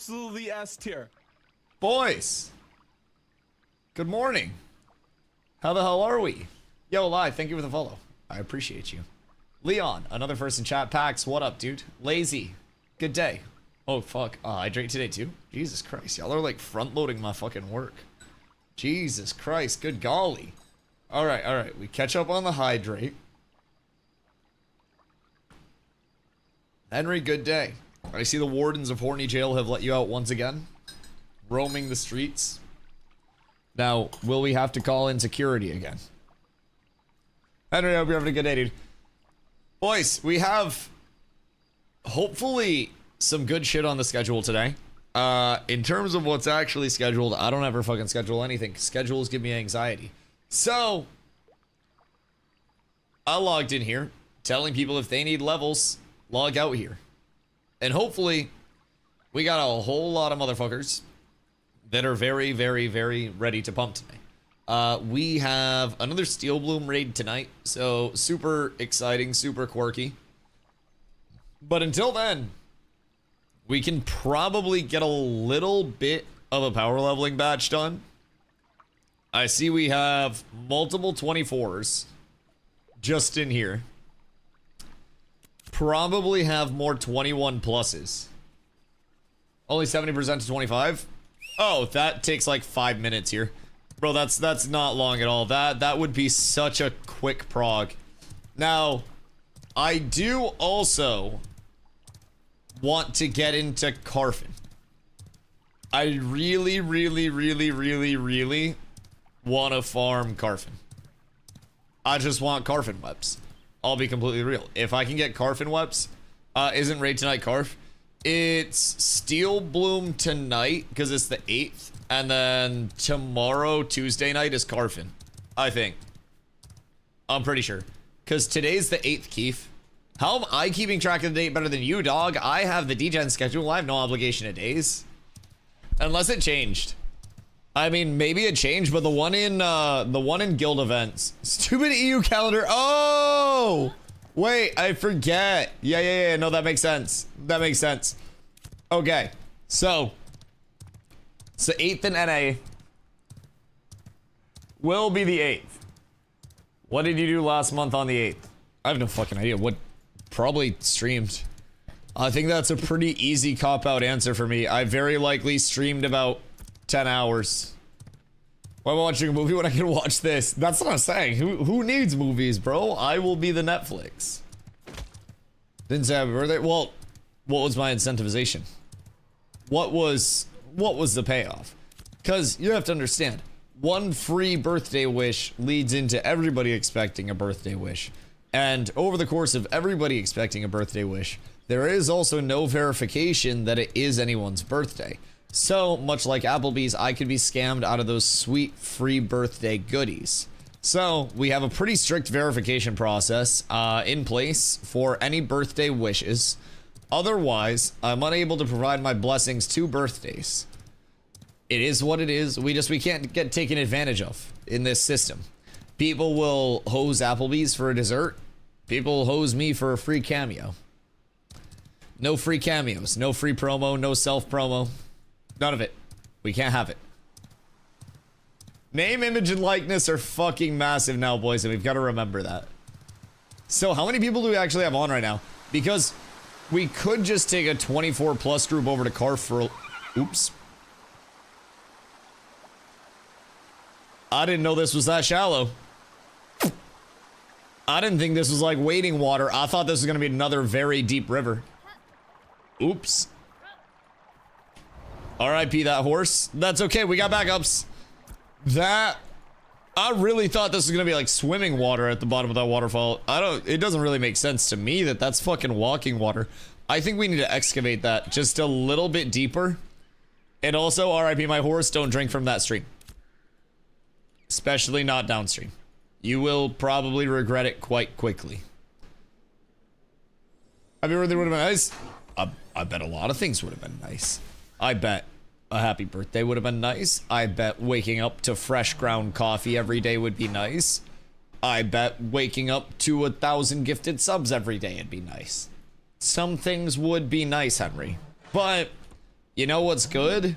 absolutely S tier. Boys, good morning. How the hell are we? Yo, Live, thank you for the follow. I appreciate you. Leon, another first in chat. Pax, what up, dude? Lazy, good day. Oh, fuck. Hydrate today, too? Jesus Christ, y'all are like front-loading my fucking work. Jesus Christ, good golly. Alright, we catch up on the hydrate. Henry, good day. I see the wardens of Horny Jail have let you out once again. Roaming the streets. Now, will we have to call in security again? Henry, I hope you're having a good day, dude. Boys, we have hopefully some good shit on the schedule today. In terms of what's actually scheduled, I don't ever fucking schedule anything. Schedules give me anxiety. So, I logged in here, telling people if they need levels, log out here. And hopefully, we got a whole lot of motherfuckers that are very, very, very ready to pump today. We have another Steel Bloom raid tonight, so super exciting, super quirky. But until then, we can probably get a little bit of a power leveling batch done. I see we have multiple 24s just in here. Probably have more 21 pluses. Only 70% to 25. Oh, that takes like 5 minutes here. Bro, that's not long at all. That would be such a quick prog. Now, I do also want to get into Carfin. I really, really, really, really, really want to farm Carfin. I just want Carfin webs. I'll be completely real. If I can get Carfin webs, isn't raid tonight Carf? It's Steel Bloom tonight, because it's the 8th. And then tomorrow, Tuesday night, is Carfin. I think. I'm pretty sure. Because today's the 8th, Keith. How am I keeping track of the date better than you, dog? I have the DGen schedule. I have no obligation of days. Unless it changed. I mean, maybe it changed, but the one in guild events. Stupid EU calendar. Oh! Wait, I forget. Yeah. No, that makes sense. That makes sense. Okay. So it's the 8th in NA. Will be the 8th. What did you do last month on the 8th? I have no fucking idea. What? Probably streamed. I think that's a pretty easy cop-out answer for me. I very likely streamed about 10 hours. Why am I watching a movie when I can watch this? That's what I'm saying. Who needs movies, bro? I will be the Netflix. Didn't say happy birthday. Well, what was my incentivization? What was the payoff? Because you have to understand, one free birthday wish leads into everybody expecting a birthday wish. And over the course of everybody expecting a birthday wish, there is also no verification that it is anyone's birthday. So, much like Applebee's, I could be scammed out of those sweet free birthday goodies. So, we have a pretty strict verification process in place for any birthday wishes. Otherwise, I'm unable to provide my blessings to birthdays. It is what it is. We can't get taken advantage of in this system. People will hose Applebee's for a dessert. People hose me for a free cameo. No free cameos, no free promo, no self-promo. None of it. We can't have it. Name, image, and likeness are fucking massive now, boys, and we've got to remember that. So, how many people do we actually have on right now? Because we could just take a 24 plus group over to Carf for... Oops. I didn't know this was that shallow. I didn't think this was like wading water. I thought this was going to be another very deep river. Oops. RIP that horse. That's okay. We got backups. I really thought this was going to be like swimming water at the bottom of that waterfall. It doesn't really make sense to me that that's fucking walking water. I think we need to excavate that just a little bit deeper. And also, RIP my horse, don't drink from that stream. Especially not downstream. You will probably regret it quite quickly. Happy birthday would have been nice. I bet a lot of things would have been nice. I bet a happy birthday would have been nice. I bet waking up to fresh ground coffee every day would be nice. I bet waking up to 1,000 gifted subs every day would be nice. Some things would be nice, Henry. But You know what's good?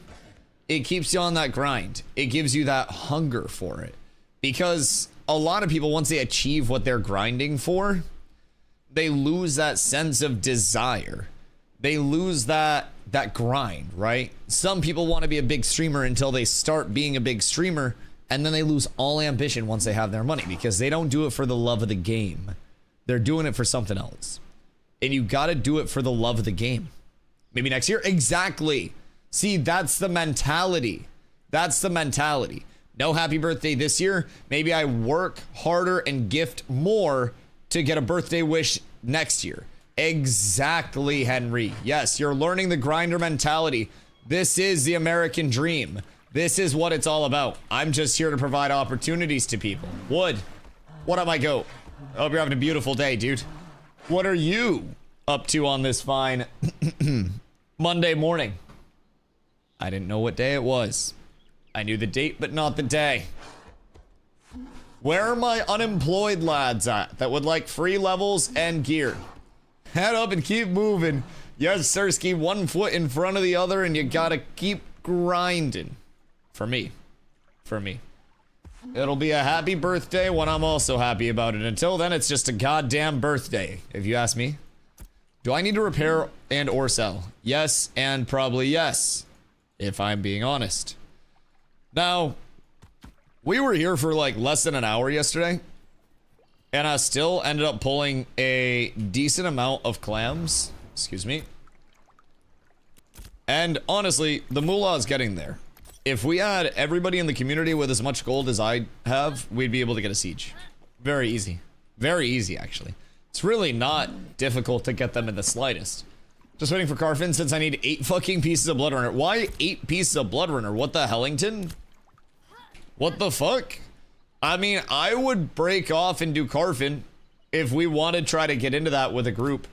It keeps you on that grind. It gives you that hunger for it. Because a lot of people, once they achieve what they're grinding for, they lose that sense of desire. They lose that grind, right? Some people want to be a big streamer until they start being a big streamer, and then they lose all ambition once they have their money because they don't do it for the love of the game. They're doing it for something else. And you got to do it for the love of the game. Maybe next year. Exactly. See, that's the mentality. That's the mentality. No happy birthday this year. Maybe I work harder and gift more to get a birthday wish next year. Exactly, Henry. Yes, you're learning the grinder mentality. This is the American dream. This is what it's all about. I'm just here to provide opportunities to people. Wood, what up, my goat? I hope you're having a beautiful day, dude. What are you up to on this fine Monday morning? I didn't know what day it was. I knew the date, but not the day. Where are my unemployed lads at that would like free levels and gear? Head up and keep moving. Yes, Sirski, 1 foot in front of the other, and you gotta keep grinding. For me. For me. It'll be a happy birthday when I'm also happy about it. Until then, it's just a goddamn birthday, if you ask me. Do I need to repair and or sell? Yes, and probably yes, if I'm being honest. Now, we were here for like less than an hour yesterday, and I still ended up pulling a decent amount of clams. Excuse me. And honestly, the moolah is getting there. If we had everybody in the community with as much gold as I have, we'd be able to get a siege. Very easy. Very easy, actually. It's really not difficult to get them in the slightest. Just waiting for Carfin since I need 8 fucking pieces of Blood Runner. Why 8 pieces of Blood Runner? What the Hellington? What the fuck? I mean, I would break off and do Carfin if we want to try to get into that with a group.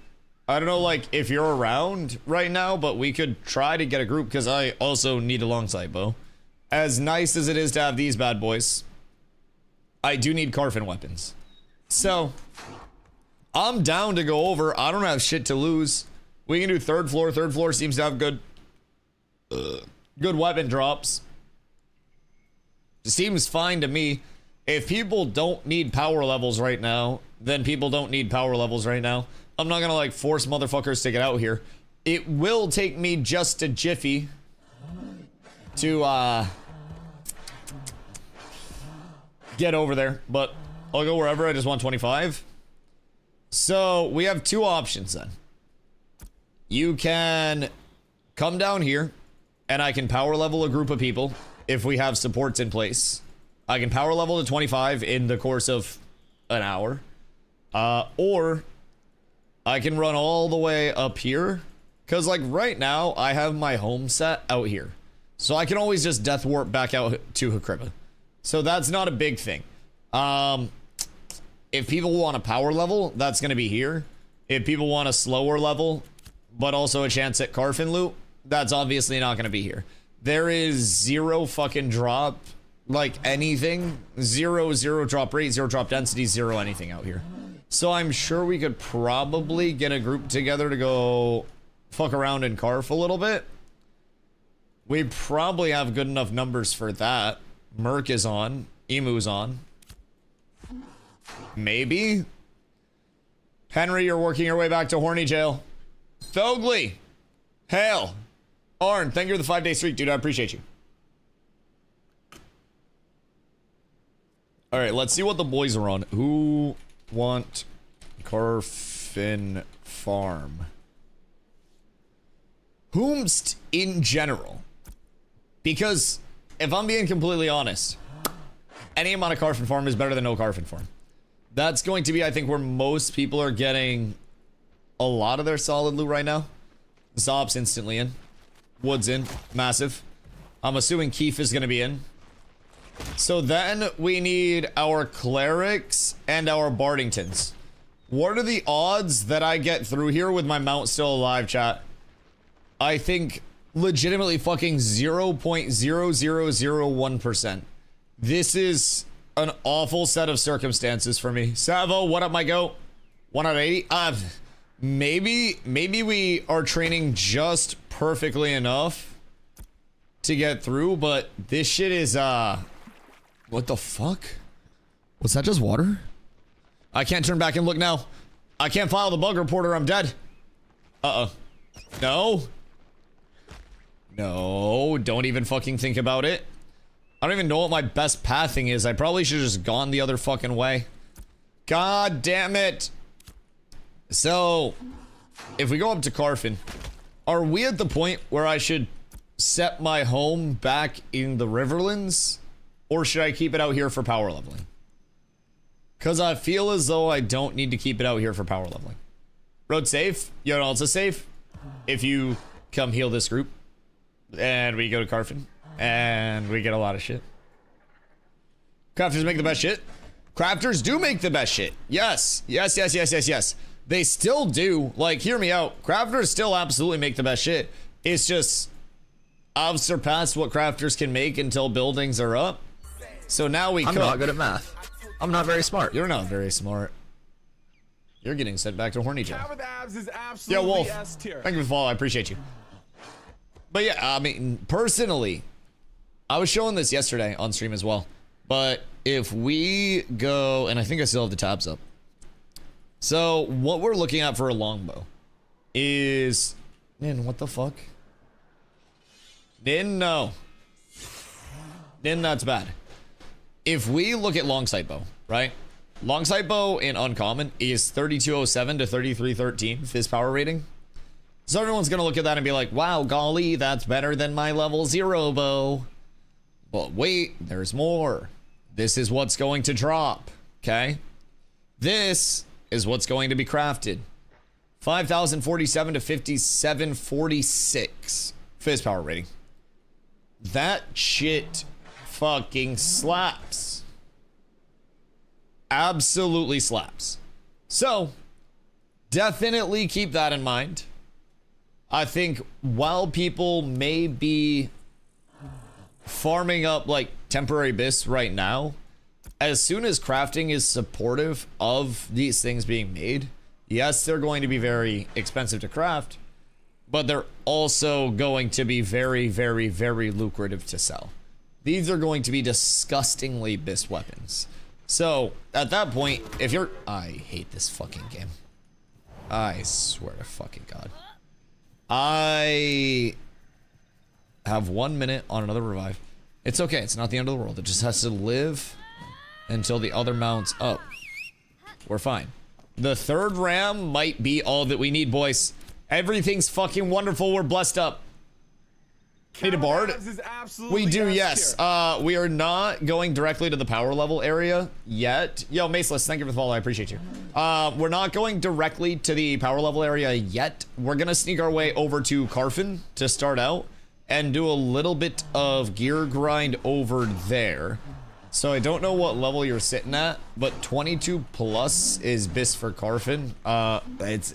I don't know, like, if you're around right now, but we could try to get a group because I also need a long sight bow. As nice as it is to have these bad boys, I do need Carfin weapons. So, I'm down to go over. I don't have shit to lose. We can do third floor. Third floor seems to have good weapon drops. Seems fine to me. If people don't need power levels right now, then people don't need power levels right now. I'm not gonna like force motherfuckers to get out here. It will take me just a jiffy to get over there, but I'll go wherever. I just want 25. So we have 2 options then. You can come down here and I can power level a group of people if we have supports in place. I can power level to 25 in the course of an hour. Or I can run all the way up here. Because like right now I have my home set out here. So I can always just death warp back out to Hakriba. So that's not a big thing. If people want a power level, that's going to be here. If people want a slower level, but also a chance at Carfin loot, that's obviously not going to be here. There is 0 fucking drop, like anything. 0 drop rate, 0 drop density, 0 anything out here. So I'm sure we could probably get a group together to go fuck around and carf a little bit. We probably have good enough numbers for that. Merc is on. Emu's on. Maybe. Henry, you're working your way back to horny jail. Thogley. Hail. Arn, thank you for the 5-day streak, dude. I appreciate you. All right, let's see what the boys are on. Who want Carfin Farm? Whomst in general. Because if I'm being completely honest, any amount of Carfin Farm is better than no Carfin Farm. That's going to be, I think, where most people are getting a lot of their solid loot right now. Zop's instantly in. Wood's in. Massive. I'm assuming Keef is going to be in. So then we need our clerics and our Bardingtons. What are the odds that I get through here with my mount still alive, chat? I think legitimately fucking 0.0001%. This is an awful set of circumstances for me. Savo, what up, my goat? 1 out of 80? Maybe we are training just perfectly enough to get through, but this shit is, what the fuck? Was that just water? I can't turn back and look now. I can't file the bug report or I'm dead. No. No, don't even fucking think about it. I don't even know what my best pathing is. I probably should have just gone the other fucking way. God damn it. So, if we go up to Carfin, are we at the point where I should set my home back in the Riverlands? Or should I keep it out here for power leveling? Because I feel as though I don't need to keep it out here for power leveling. Road safe. You know what else is safe? If you come heal this group. And we go to Carfin. And we get a lot of shit. Crafters make the best shit. Crafters do make the best shit. Yes. Yes, yes, yes, yes, yes. They still do. Like, hear me out. Crafters still absolutely make the best shit. It's just, I've surpassed what crafters can make until buildings are up. So now we I'm not good at math. I'm not very smart. You're not very smart. You're getting sent back to horny jail. Yeah, Wolf. Thank you for the follow. I appreciate you. But yeah, I mean, personally, I was showing this yesterday on stream as well. But if we go, and I think I still have the tabs up. So what we're looking at for a longbow is, man, what the fuck? Didn't know. That's bad. If we look at long sight bow, right? Long sight bow in uncommon is 3207 to 3313 fizz power rating. So everyone's gonna look at that and be like, wow, golly, that's better than my level 0 bow. But wait, there's more. This is what's going to drop, okay? This is what's going to be crafted. 5047 to 5746 fizz power rating. That shit fucking slaps. Absolutely slaps. So, definitely keep that in mind. I think while people may be farming up like temporary bits right now, as soon as crafting is supportive of these things being made, yes, they're going to be very expensive to craft, but they're also going to be very, very, very lucrative to sell. These are going to be disgustingly bis weapons. So, at that point, if you're... I hate this fucking game. I swear to fucking God. I have 1 minute on another revive. It's okay, it's not the end of the world. It just has to live until the other mount's up. We're fine. The third ram might be all that we need, boys. Everything's fucking wonderful. We're blessed up. Need a bard? We do, yes. We are not going directly to the power level area yet. Yo, Maceless, thank you for the follow. I appreciate you. We're not going directly to the power level area yet. We're gonna sneak our way over to Carfin to start out and do a little bit of gear grind over there. So I don't know what level you're sitting at, but 22 plus is bis for Carfin.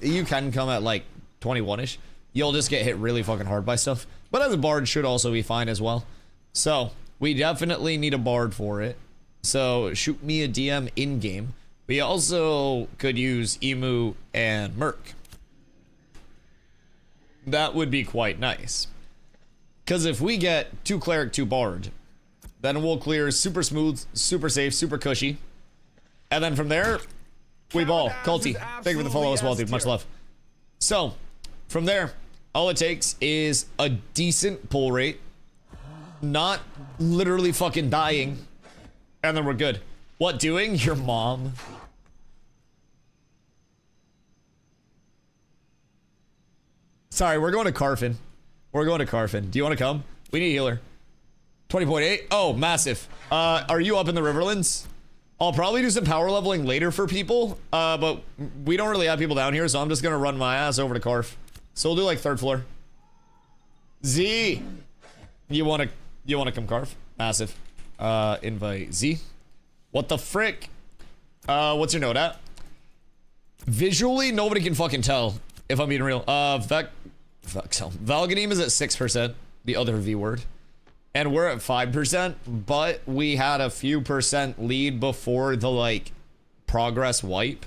You can come at like 21-ish. You'll just get hit really fucking hard by stuff. But as a bard should also be fine as well. So we definitely need a bard for it. So shoot me a DM in game. We also could use Emu and Merc. That would be quite nice. Because if we get 2 cleric, 2 bard, then we'll clear super smooth, super safe, super cushy. And then from there, we ball. Culty, thank you for the follow as well, dude. Much love. So, from there, all it takes is a decent pull rate, not literally fucking dying, and then we're good. What doing? Your mom. Sorry, we're going to Carfin. We're going to Carfin. Do you want to come? We need a healer. 20.8. Oh, massive. Are you up in the Riverlands? I'll probably do some power leveling later for people, but we don't really have people down here, so I'm just gonna run my ass over to Carf. So we'll do like 3rd floor. Z, you wanna come Carf? Massive. Invite Z. What the frick? What's your note at? Visually, nobody can fucking tell if I'm being real. Valganim is at 6%, the other V word. And we're at 5%, but we had a few percent lead before the, like, progress wipe.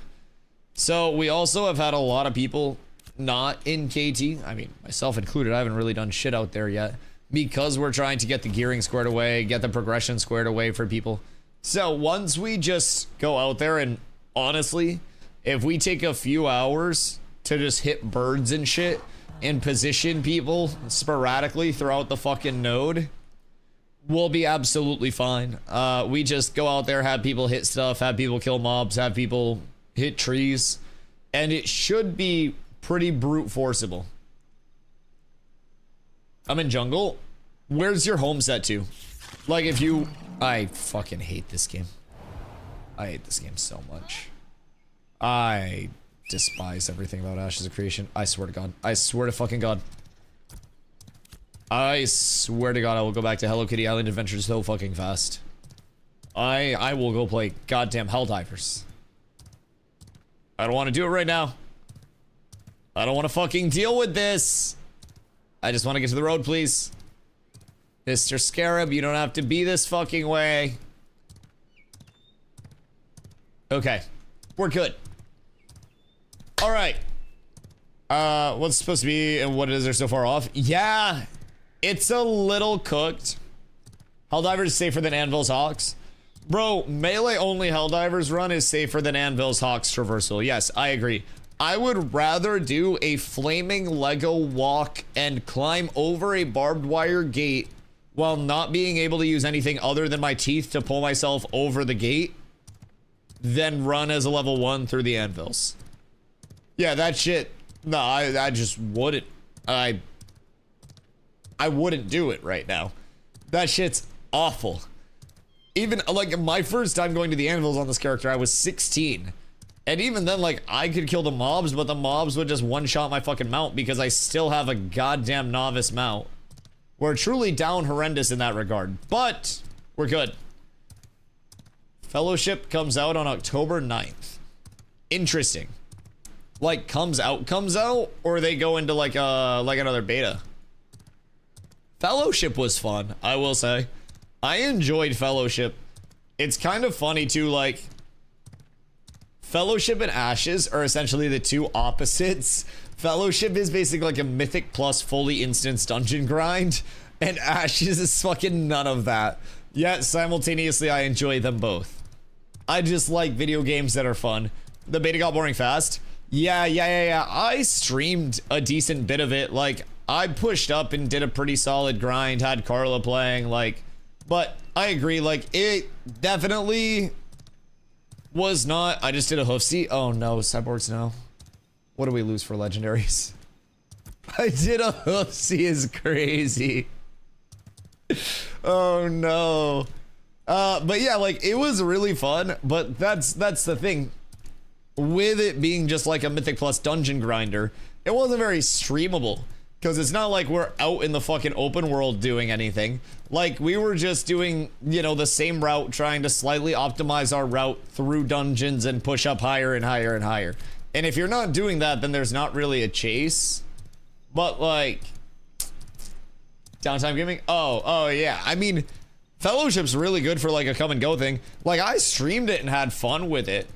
So we also have had a lot of people not in KT. I mean, myself included. I haven't really done shit out there yet. because we're trying to get the gearing squared away, get the progression squared away for people. So once we just go out there and honestly, if we take a few hours to just hit birds and shit and position people sporadically throughout the fucking node, we'll be absolutely fine. We just go out there, have people hit stuff, have people kill mobs, have people hit trees, and it should be pretty brute forcible. I'm in jungle. Where's your home set to? Like if you... I fucking hate this game. I hate this game so much. I despise everything about Ashes of Creation. I swear to God. I swear to fucking God. I swear to God I will go back to Hello Kitty Island Adventure so fucking fast. I will go play goddamn Helldivers. I don't want to do it right now. I don't want to fucking deal with this. I just want to get to the road, please. Mr. Scarab, you don't have to be this fucking way. Okay. We're good. Alright. What's supposed to be and what is there so far off? Yeah. It's a little cooked. Helldivers is safer than Anvil's Hawks. Bro, melee only Helldivers run is safer than Anvil's Hawks traversal. Yes, I agree. I would rather do a flaming Lego walk and climb over a barbed wire gate while not being able to use anything other than my teeth to pull myself over the gate than run as a level 1 through the anvils. Yeah, that shit. No, I just wouldn't. I wouldn't do it right now. That shit's awful. Even like my first time going to the anvils on this character, I was 16. And even then, like, I could kill the mobs, but the mobs would just one-shot my fucking mount because I still have a goddamn novice mount. We're truly down horrendous in that regard, but we're good. Fellowship comes out on October 9th. Interesting. Like, comes out, or they go into like another beta? Fellowship was fun, I will say. I enjoyed Fellowship. It's kind of funny too, like, Fellowship and Ashes are essentially the two opposites. Fellowship is basically like a Mythic plus fully instanced dungeon grind, and Ashes is fucking none of that. Yet simultaneously I enjoy them both. I just like video games that are fun. The beta got boring fast. Yeah. I streamed a decent bit of it. Like, I pushed up and did a pretty solid grind, had Carla playing, like, but I agree, like, it definitely was not. I just did a hoofsy. Oh no, cyborgs, no. What do we lose for legendaries? I did a hoofsy is crazy. Oh no. But yeah, like, it was really fun, but that's the thing. With it being just like a Mythic plus dungeon grinder, it wasn't very streamable. Because it's not like we're out in the fucking open world doing anything. Like, we were just doing, you know, the same route, trying to slightly optimize our route through dungeons and push up higher and higher and higher. And if you're not doing that, then there's not really a chase. But, like, downtime gaming? Oh, yeah. I mean, Fellowship's really good for, like, a come and go thing. Like, I streamed it and had fun with it.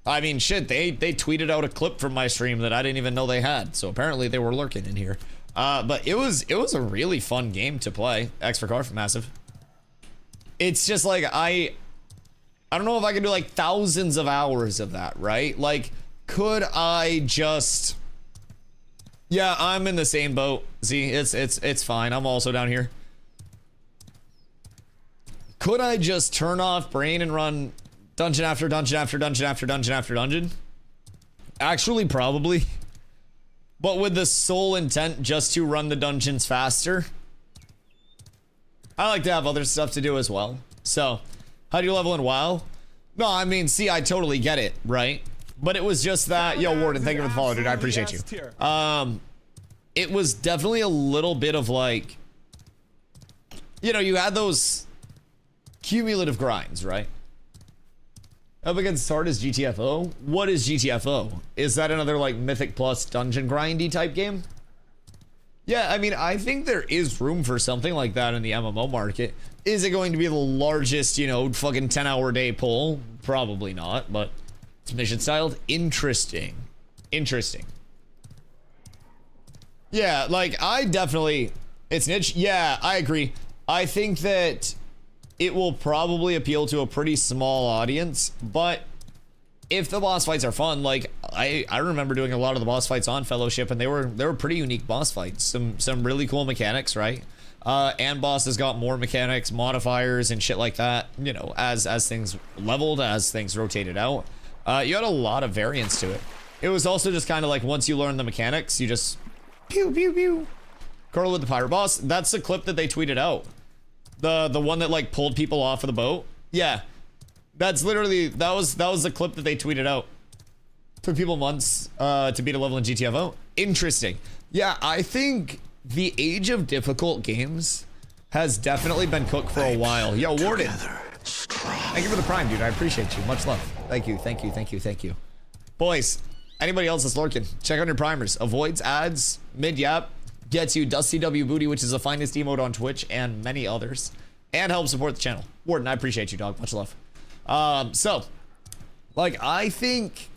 I mean, shit, they tweeted out a clip from my stream that I didn't even know they had. So apparently they were lurking in here. But it was a really fun game to play. X for car, massive. It's just like, I don't know if I could do like thousands of hours of that, right? Like, could I just... Yeah, I'm in the same boat. See, it's fine. I'm also down here. Could I just turn off brain and run dungeon after dungeon after dungeon after dungeon after dungeon? Actually, probably. But with the sole intent just to run the dungeons faster. I like to have other stuff to do as well. So, how do you level in WoW? No, I mean, see, I totally get it, right? But it was just that, yo, Warden, thank you for the follow, dude. I appreciate you. It was definitely a little bit of like, you know, you had those cumulative grinds, right? Up against hard as GTFO? What is GTFO? Is that another like Mythic plus dungeon grindy type game? Yeah, I mean, I think there is room for something like that in the MMO market. Is it going to be the largest, you know, fucking 10-hour day pull? Probably not, but it's mission styled. Interesting. Interesting. Yeah, like, I definitely It's niche? Yeah, I agree. I think that it will probably appeal to a pretty small audience, but if the boss fights are fun, like I remember doing a lot of the boss fights on Fellowship, and they were pretty unique boss fights. Some really cool mechanics, right? And boss has got more mechanics, modifiers, and shit like that. You know, as things leveled, as things rotated out, you had a lot of variance to it. It was also just kind of like once you learn the mechanics, you just pew pew pew. Curl with the pirate boss. That's the clip that they tweeted out. The one that like pulled people off of the boat. Yeah. That's literally, that was the clip that they tweeted out. Took people months to beat a level in GTFO. Interesting. Yeah, I think the age of difficult games has definitely been cooked for a while. Yo, Warden. Thank you for the prime, dude. I appreciate you. Much love. Thank you, thank you, thank you, thank you. Boys, anybody else that's lurking, check out your primers. Avoids ads, mid-yap, gets you Dusty W Booty, which is the finest emote on Twitch, and many others. And helps support the channel. Warden, I appreciate you, dog. Much love. So, like, I think,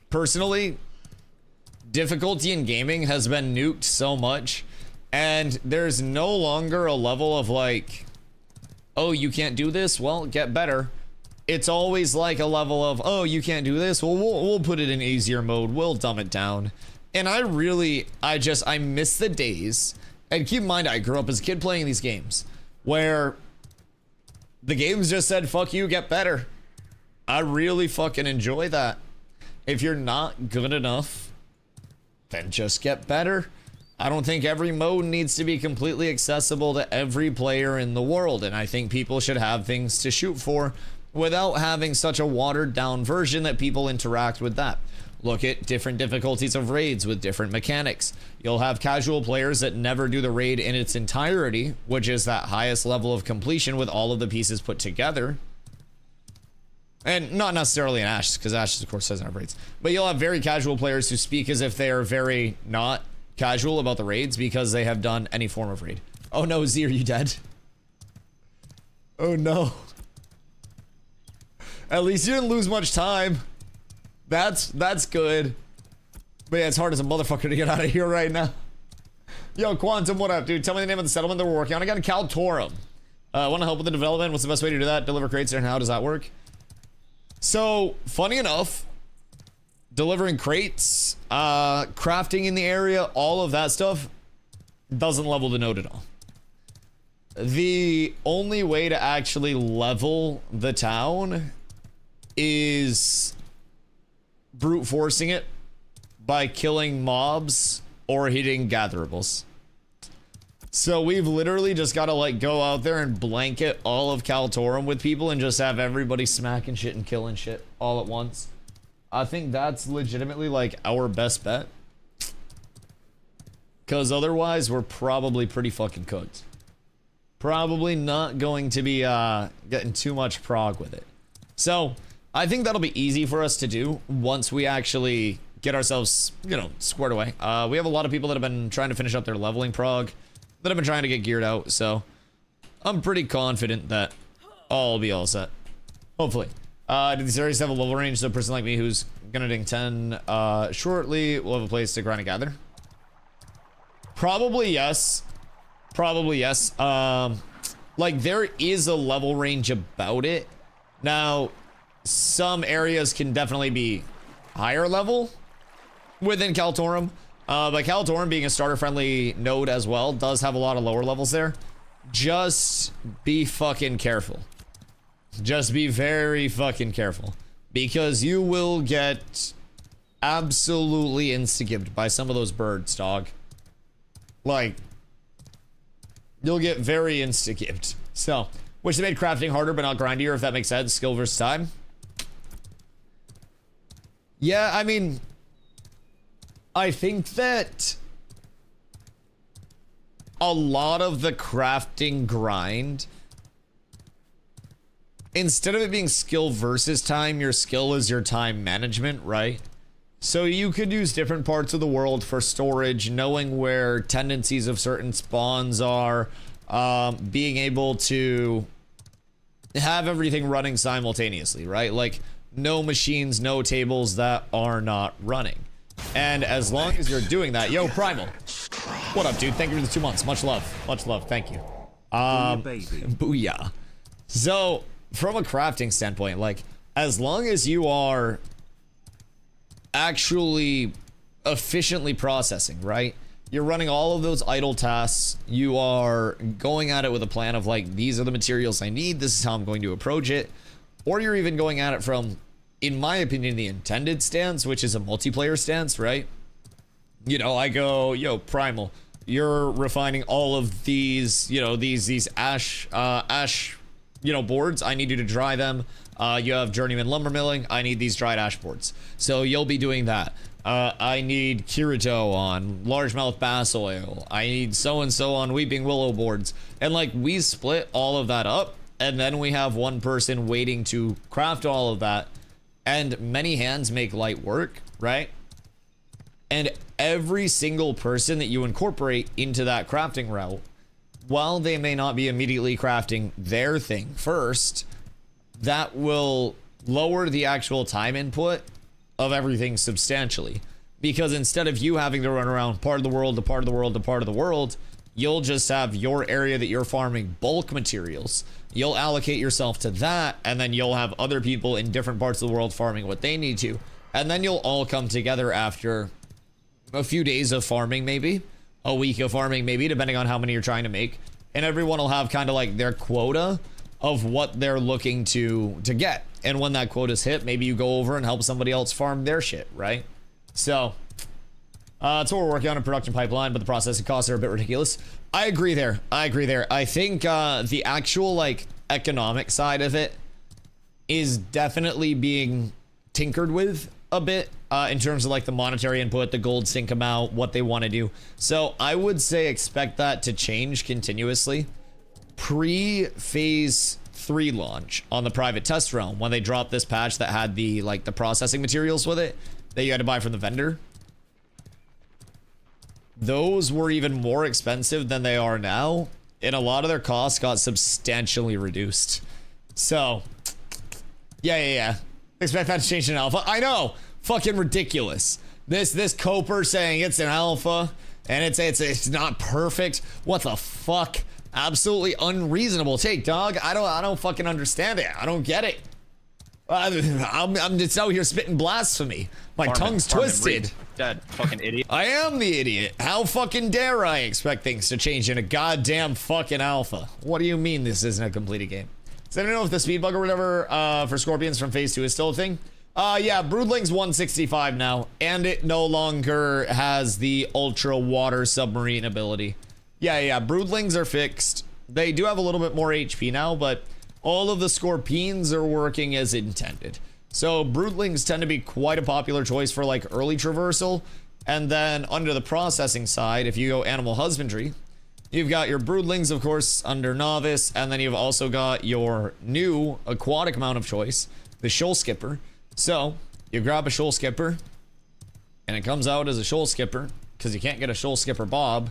personally, difficulty in gaming has been nuked so much, and there's no longer a level of, like, oh, you can't do this? Well, get better. It's always like a level of, oh, you can't do this? Well, we'll put it in easier mode. We'll dumb it down. And I miss the days, and keep in mind, I grew up as a kid playing these games, where the games just said, fuck you, get better. I really fucking enjoy that. If you're not good enough, then just get better. I don't think every mode needs to be completely accessible to every player in the world, and I think people should have things to shoot for without having such a watered down version that people interact with that. Look at different difficulties of raids with different mechanics. You'll have casual players that never do the raid in its entirety, which is that highest level of completion with all of the pieces put together. And not necessarily in Ashes, because Ashes, of course, doesn't have raids. But you'll have very casual players who speak as if they are very not casual about the raids because they have done any form of raid. Oh no, Z, are you dead? Oh no. At least you didn't lose much time. That's good. But yeah, it's hard as a motherfucker to get out of here right now. Yo, Quantum, what up, dude? Tell me the name of the settlement that we're working on. I got Kaltorum. Want to help with the development? What's the best way to do that? Deliver crates, and how does that work? So, funny enough, delivering crates, crafting in the area, all of that stuff doesn't level the node at all. The only way to actually level the town is brute forcing it by killing mobs or hitting gatherables. So we've literally just got to like go out there and blanket all of Kaltorum with people and just have everybody smacking shit and killing shit all at once. I think that's legitimately like our best bet. Because otherwise we're probably pretty fucking cooked. Probably not going to be getting too much prog with it. So I think that'll be easy for us to do once we actually get ourselves, you know, squared away. We have a lot of people that have been trying to finish up their leveling prog, that have been trying to get geared out, so I'm pretty confident that I'll be all set. Hopefully. Do these areas have a level range so a person like me who's gonna ding 10 shortly will have a place to grind and gather? Probably yes. Probably yes. Like there is a level range about it. Now, some areas can definitely be higher level within Kaltorum. But Kaltorum being a starter-friendly node as well does have a lot of lower levels there. Just be fucking careful. Just be very fucking careful. Because you will get absolutely insta-gibbed by some of those birds, dog. Like, you'll get very insta-gibbed. So, which they made crafting harder but not grindier, if that makes sense. Skill versus time. Yeah, I mean, I think that a lot of the crafting grind, instead of it being skill versus time, your skill is your time management, right? So you could use different parts of the world for storage, knowing where tendencies of certain spawns are, being able to have everything running simultaneously, right? Like no machines, no tables that are not running. And as long as you're doing that, yo, Primal, What up, dude? Thank you for the 2 months. Much love. Much love. Thank you. Booyah. So, from a crafting standpoint, like, as long as you are actually efficiently processing, right? You're running all of those idle tasks. You are going at it with a plan of like, these are the materials I need. This is how I'm going to approach it. Or you're even going at it from, in my opinion, the intended stance, which is a multiplayer stance, right? You know, I go, yo, Primal, you're refining all of these, you know, these ash, you know, boards. I need you to dry them. You have journeyman lumber milling. I need these dried ash boards. So you'll be doing that. I need Kirito on largemouth bass oil. I need so-and-so on weeping willow boards. And like, we split all of that up, and then we have one person waiting to craft all of that. And many hands make light work, right? And every single person that you incorporate into that crafting route, while they may not be immediately crafting their thing first, that will lower the actual time input of everything substantially. Because instead of you having to run around part of the world to part of the world to part of the world, you'll just have your area that you're farming bulk materials. You'll allocate yourself to that, and then you'll have other people in different parts of the world farming what they need to. And then you'll all come together after a few days of farming, maybe a week of farming, maybe, depending on how many you're trying to make. And everyone will have kind of like their quota of what they're looking to get. And when that quota's hit, maybe you go over and help somebody else farm their shit, right? So that's what we're working on, a production pipeline, but the processing costs are a bit ridiculous. I agree there. I think the actual like economic side of it is definitely being tinkered with a bit in terms of like the monetary input, the gold sink amount, what they want to do. So I would say expect that to change continuously. Pre-phase 3 launch on the private test realm, when they dropped this patch that had the like the processing materials with it that you had to buy from the vendor, those were even more expensive than they are now, and a lot of their costs got substantially reduced. So yeah, expect that to change in alpha. I know, fucking ridiculous. This Coper saying it's an alpha and it's not perfect. What the fuck? Absolutely unreasonable take, dog. I don't fucking understand it. I don't get it. I'm just out here spitting blasphemy. My tongue's twisted. Dead fucking idiot. I am the idiot. How fucking dare I expect things to change in a goddamn fucking alpha? What do you mean this isn't a completed game? Does anyone know if the speed bug or whatever for Scorpions from phase 2 is still a thing? Yeah, Broodling's 165 now, and it no longer has the ultra water submarine ability. Yeah, Broodlings are fixed. They do have a little bit more HP now, but all of the Scorpions are working as intended. So Broodlings tend to be quite a popular choice for like early traversal. And then under the processing side, if you go animal husbandry, you've got your Broodlings, of course, under novice, and then you've also got your new aquatic mount of choice, the shoal skipper. So you grab a shoal skipper, and it comes out as a shoal skipper because you can't get a shoal skipper bob.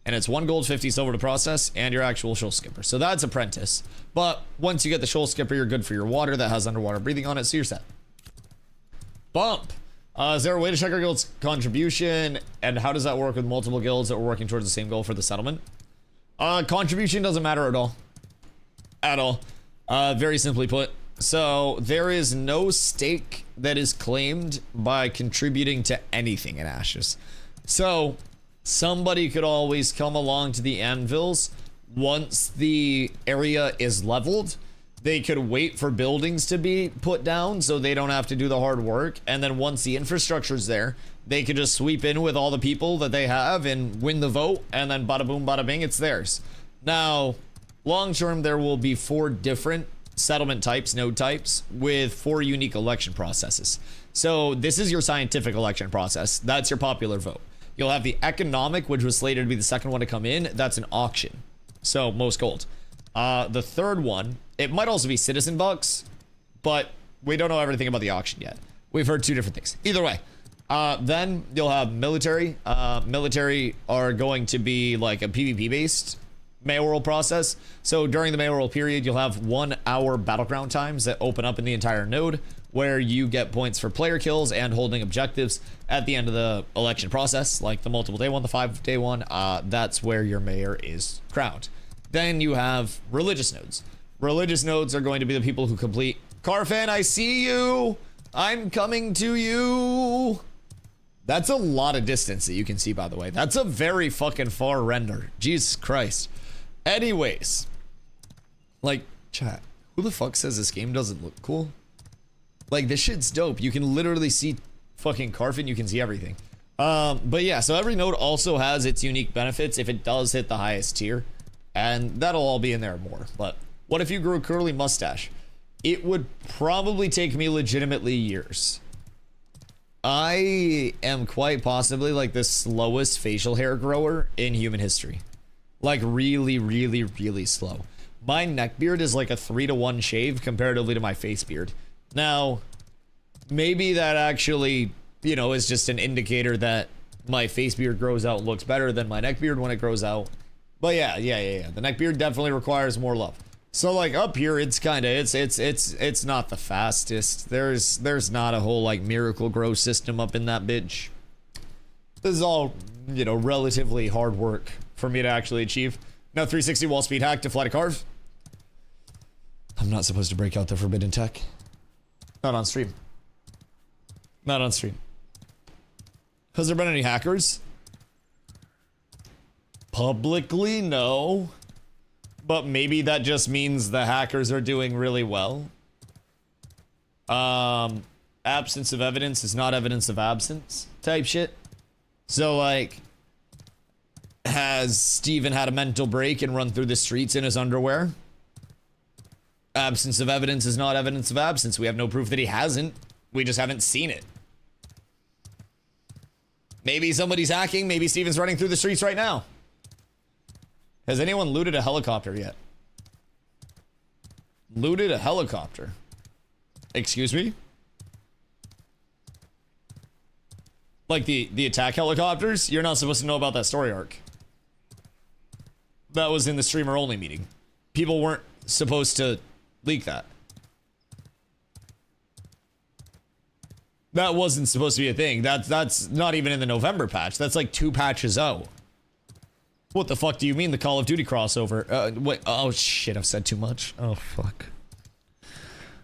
And it's 1 gold, 50 silver to process, and your actual shoal skipper. So that's apprentice. But once you get the shoal skipper, you're good for your water that has underwater breathing on it, so you're set. Bump. Is there a way to check our guild's contribution? And how does that work with multiple guilds that are working towards the same goal for the settlement? Contribution doesn't matter at all. At all. Very simply put. So there is no stake that is claimed by contributing to anything in Ashes. So somebody could always come along to the anvils once the area is leveled. They could wait for buildings to be put down so they don't have to do the hard work. And then once the infrastructure's there, they could just sweep in with all the people that they have and win the vote. And then bada boom, bada bing, it's theirs. Now, long term, there will be 4 different settlement types, node types, with 4 unique election processes. So this is your scientific election process. That's your popular vote. You'll have the economic, which was slated to be the second one to come in. That's an auction. So most gold. The third one, it might also be citizen bucks, but we don't know everything about the auction yet. We've heard 2 different things. Either way. Then you'll have military. Military are going to be like a PvP based mayoral process. So during the mayoral period, you'll have 1 hour battleground times that open up in the entire node, where you get points for player kills and holding objectives at the end of the election process, like the multiple day one, the 5-day one. That's where your mayor is crowned. Then you have religious nodes. Religious nodes are going to be the people who complete. Carfan, I see you. I'm coming to you. That's a lot of distance that you can see, by the way. That's a very fucking far render. Jesus Christ. Anyways, like, chat, who the fuck says this game doesn't look cool? Like, this shit's dope. You can literally see fucking Carfan. You can see everything. But yeah, so every node also has its unique benefits if it does hit the highest tier. And that'll all be in there more. But what if you grew a curly mustache? It would probably take me legitimately years. I am quite possibly like the slowest facial hair grower in human history. Like really, really, really slow. My neck beard is like a 3-to-1 shave comparatively to my face beard. Now, maybe that actually, you know, is just an indicator that my face beard grows out and looks better than my neck beard when it grows out. But yeah. The neck beard definitely requires more love. So like up here, it's kind of, it's not the fastest. There's not a whole like miracle grow system up in that bitch. This is all, you know, relatively hard work for me to actually achieve. Now 360 wall speed hack to fly to carve. I'm not supposed to break out the forbidden tech. Not on stream. Not on stream. Has there been any hackers? Publicly, no. But maybe that just means the hackers are doing really well. Absence of evidence is not evidence of absence type shit. So like, has Steven had a mental break and run through the streets in his underwear? Absence of evidence is not evidence of absence. We have no proof that he hasn't. We just haven't seen it. Maybe somebody's hacking. Maybe Steven's running through the streets right now. Has anyone looted a helicopter yet? Looted a helicopter? Excuse me? Like the attack helicopters? You're not supposed to know about that story arc. That was in the streamer only meeting. People weren't supposed to leak that. That wasn't supposed to be a thing. That's not even in the November patch. That's like 2 patches out. What the fuck do you mean the Call of Duty crossover? Wait, oh shit, I've said too much. Oh fuck.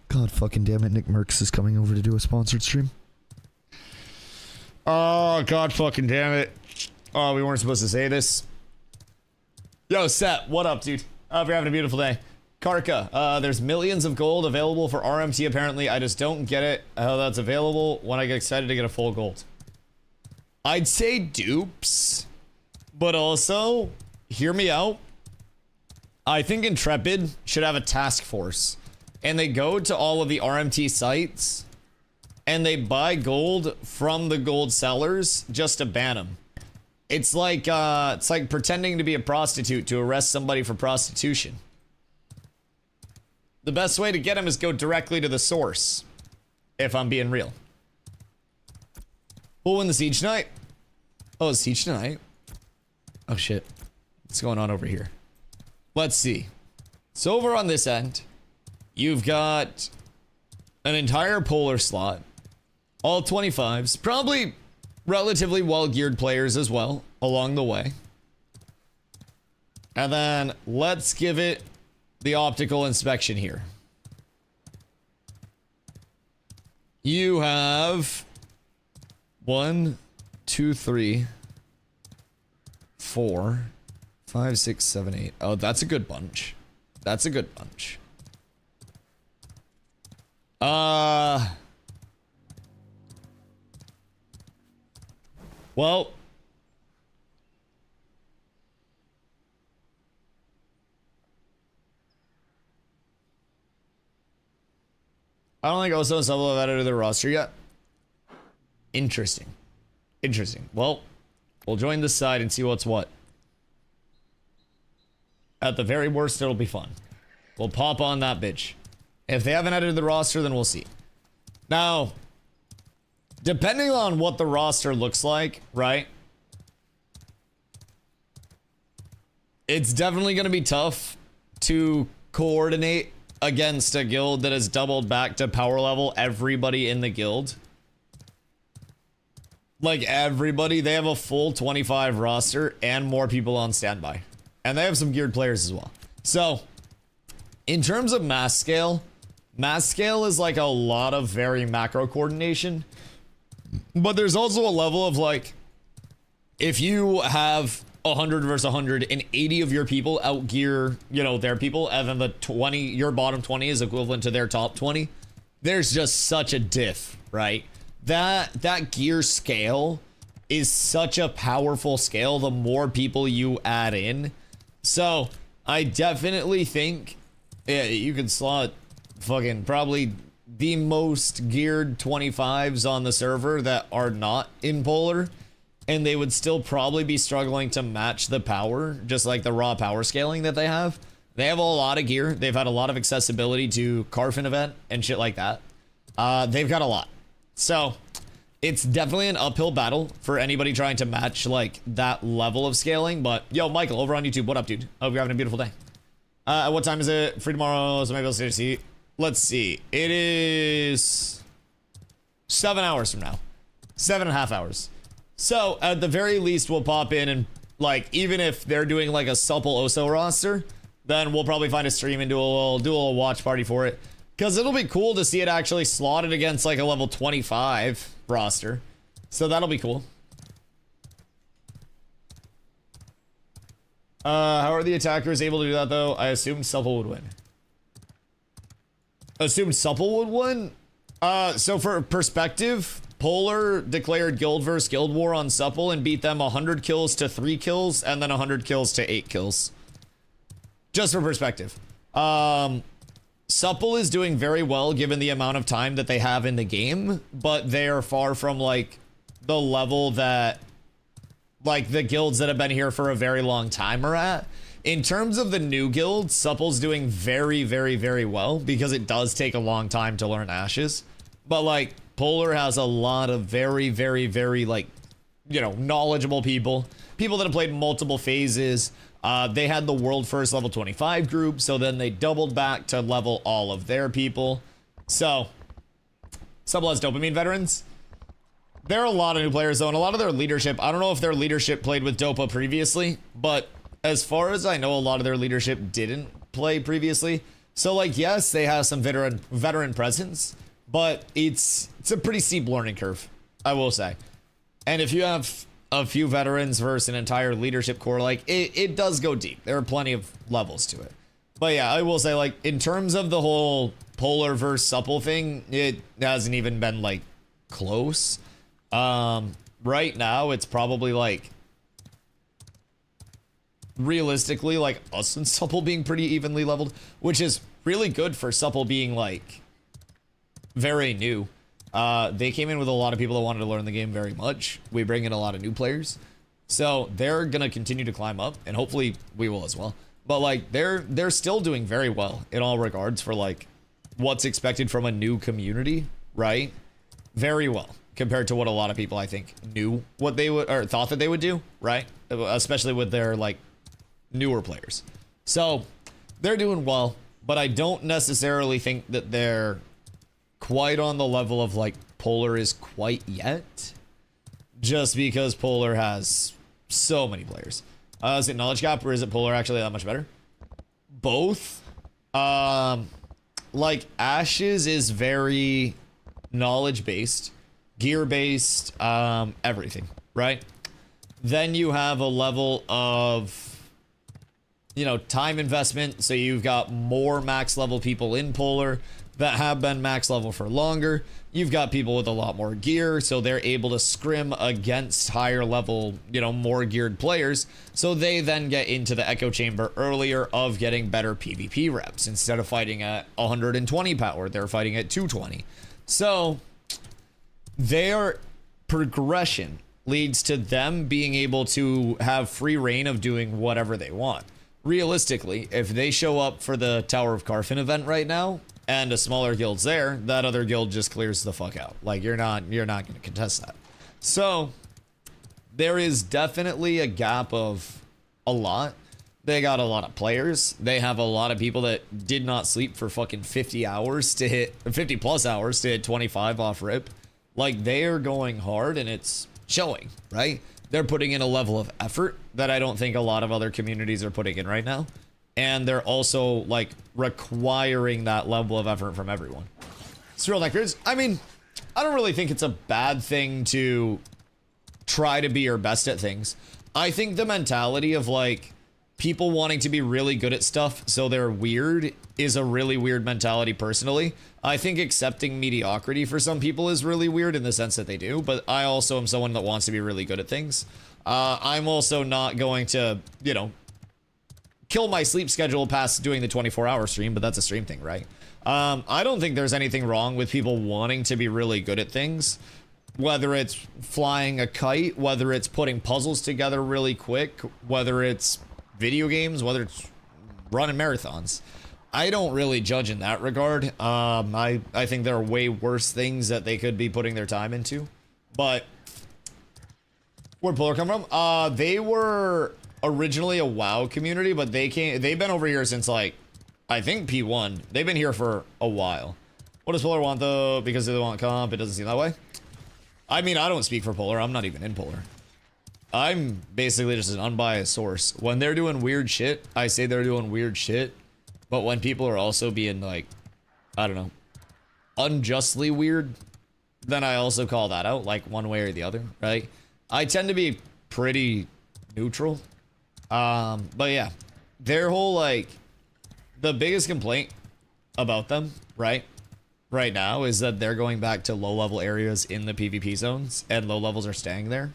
God fucking damn it, Nick Merckx is coming over to do a sponsored stream. Oh god fucking damn it. Oh, we weren't supposed to say this. Yo, Set, what up, dude? Hope you're having a beautiful day. Karka, there's millions of gold available for RMT apparently. I just don't get it how that's available when I get excited to get a full gold. I'd say dupes. But also, hear me out. I think Intrepid should have a task force. And they go to all of the RMT sites. And they buy gold from the gold sellers just to ban them. It's like pretending to be a prostitute to arrest somebody for prostitution. The best way to get them is go directly to the source. If I'm being real. Who'll win the siege tonight? Oh, siege tonight. Oh shit. What's going on over here? Let's see. So over on this end, you've got an entire polar slot. All 25s. Probably relatively well-geared players as well along the way. And then let's give it the optical inspection here. You have 1, 2, 3, 4, 5, 6, 7, 8. Oh, that's a good bunch. That's a good bunch. Well, I don't think Oso and Solo have added to their roster yet. Interesting. Interesting. Well, we'll join this side and see what's what. At the very worst, it'll be fun. We'll pop on that bitch. If they haven't added to the roster, then we'll see. Now, depending on what the roster looks like, right? It's definitely going to be tough to coordinate against a guild that has doubled back to power level everybody in the guild. Like everybody, they have a full 25 roster and more people on standby. And they have some geared players as well. So, in terms of mass scale is like a lot of very macro coordination. But there's also a level of like, if you have 100 versus 100 and 80 of your people outgear, you know, their people, and then the 20, your bottom 20 is equivalent to their top 20, there's just such a diff, right? That gear scale is such a powerful scale the more people you add in. So I definitely think you could slot fucking probably the most geared 25s on the server that are not in Polar, and they would still probably be struggling to match the power, just like the raw power scaling that they have. They have a lot of gear. They've had a lot of accessibility to Carfin event and shit like that. They've got a lot. So it's definitely an uphill battle for anybody trying to match like that level of scaling. But yo, Michael over on YouTube, what up, dude? Hope you're having a beautiful day. What time is it? Free tomorrow, so maybe I'll stay to see. Let's see. It is 7 hours from now. 7.5 hours. So at the very least, we'll pop in and like, even if they're doing like a supple Oso roster, then we'll probably find a stream and do a little watch party for it. Because it'll be cool to see it actually slotted against like a level 25 roster. So that'll be cool. How are the attackers able to do that though? I assumed supple would win. Assumed supple would win? So for perspective, Polar declared guild versus guild war on supple and beat them 100 kills to 3 kills and then 100 kills to 8 kills. Just for perspective. Supple is doing very well given the amount of time that they have in the game, but they are far from like the level that like the guilds that have been here for a very long time are at. In terms of the new guilds, Supple's doing very, very, very well because it does take a long time to learn Ashes. But like Polar has a lot of very, very, very like, you know, knowledgeable people that have played multiple phases. They had the world first level 25 group, so then they doubled back to level all of their people. So Supple has dopamine veterans. There are a lot of new players though, and a lot of their leadership, I don't know if their leadership played with Dopa previously, but as far as I know, a lot of their leadership didn't play previously. So like, yes, they have some veteran presence, but it's a pretty steep learning curve, I will say. And if you have a few veterans versus an entire leadership core, like it does go deep. There are plenty of levels to it. But yeah, I will say like in terms of the whole Polar versus Supple thing, it hasn't even been like close. Right now it's probably like realistically like us and Supple being pretty evenly leveled, which is really good for Supple being like very new. They came in with a lot of people that wanted to learn the game very much. We bring in a lot of new players, so they're gonna continue to climb up, and hopefully we will as well. But like they're still doing very well in all regards for like what's expected from a new community, right? Very well compared to what a lot of people I think knew what they would or thought that they would do, right? Especially with their like newer players. So they're doing well, but I don't necessarily think that they're quite on the level of like Polar is quite yet, just because Polar has so many players. Is it knowledge gap or is it Polar actually that much better? Both. Like Ashes is very knowledge based, gear based, everything, right? Then you have a level of, you know, time investment. So you've got more max level people in Polar that have been max level for longer. You've got people with a lot more gear, so they're able to scrim against higher level, you know, more geared players. So they then get into the echo chamber earlier of getting better PvP reps. Instead of fighting at 120 power, they're fighting at 220. So their progression leads to them being able to have free reign of doing whatever they want. Realistically, if they show up for the Tower of Carfin event right now, and a smaller guild's there, that other guild just clears the fuck out. Like you're not going to contest that. So there is definitely a gap of a lot. They got a lot of players. They have a lot of people that did not sleep for fucking 50 hours to hit 50 plus hours to hit 25 off rip. Like, they are going hard and it's showing, right? They're putting in a level of effort that I don't think a lot of other communities are putting in right now. And they're also like requiring that level of effort from everyone. It's real records. I mean, I don't really think it's a bad thing to try to be your best at things. I think the mentality of like people wanting to be really good at stuff so they're weird is a really weird mentality personally. I think accepting mediocrity for some people is really weird in the sense that they do, but I also am someone that wants to be really good at things. I'm also not going to, you know, kill my sleep schedule past doing the 24-hour stream, but that's a stream thing, right? I don't think there's anything wrong with people wanting to be really good at things, whether it's flying a kite, whether it's putting puzzles together really quick, whether it's video games, whether it's running marathons. I don't really judge in that regard. I think there are way worse things that they could be putting their time into. But where'd Polar come from? They were originally a WoW community, but they've been over here since like I think P1. They've been here for a while. What does Polar want though? Because they want comp, it doesn't seem that way. I mean, I don't speak for Polar. I'm not even in Polar. I'm basically just an unbiased source. When they're doing weird shit, I say they're doing weird shit. But when people are also being like, I don't know, unjustly weird, then I also call that out, like one way or the other, right? I tend to be pretty neutral. But yeah, their whole like, the biggest complaint about them, right now is that they're going back to low level areas in the PvP zones and low levels are staying there.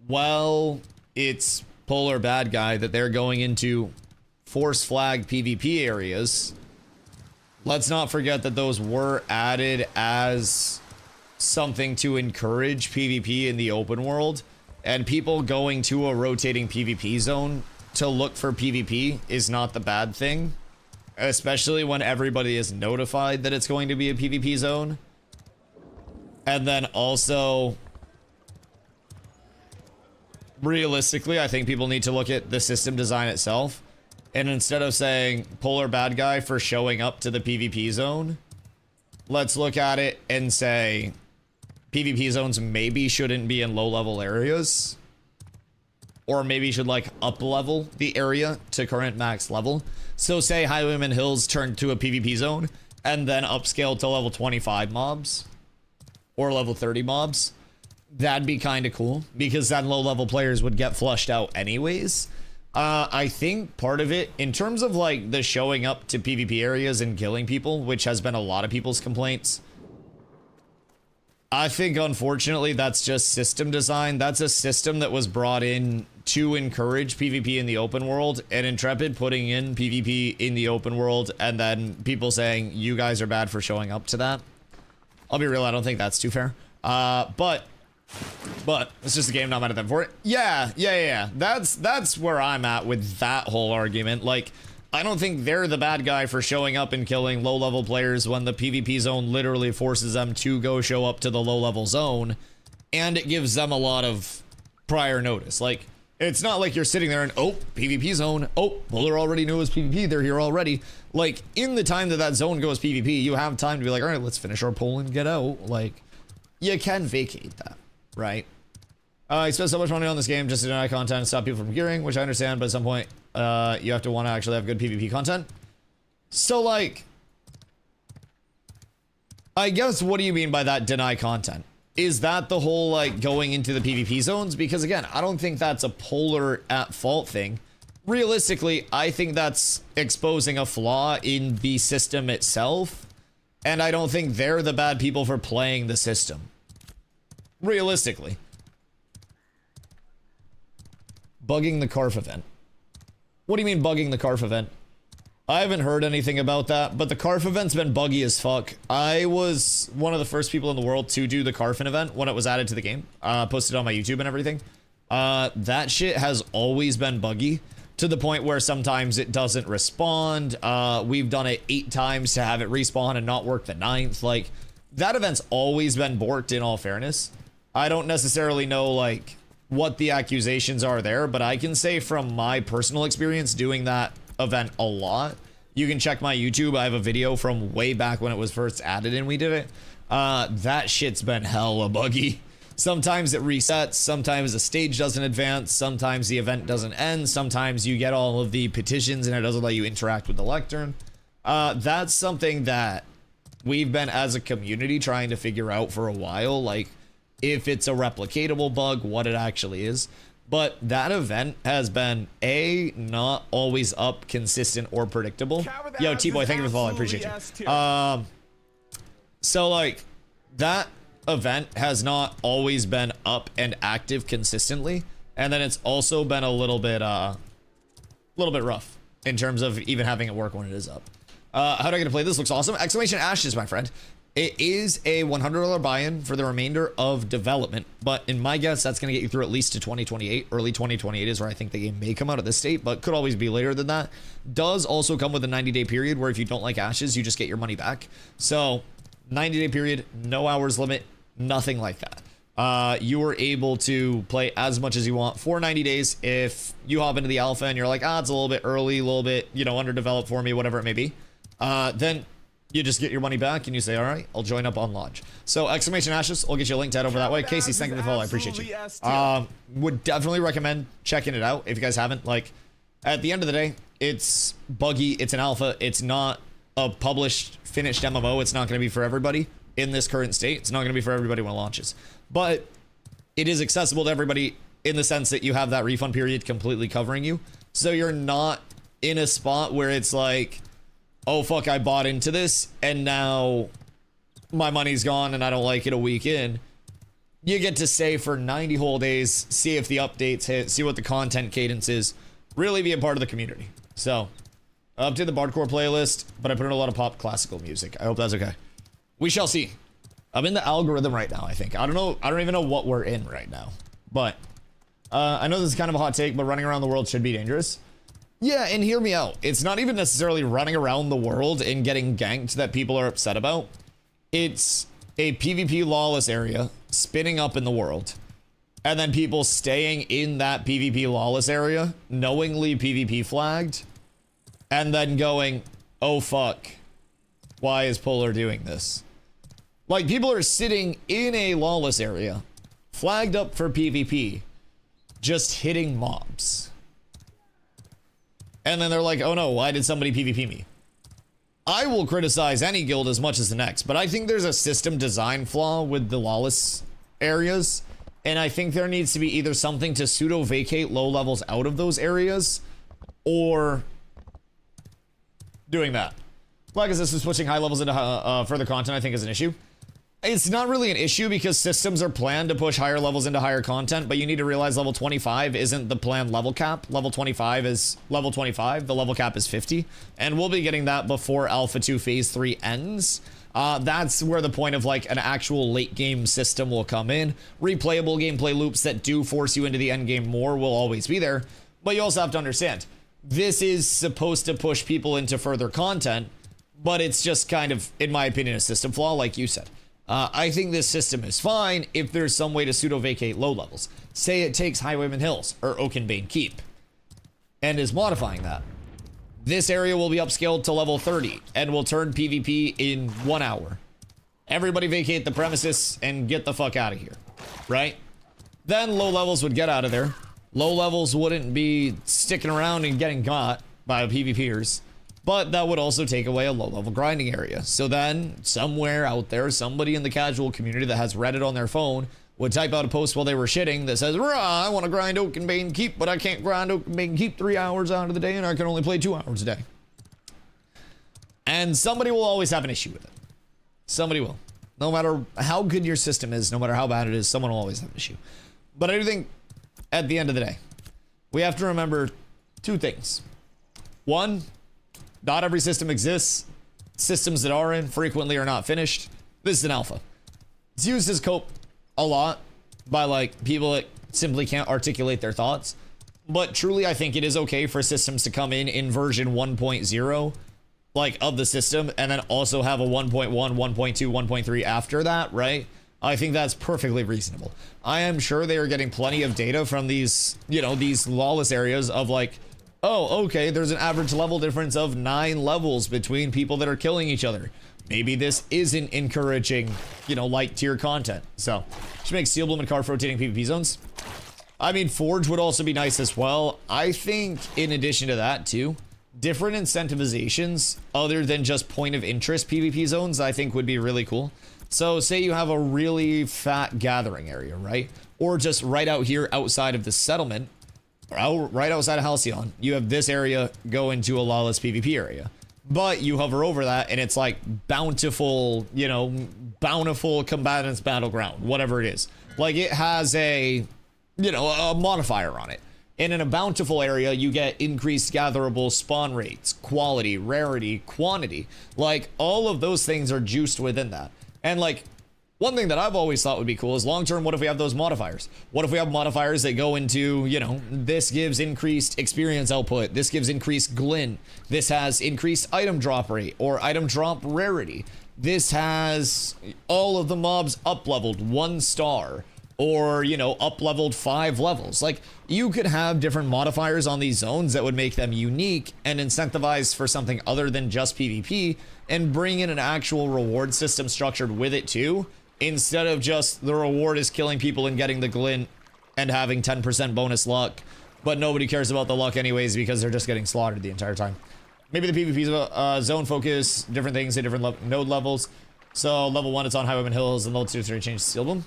Well, it's Polar bad guy that they're going into force flag PvP areas. Let's not forget that those were added as something to encourage PvP in the open world, and people going to a rotating PvP zone to look for PvP is not the bad thing, especially when everybody is notified that it's going to be a PvP zone. And then also, realistically, I think people need to look at the system design itself. And instead of saying Polar bad guy for showing up to the PvP zone, let's look at it and say PvP zones maybe shouldn't be in low level areas, or maybe should like up level the area to current max level. So say Highwayman Hills turned to a PvP zone and then upscaled to level 25 mobs or level 30 mobs. That'd be kind of cool because then low level players would get flushed out anyways. I think part of it, in terms of like the showing up to PvP areas and killing people, which has been a lot of people's complaints, I think unfortunately that's just system design. That's a system that was brought in to encourage PvP in the open world, and Intrepid putting in PvP in the open world and then people saying you guys are bad for showing up to that. I'll be real, I don't think that's too fair. But it's just a game, not mad at them for it. Yeah. That's where I'm at with that whole argument. Like, I don't think they're the bad guy for showing up and killing low-level players when the PvP zone literally forces them to go show up to the low-level zone, and it gives them a lot of prior notice. Like, it's not like you're sitting there and, oh, PvP zone, oh, Polar already knew it was PvP, they're here already. Like, in the time that that zone goes PvP, you have time to be like, all right, let's finish our poll and get out. Like, you can vacate that, right? I spent so much money on this game just to deny content and stop people from gearing, which I understand, but at some point, you have to want to actually have good PvP content. So, like, I guess, what do you mean by that, deny content? Is that the whole, like, going into the PvP zones? Because, again, I don't think that's a Polar at fault thing. Realistically, I think that's exposing a flaw in the system itself, and I don't think they're the bad people for playing the system. Realistically. Bugging the Carf event. What do you mean bugging the Carf event? I haven't heard anything about that, but the Carf event's been buggy as fuck. I was one of the first people in the world to do the Carfin event when it was added to the game. Posted on my YouTube and everything. That shit has always been buggy to the point where sometimes it doesn't respond. We've done it 8 times to have it respawn and not work the 9th. Like, that event's always been borked in all fairness. I don't necessarily know, like, what the accusations are there, but I can say from my personal experience doing that event a lot, you can check my YouTube. I have a video from way back when it was first added and we did it. That shit's been hella buggy. Sometimes it resets, sometimes the stage doesn't advance, sometimes the event doesn't end, sometimes you get all of the petitions and it doesn't let you interact with the lectern. That's something that we've been as a community trying to figure out for a while, like if it's a replicatable bug, what it actually is. But that event has been not always up, consistent, or predictable. Yo, T-Boy, thank you for the follow, I appreciate you. So like that event has not always been up and active consistently, and then it's also been a little bit rough in terms of even having it work when it is up. How do I get to play this? Looks awesome. Exclamation Ashes, my friend. It is a $100 buy-in for the remainder of development, but in my guess, that's going to get you through at least to 2028. Early 2028 is where I think the game may come out of this state, but could always be later than that. Does also come with a 90-day period where if you don't like Ashes, you just get your money back. So 90-day period, no hours limit, nothing like that. You are able to play as much as you want for 90 days. If you hop into the alpha and you're like, it's a little bit early, a little bit, underdeveloped for me, whatever it may be, then you just get your money back and you say, all right, I'll join up on launch. So exclamation Ashes, I'll get you a link to head over that way. Casey, thank you for the follow. I appreciate you. Would definitely recommend checking it out if you guys haven't. Like, at the end of the day, it's buggy, it's an alpha, it's not a published, finished MMO. It's not going to be for everybody in this current state. It's not going to be for everybody when it launches. But it is accessible to everybody in the sense that you have that refund period completely covering you. So you're not in a spot where it's like, oh fuck, I bought into this and now my money's gone and I don't like it a week in. You get to stay for 90 whole days, see if the updates hit, see what the content cadence is, really be a part of the community. So I updated the Bardcore playlist, but I put in a lot of pop classical music. I hope that's okay. We shall see. I'm in the algorithm right now, I think. I don't know. I don't even know what we're in right now. But I know this is kind of a hot take, but running around the world should be dangerous. Yeah, and hear me out. It's not even necessarily running around the world and getting ganked that people are upset about. It's a PvP lawless area spinning up in the world. And then people staying in that PvP lawless area, knowingly PvP flagged, and then going, oh fuck, why is Polar doing this? Like, people are sitting in a lawless area, flagged up for PvP, just hitting mobs. And then they're like, oh no, why did somebody PvP me? I will criticize any guild as much as the next, but I think there's a system design flaw with the lawless areas. And I think there needs to be either something to pseudo-vacate low levels out of those areas, or doing that. Like, as this is switching high levels into further content, I think is an issue. It's not really an issue because systems are planned to push higher levels into higher content, but you need to realize level 25 isn't the planned level cap. Level 25 is level 25. The level cap is 50, and we'll be getting that before Alpha 2 Phase 3 ends. That's where the point of like an actual late game system will come in. Replayable gameplay loops that do force you into the end game more will always be there, but you also have to understand, this is supposed to push people into further content, but it's just kind of, in my opinion, a system flaw, like you said. I think this system is fine if there's some way to pseudo-vacate low levels. Say it takes Highwayman Hills or Oakenbane Keep and is modifying that. This area will be upscaled to level 30 and will turn PvP in 1 hour. Everybody vacate the premises and get the fuck out of here, right? Then low levels would get out of there. Low levels wouldn't be sticking around and getting got by PvPers. But that would also take away a low-level grinding area. So then, somewhere out there, somebody in the casual community that has Reddit on their phone would type out a post while they were shitting that says, "Rah, I want to grind Oakenbane Keep, but I can't grind Oakenbane Keep 3 hours out of the day, and I can only play 2 hours a day." And somebody will always have an issue with it. Somebody will. No matter how good your system is, no matter how bad it is, someone will always have an issue. But I do think, at the end of the day, we have to remember 2 things. One, not every system exists. Systems that are in frequently are not finished. This is an alpha. It's used as cope a lot by like people that simply can't articulate their thoughts. But truly, I think it is okay for systems to come in version 1.0, like of the system, and then also have a 1.1, 1.2, 1.3 after that, right? I think that's perfectly reasonable. I am sure they are getting plenty of data from these, you know, these lawless areas of like, oh, okay, there's an average level difference of 9 levels between people that are killing each other. Maybe this isn't encouraging, you know, light tier content. So, should make Steel Bloom and Carf rotating PvP zones. I mean, Forge would also be nice as well. I think in addition to that too, different incentivizations other than just point of interest PvP zones, I think would be really cool. So say you have a really fat gathering area, right? Or just right out here outside of the settlement, or right outside of Halcyon, you have this area go into a lawless PvP area. But you hover over that and it's like bountiful, you know, bountiful combatants battleground, whatever it is. Like it has a, you know, a modifier on it. And in a bountiful area, you get increased gatherable spawn rates, quality, rarity, quantity. Like all of those things are juiced within that. And like one thing that I've always thought would be cool is long term, what if we have those modifiers? What if we have modifiers that go into, you know, this gives increased experience output, this gives increased glint, this has increased item drop rate or item drop rarity, this has all of the mobs up leveled 1 star, or, you know, up leveled 5 levels. Like you could have different modifiers on these zones that would make them unique and incentivize for something other than just PvP, and bring in an actual reward system structured with it too, instead of just the reward is killing people and getting the glint and having 10% bonus luck, but nobody cares about the luck anyways because they're just getting slaughtered the entire time. Maybe the PvP zone focus different things at different node levels. So level 1 it's on Highwayman Hills, and level 2 3 change Steel Bloom.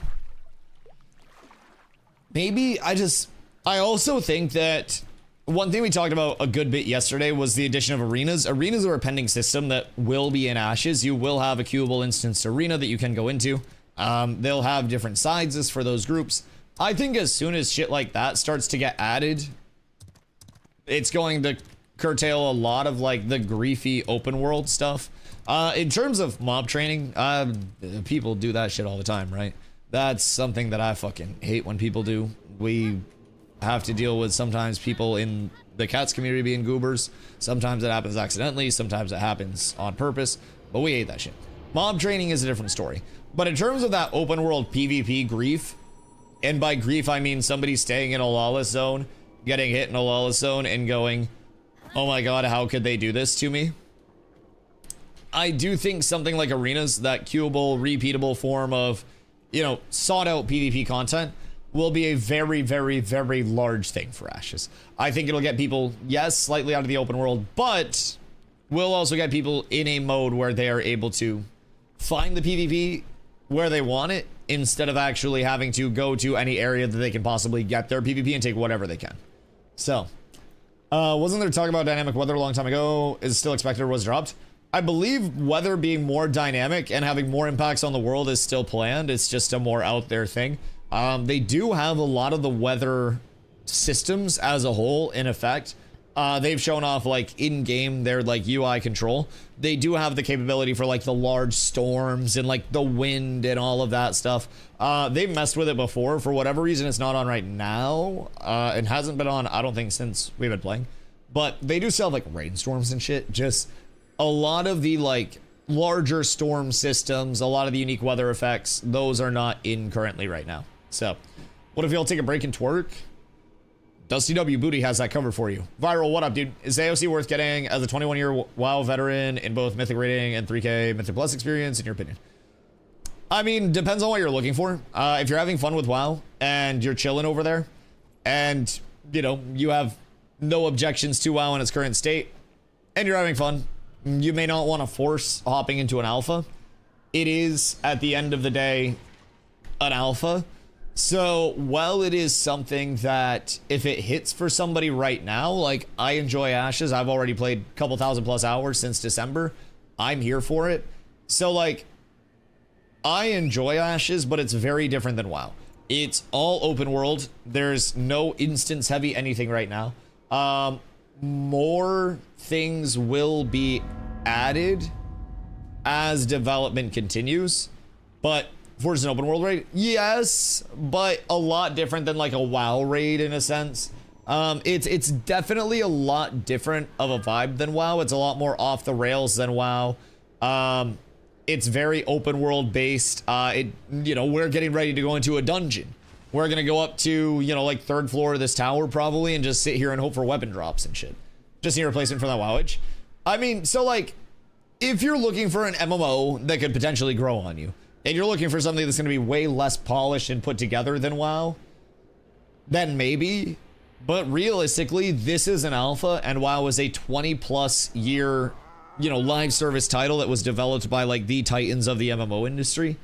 Maybe I also think that one thing we talked about a good bit yesterday was the addition of arenas. Arenas are a pending system that will be in Ashes. You will have a queuable instance arena that you can go into. They'll have different sizes for those groups. I think as soon as shit like that starts to get added, it's going to curtail a lot of like the griefy open world stuff. In terms of mob training, people do that shit all the time, right? That's something that I fucking hate when people do. We have to deal with sometimes people in the cats community being goobers. Sometimes it happens accidentally, sometimes it happens on purpose, but we hate that shit. Mob training is a different story. But in terms of that open world PvP grief, and by grief I mean somebody staying in a lawless zone, getting hit in a lawless zone and going, oh my god, how could they do this to me? I do think something like arenas, that queuable, repeatable form of, you know, sought out PvP content, will be a very, very, very large thing for Ashes. I think it'll get people, yes, slightly out of the open world, but will also get people in a mode where they are able to find the PvP where they want it, instead of actually having to go to any area that they can possibly get their PvP and take whatever they can. So, wasn't there talk about dynamic weather a long time ago? Is it still expected or was dropped? I believe weather being more dynamic and having more impacts on the world is still planned. It's just a more out there thing. They do have a lot of the weather systems as a whole in effect. They've shown off like in-game their like UI control. They do have the capability for like the large storms and like the wind and all of that stuff. They've messed with it before. For whatever reason, it's not on right now. It hasn't been on, I don't think, since we've been playing. But they do still have like rainstorms and shit. Just a lot of the like larger storm systems, a lot of the unique weather effects, those are not in currently right now. So, what if y'all take a break and twerk? DustyW Booty has that covered for you. Viral, what up, dude? Is AOC worth getting as a 21-year WoW veteran in both Mythic rating and 3K Mythic Plus experience, in your opinion? I mean, depends on what you're looking for. If you're having fun with WoW and you're chilling over there and, you know, you have no objections to WoW in its current state and you're having fun, you may not want to force hopping into an alpha. It is, at the end of the day, an alpha. So, while it is something that if it hits for somebody right now, like I enjoy Ashes, I've already played a couple thousand plus hours since December. I'm here for it. So like, I enjoy Ashes, but it's very different than WoW. It's all open world. There's no instance heavy anything right now. More things will be added as development continues, but Forge an open world raid? Yes, but a lot different than like a WoW raid in a sense. It's definitely a lot different of a vibe than WoW. It's a lot more off the rails than WoW. It's very open world based. We're getting ready to go into a dungeon. We're gonna go up to, like 3rd floor of this tower probably and just sit here and hope for weapon drops and shit. Just need a replacement for that wowage. I mean, so like, if you're looking for an MMO that could potentially grow on you, and you're looking for something that's gonna be way less polished and put together than WoW, then maybe. But realistically, this is an alpha, and WoW is a 20+ year, live service title that was developed by like the titans of the MMO industry.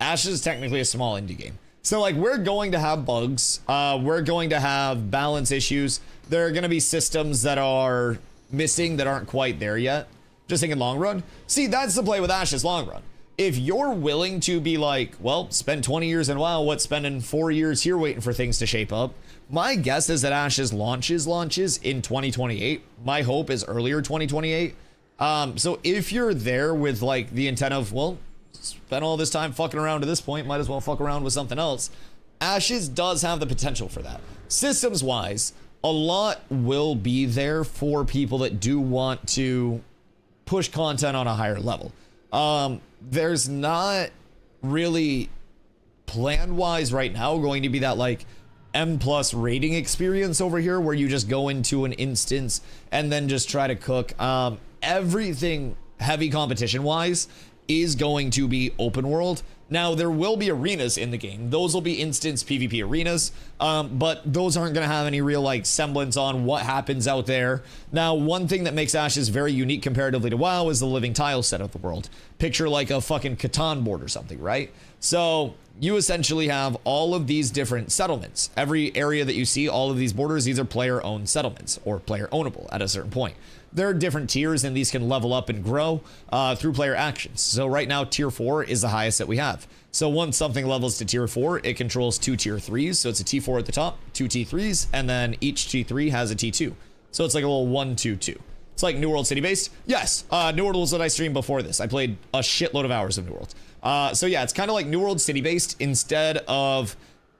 Ashes is technically a small indie game. So like, we're going to have bugs, we're going to have balance issues. There are going to be systems that are missing that aren't quite there yet. Just thinking long run. See, that's the play with Ashes long run. If you're willing to be like, well, spend 20 years in WoW, what's spending 4 years here waiting for things to shape up? My guess is that Ashes launches in 2028. My hope is earlier 2028. So if you're there with like the intent of, well, spent all this time fucking around to this point, might as well fuck around with something else. Ashes does have the potential for that. Systems wise, a lot will be there for people that do want to push content on a higher level. There's not really plan wise right now going to be that like M+ rating experience over here where you just go into an instance and then just try to cook. Everything heavy competition wise is going to be open world. Now there will be arenas in the game. Those will be instance PvP arenas, but those aren't going to have any real like semblance on what happens out there. Now, one thing that makes Ashes very unique comparatively to WoW is the living tile set of the world. Picture like a fucking Catan board or something, right? So you essentially have all of these different settlements. Every area that you see, all of these borders, these are player owned settlements or player ownable at a certain point. There are different tiers and these can level up and grow through player actions. So right now, tier 4 is the highest that we have. So once something levels to tier 4, it controls 2 tier 3s. So it's a T4 at the top, 2 T3s, and then each T3 has a T2. So it's like a little 1, 2, 2. It's like New World City based. Yes, New World was what I streamed before this. I played a shitload of hours of New World. So yeah, it's kind of like New World City based instead of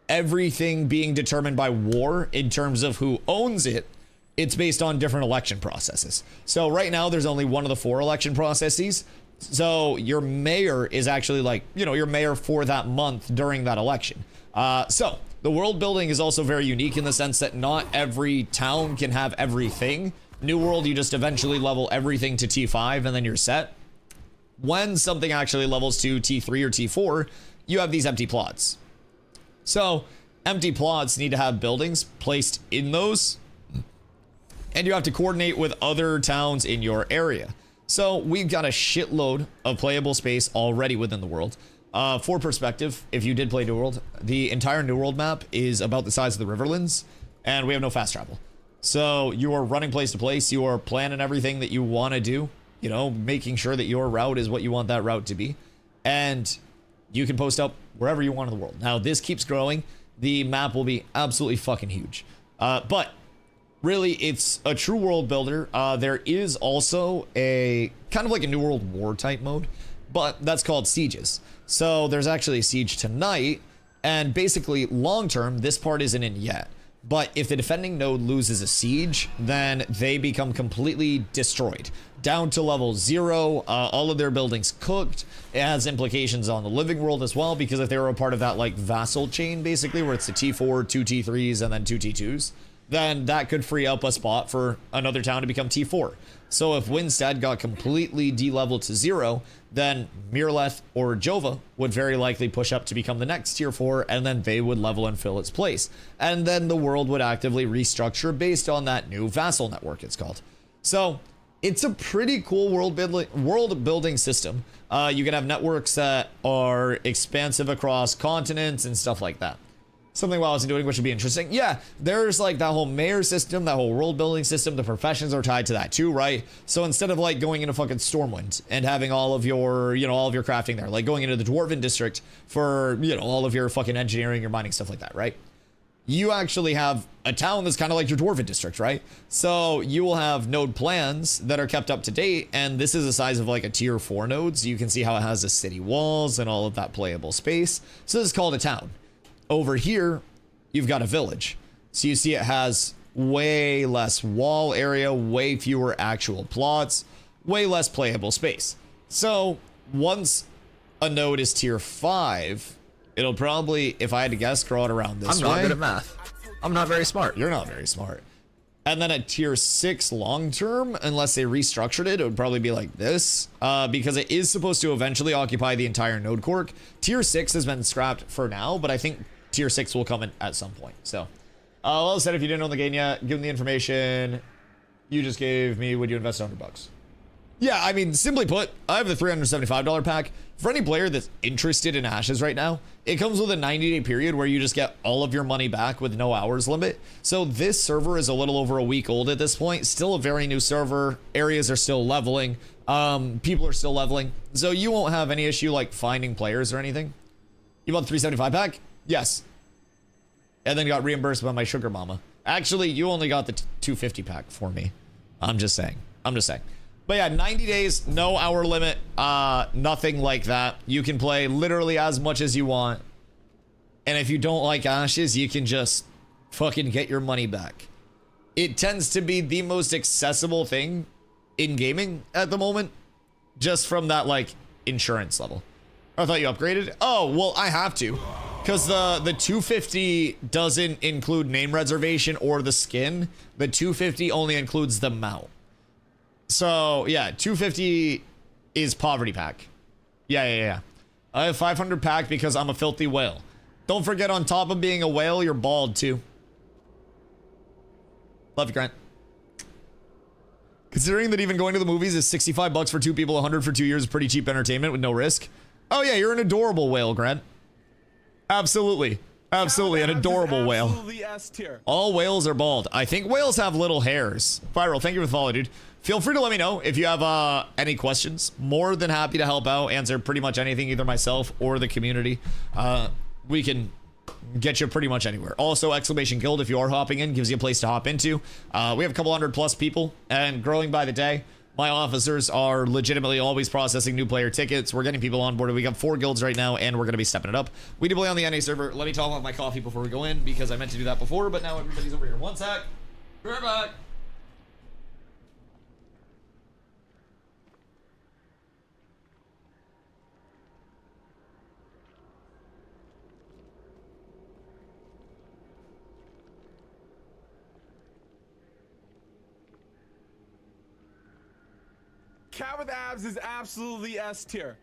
everything being determined by war in terms of who owns it. It's based on different election processes. So right now there's only one of the 4 election processes. So your mayor is actually like, your mayor for that month during that election. So the world building is also very unique in the sense that not every town can have everything. New World, you just eventually level everything to T5 and then you're set. When something actually levels to T3 or T4, you have these empty plots. So empty plots need to have buildings placed in those, and you have to coordinate with other towns in your area. So we've got a shitload of playable space already within the world. For perspective, if you did play New World, the entire New World map is about the size of the Riverlands, and we have no fast travel. So you are running place to place, you are planning everything that you want to do, making sure that your route is what you want that route to be. And you can post up wherever you want in the world. Now, this keeps growing. The map will be absolutely fucking huge. But really, it's a true world builder. There is also a kind of like a New World War type mode, but that's called sieges. So there's actually a siege tonight, and basically long term, this part isn't in yet. But if the defending node loses a siege, then they become completely destroyed. Down to level 0, all of their buildings cooked. It has implications on the living world as well, because if they were a part of that like vassal chain, basically, where it's the T4, 2 T3s, and then 2 T2s, then that could free up a spot for another town to become T4. So if Winstead got completely de-leveled to 0, then Mirleth or Jova would very likely push up to become the next tier 4, and then they would level and fill its place. And then the world would actively restructure based on that new vassal network, it's called. So it's a pretty cool world building system. You can have networks that are expansive across continents and stuff like that. Something WoW isn't doing, which would be interesting. Yeah, there's like that whole mayor system, that whole world building system. The professions are tied to that too, right? So instead of like going into fucking Stormwind and having all of your, all of your crafting there, like going into the Dwarven district for, all of your fucking engineering, your mining, stuff like that, right? You actually have a town that's kind of like your Dwarven district, right? So you will have node plans that are kept up to date, and this is the size of like a tier 4 node. So you can see how it has the city walls and all of that playable space. So this is called a town. Over here, you've got a village. So you see it has way less wall area, way fewer actual plots, way less playable space. So once a node is tier 5, it'll probably, if I had to guess, grow it around this I'm not way. good at math. I'm not very smart. You're not very smart. And then at tier 6 long term, unless they restructured it, it would probably be like this, because it is supposed to eventually occupy the entire node cork. Tier 6 has been scrapped for now, but I think tier 6 will come in at some point. So, well said. If you didn't own the game yet, give them the information you just gave me. Would you invest $100? Yeah, I mean, simply put, I have the $375 pack. For any player that's interested in Ashes right now, it comes with a 90-day period where you just get all of your money back with no hours limit. So this server is a little over a week old at this point. Still a very new server. Areas are still leveling. People are still leveling. So you won't have any issue like finding players or anything. You bought the 375 pack? Yes. And then got reimbursed by my sugar mama. Actually, you only got the 250 pack for me. I'm just saying. But yeah, 90 days, no hour limit, nothing like that. You can play literally as much as you want. And if you don't like Ashes, you can just fucking get your money back. It tends to be the most accessible thing in gaming at the moment, just from that, like, insurance level. I thought you upgraded? Oh, well, I have to. Because the 250 doesn't include name reservation or the skin. The 250 only includes the mount. So, yeah, 250 is poverty pack. Yeah. I have 500 pack because I'm a filthy whale. Don't forget, on top of being a whale, you're bald, too. Love you, Grant. Considering that even going to the movies is 65 bucks for 2 people, 100 for 2 years is pretty cheap entertainment with no risk. Oh, yeah, you're an adorable whale, Grant. Absolutely. Absolutely, an adorable whale. Absolutely S tier. All whales are bald. I think whales have little hairs. Viral, thank you for the follow, dude. Feel free to let me know if you have any questions. More than happy to help out, answer pretty much anything, either myself or the community. We can get you pretty much anywhere. Also, exclamation guild, if you are hopping in, gives you a place to hop into. We have a couple 100+ people and growing by the day. My officers are legitimately always processing new player tickets. We're getting people on board. We got 4 guilds right now, and we're going to be stepping it up. We do play on the NA server. Let me tell them my coffee before we go in, because I meant to do that before, but now everybody's over here. One sec. Be right back. Cat with abs is absolutely S tier.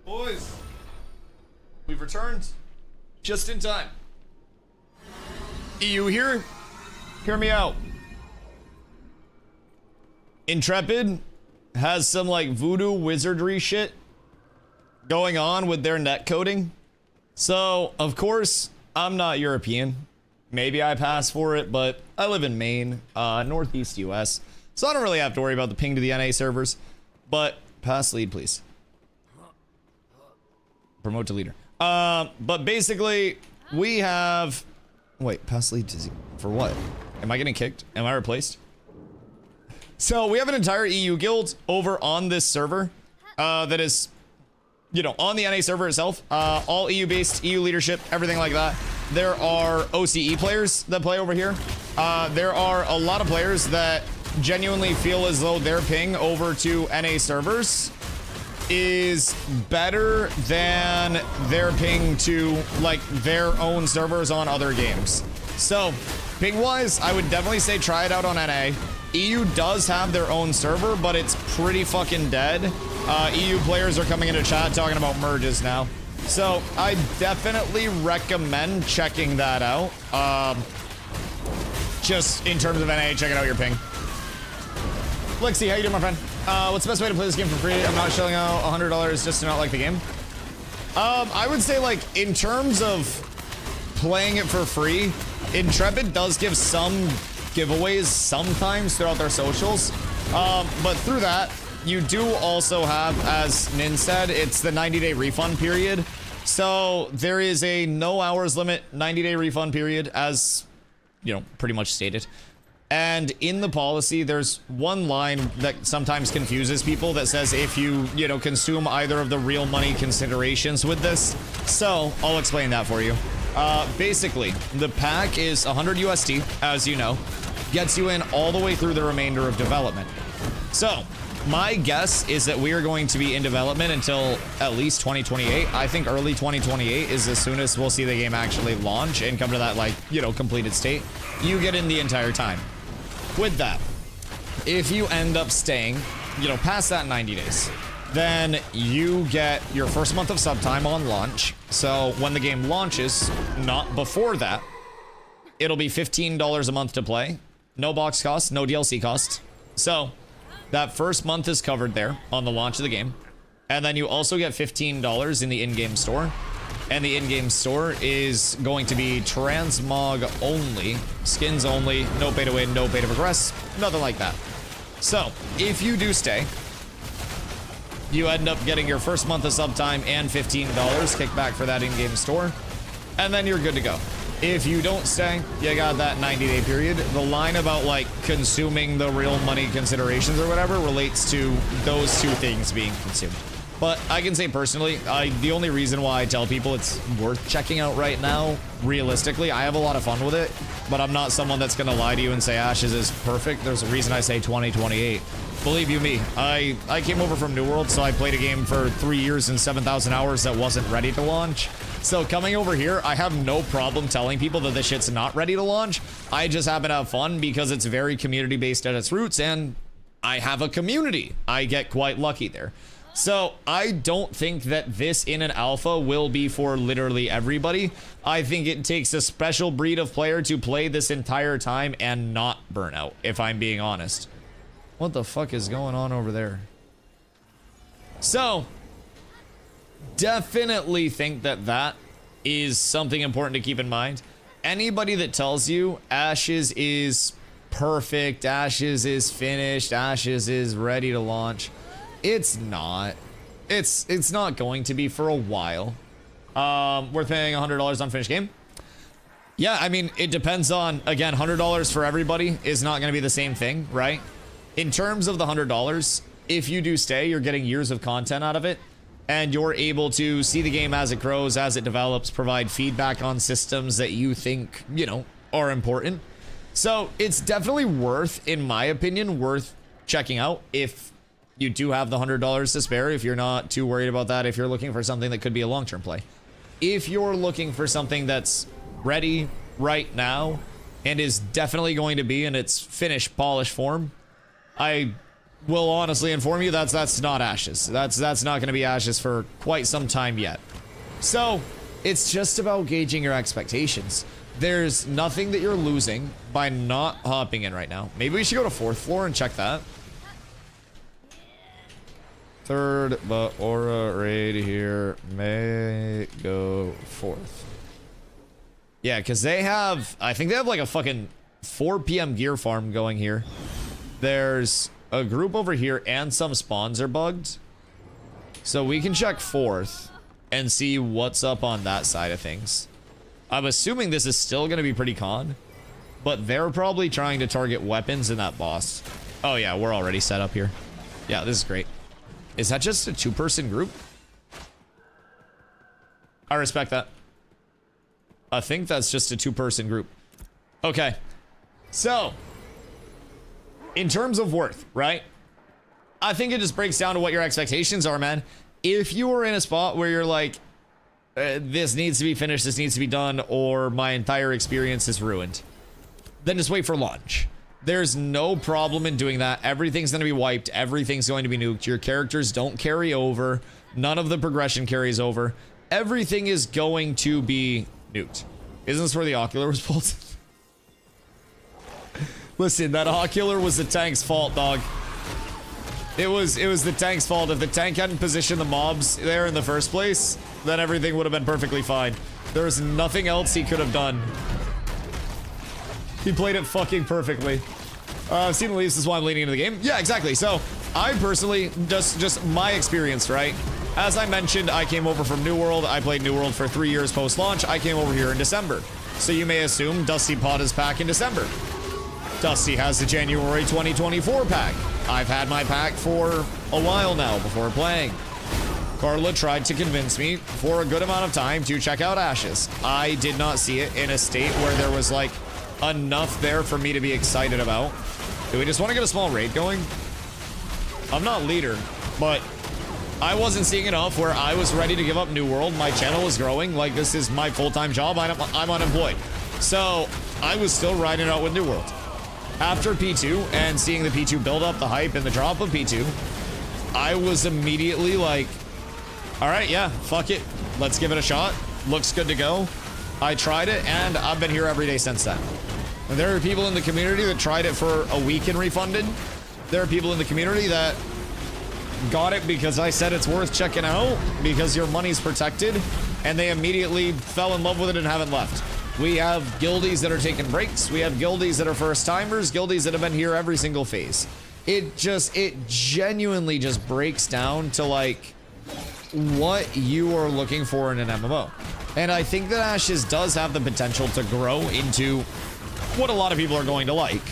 Boys, we've returned just in time. EU here? Hear me out. Intrepid, has some like voodoo wizardry shit going on with their net coding. So, of course, I'm not European. Maybe I pass for it, but I live in Maine, Northeast US. So I don't really have to worry about the ping to the NA servers. But pass lead, please. Promote to leader. But basically, we have... Wait, pass lead to... For what? Am I getting kicked? Am I replaced? So we have an entire EU guild over on this server that is, you know, on the NA server itself. All EU-based, EU leadership, everything like that. There are OCE players that play over here. There are a lot of players that genuinely feel as though their ping over to NA servers is better than their ping to, like, their own servers on other games. So, ping-wise, I would definitely say try it out on NA. EU does have their own server, but it's pretty fucking dead. EU players are coming into chat talking about merges now. So, I definitely recommend checking that out. Just in terms of NA, checking out your ping. Lexi, how you doing, my friend? What's the best way to play this game for free? I'm not shelling out $100 just to not like the game. I would say, like, in terms of playing it for free, Intrepid does give some giveaways sometimes throughout their socials. But through that, you do also have, as Nin said, it's the 90-day refund period. So there is a no hours limit 90-day refund period, as, you know, pretty much stated. And in the policy, there's one line that sometimes confuses people that says if you know, consume either of the real money considerations with this. So I'll explain that for you. Basically, the pack is 100 USD, as you know, gets you in all the way through the remainder of development. So my guess is that we are going to be in development until at least 2028. I think early 2028 is as soon as we'll see the game actually launch and come to that, like, you know, completed state. You get in the entire time. With that, if you end up staying, you know, past that 90 days, then you get your first month of sub time on launch. So when the game launches, not before that, it'll be $15 a month to play. No box cost, no DLC cost. So that first month is covered there on the launch of the game. And then you also get $15 in the in-game store. And the in-game store is going to be transmog only, skins only, no pay to win, no pay to progress, nothing like that. So if you do stay, you end up getting your first month of sub time and $15 kickback for that in-game store, and then you're good to go. If you don't stay, you got that 90-day period. The line about, like, consuming the real money considerations or whatever relates to those two things being consumed. But I can say personally, the only reason why I tell people it's worth checking out right now, realistically, I have a lot of fun with it, but I'm not someone that's gonna lie to you and say Ashes is perfect. There's a reason I say 2028. Believe you me, I came over from New World, so I played a game for 3 years and 7,000 hours that wasn't ready to launch. So coming over here, I have no problem telling people that this shit's not ready to launch. I just happen to have fun because it's very community-based at its roots, and I have a community. I get quite lucky there. So I don't think that this in an alpha will be for literally everybody. I think it takes a special breed of player to play this entire time and not burn out, if I'm being honest. What the fuck is going on over there? So definitely think that that is something important to keep in mind. Anybody that tells you Ashes is perfect, Ashes is finished, Ashes is ready to launch, it's not. It's not going to be for a while. We're paying $100 on finished game. Yeah, I mean, it depends on, again, $100 for everybody is not going to be the same thing, right? In terms of the $100, if you do stay, you're getting years of content out of it, and you're able to see the game as it grows, as it develops, provide feedback on systems that you think, you know, are important. So it's definitely worth, in my opinion, worth checking out if you do have the $100 to spare, if you're not too worried about that, if you're looking for something that could be a long-term play. If you're looking for something that's ready right now and is definitely going to be in its finished, polished form, I will honestly inform you that's not Ashes. That's not going to be Ashes for quite some time yet. So it's just about gauging your expectations. There's nothing that you're losing by not hopping in right now. Maybe we should go to 4th floor and check that. 3rd, but Aura raid here may go 4th. Yeah, because they have, I think they have like a fucking 4 p.m. gear farm going here. There's a group over here and some spawns are bugged. So we can check 4th and see what's up on that side of things. I'm assuming this is still going to be pretty con, but they're probably trying to target weapons in that boss. Oh yeah, we're already set up here. Yeah, this is great. Is that just a 2-person group? I respect that. I think that's just a 2-person group. Okay. So, in terms of worth, right? I think it just breaks down to what your expectations are, man. If you are in a spot where you're like, this needs to be finished, this needs to be done, or my entire experience is ruined, then just wait for launch. There's no problem in doing that. Everything's going to be wiped. Everything's going to be nuked. Your characters don't carry over. None of the progression carries over. Everything is going to be nuked. Isn't this where the ocular was pulled? Listen, that ocular was the tank's fault, dog. It was the tank's fault. If the tank hadn't positioned the mobs there in the first place, then everything would have been perfectly fine. There was nothing else he could have done. He played it fucking perfectly. I've seen the leaves, this is why I'm leaning into the game. Yeah, exactly. So, I personally, just my experience, right? As I mentioned, I came over from New World. I played New World for 3 years post-launch. I came over here in December. So you may assume Dusty bought his pack in December. Dusty has the January 2024 pack. I've had my pack for a while now before playing. Carla tried to convince me for a good amount of time to check out Ashes. I did not see it in a state where there was like enough there for me to be excited about. Do we just want to get a small raid going? I'm not leader, but I wasn't seeing enough where I was ready to give up New World. My channel was growing. Like, this is my full-time job. I'm unemployed. So I was still riding out with New World. After P2 and seeing the P2 build up, the hype and the drop of P2, I was immediately like, all right, yeah, fuck it. Let's give it a shot. Looks good to go. I tried it and I've been here every day since then. And there are people in the community that tried it for a week and refunded. There are people in the community that got it because I said it's worth checking out because your money's protected, and they immediately fell in love with it and haven't left. We have guildies that are taking breaks. We have guildies that are first timers, guildies that have been here every single phase. It genuinely just breaks down to like what you are looking for in an MMO. And I think that Ashes does have the potential to grow into what a lot of people are going to like.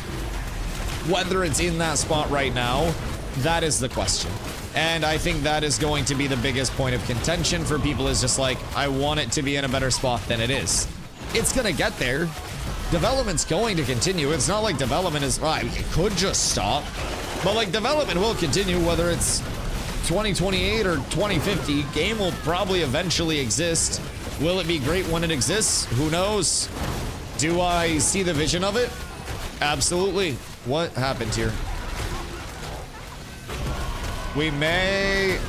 Whether it's in that spot right now, that is the question. And I think that is going to be the biggest point of contention for people, is just like, I want it to be in a better spot than it is. It's gonna get there. Development's going to continue. It's not like development is, well, it could just stop. But like, development will continue, whether it's 2028 or 2050. Game will probably eventually exist. Will it be great when it exists? Who knows? Do I see the vision of it? Absolutely. What happened here? We may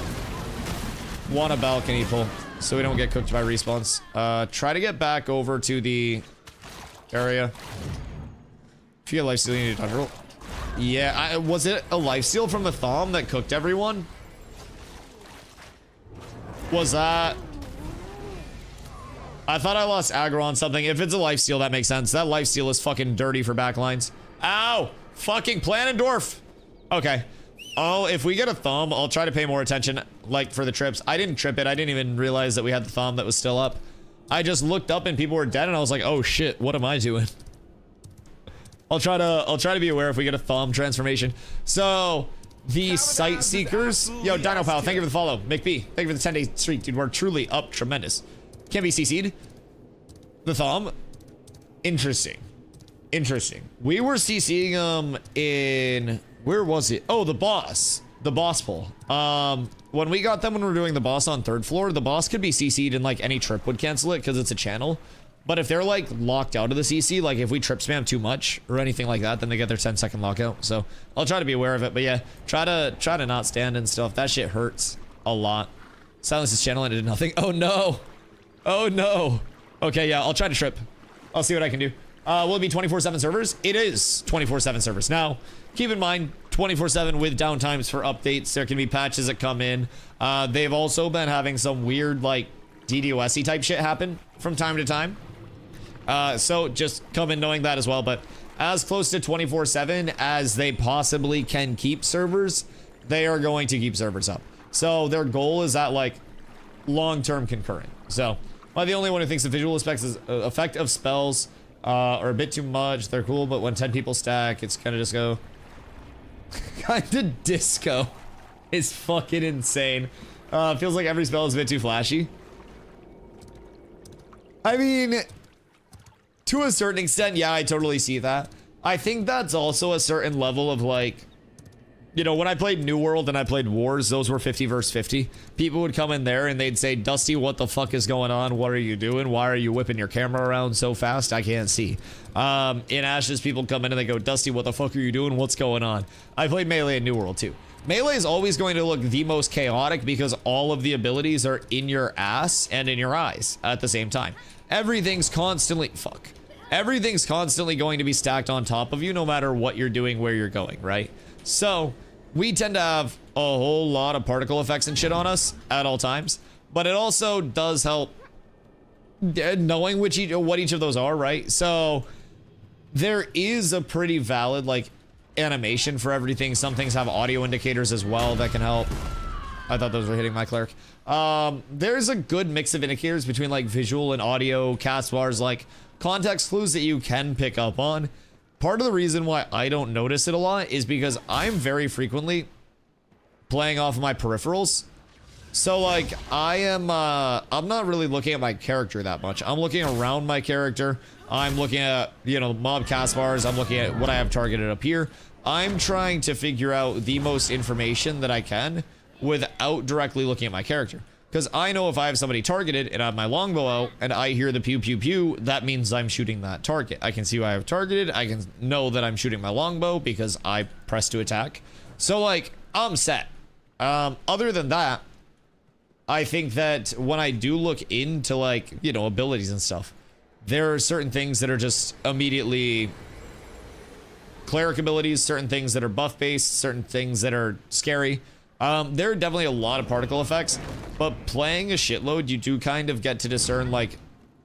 want a balcony pull so we don't get cooked by respawns. Try to get back over to the area. If you get lifesteal, you need a tundra. Yeah, was it a lifesteal from the Thom that cooked everyone? Was that... I thought I lost aggro on something. If it's a lifesteal, that makes sense. That lifesteal is fucking dirty for backlines. Ow! Fucking Planendorf! Okay. Oh, if we get a Thom, I'll try to pay more attention, like, for the trips. I didn't trip it. I didn't even realize that we had the Thom that was still up. I just looked up and people were dead, and I was like, oh shit, what am I doing? I'll try to be aware if we get a Thom transformation. So, the Sight Seekers. Yo, Dino Pal, thank you for the follow. McB, thank you for the 10-day streak, dude. We're truly up tremendous. Can't be CC'd. The Thom. Interesting. Interesting. We were CCing them in... Where was it? Oh, the boss. The boss pull. When we got them when we were doing the boss on 3rd floor, the boss could be CC'd and like any trip would cancel it because it's a channel. But if they're like locked out of the CC, like if we trip spam too much or anything like that, then they get their 10-second lockout. So I'll try to be aware of it. But yeah, try to not stand and stuff. That shit hurts a lot. Silence his channel and it did nothing. Oh no. Oh no. Okay, yeah, I'll try to trip. I'll see what I can do. Will it be 24/7 servers? It is 24/7 servers. Now, keep in mind, 24/7 with downtimes for updates. There can be patches that come in. They've also been having some weird like DDoS-y type shit happen from time to time. So just come in knowing that as well. But as close to 24/7 as they possibly can keep servers, they are going to keep servers up. So their goal is at like long-term concurrent. So the only one who thinks the visual effect of spells are a bit too much. They're cool, but when 10 people stack, it's kind of disco. Kind of disco is fucking insane. Feels like every spell is a bit too flashy. I mean, to a certain extent, yeah, I totally see that. I think that's also a certain level of like, you know, when I played New World and I played Wars, those were 50 versus 50. People would come in there and they'd say, Dusty, what the fuck is going on? What are you doing? Why are you whipping your camera around so fast? I can't see. In Ashes, people come in and they go, Dusty, what the fuck are you doing? What's going on? I played Melee in New World too. Melee is always going to look the most chaotic because all of the abilities are in your ass and in your eyes at the same time. Everything's constantly, everything's constantly going to be stacked on top of you no matter what you're doing, where you're going, right? So we tend to have a whole lot of particle effects and shit on us at all times, but it also does help knowing what each of those are, right? So there is a pretty valid like animation for everything. Some things have audio indicators as well that can help. I thought those were hitting my cleric. There's a good mix of indicators between like visual and audio, cast bars, like context clues that you can pick up on. Part of the reason why I don't notice it a lot is because I'm very frequently playing off of my peripherals. So like I'm not really looking at my character that much. I'm looking around my character. I'm looking at, you know, mob cast bars. I'm looking at what I have targeted up here. I'm trying to figure out the most information that I can without directly looking at my character. Because I know if I have somebody targeted and I have my longbow out and I hear the pew pew pew, that means I'm shooting that target. I can see who I have targeted. I can know that I'm shooting my longbow because I press to attack. So like, I'm set. Other than that, I think that when I do look into like, you know, abilities and stuff, there are certain things that are just immediately cleric abilities, certain things that are buff based, certain things that are scary. There are definitely a lot of particle effects, but playing a shitload, you do kind of get to discern, like,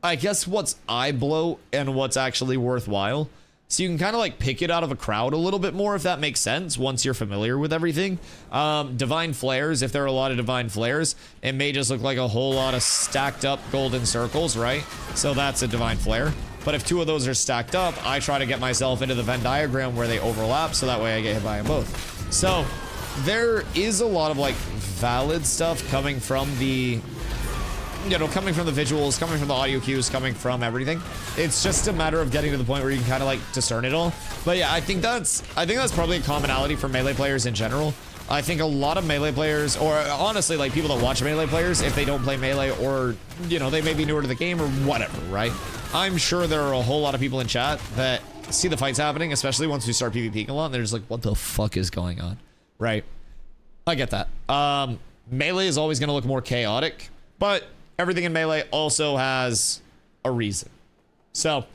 I guess what's eye blow and what's actually worthwhile. So you can kind of like pick it out of a crowd a little bit more, if that makes sense, once you're familiar with everything. Divine flares, if there are a lot of divine flares, it may just look like a whole lot of stacked up golden circles, right? So that's a divine flare. But if two of those are stacked up, I try to get myself into the Venn diagram where they overlap, so that way I get hit by them both. So there is a lot of like valid stuff coming from the, you know, coming from the visuals, coming from the audio cues, coming from everything. It's just a matter of getting to the point where you can kind of like discern it all. But yeah, I think that's probably a commonality for Melee players in general. I think a lot of Melee players, or honestly like people that watch Melee players, if they don't play Melee, or, you know, they may be newer to the game or whatever, right? I'm sure there are a whole lot of people in chat that see the fights happening, especially once we start PvPing a lot, and they're just like, what the fuck is going on? Right? I get that. Melee is always going to look more chaotic, but everything in Melee also has a reason. So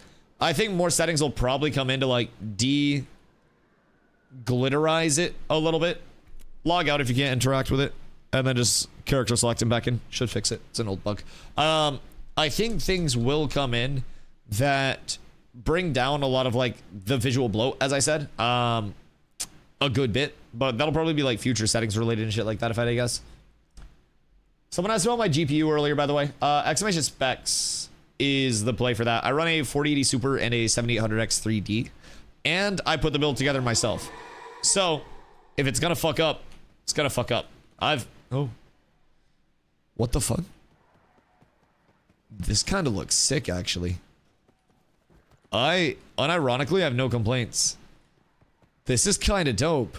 I think more settings will probably come in to like de-glitterize it a little bit. Log out if you can't interact with it, and then just character select and back in. Should fix it. It's an old bug. I think things will come in that bring down a lot of like the visual bloat, as I said, a good bit, but that'll probably be like future settings related and shit like that, if I had to guess. Someone asked about my GPU earlier, by the way. Exclamation Specs is the play for that. I run a 4080 Super and a 7800X 3D, and I put the build together myself. So if it's gonna fuck up, it's gonna fuck up. Oh, what the fuck? This kind of looks sick, actually. I unironically have no complaints. This is kind of dope.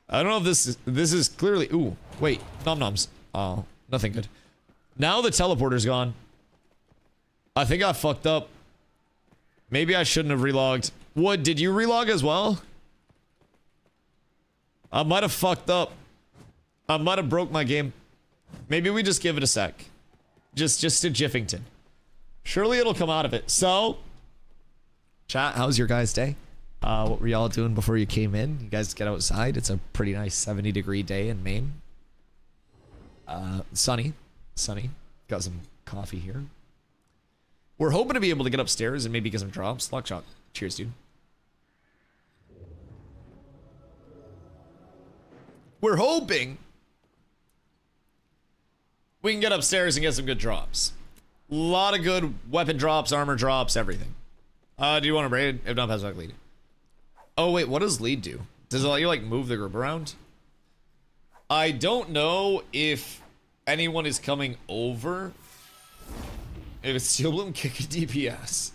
I don't know if this is clearly. Ooh, wait, nom noms. Oh, nothing good. Now the teleporter's gone. I think I fucked up. Maybe I shouldn't have relogged. Wood, did you relog as well? I might have fucked up. I might have broke my game. Maybe we just give it a sec. Just to Jiffington. Surely it'll come out of it. So, chat, how's your guys' day? What were y'all doing before you came in? You guys get outside. It's a pretty nice 70-degree day in Maine. Sunny. Got some coffee here. We're hoping to be able to get upstairs and maybe get some drops. Lock shot. Cheers, dude. We're hoping we can get upstairs and get some good drops. A lot of good weapon drops, armor drops, everything. Do you want to raid? If not, pass back lead. Oh, wait, what does lead do? Does it let you, like, move the group around? I don't know if anyone is coming over. If it's Steel Bloom, kick a DPS.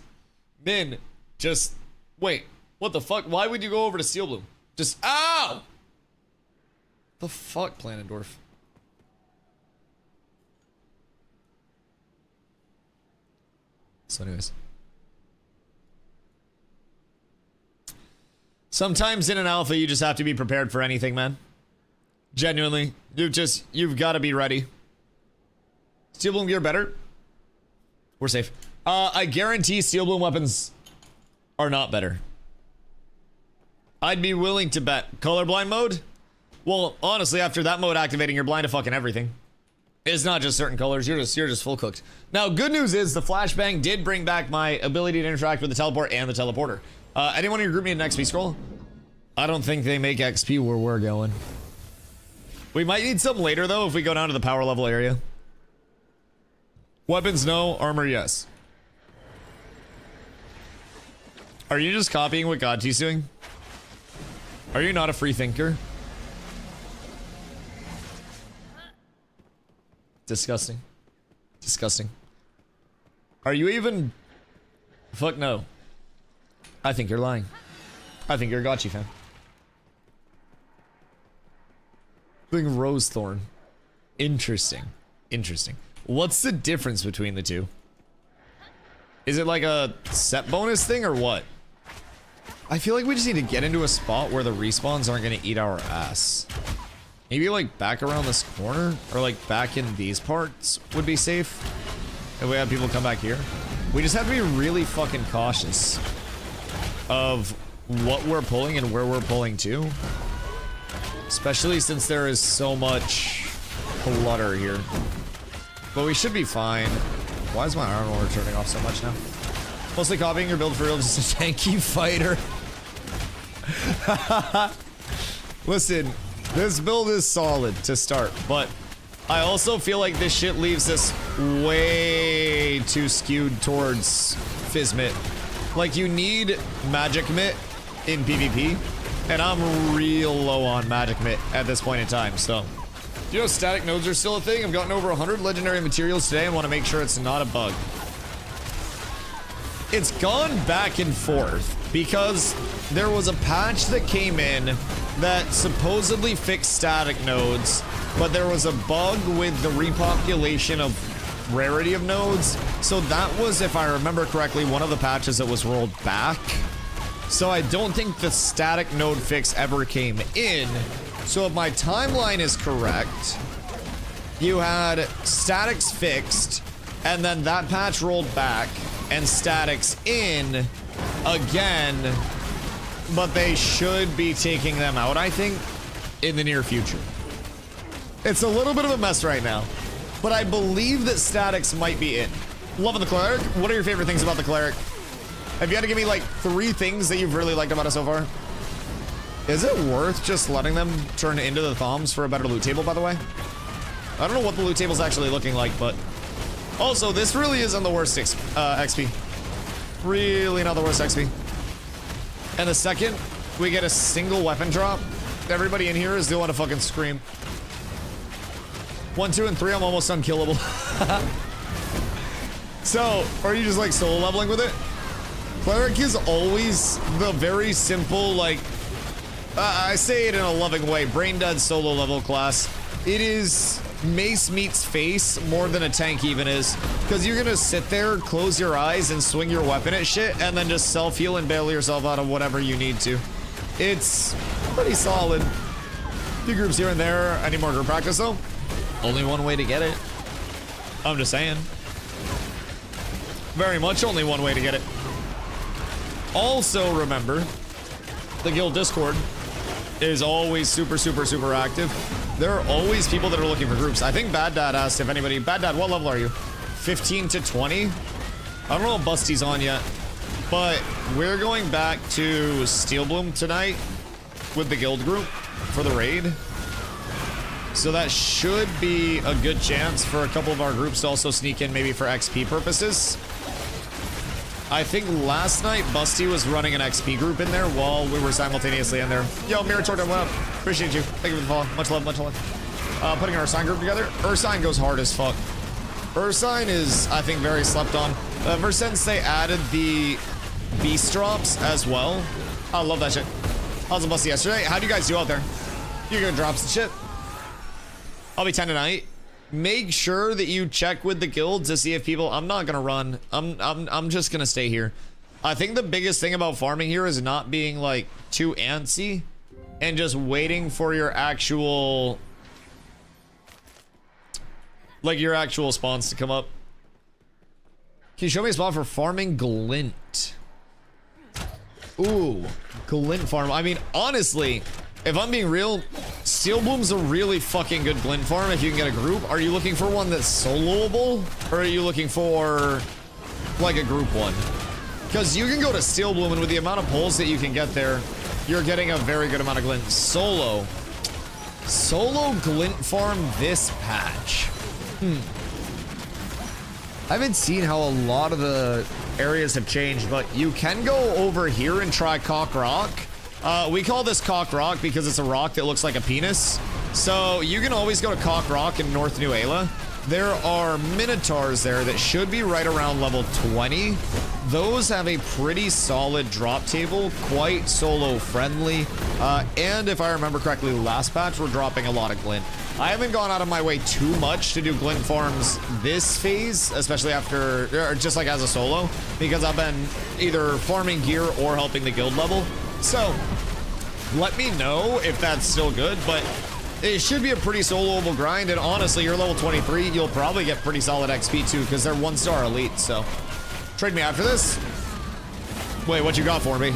Min, just... Wait, what the fuck? Why would you go over to Steel Bloom? Just... Ow! The fuck, Planendorf? So anyways. Sometimes in an alpha, you just have to be prepared for anything, man. Genuinely. You've got to be ready. Steel Bloom gear better? We're safe. I guarantee Steel Bloom weapons are not better. I'd be willing to bet. Colorblind mode? Well, honestly, after that mode activating, you're blind to fucking everything. It's not just certain colors, you're just full cooked. Now, good news is the flashbang did bring back my ability to interact with the teleport and the teleporter. Anyone in your group need an XP scroll? I don't think they make XP where we're going. We might need some later, though, if we go down to the power level area. Weapons, no. Armor, yes. Are you just copying what GUILDIES doing? Are you not a free thinker? Disgusting. Disgusting. Are you even... Fuck no. I think you're lying. I think you're a Gotchi fan. Doing Rose Thorn. Interesting. Interesting. What's the difference between the two? Is it like a set bonus thing or what? I feel like we just need to get into a spot where the respawns aren't going to eat our ass. Maybe like back around this corner or like back in these parts would be safe. If we have people come back here. We just have to be really fucking cautious of what we're pulling and where we're pulling to. Especially since there is so much clutter here. But we should be fine. Why is my armor turning off so much now? Mostly copying your build for real, just a tanky fighter. Listen, this build is solid to start, but I also feel like this shit leaves us way too skewed towards Fizzmit. Like, you need Magic Mitt in PvP, and I'm real low on Magic Mitt at this point in time, so. Do you know static nodes are still a thing? I've gotten over 100 legendary materials today and want to make sure it's not a bug. It's gone back and forth because there was a patch that came in that supposedly fixed static nodes, but there was a bug with the repopulation of rarity of nodes. So that was, if I remember correctly, one of the patches that was rolled back. So I don't think the static node fix ever came in. So if my timeline is correct, you had statics fixed, and then that patch rolled back, and statics in again, but they should be taking them out, I think, in the near future. It's a little bit of a mess right now, but I believe that statics might be in. Loving the cleric. What are your favorite things about the cleric? Have you had to give me like 3 things that you've really liked about it so far? Is it worth just letting them turn into the Thoms for a better loot table, by the way? I don't know what the loot table's actually looking like, but... Also, this really isn't the worst XP. Really not the worst XP. And the second we get a single weapon drop, everybody in here is going to fucking scream. 1, 2, and 3, I'm almost unkillable. So, are you just like solo leveling with it? Cleric is always the very simple, like... I say it in a loving way, brain dead solo level class. It is mace meets face more than a tank even is. Because you're gonna sit there, close your eyes, and swing your weapon at shit, and then just self-heal and bail yourself out of whatever you need to. It's pretty solid. Few groups here and there. I need more group practice though. Only one way to get it. I'm just saying. Very much only one way to get it. Also remember, The guild Discord is always super, super, super active. There are always people that are looking for groups. I think Bad Dad asked if anybody... Bad Dad, what level are you? 15 to 20? I don't know if Busty's on yet, but we're going back to Steel Bloom tonight with the guild group for the raid. So that should be a good chance for a couple of our groups to also sneak in maybe for XP purposes. I think last night Busty was running an XP group in there while we were simultaneously in there. Yo, Mirror Torta, what up? Appreciate you. Thank you for the follow. Much love, much love. Putting our Ursine group together. Ursine goes hard as fuck. Ursine is, I think, very slept on. Ever since they added the beast drops as well. I love that shit. How's the Busty yesterday? How'd you guys do out there? You gonna drop some shit? I'll be 10 tonight. Make sure that you check with the guilds to see if people... I'm not gonna run. I'm just gonna stay here. I think the biggest thing about farming here is not being like too antsy and just waiting for your actual... like your actual spawns to come up. Can you show me a spot for farming glint? Ooh, glint farm. I mean, honestly, if I'm being real, Steel Bloom's a really fucking good glint farm if you can get a group. Are you looking for one that's soloable? Or are you looking for like a group one? Because you can go to Steel Bloom and with the amount of pulls that you can get there, you're getting a very good amount of glint. Solo glint farm this patch. I haven't seen how a lot of the areas have changed, but you can go over here and try Cock Rock. We call this Cock Rock because it's a rock that looks like a penis. So you can always go to Cock Rock in North New Ayla. There are Minotaurs there that should be right around level 20. Those have a pretty solid drop table, quite solo friendly. And if I remember correctly, last patch we're dropping a lot of glint. I haven't gone out of my way too much to do glint farms this phase, especially after, or just like as a solo, because I've been either farming gear or helping the guild level. So let me know if that's still good, but it should be a pretty soloable grind. And honestly, you're level 23, you'll probably get pretty solid XP too, because they're 1-star elite. So trade me after this. Wait, what you got for me?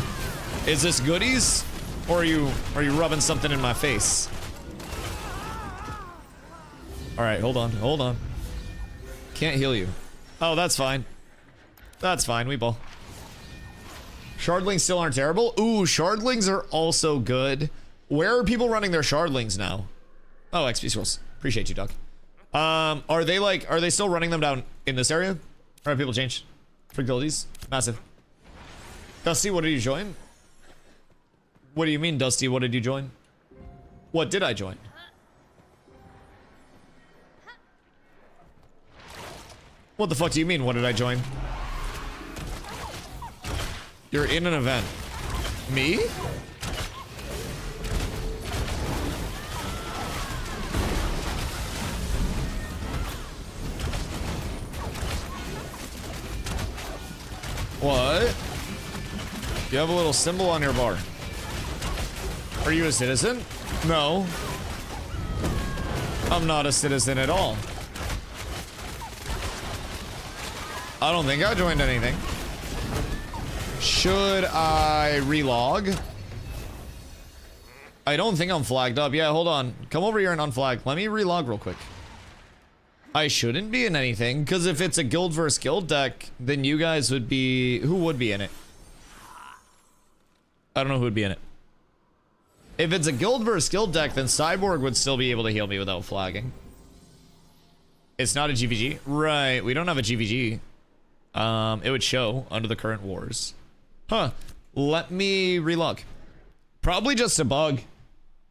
Is this goodies, or are you rubbing something in my face? All right, hold on. Can't heal you. Oh, that's fine. That's fine, we ball. Shardlings still aren't terrible. Ooh, shardlings are also good. Where are people running their shardlings now? Oh, XP scrolls. Appreciate you, Doug. Are they still running them down in this area? Or have people changed? For guildies? Massive. Dusty, what did you join? What do you mean, Dusty, what did you join? What did I join? What the fuck do you mean, what did I join? You're in an event. Me? What? You have a little symbol on your bar. Are you a citizen? No. I'm not a citizen at all. I don't think I joined anything. Should I relog? I don't think I'm flagged up. Yeah, hold on. Come over here and unflag. Let me relog real quick. I shouldn't be in anything, because if it's a guild versus guild deck, then you guys would be... Who would be in it? I don't know who would be in it. If it's a guild versus guild deck, then Cyborg would still be able to heal me without flagging. It's not a GVG? Right, we don't have a GVG. It would show under the current wars. Huh. Let me relog. Probably just a bug.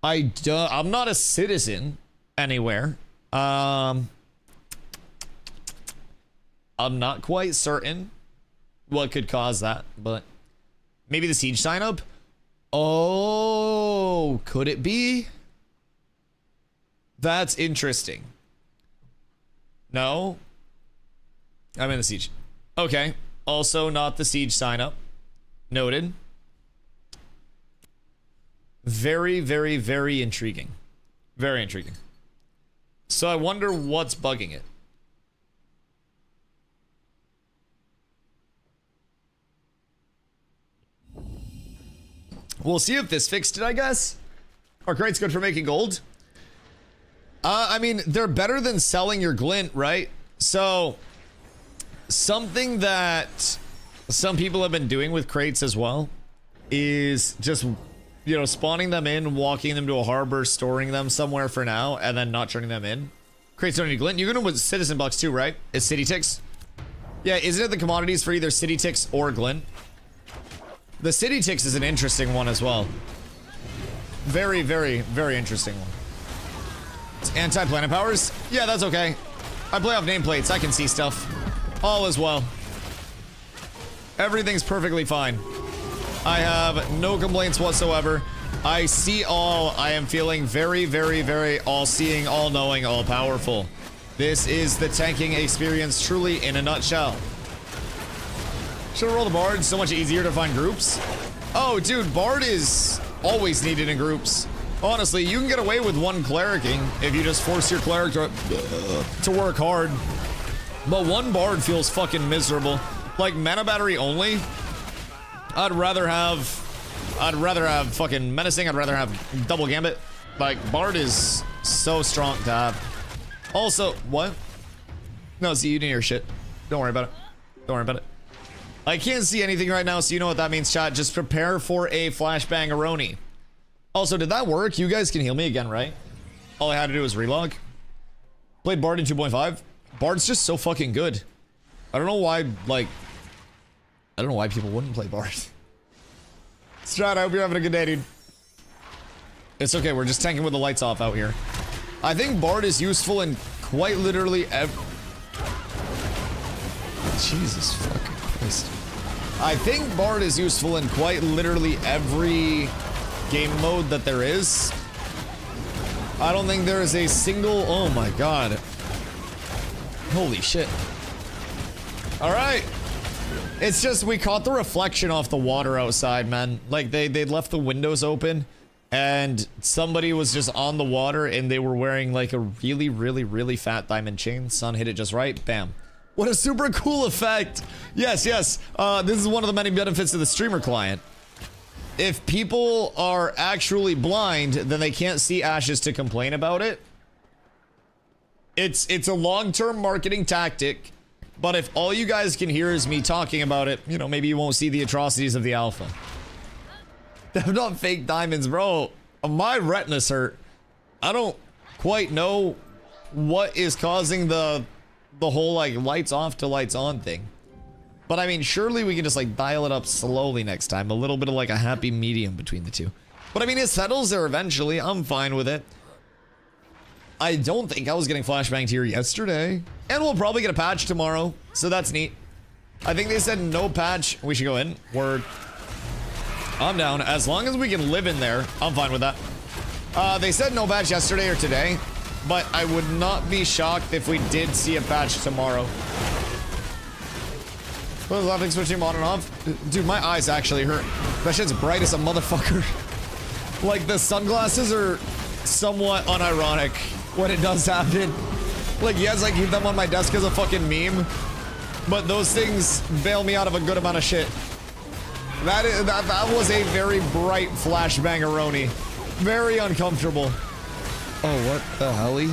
I'm not a citizen anywhere. I'm not quite certain what could cause that, but maybe the siege sign up. Oh, could it be? That's interesting. No, I'm in the siege. Okay. Also not the siege sign up. Noted. Very, very, very intriguing. Very intriguing. So I wonder what's bugging it. We'll see if this fixed it, I guess. Are crates good for making gold? I mean, they're better than selling your glint, right? So, something that some people have been doing with crates as well is just, you know, spawning them in, walking them to a harbor, storing them somewhere for now, and then not turning them in. Crates don't need glint. You're gonna with citizen bucks too, right? It's city ticks. Yeah, isn't it the commodities for either city ticks or glint? The city ticks is an interesting one as well. Very, very, very interesting one. It's anti-planet powers? Yeah, that's okay. I play off nameplates. I can see stuff. All is well. Everything's perfectly fine. I have no complaints whatsoever. I see all. I am feeling very, very, very all-seeing, all-knowing, all-powerful. This is the tanking experience truly in a nutshell. Should roll the Bard. So much easier to find groups. Oh, dude, Bard is always needed in groups. Honestly, you can get away with one clericing if you just force your cleric to work hard. But one Bard feels fucking miserable. Like, mana battery only, I'd rather have fucking menacing. I'd rather have double gambit. Like, Bard is so strong to have. Also, what? No, see, you didn't hear shit. Don't worry about it. Don't worry about it. I can't see anything right now, so you know what that means, chat. Just prepare for a flashbang-a-roni. Also, did that work? You guys can heal me again, right? All I had to do was relog. Played Bard in 2.5. Bard's just so fucking good. I don't know why, like, I don't know why people wouldn't play Bard. Strat, I hope you're having a good day, dude. It's okay, we're just tanking with the lights off out here. I think Bard is useful in quite literally Jesus fucking Christ. I think Bard is useful in quite literally every game mode that there is. I don't think there is a single... Oh my god. Holy shit. Alright. It's just we caught the reflection off the water outside, man. Like, they left the windows open, and somebody was just on the water, and they were wearing, like, a really, really, really fat diamond chain. Sun hit it just right. Bam. What a super cool effect. Yes, yes. This is one of the many benefits of the streamer client. If people are actually blind, then they can't see Ashes to complain about it. It's a long-term marketing tactic, but if all you guys can hear is me talking about it, you know, maybe you won't see the atrocities of the alpha. They're not fake diamonds, bro. My retina's hurt. I don't quite know what is causing the whole, like, lights off to lights on thing. But I mean, surely we can just, like, dial it up slowly next time. A little bit of, like, a happy medium between the two. But I mean, it settles there eventually. I'm fine with it. I don't think I was getting flashbanged here yesterday. And we'll probably get a patch tomorrow. So that's neat. I think they said no patch. We should go in. Word. I'm down. As long as we can live in there, I'm fine with that. They said no patch yesterday or today. But I would not be shocked if we did see a patch tomorrow. What is laughing switching on and off? Dude, my eyes actually hurt. That shit's bright as a motherfucker. Like, the sunglasses are somewhat unironic when it does happen. Like, yes, I keep them on my desk as a fucking meme, but those things bail me out of a good amount of shit. That was a very bright flashbang-a-roni. Very uncomfortable. Oh, what the helly?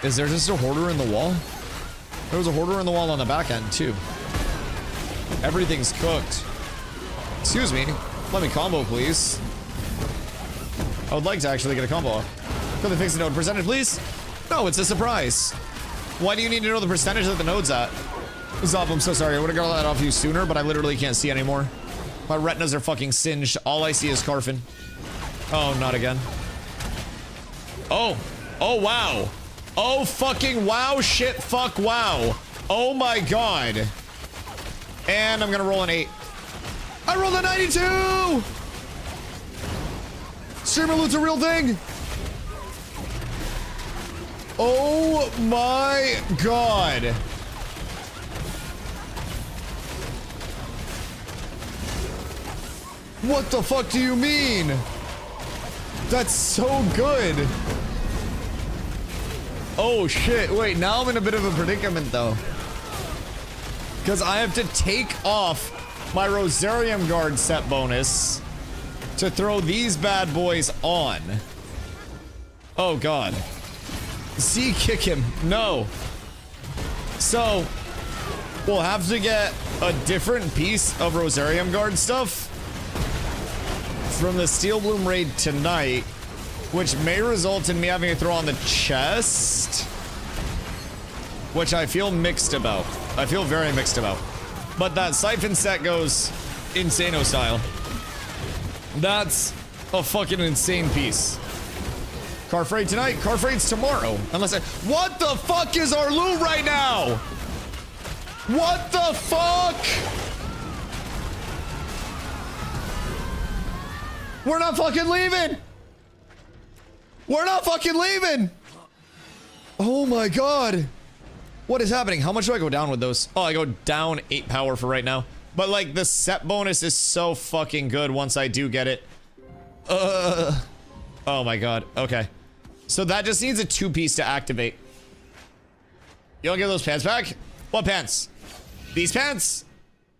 Is there just a hoarder in the wall? There was a hoarder in the wall on the back end, too. Everything's cooked. Excuse me. Let me combo, please. I would like to actually get a combo off. Could they fix the node percentage, please? No, it's a surprise. Why do you need to know the percentage that the node's at? Zop, I'm so sorry. I would have got that off you sooner, but I literally can't see anymore. My retinas are fucking singed. All I see is Carfin. Oh, not again. Oh. Oh, wow. Oh, fucking wow. Shit, fuck, wow. Oh, my God. And I'm gonna roll an 8. I rolled a 92! Streamer loot's a real thing! Oh my god! What the fuck do you mean? That's so good! Oh shit, wait, now I'm in a bit of a predicament though. Because I have to take off my Rosarium Guard set bonus to throw these bad boys on. Oh god. Z, kick him. No. So, we'll have to get a different piece of Rosarium Guard stuff from the Steel Bloom raid tonight, which may result in me having to throw on the chest, which I feel mixed about. I feel very mixed about. But that Siphon set goes Insano style. That's a fucking insane piece. Car freight tonight, car freight's tomorrow. Unless I... What the fuck is our loot right now? What the fuck? We're not fucking leaving. We're not fucking leaving. Oh my god. What is happening? How much do I go down with those? Oh, I go down 8 power for right now. But like the set bonus is so fucking good once I do get it. Oh my god. Okay. So that just needs a 2-piece to activate. You don't get those pants back? What pants? These pants?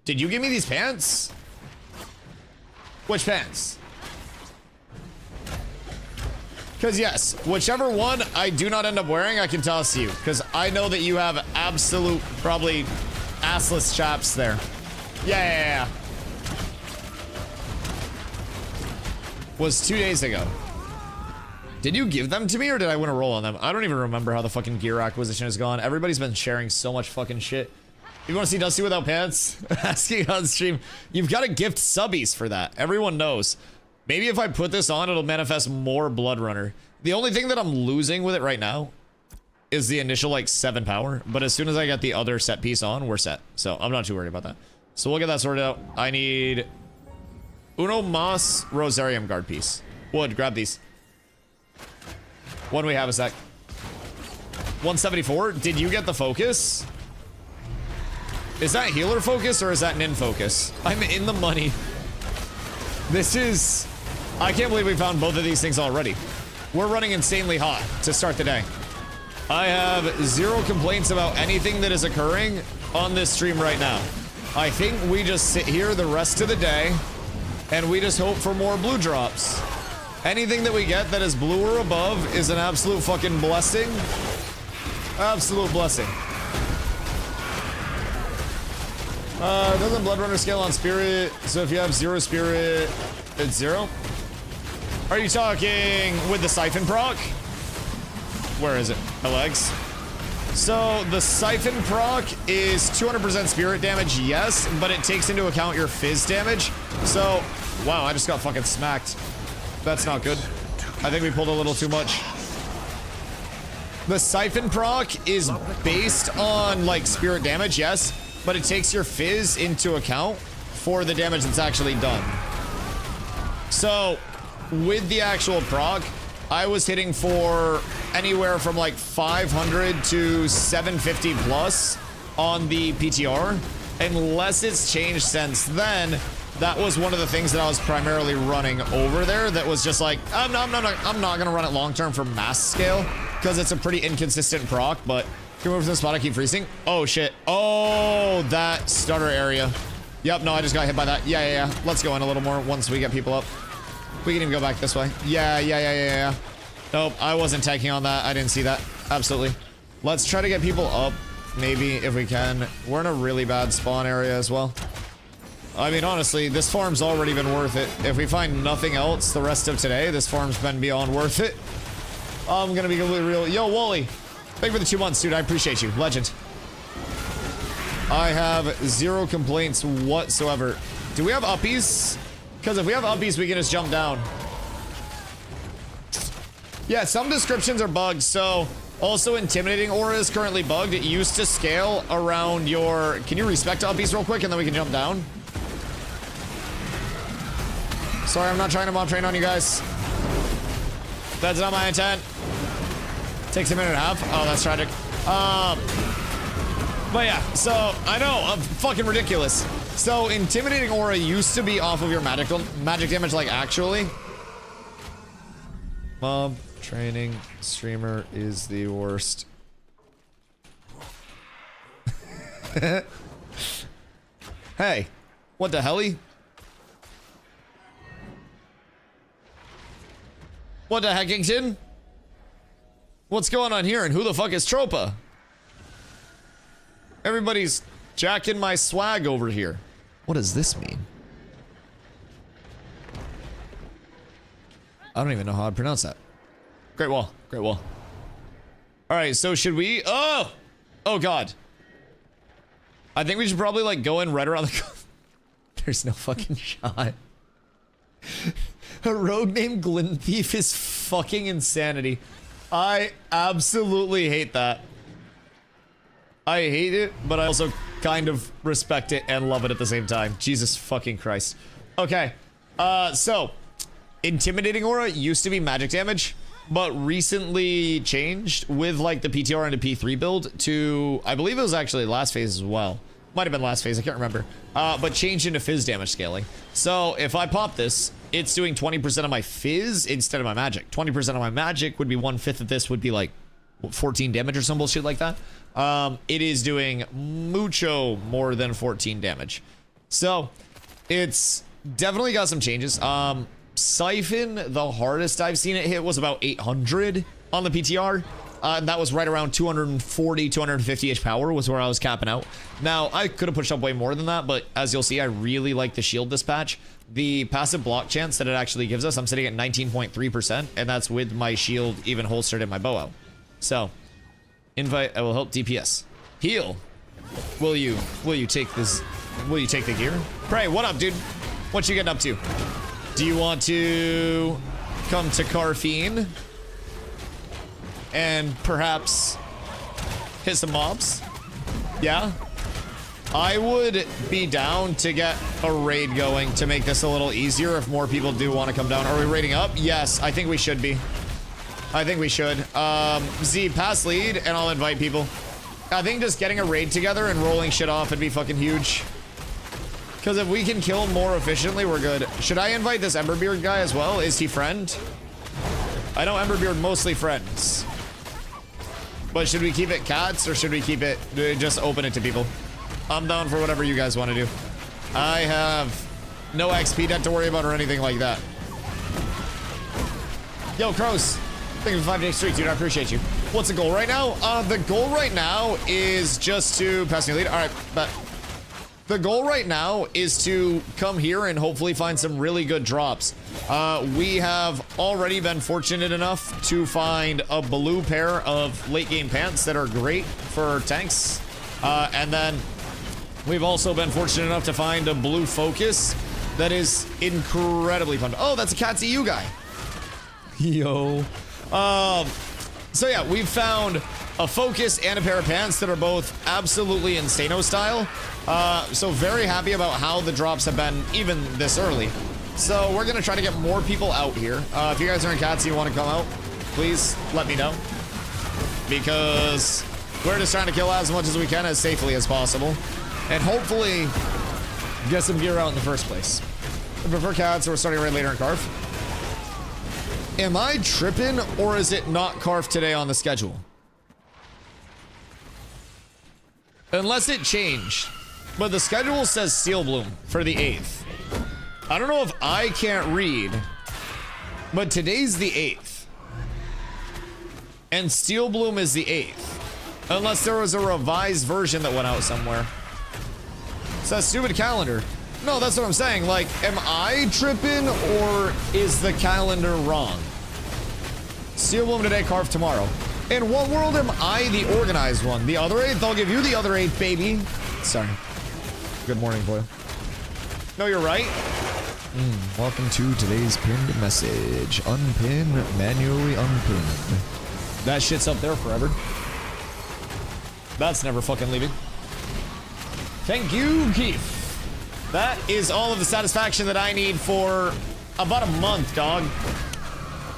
Did you give me these pants? Which pants? Because yes, whichever one I do not end up wearing, I can toss to you. Because I know that you have absolute, probably, assless chaps there. Yeah. Was 2 days ago. Did you give them to me or did I win a roll on them? I don't even remember how the fucking gear acquisition has gone. Everybody's been sharing so much fucking shit. You want to see Dusty without pants? Asking on stream. You've got to gift subbies for that. Everyone knows. Maybe if I put this on, it'll manifest more Blood Runner. The only thing that I'm losing with it right now is the initial, like, 7 power. But as soon as I get the other set piece on, we're set. So I'm not too worried about that. So we'll get that sorted out. I need Uno Mas Rosarium Guard piece. Wood, grab these. What do we have a sec? 174. Did you get the focus? Is that healer focus or is that nin focus? I'm in the money. This is... I can't believe we found both of these things already. We're running insanely hot to start the day. I have 0 complaints about anything that is occurring on this stream right now. I think we just sit here the rest of the day and we just hope for more blue drops. Anything that we get that is blue or above is an absolute fucking blessing. Absolute blessing. Doesn't Blood Runner scale on spirit? So if you have 0 spirit, it's 0? Are you talking with the Siphon proc? Where is it? My legs. So the Siphon proc is 200% spirit damage, yes, but it takes into account your fizz damage. So, wow, I just got fucking smacked. That's not good. I think we pulled a little too much. The Siphon proc is based on, like, spirit damage, yes, but it takes your fizz into account for the damage that's actually done. So, with the actual proc, I was hitting for anywhere from like 500 to 750 plus on the PTR. Unless it's changed since then, that was one of the things that I was primarily running over there that was just like, I'm not gonna run it long term for mass scale because it's a pretty inconsistent proc, but can we move to the spot I keep freezing? Oh shit. Oh, that stutter area. Yep, no, I just got hit by that. Yeah. Let's go in a little more once we get people up. We can even go back this way. Yeah. Nope, I wasn't taking on that. I didn't see that. Absolutely. Let's try to get people up, maybe, if we can. We're in a really bad spawn area as well. I mean, honestly, this farm's already been worth it. If we find nothing else the rest of today, this farm's been beyond worth it. I'm gonna be completely real. Yo, Wally. Thank you for the 2 months, dude. I appreciate you. Legend. I have 0 complaints whatsoever. Do we have uppies? Because if we have uppies, we can just jump down. Yeah, some descriptions are bugged, so... Also, Intimidating Aura is currently bugged. It used to scale around your... Can you respect uppies real quick, and then we can jump down? Sorry, I'm not trying to mob train on you guys. That's not my intent. Takes a minute and a half. Oh, that's tragic. But yeah, so, I know, I'm fucking ridiculous. So, Intimidating Aura used to be off of your magic damage, like, actually. Mob training streamer is the worst. Hey, what the helly? What the heckington? What's going on here? And who the fuck is Tropa? Everybody's jacking my swag over here. What does this mean? I don't even know how I'd pronounce that. Great wall. Great wall. Alright, so should we... Oh! Oh, God. I think we should probably, like, go in right around the... There's no fucking shot. A rogue named Glint Thief is fucking insanity. I absolutely hate that. I hate it, but I also kind of respect it and love it at the same time. Jesus fucking Christ. Okay, so Intimidating Aura used to be magic damage, but recently changed with like the PTR into P3 build to, I believe it was actually last phase as well. Might have been last phase, I can't remember. But changed into Fizz damage scaling. So if I pop this, it's doing 20% of my Fizz instead of my magic. 20% of my magic would be 1/5 of this, would be like 14 damage or some bullshit like that. It is doing mucho more than 14 damage. So it's definitely got some changes. Siphon, the hardest I've seen it hit was about 800 on the PTR. And that was right around 240, 250-ish power was where I was capping out. Now, I could have pushed up way more than that, but as you'll see, I really like the shield dispatch. The passive block chance that it actually gives us, I'm sitting at 19.3%, and that's with my shield even holstered in my bow out. So, invite, I will help DPS. Heal. Will you take this, will you take the gear? Pray, what up, dude? What you getting up to? Do you want to come to Carfine and perhaps hit some mobs? Yeah? I would be down to get a raid going to make this a little easier if more people do want to come down. Are we raiding up? Yes, I think we should be. I think we should. Z, pass lead, and I'll invite people. I think just getting a raid together and rolling shit off would be fucking huge. Because if we can kill more efficiently, we're good. Should I invite this Emberbeard guy as well? Is he friend? I know Emberbeard mostly friends. But should we keep it cats or should we keep it, just open it to people? I'm down for whatever you guys want to do. I have no XP debt to worry about or anything like that. Yo, Crows. Thank you for 5 days streak, dude. I appreciate you. What's the goal right now? The goal right now is just to pass me lead. All right, but the goal right now is to come here and hopefully find some really good drops. We have already been fortunate enough to find a blue pair of late game pants that are great for tanks. And then we've also been fortunate enough to find a blue focus that is incredibly fun. Oh, that's a Cats EU guy. Yo. So yeah, we've found a focus and a pair of pants that are both absolutely Insano style. So very happy about how the drops have been even this early. So we're gonna try to get more people out here. If you guys are in Cats and you want to come out, please let me know. Because we're just trying to kill as much as we can as safely as possible. And hopefully get some gear out in the first place. I prefer Cats, so we're starting right later in Carf. Am I tripping or is it not Carf today on the schedule? Unless it changed. But the schedule says Steel Bloom for the 8th. I don't know if I can't read, but today's the 8th. And Steel Bloom is the 8th. Unless there was a revised version that went out somewhere. It's that stupid calendar. No, that's what I'm saying. Like, am I tripping or is the calendar wrong? Steel Bloom today, Carf tomorrow. In what world am I the organized one? The other 8th? I'll give you the other 8th, baby. Sorry. Good morning, boy. No, you're right. Welcome to today's pinned message. Unpin, manually unpinned. That shit's up there forever. That's never fucking leaving. Thank you, Keith. That is all of the satisfaction that I need for about a month, dog.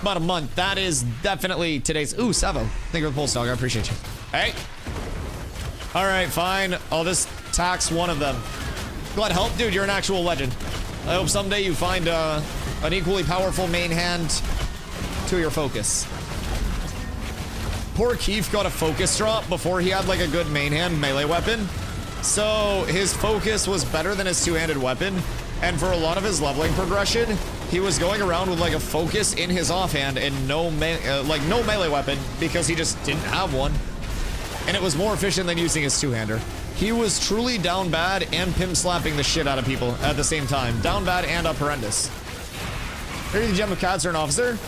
About a month. That is definitely today's... Ooh, Savo. Thank you for the pulse, dog. I appreciate you. Hey. All right, fine. I'll just tax one of them. Glad help, dude. You're an actual legend. I hope someday you find an equally powerful main hand to your focus. Poor Keith got a focus drop before he had like a good main hand melee weapon. So his focus was better than his two-handed weapon. And for a lot of his leveling progression, he was going around with like a focus in his offhand and no melee weapon because he just didn't have one. And it was more efficient than using his two-hander. He was truly down bad and pimp slapping the shit out of people at the same time. Down bad and up horrendous. Are you the GM of Cats or an officer?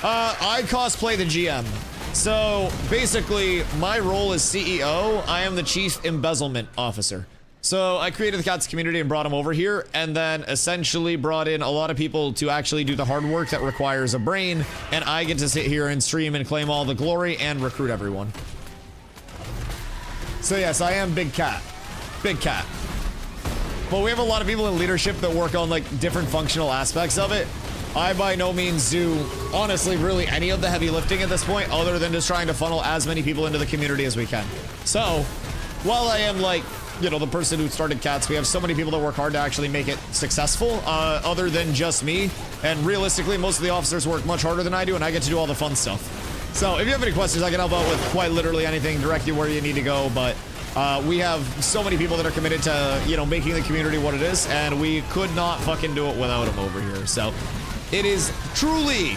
I cosplay the GM. So basically, my role as CEO, I am the Chief Embezzlement Officer. So I created the Cats community and brought them over here, and then essentially brought in a lot of people to actually do the hard work that requires a brain, and I get to sit here and stream and claim all the glory and recruit everyone. So yes, I am Big Cat. Big Cat. But we have a lot of people in leadership that work on like different functional aspects of it. I by no means do, honestly, really any of the heavy lifting at this point, other than just trying to funnel as many people into the community as we can. So, while I am like, you know, the person who started Cats, we have so many people that work hard to actually make it successful, other than just me. And realistically, most of the officers work much harder than I do, and I get to do all the fun stuff. So, if you have any questions, I can help out with quite literally anything, direct you where you need to go, but we have so many people that are committed to, you know, making the community what it is, and we could not fucking do it without them over here. So, it is truly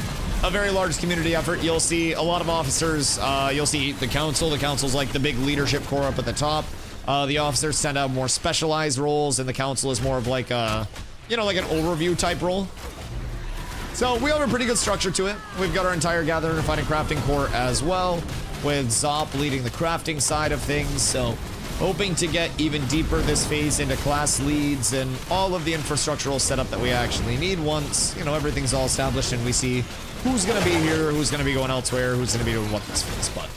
a very large community effort. You'll see a lot of officers, you'll see the council. The council's like the big leadership core up at the top. The officers tend to have more specialized roles, and the council is more of like a, you know, like an overview type role. So we have a pretty good structure to it. We've got our entire gathering, refining, crafting core as well, with Zop leading the crafting side of things. So hoping to get even deeper this phase into class leads and all of the infrastructural setup that we actually need once, you know, everything's all established and we see who's going to be here, who's going to be going elsewhere, who's going to be doing what this phase. But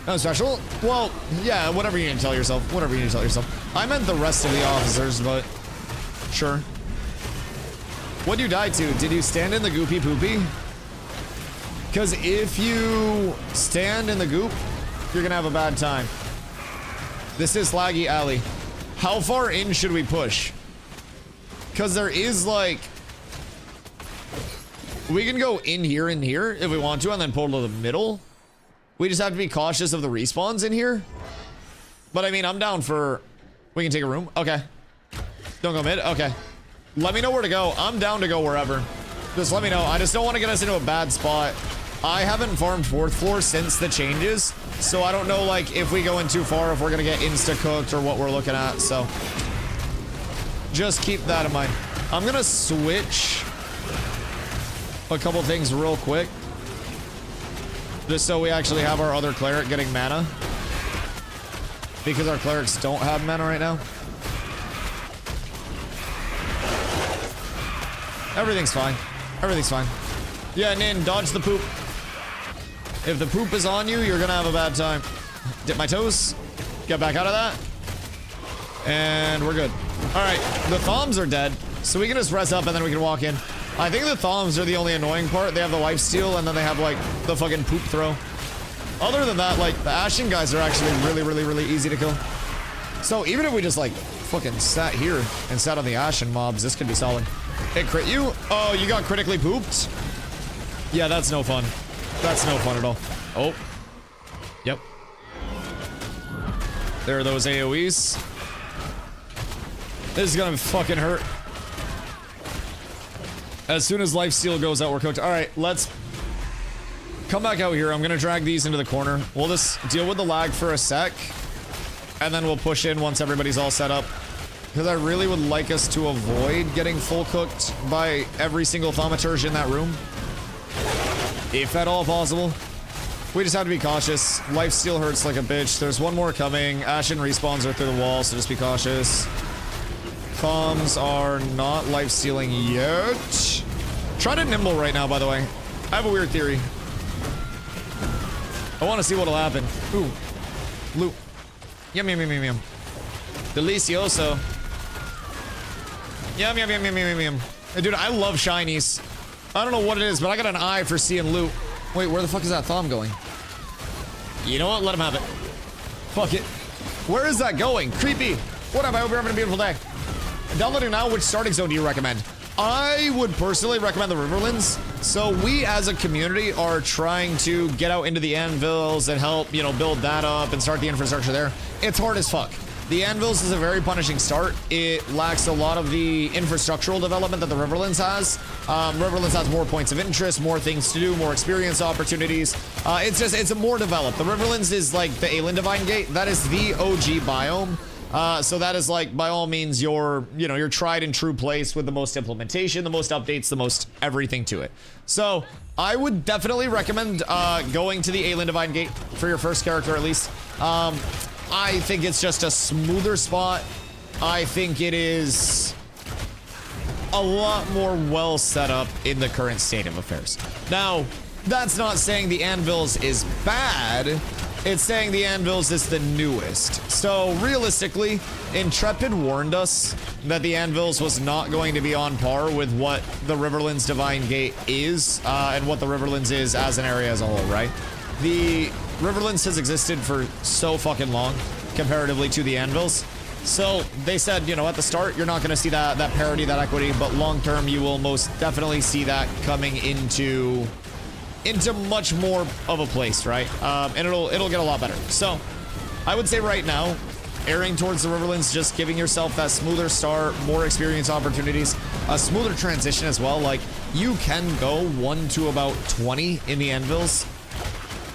nothing special. Well, yeah, whatever you need to tell yourself. Whatever you need to tell yourself. I meant the rest of the officers, but sure. What'd you die to? Did you stand in the goopy poopy? Because if you stand in the goop, you're gonna have a bad time. This is Laggy Alley. How far in should we push? Because there is like, we can go in here and here if we want to, and then pull to the middle. We just have to be cautious of the respawns in here. But I mean, I'm down for, we can take a room. Okay. Don't go mid. Okay. Let me know where to go. I'm down to go wherever. Just let me know. I just don't want to get us into a bad spot. I haven't farmed 4th floor since the changes, so I don't know, like, if we go in too far, if we're gonna get insta-cooked or what we're looking at, so just keep that in mind. I'm gonna switch a couple things real quick, just so we actually have our other cleric getting mana, because our clerics don't have mana right now. Everything's fine. Everything's fine. Yeah, Nin, dodge the poop. If the poop is on you, you're gonna have a bad time. Dip my toes. Get back out of that. And we're good. Alright, the Thoms are dead. So we can just rest up and then we can walk in. I think the Thoms are the only annoying part. They have the lifesteal and then they have like the fucking poop throw. Other than that, like the Ashen guys are actually really easy to kill. So even if we just like fucking sat here and sat on the Ashen mobs, this could be solid. It crit you? Oh, you got critically pooped? Yeah, that's no fun. That's no fun at all. Oh. Yep. There are those AoEs. This is gonna fucking hurt. As soon as lifesteal goes out, we're cooked. Alright, let's come back out here. I'm gonna drag these into the corner. We'll just deal with the lag for a sec. And then we'll push in once everybody's all set up. Because I really would like us to avoid getting full cooked by every single thaumaturge in that room. If at all possible. We just have to be cautious. Lifesteal hurts like a bitch. There's one more coming. Ashen respawns are through the wall, so just be cautious. Comms are not lifestealing yet. Try to nimble right now, by the way. I have a weird theory. I want to see what'll happen. Ooh. Loot. Yum, yum, yum, yum, yum. Delicioso. Yum, yum, yum, yum, yum, yum. Hey, dude, I love shinies. I don't know what it is, but I got an eye for seeing loot. Wait, where the fuck is that Thom going? You know what? Let him have it. Fuck it. Where is that going? Creepy. What up? I hope you're having a beautiful day. Downloading now, which starting zone do you recommend? I would personally recommend the Riverlands. So we as a community are trying to get out into the anvils and help, you know, build that up and start the infrastructure there. It's hard as fuck. The Anvils is a very punishing start. It lacks a lot of the infrastructural development that the Riverlands has. Riverlands has more points of interest, more things to do, more experience opportunities. It's more developed. The Riverlands is like the Alien Divine Gate. That is the OG biome. So that is like, by all means, your tried and true place with the most implementation, the most updates, the most everything to it. So I would definitely recommend going to the Alien Divine Gate for your first character at least. I think it's just a smoother spot. I think it is a lot more well set up in the current state of affairs. Now, that's not saying the Anvils is bad. It's saying the Anvils is the newest. So realistically, Intrepid warned us that the Anvils was not going to be on par with what the Riverlands Divine Gate is, and what the Riverlands is as an area as a whole, right? The Riverlands has existed for so fucking long, comparatively to the Anvils. So they said, you know, at the start, you're not going to see that parity, that equity, but long term, you will most definitely see that coming into much more of a place, right? And it'll get a lot better. So I would say right now, airing towards the Riverlands, just giving yourself that smoother start, more experience opportunities, a smoother transition as well. Like, you can go 1 to about 20 in the Anvils,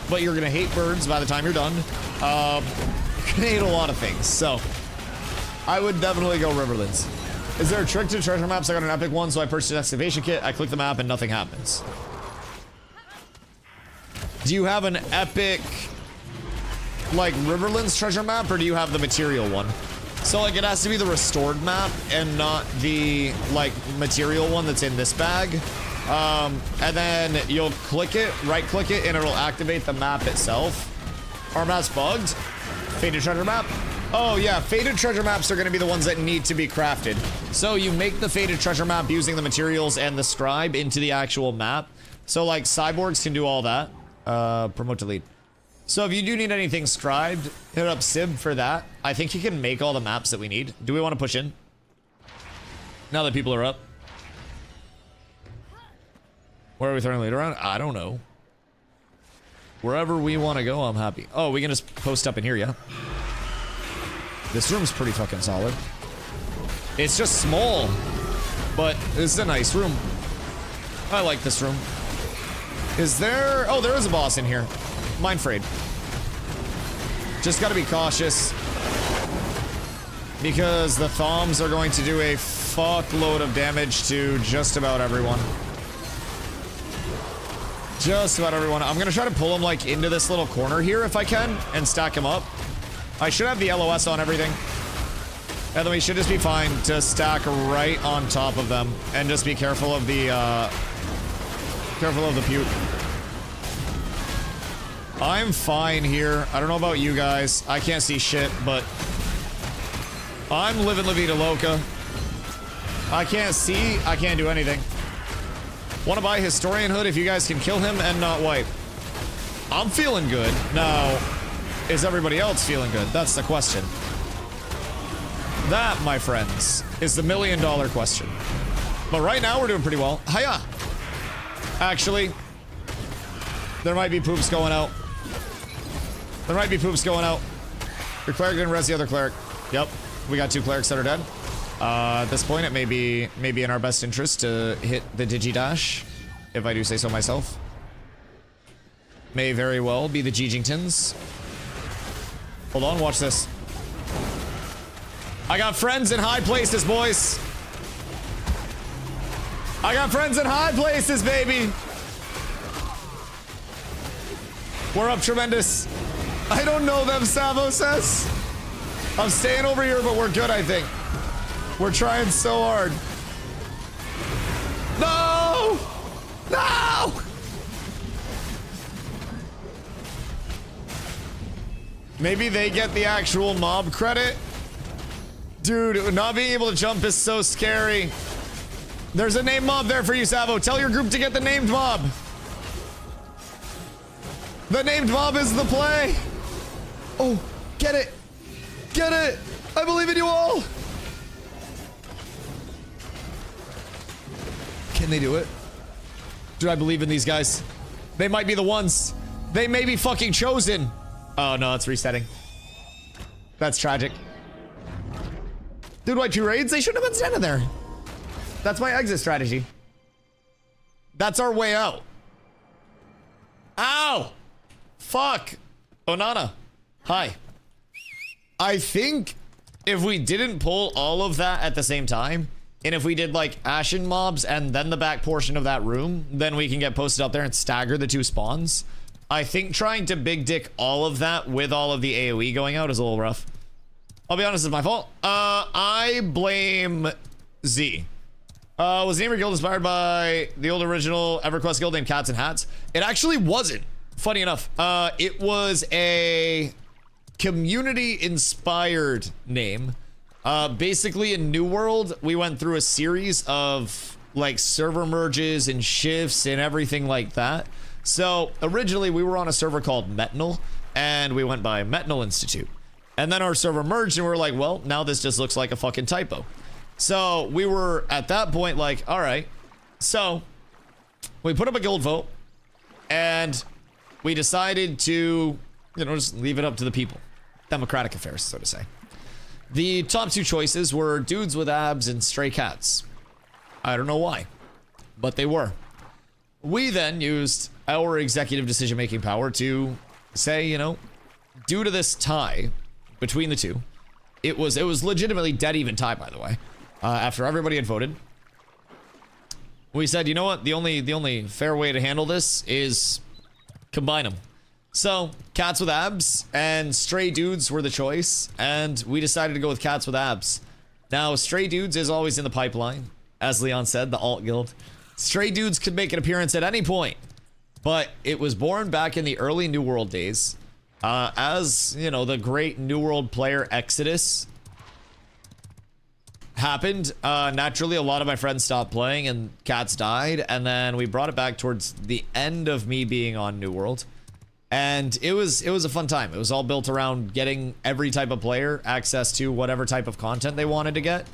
but you're gonna hate birds by the time you're done. You're gonna hate a lot of things. So I would definitely go Riverlands. Is there a trick to treasure maps? I got an epic one, so I purchased an excavation kit. I click the map and nothing happens. Do you have an epic, like, Riverlands treasure map, or do you have the material one? So, like, it has to be the restored map and not the, like, material one that's in this bag. And then you'll click it, right-click it, and it'll activate the map itself. Our map's bugged. Faded treasure map. Oh, yeah, faded treasure maps are going to be the ones that need to be crafted. So you make the faded treasure map using the materials and the scribe into the actual map. So, like, cyborgs can do all that. Promote to lead. So if you do need anything scribed, hit up Sib for that. I think he can make all the maps that we need. Do we want to push in? Now that people are up. Where are we throwing lead around? I don't know. Wherever we want to go, I'm happy. Oh, we can just post up in here, yeah? This room's pretty fucking solid. It's just small, but this is a nice room. I like this room. Is there... Oh, there is a boss in here. Mind frayed. Just gotta be cautious. Because the Thoms are going to do a fuckload of damage to just about everyone. Just about everyone. I'm gonna try to pull him, like, into this little corner here if I can, and stack him up. I should have the LOS on everything. And then we should just be fine to stack right on top of them. And just be careful of the, careful of the puke. I'm fine here. I don't know about you guys. I can't see shit, but I'm living La Vida Loca. I can't see. I can't do anything. Want to buy Historian Hood if you guys can kill him and not wipe. I'm feeling good. Now, is everybody else feeling good? That's the question. That, my friends, is the $1 million question. But right now, we're doing pretty well. Hiya! Actually, there might be poops going out. There might be poops going out. Your cleric didn't res the other cleric. Yep, we got 2 clerics that are dead. At this point, it may be in our best interest to hit the Digidash, if I do say so myself. May very well be the Gigingtons. Hold on, watch this. I got friends in high places, boys. I got friends in high places, baby. We're up tremendous. I don't know them, Savo says. I'm staying over here, but we're good, I think. We're trying so hard. No! No! Maybe they get the actual mob credit? Dude, not being able to jump is so scary. There's a named mob there for you, Savo. Tell your group to get the named mob. The named mob is the play. Oh, get it. Get it. I believe in you all. Can they do it? Dude, I believe in these guys. They might be the ones. They may be fucking chosen. Oh, no, it's resetting. That's tragic. Dude, why 2 raids? They shouldn't have been standing there. That's my exit strategy. That's our way out. Ow! Fuck. Onana. Hi. I think if we didn't pull all of that at the same time, and if we did like Ashen mobs and then the back portion of that room, then we can get posted up there and stagger the 2 spawns. I think trying to big dick all of that with all of the AoE going out is a little rough. I'll be honest, it's my fault. I blame Z. Was the name of your guild inspired by the old original EverQuest guild named Cats and Hats? It actually wasn't. Funny enough, it was a community-inspired name. Basically, in New World, we went through a series of like server merges and shifts and everything like that. So originally, we were on a server called Metnal, and we went by Metnal Institute. And then our server merged, and we were like, well, now this just looks like a fucking typo. So we were at that point like, all right. So we put up a guild vote, and we decided to, you know, just leave it up to the people. Democratic affairs, so to say. The top 2 choices were dudes with abs and stray cats. I don't know why, but they were. We then used our executive decision-making power to say, you know, due to this tie between the 2, it was legitimately dead even tie, by the way. After everybody had voted, we said, you know what? The only fair way to handle this is combine them. So, cats with abs and stray dudes were the choice, and we decided to go with cats with abs. Now, stray dudes is always in the pipeline, as Leon said, the alt guild. Stray dudes could make an appearance at any point, but it was born back in the early New World days. As, you know, the great New World player Exodus happened, naturally a lot of my friends stopped playing and cats died, and then we brought it back towards the end of me being on New World. And it was a fun time. It was all built around getting every type of player access to whatever type of content they wanted to get.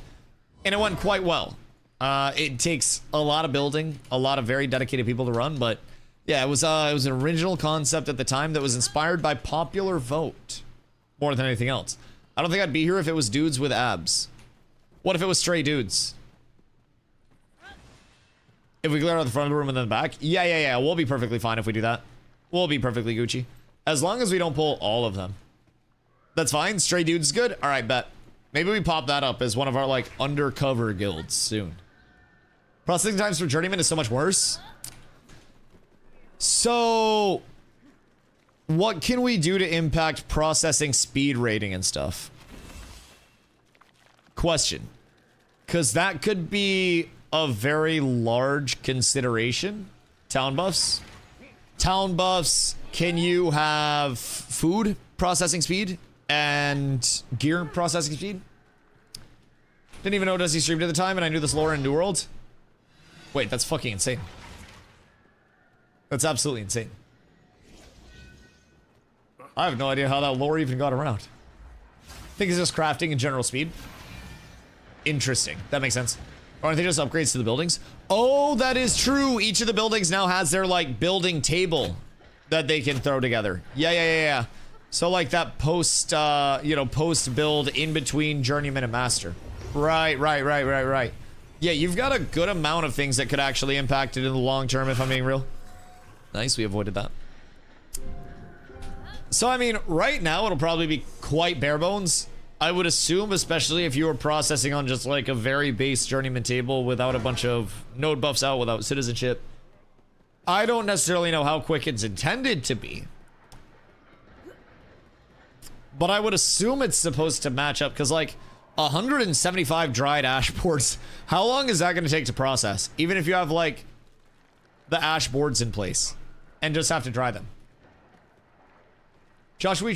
And it went quite well. It takes a lot of building, a lot of very dedicated people to run, but yeah, it was an original concept at the time that was inspired by popular vote more than anything else. I don't think I'd be here if it was dudes with abs. What if it was stray dudes? If we clear out the front of the room and then the back? Yeah, we'll be perfectly fine if we do that. We'll be perfectly Gucci. As long as we don't pull all of them. That's fine. Stray dudes is good. All right, bet. Maybe we pop that up as one of our, like, undercover guilds soon. Processing times for Journeyman is so much worse. So, what can we do to impact processing speed rating and stuff? Question. Because that could be a very large consideration. Town buffs. Town buffs. Can you have food processing speed and gear processing speed? Didn't even know Dusty streamed at the time, and I knew this lore in New World. Wait, that's fucking insane. That's absolutely insane. I have no idea how that lore even got around. I think it's just crafting and general speed. Interesting. That makes sense. Or aren't they just upgrades to the buildings? Oh, that is true. Each of the buildings now has their, like, building table that they can throw together. Yeah. So, like, that post, you know, post build in between Journeyman and Master. Right. Yeah, you've got a good amount of things that could actually impact it in the long term, if I'm being real. Nice, we avoided that. So, I mean, right now, it'll probably be quite bare bones. I would assume, especially if you were processing on just like a very base Journeyman table without a bunch of node buffs out, without citizenship. I don't necessarily know how quick it's intended to be. But I would assume it's supposed to match up, because like 175 dried ash boards, how long is that going to take to process? Even if you have like the ash boards in place and just have to dry them. Joshua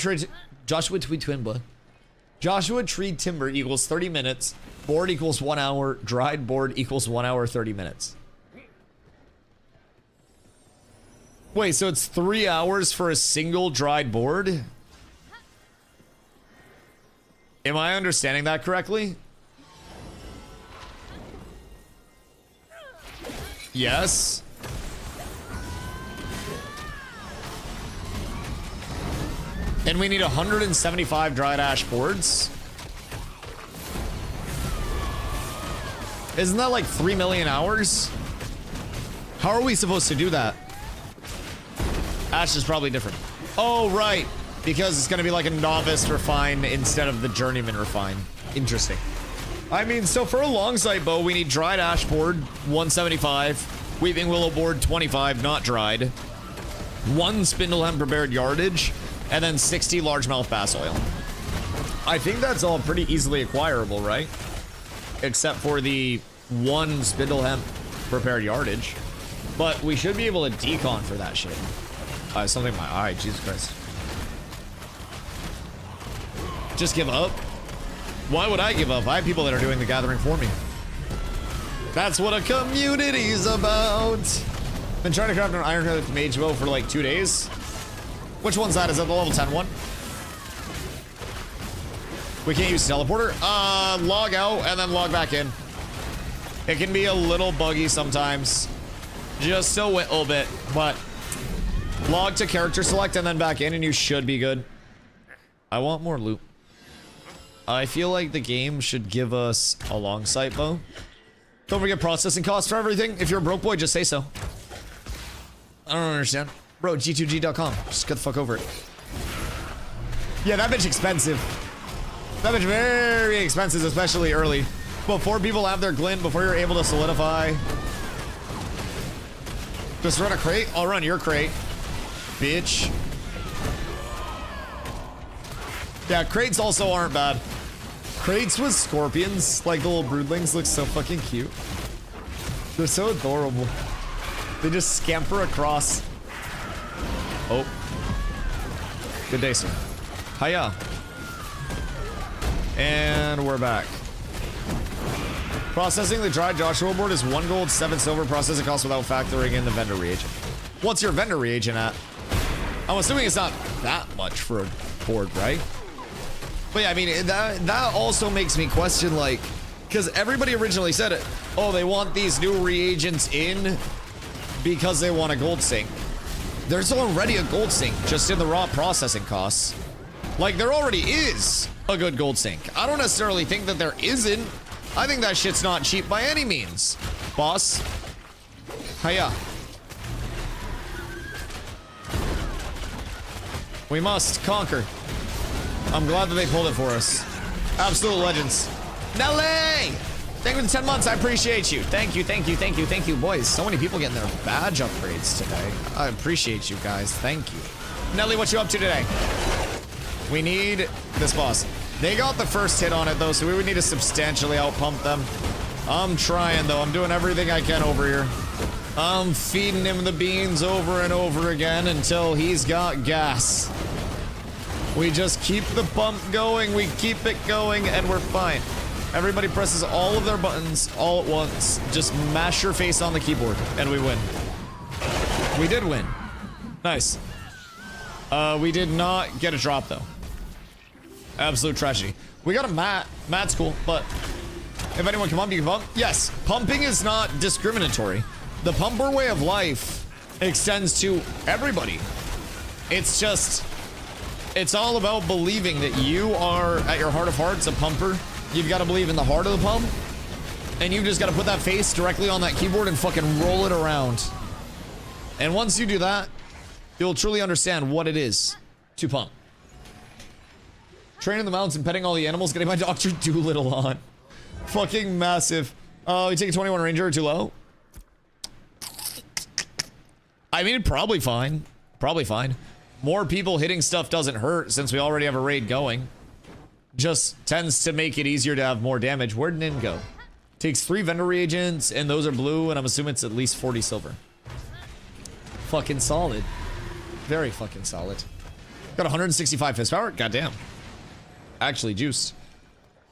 Tree Timber equals 30 minutes. Board equals 1 hour. Dried board equals 1 hour 30 minutes. Wait, so it's 3 hours for a single dried board? Am I understanding that correctly? Yes. And we need 175 dried ash boards. Isn't that like 3 million hours? How are we supposed to do that? Ash is probably different. Oh, right. Because it's going to be like a novice refine instead of the journeyman refine. Interesting. I mean, so for a long sight bow, we need dried ash board, 175. Weeping willow board, 25, not dried. 1 spindle hem prepared yardage. And then 60 largemouth bass oil. I think that's all pretty easily acquirable, right? Except for the 1 spindle hemp prepared yardage. But we should be able to decon for that shit. Something in my eye, Jesus Christ. Just give up? Why would I give up? I have people that are doing the gathering for me. That's what a community's about. Been trying to craft an iron mage bow for like 2 days. Which one's that? Is that the level 10 one? We can't use teleporter? Log out and then log back in. It can be a little buggy sometimes. Just a little bit, but log to character select and then back in and you should be good. I want more loot. I feel like the game should give us a long sight bow. Don't forget processing costs for everything. If you're a broke boy, just say so. I don't understand. Bro, G2G.com. Just get the fuck over it. Yeah, that bitch expensive. That bitch very expensive, especially early. Before people have their glint, before you're able to solidify. Just run a crate? I'll run your crate. Bitch. Yeah, crates also aren't bad. Crates with scorpions, like the little broodlings, look so fucking cute. They're so adorable. They just scamper across. Oh. Good day, sir. Hiya. And we're back. Processing the dried Joshua board is 1 gold, 7 silver. Processing costs without factoring in the vendor reagent. What's your vendor reagent at? I'm assuming it's not that much for a board, right? But yeah, I mean, that also makes me question, like, because everybody originally said it. Oh, they want these new reagents in because they want a gold sink. There's already a gold sink just in the raw processing costs. Like, there already is a good gold sink. I don't necessarily think that there isn't. I think that shit's not cheap by any means. Boss. Hiya. We must conquer. I'm glad that they pulled it for us. Absolute legends. Nelly! Thank you for the 10 months. I appreciate you. Thank you, thank you, thank you, thank you. Boys, so many people getting their badge upgrades today. I appreciate you guys. Thank you. Nelly, what you up to today? We need this boss. They got the first hit on it, though, so we would need to substantially outpump them. I'm trying, though. I'm doing everything I can over here. I'm feeding him the beans over and over again until he's got gas. We just keep the pump going, we keep it going, and we're fine. Everybody presses all of their buttons all at once. Just mash your face on the keyboard, and we win. We did win. Nice. We did not get a drop, though. Absolute tragedy. We got a mat. Mat's cool, but if anyone can pump, you can pump. Yes, pumping is not discriminatory. The pumper way of life extends to everybody. It's just... it's all about believing that you are, at your heart of hearts, a pumper. You've got to believe in the heart of the pump. And you just got to put that face directly on that keyboard and fucking roll it around. And once you do that, you'll truly understand what it is to pump. Training the mountains and petting all the animals, getting my Dr. Doolittle on. Fucking massive. Oh, you take a 21 Ranger or too low? I mean, probably fine. Probably fine. More people hitting stuff doesn't hurt since we already have a raid going. Just tends to make it easier to have more damage. Where'd Nin go? Takes 3 vendor reagents, and those are blue, and I'm assuming it's at least 40 silver. Fucking solid. Very fucking solid. Got 165 fist power? Goddamn. Actually juiced.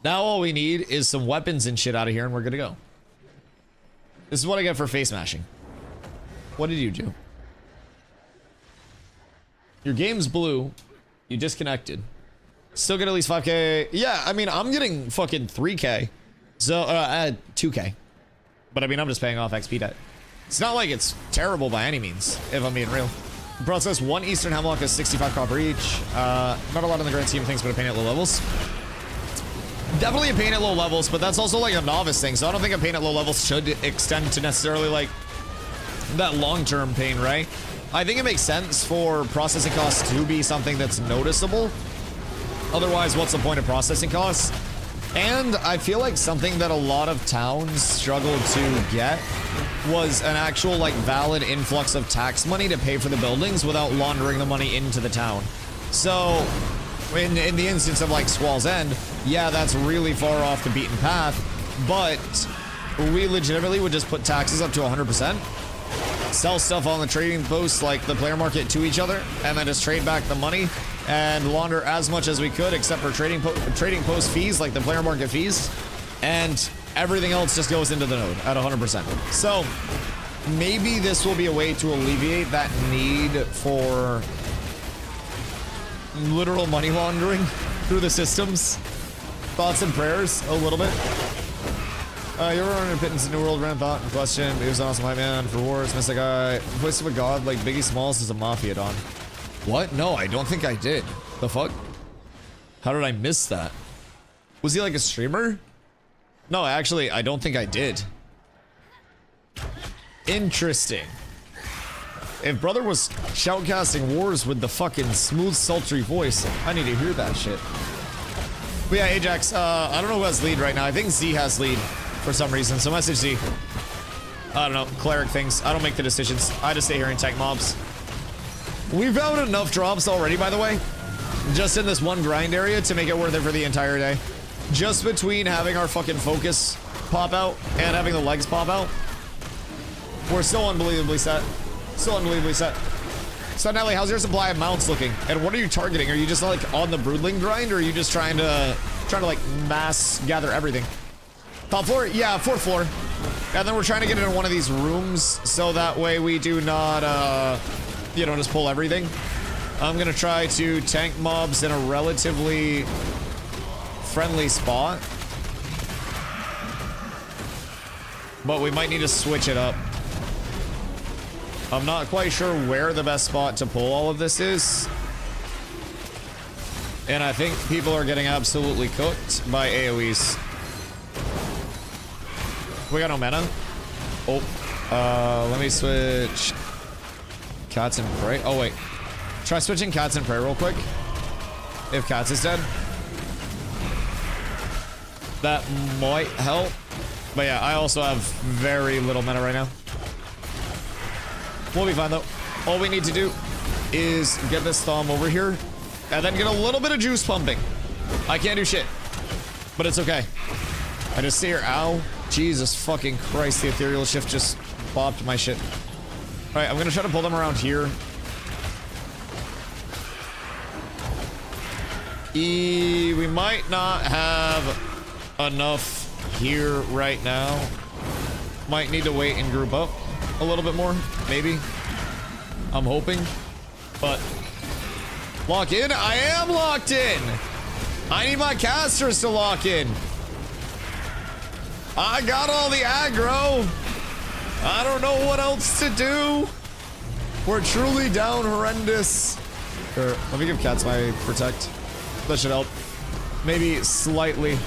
Now all we need is some weapons and shit out of here, and we're gonna go. This is what I get for face mashing. What did you do? Your game's blue. You disconnected. Still get at least 5k. Yeah, I mean, I'm getting fucking 3k. So, 2k. But I mean, I'm just paying off XP debt. It's not like it's terrible by any means, if I'm being real. Process 1 Eastern Hemlock is 65 copper each. Not a lot in the grand scheme of things, but a pain at low levels. Definitely a pain at low levels, but that's also like a novice thing. So I don't think a pain at low levels should extend to necessarily like that long-term pain, right? I think it makes sense for processing costs to be something that's noticeable. Otherwise, what's the point of processing costs? And I feel like something that a lot of towns struggled to get was an actual like valid influx of tax money to pay for the buildings without laundering the money into the town. So in the instance of like Squall's End, yeah, that's really far off the beaten path, but we legitimately would just put taxes up to 100%, sell stuff on the trading posts like the player market to each other, and then just trade back the money and launder as much as we could except for trading post fees like the player market fees, and everything else just goes into the node at 100%. So maybe this will be a way to alleviate that need for literal money laundering through the systems. Thoughts and prayers a little bit. You ever run into Pittance New World Random thought and question? He was an awesome hype man for wars. Missed a guy. Voice of a god like Biggie Smalls is a mafia don. What? No, I don't think I did. The fuck? How did I miss that? Was he like a streamer? No, actually, I don't think I did. Interesting. If brother was shoutcasting wars with the fucking smooth, sultry voice, I need to hear that shit. But yeah, Ajax, I don't know who has lead right now. I think Z has lead for some reason, so message Z. I don't know, cleric things. I don't make the decisions. I just stay here and tank mobs. We found enough drops already, by the way, just in this one grind area to make it worth it for the entire day. Just between having our fucking focus pop out and having the legs pop out, we're still unbelievably set. Still unbelievably set. So Nelly, how's your supply of mounts looking? And what are you targeting? Are you just like on the broodling grind, or are you just trying to like mass gather everything? Top floor? Yeah, fourth floor. And then we're trying to get into one of these rooms so that way we do not you know, just pull everything. I'm gonna try to tank mobs in a relatively friendly spot, but we might need to switch it up. I'm not quite sure where the best spot to pull all of this is, and I think people are getting absolutely cooked by AoEs. We got no mana. Oh, let me switch Cats and Prey. Oh wait, try switching Cats and Prey real quick. If Cats is dead, that might help. But yeah, I also have very little mana right now. We'll be fine though. All we need to do is get this Thumb over here and then get a little bit of juice pumping. I can't do shit, but it's okay. I just stay here. Ow. Jesus fucking Christ, the ethereal shift just bopped my shit. All right, I'm gonna try to pull them around here. We might not have enough here right now. Might need to wait and group up a little bit more, maybe. I'm hoping, but lock in. I am locked in. I need my casters to lock in. I got all the aggro. I don't know what else to do. We're truly down horrendous. Here, let me give Cats my protect. That should help. Maybe slightly.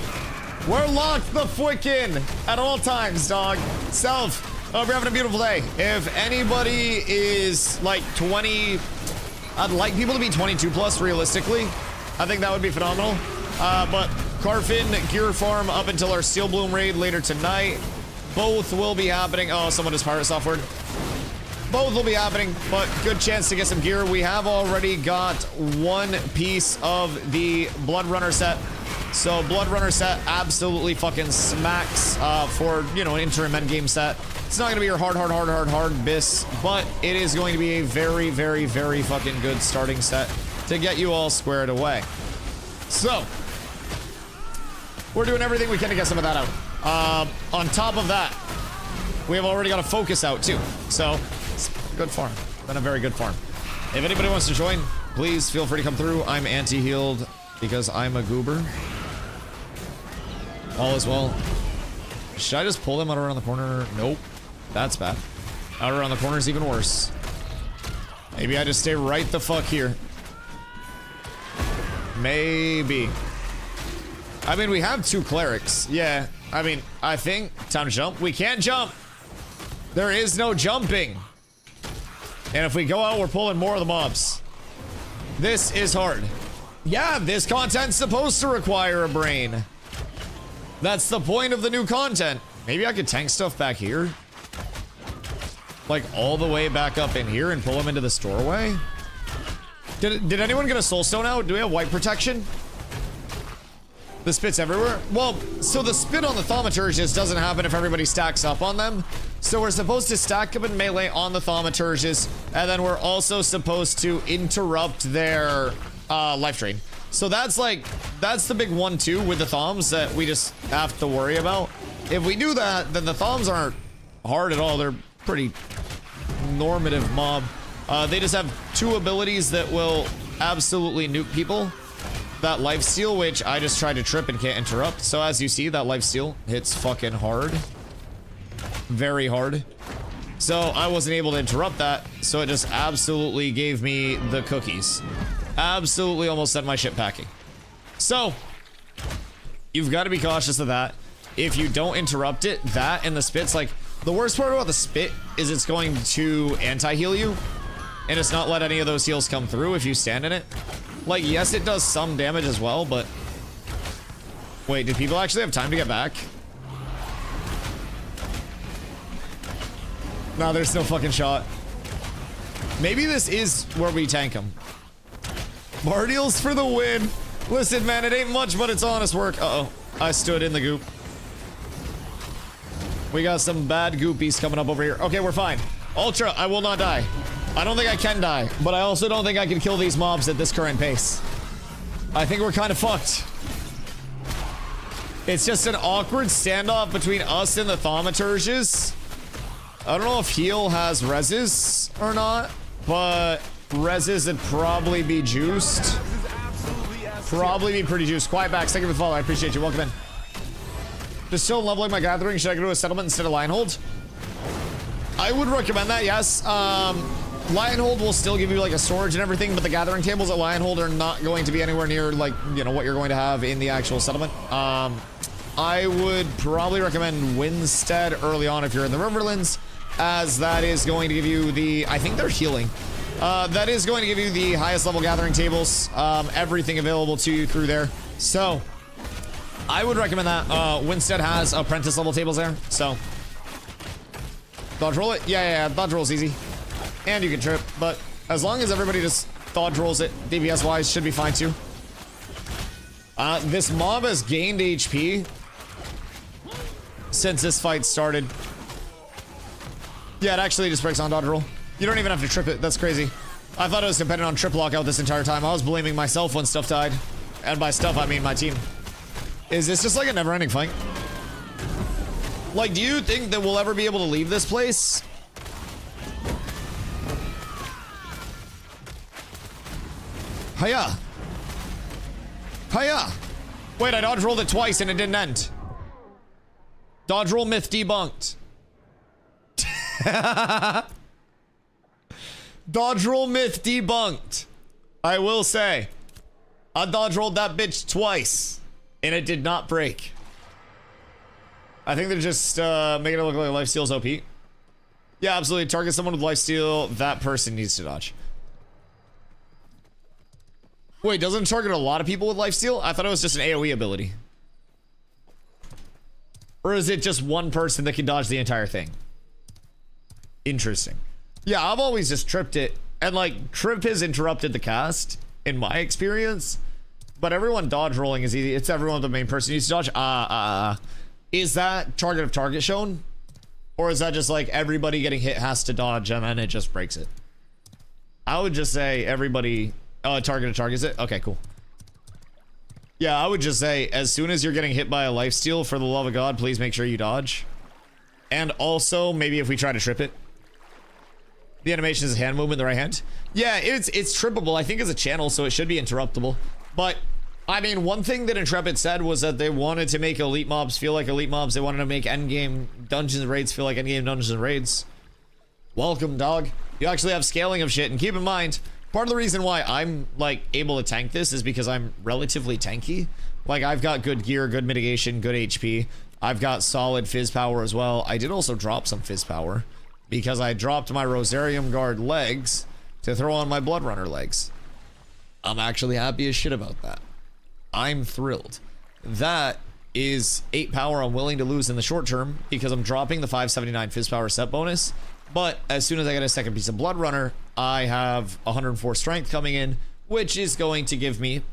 We're locked the frick in at all times, dog. Self. Hope you're having a beautiful day. If anybody is like 20, I'd like people to be 22 plus realistically. I think that would be phenomenal. But Carfin, Gear Farm up until our Steel Bloom raid later tonight. Both will be happening. Oh, someone just pirate software. Both will be happening, but good chance to get some gear. We have already got one piece of the Blood Runner set. So Blood Runner set absolutely fucking smacks for, you know, an interim endgame set. It's not gonna be your hard bis, but it is going to be a very, very, very fucking good starting set to get you all squared away. So we're doing everything we can to get some of that out. On top of that, we have already got a focus out too. So it's a good farm. Been a very good farm. If anybody wants to join, please feel free to come through. I'm anti-healed because I'm a goober. All is well. Should I just pull them out around the corner? Nope. That's bad. Out around the corner is even worse. Maybe I just stay right the fuck here. Maybe. I mean, we have 2 clerics. Yeah, I mean, I think time to jump. We can't jump. There is no jumping. And if we go out, we're pulling more of the mobs. This is hard. Yeah, this content's supposed to require a brain. That's the point of the new content. Maybe I could tank stuff back here. Like all the way back up in here and pull them into the doorway. Did anyone get a soulstone out? Do we have white protection? The spit's everywhere? Well, so the spit on the thaumaturges doesn't happen if everybody stacks up on them. So we're supposed to stack up in melee on the thaumaturges, and then we're also supposed to interrupt their life drain. So that's the big 1-2 with the thoms that we just have to worry about. If we do that, then the thoms aren't hard at all. They're pretty normative mob. They just have 2 abilities that will absolutely nuke people. That lifesteal, which I just tried to trip and can't interrupt. So as you see, that lifesteal hits fucking hard. Very hard. So I wasn't able to interrupt that. So it just absolutely gave me the cookies. Absolutely almost sent my ship packing. So you've got to be cautious of that. If you don't interrupt it, that and the spit's like, the worst part about the spit is it's going to anti-heal you. And it's not let any of those heals come through if you stand in it. Like, yes, it does some damage as well, but... Wait, did people actually have time to get back? No, there's no fucking shot. Maybe this is where we tank them. Bardials for the win. Listen, man, it ain't much, but it's honest work. Uh-oh. I stood in the goop. We got some bad goopies coming up over here. Okay, we're fine. Ultra, I will not die. I don't think I can die, but I also don't think I can kill these mobs at this current pace. I think we're kind of fucked. It's just an awkward standoff between us and the thaumaturges. I don't know if heal has reses or not, but reses would probably be juiced. Probably be pretty juiced. Quiet back. Thank you for the follow. I appreciate you. Welcome in. Just still leveling my gathering. Should I go to a settlement instead of Lionhold? I would recommend that, yes. Lionhold will still give you like a storage and everything, but the gathering tables at Lionhold are not going to be anywhere near like, you know, what you're going to have in the actual settlement. I would probably recommend Winstead early on if you're in the Riverlands, as that is going to give you the, I think they're healing. That is going to give you the highest level gathering tables, everything available to you through there. So I would recommend that. Winstead has apprentice level tables there, so dodge roll it. Yeah, dodge roll's easy. And you can trip, but as long as everybody just dodge rolls it, DPS wise, should be fine too. This mob has gained HP since this fight started. Yeah, it actually just breaks on dodge roll. You don't even have to trip it. That's crazy. I thought it was dependent on trip lockout this entire time. I was blaming myself when stuff died. And by stuff, I mean my team. Is this just like a never-ending fight? Like, do you think that we'll ever be able to leave this place? Hiya! Hiya! Wait, I dodge rolled it twice and it didn't end. Dodge roll myth debunked. Dodge roll myth debunked. I will say, I dodge rolled that bitch twice and it did not break. I think they're just making it look like lifesteal's OP. Yeah, absolutely. Target someone with lifesteal. That person needs to dodge. Wait, doesn't it target a lot of people with lifesteal? I thought it was just an AoE ability. Or is it just one person that can dodge the entire thing? Interesting. Yeah, I've always just tripped it. And like, trip has interrupted the cast, in my experience. But everyone dodge rolling is easy. It's everyone the main person needs to dodge. Is that target of target shown? Or is that just like everybody getting hit has to dodge and then it just breaks it? I would just say everybody... target of target is it? Okay, cool. Yeah, I would just say as soon as you're getting hit by a lifesteal, for the love of God, please make sure you dodge. And also, maybe if we try to trip it. The animation is a hand movement in the right hand. Yeah, it's trippable. I think as a channel, so it should be interruptible. But, I mean, one thing that Intrepid said was that they wanted to make elite mobs feel like elite mobs. They wanted to make endgame dungeons and raids feel like endgame dungeons and raids. Welcome, dog. You actually have scaling of shit. And keep in mind, part of the reason why I'm, like, able to tank this is because I'm relatively tanky. Like, I've got good gear, good mitigation, good HP. I've got solid fizz power as well. I did also drop some fizz power because I dropped my Rosarium Guard legs to throw on my Blood Runner legs. I'm actually happy as shit about that. I'm thrilled. That is 8 power I'm willing to lose in the short term because I'm dropping the 579 fizz power set bonus. But as soon as I get a second piece of Blood Runner, I have 104 strength coming in, which is going to give me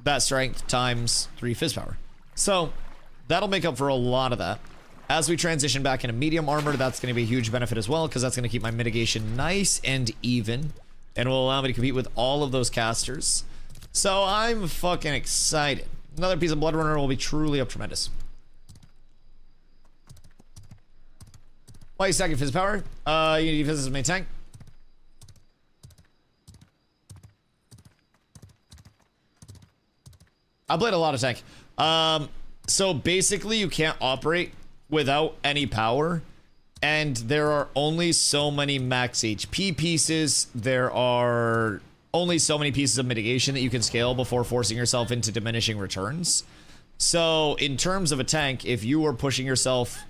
that strength times 3 fizz power. So that'll make up for a lot of that. As we transition back into medium armor, that's going to be a huge benefit as well, because that's going to keep my mitigation nice and even and will allow me to compete with all of those casters. So I'm fucking excited. Another piece of Blood Runner will be truly up tremendous. Why are you stacking fizz power? You need fizz as main tank. I played a lot of tank. So basically you can't operate without any power, and there are only so many max HP pieces. There are only so many pieces of mitigation that you can scale before forcing yourself into diminishing returns. So in terms of a tank, if you are pushing yourself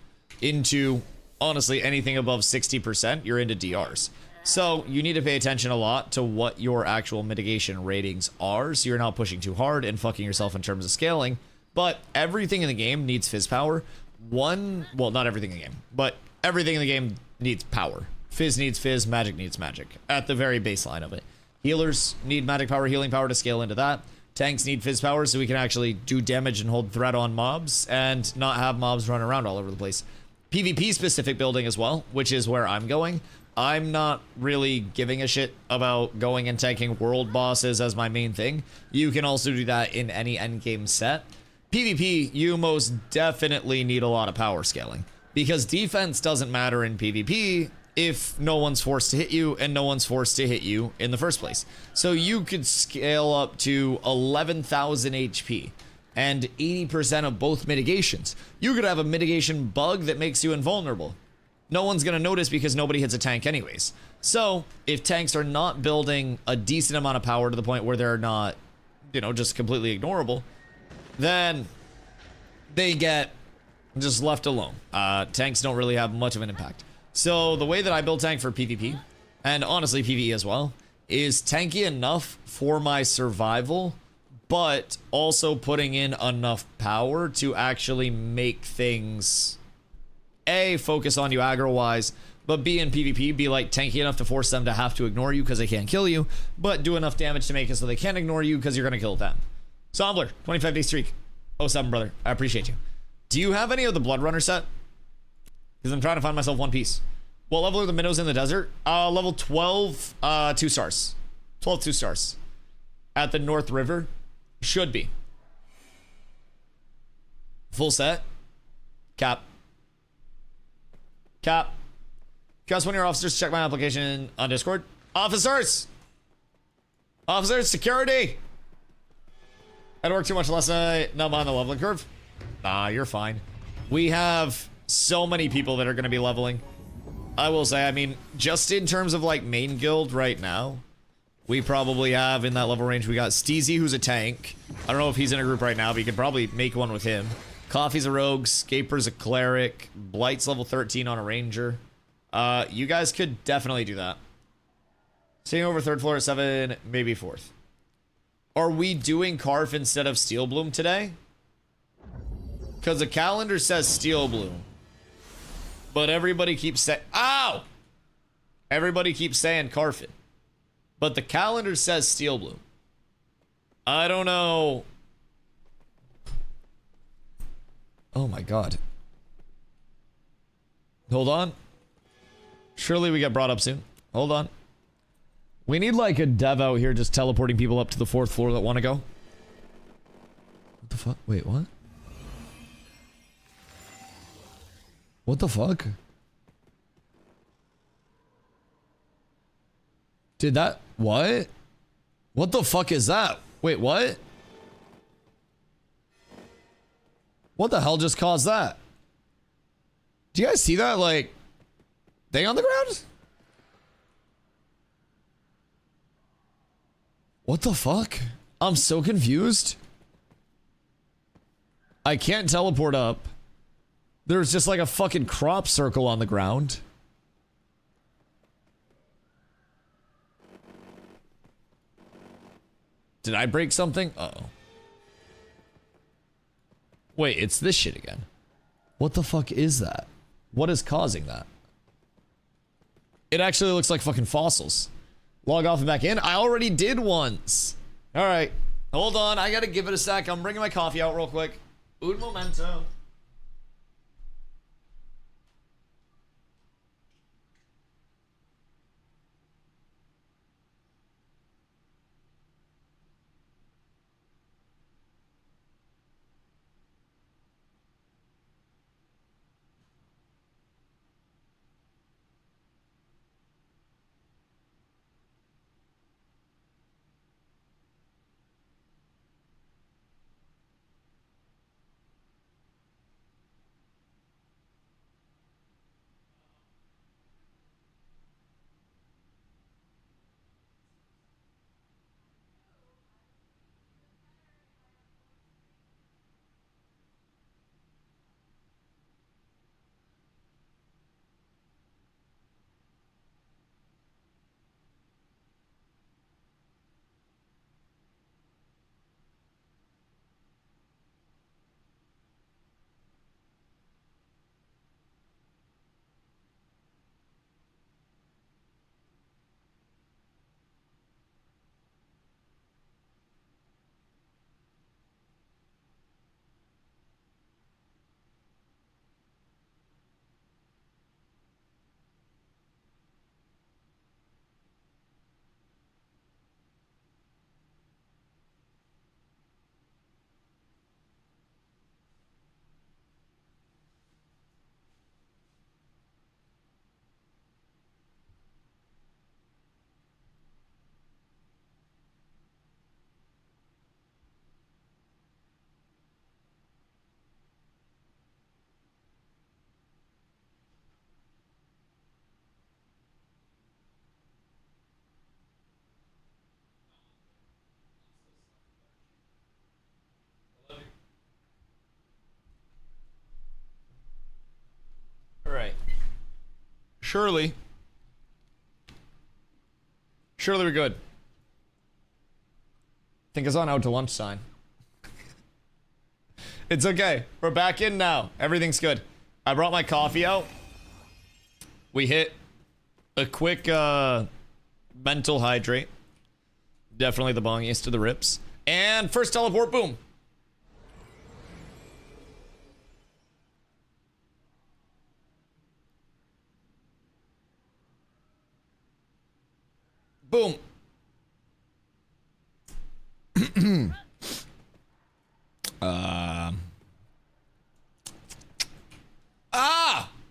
into honestly anything above 60%, you're into DRs. So you need to pay attention a lot to what your actual mitigation ratings are, so you're not pushing too hard and fucking yourself in terms of scaling. But everything in the game needs fizz power. Well, not everything in the game, but everything in the game needs power. Fizz needs fizz, magic needs magic, at the very baseline of it. Healers need magic power, healing power to scale into that. Tanks need fizz power so we can actually do damage and hold threat on mobs and not have mobs run around all over the place. PvP specific building as well, which is where I'm going. I'm not really giving a shit about going and taking world bosses as my main thing. You can also do that in any endgame set. PvP, you most definitely need a lot of power scaling, because defense doesn't matter in PvP if no one's forced to hit you, and no one's forced to hit you in the first place. So you could scale up to 11,000 HP and 80% of both mitigations. You could have a mitigation bug that makes you invulnerable. No one's gonna notice because nobody hits a tank anyways. So if tanks are not building a decent amount of power to the point where they're not, you know, just completely ignorable, then they get just left alone. Tanks don't really have much of an impact. So the way that I build tank for PvP, and honestly PvE as well, is tanky enough for my survival, but also putting in enough power to actually make things A, focus on you aggro-wise, but B, in PvP, be like tanky enough to force them to have to ignore you because they can't kill you, but do enough damage to make it so they can't ignore you because you're going to kill them. Sombler, 25-day streak. 07, brother. I appreciate you. Do you have any of the Blood Runner set? Because I'm trying to find myself one piece. What level are the minnows in the desert? Level 12, 2 stars. 12, 2 stars. At the North River. Should be. Full set. Cap. Cap. Just one of your officers, check my application on Discord. Officers! Officers, security! I had to work too much last night. Not on the leveling curve. Nah, you're fine. We have so many people that are going to be leveling. I will say, I mean, just in terms of like main guild right now, we probably have in that level range, we got Steezy, who's a tank. I don't know if he's in a group right now, but you could probably make one with him. Coffee's a rogue, Scaper's a cleric, Blight's level 13 on a ranger. You guys could definitely do that. Staying over 3rd floor at 7, maybe 4th. Are we doing Carf instead of Steel Bloom today? Because the calendar says Steel Bloom. But everybody keeps saying... Ow! Everybody keeps saying Carfin. But the calendar says Steel Bloom. I don't know. Oh my god. Hold on. Surely we get brought up soon. Hold on. We need like a dev out here just teleporting people up to the 4th floor that want to go. What the fuck? Wait, what? What the fuck? Did that... What? What the fuck is that? Wait, what? What the hell just caused that? Do you guys see that, like, thing on the ground? What the fuck? I'm so confused. I can't teleport up. There's just like a fucking crop circle on the ground. Did I break something? Uh-oh. Wait, it's this shit again. What the fuck is that? What is causing that? It actually looks like fucking fossils. Log off and back in. I already did once. All right. Hold on. I gotta give it a sec. I'm bringing my coffee out real quick. Un momento. Alright. Surely we're good. Think it's on out to lunch sign. It's okay. We're back in now. Everything's good. I brought my coffee out. We hit a quick mental hydrate. Definitely the bongiest of the rips. And first teleport, boom. Boom.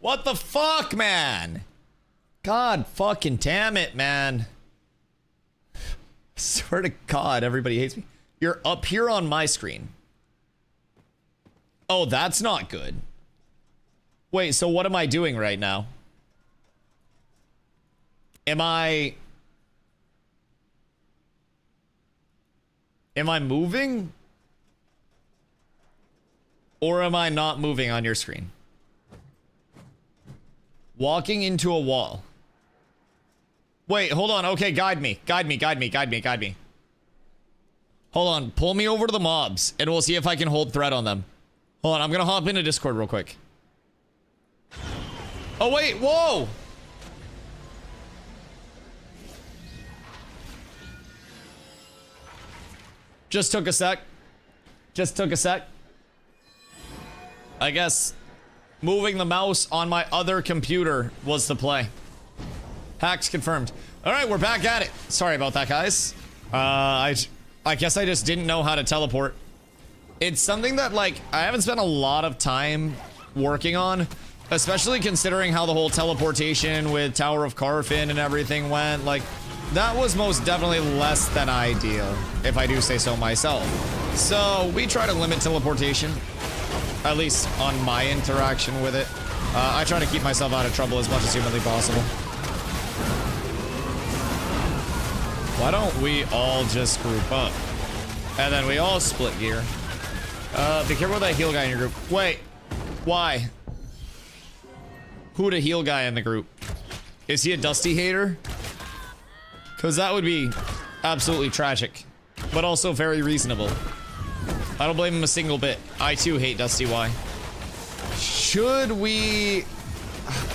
What the fuck, man? God fucking damn it, man. Swear to God, everybody hates me. You're up here on my screen. Oh, that's not good. Wait, so what am I doing right now? Am I moving? Or am I not moving on your screen? Walking into a wall. Wait, hold on. Okay, guide me. Guide me. Hold on. Pull me over to the mobs, and we'll see if I can hold thread on them. Hold on. I'm gonna hop into Discord real quick. Oh, wait. Whoa! Just took a sec. I guess moving the mouse on my other computer was the play. Hacks confirmed. All right, we're back at it. Sorry about that, guys. I guess I just didn't know how to teleport. It's something that, like, I haven't spent a lot of time working on, especially considering how the whole teleportation with Tower of Carfin and everything went. Like, that was most definitely less than ideal, if I do say so myself. So we try to limit teleportation, at least on my interaction with it. I try to keep myself out of trouble as much as humanly possible. Why don't we all just group up? And then we all split gear. Be careful with that heal guy in your group. Wait, why? Who the heal guy in the group? Is he a Dusty hater? Because that would be absolutely tragic, but also very reasonable. I don't blame him a single bit. I too hate DustyWhy. Should we...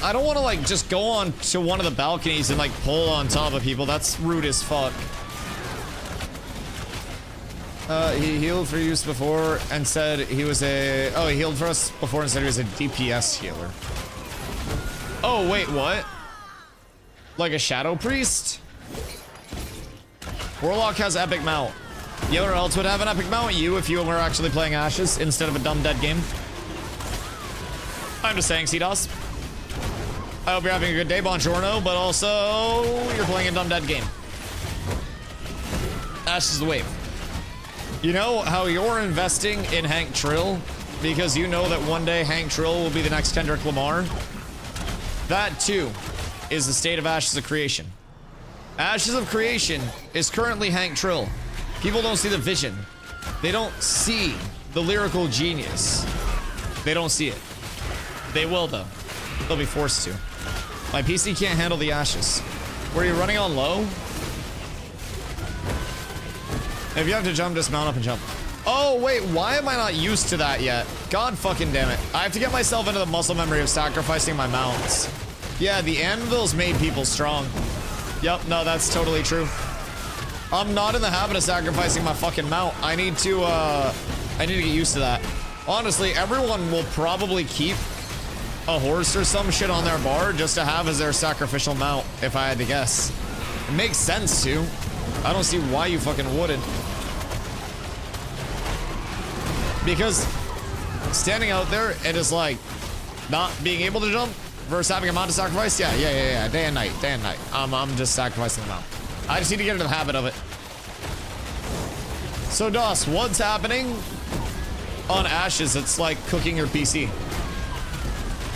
I don't want to like just go on to one of the balconies and like pull on top of people. That's rude as fuck. He healed for use before and said he was a... Oh, he healed for us before and said he was a DPS healer. Oh, wait, what? Like a Shadow Priest? Warlock has epic mount. You know who else would have an epic mount? You, if you were actually playing Ashes instead of a dumb dead game. I'm just saying, CDOS. I hope you're having a good day, Bongiorno, but also you're playing a dumb dead game. Ashes is the wave. You know how you're investing in Hank Trill because you know that one day Hank Trill will be the next Kendrick Lamar? That too is the state of Ashes of Creation. Ashes of Creation is currently Hank Trill. People don't see the vision. They don't see the lyrical genius. They don't see it. They will though. They'll be forced to. My PC can't handle the Ashes. Were you running on low? If you have to jump, just mount up and jump. Oh, wait, why am I not used to that yet? God fucking damn it. I have to get myself into the muscle memory of sacrificing my mounts. Yeah, the anvils made people strong. Yep, no, that's totally true. I'm not in the habit of sacrificing my fucking mount. I need to get used to that. Honestly, everyone will probably keep a horse or some shit on their bar just to have as their sacrificial mount, if I had to guess. It makes sense to. I don't see why you fucking wouldn't. Because standing out there and just like not being able to jump versus having a mount to sacrifice, yeah, day and night. I'm just sacrificing the mount. I just need to get into the habit of it. So Doss, what's happening on Ashes? It's like cooking your PC.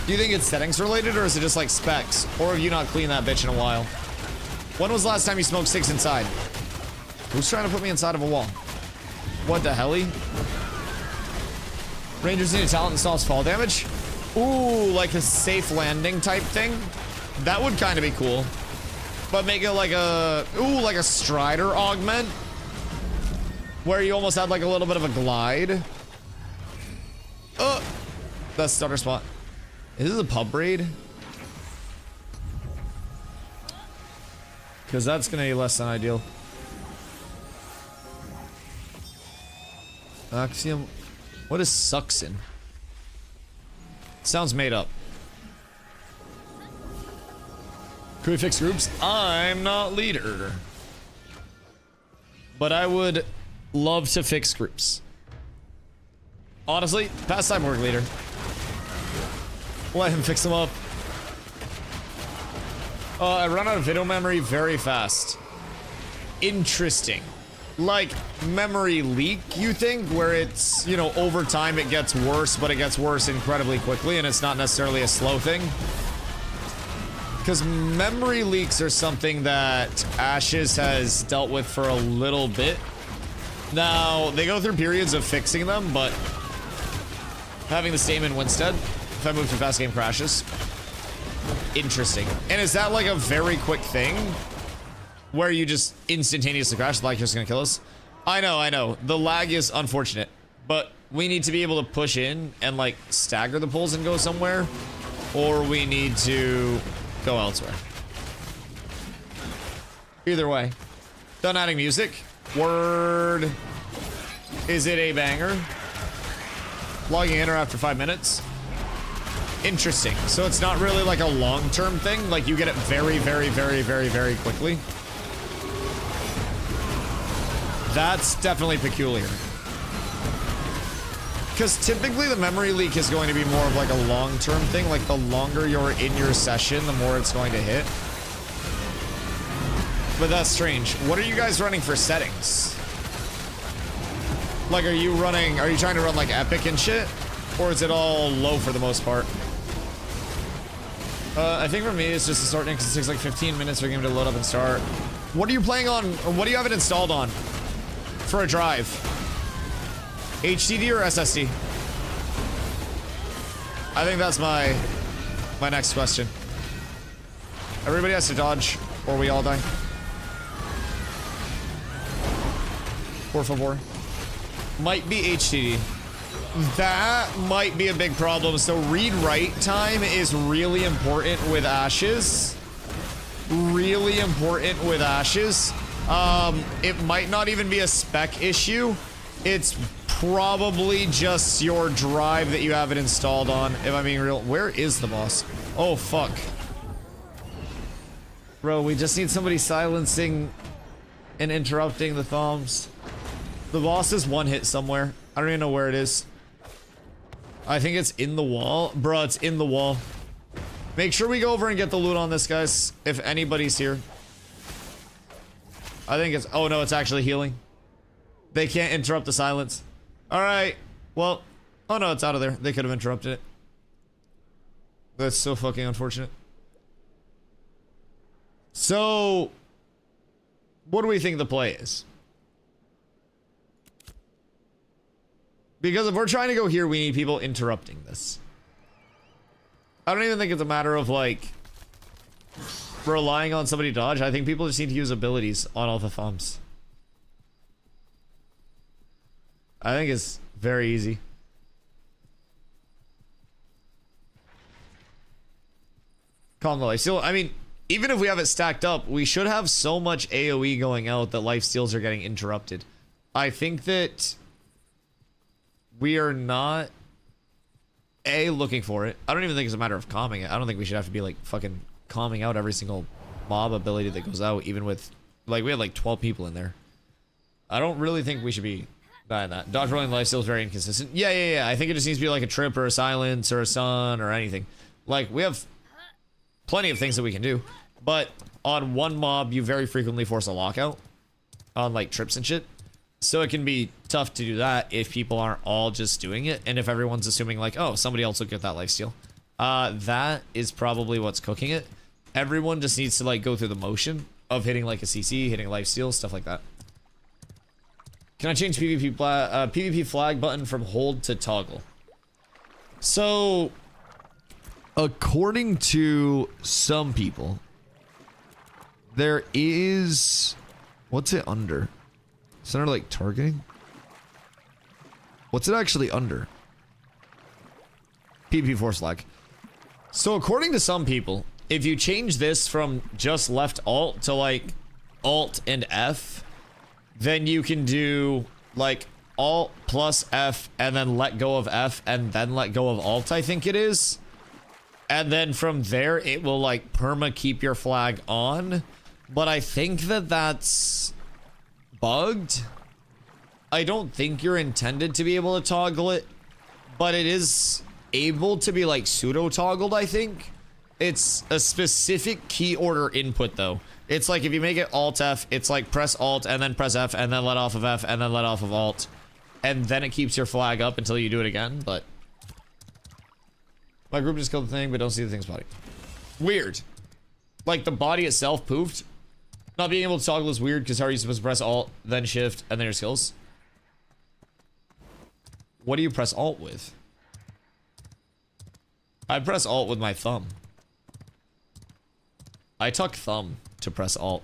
Do you think it's settings related or is it just like specs? Or have you not cleaned that bitch in a while? When was the last time you smoked sticks inside? Who's trying to put me inside of a wall? What the hell-y? Rangers need a talent that stops fall damage? Ooh, like a safe landing type thing? That would kind of be cool. But make it like a... Ooh, like a Strider augment? Where you almost had like a little bit of a glide. That's stutter spot. Is this a pub raid? Because that's going to be less than ideal. Axiom. What is Suxin? Sounds made up. Could we fix groups? I'm not leader. But I would love to fix groups. Honestly, past Cyborg leader. Let him fix them up. I run out of video memory very fast. Interesting. Like memory leak, you think? Where it's, you know, over time it gets worse, but it gets worse incredibly quickly and it's not necessarily a slow thing. Because memory leaks are something that Ashes has dealt with for a little bit. Now, they go through periods of fixing them, but having the same in Winstead, if I move to fast game crashes. Interesting. And is that like a very quick thing? Where you just instantaneously crash, like just gonna kill us? I know. The lag is unfortunate. But we need to be able to push in and like stagger the pulls and go somewhere. Or we need to go elsewhere. Either way. Done adding music. Word. Is it a banger? Logging in or after 5 minutes. Interesting. So it's not really like a long-term thing. Like you get it very, very, very, very, very quickly. That's definitely peculiar. Because typically the memory leak is going to be more of like a long-term thing. Like the longer you're in your session, the more it's going to hit. But that's strange. What are you guys running for settings? Like, are you trying to run like epic and shit? Or is it all low for the most part? I think for me it's just a start because it takes like 15 minutes for a game to load up and start. What are you playing on, or what do you have it installed on? For a drive? HDD or SSD? I think that's my next question. Everybody has to dodge, or we all die. Por favor. Might be HDD. That might be a big problem. So read-write time is really important with Ashes. Really important with Ashes. It might not even be a spec issue. It's probably just your drive that you have it installed on, if I'm being real. Where is the boss? Oh, fuck. Bro, we just need somebody silencing and interrupting the thumbs. The boss is one hit somewhere. I don't even know where it is. I think it's in the wall. Bro, it's in the wall. Make sure we go over and get the loot on this, guys. If anybody's here. I think it's... Oh, no, it's actually healing. They can't interrupt the silence. Alright. Well... Oh, no, it's out of there. They could have interrupted it. That's so fucking unfortunate. So... What do we think the play is? Because if we're trying to go here, we need people interrupting this. I don't even think it's a matter of, like, relying on somebody to dodge. I think people just need to use abilities on all the thumbs. I think it's very easy. Calm the lifesteal. I mean, even if we have it stacked up, we should have so much AoE going out that lifesteals are getting interrupted. I think that we are not looking for it. I don't even think it's a matter of calming it. I don't think we should have to be like fucking calming out every single mob ability that goes out, even with like we had like 12 people in there. I don't really think we should be dying that. Dodge rolling lifesteal is very inconsistent. Yeah. I think it just needs to be like a trip or a silence or a sun or anything. Like we have plenty of things that we can do, but on one mob you very frequently force a lockout on like trips and shit. So it can be tough to do that if people aren't all just doing it, and if everyone's assuming like, oh, somebody else will get that lifesteal. That is probably what's cooking it. Everyone just needs to like go through the motion of hitting like a CC, hitting lifesteal, stuff like that. Can I change PvP flag button from hold to toggle? So, according to some people, there is... What's it under? Is it under, like, targeting? What's it actually under? PvP force flag. So, according to some people, if you change this from just left alt to, like, alt and F, then you can do, like, alt plus F and then let go of F and then let go of alt, I think it is. And then from there, it will, like, perma keep your flag on. But I think that that's bugged. I don't think you're intended to be able to toggle it, but it is able to be like pseudo toggled, I think. It's a specific key order input though. It's like if you make it alt F, it's like press alt and then press F and then let off of F and then let off of alt. And then it keeps your flag up until you do it again, but my group just killed the thing, but don't see the thing's body. Weird. Like the body itself poofed. Not being able to toggle is weird because how are you supposed to press alt, then shift, and then your skills? What do you press alt with? I press alt with my thumb. I tuck thumb to press alt.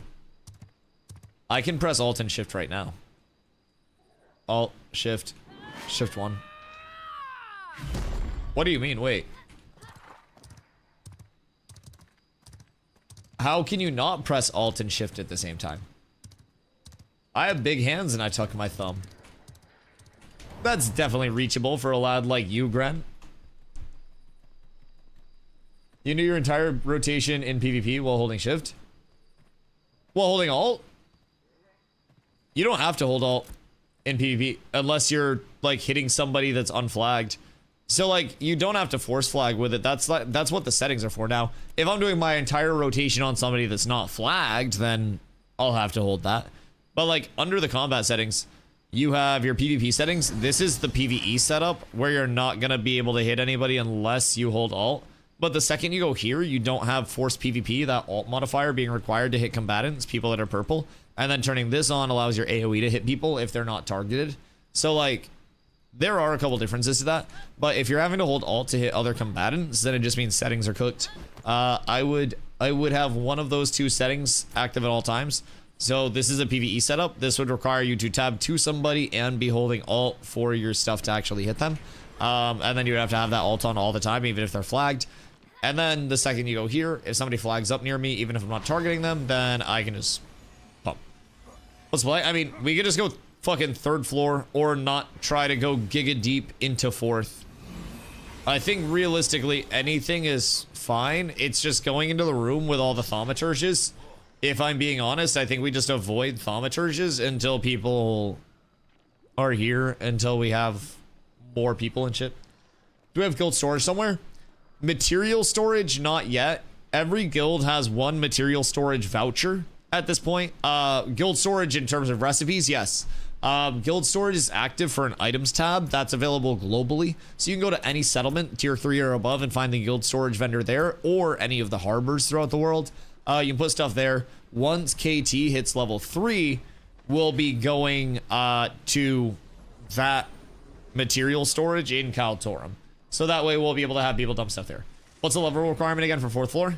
I can press alt and shift right now. Alt, shift, shift 1. What do you mean? Wait. How can you not press alt and shift at the same time? I have big hands and I tuck my thumb. That's definitely reachable for a lad like you, Gren. You do your entire rotation in PvP while holding shift? While holding alt? You don't have to hold alt in PvP unless you're like hitting somebody that's unflagged. So like you don't have to force flag with it. That's what the settings are for. Now, if I'm doing my entire rotation on somebody that's not flagged, then I'll have to hold that. But like under the combat settings, you have your PvP settings. This is the PvE setup where you're not gonna be able to hit anybody unless you hold alt. But the second you go here, you don't have force PvP, that alt modifier being required to hit combatants, people that are purple. And then turning this on allows your AoE to hit people if they're not targeted. So like, There are a couple differences to that, but if you're having to hold Alt to hit other combatants, then it just means settings are cooked. I would have one of those two settings active at all times. So this is a PvE setup. This would require you to tab to somebody and be holding Alt for your stuff to actually hit them. And then you would have to have that Alt on all the time, even if they're flagged. And then the second you go here, if somebody flags up near me, even if I'm not targeting them, then I can just pump. Let's play. I mean, we could just go fucking third floor or not try to go giga deep into fourth. I think realistically anything is fine. It's just going into the room with all the thaumaturges. If I'm being honest, I think we just avoid thaumaturges until people are here, until we have more people and shit. Do we have guild storage somewhere? Material storage, not yet. Every guild has one material storage voucher at this point. Guild storage in terms of recipes, yes. Guild storage is active for an items tab that's available globally. So you can go to any settlement, tier 3 or above, and find the guild storage vendor there, or any of the harbors throughout the world. You can put stuff there. Once KT hits level 3, we'll be going to that material storage in Kaltorum. So that way we'll be able to have people dump stuff there. What's the level requirement again for 4th floor?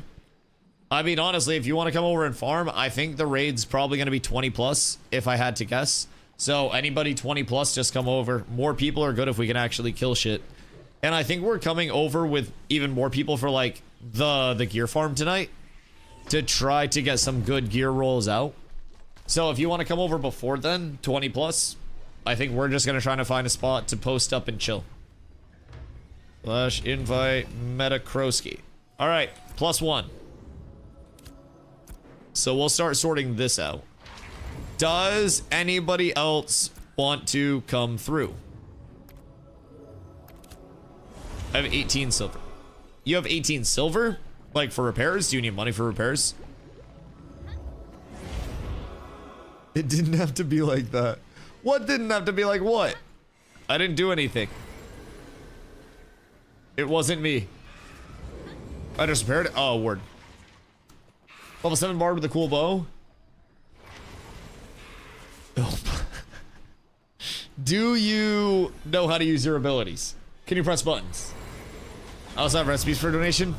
I mean, honestly, if you want to come over and farm, I think the raid's probably going to be 20 plus, if I had to guess. So anybody 20 plus, just come over. More people are good if we can actually kill shit. And I think we're coming over with even more people for like the gear farm tonight to try to get some good gear rolls out. So if you want to come over before then, 20 plus, I think we're just going to try to find a spot to post up and chill. Slash invite Metakrowski. All right, +1. So we'll start sorting this out. Does anybody else want to come through? I have 18 silver. You have 18 silver? Like for repairs? Do you need money for repairs? It didn't have to be like that. What didn't have to be like what? I didn't do anything. It wasn't me. I just repaired it. Oh, word. Level 7 bard with a cool bow. Oh. Do you know how to use your abilities? Can you press buttons? I also have recipes for donation.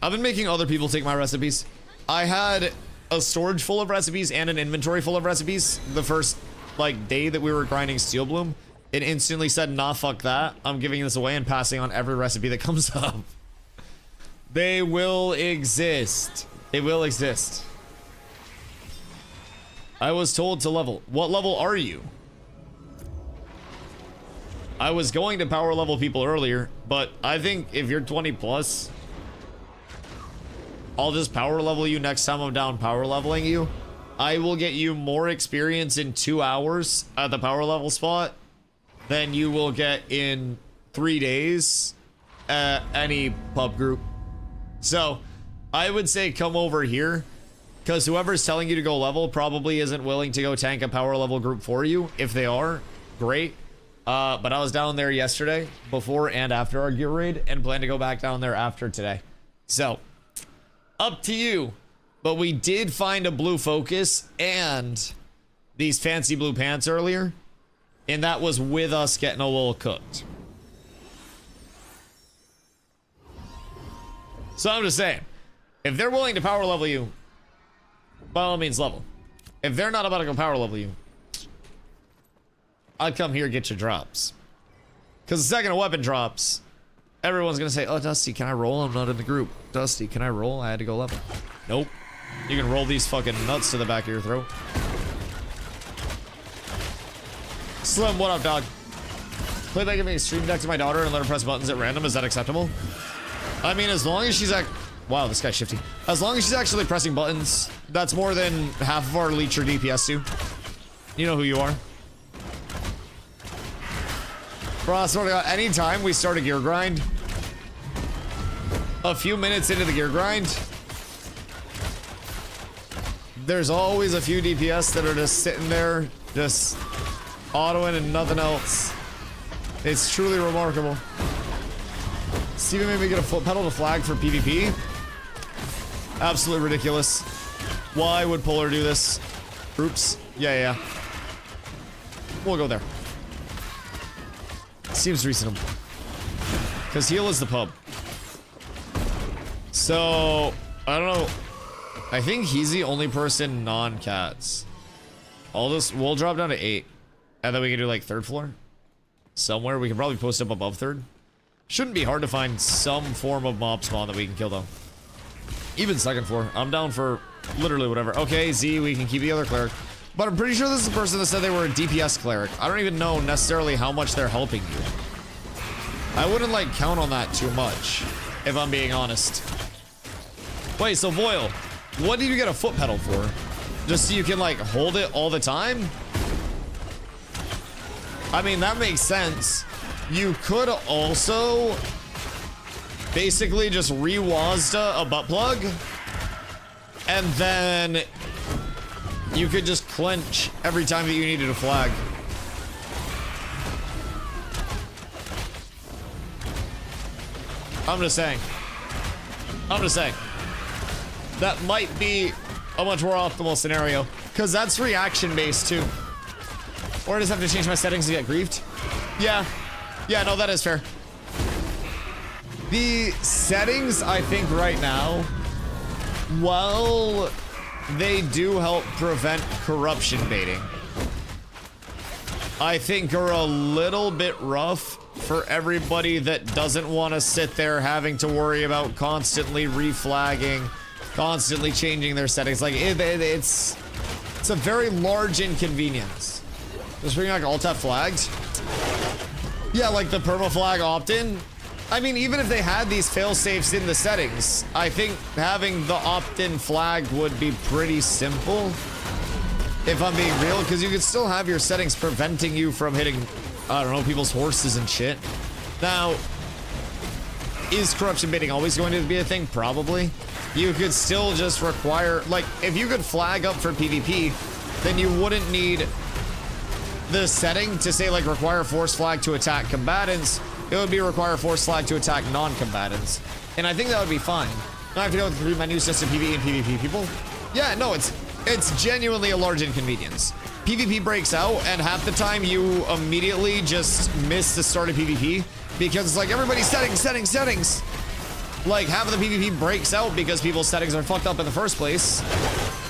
I've been making other people take my recipes. I had a storage full of recipes and an inventory full of recipes the first like day that we were grinding Steel Bloom. It instantly said, nah, fuck that. I'm giving this away and passing on every recipe that comes up. They will exist. They will exist. I was told to level. What level are you? I was going to power level people earlier, but I think if you're 20 plus, I'll just power level you next time I'm down power leveling you. I will get you more experience in 2 hours at the power level spot than you will get in 3 days at any pub group. So I would say come over here, because whoever's telling you to go level probably isn't willing to go tank a power level group for you. If they are, great. But I was down there yesterday before and after our gear raid and plan to go back down there after today. So up to you. But we did find a blue focus and these fancy blue pants earlier. And that was with us getting a little cooked. So I'm just saying, if they're willing to power level you, by all means level. If they're not about to go power level you, I'd come here and get your drops. Because the second a weapon drops, everyone's going to say, oh, Dusty, can I roll? I'm not in the group. Dusty, can I roll? I had to go level. Nope. You can roll these fucking nuts to the back of your throat. Slim, what up, dog? Play by giving a stream deck to my daughter and let her press buttons at random. Is that acceptable? I mean, as long as she's wow, this guy's shifty. As long as she's actually pressing buttons, that's more than half of our leech or DPS do. You know who you are. Bro, I swear to God, anytime we start a gear grind, a few minutes into the gear grind, there's always a few DPS that are just sitting there, just autoing and nothing else. It's truly remarkable. Steven made me get a foot pedal to flag for PvP. Absolutely ridiculous. Why would Polar do this? Oops. Yeah. We'll go there. Seems reasonable. Because heal is the pub. So, I don't know. I think he's the only person non-cats. We'll drop down to 8. And then we can do like 3rd floor. Somewhere. We can probably post up above 3rd. Shouldn't be hard to find some form of mob spawn that we can kill though. Even 2nd floor. I'm down for literally whatever. Okay, Z, we can keep the other cleric. But I'm pretty sure this is the person that said they were a DPS cleric. I don't even know necessarily how much they're helping you. I wouldn't like count on that too much, if I'm being honest. Wait, so Voil, what did you get a foot pedal for? Just so you can like hold it all the time? I mean, that makes sense. You could also basically just re-Wazda a butt plug, and then you could just clench every time that you needed a flag. I'm just saying. That might be a much more optimal scenario, because that's reaction based too. Or I just have to change my settings to get grieved. Yeah, no, that is fair. The settings, I think right now, while they do help prevent corruption baiting, I think are a little bit rough for everybody that doesn't want to sit there having to worry about constantly reflagging, constantly changing their settings. Like, it's a very large inconvenience. Just bring back alt-tab flags. Yeah, like the perma-flag opt-in. I mean, even if they had these fail-safes in the settings, I think having the opt-in flag would be pretty simple. If I'm being real, because you could still have your settings preventing you from hitting, I don't know, people's horses and shit. Now, is corruption baiting always going to be a thing? Probably. You could still just require, like, if you could flag up for PvP, then you wouldn't need the setting to say, like, require force flag to attack combatants. It would be require force flag to attack non-combatants. And I think that would be fine. Not have to go through menus just to PvE and PvP people. Yeah, no, it's genuinely a large inconvenience. PvP breaks out, and half the time you immediately just miss the start of PvP because it's like everybody's settings. Like, half of the PvP breaks out because people's settings are fucked up in the first place.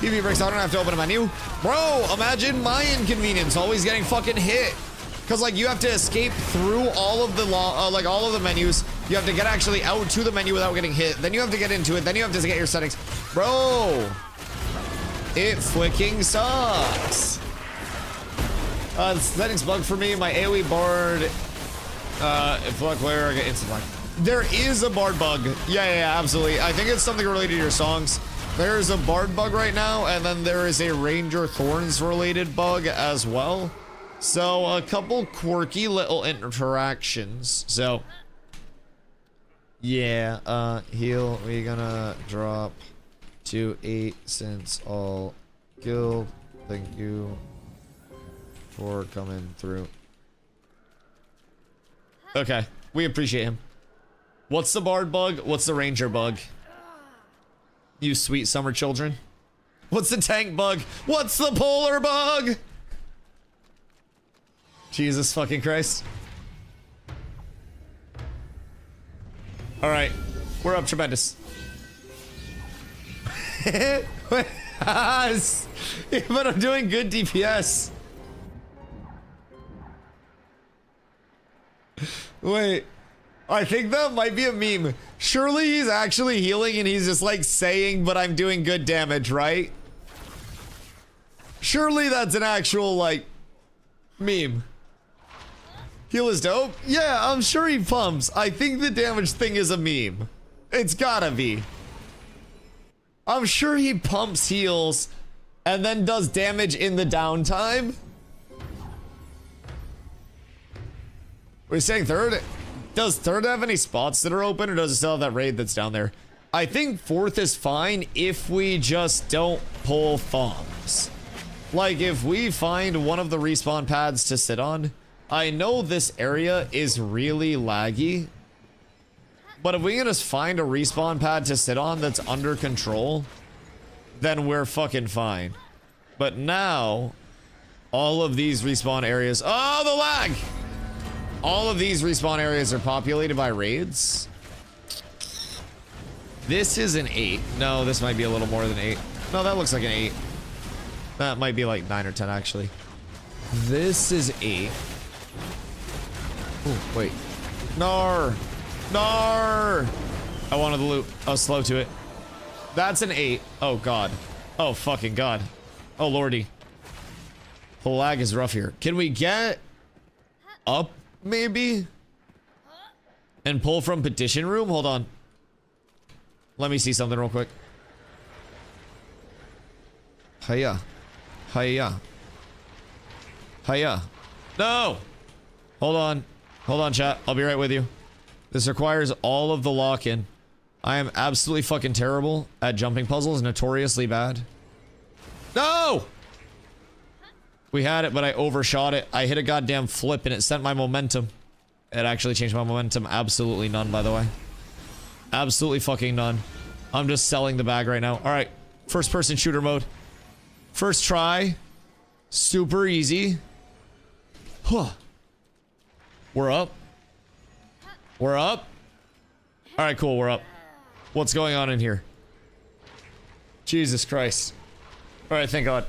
PvP breaks out, I don't have to open a menu. Bro, imagine my inconvenience always getting fucking hit. Because, like, you have to escape through all of the all of the menus. You have to get actually out to the menu without getting hit. Then you have to get into it. Then you have to get your settings. Bro, it flicking sucks. Settings bug for me. My AoE bard. Fuck, where I get instant flag. There is a bard bug. Yeah, absolutely. I think it's something related to your songs. There's a bard bug right now, and then there is a Ranger Thorns related bug as well. So, a couple quirky little interactions. So, yeah, heal, we're gonna drop to 8 since all guild. Thank you for coming through. Okay, we appreciate him. What's the bard bug? What's the ranger bug? You sweet summer children. What's the tank bug? What's the polar bug? Jesus fucking Christ. Alright, we're up tremendous. But I'm doing good DPS. Wait, I think that might be a meme. Surely he's actually healing and he's just like saying, but I'm doing good damage, right? Surely that's an actual, like, meme. Heal is dope? Yeah, I'm sure he pumps. I think the damage thing is a meme. It's gotta be. I'm sure he pumps heals and then does damage in the downtime. We're saying third? Does third have any spots that are open, or does it still have that raid that's down there? I think fourth is fine if we just don't pull thumbs. Like, if we find one of the respawn pads to sit on. I know this area is really laggy, but if we can just find a respawn pad to sit on that's under control, then we're fucking fine. But now, all of these respawn areas— oh, the lag! All of these respawn areas are populated by raids. This is an 8. No, this might be a little more than 8. No, that looks like an 8. That might be like 9 or 10 actually. This is 8. Oh, wait. Nar! Nar! I wanted the loot. I was slow to it. That's an 8. Oh, God. Oh, fucking God. Oh, lordy. The lag is rough here. Can we get up, maybe? And pull from petition room? Hold on. Let me see something real quick. Hiya. Hiya. Hiya. No! Hold on. Hold on, chat. I'll be right with you. This requires all of the lock-in. I am absolutely fucking terrible at jumping puzzles. Notoriously bad. No! We had it, but I overshot it. I hit a goddamn flip and it sent my momentum. It actually changed my momentum. Absolutely none, by the way. Absolutely fucking none. I'm just selling the bag right now. Alright. First person shooter mode. First try. Super easy. Huh. We're up. We're up. Alright, cool. We're up. What's going on in here? Jesus Christ. Alright, thank God.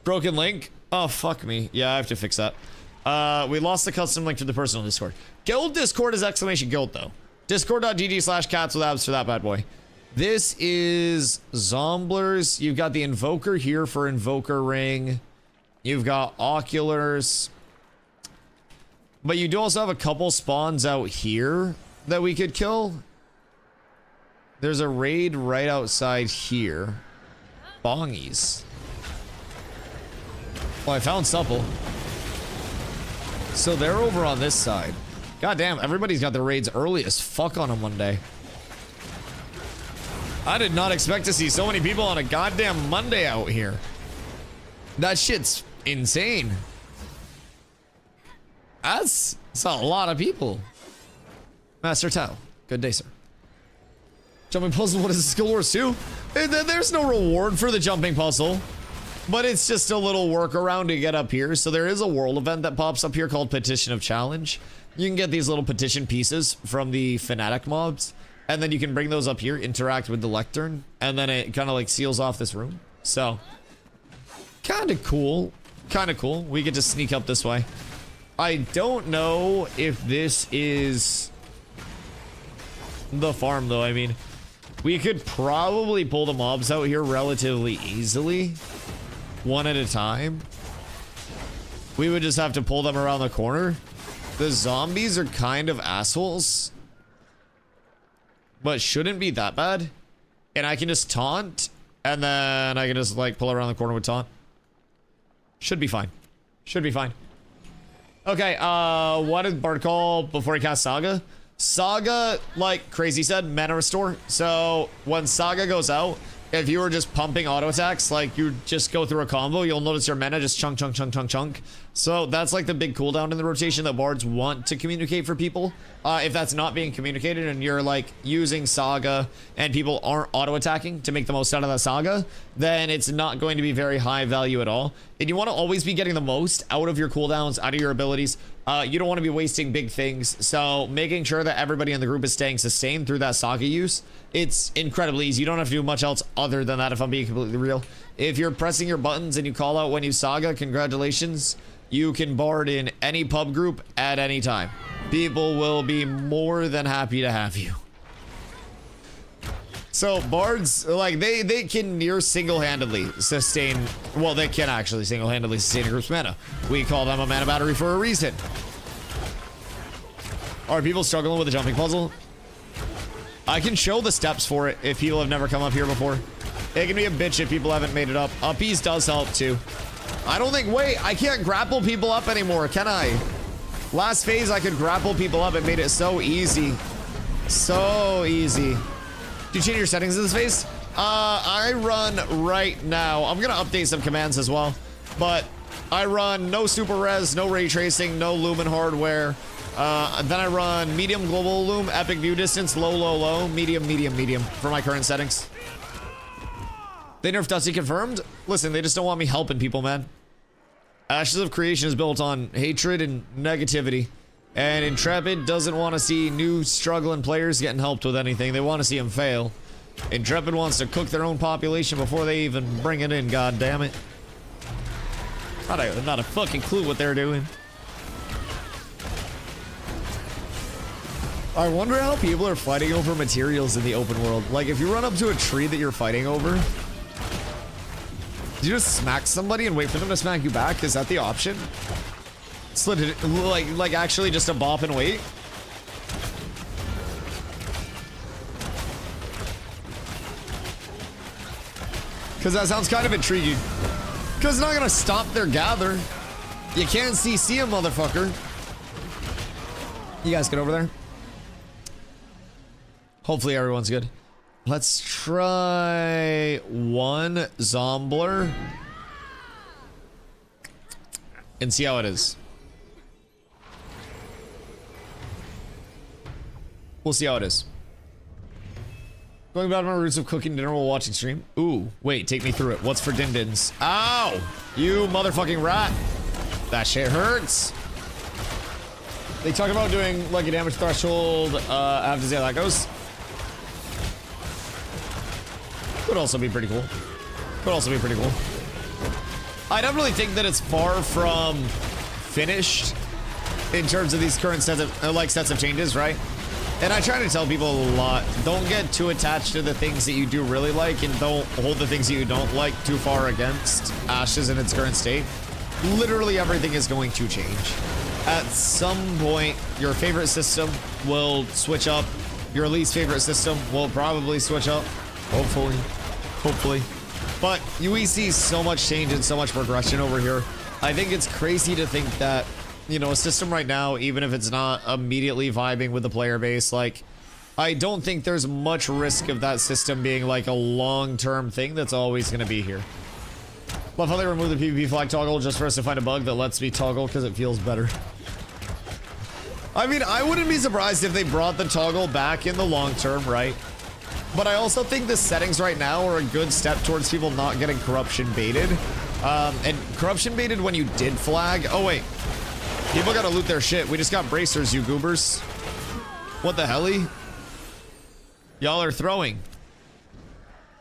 Broken link? Oh, fuck me. Yeah, I have to fix that. We lost the custom link to the personal Discord. Guild Discord is exclamation guild, though. Discord.gg/cats with abs for that bad boy. This is Zomblers. You've got the Invoker here for Invoker Ring. You've got Oculars. But you do also have a couple spawns out here that we could kill. There's a raid right outside here. Bongies. Well, I found Supple. So they're over on this side. God damn, everybody's got their raids early as fuck on them one day. I did not expect to see so many people on a goddamn Monday out here. That shit's insane. That's a lot of people. Master Tao, good day, sir. Jumping puzzle, what is the skill wars too? There's no reward for the jumping puzzle. But it's just a little workaround to get up here. So there is a world event that pops up here called Petition of Challenge. You can get these little petition pieces from the fanatic mobs. And then you can bring those up here, interact with the lectern. And then it kind of like seals off this room. So, kind of cool. Kind of cool. We get to sneak up this way. I don't know if this is the farm though. I mean, we could probably pull the mobs out here relatively easily. One at a time. We would just have to pull them around the corner. The zombies are kind of assholes. But shouldn't be that bad. And I can just taunt. And then I can just like pull around the corner with taunt. Should be fine. Should be fine. Okay, what did Bard call before he cast Saga? Saga, like Crazy said, mana restore. So when Saga goes out, if you were just pumping auto attacks, like you just go through a combo, you'll notice your mana just chunk, chunk, chunk, chunk, chunk. So that's like the big cooldown in the rotation that bards want to communicate for people. If that's not being communicated and you're like using Saga and people aren't auto attacking to make the most out of that Saga, then it's not going to be very high value at all. And you want to always be getting the most out of your cooldowns, out of your abilities. You don't want to be wasting big things. So making sure that everybody in the group is staying sustained through that Saga use, it's incredibly easy. You don't have to do much else other than that, if I'm being completely real. If you're pressing your buttons and you call out when you Saga, congratulations. You can bard in any pub group at any time. People will be more than happy to have you. So bards, like they can near single-handedly sustain, well, they can actually single-handedly sustain a group's mana. We call them a mana battery for a reason. Are people struggling with the jumping puzzle? I can show the steps for it if people have never come up here before. It can be a bitch if people haven't made it up. Uppies does help too. I don't think, wait, I can't grapple people up anymore, can I? Last phase I could grapple people up. It made it so easy. So easy. Do you change your settings in this phase? I run right now. I'm gonna update some commands as well. But I run no super res, no ray tracing, no lumen hardware. Then I run medium global loom, epic view distance, low, low, low, medium, medium, medium for my current settings. They nerfed Dusty confirmed? Listen, they just don't want me helping people, man. Ashes of Creation is built on hatred and negativity. And Intrepid doesn't want to see new struggling players getting helped with anything. They want to see them fail. Intrepid wants to cook their own population before they even bring it in, god damn it. Not a fucking clue what they're doing. I wonder how people are fighting over materials in the open world. Like, if you run up to a tree that you're fighting over, do you just smack somebody and wait for them to smack you back? Is that the option? Slid it, like actually just a bop and wait? Because that sounds kind of intriguing. Because it's not going to stop their gather. You can't CC a motherfucker. You guys get over there. Hopefully everyone's good. Let's try one Zombler. And see how it is. We'll see how it is. Going about my roots of cooking dinner while watching stream. Ooh, wait, take me through it. What's for din-dins? Ow! You motherfucking rat. That shit hurts. They talk about doing like a damage threshold. I have to see how that goes. Could also be pretty cool. Could also be pretty cool. I definitely think that it's far from finished in terms of these current sets of changes, right? And I try to tell people a lot, don't get too attached to the things that you do really like and don't hold the things that you don't like too far against Ashes in its current state. Literally everything is going to change. At some point, your favorite system will switch up. Your least favorite system will probably switch up. Hopefully. Hopefully. But we see so much change and so much progression over here. I think it's crazy to think that, you know, a system right now, even if it's not immediately vibing with the player base, like, I don't think there's much risk of that system being like a long-term thing that's always going to be here. Love how they removed the PvP flag toggle just for us to find a bug that lets me toggle because it feels better. I mean, I wouldn't be surprised if they brought the toggle back in the long term, right? But I also think the settings right now are a good step towards people not getting corruption baited. And corruption baited when you did flag. Oh, wait. People gotta loot their shit. We just got bracers, you goobers. What the helly? Y'all are throwing.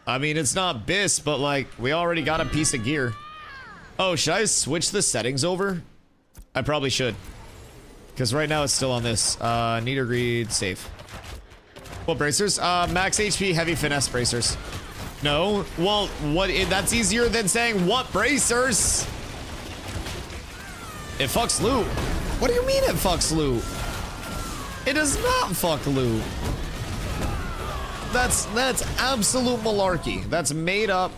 I mean, it's not BIS, but like, we already got a piece of gear. Oh, should I switch the settings over? I probably should. Because right now it's still on this. Need or greed, safe. What bracers? Max HP, heavy finesse bracers. No? Well, what? That's easier than saying what bracers? It fucks loot. What do you mean it fucks loot? It does not fuck loot. That's absolute malarkey. That's made up.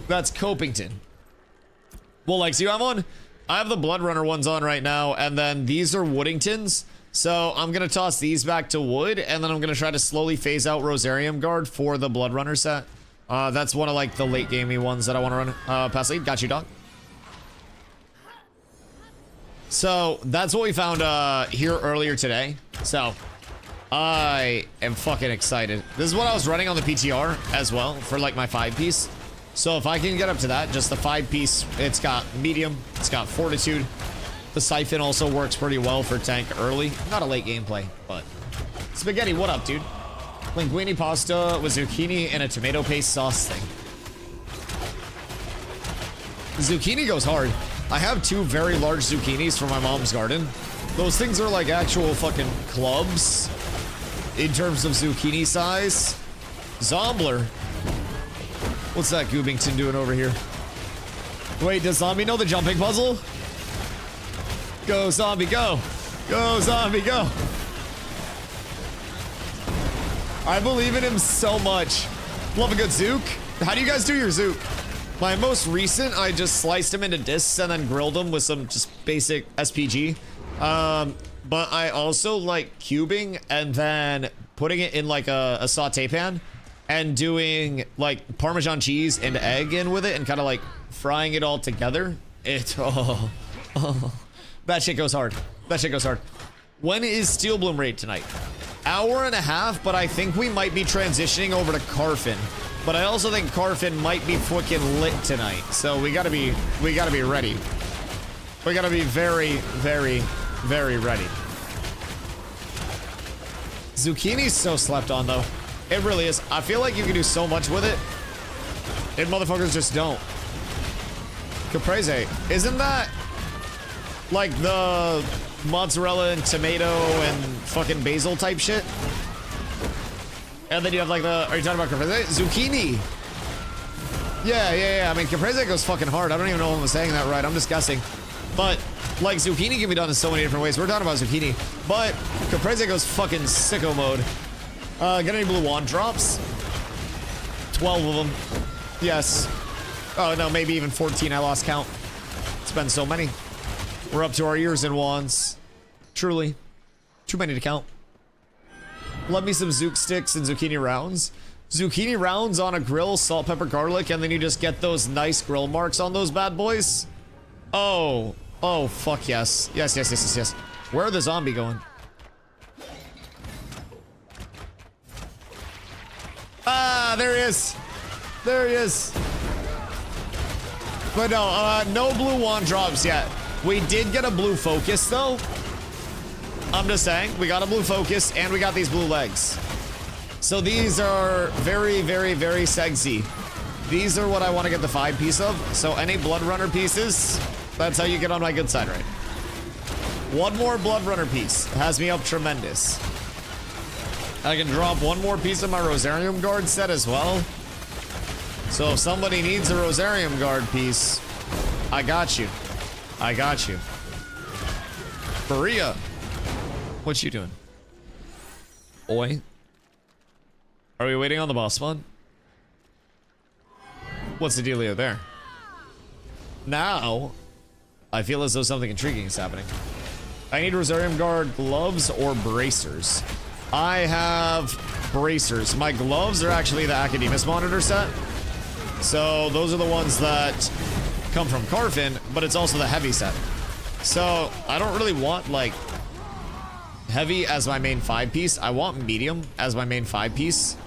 That's Copington. Well, like, so you have one? I have the Blood Runner ones on right now, and then these are Woodingtons. So I'm gonna toss these back to wood, and then I'm gonna try to slowly phase out Rosarium Guard for the Blood Runner set. That's one of like the late gamey ones that I want to run. Pass lead, got you, dog. So that's what we found here earlier today. So I am fucking excited. This is what I was running on the PTR as well for like my 5-piece. So if I can get up to that, just the 5-piece, it's got medium, it's got fortitude. The siphon also works pretty well for tank early. Not a late gameplay, but Spaghetti, what up, dude? Linguine pasta with zucchini and a tomato paste sauce thing. Zucchini goes hard. I have 2 very large zucchinis from my mom's garden. Those things are like actual fucking clubs in terms of zucchini size. Zombler. What's that Goobington doing over here? Wait, does Zombie know the jumping puzzle? Go, Zombie, go. Go, Zombie, go. I believe in him so much. Love a good Zook. How do you guys do your Zook? My most recent, I just sliced him into discs and then grilled him with some just basic SPG. But I also like cubing and then putting it in like a saute pan and doing like Parmesan cheese and egg in with it and kind of like frying it all together. That shit goes hard. That shit goes hard. When is Steel Bloom raid tonight? Hour and a half, but I think we might be transitioning over to Carfin. But I also think Carfin might be fucking lit tonight. So we gotta be ready. We gotta be very, very, very ready. Zucchini's so slept on, though. It really is. I feel like you can do so much with it. And motherfuckers just don't. Caprese. Isn't that like the mozzarella and tomato and fucking basil type shit? And then you have like the... Are you talking about caprese? Zucchini. Yeah. I mean, caprese goes fucking hard. I don't even know if I'm saying that right. I'm just guessing. But, like, zucchini can be done in so many different ways. We're talking about zucchini. But caprese goes fucking sicko mode. Got any blue wand drops? 12 of them. Yes. Oh, no, maybe even 14. I lost count. It's been so many. We're up to our ears in wands. Truly. Too many to count. Love me some zook sticks and zucchini rounds. Zucchini rounds on a grill, salt, pepper, garlic, and then you just get those nice grill marks on those bad boys. Oh. Oh, fuck yes. Yes. Where are the zombie going? Ah, there he is. There he is. But no, no blue wand drops yet. We did get a blue focus, though. I'm just saying, we got a blue focus, and we got these blue legs. So these are very, very, very sexy. These are what I want to get the 5-piece of. So any Blood Runner pieces, that's how you get on my good side, right? One more Blood Runner piece has me up tremendous. I can drop one more piece of my Rosarium Guard set as well. So if somebody needs a Rosarium Guard piece, I got you. I got you. Faria, what you doing? Oi. Are we waiting on the boss spawn? What's the dealio there? Now, I feel as though something intriguing is happening. I need Rosarium Guard gloves or bracers. I have bracers. My gloves are actually the Academus monitor set. So those are the ones that come from Carfin, but it's also the heavy set. So I don't really want like heavy as my main 5-piece. I want medium as my main 5-piece.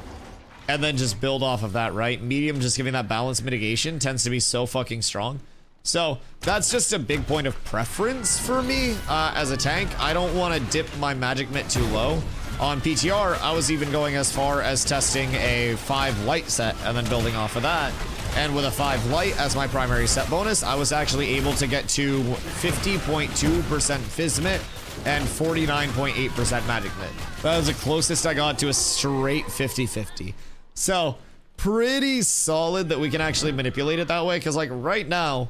And then just build off of that, right? Medium just giving that balance mitigation tends to be so fucking strong. So that's just a big point of preference for me as a tank. I don't want to dip my magic mitt too low. On PTR, I was even going as far as testing a 5 light set and then building off of that. And with a 5 light as my primary set bonus, I was actually able to get to 50.2% Fizzmit and 49.8% magic mitt. That was the closest I got to a straight 50-50. So pretty solid that we can actually manipulate it that way. Because like right now,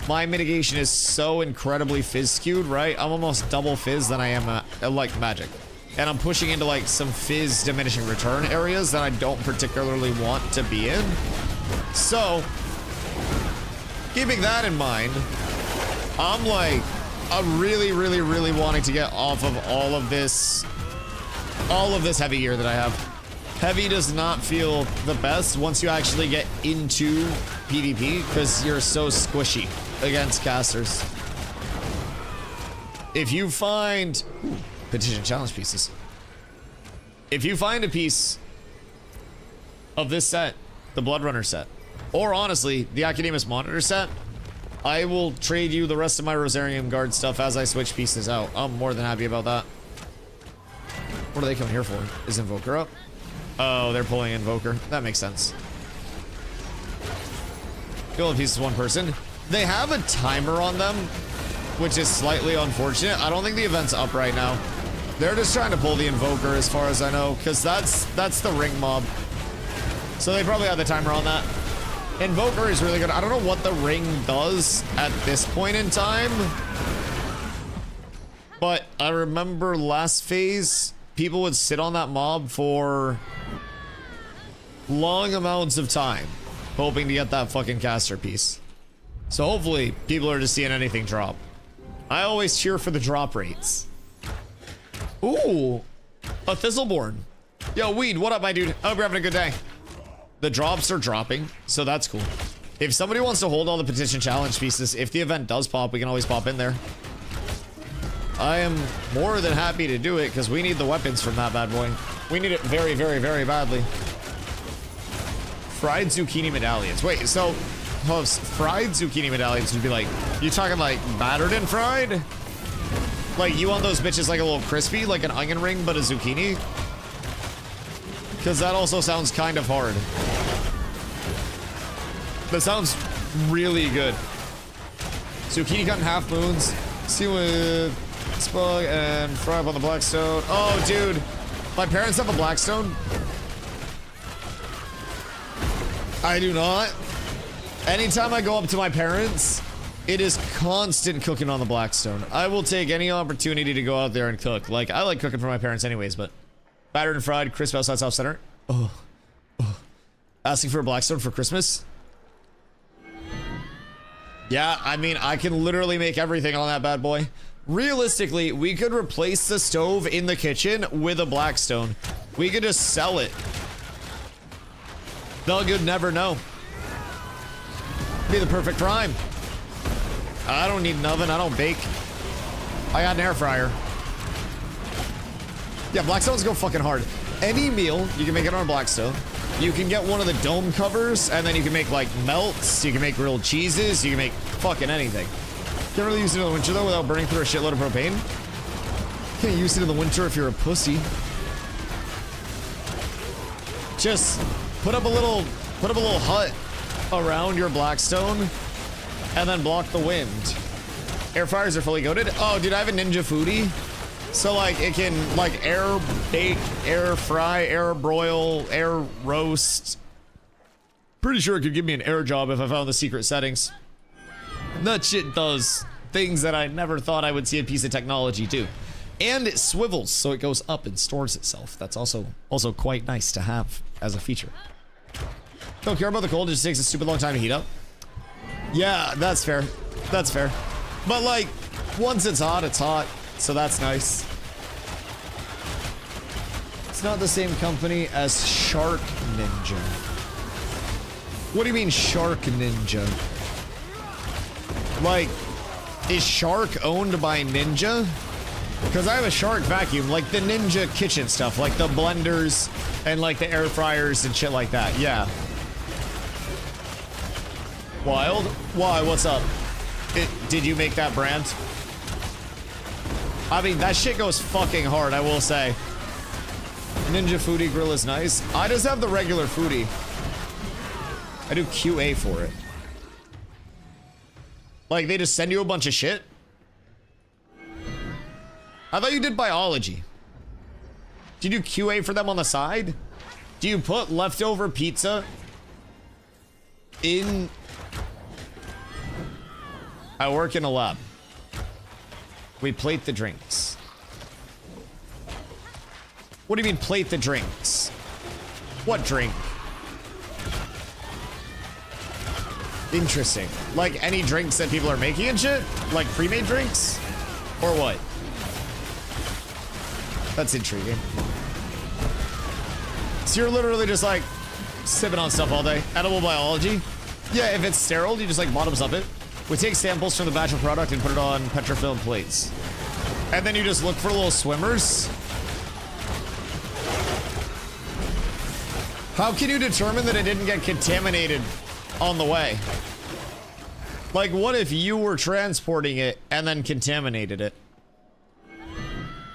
my mitigation is so incredibly fizz skewed, right? I'm almost double fizz than I am like magic. And I'm pushing into like some fizz diminishing return areas that I don't particularly want to be in. So, keeping that in mind, I'm like, I'm really wanting to get off of all of this heavy gear that I have. Heavy does not feel the best once you actually get into PvP because you're so squishy against casters. If you find petition challenge pieces, if you find a piece of this set, the Blood Runner set, or honestly the Academus monitor set, I will trade you the rest of my Rosarium Guard stuff as I switch pieces out. I'm more than happy about that. What are they coming here for? Is Invoker up? Oh, they're pulling Invoker. That makes sense. Golden piece is one person. They have a timer on them, which is slightly unfortunate. I don't think the event's up right now. They're just trying to pull the Invoker as far as I know, because that's the ring mob. So they probably have the timer on that. Invoker is really good. I don't know what the ring does at this point in time, but I remember last phase, people would sit on that mob for long amounts of time, hoping to get that fucking caster piece. So hopefully people are just seeing anything drop. I always cheer for the drop rates. Ooh, a Thistleborn. Yo, Weed, what up, my dude? I hope you're having a good day. The drops are dropping, so that's cool. If somebody wants to hold all the petition challenge pieces, if the event does pop, we can always pop in there. I am more than happy to do it because we need the weapons from that bad boy. We need it very, very, very badly. Fried zucchini medallions. Wait, so fried zucchini medallions would be like, you talking like battered and fried? Like you want those bitches like a little crispy, like an onion ring, but a zucchini? Because that also sounds kind of hard. That sounds really good. Zucchini cut in half moons. See with spug and fry up on the Blackstone. Oh, dude. My parents have a Blackstone. I do not. Anytime I go up to my parents, it is constant cooking on the Blackstone. I will take any opportunity to go out there and cook. Like, I like cooking for my parents anyways, but battered and fried, crisp outside, soft center. Oh. Asking for a Blackstone for Christmas? Yeah, I mean, I can literally make everything on that bad boy. Realistically, we could replace the stove in the kitchen with a Blackstone. We could just sell it. Thug would never know. Be the perfect crime. I don't need an oven. I don't bake. I got an air fryer. Yeah, Blackstones go fucking hard. Any meal, you can make it on a Blackstone. You can get one of the dome covers, and then you can make, like, melts. You can make grilled cheeses. You can make fucking anything. Can't really use it in the winter, though, without burning through a shitload of propane. Can't use it in the winter if you're a pussy. Just put up a little hut around your Blackstone, and then block the wind. Air fryers are fully goated. Oh, dude, I have a Ninja Foodie. So, like, it can, like, air bake, air fry, air broil, air roast. Pretty sure it could give me an air job if I found the secret settings. That shit does things that I never thought I would see a piece of technology do. And it swivels, so it goes up and stores itself. That's also quite nice to have as a feature. Don't care about the cold, it just takes a stupid long time to heat up. Yeah, that's fair. That's fair. But, like, once it's hot, so that's nice. It's not the same company as Shark Ninja. What do you mean Shark Ninja? Like, is Shark owned by Ninja? Because I have a Shark vacuum, like the Ninja kitchen stuff, like the blenders and like the air fryers and shit like that, yeah. Wild? Why, what's up? Did you make that brand? I mean, that shit goes fucking hard, I will say. Ninja Foodie Grill is nice. I just have the regular Foodie. I do QA for it. Like, they just send you a bunch of shit? I thought you did biology. Do you do QA for them on the side? Do you put leftover pizza in... I work in a lab. We plate the drinks. What do you mean plate the drinks? What drink? Interesting. Like any drinks that people are making and shit? Like pre-made drinks? Or what? That's intriguing. So you're literally just like sipping on stuff all day. Edible biology? Yeah, if it's sterile, you just like bottoms up it. We take samples from the batch of product and put it on Petrofilm plates. And then you just look for little swimmers. How can you determine that it didn't get contaminated on the way? Like, what if you were transporting it and then contaminated it?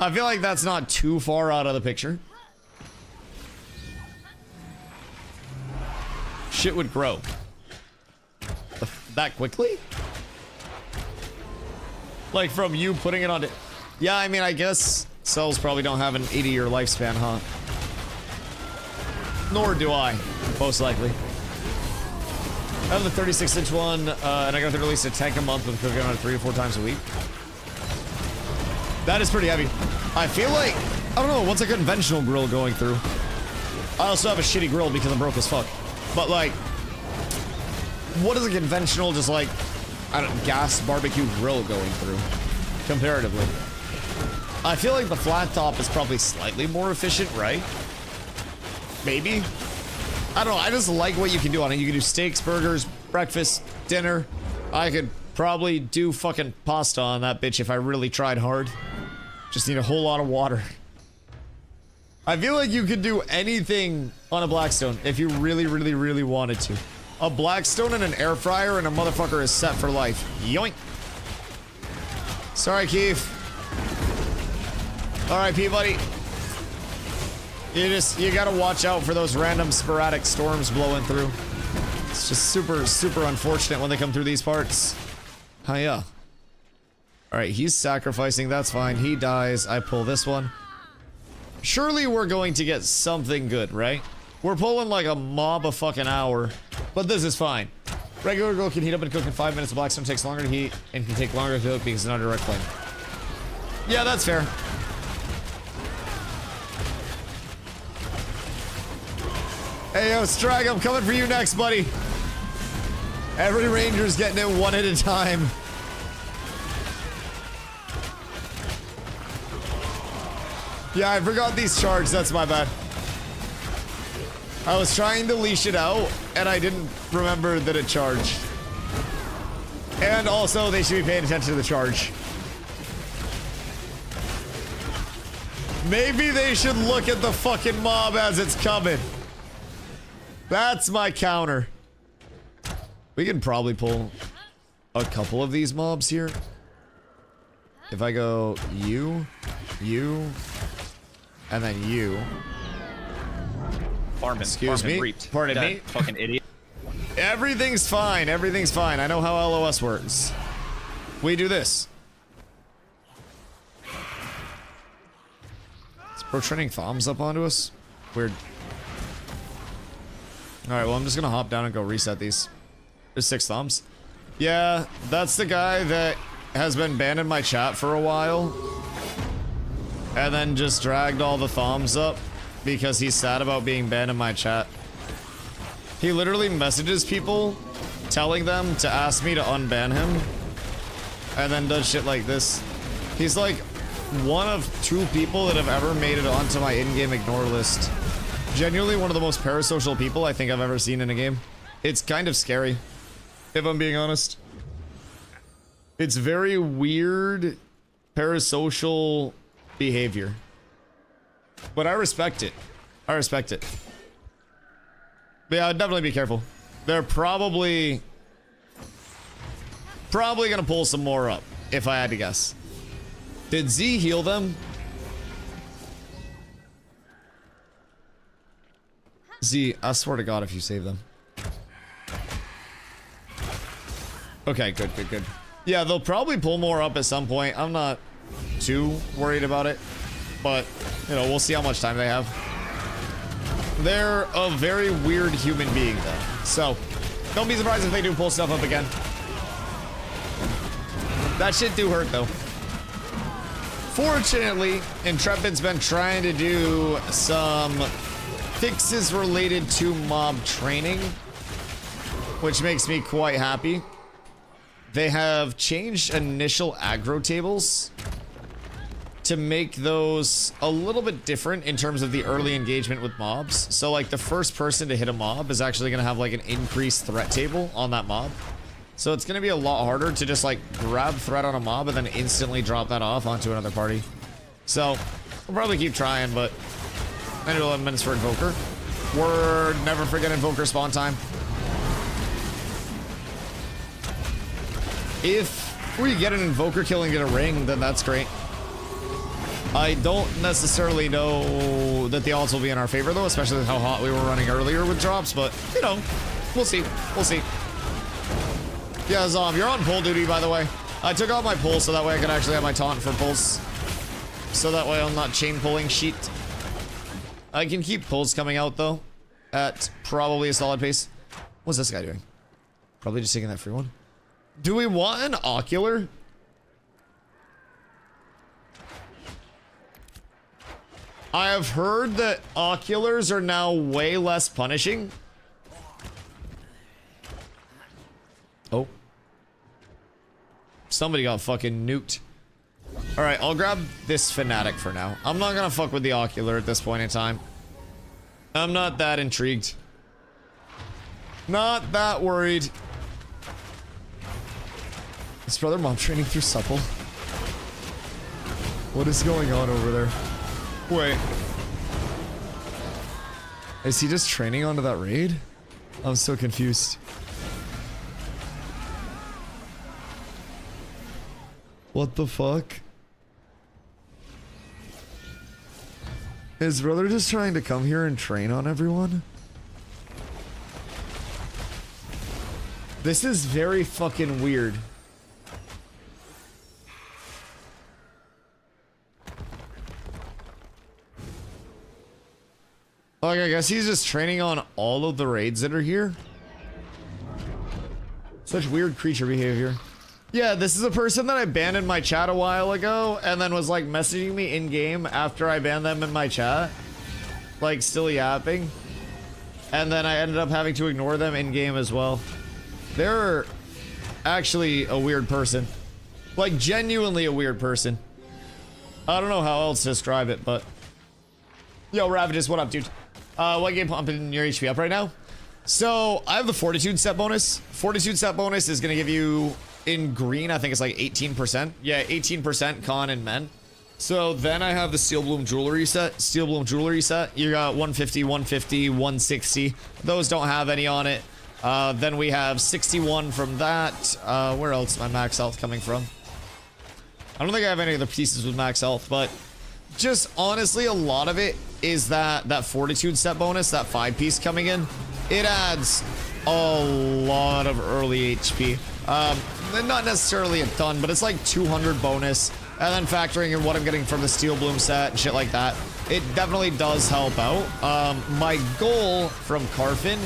I feel like that's not too far out of the picture. Shit would grow. That quickly? Like from you putting it on it. Yeah, I mean, I guess cells probably don't have an 80-year lifespan, huh? Nor do I, most likely. I have the 36-inch one, and I got to release a tank a month with cooking on it 3 or 4 times a week. That is pretty heavy. I feel like, I don't know, what's a conventional grill going through? I also have a shitty grill because I'm broke as fuck. But like, what is a conventional, just like, I don't know, gas barbecue grill going through, comparatively? I feel like the flat top is probably slightly more efficient, right? Maybe? I don't know, I just like what you can do on it. You can do steaks, burgers, breakfast, dinner. I could probably do fucking pasta on that bitch if I really tried hard. Just need a whole lot of water. I feel like you could do anything on a Blackstone if you really, really, really wanted to. A Blackstone and an air fryer and a motherfucker is set for life. Yoink. Sorry, Keith. R.I.P., buddy. You gotta watch out for those random sporadic storms blowing through. It's just super unfortunate when they come through these parts. Hiya. Alright, he's sacrificing, that's fine. He dies, I pull this one. Surely we're going to get something good, right? We're pulling like a mob a fucking hour, but this is fine. Regular girl can heat up and cook in 5 minutes. Blackstone takes longer to heat and can take longer to cook because it's not a direct flame. Yeah, that's fair. Hey, yo, Strag, I'm coming for you next, buddy. Every ranger's getting it one at a time. Yeah, I forgot these charges. That's my bad. I was trying to leash it out, and I didn't remember that it charged. And also, they should be paying attention to the charge. Maybe they should look at the fucking mob as it's coming. That's my counter. We can probably pull a couple of these mobs here. If I go you, and then you. Excuse me. Pardon me. Fucking idiot. Everything's fine. Everything's fine. I know how LOS works. We do this. Is Pro training thumbs up onto us? Weird. Alright, well, I'm just gonna hop down and go reset these. There's 6 thumbs. Yeah, that's the guy that has been banned in my chat for a while. And then just dragged all the thumbs up because he's sad about being banned in my chat. He literally messages people telling them to ask me to unban him. And then does shit like this. He's like one of 2 people that have ever made it onto my in-game ignore list. Genuinely one of the most parasocial people I think I've ever seen in a game. It's kind of scary, if I'm being honest. It's very weird parasocial behavior. But I respect it. I respect it. But yeah, I'd definitely be careful. They're probably gonna pull some more up, if I had to guess. Did Z heal them? Z, I swear to God if you save them. Okay, good. Yeah, they'll probably pull more up at some point. I'm not too worried about it. But, you know, we'll see how much time they have. They're a very weird human being, though. So, don't be surprised if they do pull stuff up again. That shit do hurt, though. Fortunately, Intrepid's been trying to do some fixes related to mob training, which makes me quite happy. They have changed initial aggro tables to make those a little bit different in terms of the early engagement with mobs. So like the first person to hit a mob is actually going to have like an increased threat table on that mob. So it's going to be a lot harder to just like grab threat on a mob and then instantly drop that off onto another party. So we'll probably keep trying, but I need 11 minutes for Invoker. We're never forget Invoker spawn time. If we get an Invoker kill and get a ring, then that's great. I don't necessarily know that the odds will be in our favor, though, especially with how hot we were running earlier with drops, but, you know, we'll see. We'll see. Yeah, Zom, you're on pull duty, by the way. I took off my pull so that way I can actually have my taunt for pulls. So that way I'm not chain pulling sheet. I can keep pulls coming out, though, at probably a solid pace. What's this guy doing? Probably just taking that free one. Do we want an ocular? I have heard that oculars are now way less punishing. Oh. Somebody got fucking nuked. Alright, I'll grab this fanatic for now. I'm not gonna fuck with the ocular at this point in time. I'm not that intrigued. Not that worried. Is brother mob training through supple? What is going on over there? Wait. Is he just training onto that raid? I'm so confused. What the fuck? Is brother just trying to come here and train on everyone? This is very fucking weird. Like, I guess he's just training on all of the raids that are here. Such weird creature behavior. Yeah, this is a person that I banned in my chat a while ago, and then was like messaging me in game after I banned them in my chat. Like, still yapping. And then I ended up having to ignore them in game as well. They're actually a weird person. Like, genuinely a weird person. I don't know how else to describe it, but... Yo, Ravages, what up, dude? What game pumping your HP up right now? So, I have the Fortitude set bonus. Fortitude set bonus is going to give you, in green, I think it's like 18%. Yeah, 18% con and men. So, then I have the Steel Bloom Jewelry set. Steel Bloom Jewelry set. You got 150, 150, 160. Those don't have any on it. Then we have 61 from that. Where else is my max health coming from? I don't think I have any other pieces with max health, but just honestly, a lot of it is that Fortitude set bonus, that 5-piece coming in. It adds a lot of early HP. Not necessarily a ton, but it's like 200 bonus. And then factoring in what I'm getting from the Steel Bloom set and shit like that, it definitely does help out. My goal from Carfin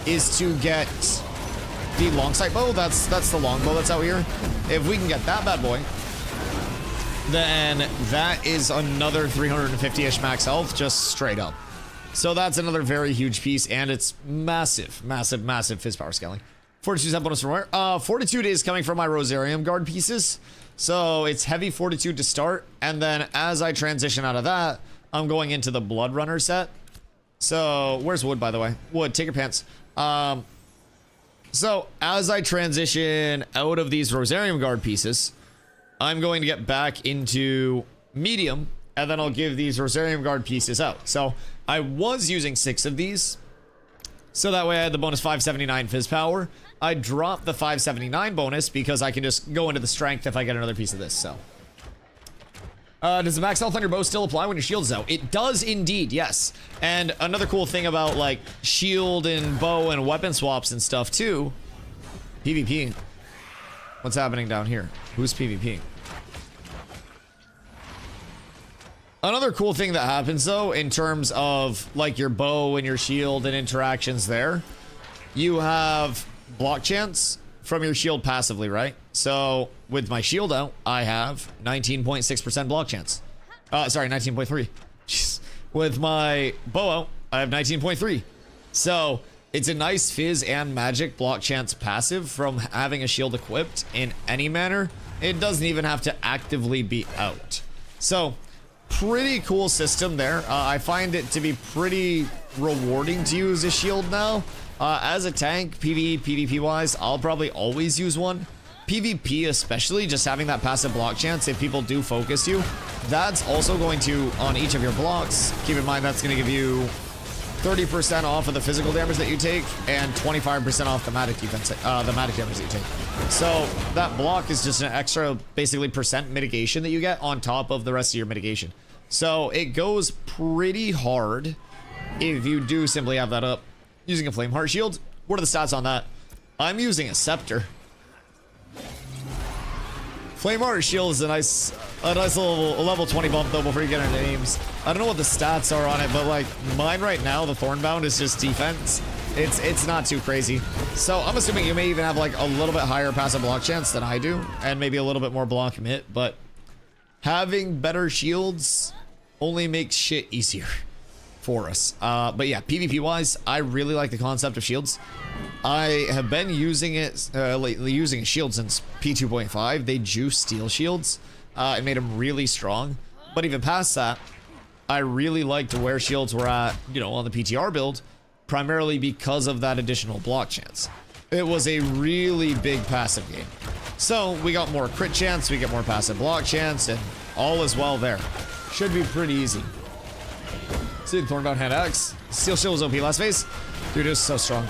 is to get the long sight bow. That's the longbow that's out here. If we can get that bad boy, then that is another 350-ish max health, just straight up. So that's another very huge piece, and it's massive, massive, massive fizz power scaling. Fortitude set bonus from where? Fortitude is coming from my Rosarium Guard pieces. So it's heavy Fortitude to start, and then as I transition out of that, I'm going into the Blood Runner set. So, where's Wood, by the way? Wood, take your pants. So, as I transition out of these Rosarium Guard pieces, I'm going to get back into medium, and then I'll give these Rosarium Guard pieces out. So, I was using 6 of these, so that way I had the bonus 579 fizz power. I dropped the 579 bonus because I can just go into the strength if I get another piece of this, so. Does the max health on your bow still apply when your shield is out? It does indeed, yes. And another cool thing about, like, shield and bow and weapon swaps and stuff, too. PvP. What's happening down here? Who's PvP? Another cool thing that happens, though, in terms of, like, your bow and your shield and interactions there, you have block chance from your shield passively, right? So, with my shield out, I have 19.6% block chance. Sorry, 19.3. Jeez. With my bow out, I have 19.3. So, it's a nice fizz and magic block chance passive from having a shield equipped in any manner. It doesn't even have to actively be out. So, pretty cool system there. I find it to be pretty rewarding to use a shield now. As a tank, PvE, PvP wise, I'll probably always use one. PvP especially, just having that passive block chance, if people do focus you, that's also going to, on each of your blocks, keep in mind that's going to give you 30% off of the physical damage that you take, and 25% off the magic defense, the magic damage that you take. So that block is just an extra, basically, percent mitigation that you get on top of the rest of your mitigation. So it goes pretty hard if you do simply have that up. Using a Flame Heart Shield. What are the stats on that? I'm using a Scepter. Flame Heart Shield is a nice level 20 bump, though, before you get into names. I don't know what the stats are on it, but, like, mine right now, the Thornbound, is just defense. It's not too crazy. So I'm assuming you may even have, like, a little bit higher passive block chance than I do, and maybe a little bit more block hit, but having better shields only makes shit easier for us. But yeah, PvP wise, I really like the concept of shields. I have been using it lately, using a shield since P2.5. They juice steel shields. It made them really strong. But even past that, I really liked where shields were at, you know, on the PTR build, primarily because of that additional block chance. It was a really big passive game. So we got more crit chance, we get more passive block chance, and all is well there. Should be pretty easy. See the Thornbound Hand Axe. Steel Shield was OP last phase. Dude, it was so strong.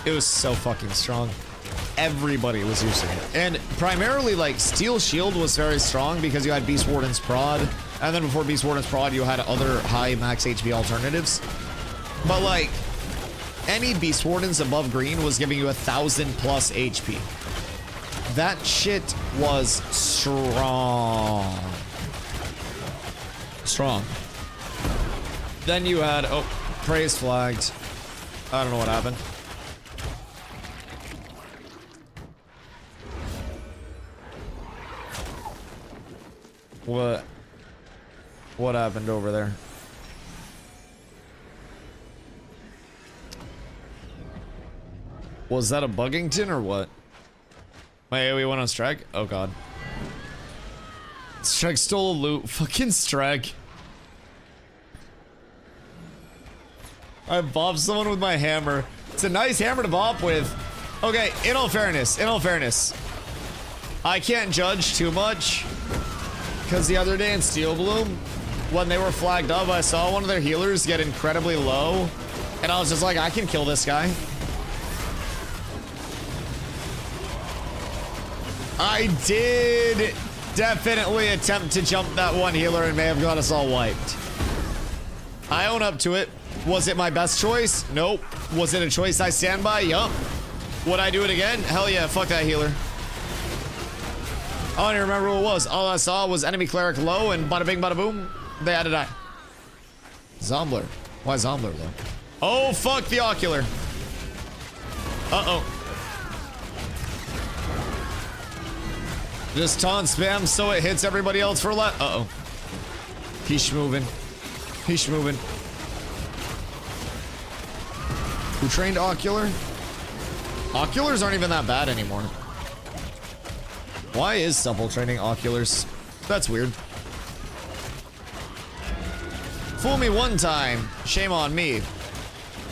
It was so fucking strong. everybody was using it. And primarily, like, Steel Shield was very strong because you had Beast Warden's Prod. And then before Beast Warden's Prod, you had other high max HP alternatives. But, like, any Beast Wardens above green was giving you 1,000 plus HP. That shit was strong. Strong. Then you had, oh, praise flagged. I don't know what happened. What happened over there? Was that a Buggington or what? Wait, we went on strike? Oh god. Strike stole a loot. Fucking strike. I bopped someone with my hammer. It's a nice hammer to bop with. Okay, in all fairness, I can't judge too much. Because the other day in Steel Bloom, when they were flagged up, I saw one of their healers get incredibly low. And I was just like, I can kill this guy. I did definitely attempt to jump that one healer and may have got us all wiped. I own up to it. Was it my best choice? Nope. Was it a choice I stand by? Yup. Would I do it again? Hell yeah, fuck that healer. I don't even remember what it was. All I saw was enemy cleric low and bada bing bada boom. They had to die. Zombler. Why Zombler though? Oh fuck the ocular. Uh-oh. Just taunt spam so it hits everybody else for left. Uh-oh. He's moving. He's moving. Who trained Ocular? Oculars aren't even that bad anymore. Why is Supple training Oculars? That's weird. Fool me one time, shame on me.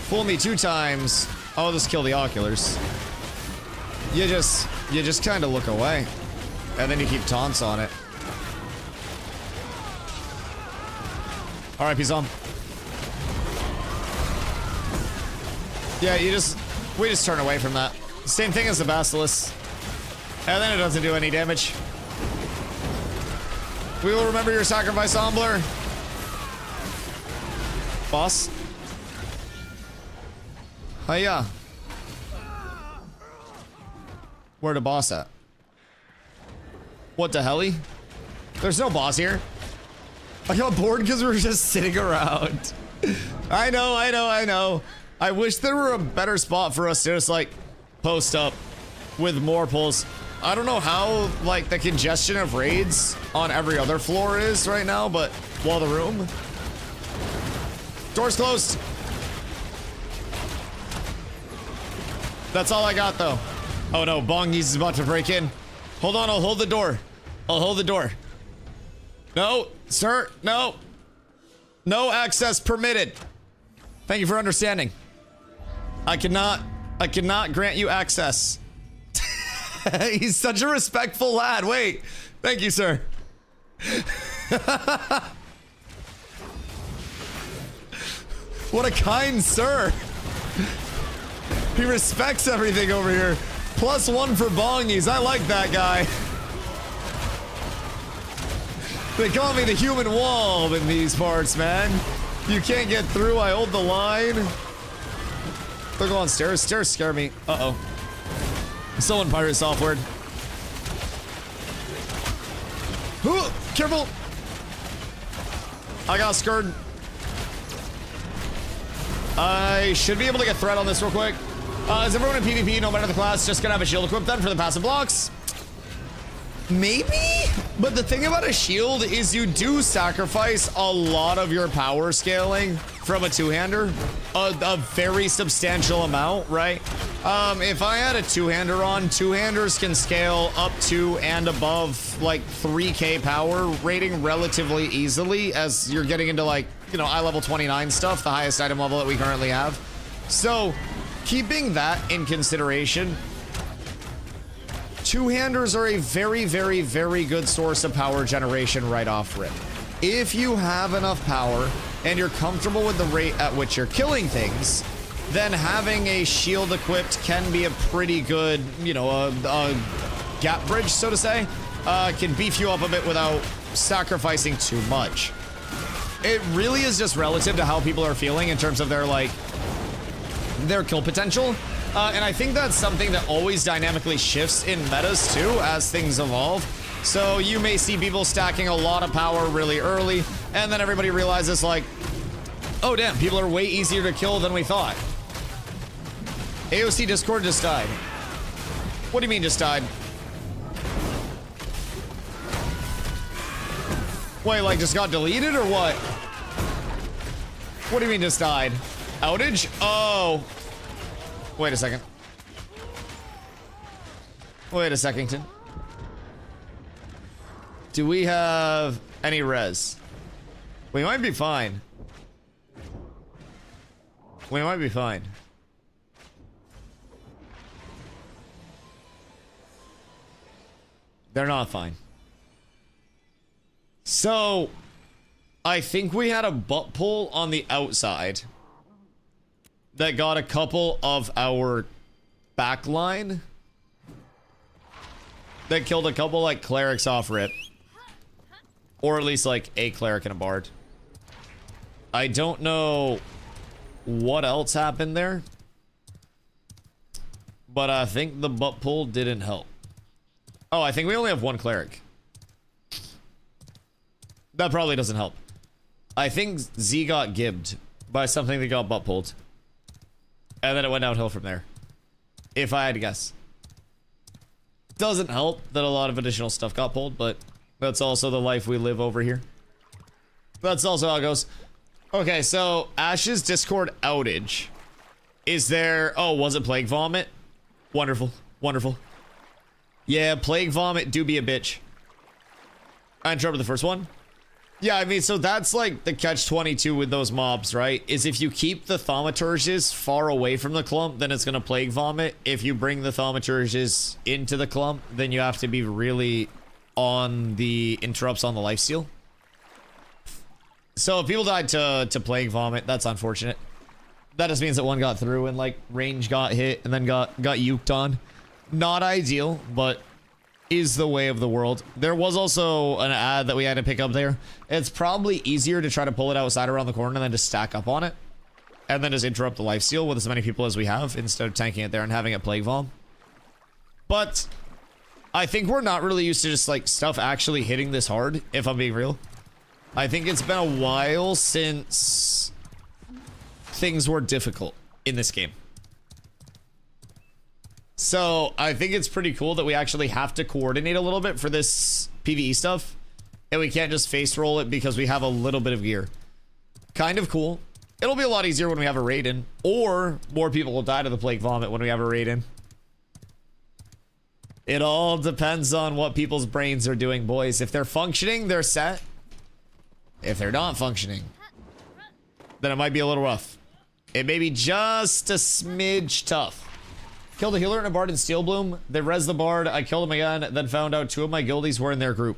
Fool me 2 times, I'll just kill the Oculars. You just kind of look away. And then you keep taunts on it. Alright, peace on. Yeah, we just turn away from that. Same thing as the Basilisk. And then it doesn't do any damage. We will remember your sacrifice, Ombler. Boss. Hiya. Where the boss at? What the helly? There's no boss here. I got bored because we were just sitting around. I know. I wish there were a better spot for us to just like post up with more pulls. I don't know how like the congestion of raids on every other floor is right now, but while the room. Door's closed. That's all I got though. Oh no, Bongies is about to break in. Hold on, I'll hold the door. I'll hold the door. No, sir, no. No access permitted. Thank you for understanding. I cannot grant you access. He's such a respectful lad. Wait, thank you, sir. What a kind sir. He respects everything over here. +1 for Bongies. I like that guy. They call me the human wall in these parts, man. You can't get through. I hold the line. They're going stairs. Stairs scare me. Uh-oh. Someone pirate software. Ooh, careful. I got scared. I should be able to get threat on this real quick. Is everyone in PvP, no matter the class, just gonna have a shield equipped then for the passive blocks? Maybe? But the thing about a shield is you do sacrifice a lot of your power scaling from a two-hander. A very substantial amount, right? If I had a two-hander on, two-handers can scale up to and above like 3k power rating relatively easily as you're getting into like, you know, eye level 29 stuff, the highest item level that we currently have. So, keeping that in consideration, two-handers are a very, very, very good source of power generation right off rip. If you have enough power and you're comfortable with the rate at which you're killing things, then having a shield equipped can be a pretty good, you know, a gap bridge, so to say. Can beef you up a bit without sacrificing too much. It really is just relative to how people are feeling in terms of their, like, their kill potential. And I think that's something that always dynamically shifts in metas too as things evolve. So you may see people stacking a lot of power really early, and then everybody realizes, like, oh damn, people are way easier to kill than we thought. AOC Discord just died. What do you mean just died? Wait, like just got deleted or what? What do you mean just died? Outage? Oh. Wait a second. Wait a second. Do we have any res? We might be fine. We might be fine. They're not fine. So, I think we had a butt pull on the outside that got a couple of our backline that killed a couple, like, clerics off rip. Or at least, like, a cleric and a bard. I don't know what else happened there, but I think the butt pull didn't help. Oh, I think we only have one cleric. That probably doesn't help. I think Z got gibbed by something that got butt pulled. And then it went downhill from there. If I had to guess. Doesn't help that a lot of additional stuff got pulled, but that's also the life we live over here. That's also how it goes. Okay, so Ash's Discord outage. Is there... Oh, was it Plague Vomit? Wonderful. Wonderful. Yeah, Plague Vomit do be a bitch. I interrupted the first one. Yeah, I mean, so that's like the catch-22 with those mobs, right? Is if you keep the thaumaturges far away from the clump, then it's gonna Plague Vomit. If you bring the thaumaturges into the clump, then you have to be really on the interrupts on the lifesteal. So if people died to Plague Vomit, that's unfortunate. That just means that one got through and, like, range got hit and then got uked on. Not ideal, but is the way of the world. There was also an ad that we had to pick up there. It's probably easier to try to pull it outside around the corner and then just stack up on it. And then just interrupt the lifesteal with as many people as we have instead of tanking it there and having a Plague Vom. But I think we're not really used to just, like, stuff actually hitting this hard, if I'm being real. I think it's been a while since things were difficult in this game. So I think it's pretty cool that we actually have to coordinate a little bit for this PvE stuff. And we can't just face roll it because we have a little bit of gear. Kind of cool. It'll be a lot easier when we have a raid in. Or more people will die to the Plague Vomit when we have a raid in. It all depends on what people's brains are doing, boys. If they're functioning, they're set. If they're not functioning, then it might be a little rough. It may be just a smidge tough. Killed a healer and a bard in Steel Bloom. They res the bard. I killed him again, then found out 2 of my guildies were in their group.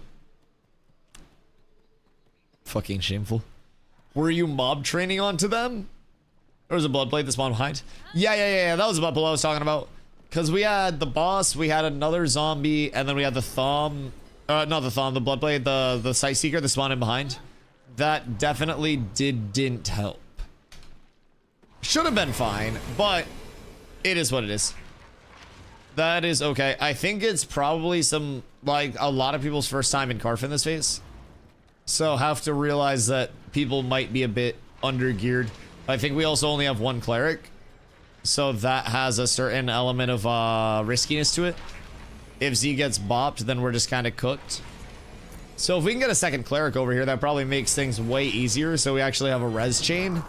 Fucking shameful. Were you mob training onto them? Or was it Bloodblade that spawned behind? Yeah. That was the bubble I was talking about. Because we had the boss, we had another zombie, and then we had the Thom. Not the Thom, the Bloodblade, the Sightseeker that spawned in behind. That definitely didn't help. Should have been fine, but it is what it is. That is okay. I think it's probably some, like, a lot of people's first time in Carf in this phase. So have to realize that people might be a bit under-geared. I think we also only have one cleric. So that has a certain element of riskiness to it. If Z gets bopped, then we're just kind of cooked. So if we can get a second cleric over here, that probably makes things way easier. So we actually have a res chain.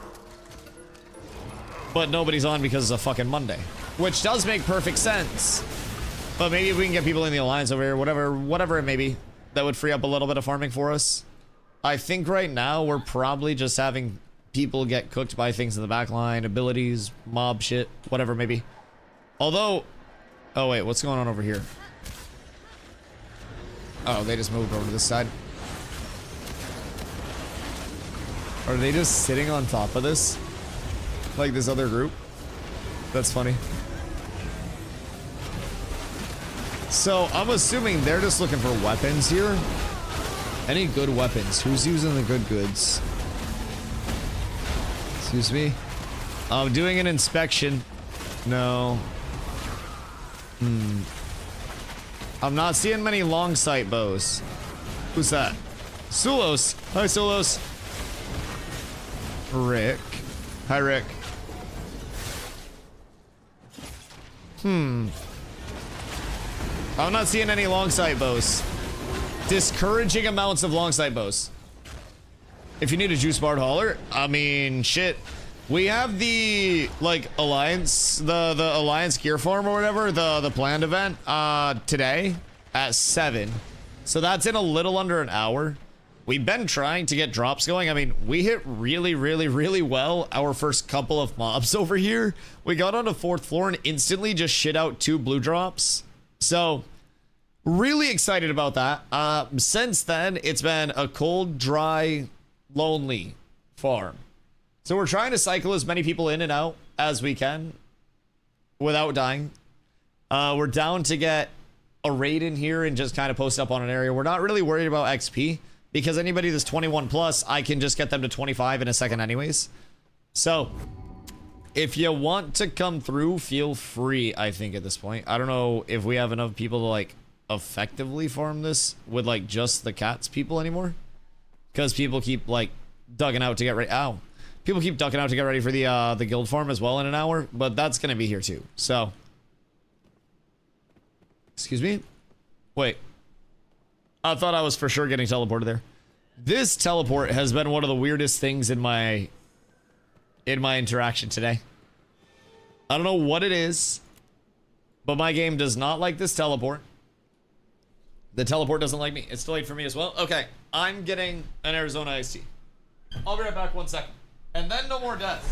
But nobody's on because it's a fucking Monday. Which does make perfect sense. But maybe if we can get people in the alliance over here, whatever it may be, that would free up a little bit of farming for us. I think right now we're probably just having people get cooked by things in the backline, abilities, mob shit, whatever it may be. Although, oh wait, what's going on over here? Oh, they just moved over to this side. Are they just sitting on top of this? Like this other group? That's funny. So I'm assuming they're just looking for weapons here. Any good weapons? Who's using the good goods? Excuse me. I'm doing an inspection. No. I'm not seeing many long sight bows. Who's that? Sulos. Hi, Sulos. Rick. Hi, Rick. I'm not seeing any long sight bows. Discouraging amounts of long sight bows. If you need a juice bar hauler, I mean, shit. We have the, like, Alliance, the Alliance gear farm or whatever, the planned event, today at 7. So that's in a little under an hour. We've been trying to get drops going. I mean, we hit really, really, really well our first couple of mobs over here. We got on the 4th floor and instantly just shit out 2 blue drops. So, really excited about that. Since then, it's been a cold, dry, lonely farm. So we're trying to cycle as many people in and out as we can without dying. We're down to get a raid in here and just kind of post up on an area. We're not really worried about XP because anybody that's 21 plus, I can just get them to 25 in a second anyways. So if you want to come through, feel free, I think at this point. I don't know if we have enough people to like effectively farm this with like just the cats people anymore. Because people keep like ducking out to get ready. Ow. People keep ducking out to get ready for the guild farm as well in an hour, but that's gonna be here too. So, excuse me. Wait, I thought I was for sure getting teleported there. This teleport has been one of the weirdest things in my interaction today. I don't know what it is, but my game does not like this teleport. The teleport doesn't like me. It's delayed for me as well. Okay, I'm getting an Arizona iced tea. I'll be right back 1 second. And then no more deaths.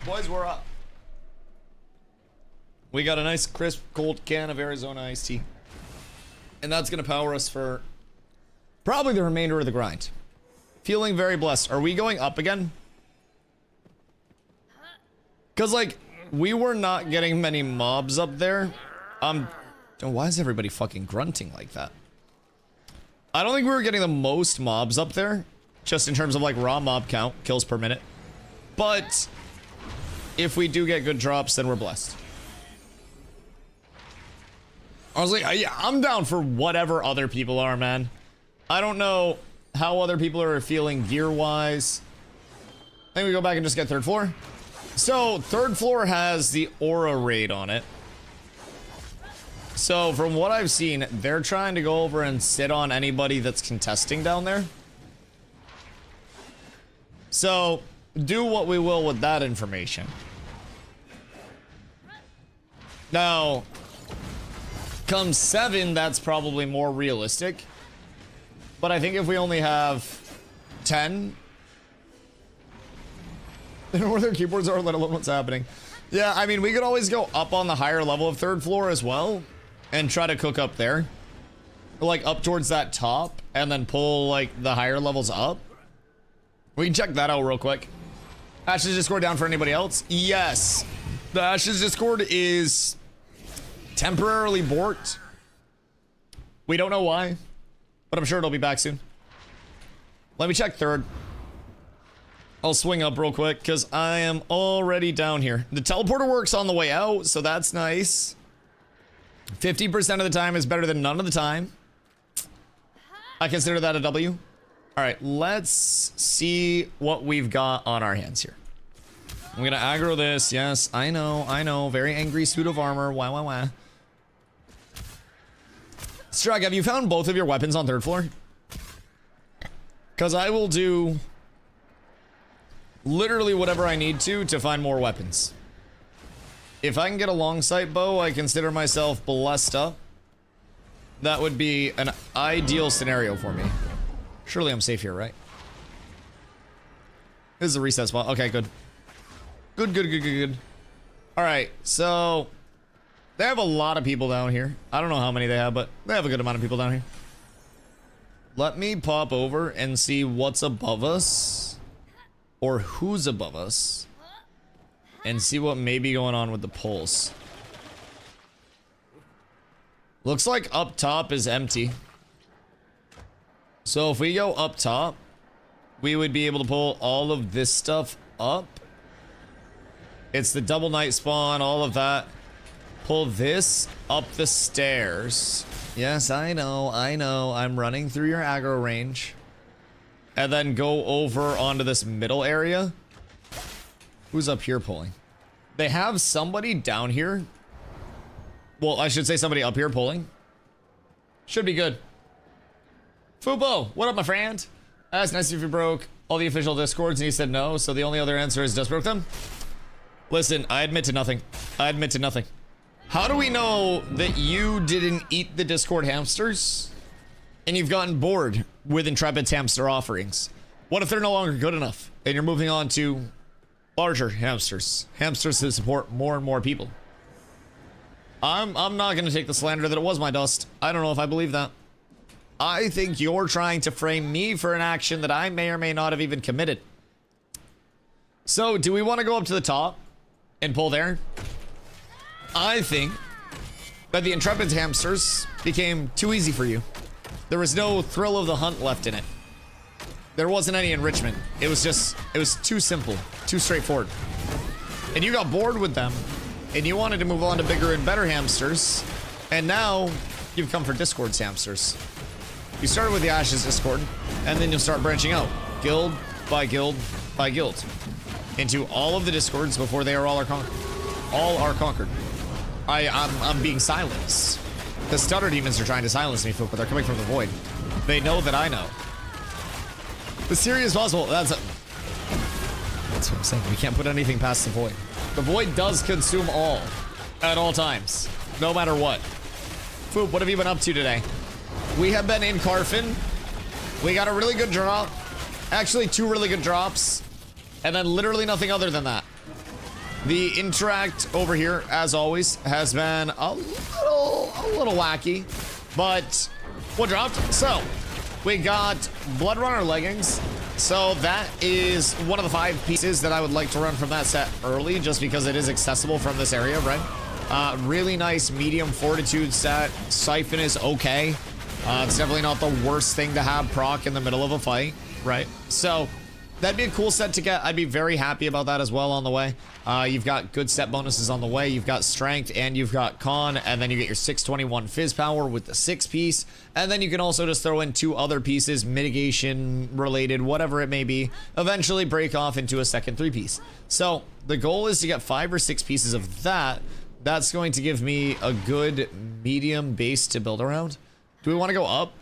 Boys, we're up. We got a nice crisp cold can of Arizona iced tea. And that's gonna power us for probably the remainder of the grind. Feeling very blessed. Are we going up again? Cause like, we were not getting many mobs up there. Why is everybody fucking grunting like that? I don't think we were getting the most mobs up there. Just in terms of like raw mob count, kills per minute. But if we do get good drops, then we're blessed. Honestly, I'm down for whatever other people are, man. I don't know how other people are feeling gear-wise. I think we go back and just get 3rd floor. So, 3rd floor has the aura raid on it. So, from what I've seen, they're trying to go over and sit on anybody that's contesting down there. So, do what we will with that information. Now, Come 7, that's probably more realistic. But I think if we only have 10, they know where their keyboards are, let alone what's happening. Yeah, I mean, we could always go up on the higher level of 3rd floor as well and try to cook up there. Like up towards that top and then pull like the higher levels up. We can check that out real quick. Ashes Discord down for anybody else? Yes. The Ashes Discord is temporarily borked. We don't know why, but I'm sure it'll be back soon. Let me check 3rd. I'll swing up real quick because I am already down here. The teleporter works on the way out, so that's nice. 50% of the time is better than none of the time. I consider that a W. All right, let's see what we've got on our hands here. I'm gonna aggro this. Yes, I know. Very angry suit of armor. Wah. Strug, have you found both of your weapons on 3rd floor? Because I will do literally whatever I need to find more weapons. If I can get a long sight bow, I consider myself blessed up. That would be an ideal scenario for me. Surely I'm safe here, right? This is a reset spot. Okay, good. Good. All right, so they have a lot of people down here. I don't know how many they have, but they have a good amount of people down here. Let me pop over and see what's above us or who's above us and see what may be going on with the pulse. Looks like up top is empty. So if we go up top, we would be able to pull all of this stuff up. It's the double night spawn, all of that. Pull this up the stairs. Yes, I know. I'm running through your aggro range. And then go over onto this middle area. Who's up here pulling? They have somebody down here. Well, I should say somebody up here pulling. Should be good. Fubo, what up, my friend? That's nice if you broke all the official discords and he said no, so the only other answer is just broke them? Listen, I admit to nothing. How do we know that you didn't eat the Discord hamsters and you've gotten bored with Intrepid's hamster offerings? What if they're no longer good enough and you're moving on to larger hamsters? Hamsters that support more and more people. I'm not going to take the slander that it was my dust. I don't know if I believe that. I think you're trying to frame me for an action that I may or may not have even committed. So, do we want to go up to the top and pull there? I think that the Intrepid's hamsters became too easy for you. There was no thrill of the hunt left in it. There wasn't any enrichment. It was too simple, too straightforward. And you got bored with them, and you wanted to move on to bigger and better hamsters, and now you've come for Discord's hamsters. You started with the Ashes Discord, and then you'll start branching out, guild by guild by guild, into all of the Discords before they are all conquered. All are conquered. I'm being silenced. The stutter demons are trying to silence me, but they're coming from the void. They know that I know. The serious possible. That's what I'm saying. We can't put anything past the void. The void does consume all at all times, no matter what. Foop, what have you been up to today? We have been in Carfin. We got a really good drop. Actually, 2 really good drops. And then literally nothing other than that. The interact over here, as always, has been a little wacky. But what dropped? So, we got Blood Runner leggings. So that is one of the 5 pieces that I would like to run from that set early, just because it is accessible from this area, right? Really nice medium fortitude set. Siphon is okay. It's definitely not the worst thing to have proc in the middle of a fight, right? So that'd be a cool set to get. I'd be very happy about that as well on the way. You've got good set bonuses on the way. You've got strength and you've got con, and then you get your 621 fizz power with the 6 piece. And then you can also just throw in 2 other pieces, mitigation related, whatever it may be, eventually break off into a second 3 piece. So the goal is to get 5 or 6 pieces of that. That's going to give me a good medium base to build around. Do we want to go up?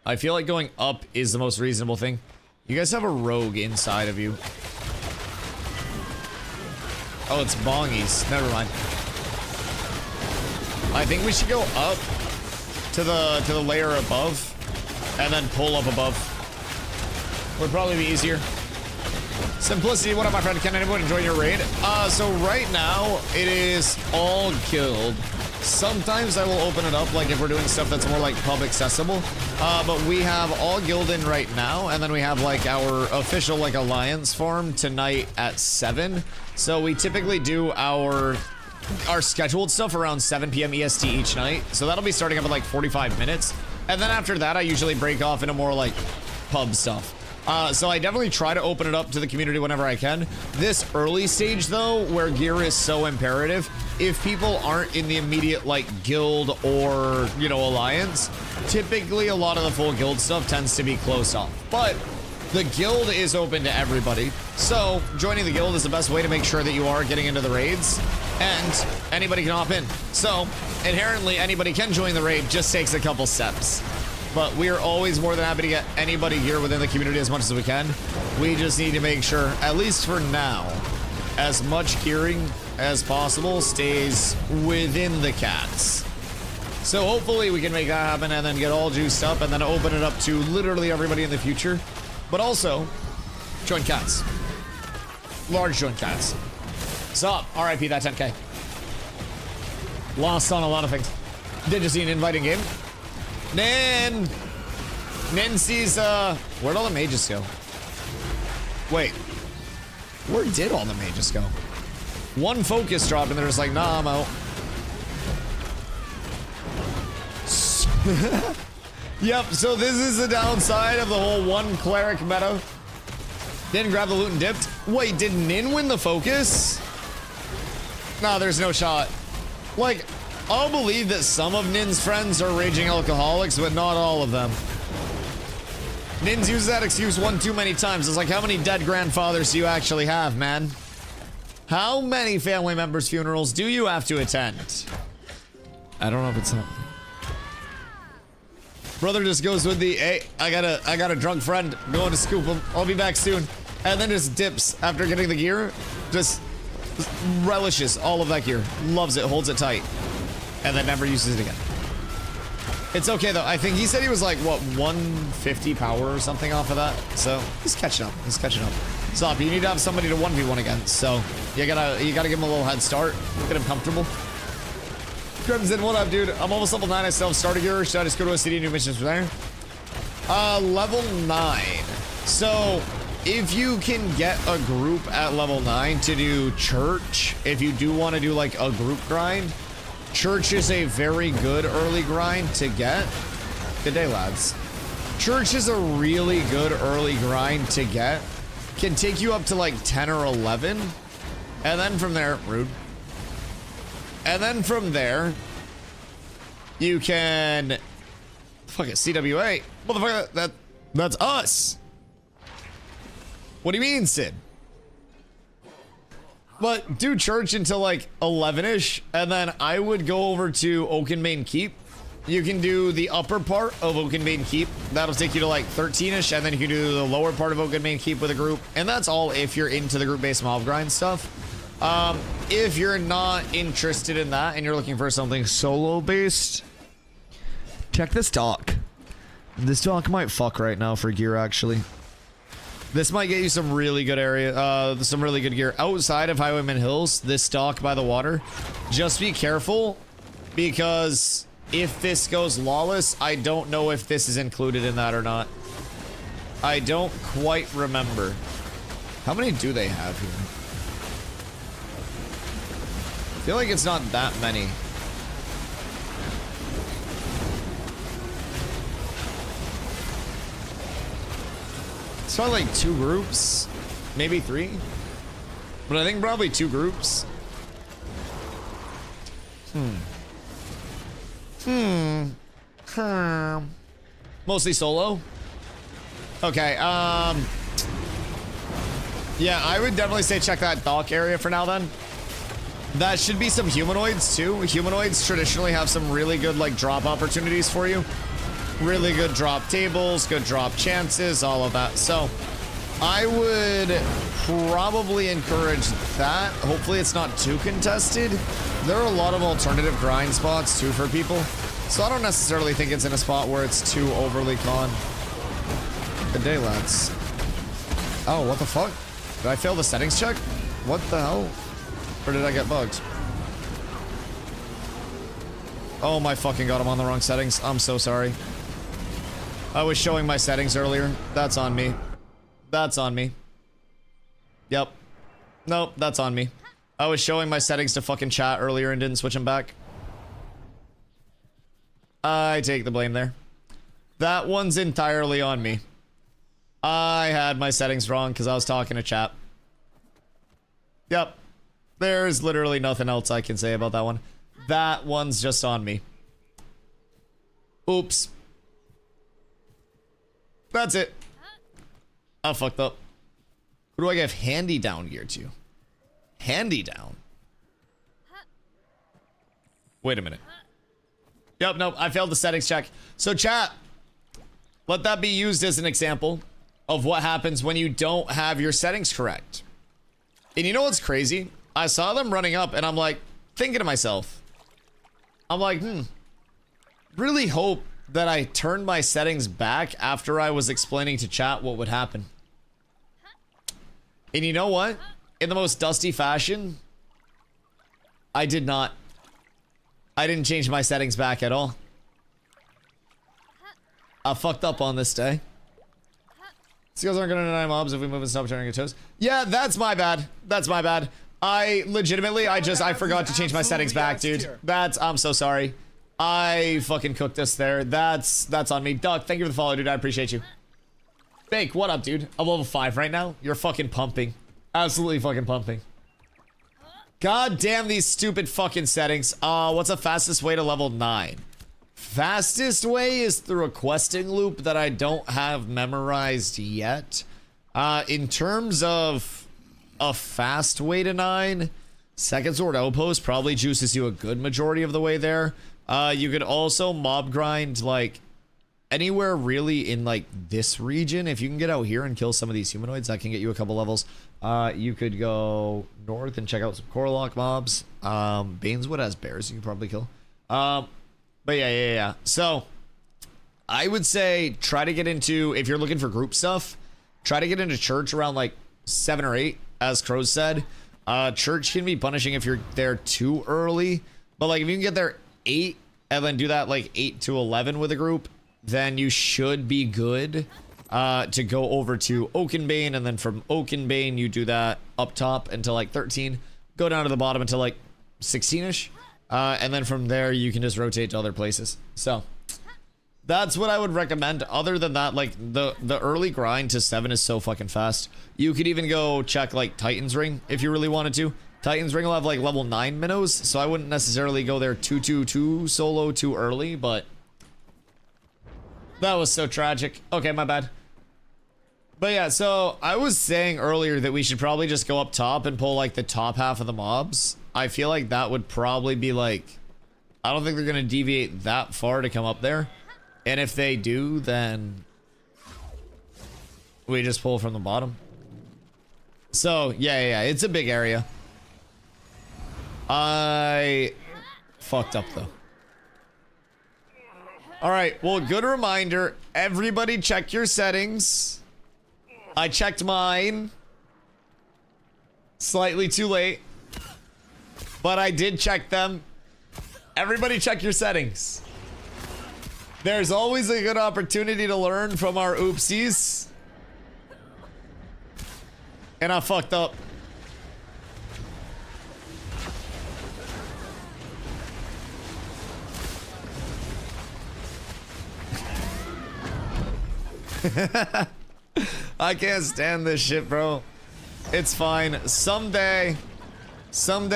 I feel like going up is the most reasonable thing. You guys have a rogue inside of you. Oh, it's bongies. Never mind. I think we should go up to the layer above and then pull up above. Would probably be easier. Simplicity, what up, my friend? Can anyone join your raid? So right now, it is all guild. Sometimes I will open it up, like if we're doing stuff that's more like pub accessible. But we have all guild in right now, and then we have like our official like alliance farm tonight at 7. So we typically do our scheduled stuff around 7 p.m. EST each night. So that'll be starting up in like 45 minutes. And then after that, I usually break off into more like pub stuff. So I definitely try to open it up to the community whenever I can. This early stage though, where gear is so imperative, if people aren't in the immediate like guild or, you know, alliance, typically a lot of the full guild stuff tends to be closed off. But the guild is open to everybody. So joining the guild is the best way to make sure that you are getting into the raids, and anybody can hop in. So inherently anybody can join the raid, just takes a couple steps. But we are always more than happy to get anybody here within the community as much as we can. We just need to make sure, at least for now, as much gearing as possible stays within the cats. So hopefully we can make that happen and then get all juiced up and then open it up to literally everybody in the future. But also, join cats. Large join cats. Sup, RIP that 10K. Lost on a lot of things. Did you see an inviting game? Nin sees, where'd all the mages go? Wait, where did all the mages go? One focus dropped and they're just like, nah, I'm out. Yep, so this is the downside of the whole one cleric meta. Didn't grab the loot and dipped. Wait, did Nin win the focus? No, there's no shot. Like, I'll believe that some of Nin's friends are raging alcoholics, but not all of them. Nin's used that excuse one too many times. It's like, how many dead grandfathers do you actually have, man? How many family members' funerals do you have to attend? I don't know if it's happening. Brother just goes with the, hey, I got a drunk friend going to scoop him. I'll be back soon. And then just dips after getting the gear. Just relishes all of that gear. Loves it, holds it tight. And then never uses it again. It's okay though. I think he said he was like, what, 150 power or something off of that. So he's catching up. He's catching up. Stop. You need to have somebody to 1v1 against. So you gotta give him a little head start. Get him comfortable. Crimson, what up, dude? I'm almost level 9. I still have starter gear. Should I just go to a city new missions from there? Level 9. So if you can get a group at level 9 to do church, if you do want to do like a group grind, church is a very good early grind to get. Good day, lads. Church is a really good early grind to get. Can take you up to like 10 or 11. And then from there, rude. And then from there, you can, fuck it, CWA. Motherfucker, that's us. What do you mean, Sid? But do church until like 11-ish, and then I would go over to Oakenbane Keep. You can do the upper part of Oakenbane Keep. That'll take you to like 13-ish, and then you can do the lower part of Oakenbane Keep with a group. And that's all if you're into the group-based mob grind stuff. If you're not interested in that and you're looking for something solo-based, Check this dock. This dock might fuck right now for gear, actually. this might get you some really good some really good gear. Outside of Highwayman Hills, this dock by the water, just be careful, because if this goes lawless, I don't know if this is included in that or not. I don't quite remember. How many do they have here? I feel like it's not that many. It's probably like 2 groups, maybe 3, but I think probably 2 groups. Mostly solo. Okay, yeah, I would definitely say check that dock area for now then. That should be some humanoids too. Humanoids traditionally have some really good like drop opportunities for you. Really good drop tables, good drop chances, all of that. So I would probably encourage that. Hopefully it's not too contested. There are a lot of alternative grind spots too for people. So I don't necessarily think it's in a spot where it's too overly con. Good day, lads. Oh, what the fuck? Did I fail the settings check? What the hell? Or did I get bugged? Oh my fucking god, I'm on the wrong settings. I'm so sorry. I was showing my settings earlier. That's on me. That's on me. Yep. Nope, that's on me. I was showing my settings to fucking chat earlier and didn't switch them back. I take the blame there. That one's entirely on me. I had my settings wrong because I was talking to chat. Yep. There's literally nothing else I can say about that one. That one's just on me. Oops. That's it. I fucked up. Who do I give handy down gear to? Handy down? Wait a minute. Yep, nope, I failed the settings check. So chat, let that be used as an example of what happens when you don't have your settings correct. And you know what's crazy? I saw them running up and I'm like, thinking to myself, I'm like, really hope that I turned my settings back after I was explaining to chat what would happen. And you know what? In the most dusty fashion, I did not. I didn't change my settings back at all. I fucked up on this day. Skills aren't gonna deny mobs if we move and stop turning your toes. Yeah, that's my bad. That's my bad. I legitimately, I forgot to change my settings back, dude. I'm so sorry. I fucking cooked this there. That's on me. Doug, thank you for the follow, dude. I appreciate you. Bake, what up, dude? I'm level 5 right now. You're fucking pumping. Absolutely fucking pumping. God damn these stupid fucking settings. What's the fastest way to level 9? Fastest way is through a questing loop that I don't have memorized yet. In terms of a fast way to 9, Second Sword Outpost probably juices you a good majority of the way there. You could also mob grind like anywhere really in like this region. If you can get out here and kill some of these humanoids, that can get you a couple levels. You could go north and check out some Corlock mobs. Baineswood has bears you can probably kill. But yeah. So I would say try to get into, if you're looking for group stuff, try to get into church around like 7 or 8, as Crows said. Church can be punishing if you're there too early, but like if you can get there 8 and then do that like 8 to 11 with a group, then you should be good to go over to Oakenbane, and then from Oakenbane you do that up top until like 13, go down to the bottom until like 16ish, and then from there you can just rotate to other places. So that's what I would recommend. Other than that, like the early grind to 7 is so fucking fast. You could even go check like Titan's Ring if you really wanted to. Titan's Ring will have like level 9 minnows, so I wouldn't necessarily go there too solo too early, but that was so tragic. Okay, my bad. But yeah, so I was saying earlier that we should probably just go up top and pull like the top half of the mobs. I feel like that would probably be like, I don't think they're gonna deviate that far to come up there. And if they do, then we just pull from the bottom. So yeah, it's a big area. I fucked up though. All right, well, good reminder. Everybody check your settings. I checked mine. Slightly too late. But I did check them. Everybody check your settings. There's always a good opportunity to learn from our oopsies. And I fucked up. I can't stand this shit, bro. It's fine. Someday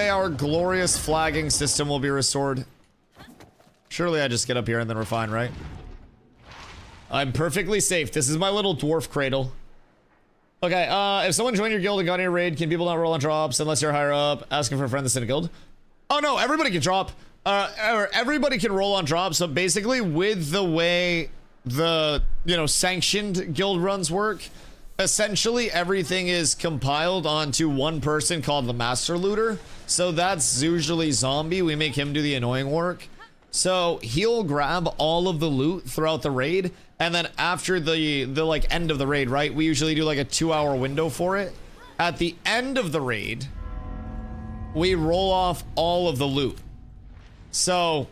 our glorious flagging system will be restored. Surely I just get up here and then we're fine, right? I'm perfectly safe. This is my little dwarf cradle. Okay, if someone joined your guild and got in your raid, can people not roll on drops unless you're higher up? Asking for a friend that's in a guild? Oh no, everybody can drop. Or everybody can roll on drops. So basically, with the way the, sanctioned guild runs work, essentially everything is compiled onto one person called the Master Looter. So that's usually Zombie. We make him do the annoying work. So he'll grab all of the loot throughout the raid, and then after the like end of the raid, right? We usually do like a 2-hour window for it. At the end of the raid, we roll off all of the loot. So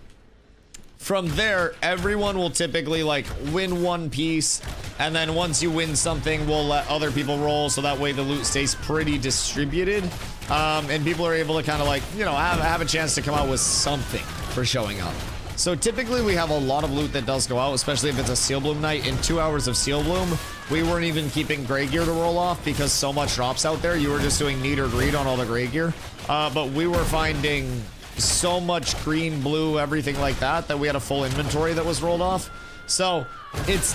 from there, everyone will typically like win one piece, and then once you win something, we'll let other people roll, so that way the loot stays pretty distributed, and people are able to kind of like, you know, have a chance to come out with something for showing up. So typically we have a lot of loot that does go out, especially if it's a Seal Bloom night. In 2 hours of Seal Bloom, we weren't even keeping gray gear to roll off because so much drops out there. You were just doing need or greed on all the gray gear, but we were finding so much green, blue, everything like that, that we had a full inventory that was rolled off. So it's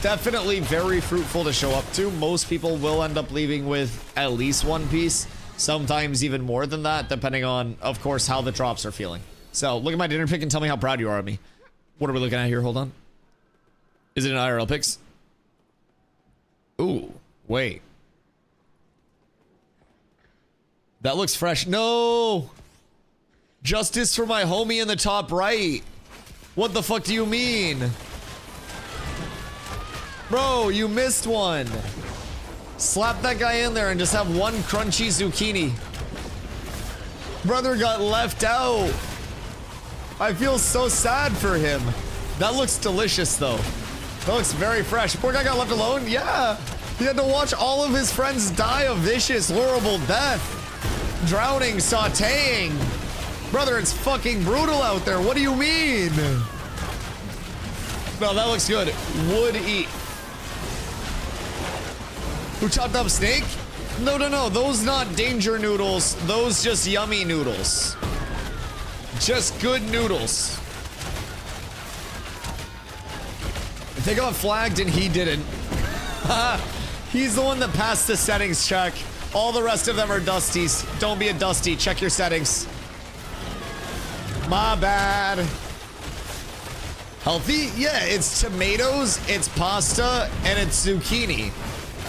definitely very fruitful to show up to. Most people will end up leaving with at least one piece, sometimes even more than that, depending on, of course, how the drops are feeling. So look at my dinner pic and tell me how proud you are of me. What are we looking at here? Hold on. Is it an IRL pics? Ooh, wait. That looks fresh. No! Justice for my homie in the top right. What the fuck do you mean? Bro, you missed one. Slap that guy in there and just have one crunchy zucchini. Brother got left out. I feel so sad for him. That looks delicious though. That looks very fresh. Poor guy got left alone? Yeah. He had to watch all of his friends die a vicious, horrible death. Drowning, sauteing. Brother, it's fucking brutal out there. What do you mean? No, that looks good. Would eat. Who chopped up snake? No, no, no. Those not danger noodles. Those just yummy noodles. Just good noodles. They got flagged and he didn't. He's the one that passed the settings check. All the rest of them are Dusties. Don't be a Dusty. Check your settings. My bad. Healthy? Yeah, it's tomatoes, it's pasta, and it's zucchini.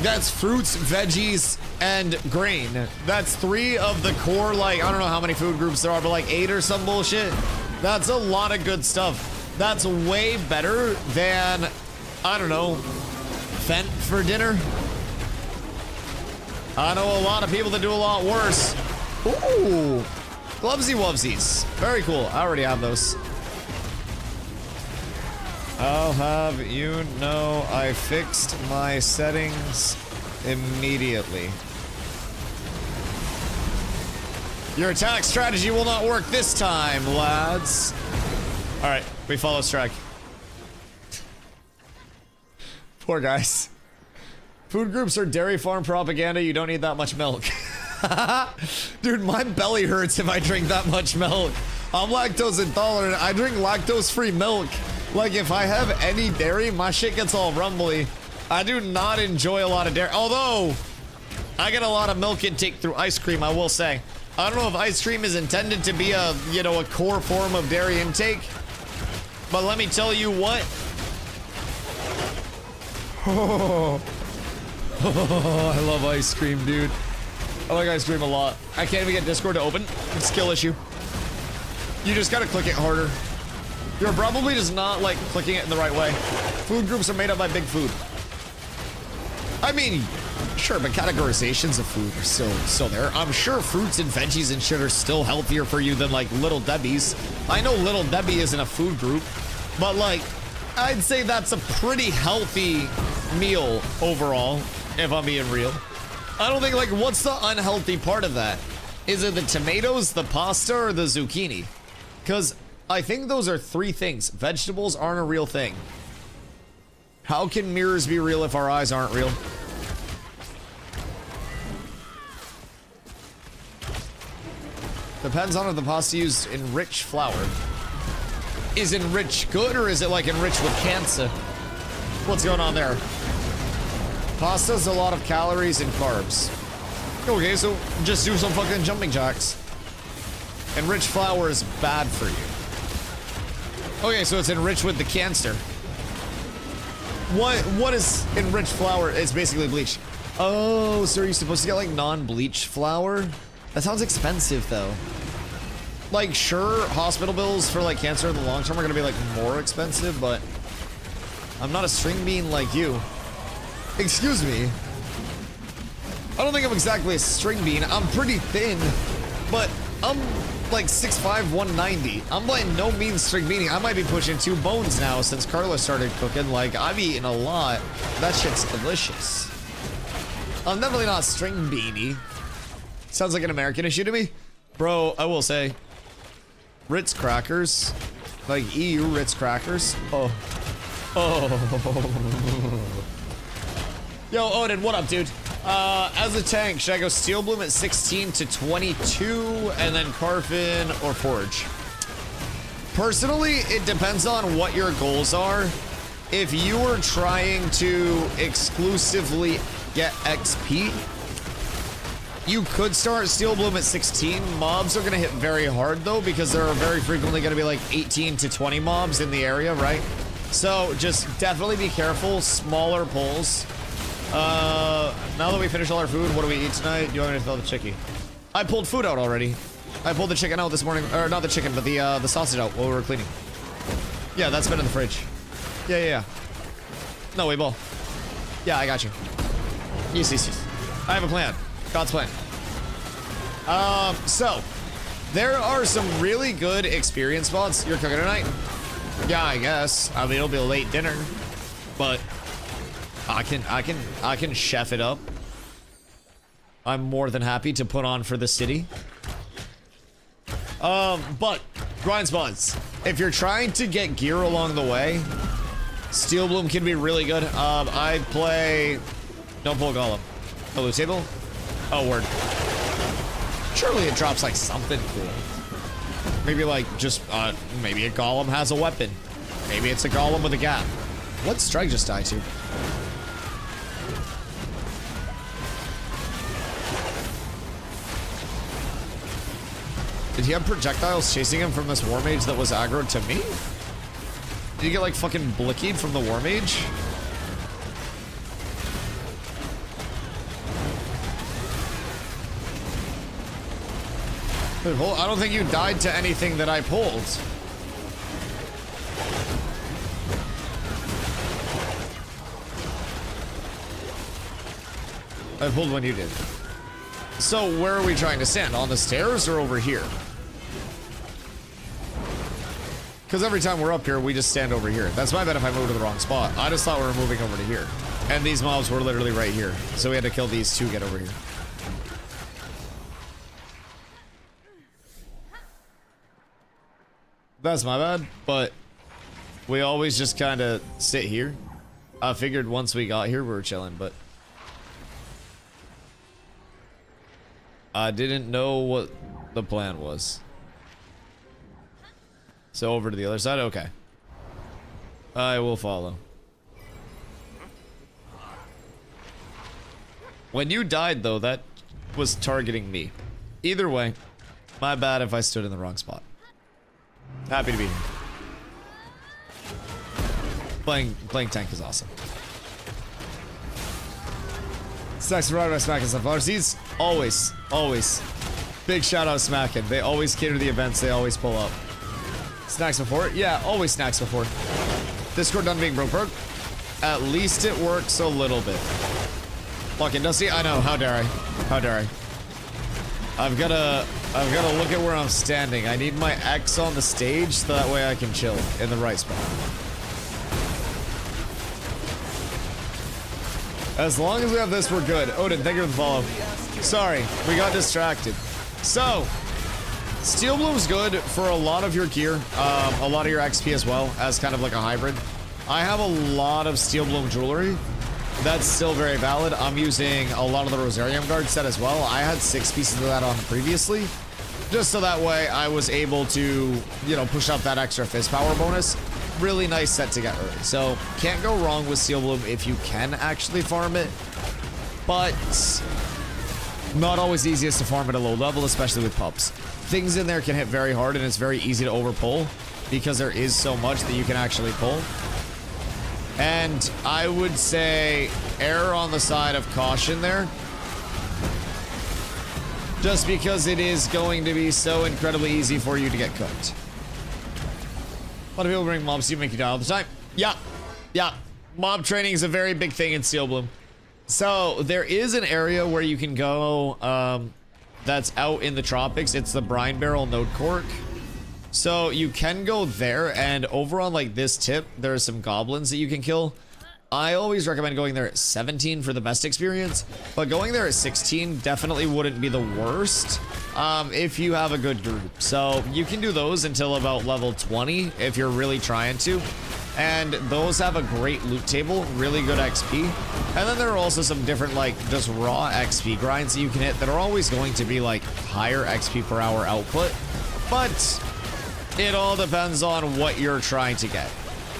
That's fruits, veggies, and grain. That's 3 of the core, like, I don't know how many food groups there are, but like 8 or some bullshit. That's a lot of good stuff. That's way better than, I don't know, Fent for dinner. I know a lot of people that do a lot worse. Ooh. Glovesy wovesies. Very cool. I already have those. I'll have you know I fixed my settings immediately. Your attack strategy will not work this time, lads. Alright, we follow strike. Poor guys. Food groups are dairy farm propaganda. You don't need that much milk. Dude, my belly hurts if I drink that much milk. I'm lactose intolerant. I drink lactose-free milk. Like, if I have any dairy, my shit gets all rumbly. I do not enjoy a lot of dairy. Although, I get a lot of milk intake through ice cream, I will say. I don't know if ice cream is intended to be a, you know, a core form of dairy intake. But let me tell you what. Oh, I love ice cream, dude. I like ice cream a lot. I can't even get Discord to open. It's a skill issue. You just gotta click it harder. You're probably just not, like, clicking it in the right way. Food groups are made up by big food. I mean, sure, but categorizations of food are still there. I'm sure fruits and veggies and shit are still healthier for you than, like, Little Debbie's. I know Little Debbie isn't a food group, but, like, I'd say that's a pretty healthy meal overall, if I'm being real. I don't think, like, what's the unhealthy part of that? Is it the tomatoes, the pasta, or the zucchini? Because I think those are 3 things. Vegetables aren't a real thing. How can mirrors be real if our eyes aren't real? Depends on if the pasta used enriched flour. Is enriched good, or is it like enriched with cancer? What's going on there? Pasta's a lot of calories and carbs. Okay, so just do some fucking jumping jacks. Enriched flour is bad for you. Okay, so it's enriched with the cancer. What is enriched flour? It's basically bleach. Oh, so are you supposed to get like non-bleach flour? That sounds expensive though. Like, sure, hospital bills for like cancer in the long term are gonna be like more expensive, but I'm not a string bean like you. Excuse me. I don't think I'm exactly a string bean. I'm pretty thin, but I'm like 6'5", 190. I'm by no means string beaning. I might be pushing 2 bones now since Carla started cooking. Like, I've eaten a lot. That shit's delicious. I'm definitely not string beanie. Sounds like an American issue to me. Bro, I will say, Ritz crackers, like EU Ritz crackers. Oh. Yo, Odin, what up, dude? As a tank, should I go Steel Bloom at 16 to 22 and then Carfin or Forge? Personally, it depends on what your goals are. If you are trying to exclusively get XP, you could start Steel Bloom at 16. Mobs are going to hit very hard though, because there are very frequently going to be like 18 to 20 mobs in the area, right? So just definitely be careful. Smaller pulls. Now that we finished all our food, what do we eat tonight? Do you want me to fill the chickie? I pulled food out already. I pulled the chicken out this morning, or not the chicken, but the sausage out while we were cleaning. Yeah, that's been in the fridge. Yeah. No way, ball. Yeah, I got you. Yes. I have a plan. God's plan. So there are some really good experience spots. You're cooking tonight? Yeah, I guess. I mean, it'll be a late dinner, but I can chef it up. I'm more than happy to put on for the city. But grind spots. If you're trying to get gear along the way, Steel Bloom can be really good. I play. Don't pull Golem. Oh, loot table. Oh, word. Surely it drops like something cool. Maybe like just maybe a Golem has a weapon. Maybe it's a Golem with a gap. What strike just died to? Did he have projectiles chasing him from this War Mage that was aggroed to me? Did he get like fucking blickied from the War Mage? Wait, I don't think you died to anything that I pulled. I pulled when you did. So where are we trying to stand? On the stairs or over here? Because every time we're up here, we just stand over here. That's my bad if I move to the wrong spot. I just thought we were moving over to here. And these mobs were literally right here. So we had to kill these to get over here. That's my bad, but we always just kind of sit here. I figured once we got here, we were chilling, but I didn't know what the plan was. So over to the other side? Okay. I will follow. When you died, though, that was targeting me. Either way, my bad if I stood in the wrong spot. Happy to be here. Playing tank is awesome. Stacks provided by Smack and Sunflower Seeds. Always. Big shout out Smackin'. They always cater to the events. They always pull up. Snacks before? Yeah, always snacks before. Discord done being broke. At least it works a little bit. Fucking Dusty, I know. How dare I? I've gotta look at where I'm standing. I need my X on the stage so that way I can chill in the right spot. As long as we have this, we're good. Odin, thank you for the follow. Sorry, we got distracted. So, Steel Bloom's good for a lot of your gear, a lot of your XP as well, as kind of like a hybrid. I have a lot of Steel Bloom jewelry. That's still very valid. I'm using a lot of the Rosarium Guard set as well. I had 6 pieces of that on previously, just so that way I was able to, you know, push up that extra fizz power bonus. Really nice set to get early. So, can't go wrong with Steel Bloom if you can actually farm it, but not always the easiest to farm at a low level, especially with pups. Things in there can hit very hard, and it's very easy to overpull because there is so much that you can actually pull. And I would say err on the side of caution there. Just because it is going to be so incredibly easy for you to get cooked. A lot of people bring mobs to you, make you die all the time. Yeah. Yeah. Mob training is a very big thing in Steel Bloom. So there is an area where you can go that's out in the tropics. It's the Brine Barrel Node Cork. So you can go there, and over on like this tip, there are some goblins that you can kill. I always recommend going there at 17 for the best experience, but going there at 16 definitely wouldn't be the worst if you have a good group. So you can do those until about level 20 if you're really trying to. And those have a great loot table, really good XP. And then there are also some different like just raw XP grinds that you can hit that are always going to be like higher XP per hour output. But it all depends on what you're trying to get.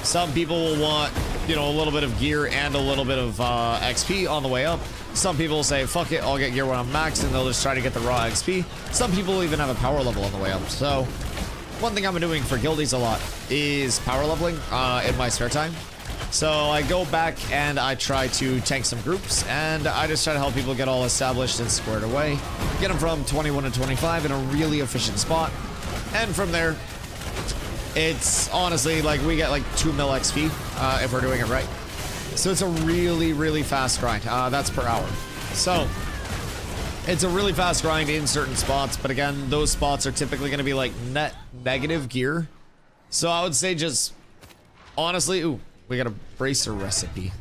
Some people will want, you know, a little bit of gear and a little bit of XP on the way up. Some people will say, fuck it, I'll get gear when I'm maxed, and they'll just try to get the raw XP. Some people will even have a power level on the way up. So one thing I'm doing for guildies a lot is power leveling in my spare time. So I go back and I try to tank some groups, and I just try to help people get all established and squared away. Get them from 21 to 25 in a really efficient spot. And from there, it's honestly like we get like 2 mil XP if we're doing it right. So it's a really, really fast grind. That's per hour. So it's a really fast grind in certain spots, but again, those spots are typically going to be like net negative gear. So I would say just honestly, ooh, we got a bracer recipe.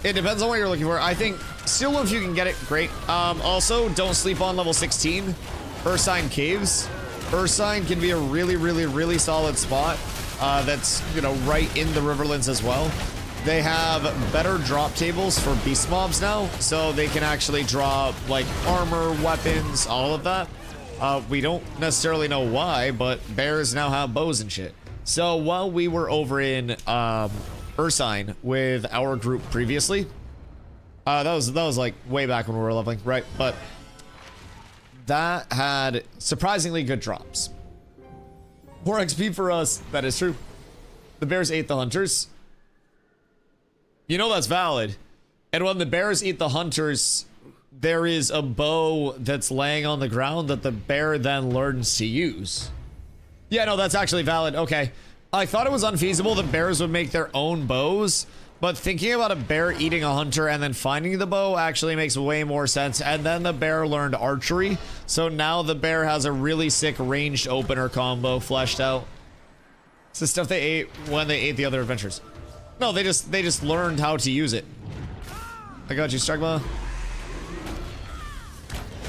It depends on what you're looking for. I think still if you can get it, great. Also, don't sleep on level 16, Ursine Caves. Ursine can be a really, really, really solid spot that's, you know, right in the Riverlands as well. They have better drop tables for beast mobs now, so they can actually drop like armor, weapons, all of that. We don't necessarily know why, but bears now have bows and shit. So while we were over in Ursine with our group previously, that was like way back when we were leveling, right? But that had surprisingly good drops. More XP for us, that is true. The bears ate the hunters. You know that's valid. And when the bears eat the hunters, there is a bow that's laying on the ground that the bear then learns to use. Yeah, no, that's actually valid. Okay. I thought it was unfeasible that bears would make their own bows, but thinking about a bear eating a hunter and then finding the bow actually makes way more sense. And then the bear learned archery, so now the bear has a really sick ranged opener combo fleshed out. It's the stuff they ate when they ate the other adventures. No, they just learned how to use it. I got you, Strugma.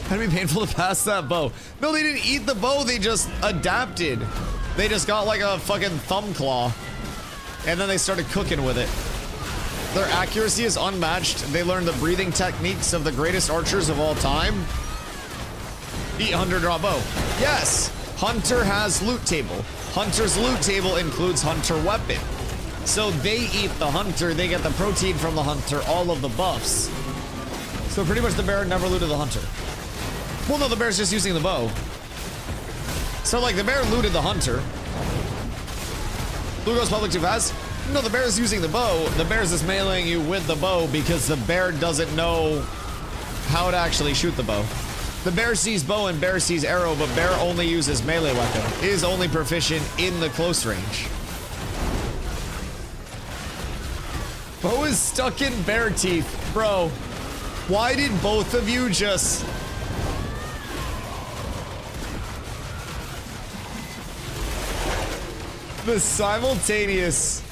It'd be painful to pass that bow. No, they didn't eat the bow, they just adapted. They just got like a fucking thumb claw, and then they started cooking with it. Their accuracy is unmatched. They learned the breathing techniques of the greatest archers of all time. Eat hunter, draw bow. Yes, hunter has loot table. Hunter's loot table includes hunter weapon. So they eat the hunter, they get the protein from the hunter, all of the buffs. So pretty much the bear never looted the hunter. Well, no, the bear's just using the bow. So like the bear looted the hunter. Blue goes public too fast. No, the bear's using the bow. The bear's just meleeing you with the bow because the bear doesn't know how to actually shoot the bow. The bear sees bow and bear sees arrow, but bear only uses melee weapon. Is only proficient in the close range. Bow is stuck in bear teeth. Bro, why did both of you just... The simultaneous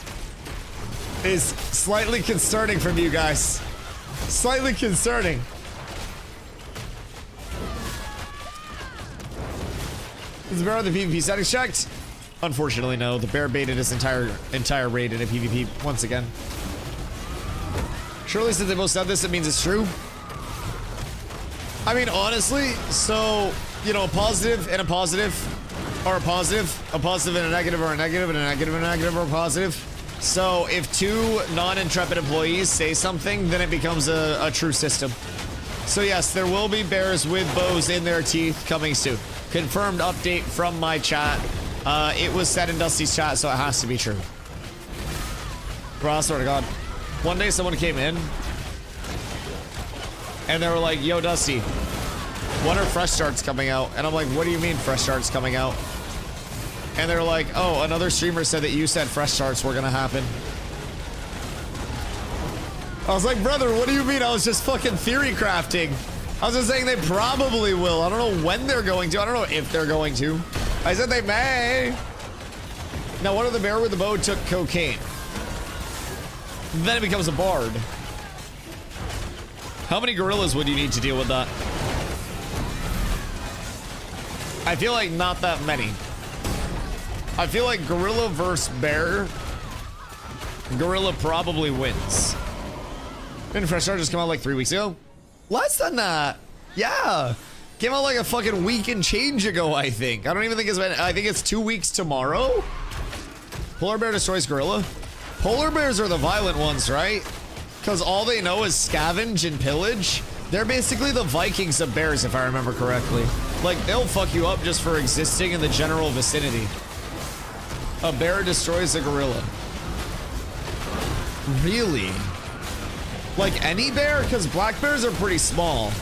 is slightly concerning from you guys. Slightly concerning. Is the bear on the PvP settings checked? Unfortunately, no. The bear baited his entire raid in a PvP once again. Surely since they both said this, it means it's true. I mean, honestly, so, you know, a positive and a positive are a positive and a negative are a negative, and a negative and a negative are a positive. So if two non-intrepid employees say something, then it becomes a true system. So yes, there will be bears with bows in their teeth coming soon. Confirmed update from my chat. It was said in Dusty's chat, so it has to be true. Bro, I swear to God. One day someone came in and they were like, yo, Dusty, when are fresh starts coming out? And I'm like, what do you mean fresh starts coming out? And they're like, oh, another streamer said that you said fresh starts were gonna happen. I was like, brother, what do you mean? I was just fucking theory crafting. I was just saying they probably will. I don't know when they're going to. I don't know if they're going to. I said they may. Now, what if the bear with the bow took cocaine? Then it becomes a bard. How many gorillas would you need to deal with that? I feel like not that many. I feel like gorilla versus bear. Gorilla probably wins. Didn't Fresh Start just come out like 3 weeks ago? Less than that. Yeah. Came out like a fucking week and change ago, I think. I don't even think it's been, I think it's 2 weeks tomorrow. Polar bear destroys gorilla. Polar bears are the violent ones, right? Because all they know is scavenge and pillage. They're basically the Vikings of bears, if I remember correctly. Like, they'll fuck you up just for existing in the general vicinity. A bear destroys a gorilla. Really? Like any bear? Because black bears are pretty small.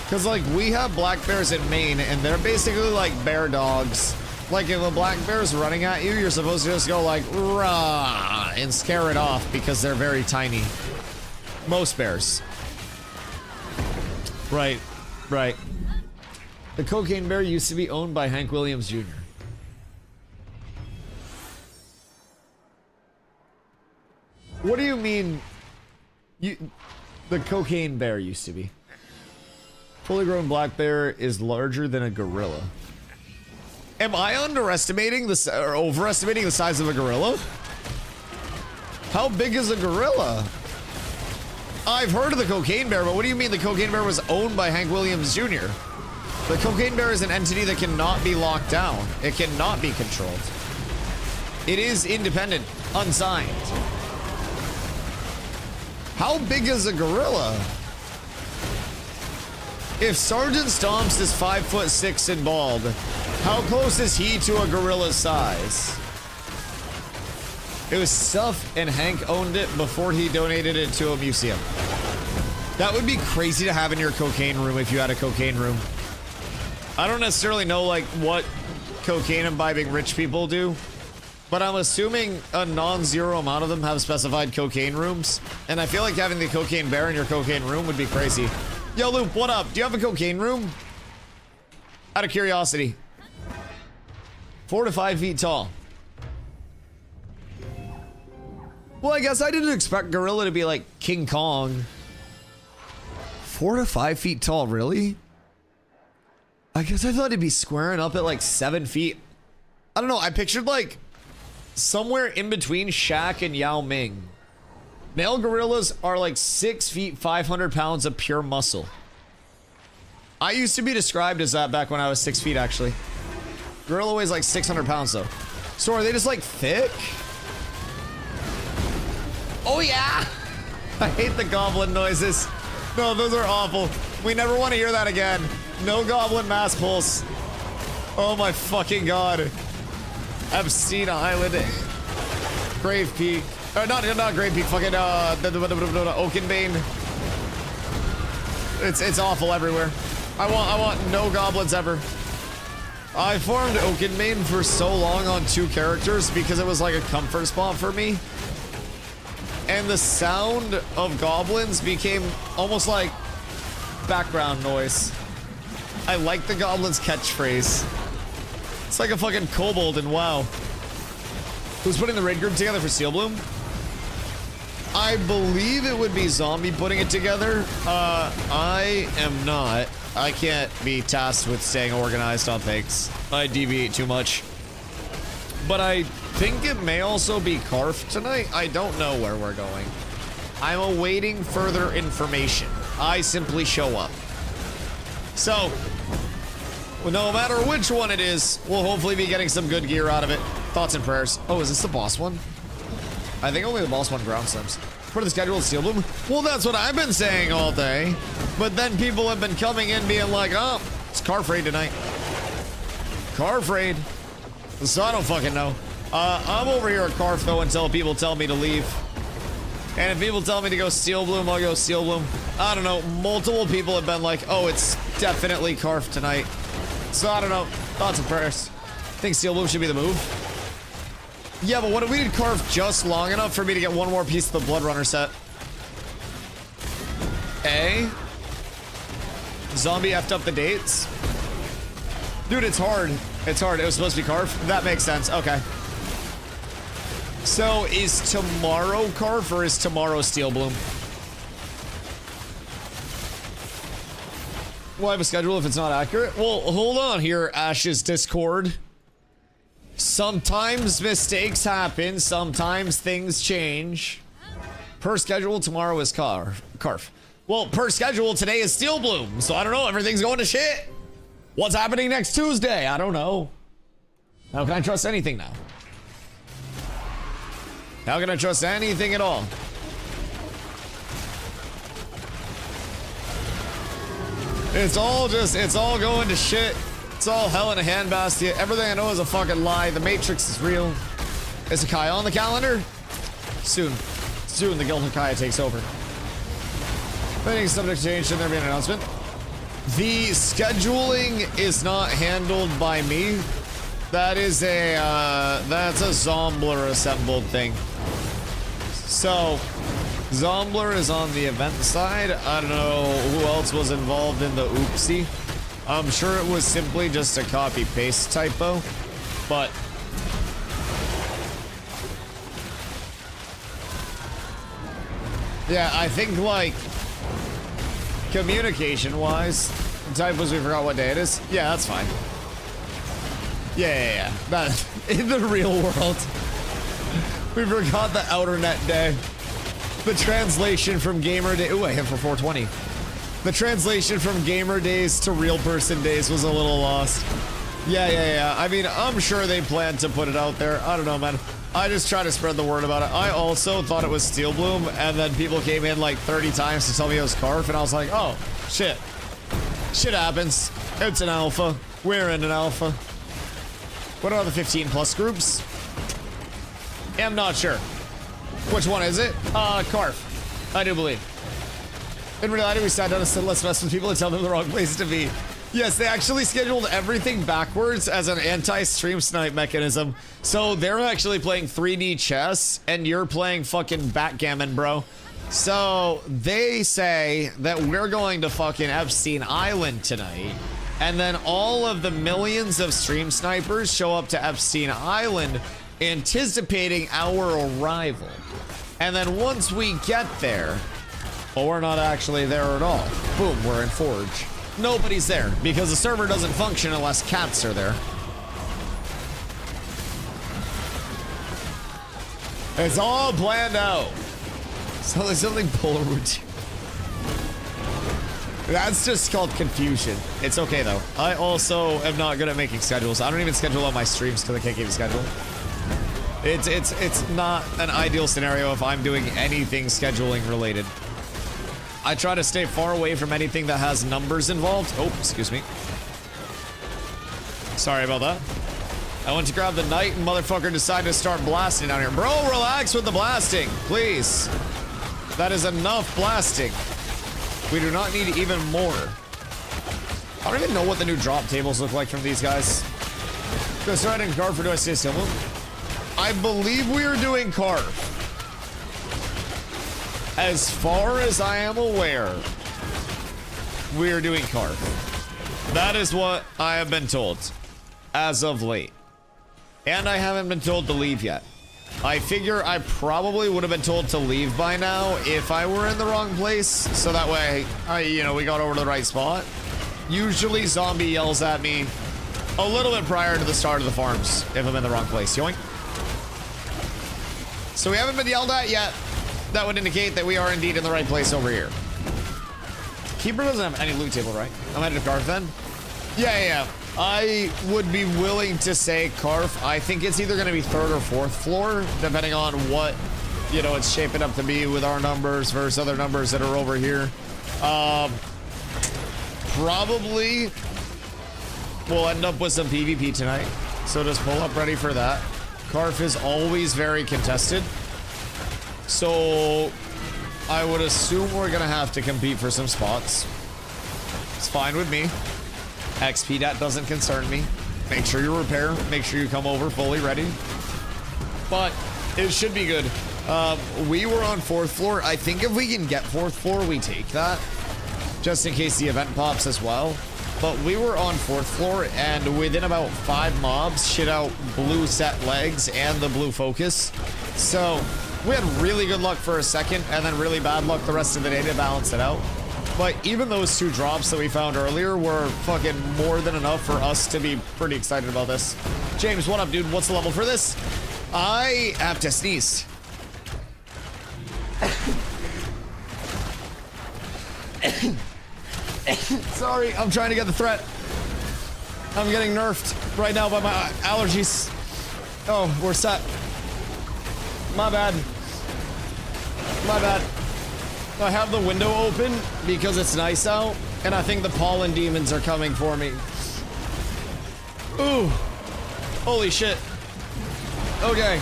Because, like, we have black bears in Maine, and they're basically like bear dogs. Like, if a black bear's running at you, you're supposed to just go like, rah, and scare it off because they're very tiny. Most bears. Right, right. The cocaine bear used to be owned by Hank Williams Jr. What do you mean? The cocaine bear used to be. Fully grown black bear is larger than a gorilla. Am I underestimating or overestimating the size of a gorilla? How big is a gorilla? I've heard of the cocaine bear, but what do you mean the cocaine bear was owned by Hank Williams Jr.? The cocaine bear is an entity that cannot be locked down. It cannot be controlled. It is independent, unsigned. How big is a gorilla? If Sergeant Stomps is 5'6" and bald, how close is he to a gorilla's size? It was stuff and Hank owned it before he donated it to a museum. That would be crazy to have in your cocaine room if you had a cocaine room. I don't necessarily know like what cocaine imbibing rich people do, but I'm assuming a non-zero amount of them have specified cocaine rooms. And I feel like having the cocaine bear in your cocaine room would be crazy. Yo, Loop, what up? Do you have a cocaine room? Out of curiosity. 4 to 5 feet tall. Well, I guess I didn't expect gorilla to be like King Kong. 4 to 5 feet tall, really? I guess I thought it'd be squaring up at like 7 feet. I don't know, I pictured like somewhere in between Shaq and Yao Ming. Male gorillas are like 6 feet, 500 pounds of pure muscle. I used to be described as that back when I was 6 feet, actually. Gorilla weighs like 600 pounds, though. So are they just like thick? Oh, yeah! I hate the goblin noises. No, those are awful. We never want to hear that again. No goblin mass pulse. Oh my fucking god. Epstein Island. Grave Peak. Not Grave Peak, fucking Oakenbane. It's awful everywhere. I want no goblins ever. I farmed Oakenbane for so long on 2 characters because it was like a comfort spot for me. And the sound of goblins became almost like background noise. I like the goblin's catchphrase. It's like a fucking kobold in WoW. Who's putting the raid group together for Steel Bloom? I believe it would be Zombie putting it together. I am not. I can't be tasked with staying organized on things. I deviate too much. But I think it may also be Karf tonight. I don't know where we're going. I'm awaiting further information. I simply show up. So, well, no matter which one it is, we'll hopefully be getting some good gear out of it. Thoughts and prayers. Oh, is this the boss one? I think only the boss one ground sims. For the schedule of Steel Bloom? Well, that's what I've been saying all day. But then people have been coming in being like, oh, it's Karf raid tonight. Karf raid. So I don't fucking know. I'm over here at Karf though until people tell me to leave. And if people tell me to go Steel Bloom, I'll go Steel Bloom. I don't know. Multiple people have been like, oh, it's definitely Carf tonight. So I don't know. Thoughts and prayers. I think Steel Bloom should be the move. Yeah, but what if we did Carf just long enough for me to get one more piece of the Blood Runner set? A? Zombie effed up the dates? Dude, it's hard. It's hard. It was supposed to be Carf. That makes sense. Okay. So, is tomorrow Carf or is tomorrow Steel Bloom? Will I have a schedule if it's not accurate? Well, hold on here, Ash's Discord. Sometimes mistakes happen. Sometimes things change. Per schedule, tomorrow is Carf. Well, per schedule, today is Steel Bloom. So I don't know. Everything's going to shit. What's happening next Tuesday? I don't know. How can I trust anything now? How can I trust anything at all? It's all going to shit. It's all hell in a handbasket. Everything I know is a fucking lie. The Matrix is real. Is Akai on the calendar? Soon. Soon the Guild Akai takes over. Pending subject change, should there be an announcement? The scheduling is not handled by me. That is that's a Zombler assembled thing. So, Zombler is on the event side. I don't know who else was involved in the oopsie. I'm sure it was simply just a copy-paste typo, but... yeah, I think, like, communication-wise, typos, we forgot what day it is. Yeah, that's fine. Yeah. That, in the real world, we forgot the outer net day. The translation from gamer day. Ooh, I hit for 420. The translation from gamer days to real person days was a little lost. Yeah. I mean, I'm sure they plan to put it out there. I don't know, man. I just try to spread the word about it. I also thought it was Steel Bloom, and then people came in like 30 times to tell me it was Carf, and I was like, oh, shit. Shit happens. It's an alpha. We're in an alpha. What are the 15 plus groups? I'm not sure. Which one is it? Carf. I do believe. In reality, we sat down and said, let's mess with people and tell them the wrong place to be. Yes, they actually scheduled everything backwards as an anti-stream snipe mechanism. So they're actually playing 3D chess, and you're playing fucking backgammon, bro. So they say that we're going to fucking Epstein Island tonight, and then all of the millions of stream snipers show up to Epstein Island anticipating our arrival. And then once we get there, well, we're not actually there at all. Boom, we're in Forge. Nobody's there because the server doesn't function unless cats are there. It's all planned out. So there's something polar routine. That's just called confusion. It's okay though. I also am not good at making schedules. I don't even schedule on my streams because I can't keep a schedule. It's not an ideal scenario if I'm doing anything scheduling related. I try to stay far away from anything that has numbers involved. Oh, excuse me. Sorry about that. I went to grab the knight and motherfucker decided to start blasting down here. Bro, relax with the blasting, please. That is enough blasting. We do not need even more. I don't even know what the new drop tables look like from these guys. Go start in Carf, or do I stay similar? I believe we are doing Carf. As far as I am aware, we are doing Carf. That is what I have been told as of late. And I haven't been told to leave yet. I figure I probably would have been told to leave by now if I were in the wrong place. So that way, we got over to the right spot. Usually Zombie yells at me a little bit prior to the start of the farms if I'm in the wrong place. Yoink. So we haven't been yelled at yet. That would indicate that we are indeed in the right place over here. Keeper doesn't have any loot table, right? I'm headed to Carf then? Yeah. I would be willing to say Carf. I think it's either going to be 3rd or 4th floor, depending on what, it's shaping up to be with our numbers versus other numbers that are over here. Probably we'll end up with some PvP tonight. So just pull up ready for that. Carf is always very contested. So I would assume we're gonna have to compete for some spots. It's fine with me. XP dat doesn't concern me. Make sure you repair. Make sure you come over fully ready. But it should be good. We were on 4th floor. I think if we can get 4th floor, we take that. Just in case the event pops as well. But we were on 4th floor, and within about 5 mobs, shit out blue set legs and the blue focus. So we had really good luck for a second, and then really bad luck the rest of the day to balance it out. But even those 2 drops that we found earlier were fucking more than enough for us to be pretty excited about this. James, what up, dude? What's the level for this? I have to sneeze. Sorry, I'm trying to get the threat. I'm getting nerfed right now by my allergies. Oh, we're set. My bad. My bad. I have the window open because it's nice out, and I think the pollen demons are coming for me. Ooh. Holy shit. Okay.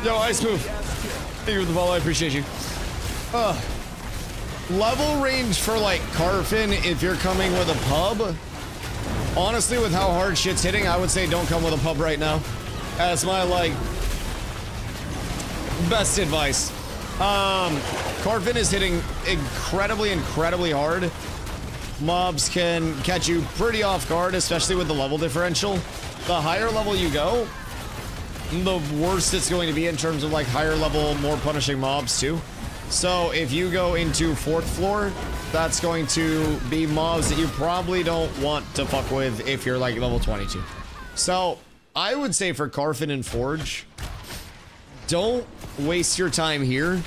Yo, Ice Move. Thank you for the follow, I appreciate you. Level range for like Carfin if you're coming with a pub. Honestly, with how hard shit's hitting, I would say don't come with a pub right now. That's my like best advice. Carfin is hitting incredibly hard. Mobs can catch you pretty off guard, especially with the level differential. The higher level you go, the worse it's going to be in terms of like higher level, more punishing mobs too. So if you go into 4th floor, that's going to be mobs that you probably don't want to fuck with if you're like level 22. So I would say for Carfin and Forge, don't waste your time here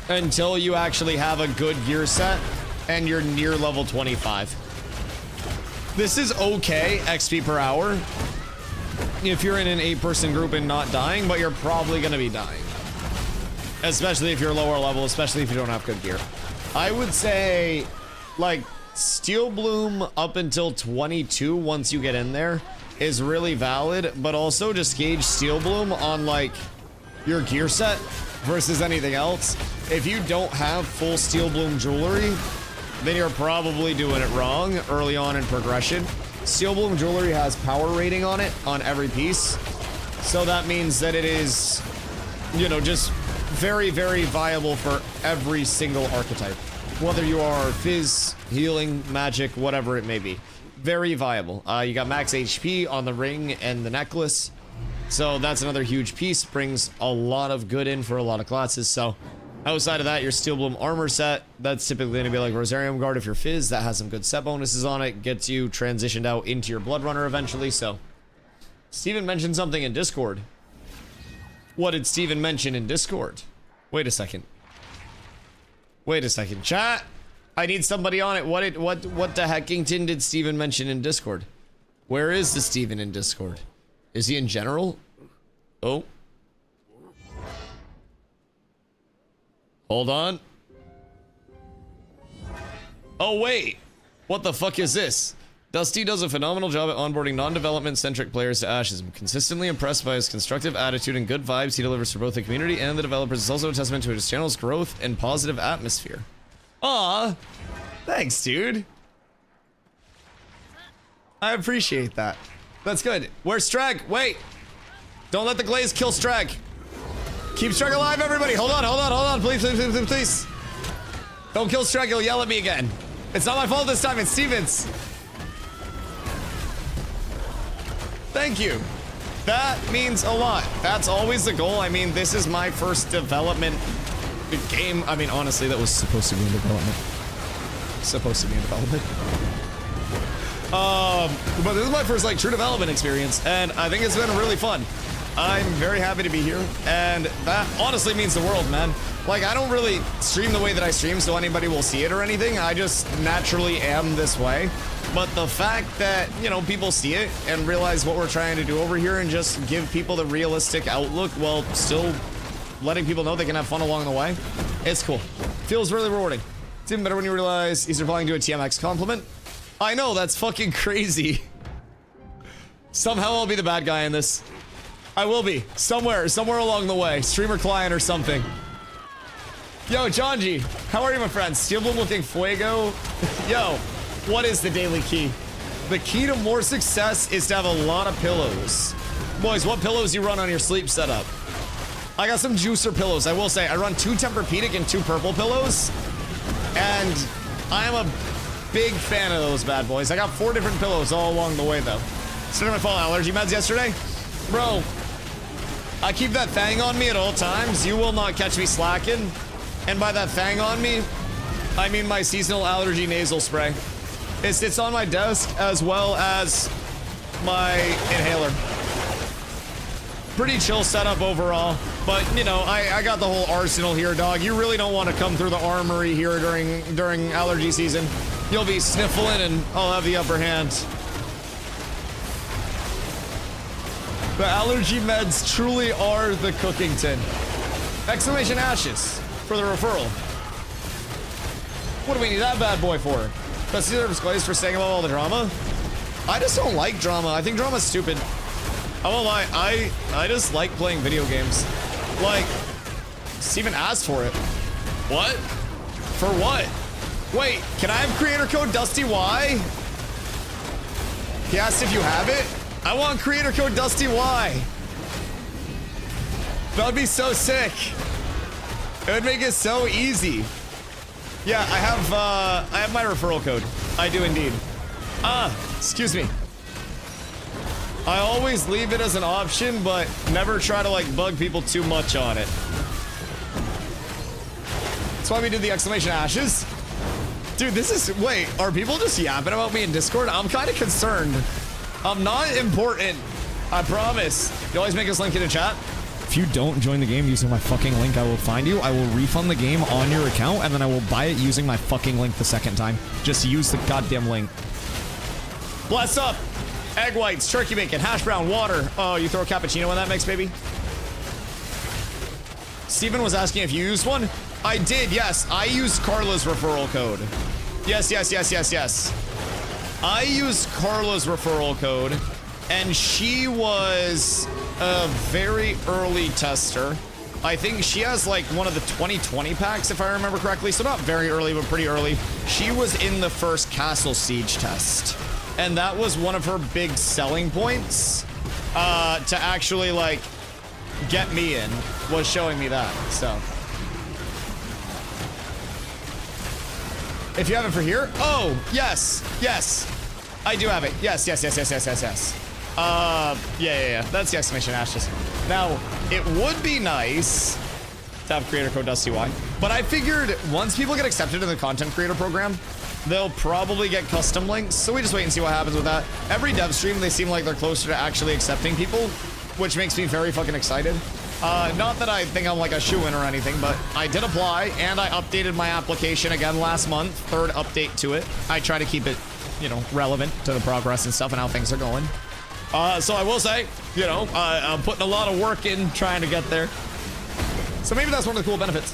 until you actually have a good gear set and you're near level 25. This is okay XP per hour if you're in an 8-person group and not dying, but you're probably gonna be dying. Especially if you're lower level, especially if you don't have good gear. I would say, like, Steel Bloom up until 22 once you get in there is really valid, but also just gauge Steel Bloom on, like, your gear set versus anything else. If you don't have full Steel Bloom jewelry, then you're probably doing it wrong early on in progression. Steel Bloom jewelry has power rating on it on every piece, so that means that it is, you know, just very viable for every single archetype, whether you are Fizz, healing, magic, whatever it may be. Very viable. You got max HP on the ring and the necklace, so that's another huge piece. Brings a lot of good in for a lot of classes. So outside of that, your Steel Bloom armor set, that's typically going to be like Rosarium Guard if you're Fizz. That has some good set bonuses on it, gets you transitioned out into your Blood Runner eventually. So Steven mentioned something in Discord. What did Steven mention in Discord? Wait a second. Wait a second. Chat! I need somebody on it. What the heckington did Steven mention in Discord? Where is the Steven in Discord? Is he in general? Oh. Hold on. Oh, wait. What the fuck is this? Dusty does a phenomenal job at onboarding non-development centric players to Ashes. I'm consistently impressed by his constructive attitude and good vibes he delivers for both the community and the developers. It's also a testament to his channel's growth and positive atmosphere. Aw, thanks, dude. I appreciate that. That's good. Where's Strag? Wait. Don't let the glaze kill Strag. Keep Strag alive, everybody. Hold on. Please. Don't kill Strag. He'll yell at me again. It's not my fault this time. It's Steven's. Thank you. That means a lot. That's always the goal. I mean, this is my first development game. I mean, honestly, that was supposed to be in development. But this is my first, like, true development experience, and I think it's been really fun. I'm very happy to be here, and that honestly means the world, man. Like, I don't really stream the way that I stream so anybody will see it or anything. I just naturally am this way. But the fact that, you know, people see it and realize what we're trying to do over here and just give people the realistic outlook while still letting people know they can have fun along the way, it's cool. Feels really rewarding. It's even better when you realize he's replying to a TMX compliment. I know, that's fucking crazy. Somehow I'll be the bad guy in this. I will be. Somewhere along the way. Streamer client or something. Yo, Janji, how are you, my friend? Steelbloom looking fuego. Yo, what is the daily key? The key to more success is to have a lot of pillows. Boys, what pillows you run on your sleep setup? I got some juicer pillows. I will say, I run 2 Tempur-Pedic and 2 purple pillows. And I am a big fan of those bad boys. I got 4 different pillows all along the way, though. Started my fall allergy meds yesterday. Bro, I keep that thing on me at all times. You will not catch me slacking. And by that thing on me, I mean my seasonal allergy nasal spray. It sits on my desk as well as my inhaler. Pretty chill setup overall, but you know, I got the whole arsenal here, dog. You really don't want to come through the armory here during allergy season. You'll be sniffling and I'll have the upper hand. The allergy meds truly are the cooking tin. Exclamation ashes for the referral. What do we need that bad boy for? That's the displays for staying above all the drama. I just don't like drama. I think drama's stupid. I won't lie, I just like playing video games. Like, Steven asked for it. What? For what? Wait, can I have creator code DustyWhy? He asked if you have it. I want creator code DustyWhy. That would be so sick. It would make it so easy. Yeah, I have my referral code. I do indeed. Excuse me. I always leave it as an option, but never try to like bug people too much on it. That's why we did the exclamation ashes. Dude, this is, wait, are people just yapping about me in Discord? I'm kind of concerned. I'm not important. I promise. You always make us link in the chat. If you don't join the game using my fucking link, I will find you. I will refund the game on your account, and then I will buy it using my fucking link the second time. Just use the goddamn link. Bless up. Egg whites, turkey bacon, hash brown, water. Oh, you throw a cappuccino in that mix, baby? Steven was asking if you used one. I did, yes. I used Carla's referral code. Yes. I used Carla's referral code, and she was a very early tester. I think she has like one of the 2020 packs, if I remember correctly. So not very early, but pretty early. She was in the first Castle Siege test. And that was one of her big selling points to actually like get me in, was showing me that. So if you have it for here, oh yes, I do have it. Yes. Yeah. That's the exclamation ashes. Now it would be nice to have creator code DustyWhy, but I figured once people get accepted in the content creator program, they'll probably get custom links, so we just wait and see what happens with that. Every dev stream, they seem like they're closer to actually accepting people, which makes me very fucking excited. Not that I think I'm like a shoo-in or anything, but I did apply, and I updated my application again last month. 3rd update to it. I try to keep it, you know, relevant to the progress and stuff and how things are going. So I will say, you know, I'm putting a lot of work in trying to get there. So maybe that's one of the cool benefits.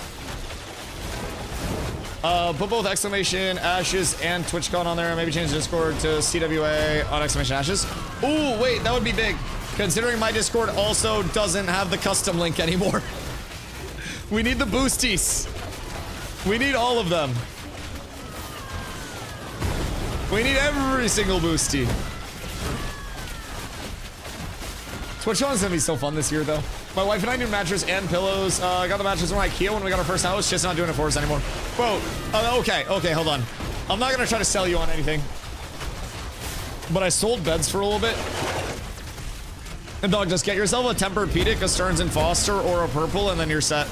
Put both exclamation ashes and TwitchCon on there. Maybe change Discord to CWA on exclamation ashes. Ooh, wait, that would be big. Considering my Discord also doesn't have the custom link anymore. We need the boosties. We need all of them. We need every single boosty. TwitchCon's gonna be so fun this year, though. My wife and I need mattress and pillows. I got the mattress from IKEA when we got our first house. Just not doing it for us anymore. Whoa. Okay, hold on. I'm not gonna try to sell you on anything. But I sold beds for a little bit. And dog, just get yourself a Tempur-Pedic, a Stearns & Foster, or a purple, and then you're set.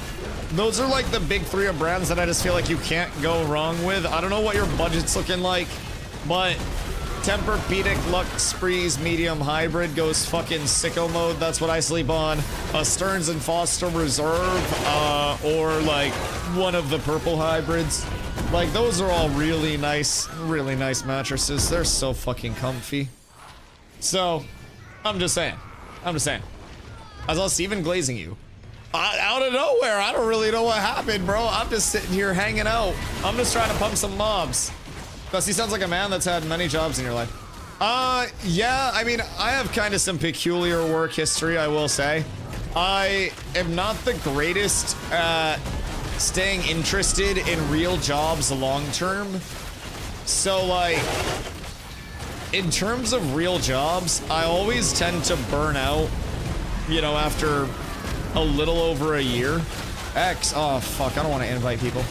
Those are like the big 3 of brands that I just feel like you can't go wrong with. I don't know what your budget's looking like, but Tempur-Pedic Lux Sprees Medium Hybrid goes fucking sicko mode. That's what I sleep on. A Stearns & Foster Reserve, or like one of the purple hybrids. Like, those are all really nice mattresses. They're so fucking comfy. So, I'm just saying. I saw Steven glazing you. Out of nowhere. I don't really know what happened, bro. I'm just sitting here hanging out. I'm just trying to pump some mobs. Dusty sounds like a man that's had many jobs in your life. Yeah, I mean, I have kind of some peculiar work history, I will say. I am not the greatest at staying interested in real jobs long term. So like, in terms of real jobs, I always tend to burn out, you know, after a little over a year. Oh fuck, I don't want to invite people.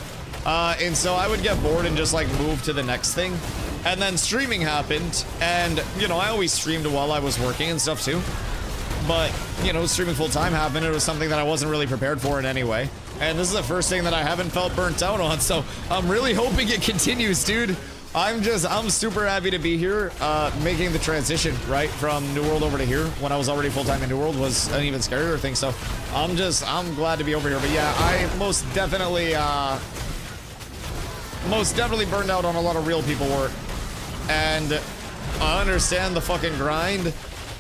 And so I would get bored and just like move to the next thing. And then streaming happened, and you know, I always streamed while I was working and stuff too. But, you know, streaming full-time happened. It was something that I wasn't really prepared for in any way. And this is the first thing that I haven't felt burnt out on, so I'm really hoping it continues, dude. I'm super happy to be here. Making the transition, right, from New World over to here when I was already full-time in New World was an even scarier thing, so I'm glad to be over here. But yeah, I most definitely burned out on a lot of real people work. And I understand the fucking grind.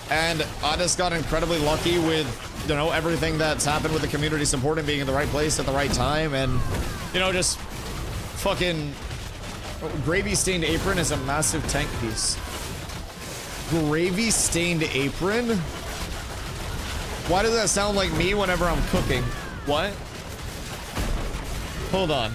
And I just got incredibly lucky with, you know, everything that's happened with the community support and being in the right place at the right time. And, you know, just fucking gravy-stained apron is a massive tank piece. Gravy-stained apron? Why does that sound like me whenever I'm cooking? What? Hold on.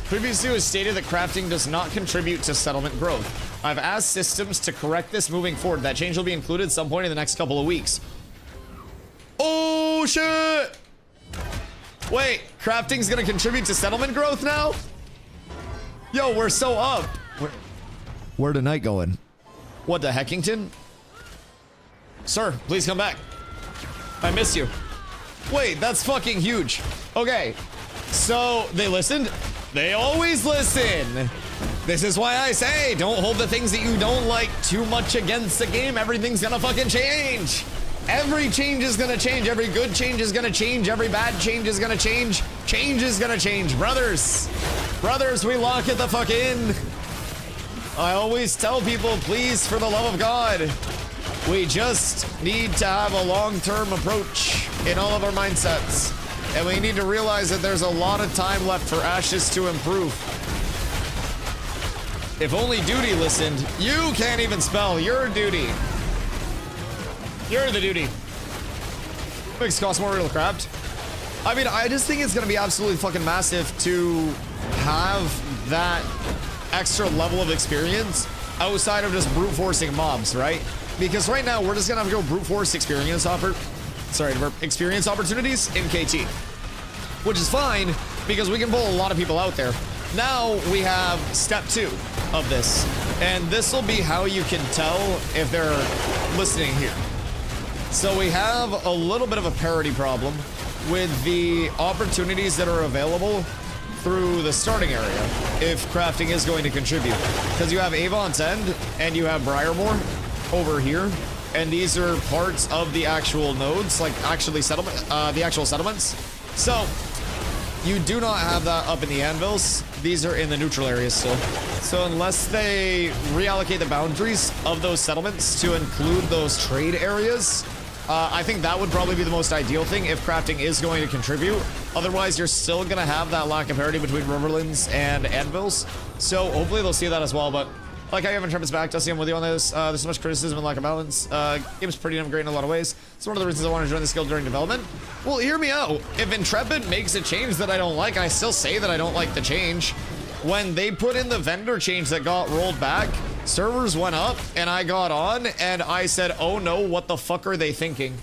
Previously it was stated that crafting does not contribute to settlement growth. I've asked systems to correct this moving forward. That change will be included at some point in the next couple of weeks. Oh, shit! Wait, crafting's gonna contribute to settlement growth now? Yo, we're so up. Where the night going? What the Heckington? Sir, please come back. I miss you. Wait, that's fucking huge. Okay, so they listened? They always listen. This is why I say, don't hold the things that you don't like too much against the game. Everything's gonna fucking change. Every change is gonna change. Every good change is gonna change. Every bad change is gonna change. Change is gonna change. Brothers, we lock it the fuck in. I always tell people, please, for the love of God, we just need to have a long-term approach in all of our mindsets. And we need to realize that there's a lot of time left for Ashes to improve. If only Duty listened. You can't even spell. You're Duty. You're the Duty. Makes it cost more to craft. I mean, I just think it's gonna be absolutely fucking massive to have that extra level of experience outside of just brute forcing mobs, right? Because right now we're just gonna have to go brute force experience opportunities in KT, which is fine because we can pull a lot of people out there. Now we have step 2 of this, and this will be how you can tell if they're listening here. So we have a little bit of a parity problem with the opportunities that are available through the starting area if crafting is going to contribute, because you have Avon's End and you have Briarmore over here, and these are parts of the actual nodes, like actually the actual settlements. So you do not have that up in the anvils. These are in the neutral areas still. So unless they reallocate the boundaries of those settlements to include those trade areas, I think that would probably be the most ideal thing if crafting is going to contribute. Otherwise, you're still gonna have that lack of parity between Riverlands and anvils. So hopefully they'll see that as well. But like I have Intrepid's back, Dusty, I'm with you on this. There's so much criticism and lack of balance. Game's pretty damn great in a lot of ways. It's one of the reasons I wanted to join this guild during development. Well, hear me out. If Intrepid makes a change that I don't like, I still say that I don't like the change. When they put in the vendor change that got rolled back, servers went up and I got on and I said, oh no, what the fuck are they thinking?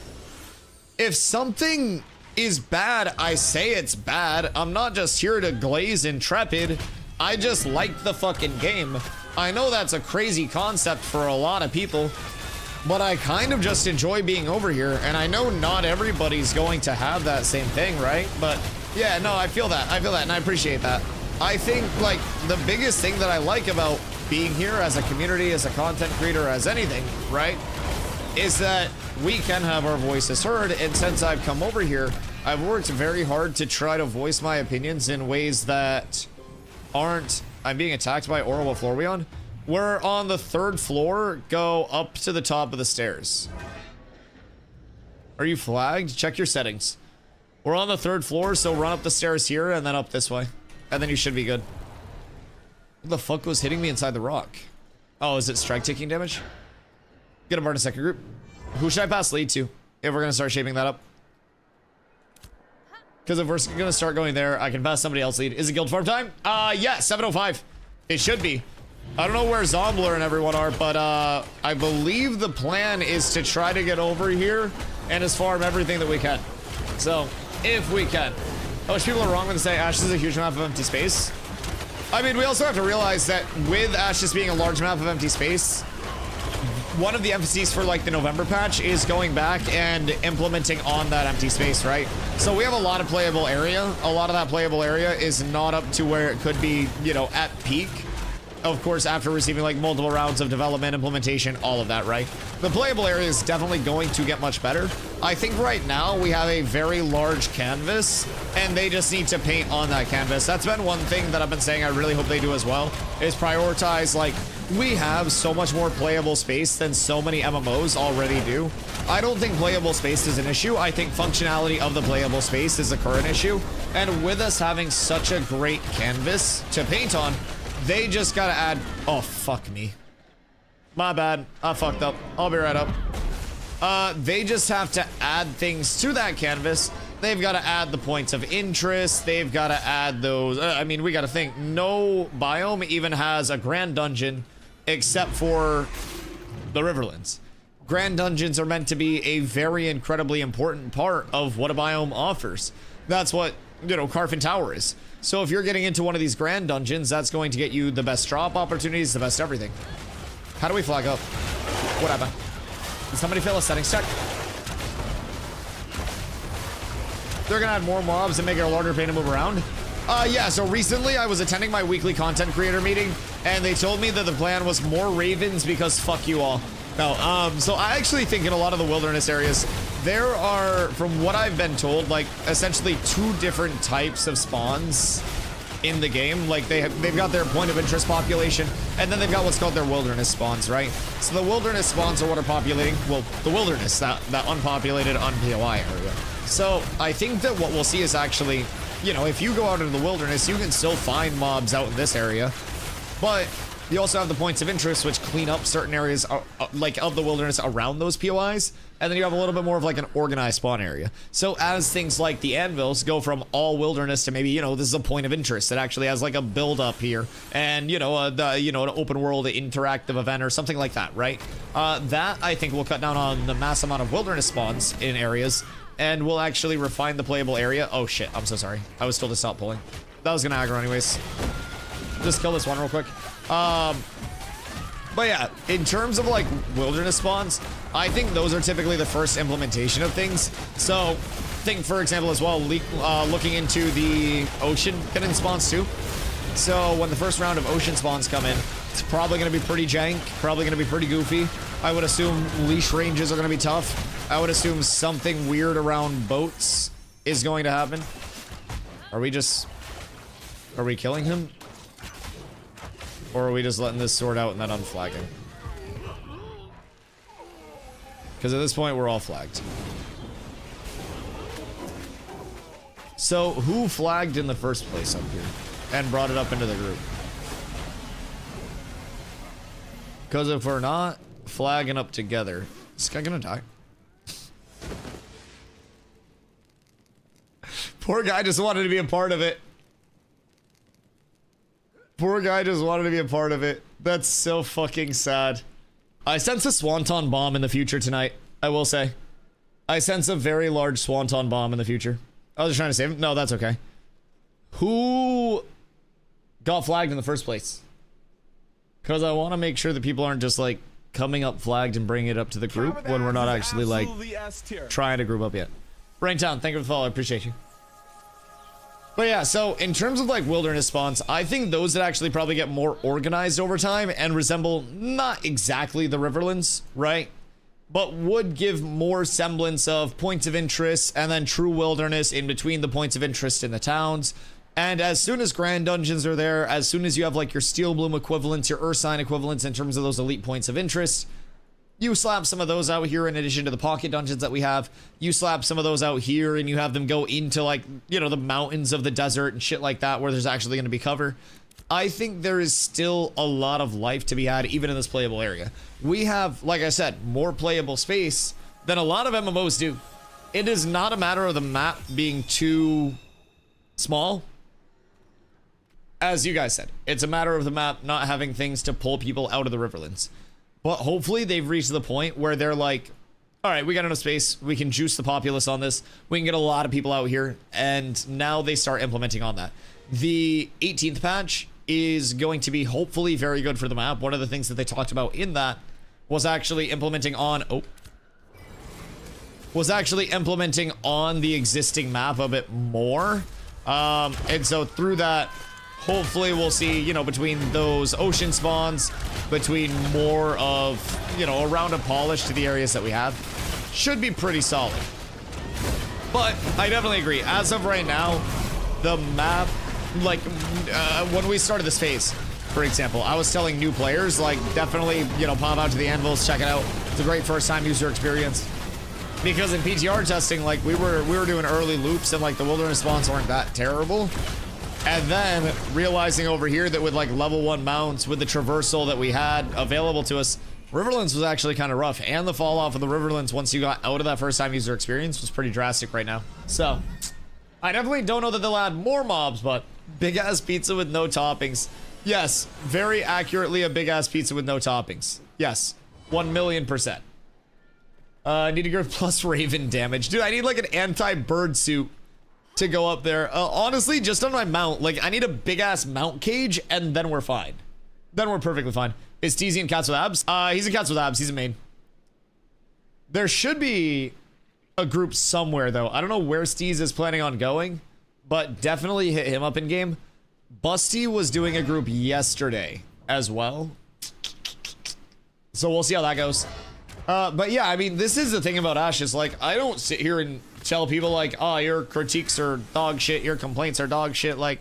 If something is bad, I say it's bad. I'm not just here to glaze Intrepid. I just like the fucking game. I know that's a crazy concept for a lot of people, but I kind of just enjoy being over here, and I know not everybody's going to have that same thing, right? But yeah, no, I feel that, and I appreciate that. I think, like, the biggest thing that I like about being here as a community, as a content creator, as anything, right, is that we can have our voices heard, and since I've come over here, I've worked very hard to try to voice my opinions in ways that aren't... I'm being attacked by Aura. What floor are we on? We're on the 3rd floor. Go up to the top of the stairs. Are you flagged? Check your settings. We're on the 3rd floor, so run up the stairs here and then up this way. And then you should be good. What the fuck was hitting me inside the rock? Oh, is it strike taking damage? Get a bar in a second group. Who should I pass lead to if we're gonna start shaping that up? Because if we're gonna start going there, I can pass somebody else lead. Is it guild farm time? Yeah, 7:05. It should be. I don't know where Zombler and everyone are, but I believe the plan is to try to get over here and just farm everything that we can. So, if we can. I wish people are wrong when they say Ashes is a huge map of empty space. I mean, we also have to realize that with Ashes being a large map of empty space, one of the emphases for like the November patch is going back and implementing on that empty space, right? So we have a lot of playable area. A lot of that playable area is not up to where it could be, you know, at peak. Of course, after receiving like multiple rounds of development, implementation, all of that, right? The playable area is definitely going to get much better. I think right now we have a very large canvas and they just need to paint on that canvas. That's been one thing that I've been saying I really hope they do as well, is prioritize, like, we have so much more playable space than so many MMOs already do. I don't think playable space is an issue. I think functionality of the playable space is the current issue. And with us having such a great canvas to paint on, they just gotta add... Oh, fuck me. My bad. I fucked up. I'll be right up. They just have to add things to that canvas. They've got to add the points of interest. They've got to add those... I mean, we got to think. No biome even has a grand dungeon except for the Riverlands. Grand dungeons are meant to be a very incredibly important part of what a biome offers. That's what, you know, Carfin Tower is. So if you're getting into one of these grand dungeons, that's going to get you the best drop opportunities, the best everything. How do we flag up? What happened? Did somebody fail a settings check? They're gonna add more mobs and make it a larger pain to move around. Yeah, so recently I was attending my weekly content creator meeting and they told me that the plan was more ravens because fuck you all. No, so I actually think in a lot of the wilderness areas, there are, from what I've been told, like essentially 2 different types of spawns in the game. Like they've got their point of interest population and then they've got what's called their wilderness spawns, right? So the wilderness spawns are what are populating, well, the wilderness, that unpopulated, un-POI area. So I think that what we'll see is actually, you know, if you go out into the wilderness, you can still find mobs out in this area, but you also have the points of interest, which clean up certain areas like of the wilderness around those POIs, and then you have a little bit more of like an organized spawn area. So as things like the anvils go from all wilderness to maybe, you know, this is a point of interest that actually has like a build up here, and you know, an open world interactive event or something like that, right? That I think will cut down on the mass amount of wilderness spawns in areas, and we'll actually refine the playable area. Oh shit, I'm so sorry. I was told to stop pulling. That was gonna aggro anyways. Just kill this one real quick. But yeah, in terms of like wilderness spawns, I think those are typically the first implementation of things. So think, for example, as well, looking into the ocean cannon spawns too. So when the first round of ocean spawns come in, it's probably going to be pretty jank, probably going to be pretty goofy. I would assume leash ranges are going to be tough. I would assume something weird around boats is going to happen. Are we killing him? Or are we just letting this sort out and then unflagging? Because at this point, we're all flagged. So, who flagged in the first place up here? And brought it up into the group? Because if we're not flagging up together, is this guy gonna die? Poor guy just wanted to be a part of it. Poor guy just wanted to be a part of it. That's so fucking sad. I sense a swanton bomb in the future tonight, I will say. I sense a very large swanton bomb in the future. I was just trying to save him. No, that's okay. Who got flagged in the first place? Because I want to make sure that people aren't just like coming up flagged and bringing it up to the group when we're not actually like trying to group up yet. Braintown, thank you for the follow. I appreciate you. But yeah, so in terms of like wilderness spawns, I think those that actually probably get more organized over time and resemble not exactly the Riverlands, right? But would give more semblance of points of interest and then true wilderness in between the points of interest in the towns. And as soon as grand dungeons are there, as soon as you have like your Steel Bloom equivalents, your Ursine equivalents in terms of those elite points of interest, you slap some of those out here in addition to the pocket dungeons that we have. You slap some of those out here and you have them go into like, you know, the mountains of the desert and shit like that where there's actually going to be cover. I think there is still a lot of life to be had even in this playable area. We have, like I said, more playable space than a lot of MMOs do. it is not a matter of the map being too small. As you guys said, it's a matter of the map not having things to pull people out of the Riverlands. But hopefully they've reached the point where they're like, all right, we got enough space. We can juice the populace on this. We can get a lot of people out here. And now they start implementing on that. The 18th patch is going to be hopefully very good for the map. One of the things that they talked about in that was actually implementing on... was actually implementing on the existing map a bit more. And so through that, hopefully we'll see, you know, between those ocean spawns, between more of, you know, a round of polish to the areas that we have, should be pretty solid. But I definitely agree. As of right now, the map, like, when we started this phase, for example, I was telling new players, like, definitely, you know, pop out to the anvils, check it out. It's a great first-time user experience. Because in PTR testing, like, we were doing early loops, and, like, the wilderness spawns weren't that terrible. And then realizing over here that with, like, level 1 mounts, with the traversal that we had available to us, Riverlands was actually kind of rough. And the fall off of the Riverlands once you got out of that first-time user experience was pretty drastic right now. So, I definitely don't know that they'll add more mobs, but big-ass pizza with no toppings. Yes, very accurately a big-ass pizza with no toppings. Yes, 1,000,000%. Need to go plus Raven damage. Dude, I need like an anti-bird suit to go up there. Honestly, just on my mount, like I need a big-ass mount cage and then we're fine. Then we're perfectly fine. Is TZ in Cats with Abs? He's in Cats with Abs. He's a main. There should be a group somewhere though. I don't know where Steez is planning on going, but definitely hit him up in game. Busty was doing a group yesterday as well. So we'll see how that goes. But yeah, I mean, this is the thing about Ashes. Like, I don't sit here and tell people like, oh, your critiques are dog shit, your complaints are dog shit. Like,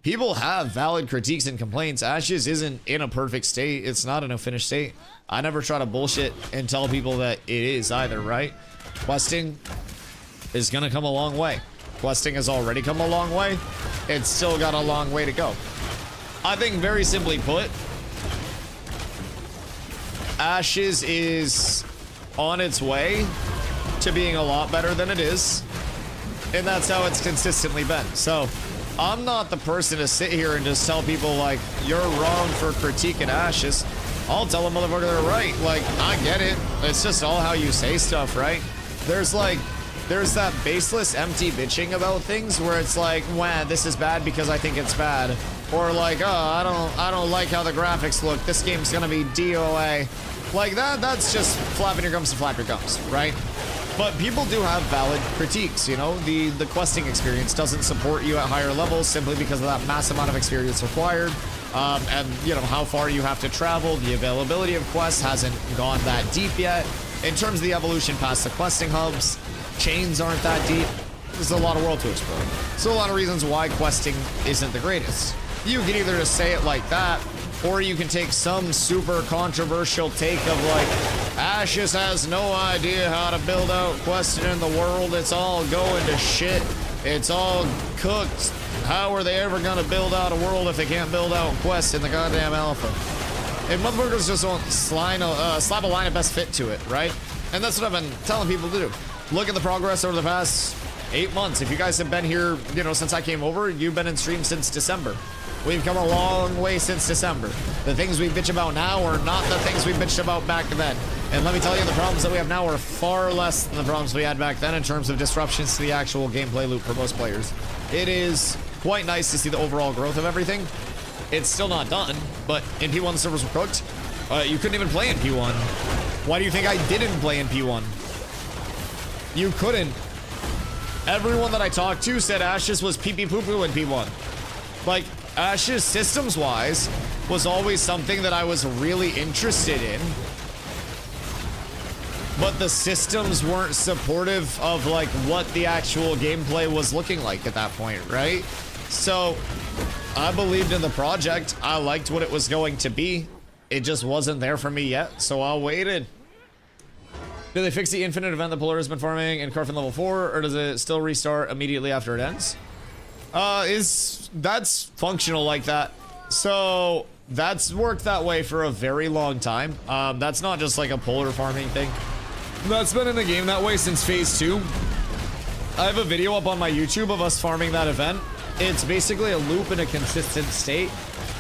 people have valid critiques and complaints. Ashes isn't in a perfect state. It's not in a finished state. I never try to bullshit and tell people that it is either, right? Questing is gonna come a long way. Questing has already come a long way. It's still got a long way to go. I think very simply put, Ashes is on its way to being a lot better than it is, and that's how it's consistently been. So I'm not the person to sit here and just tell people like you're wrong for critiquing Ashes. I'll tell a motherfucker they're right. Like, I get it. It's just all how you say stuff, right? There's that baseless empty bitching about things where it's like, wah, this is bad because I think it's bad. Or like, oh, I don't like how the graphics look. This game's gonna be DOA. Like that's just flapping your gums to flap your gums, right? But people do have valid critiques, you know? The questing experience doesn't support you at higher levels simply because of that mass amount of experience required. And, you know, how far you have to travel. The availability of quests hasn't gone that deep yet. In terms of the evolution past the questing hubs, chains aren't that deep. There's a lot of world to explore. So a lot of reasons why questing isn't the greatest. You can either just say it like that, or you can take some super controversial take of like, Ashes has no idea how to build out questing in the world. It's all going to shit. It's all cooked. How are they ever gonna build out a world if they can't build out quest in the goddamn alpha? And motherfuckers just won't slap a line of best fit to it, right? And that's what I've been telling people to do. Look at the progress over the past 8 months. If you guys have been here, you know, since I came over, you've been in stream since December. We've come a long way since December. The things we bitch about now are not the things we bitched about back then. And let me tell you, the problems that we have now are far less than the problems we had back then in terms of disruptions to the actual gameplay loop for most players. It is quite nice to see the overall growth of everything. It's still not done, but in P1 the servers were cooked. You couldn't even play in P1. Why do you think I didn't play in P1? You couldn't. Everyone that I talked to said Ashes was pee-pee poo-poo in P1. Like, Ashes, systems-wise, was always something that I was really interested in. But the systems weren't supportive of, like, what the actual gameplay was looking like at that point, right? So, I believed in the project. I liked what it was going to be. It just wasn't there for me yet, so I waited. Do they fix the infinite event that Polaris has been farming in Carfin level 4, or does it still restart immediately after it ends? That's functional like that. So that's worked that way for a very long time. That's not just like a polar farming thing. That's been in the game that way since phase 2. I have a video up on my YouTube of us farming that event. It's basically a loop in a consistent state,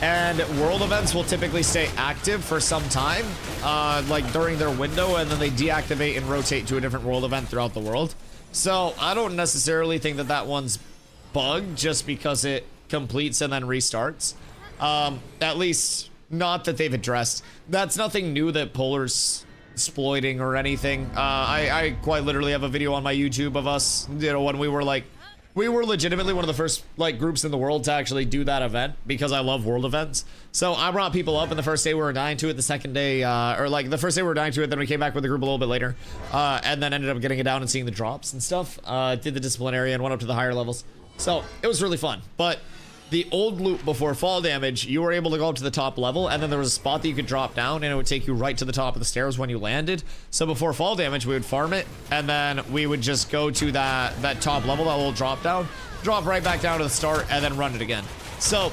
and world events will typically stay active for some time, like during their window, and then they deactivate and rotate to a different world event throughout the world. So I don't necessarily think that that one's bugged just because it completes and then restarts. At least not that they've addressed. That's nothing new that Polar's exploiting or anything. I quite literally have a video on my YouTube of us, you know, when we were legitimately one of the first like groups in the world to actually do that event because I love world events. So I brought people up, and the first day we were dying to it, the second day, or like the first day we were dying to it, then we came back with the group a little bit later, and then ended up getting it down and seeing the drops and stuff. Did the disciplinary and went up to the higher levels. So it was really fun. But the old loop before fall damage, you were able to go up to the top level, and then there was a spot that you could drop down, and it would take you right to the top of the stairs when you landed. So before fall damage, we would farm it, and then we would just go to that top level, that little drop down, drop right back down to the start, and then run it again. So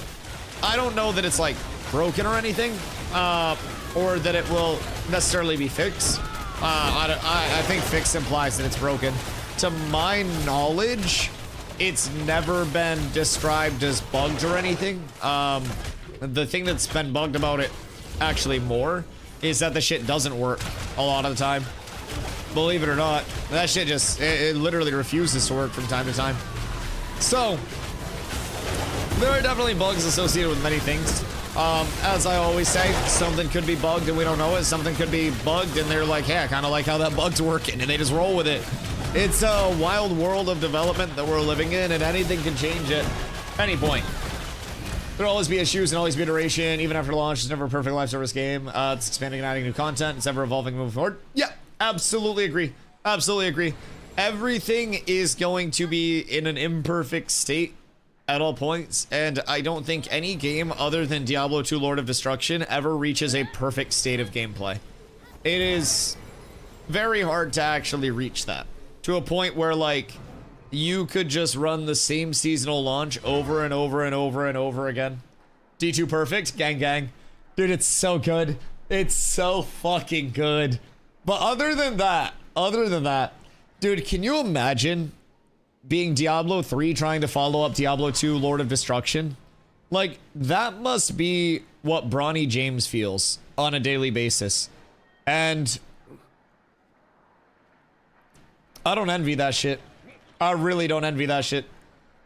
I don't know that it's like broken or anything, or that it will necessarily be fixed. I think fixed implies that it's broken. To my knowledge, it's never been described as bugged or anything. The thing that's been bugged about it actually more is that the shit doesn't work a lot of the time. Believe it or not, that shit just, it literally refuses to work from time to time. So, there are definitely bugs associated with many things. As I always say, something could be bugged and we don't know it. Something could be bugged and they're like, hey, I kind of like how that bug's working, and they just roll with it. It's a wild world of development that we're living in, and anything can change at any point. There'll always be issues and always be iteration. Even after launch, it's never a perfect live service game. It's expanding and adding new content. It's ever evolving, moving forward. Yeah, absolutely agree. Absolutely agree. Everything is going to be in an imperfect state at all points, and I don't think any game other than Diablo 2 Lord of Destruction ever reaches a perfect state of gameplay. It is very hard to actually reach that. To a point where, like, you could just run the same seasonal launch over and over and over and over again. D2 Perfect, gang gang. Dude, it's so good. It's so fucking good. But other than that, dude, can you imagine being Diablo 3 trying to follow up Diablo 2 Lord of Destruction? Like, that must be what Bronny James feels on a daily basis. And I don't envy that shit. I really don't envy that shit.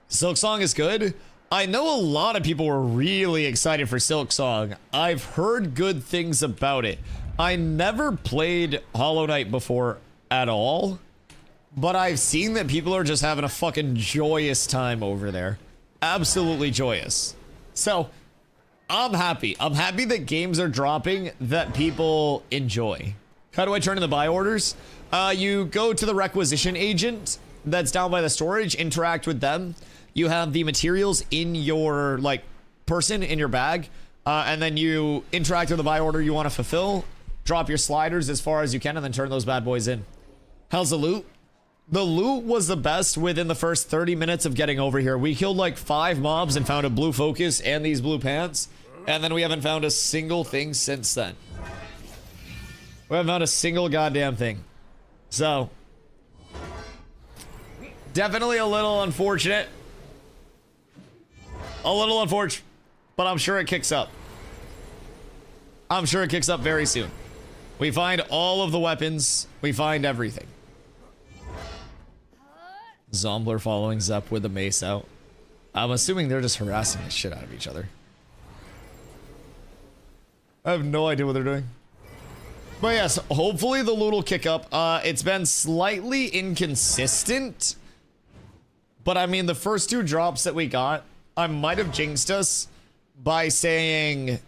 Silksong is good. I know a lot of people were really excited for Silksong. I've heard good things about it. I never played Hollow Knight before at all, but I've seen that people are just having a fucking joyous time over there. Absolutely joyous. So, I'm happy. I'm happy that games are dropping that people enjoy. How do I turn in the buy orders? You go to the requisition agent that's down by the storage, interact with them. You have the materials in your, like, person in your bag, and then you interact with the buy order you want to fulfill, drop your sliders as far as you can, and then turn those bad boys in. How's the loot? The loot was the best within the first 30 minutes of getting over here. We killed like 5 mobs and found a blue focus and these blue pants, and then we haven't found a single thing since then. We haven't found a single goddamn thing. So, definitely a little unfortunate. A little unfortunate, but I'm sure it kicks up. I'm sure it kicks up very soon. We find all of the weapons. We find everything. Zombler following Zep with a mace out. I'm assuming they're just harassing the shit out of each other. I have no idea what they're doing. But yes, hopefully the loot will kick up. It's been slightly inconsistent. But I mean, the first 2 drops that we got, I might have jinxed us by saying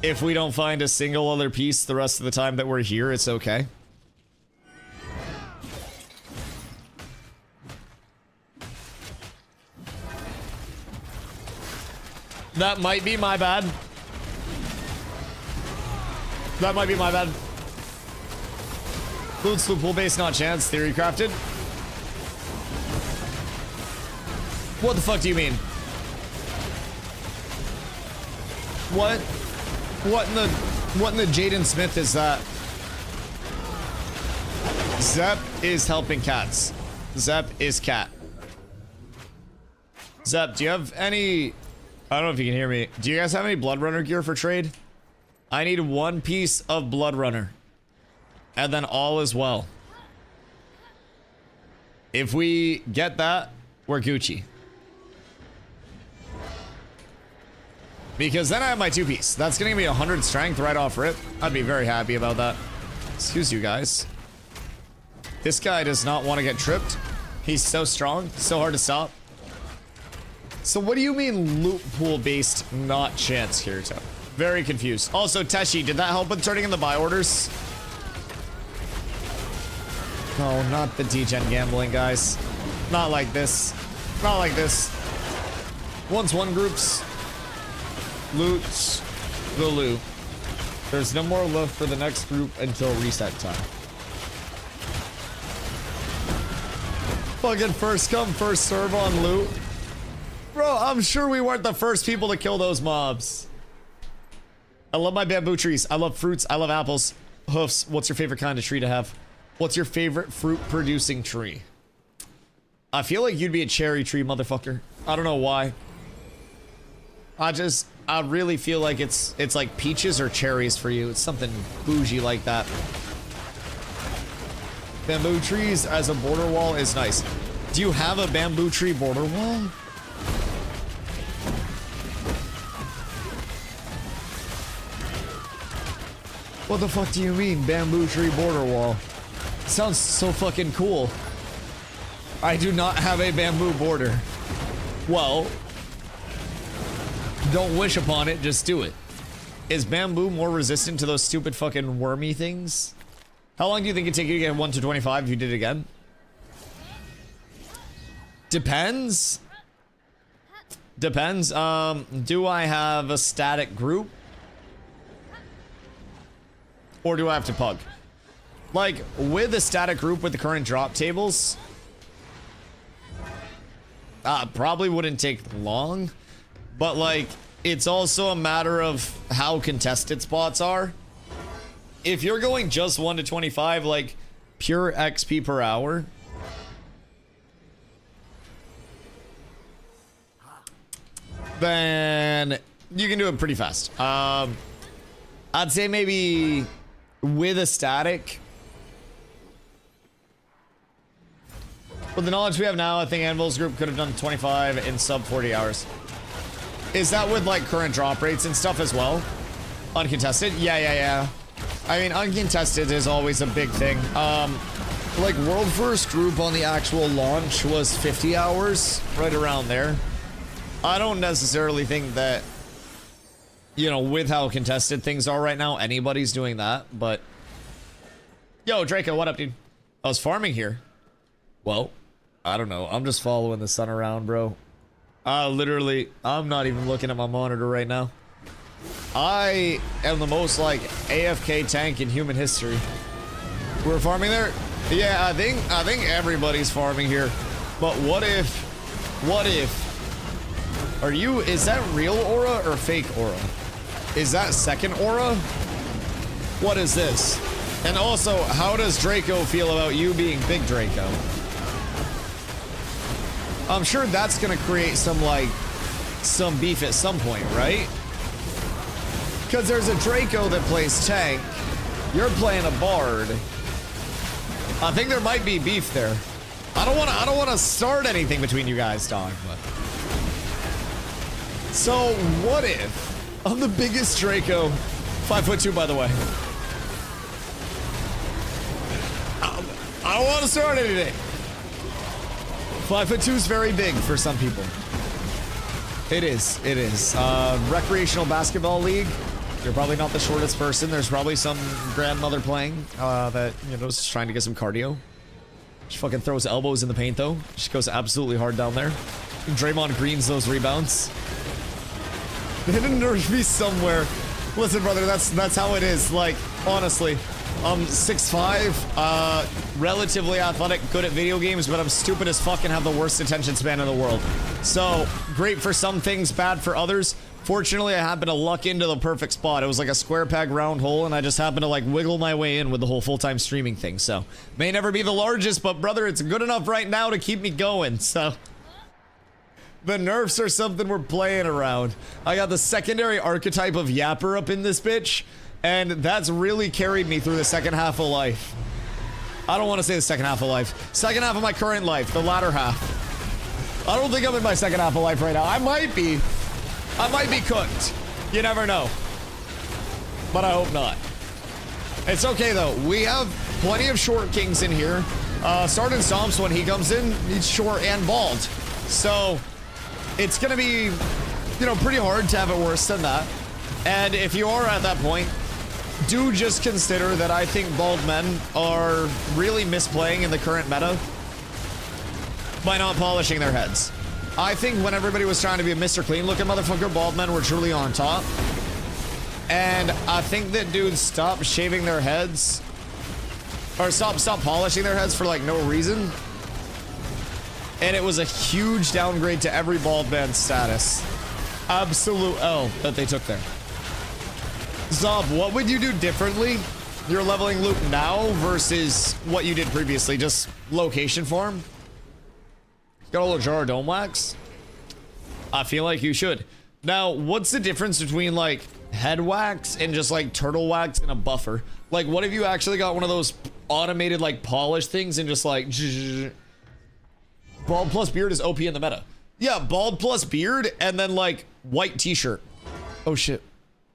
if we don't find a single other piece the rest of the time that we're here, it's okay. That might be my bad. That might be my bad. Loot sloop pool base not chance. Theory crafted. What the fuck do you mean? What? What in the Jaden Smith is that? Zep is helping cats. Zep is cat. Zep, do you have any... I don't know if you can hear me. Do you guys have any Blood Runner gear for trade? I need 1 piece of Blood Runner. And then all is well. If we get that, we're Gucci. Because then I have my 2-piece. That's gonna give me 100 strength right off rip. I'd be very happy about that. Excuse you guys. This guy does not want to get tripped. He's so strong, so hard to stop. So what do you mean loot pool based not chance, Kirito? Very confused. Also, Teshi, did that help with turning in the buy orders? No, not the D-Gen gambling, guys. Not like this. Not like this. Once one group's loots the loot, there's no more left for the next group until reset time. Fucking first come, first serve on loot. Bro, I'm sure we weren't the first people to kill those mobs. I love my bamboo trees. I love fruits. I love apples. Hoofs. What's your favorite kind of tree to have? What's your favorite fruit producing tree? I feel like you'd be a cherry tree, motherfucker. I don't know why. I really feel like it's like peaches or cherries for you. It's something bougie like that. Bamboo trees as a border wall is nice. Do you have a bamboo tree border wall? What the fuck do you mean, bamboo tree border wall? Sounds so fucking cool. I do not have a bamboo border. Well, don't wish upon it, just do it. Is bamboo more resistant to those stupid fucking wormy things? How long do you think it'd take you to get 1 to 25 if you did it again? Depends. Depends. Do I have a static group? Or do I have to pug? Like, with a static group with the current drop tables, probably wouldn't take long. But, like, it's also a matter of how contested spots are. If you're going just 1 to 25, like, pure XP per hour, then you can do it pretty fast. I'd say maybe with a static. With the knowledge we have now, I think Anvil's group could have done 25 in sub 40 hours. Is that with like current drop rates and stuff as well? Uncontested? Yeah. I mean, uncontested is always a big thing. Like world first group on the actual launch was 50 hours, right around there. I don't necessarily think that, you know, with how contested things are right now, anybody's doing that, but... Yo, Draco, what up, dude? I was farming here. Well, I don't know. I'm just following the sun around, bro. Literally, I'm not even looking at my monitor right now. I am the most, like, AFK tank in human history. We're farming there? Yeah, I think everybody's farming here. But what if... Is that real aura or fake aura? Is that second aura? What is this? And also, how does Draco feel about you being Big Draco? I'm sure that's gonna create some beef at some point, right? Because there's a Draco that plays tank. You're playing a bard. I think there might be beef there. I don't wanna start anything between you guys, dog, but... So, what if I'm the biggest Draco, 5'2", by the way. I don't want to start anything. 5'2" is very big for some people. It is. Recreational basketball league. You're probably not the shortest person. There's probably some grandmother playing that, you know, is just trying to get some cardio. She fucking throws elbows in the paint, though. She goes absolutely hard down there. Draymond Green's those rebounds. They didn't nerf me somewhere. Listen, brother, that's how it is. Like, honestly, I'm 6'5", relatively athletic, good at video games, but I'm stupid as fuck and have the worst attention span in the world. So, great for some things, bad for others. Fortunately, I happened to luck into the perfect spot. It was like a square peg round hole, and I just happened to like wiggle my way in with the whole full-time streaming thing. So, may never be the largest, but brother, it's good enough right now to keep me going. So, the nerfs are something we're playing around. I got the secondary archetype of Yapper up in this bitch, and that's really carried me through the second half of life. I don't want to say the second half of life. Second half of my current life, the latter half. I don't think I'm in my second half of life right now. I might be. I might be cooked. You never know. But I hope not. It's okay though. We have plenty of short kings in here. Sergeant Stomps, when he comes in, he's short and bald. So it's gonna be, you know, pretty hard to have it worse than that. And if you are at that point, do just consider that I think bald men are really misplaying in the current meta by not polishing their heads. I think when everybody was trying to be a Mr. Clean looking motherfucker, bald men were truly on top. And I think that dudes stopped shaving their heads or stop polishing their heads for like no reason. And it was a huge downgrade to every bald man's status. Absolute L that they took there. Zob, what would you do differently? You're leveling loop now versus what you did previously, just location form? Got a little jar of dome wax? I feel like you should. Now, what's the difference between like head wax and just like turtle wax and a buffer? Like, what if you actually got one of those automated like polish things and just like bald plus beard is OP in the meta. Yeah, bald plus beard and then like white t-shirt. Oh shit.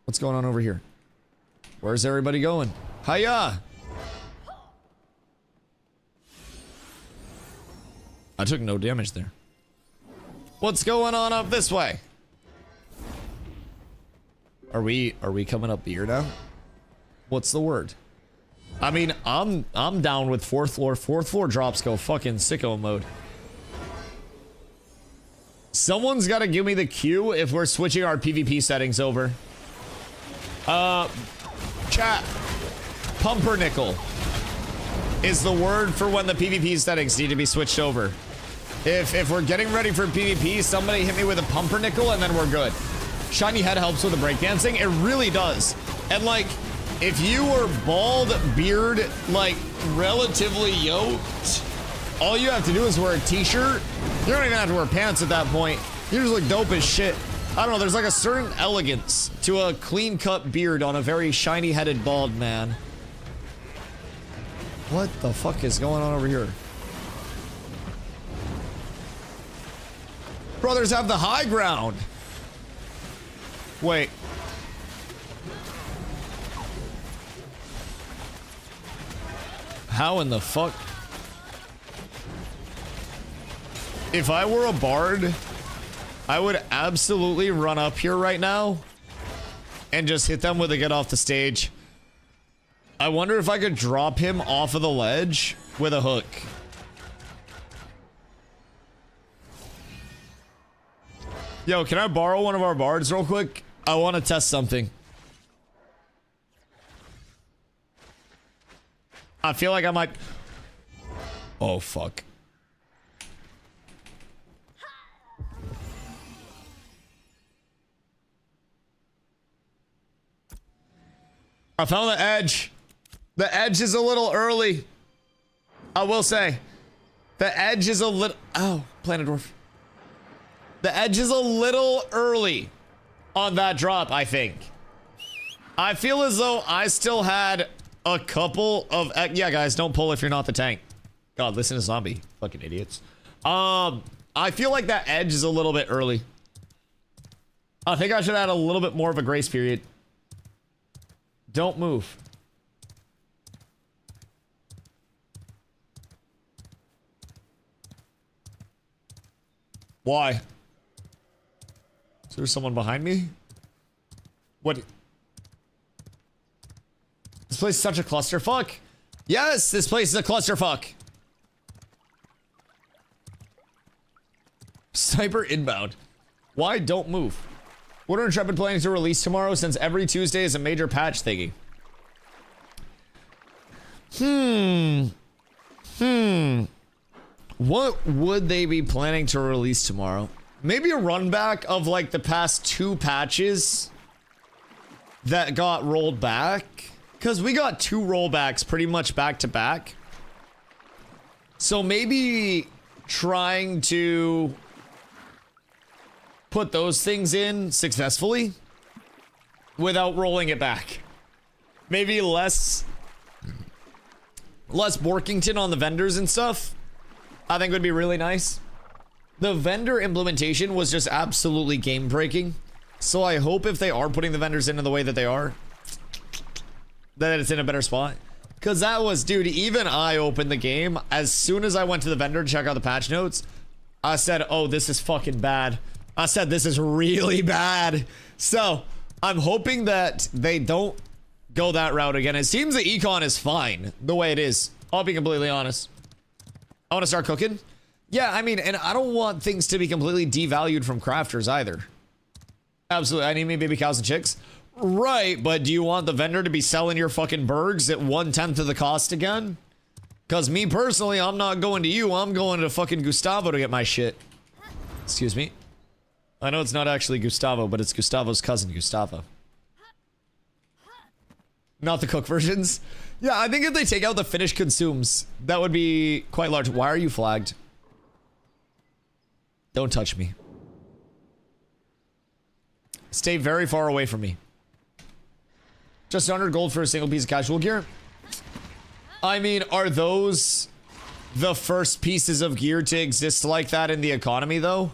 What's going on over here? Where's everybody going? Hiya! I took no damage there. What's going on up this way? Are we coming up here now? What's the word? I mean, I'm down with fourth floor. Fourth floor drops go fucking sicko mode. Someone's got to give me the cue if we're switching our PvP settings over. Chat. Pumpernickel is the word for when the PvP settings need to be switched over. If we're getting ready for PvP, somebody hit me with a pumpernickel and then we're good. Shiny head helps with the breakdancing. It really does. And like, if you were bald, beard, like relatively yoked, all you have to do is wear a t-shirt. You don't even have to wear pants at that point. You just look dope as shit. I don't know, there's like a certain elegance to a clean-cut beard on a very shiny-headed bald man. What the fuck is going on over here? Brothers have the high ground. Wait. How in the fuck? If I were a bard, I would absolutely run up here right now and just hit them with a get off the stage. I wonder if I could drop him off of the ledge with a hook. Yo, can I borrow one of our bards real quick? I want to test something. I feel like I might... Oh, fuck. I found the edge. The edge is a little early. I will say. The edge is a little... Oh, Planet Dwarf. The edge is a little early on that drop, I think. I feel as though I still had a couple of... yeah, guys, don't pull if you're not the tank. God, listen to zombie. Fucking idiots. I feel like that edge is a little bit early. I think I should add a little bit more of a grace period. Don't move. Why? Is there someone behind me? What? This place is such a clusterfuck. Yes, this place is a clusterfuck. Sniper inbound. Why don't move? What are Intrepid planning to release tomorrow since every Tuesday is a major patch thingy? What would they be planning to release tomorrow? maybe a run back of like the past 2 patches that got rolled back. Because we got 2 rollbacks pretty much back to back. So maybe trying to put those things in successfully without rolling it back. Maybe less Borkington on the vendors and stuff, I think would be really nice. The vendor implementation was just absolutely game breaking. So I hope if they are putting the vendors in the way that they are, that it's in a better spot. Because that was, dude, even I opened the game. As soon as I went to the vendor to check out the patch notes, I said, oh, this is fucking bad. I said, this is really bad. So I'm hoping that they don't go that route again. It seems the econ is fine the way it is. I'll be completely honest. I want to start cooking. Yeah, I mean, and I don't want things to be completely devalued from crafters either. Absolutely. I need me baby cows and chicks. Right, but do you want the vendor to be selling your fucking burgs at 1/10 of the cost again? Because me personally, I'm not going to you. I'm going to fucking Gustavo to get my shit. Excuse me. I know it's not actually Gustavo, but it's Gustavo's cousin, Gustavo. Not the cook versions. Yeah, I think if they take out the finished consumes, that would be quite large. Why are you flagged? Don't touch me. Stay very far away from me. Just 100 gold for a single piece of casual gear. I mean, are those the first pieces of gear to exist like that in the economy, though?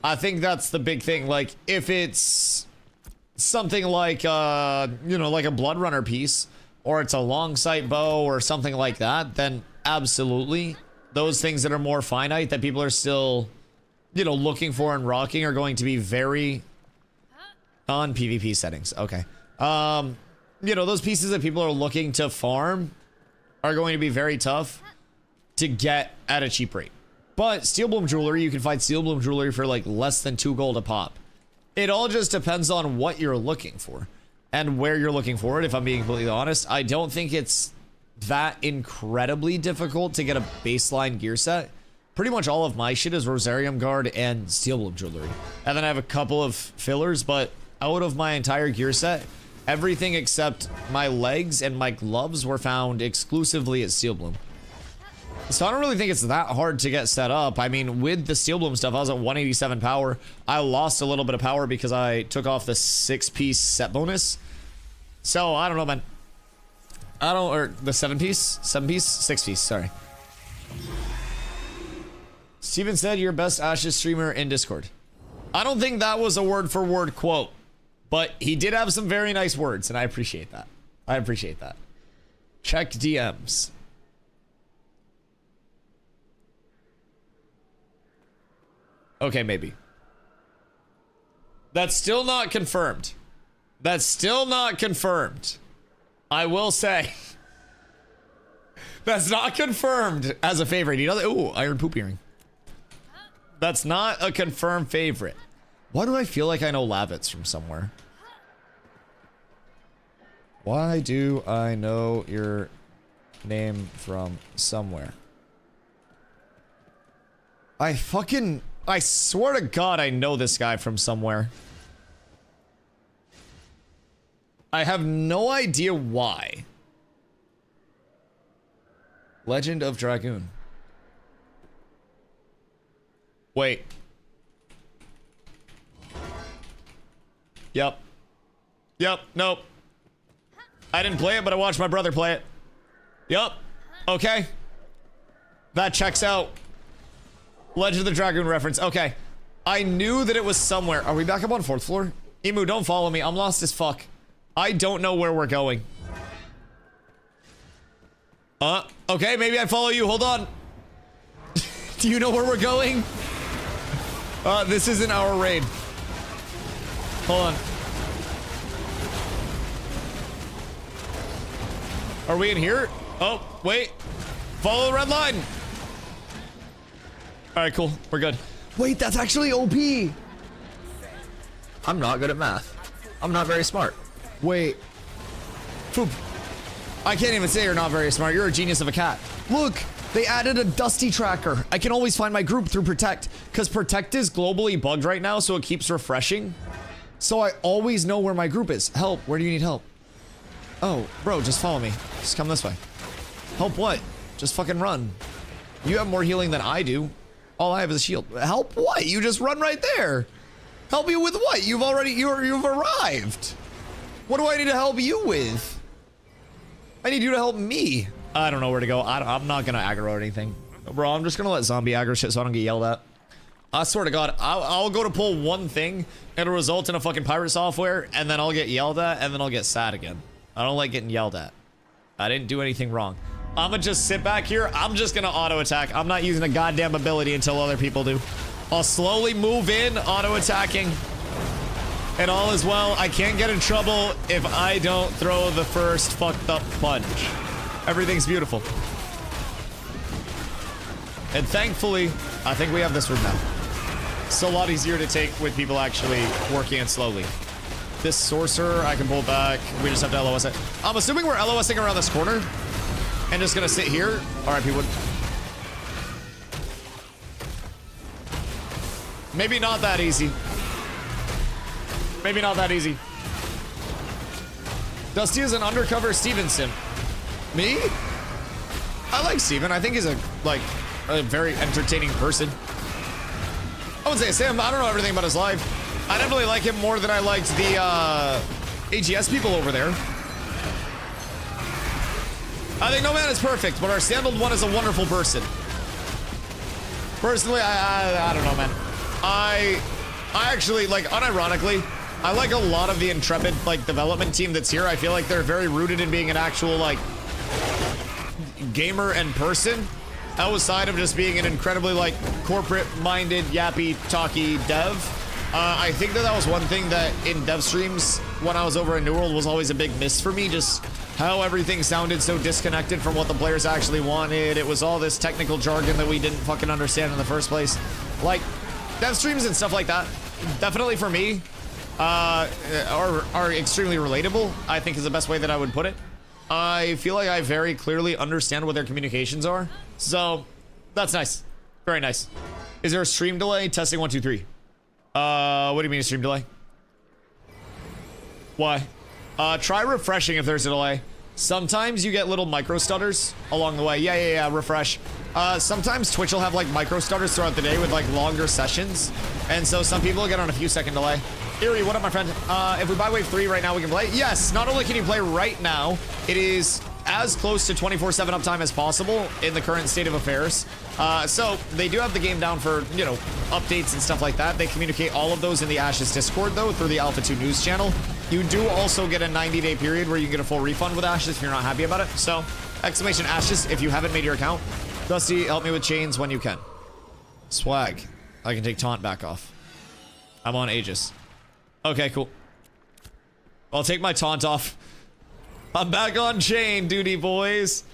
I think that's the big thing. Like, if it's something like, you know, like a Blood Runner piece, or it's a long sight bow or something like that, then absolutely. Those things that are more finite that people are still, you know, looking for and rocking are going to be very on PvP settings. Okay. You know, those pieces that people are looking to farm are going to be very tough to get at a cheap rate. But Steel Bloom Jewelry, you can find Steel Bloom Jewelry for like less than 2 gold a pop. It all just depends on what you're looking for and where you're looking for it, if I'm being completely honest. I don't think it's that incredibly difficult to get a baseline gear set. Pretty much all of my shit is Rosarium Guard and Steel Bloom Jewelry. And then I have a couple of fillers, but out of my entire gear set, everything except my legs and my gloves were found exclusively at Steel Bloom. So I don't really think it's that hard to get set up. I mean, with the Steel Bloom stuff, I was at 187 power. I lost a little bit of power because I took off the 6-piece set bonus. So I don't know, man. I don't, or the 7-piece? 7-piece? 6-piece, sorry. Steven said you're best Ashes streamer in Discord. I don't think that was a word-for-word quote. But he did have some very nice words, and I appreciate that. I appreciate that. Check DMs. Okay, maybe. That's still not confirmed. That's still not confirmed. I will say. That's not confirmed as a favorite. You know that? Ooh, iron poop earring. That's not a confirmed favorite. Why do I feel like I know Lavitz from somewhere? Why do I know your name from somewhere? I swear to God I know this guy from somewhere. I have no idea why. Legend of Dragoon. Wait. Yep. Nope. I didn't play it, but I watched my brother play it. Yep. Okay. That checks out. Legend of the Dragoon reference. Okay. I knew that it was somewhere. Are we back up on 4th floor? Emu, don't follow me. I'm lost as fuck. I don't know where we're going. Okay, maybe I follow you. Hold on. Do you know where we're going? This isn't our raid. Hold on. Are we in here? Oh, wait. Follow the red line. All right, cool. We're good. Wait, that's actually OP. I'm not good at math. I'm not very smart. Wait. Poop. I can't even say you're not very smart. You're a genius of a cat. Look. They added a Dusty tracker. I can always find my group through Protect, because Protect is globally bugged right now, so it keeps refreshing. So I always know where my group is. Help, where do you need help? Oh, bro, just follow me. Just come this way. Help what? Just fucking run. You have more healing than I do. All I have is a shield. Help what? You just run right there. Help you with what? You've arrived. What do I need to help you with? I need you to help me. I don't know where to go. I'm not gonna aggro or anything. Bro, I'm just gonna let zombie aggro shit so I don't get yelled at. I swear to God, I'll go to pull one thing, it'll result in a fucking pirate software, and then I'll get yelled at, and then I'll get sad again. I don't like getting yelled at. I didn't do anything wrong. I'm gonna just sit back here. I'm just gonna auto attack. I'm not using a goddamn ability until other people do. I'll slowly move in, auto attacking. And all is well. I can't get in trouble if I don't throw the first fucked up punch. Everything's beautiful. And thankfully, I think we have this room now. It's a lot easier to take with people actually working it slowly. This sorcerer, I can pull back. We just have to LOS it. I'm assuming we're LOSing around this corner. And just gonna sit here. Alright, people. Maybe not that easy. Maybe not that easy. Dusty is an undercover Stevenson. Me? I like Steven. I think he's a very entertaining person. I wouldn't say Sam. I don't know everything about his life. I definitely like him more than I liked the AGS people over there. I think no man is perfect, but our standard one is a wonderful person. Personally, I don't know, man. I actually, like, unironically, I like a lot of the Intrepid, like, development team that's here. I feel like they're very rooted in being an actual, like, gamer and person, outside of just being an incredibly, like, corporate-minded, yappy, talky dev. I think that was one thing that in dev streams when I was over in New World was always a big miss for me, just how everything sounded so disconnected from what the players actually wanted. It was all this technical jargon that we didn't fucking understand in the first place. Like, dev streams and stuff like that, definitely for me, are extremely relatable, I think is the best way that I would put it. I feel like I very clearly understand what their communications are. So, that's nice. Very nice. Is there a stream delay? Testing 1, 2, 3. What do you mean a stream delay? Why? Try refreshing if there's a delay. Sometimes you get little micro stutters along the way. Yeah, refresh. Sometimes Twitch will have like micro stutters throughout the day with like longer sessions. And so some people will get on a few second delay. Erie, what up, my friend? If we buy wave 3 right now, we can play. Yes, not only can you play right now, it is as close to 24/7 uptime as possible in the current state of affairs. So they do have the game down for, you know, updates and stuff like that. They communicate all of those in the Ashes Discord, though, through the Alpha 2 news channel. You do also get a 90-day period where you can get a full refund with Ashes if you're not happy about it. So, exclamation Ashes if you haven't made your account. Dusty, help me with chains when you can. Swag. I can take taunt back off. I'm on Aegis. Okay, cool. I'll take my taunt off. I'm back on chain duty, boys.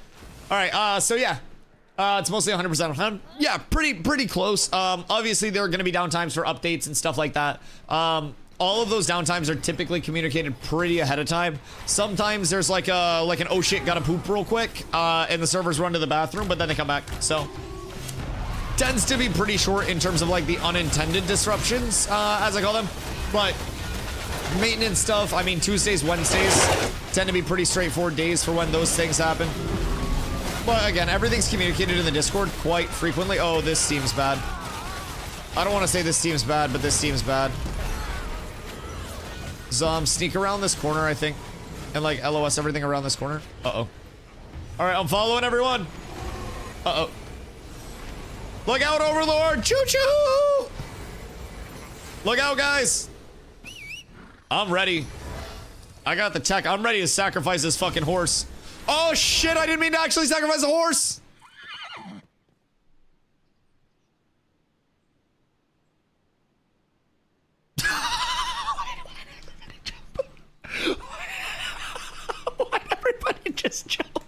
All right, so yeah. It's mostly 100%. Yeah, pretty close. Obviously, there are going to be downtimes for updates and stuff like that. All of those downtimes are typically communicated pretty ahead of time. Sometimes there's like an oh shit, gotta poop real quick, and the servers run to the bathroom, but then they come back. So tends to be pretty short in terms of like the unintended disruptions, as I call them. But maintenance stuff, I mean, Tuesdays, Wednesdays tend to be pretty straightforward days for when those things happen. But again, everything's communicated in the Discord quite frequently. Oh, this seems bad. I don't want to say this seems bad, but this seems bad. Sneak around this corner, I think, and like LOS everything around this corner. Uh-oh. All right, I'm following everyone. Uh-oh. Look out, Overlord! Choo-choo! Look out, guys! I'm ready. I got the tech. I'm ready to sacrifice this fucking horse. Oh shit, I didn't mean to actually sacrifice a horse! Why'd everybody just jump?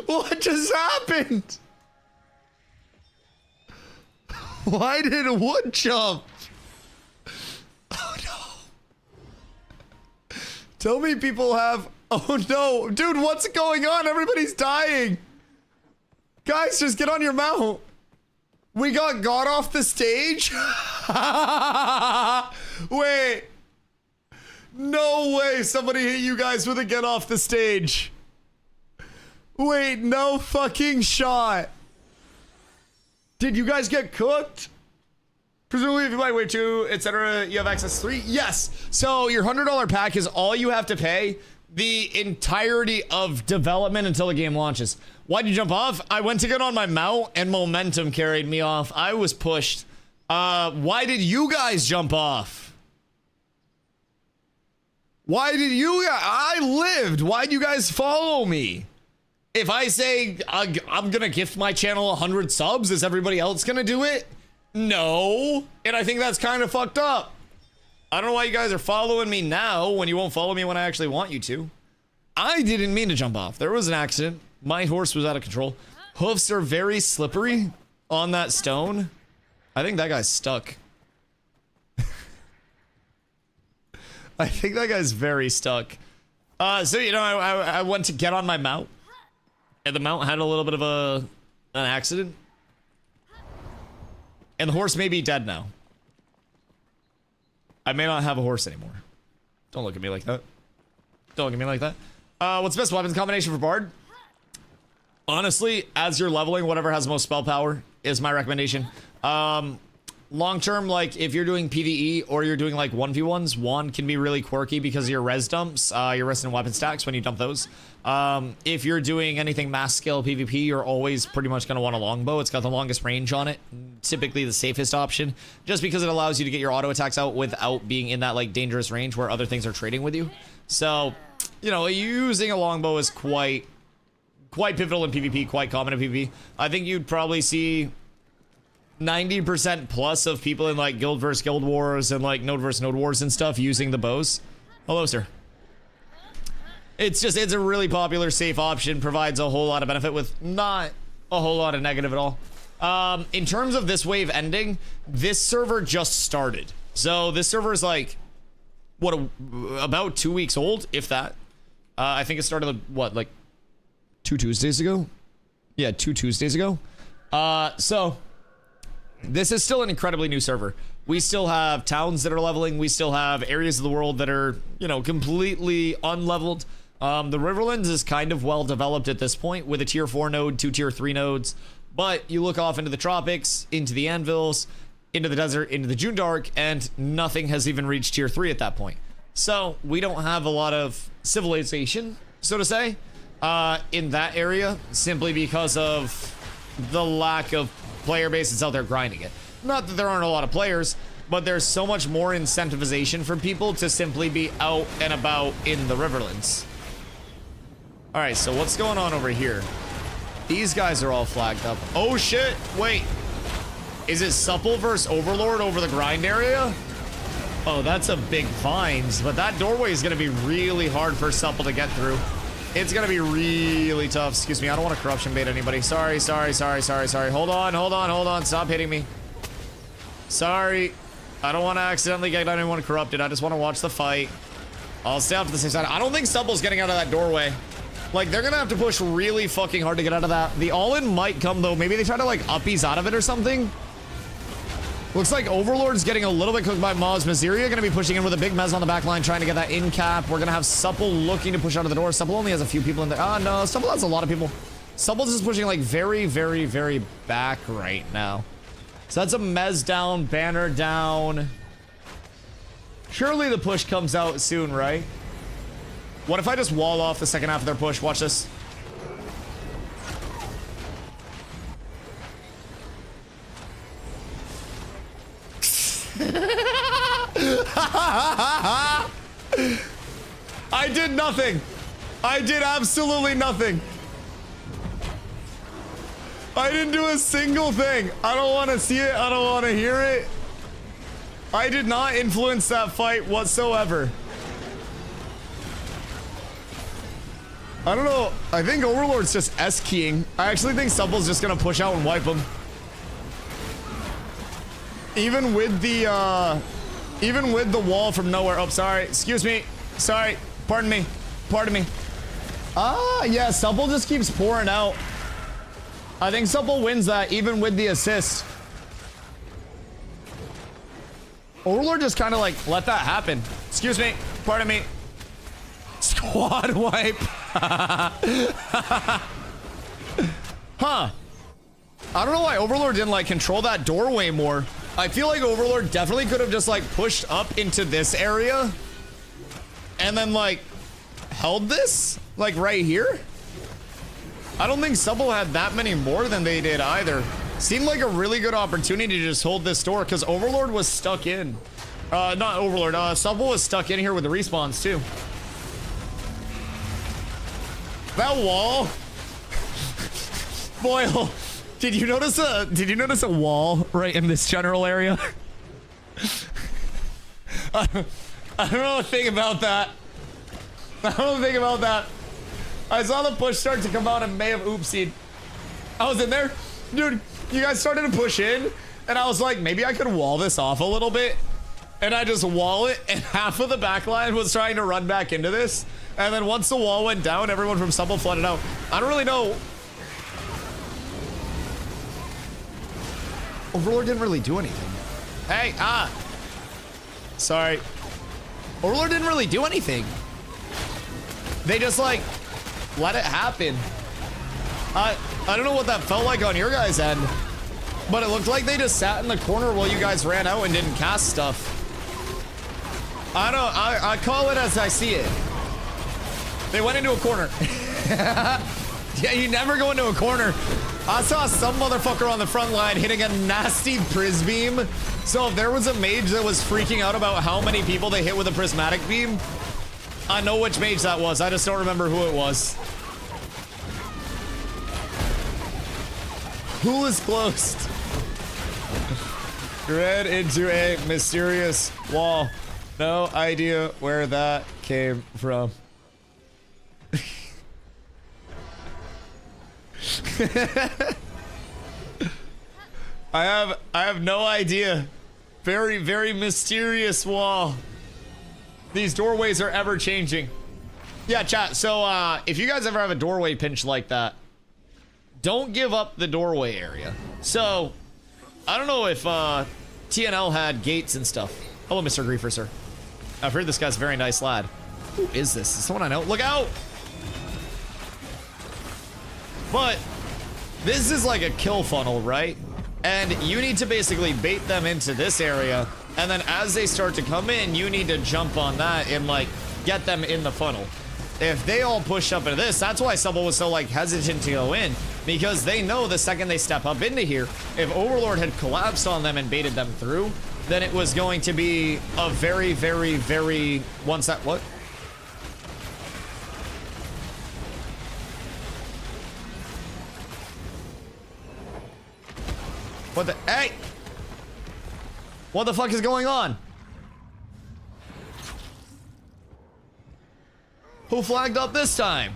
What just happened? Why did Wood jump? Oh no. Tell me people have Oh no, dude, what's going on? Everybody's dying. Guys, just get on your mount. We got God off the stage? Wait. No way somebody hit you guys with a get off the stage. Wait, no fucking shot. Did you guys get cooked? Presumably if you buy way 2, etc., you have access to 3. Yes. So your $100 pack is all you have to pay the entirety of development until the game launches. Why'd you jump off? I went to get on my mount and momentum carried me off. I was pushed. Why did you guys jump off? Why did you guys? I lived. Why'd you guys follow me? If I say I'm gonna gift my channel 100 subs, is everybody else gonna do it? No. And I think that's kind of fucked up. I don't know why you guys are following me now when you won't follow me when I actually want you to. I didn't mean to jump off. There was an accident. My horse was out of control. Hoofs are very slippery on that stone. I think that guy's stuck. I think that guy's very stuck. So, you know, I went to get on my mount. And the mount had a little bit of an accident. And the horse may be dead now. I may not have a horse anymore. Don't look at me like that. Don't look at me like that. What's the best weapons combination for Bard? Honestly, as you're leveling, whatever has the most spell power is my recommendation. Long term, like if you're doing PvE or you're doing like 1v1s, wand can be really quirky because of your res dumps, your res and weapon stacks when you dump those. If you're doing anything mass scale PvP, you're always pretty much going to want a longbow. It's got the longest range on it, typically the safest option, just because it allows you to get your auto attacks out without being in that like dangerous range where other things are trading with you. So, you know, using a longbow is quite pivotal in PvP, quite common in PvP. I think you'd probably see 90% plus of people in like guild versus guild wars and like node versus node wars and stuff using the bows. Hello, sir. It's a really popular, safe option, provides a whole lot of benefit with not a whole lot of negative at all. In terms of this wave ending, this server just started. So this server is like, about 2 weeks old, if that. I think it started, what, like 2 Tuesdays ago? Yeah, 2 Tuesdays ago. So this is still an incredibly new server. We still have towns that are leveling. We still have areas of the world that are, you know, completely unleveled. The Riverlands is kind of well developed at this point with a tier 4 node, 2 tier 3 nodes. But you look off into the tropics, into the anvils, into the desert, into the June Dark, and nothing has even reached tier 3 at that point. So we don't have a lot of civilization, so to say, in that area, simply because of the lack of player base that's out there grinding it. Not that there aren't a lot of players, but there's so much more incentivization for people to simply be out and about in the Riverlands. All right, so what's going on over here? These guys are all flagged up. Oh shit, wait. Is it Supple versus Overlord over the grind area? Oh, that's a big vines, but that doorway is gonna be really hard for Supple to get through. It's gonna be really tough. Excuse me, I don't want to corruption bait anybody. Sorry. Hold on, stop hitting me. Sorry. I don't want to accidentally get anyone corrupted. I just want to watch the fight. I'll stay off to the safe side. I don't think Supple's getting out of that doorway. Like, they're gonna have to push really fucking hard to get out of that. The all-in might come, though. Maybe they try to, like, uppies out of it or something. Looks like Overlord's getting a little bit cooked by Maz. Maziria gonna be pushing in with a big Mez on the back line, trying to get that in cap. We're gonna have Supple looking to push out of the door. Supple only has a few people in there. Oh, no. Supple has a lot of people. Supple's just pushing, like, very, very, very back right now. So that's a Mez down, banner down. Surely the push comes out soon, right? What if I just wall off the second half of their push? Watch this. I did nothing. I did absolutely nothing. I didn't do a single thing. I don't want to see it. I don't want to hear it. I did not influence that fight whatsoever. I don't know. I think Overlord's just S-keying. I actually think Supple's just gonna push out and wipe him. Even with the wall from nowhere. Oh, sorry. Excuse me. Sorry. Pardon me. Pardon me. Yeah, Supple just keeps pouring out. I think Supple wins that even with the assist. Overlord just kind of like let that happen. Excuse me. Pardon me. Squad wipe. Huh. I don't know why Overlord didn't like control that doorway more. I feel like Overlord definitely could have just like pushed up into this area and then like held this like right here. I don't think Supple had that many more than they did either. Seemed like a really good opportunity to just hold this door because Overlord was stuck in. Not Overlord, Supple was stuck in here with the respawns too. That wall. Boyle, did you notice a wall right in this general area? I don't know a thing about that. I don't know a thing about that. I saw the push start to come out and may have oopsied. I was in there. Dude, you guys started to push in, and I was like, maybe I could wall this off a little bit. And I just wall it, and half of the back line was trying to run back into this. And then once the wall went down, everyone from Supple flooded out. I don't really know. Overlord didn't really do anything. Hey, sorry. Overlord didn't really do anything. They just like let it happen. I don't know what that felt like on your guys' end, but it looked like they just sat in the corner while you guys ran out and didn't cast stuff. I call it as I see it. They went into a corner. Yeah, you never go into a corner. I saw some motherfucker on the front line hitting a nasty Pris beam. So if there was a mage that was freaking out about how many people they hit with a prismatic beam, I know which mage that was. I just don't remember who it was. Pool is closed. Red into a mysterious wall. No idea where that came from. I have no idea. Very, very mysterious wall. These doorways are ever changing. Yeah, chat. So if you guys ever have a doorway pinch like that, don't give up the doorway area. So I don't know if TNL had gates and stuff. Hello, Mr. Griefer, sir. I've heard this guy's a very nice lad. Who is this? Is someone I know? Look out! But this is like a kill funnel, right? And you need to basically bait them into this area, and then as they start to come in, you need to jump on that and like get them in the funnel. If they all push up into this, that's why Supple was so like hesitant to go in, because they know the second they step up into here, if Overlord had collapsed on them and baited them through, then it was going to be a very, very, very what? What the? Hey! What the fuck is going on? Who flagged up this time?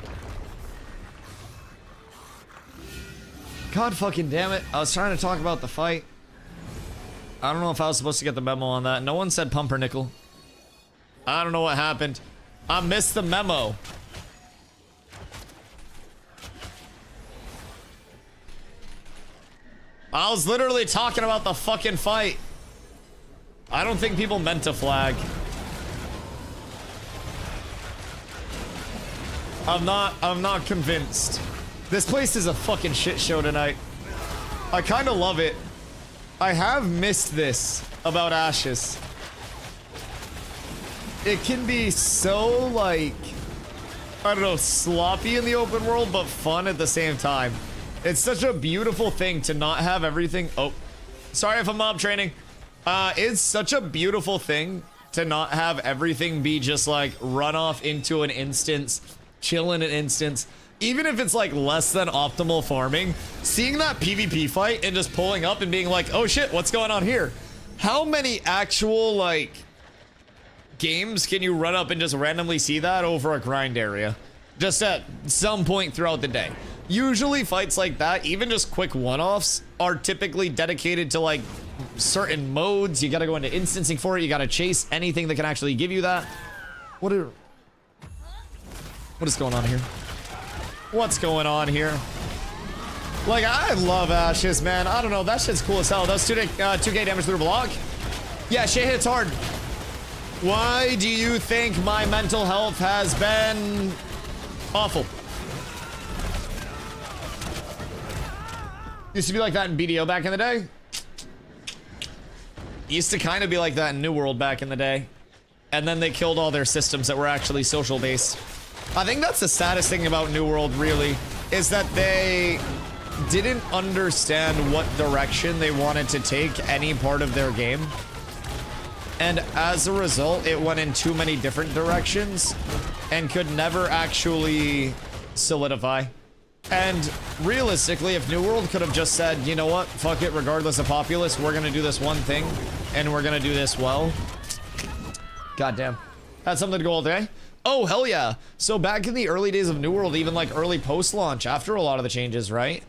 God fucking damn it. I was trying to talk about the fight. I don't know if I was supposed to get the memo on that. No one said pumpernickel. I don't know what happened. I missed the memo. I was literally talking about the fucking fight. I don't think people meant to flag. I'm not convinced. This place is a fucking shit show tonight. I kind of love it. I have missed this about Ashes. It can be so like, I don't know, sloppy in the open world, but fun at the same time. It's such a beautiful thing to not have everything. Oh, sorry if I'm mob training. It's such a beautiful thing to not have everything be just like run off into an instance, chill in an instance. Even if it's like less than optimal farming, seeing that PvP fight and just pulling up and being like, oh shit, what's going on here? How many actual like games can you run up and just randomly see that over a grind area? Just at some point throughout the day. Usually fights like that, even just quick one-offs, are typically dedicated to like certain modes. You gotta go into instancing for it. You gotta chase anything that can actually give you that. What are... What is going on here? What's going on here? Like, I love Ashes, man. I don't know. That shit's cool as hell. That's 2k damage through a block. Yeah, shit hits hard. Why do you think my mental health has been awful? Used to be like that in BDO back in the day. Used to kind of be like that in New World back in the day. And then they killed all their systems that were actually social based. I think that's the saddest thing about New World, really, is that they didn't understand what direction they wanted to take any part of their game. And as a result, it went in too many different directions and could never actually solidify. And realistically, if New World could have just said, you know what, fuck it, regardless of populace, we're gonna do this one thing and we're gonna do this well. Goddamn. That's something to go all day. Oh, hell yeah. So back in the early days of New World, even like early post-launch, after a lot of the changes, right?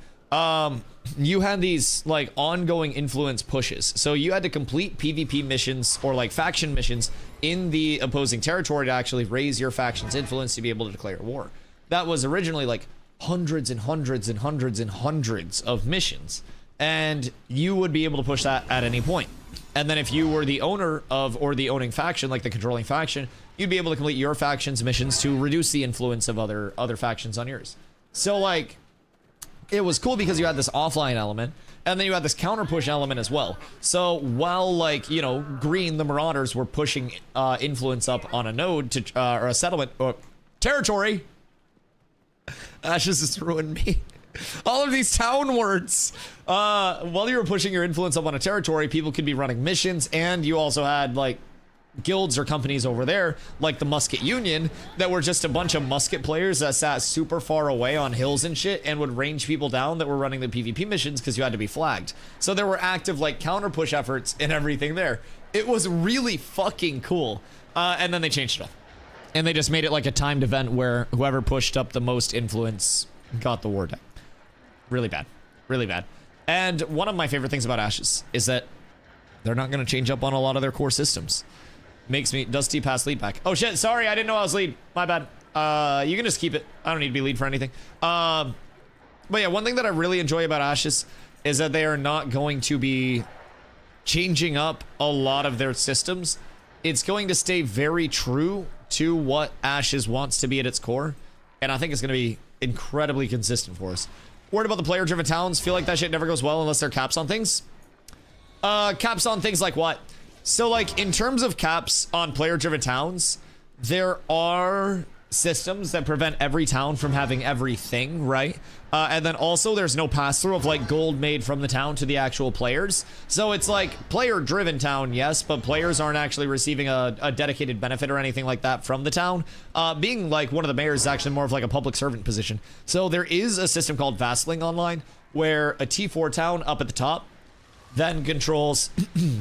You had these like ongoing influence pushes. So you had to complete PvP missions or like faction missions in the opposing territory to actually raise your faction's influence to be able to declare war. That was originally like hundreds and hundreds and hundreds and hundreds of missions. And you would be able to push that at any point. And then if you were the owner of, or the owning faction, like the controlling faction, you'd be able to complete your faction's missions to reduce the influence of other factions on yours. So like, it was cool because you had this offline element, and then you had this counter push element as well. So while like, you know, Green, the Marauders were pushing influence up on a node to, or a settlement, or territory. Ashes has ruined me. All of these town words. While you were pushing your influence up on a territory, people could be running missions, and you also had like guilds or companies over there, like the Musket Union, that were just a bunch of musket players that sat super far away on hills and shit and would range people down that were running the PvP missions because you had to be flagged. So there were active like counter push efforts and everything there. It was really fucking cool. And then they changed it up. And they just made it like a timed event where whoever pushed up the most influence got the war deck. Really bad. Really bad. And one of my favorite things about Ashes is that they're not going to change up on a lot of their core systems. Makes me... Dusty pass lead back. Oh shit, sorry, I didn't know I was lead. My bad. You can just keep it. I don't need to be lead for anything. But yeah, one thing that I really enjoy about Ashes is that they are not going to be changing up a lot of their systems. It's going to stay very true to what Ashes wants to be at its core. And I think it's going to be incredibly consistent for us. Worried about the player-driven towns. Feel like that shit never goes well unless there are caps on things. Caps on things like what? So like in terms of caps on player-driven towns, there are systems that prevent every town from having everything, right? And then also there's no pass-through of like gold made from the town to the actual players. So it's like player-driven town, yes, but players aren't actually receiving a dedicated benefit or anything like that from the town. Being like one of the mayors is actually more of like a public servant position. So there is a system called Vassling Online where a T4 town up at the top then controls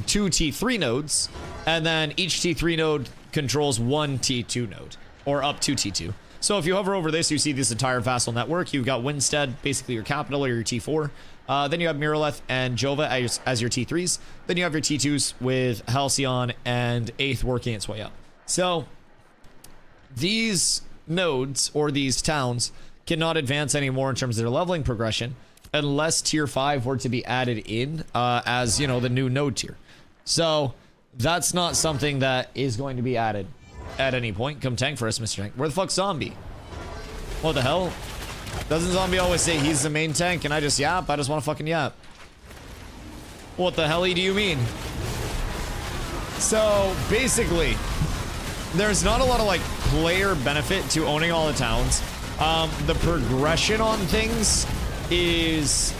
2 T3 nodes, and then each T3 node controls 1 T2 node, or up to T2. So if you hover over this, you see this entire vassal network. You've got Winstead, basically your capital or your T4. Then you have Miraleth and Jova as your T3s. Then you have your T2s with Halcyon and 8th working its way up. So these nodes, or these towns, cannot advance anymore in terms of their leveling progression unless tier 5 were to be added in as, you know, the new node tier. So that's not something that is going to be added at any point. Come tank for us, Mr. Tank. Where the fuck's Zombie? What the hell? Doesn't Zombie always say he's the main tank and I just yap? I just want to fucking yap. What the hell do you mean? So basically, there's not a lot of like player benefit to owning all the towns. The progression on things is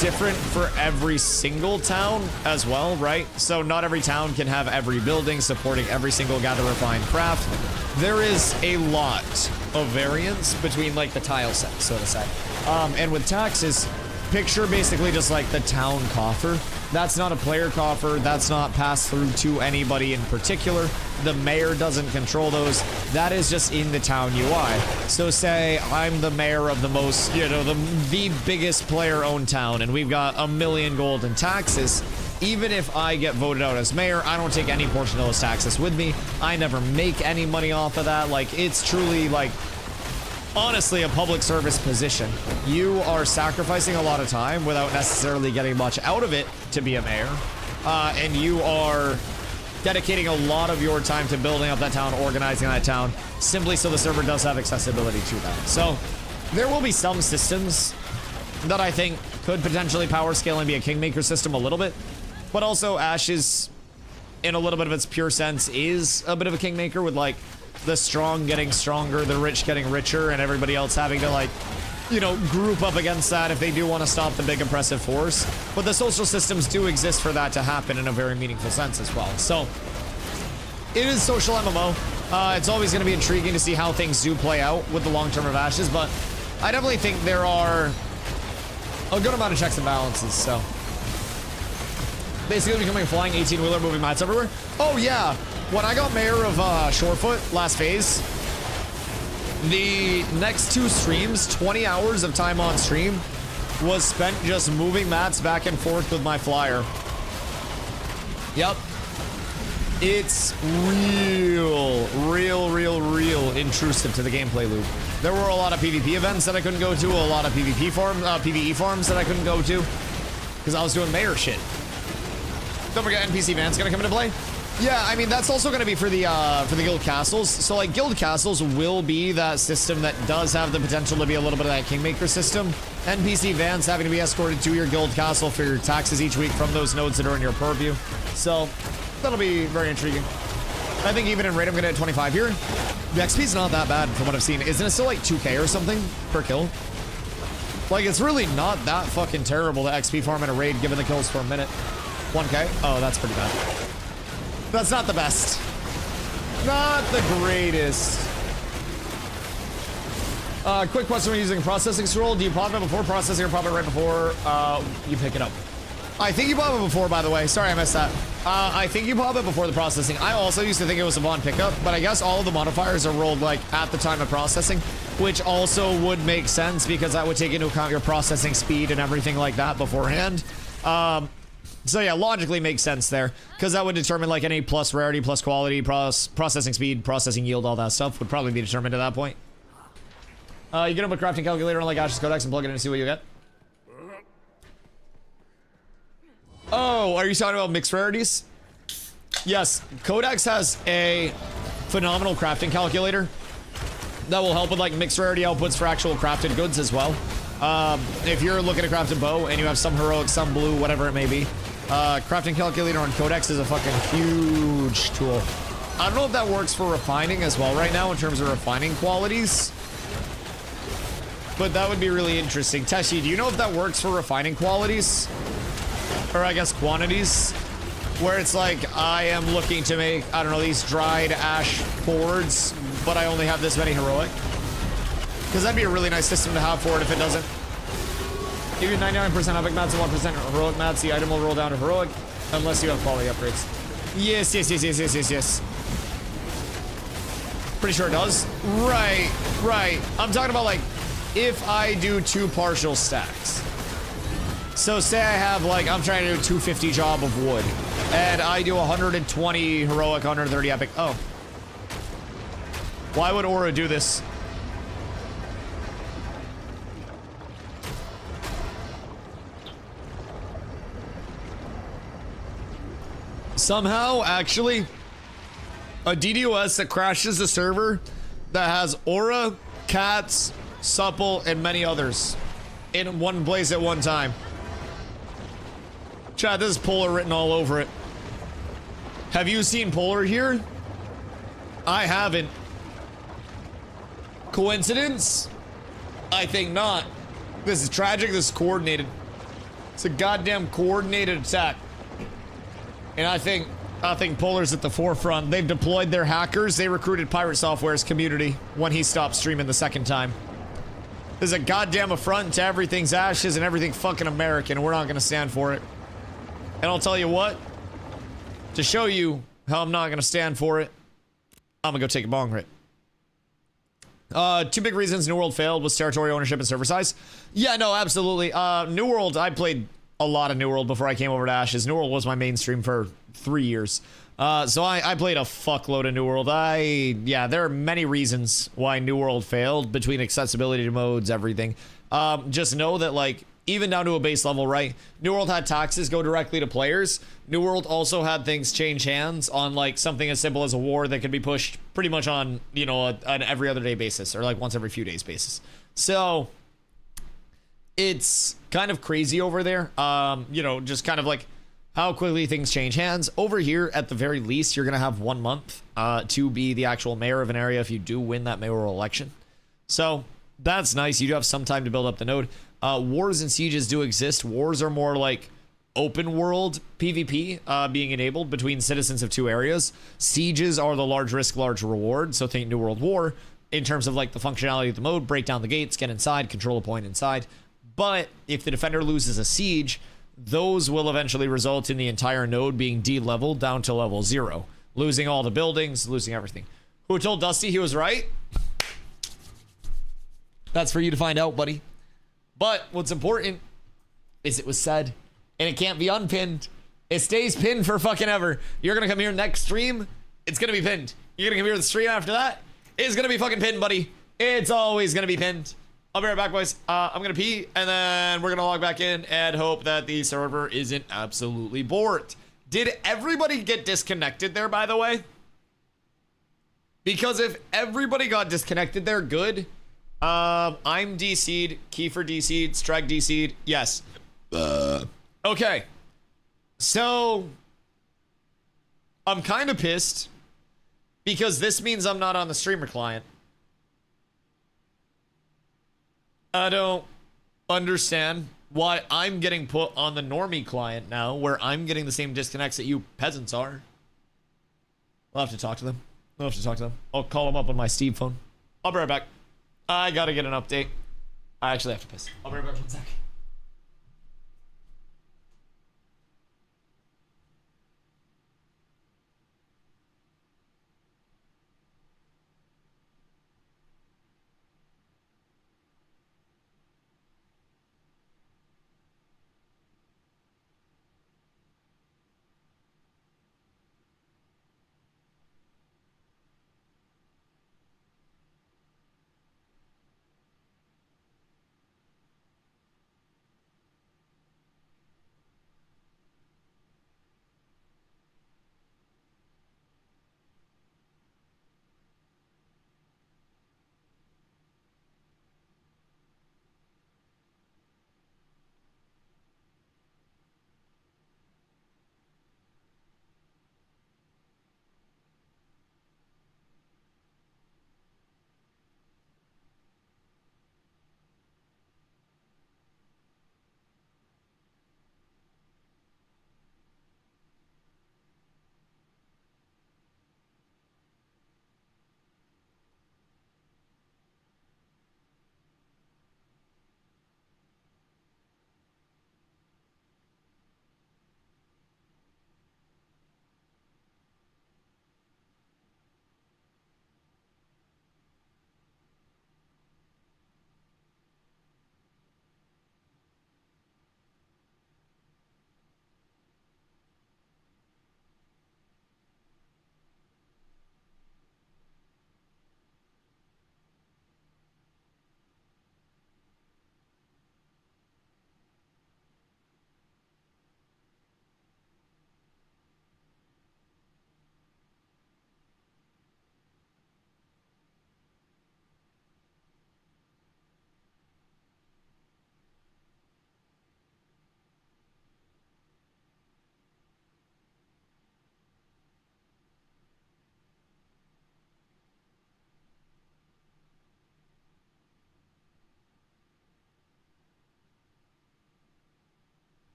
different for every single town as well, right? So not every town can have every building supporting every single gather refined craft. There is a lot of variance between like the tile set, so to say. And with taxes, picture basically just like the town coffer. That's not a player coffer. That's not passed through to anybody in particular. The mayor doesn't control those. That is just in the town UI. So say I'm the mayor of the most, you know, the biggest player-owned town, and we've got 1 million gold in taxes. Even if I get voted out as mayor, I don't take any portion of those taxes with me. I never make any money off of that. Like, it's truly like honestly a public service position. You are sacrificing a lot of time without necessarily getting much out of it to be a mayor. And you are dedicating a lot of your time to building up that town, organizing that town, simply so the server does have accessibility to that. So there will be some systems that I think could potentially power scale and be a kingmaker system a little bit, but also Ashes, in a little bit of its pure sense, is a bit of a kingmaker with like the strong getting stronger, the rich getting richer, and everybody else having to like, you know, group up against that if they do want to stop the big oppressive force. But the social systems do exist for that to happen in a very meaningful sense as well. So it is social MMO. It's always going to be intriguing to see how things do play out with the long term of Ashes, but I definitely think there are a good amount of checks and balances. So basically becoming a flying 18-wheeler moving mats everywhere. Oh yeah, when I got mayor of Shorefoot last phase, the next 2 streams, 20 hours of time on stream, was spent just moving mats back and forth with my flyer. Yep. It's real intrusive to the gameplay loop. There were a lot of PvP events that I couldn't go to, a lot of PvP farms, PvE farms that I couldn't go to, because I was doing mayor shit. Don't forget NPC Van's gonna come into play. Yeah, I mean, that's also gonna be for the guild castles. So like guild castles will be that system that does have the potential to be a little bit of that kingmaker system. NPC Vans having to be escorted to your guild castle for your taxes each week from those nodes that are in your purview. So that'll be very intriguing. I think even in raid I'm gonna hit 25 here. The XP's not that bad from what I've seen. Isn't it still like 2k or something per kill? Like, it's really not that fucking terrible to XP farm in a raid given the kills for a minute. 1k? Oh, that's pretty bad. That's not the best. Not the greatest. Quick question when using processing scroll. Do you pop it before processing or pop it right before you pick it up? I think you pop it before, by the way. Sorry, I missed that. I think you pop it before the processing. I also used to think it was upon pickup, but I guess all of the modifiers are rolled like at the time of processing, which also would make sense because that would take into account your processing speed and everything like that beforehand. So yeah, logically makes sense there, because that would determine like any plus rarity, plus quality, processing speed, processing yield, all that stuff would probably be determined at that point. You get up a crafting calculator on like Ashes Codex and plug it in and see what you get. Oh, are you talking about mixed rarities? Yes, Codex has a phenomenal crafting calculator that will help with like mixed rarity outputs for actual crafted goods as well. If you're looking to craft a bow and you have some heroic, some blue, whatever it may be, crafting calculator on Codex is a fucking huge tool. I don't know if that works for refining as well right now in terms of refining qualities, but that would be really interesting. Teshi, do you know if that works for refining qualities? Or I guess quantities? Where it's like, I am looking to make, I don't know, these dried ash boards, but I only have this many heroic. Because that'd be a really nice system to have for it if it doesn't. Give you 99% epic mats and 1% heroic mats. The item will roll down to heroic unless you have quality upgrades. Yes. Pretty sure it does. Right. I'm talking about like, if I do 2 partial stacks. So say I have like, I'm trying to do a 250 job of wood, and I do 120 heroic, 130 epic. Oh. Why would Aura do this? Somehow, actually, a DDoS that crashes the server that has Aura, Cats, Supple, and many others in one place at one time. Chat, this is Polar written all over it. Have you seen Polar here? I haven't. Coincidence? I think not. This is tragic, this is coordinated. It's a goddamn coordinated attack. And I think Polar's at the forefront. They've deployed their hackers. They recruited Pirate Software's community when he stopped streaming the second time. This is a goddamn affront to everything's Ashes and everything fucking American. We're not gonna stand for it. And I'll tell you what, to show you how I'm not gonna stand for it, I'm gonna go take a bong rip. 2 big reasons New World failed was territory ownership and server size. Yeah, no, absolutely. New World, I played a lot of New World before I came over to Ashes. New World was my mainstream for 3 years. So I played a fuckload of New World. Yeah, there are many reasons why New World failed between accessibility to modes, everything. Just know that, like, even down to a base level, right? New World had taxes go directly to players. New World also had things change hands on, like, something as simple as a war that could be pushed pretty much on, you know, an every other day basis, or like once every few days basis. So it's kind of crazy over there. You know, just kind of like how quickly things change hands. Over here, at the very least, you're gonna have 1 month to be the actual mayor of an area if you do win that mayoral election. So that's nice. You do have some time to build up the node. Wars and sieges do exist. Wars are more like open world PvP being enabled between citizens of two areas. Sieges are the large risk, large reward. So think New World War in terms of like the functionality of the mode, break down the gates, get inside, control a point inside. But if the defender loses a siege, those will eventually result in the entire node being de-leveled down to level 0. Losing all the buildings, losing everything. Who told Dusty he was right? That's for you to find out, buddy. But what's important is it was said, and it can't be unpinned. It stays pinned for fucking ever. You're gonna come here next stream, it's gonna be pinned. You're gonna come here the stream after that, it's gonna be fucking pinned, buddy. It's always gonna be pinned. I'll be right back, boys. I'm gonna pee, and then we're gonna log back in and hope that the server isn't absolutely bored. Did everybody get disconnected there, by the way? Because if everybody got disconnected there, good. I'm DC'd, Kiefer DC'd, Strag DC'd, yes. Okay. So, I'm kind of pissed because this means I'm not on the streamer client. I don't understand why I'm getting put on the normie client now, where I'm getting the same disconnects that you peasants are. I'll have to talk to them. I'll call them up on my Steve phone. I'll be right back. I gotta get an update. I actually have to piss. I'll be right back 1 sec.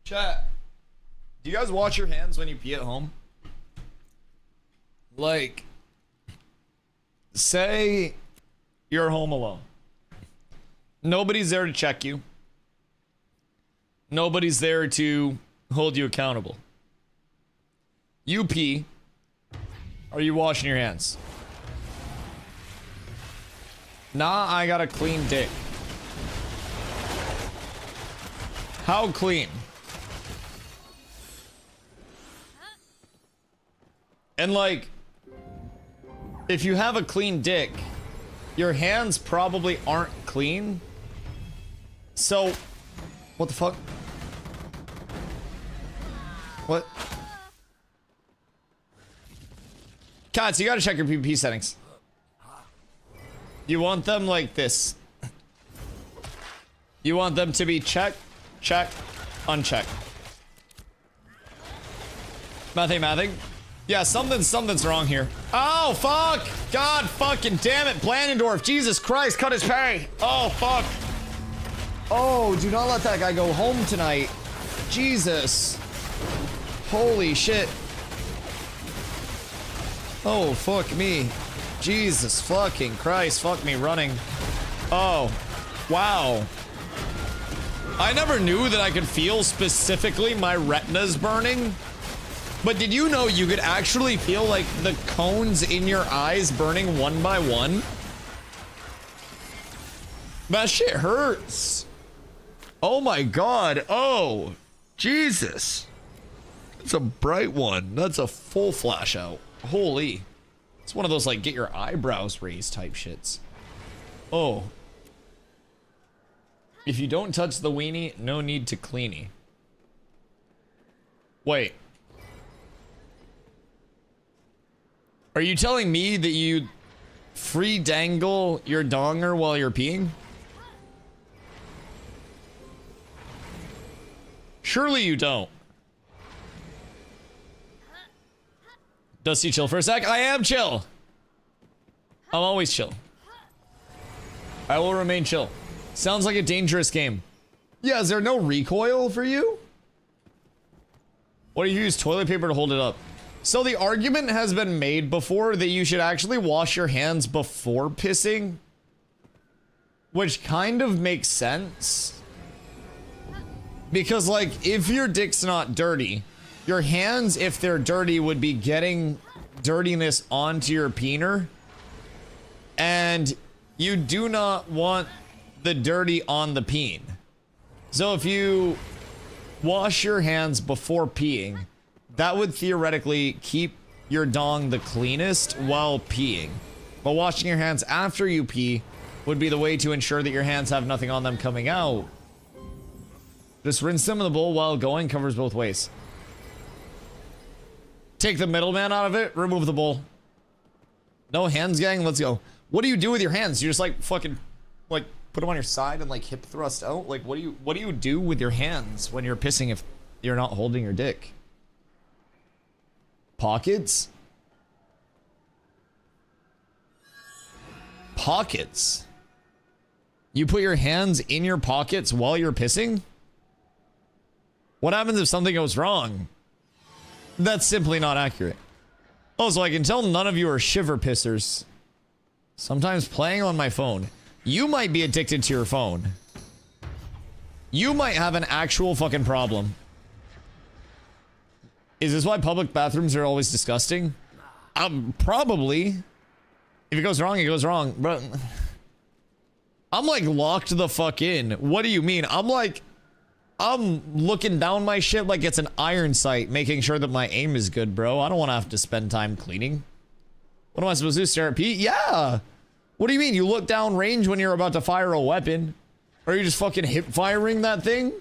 Chat. Do you guys wash your hands when you pee at home? Like, say you're home alone. Nobody's there to check you. Nobody's there to hold you accountable. You pee. Are you washing your hands? Nah, I got a clean dick. How clean? And like, if you have a clean dick, your hands probably aren't clean. So, what the fuck? What? Cats, you gotta check your PvP settings. You want them like this. You want them to be check, check, uncheck. Mathing. Yeah, something's wrong here. Oh, fuck! God fucking damn it, Blandendorf. Jesus Christ, cut his pay. Oh, fuck. Oh, do not let that guy go home tonight. Jesus. Holy shit. Oh, fuck me. Jesus fucking Christ, fuck me running. Oh, wow. I never knew that I could feel specifically my retinas burning. But did you know you could actually feel like the cones in your eyes burning one by one? That shit hurts. Oh my god. Oh, Jesus. That's a bright one. That's a full flash out. Holy. It's one of those like get your eyebrows raised type shits. Oh. If you don't touch the weenie, no need to cleanie. Wait. Are you telling me that you free dangle your donger while you're peeing? Surely you don't. Dusty, chill for a sec. I am chill. I'm always chill. I will remain chill. Sounds like a dangerous game. Yeah, is there no recoil for you? What do you use toilet paper to hold it up? So the argument has been made before that you should actually wash your hands before pissing, which kind of makes sense. Because like, if your dick's not dirty, your hands, if they're dirty, would be getting dirtiness onto your peener. And you do not want the dirty on the peen. So if you wash your hands before peeing, that would theoretically keep your dong the cleanest while peeing. But washing your hands after you pee would be the way to ensure that your hands have nothing on them coming out. Just rinse them in the bowl while going, covers both ways. Take the middleman out of it, remove the bowl. No hands, gang, let's go. What do you do with your hands? You just like fucking like put them on your side and like hip thrust out? Like what do you do with your hands when you're pissing if you're not holding your dick? Pockets? Pockets? You put your hands in your pockets while you're pissing? What happens if something goes wrong? That's simply not accurate. Oh, so I can tell none of you are shiver pissers. Sometimes playing on my phone. You might be addicted to your phone. You might have an actual fucking problem. Is this why public bathrooms are always disgusting? Probably. If it goes wrong, it goes wrong. But I'm like locked the fuck in. What do you mean? I'm looking down my shit like it's an iron sight, making sure that my aim is good, bro. I don't want to have to spend time cleaning. What am I supposed to do? Stare at Pete? Yeah. What do you mean? You look down range when you're about to fire a weapon? Or are you just fucking hip firing that thing?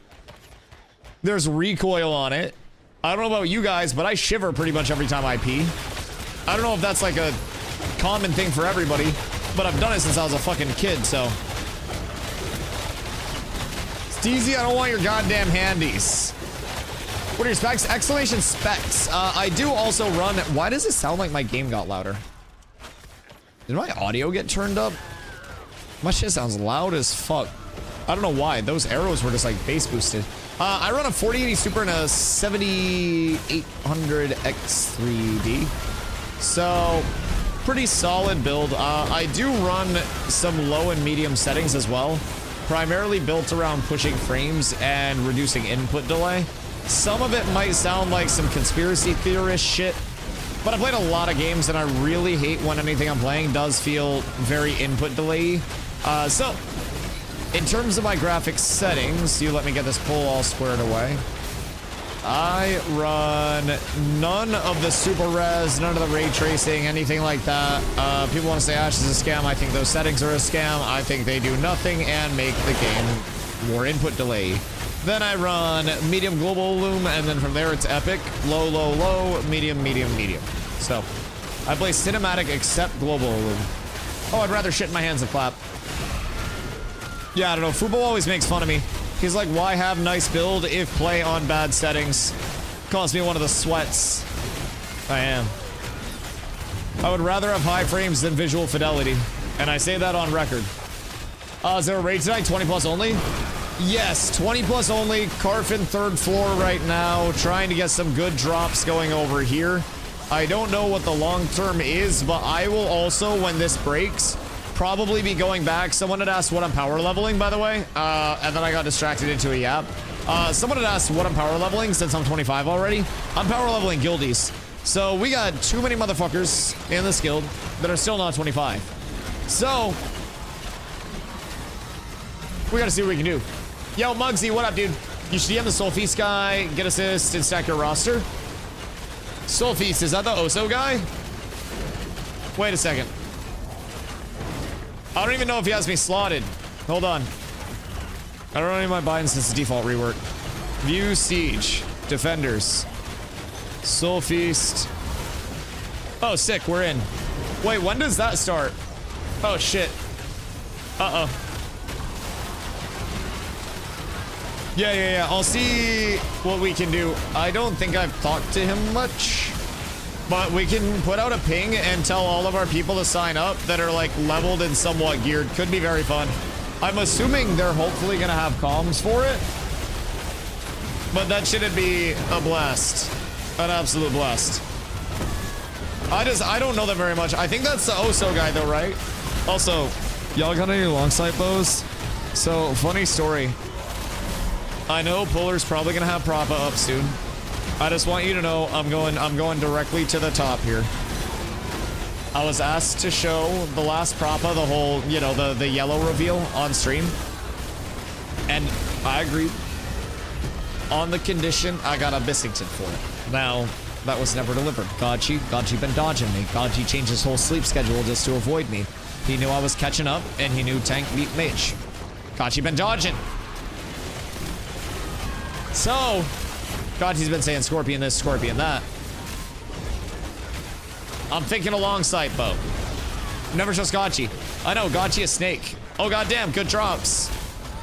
There's recoil on it. I don't know about you guys, but I shiver pretty much every time I pee. I don't know if that's like a common thing for everybody, but I've done it since I was a fucking kid, so. Steezy, I don't want your goddamn handies. What are your specs? Exclamation specs. I do also run. Why does it sound like my game got louder? Did my audio get turned up? My shit sounds loud as fuck. I don't know why. Those arrows were just like bass boosted. I run a 4080 Super and a 7800 X3D. So, pretty solid build. I do run some low and medium settings as well. Primarily built around pushing frames and reducing input delay. Some of it might sound like some conspiracy theorist shit, but I played a lot of games and I really hate when anything I'm playing does feel very input delay. So, in terms of my graphics settings, you let me get this poll all squared away. I run none of the super res, none of the ray tracing, anything like that. People want to say Ash is a scam. I think those settings are a scam. I think they do nothing and make the game more input delay. Then I run medium global loom, and then from there it's epic, low, low, low, medium, medium, medium. So, I play cinematic except global loom. Oh, I'd rather shit in my hands than clap. Yeah, I don't know. Fubo always makes fun of me. He's like, why have nice build if play on bad settings? Calls me one of the sweats. I am. I would rather have high frames than visual fidelity. And I say that on record. Is there a raid tonight? 20 plus only? Yes, 20 plus only. Carfin 3rd floor right now. Trying to get some good drops going over here. I don't know what the long term is, but I will also, when this breaks, probably be going back. Someone had asked what I'm power leveling, by the way, and then I got distracted into a yap. Someone had asked what I'm power leveling since I'm 25 already. I'm power leveling guildies. So we got too many motherfuckers in this guild that are still not 25. So we gotta see what we can do. Yo, Muggsy, what up, dude? You should DM the Soul Feast guy, get assist, and stack your roster. Soul Feast, is that the Oso guy? Wait a second. I don't even know if he has me slotted. Hold on. I don't know any of my binds since the default rework. View Siege. Defenders. Soul Feast. Oh, sick. We're in. Wait, when does that start? Oh, shit. Uh-oh. Yeah. I'll see what we can do. I don't think I've talked to him much. But we can put out a ping and tell all of our people to sign up that are like leveled and somewhat geared. Could be very fun. I'm assuming they're hopefully gonna have comms for it. But that shouldn't be a blast. An absolute blast. I don't know them very much. I think that's the Oso guy though, right? Also, y'all got any long sight bows? So, funny story. I know Puller's probably gonna have Propa up soon. I just want you to know I'm going directly to the top here. I was asked to show the last Propa, the whole, you know, the yellow reveal on stream. And I agreed. On the condition I got a Bissington for it. Now, that was never delivered. Godchi been dodging me. Godchi changed his whole sleep schedule just to avoid me. He knew I was catching up, and he knew tank beat mage. Godchi been dodging. So, Godchi's been saying Scorpion this, Scorpion that. I'm thinking a long sight bow. Never trust Godchi. I know, Godchi a snake. Oh goddamn, good drops.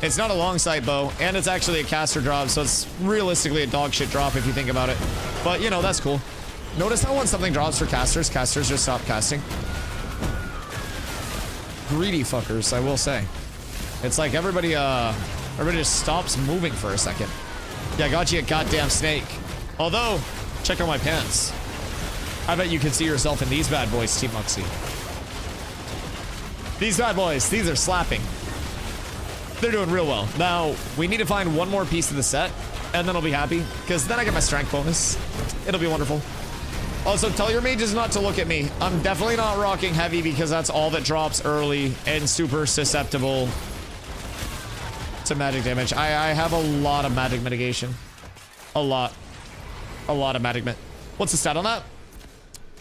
It's not a long sight bow, and it's actually a caster drop, so it's realistically a dog shit drop if you think about it. But, you know, that's cool. Notice how when something drops for casters, casters just stop casting. Greedy fuckers, I will say. It's like everybody just stops moving for a second. Yeah, got you a goddamn snake. Although, check out my pants. I bet you can see yourself in these bad boys, Team Muxie. These bad boys, these are slapping. They're doing real well. Now, we need to find one more piece of the set, and then I'll be happy, because then I get my strength bonus. It'll be wonderful. Also, tell your mages not to look at me. I'm definitely not rocking heavy because that's all that drops early and super susceptible to magic damage. I have a lot of magic mitigation. A lot of magic What's the stat on that?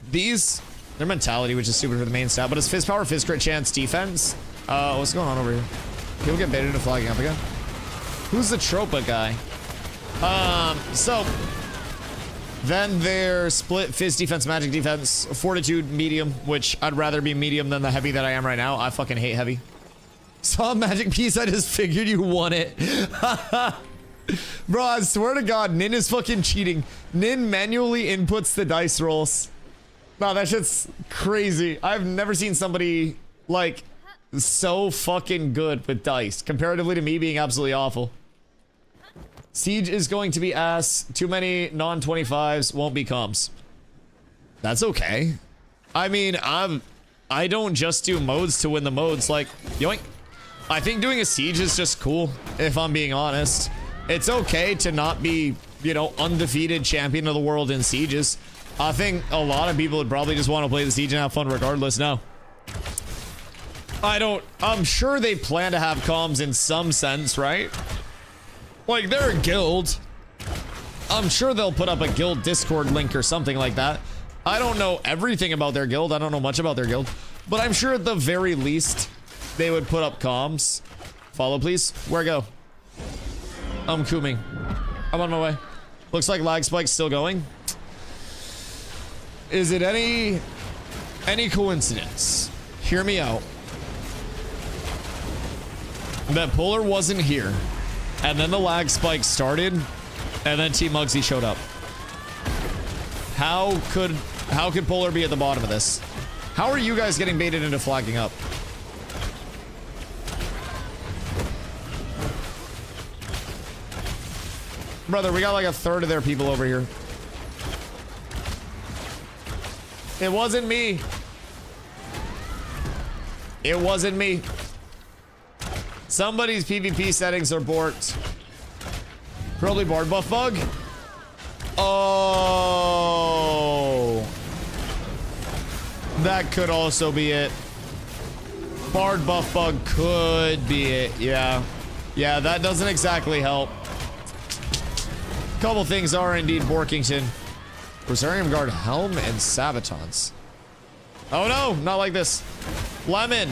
These, their mentality, which is super for the main stat, but it's fizz power, fizz crit chance, defense. What's going on over here? People get baited into flagging up again. Who's the Tropa guy? So then they're split fizz defense, magic defense, fortitude, medium, which I'd rather be medium than the heavy that I am right now. I fucking hate heavy. Saw a magic piece, I just figured you won it. Bro, I swear to God, Nin is fucking cheating. Nin manually inputs the dice rolls. Wow, that shit's crazy. I've never seen somebody, like, so fucking good with dice, comparatively to me being absolutely awful. Siege is going to be ass. Too many non-25s won't be comms. That's okay. I mean, I don't just do modes to win the modes, like, yoink. I think doing a siege is just cool, if I'm being honest. It's okay to not be you know, undefeated champion of the world in sieges. I think a lot of people would probably just want to play the siege and have fun regardless now. I'm sure they plan to have comms in some sense, right? Like, they're a guild. I'm sure they'll put up a guild Discord link or something like that. I don't know everything about their guild. I don't know much about their guild. But I'm sure at the very least, they would put up comms. Follow, please. Where go? I'm cooming. I'm on my way. Looks like lag spike's still going. Is it any coincidence? Hear me out. That Polar wasn't here, and then the lag spike started, and then Team Muggsy showed up. How could Polar be at the bottom of this? How are you guys getting baited into flagging up? Brother, we got like a third of their people over here. It wasn't me. It wasn't me. Somebody's PvP settings are borked. Probably board buff bug. Oh. That could also be it. Bard buff bug could be it. Yeah. Yeah, that doesn't exactly help. Couple things are indeed Borkington. Rosarium Guard Helm and Sabatons. Oh no, not like this. Lemon.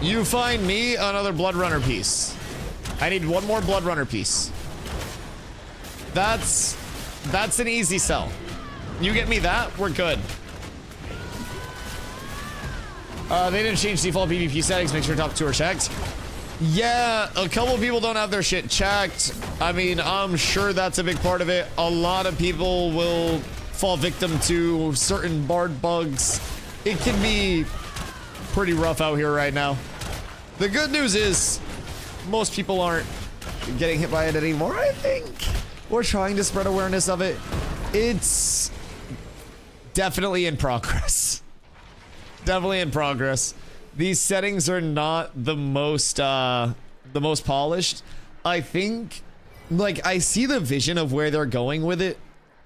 You find me another Blood Runner piece. I need one more Blood Runner piece. That's an easy sell. You get me that, we're good. They didn't change default PvP settings. Make sure top 2 are checked. Yeah, a couple people don't have their shit checked. I mean, I'm sure that's a big part of it. A lot of people will fall victim to certain bard bugs. It can be pretty rough out here right now. The good news is most people aren't getting hit by it anymore, I think. We're trying to spread awareness of it. It's definitely in progress. Definitely in progress. These settings are not the most polished. I think, like, I see the vision of where they're going with it,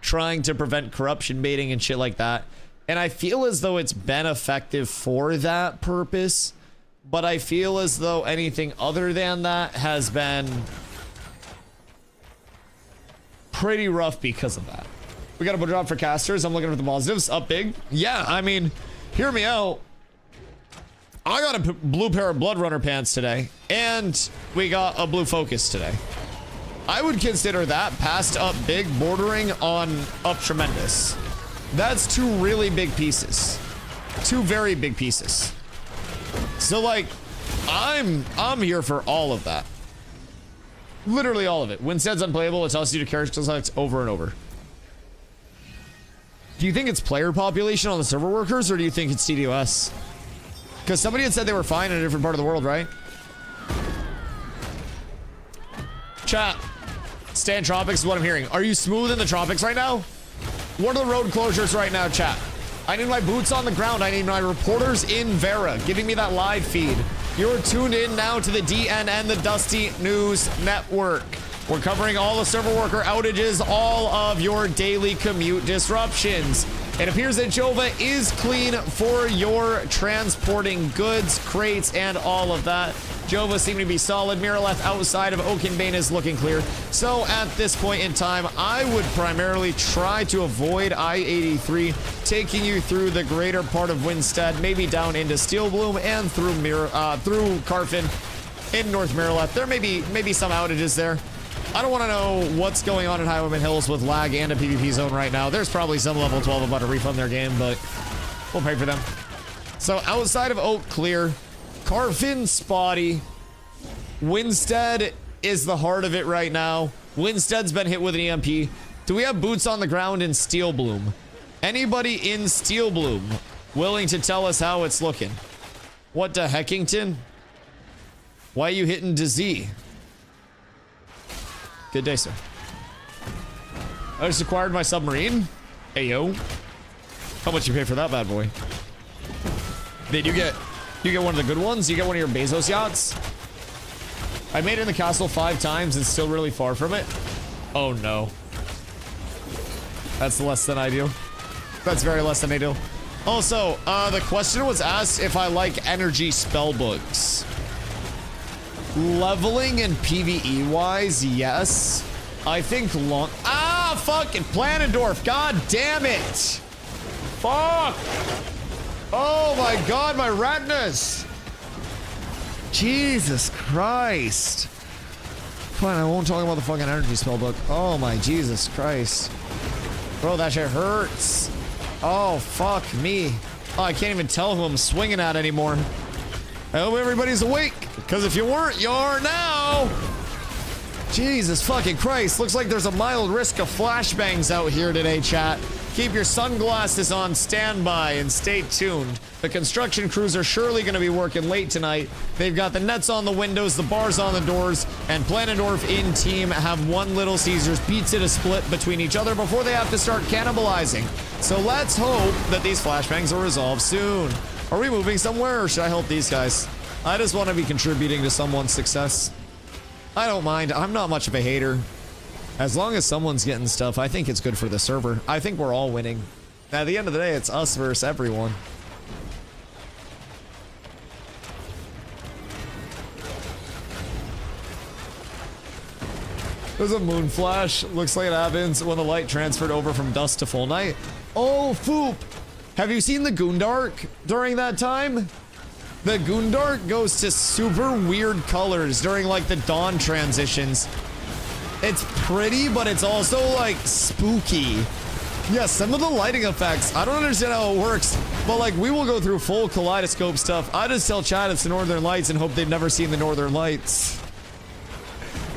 trying to prevent corruption baiting and shit like that. And I feel as though it's been effective for that purpose, but I feel as though anything other than that has been pretty rough because of that. We got a drop for casters. I'm looking for the positives. Up big. Yeah, I mean, hear me out. I got a blue pair of Blood Runner pants today, and we got a blue Focus today. I would consider that past up big, bordering on up tremendous. That's 2 really big pieces. 2 very big pieces. So, like, I'm here for all of that. Literally all of it. Winstead's unplayable. It tells you to character selects over and over. Do you think it's player population on the server workers, or do you think it's TDOS? Because somebody had said they were fine in a different part of the world, right? Chat. Stay in tropics is what I'm hearing. Are you smooth in the tropics right now? What are the road closures right now, chat? I need my boots on the ground. I need my reporters in Vera giving me that live feed. You're tuned in now to the DNN, the Dusty News Network. We're covering all the server worker outages, all of your daily commute disruptions. It appears that Jova is clean for your transporting goods, crates, and all of that. Jova seem to be solid. Miraleth outside of Oakenbane is looking clear. So at this point in time, I would primarily try to avoid I-83, taking you through the greater part of Winstead, maybe down into Steelbloom and through through Carfin in North Miraleth. There may be some outages there. I don't want to know what's going on in Highwayman Hills with lag and a PvP zone right now. There's probably some level 12 about to refund their game, but we'll pay for them. So outside of Oak Clear, Carfin spotty. Winstead is the heart of it right now. Winstead's been hit with an EMP. Do we have boots on the ground in Steelbloom? Anybody in Steelbloom willing to tell us how it's looking? What the Heckington? Why are you hitting to Z? Good day, sir. I just acquired my submarine. Hey, yo. How much you pay for that bad boy? Did you get one of the good ones? You get one of your Bezos yachts? I made it in the castle 5 times and still really far from it. Oh no. That's less than ideal. That's very less than ideal. Also, the question was asked if I like energy spell books. Leveling and PvE wise, yes. I think fucking Planendorf, god damn it. Fuck. Oh my god, my retinas. Jesus Christ. Fine, I won't talk about the fucking energy spell book. Oh my Jesus Christ. Bro, that shit hurts. Oh, fuck me. Oh, I can't even tell who I'm swinging at anymore. I hope everybody's awake, because if you weren't, you are now. Jesus fucking Christ. Looks like there's a mild risk of flashbangs out here today, chat. Keep your sunglasses on standby and stay tuned. The construction crews are surely going to be working late tonight. They've got the nets on the windows, the bars on the doors, and Planendorf in team have one Little Caesars pizza to split between each other before they have to start cannibalizing. So let's hope that these flashbangs are resolved soon. Are we moving somewhere, or should I help these guys? I just want to be contributing to someone's success. I don't mind. I'm not much of a hater. As long as someone's getting stuff, I think it's good for the server. I think we're all winning. At the end of the day, it's us versus everyone. There's a moon flash. Looks like it happens when the light transferred over from dusk to full night. Oh, Foop! Have you seen the Goondark during that time? The Goondark goes to super weird colors during like the dawn transitions. It's pretty, but it's also like spooky. Yeah, some of the lighting effects, I don't understand how it works, but like we will go through full kaleidoscope stuff. I just tell Chad it's the Northern Lights and hope they've never seen the Northern Lights.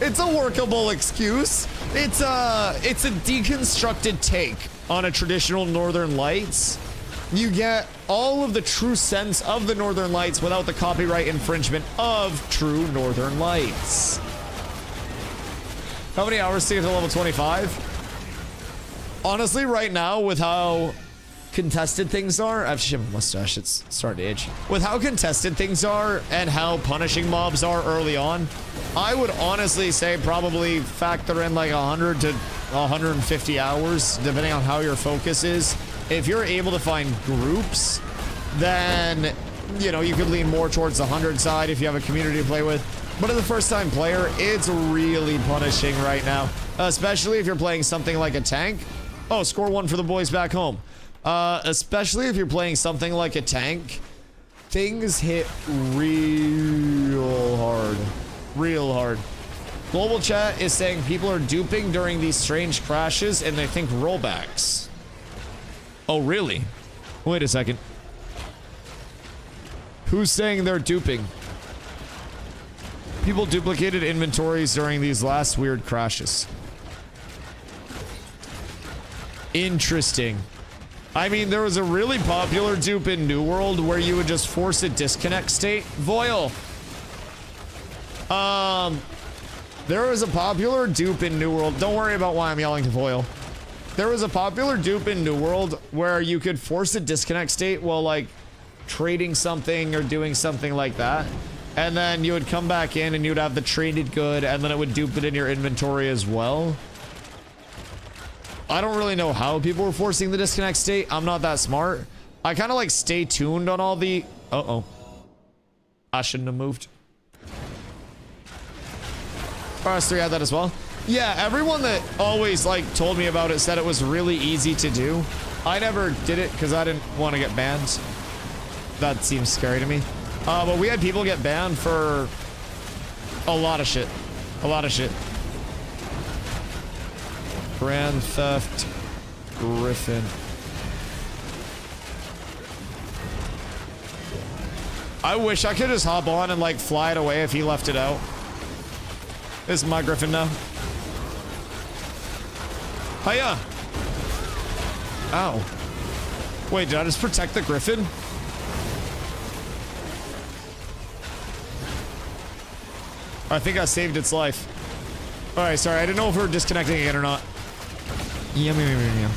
It's a workable excuse. It's a deconstructed take on a traditional Northern Lights. You get all of the true sense of the Northern Lights without the copyright infringement of true Northern Lights. How many hours to get to level 25? Honestly, right now, with how contested things are, I have to shave my mustache, it's starting to itch. With how contested things are and how punishing mobs are early on, I would honestly say probably factor in like 100 to 150 hours, depending on how your focus is. If you're able to find groups, then, you know, you could lean more towards the 100 side if you have a community to play with. But as a first-time player, it's really punishing right now, especially if you're playing something like a tank. Oh, score 1 for the boys back home. Especially if you're playing something like a tank, things hit real hard. Real hard. Global chat is saying people are duping during these strange crashes and they think rollbacks. Oh, really? Wait a second. Who's saying they're duping? People duplicated inventories during these last weird crashes. Interesting. I mean, there was a really popular dupe in New World where you would just force a disconnect state. Voil. There was a popular dupe in New World. Don't worry about why I'm yelling to Voil. There was a popular dupe in New World where you could force a disconnect state while like trading something or doing something like that. And then you would come back in and you'd have the traded good and then it would dupe it in your inventory as well. I don't really know how people were forcing the disconnect state. I'm not that smart. I kind of like stay tuned on all the... Uh-oh. I shouldn't have moved. RS3 had that as well. Yeah, everyone that always like told me about it said it was really easy to do. I never did it because I didn't want to get banned. That seems scary to me. But we had people get banned for a lot of shit. A lot of shit. Grand Theft Griffin. I wish I could just hop on and like fly it away if he left it out. This is my Griffin now. Hiya! Ow. Wait, did I just protect the Griffin? I think I saved its life. Alright, sorry, I didn't know if we were disconnecting again or not. Yum, yum, yum, yum.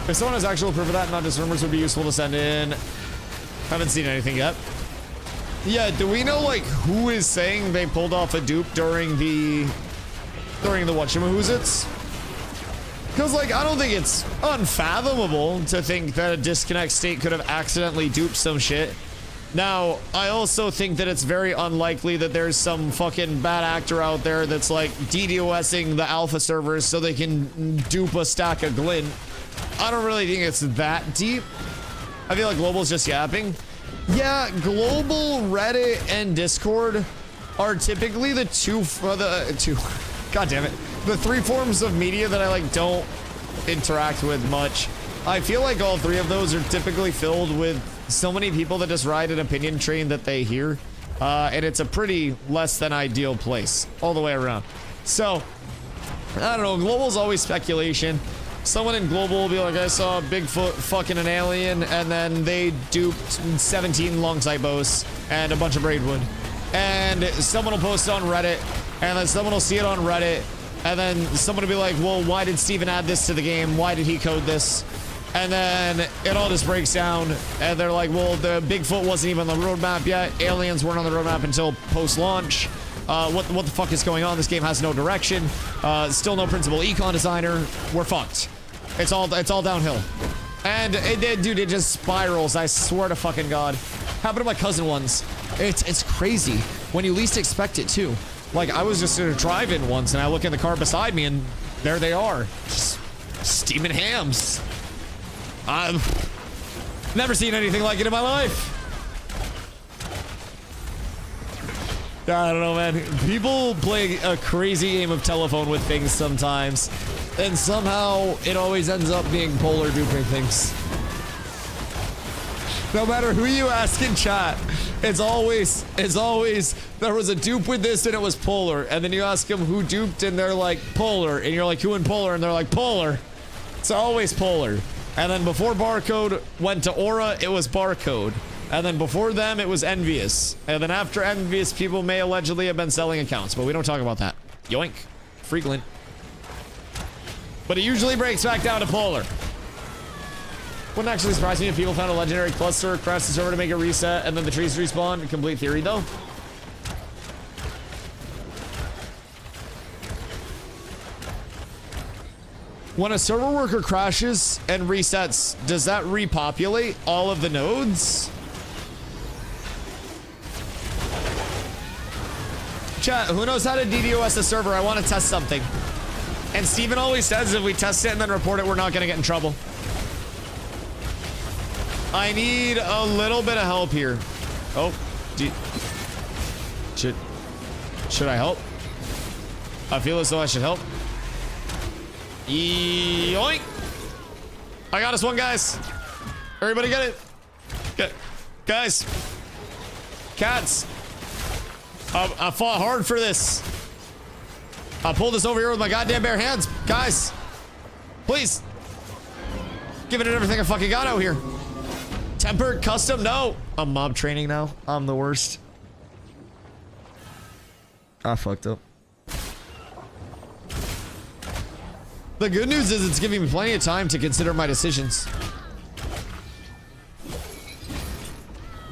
If someone has actual proof of that, not just rumors, would be useful to send in. Haven't seen anything yet. Yeah, do we know, like, who is saying they pulled off a dupe during the during the whatchamahoozits. Because, like, I don't think it's unfathomable to think that a disconnect state could have accidentally duped some shit. Now, I also think that it's very unlikely that there's some fucking bad actor out there that's, like, DDoSing the alpha servers so they can dupe a stack of glint. I don't really think it's that deep. I feel like Global's just yapping. Yeah, Global, Reddit, and Discord are typically the God damn it. The three forms of media that I, like, don't interact with much. I feel like all three of those are typically filled with so many people that just ride an opinion train that they hear. And it's a pretty less than ideal place all the way around. So, I don't know. Global's always speculation. Someone in Global will be like, I saw Bigfoot fucking an alien, and then they duped 17 Longsight bows and a bunch of Braidwood. And someone will post it on Reddit, and then someone will see it on Reddit, and then someone will be like, well, why did Steven add this to the game? Why did he code this? And then it all just breaks down, and they're like, well, the Bigfoot wasn't even on the roadmap yet. Aliens weren't on the roadmap until post-launch. What the fuck is going on? This game has no direction. Still no principal econ designer. We're fucked. It's all downhill. And dude, it just spirals. I swear to fucking God. Happened to my cousin once. It's crazy when you least expect it too. Like, I was just in a drive-in once, and I look in the car beside me, and there they are, just steaming hams. I've never seen anything like it in my life. I don't know, man. People play a crazy game of telephone with things sometimes, and somehow it always ends up being polar duping things. No matter who you ask in chat, it's always, there was a dupe with this and it was polar. And then you ask them who duped and they're like, polar. And you're like, who in polar? And they're like, polar. It's always polar. And then before Barcode went to Aura, it was Barcode. And then before them, it was Envious. And then after Envious, people may allegedly have been selling accounts, but we don't talk about that. Yoink. Frequent. But it usually breaks back down to polar. Wouldn't actually surprise me if people found a legendary cluster, crashed the server to make a reset, and then the trees respawn. Complete theory, though. When a server worker crashes and resets, does that repopulate all of the nodes? Chat, who knows how to DDoS a server? I want to test something. And Steven always says if we test it and then report it, we're not going to get in trouble. I need a little bit of help here. Oh, should I help? I feel as though I should help. Yoink! I got us one, guys. Everybody get it? Get, guys. Cats. I fought hard for this. I pulled this over here with my goddamn bare hands. Guys, please. Giving it everything I fucking got out here. Tempered, custom, no. I'm mob training now. I'm the worst. I fucked up. The good news is it's giving me plenty of time to consider my decisions.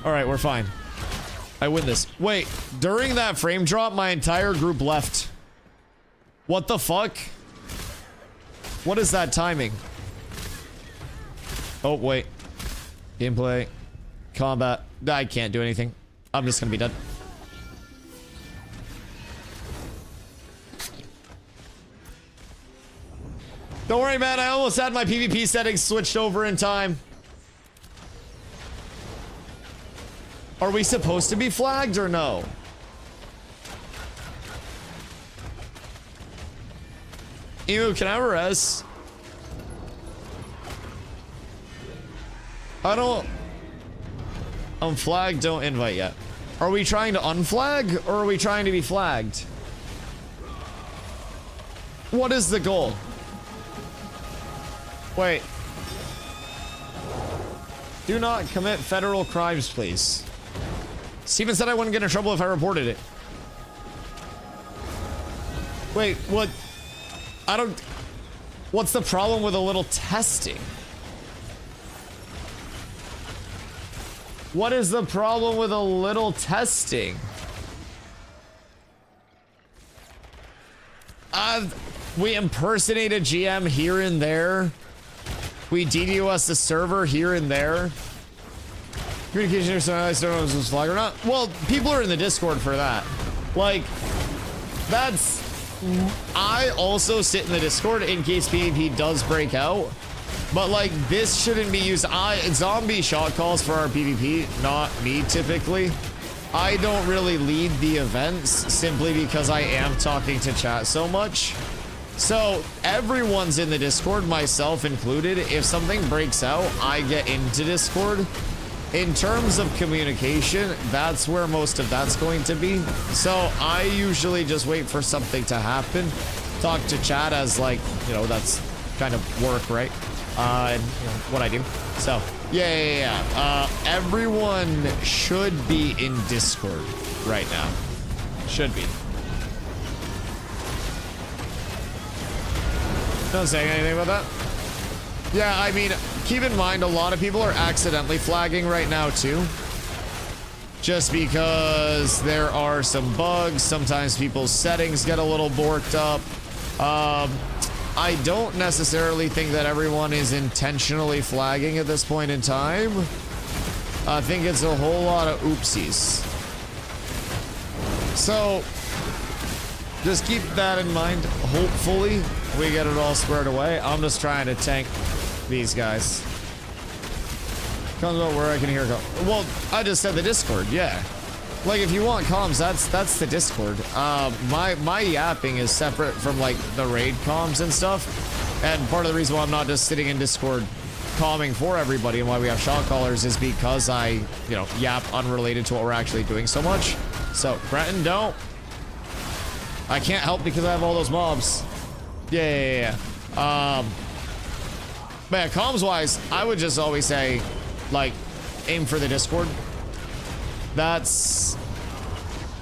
All right, we're fine. I win this. Wait, during that frame drop, my entire group left. What the fuck? What is that timing? Oh, wait. Gameplay. Combat. I can't do anything. I'm just gonna be done. Don't worry, man. I almost had my PvP settings switched over in time. Are we supposed to be flagged or no? Ew, can I have a res? I don't... Unflag, don't invite yet. Are we trying to unflag or are we trying to be flagged? What is the goal? Wait. Do not commit federal crimes, please. Steven said I wouldn't get in trouble if I reported it. Wait, what? I don't... What's the problem with a little testing? What is the problem with a little testing? We impersonate a GM here and there. We DDoS the server here and there. Communication or something, I don't know if this is flag or not. Well, people are in the Discord for that. Like, that's... I also sit in the Discord in case PvP does break out. But, like, this shouldn't be used. Zombie shot calls for our PvP, not me, typically. I don't really lead the events simply because I am talking to chat so much. So, everyone's in the Discord, myself included. If something breaks out, I get into Discord. In terms of communication, that's where most of that's going to be. So I usually just wait for something to happen, talk to chat as like, you know, that's kind of work, right? And you know, what I do. So yeah. Everyone should be in Discord right now. Should be. Not saying anything about that. Yeah, I mean, keep in mind, a lot of people are accidentally flagging right now, too. Just because there are some bugs. Sometimes people's settings get a little borked up. I don't necessarily think that everyone is intentionally flagging at this point in time. I think it's a whole lot of oopsies. So, just keep that in mind. Hopefully, we get it all squared away. I'm just trying to tank these guys. Comes about where I can hear go. Well, I just said the Discord, yeah. Like if you want comms, that's the Discord. My yapping is separate from like the raid comms and stuff. And part of the reason why I'm not just sitting in Discord calming for everybody and why we have shot callers is because I, you know, yap unrelated to what we're actually doing so much. So, Breton, don't. I can't help because I have all those mobs. Yeah. But yeah, comms-wise, I would just always say, like, aim for the Discord. That's...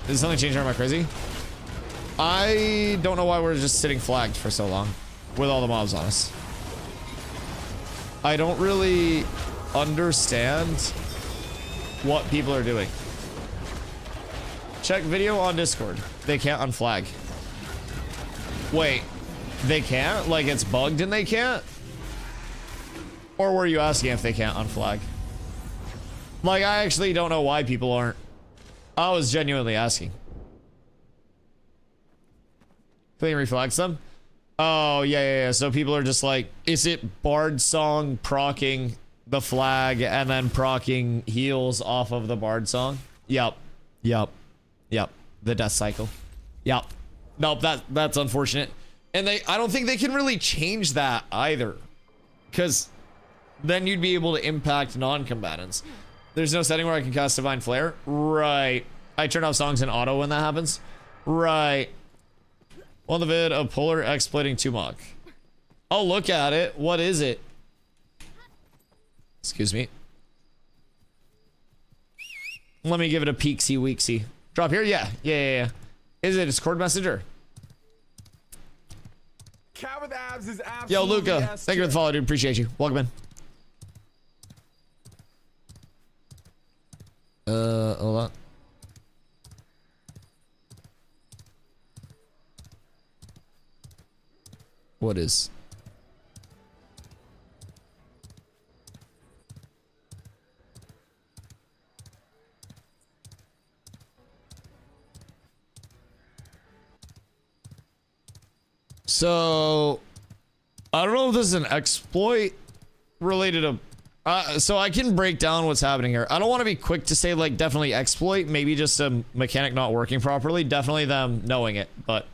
Did something change? Am I crazy? I don't know why we're just sitting flagged for so long with all the mobs on us. I don't really understand what people are doing. Check video on Discord. They can't unflag. Wait, they can't? Like it's bugged and they can't? Or were you asking if they can't unflag? Like, I actually don't know why people aren't. I was genuinely asking. They reflags them? Oh, yeah. So people are just like, is it Bard song procking the flag and then procking heals off of the Bard song? Yep. The death cycle. Yep. Nope, that's unfortunate. And I don't think they can really change that either. Because then you'd be able to impact non-combatants. There's no setting where I can cast Divine Flare? Right. I turn off songs in auto when that happens? Right. On the vid of Polar exploiting Tumok. I'll look at it. What is it? Excuse me. Let me give it a peeksy weeksy. Drop here? Yeah. Is it a Discord messenger? Cat with abs is absolutely Yo, Luca. S Thank you for the follow, dude. Appreciate you. Welcome in. Hold on. What is? So, I don't know if this is an exploit related to... so I can break down what's happening here. I don't want to be quick to say, like, definitely exploit. Maybe just a mechanic not working properly. Definitely them knowing it, but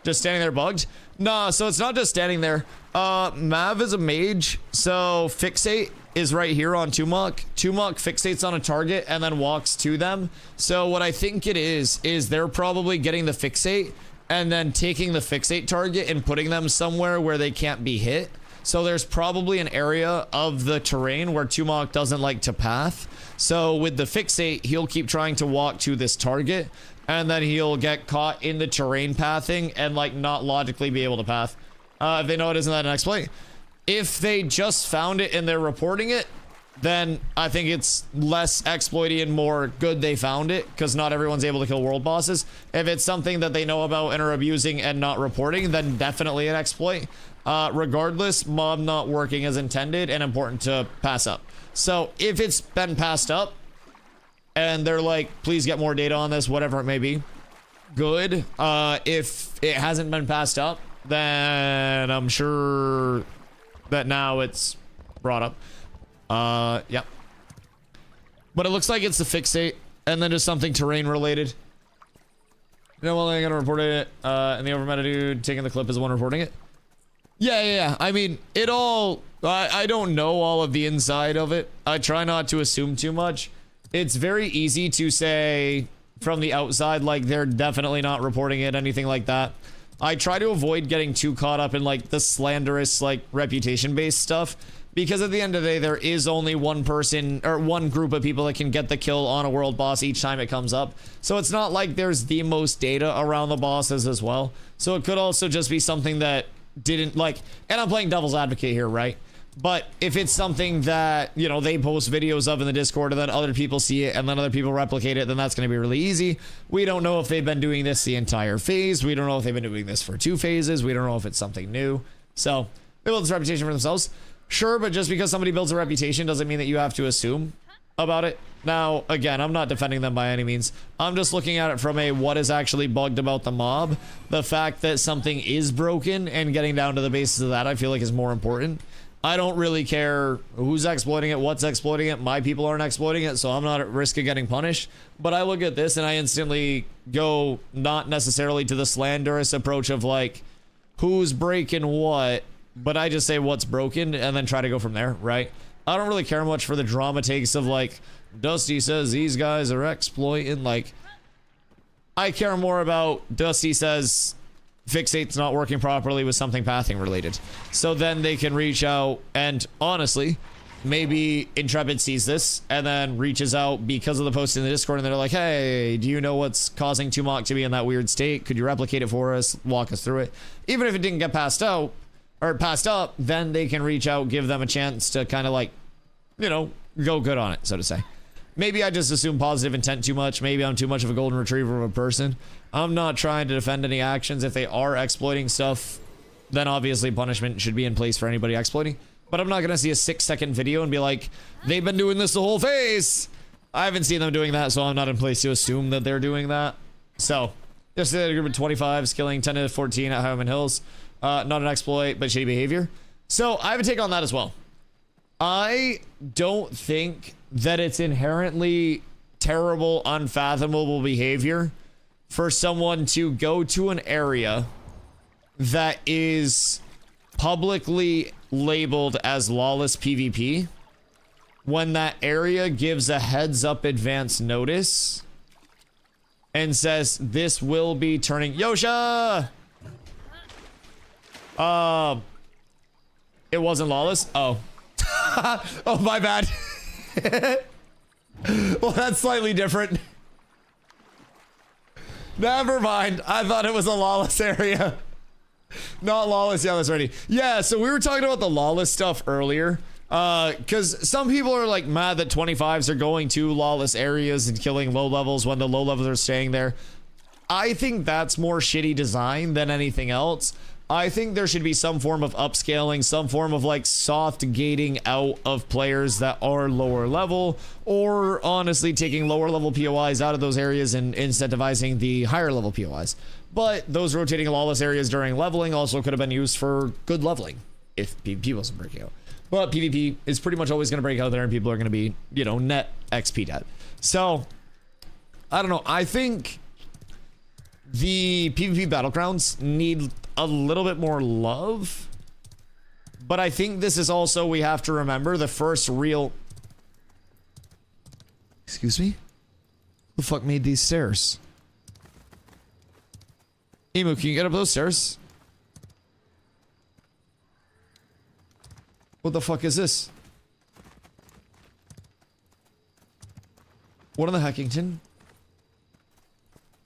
just standing there bugged. Nah, so it's not just standing there. Mav is a mage, so Fixate is right here on Tumok. Tumok fixates on a target and then walks to them. So what I think it is they're probably getting the Fixate and then taking the Fixate target and putting them somewhere where they can't be hit. So there's probably an area of the terrain where Tumok doesn't like to path. So with the Fixate, he'll keep trying to walk to this target, and then he'll get caught in the terrain pathing and like not logically be able to path. If they know it, isn't that an exploit? If they just found it and they're reporting it, then I think it's less exploity and more good they found it, because not everyone's able to kill world bosses. If it's something that they know about and are abusing and not reporting, then definitely an exploit. Regardless, mob not working as intended and important to pass up. So if it's been passed up and they're like, please get more data on this, whatever it may be, good. If it hasn't been passed up, then I'm sure that now it's brought up. Yeah. But it looks like it's the fixate and then just something terrain related. You know, well, I'm gonna report it, and the overmeta dude taking the clip is the one reporting it. Yeah. I mean, it all, I don't know all of the inside of it. I try not to assume too much. It's very easy to say from the outside, like, they're definitely not reporting it, anything like that. I try to avoid getting too caught up in, like, the slanderous, like, reputation-based stuff. Because at the end of the day, there is only one person or one group of people that can get the kill on a world boss each time it comes up. So it's not like there's the most data around the bosses as well. So it could also just be something that didn't like, and I'm playing devil's advocate here, right? But if it's something that, you know, they post videos of in the Discord and then other people see it and then other people replicate it, then that's going to be really easy. We don't know if they've been doing this the entire phase. We don't know if they've been doing this for 2 phases. We don't know if it's something new. So they build this reputation for themselves. Sure, but just because somebody builds a reputation doesn't mean that you have to assume about it. Now, again, I'm not defending them by any means. I'm just looking at it from a what is actually bugged about the mob. The fact that something is broken and getting down to the basis of that, I feel like is more important. I don't really care who's exploiting it, what's exploiting it. My people aren't exploiting it, so I'm not at risk of getting punished. But I look at this and I instantly go not necessarily to the slanderous approach of like, who's breaking what, but I just say what's broken and then try to go from there, right? I don't really care much for the drama takes of like, Dusty says these guys are exploiting. Like, I care more about Dusty says fixate's not working properly with something pathing related. So then they can reach out and honestly, maybe Intrepid sees this and then reaches out because of the post in the Discord and they're like, hey, do you know what's causing Tumok to be in that weird state? Could you replicate it for us? Walk us through it. Even if it didn't get passed out or passed up, then they can reach out, give them a chance to kind of like, you know, go good on it, so to say. Maybe I just assume positive intent too much. Maybe I'm too much of a golden retriever of a person. I'm not trying to defend any actions. If they are exploiting stuff, then obviously punishment should be in place for anybody exploiting. But I'm not going to see a 6-second video and be like, they've been doing this the whole phase. I haven't seen them doing that, so I'm not in place to assume that they're doing that. So, just a group of 25s killing 10 to 14 at Highland Hills. Not an exploit, but shitty behavior. So, I have a take on that as well. I don't think that it's inherently terrible, unfathomable behavior for someone to go to an area that is publicly labeled as lawless PvP when that area gives a heads up advance notice and says this will be turning Yosha. It wasn't lawless. Oh. Oh, my bad. Well, that's slightly different. Never mind. I thought it was a lawless area. Not lawless. Yeah, that's ready. Yeah, so we were talking about the lawless stuff earlier. Because some people are like mad that 25s are going to lawless areas and killing low levels when the low levels are staying there. I think that's more shitty design than anything else. I think there should be some form of upscaling, some form of like soft gating out of players that are lower level, or honestly taking lower level POIs out of those areas and incentivizing the higher level POIs. But those rotating lawless areas during leveling also could have been used for good leveling if PvP wasn't breaking out. But PvP is pretty much always going to break out there and people are going to be, you know, net XP dead. So, I don't know. I think the PvP battlegrounds need a little bit more love, but I think this is also, we have to remember, the first real... Excuse me? Who the fuck made these stairs? Emu, can you get up those stairs? What the fuck is this? What in the Heckington?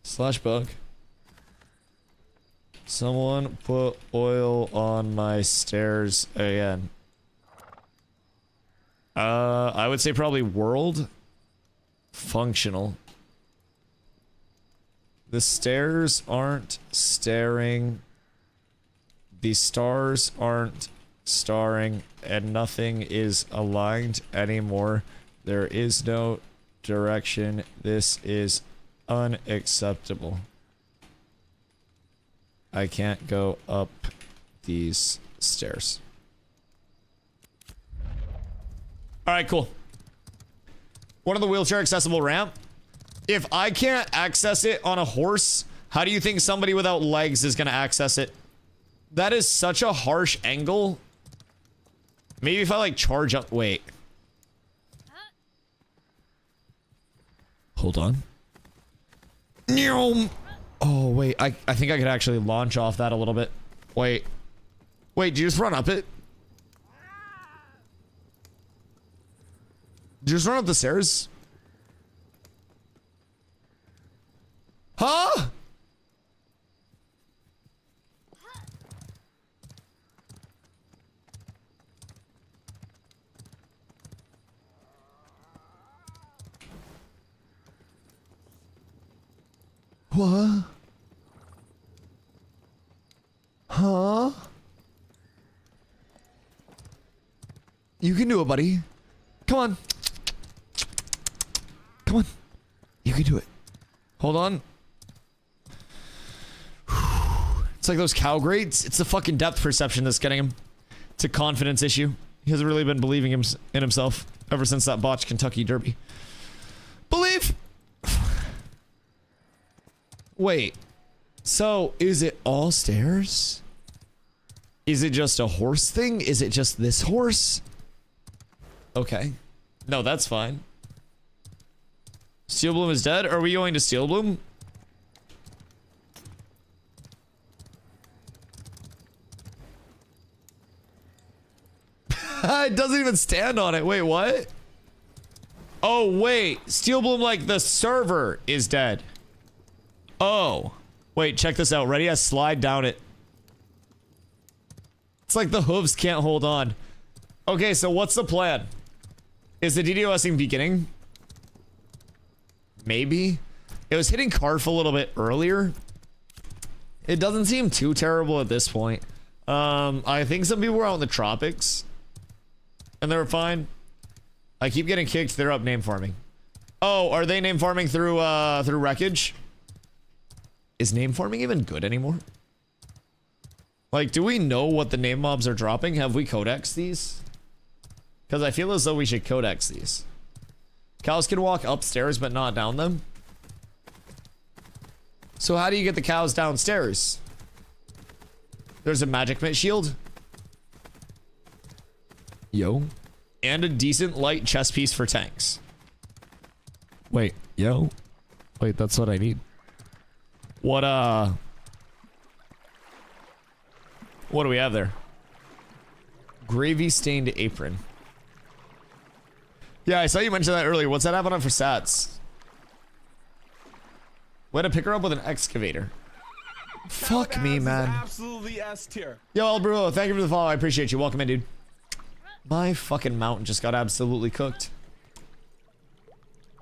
Slash bug. Someone put oil on my stairs again. I would say probably world. Functional. The stairs aren't staring. The stars aren't starring. And nothing is aligned anymore. There is no direction. This is unacceptable. I can't go up these stairs. Alright, cool. One of the wheelchair accessible ramp. If I can't access it on a horse, how do you think somebody without legs is gonna access it? That is such a harsh angle. Maybe if I like charge up, wait. Hold on. Oh, wait, I think I could actually launch off that a little bit. Wait. Wait, do you just run up it? Did you just run up the stairs? Huh? What? Huh? You can do it, buddy. Come on. Come on. You can do it. Hold on. It's like those cow grades. It's the fucking depth perception that's getting him. It's a confidence issue. He hasn't really been believing in himself ever since that botched Kentucky Derby. Believe! Wait. So, is it all stairs? Is it just a horse thing? Is it just this horse? Okay. No, that's fine. Steel Bloom is dead? Are we going to Steel Bloom? It doesn't even stand on it. Wait, what? Oh, wait. Steel Bloom, like the server, is dead. Oh. Wait, check this out. Ready? I slide down it. It's like the hooves can't hold on. Okay, so what's the plan? Is the DDoSing beginning? Maybe. It was hitting Carf a little bit earlier. It doesn't seem too terrible at this point. I think some people were out in the tropics. And they were fine. I keep getting kicked. They're up name farming. Oh, are they name farming through wreckage? Is name farming even good anymore? Like, do we know what the name mobs are dropping? Have we codex these? Because I feel as though we should codex these. Cows can walk upstairs but not down them. So how do you get the cows downstairs? There's a magic mitt shield. Yo. And a decent light chest piece for tanks. Wait, yo. Wait, that's what I need. What do we have there? Gravy stained apron. Yeah, I saw you mention that earlier. What's that happening for sats? Way to pick her up with an excavator. Fuck me, man. Absolutely S tier. Yo, El Brujo, thank you for the follow. I appreciate you. Welcome in, dude. My fucking mountain just got absolutely cooked.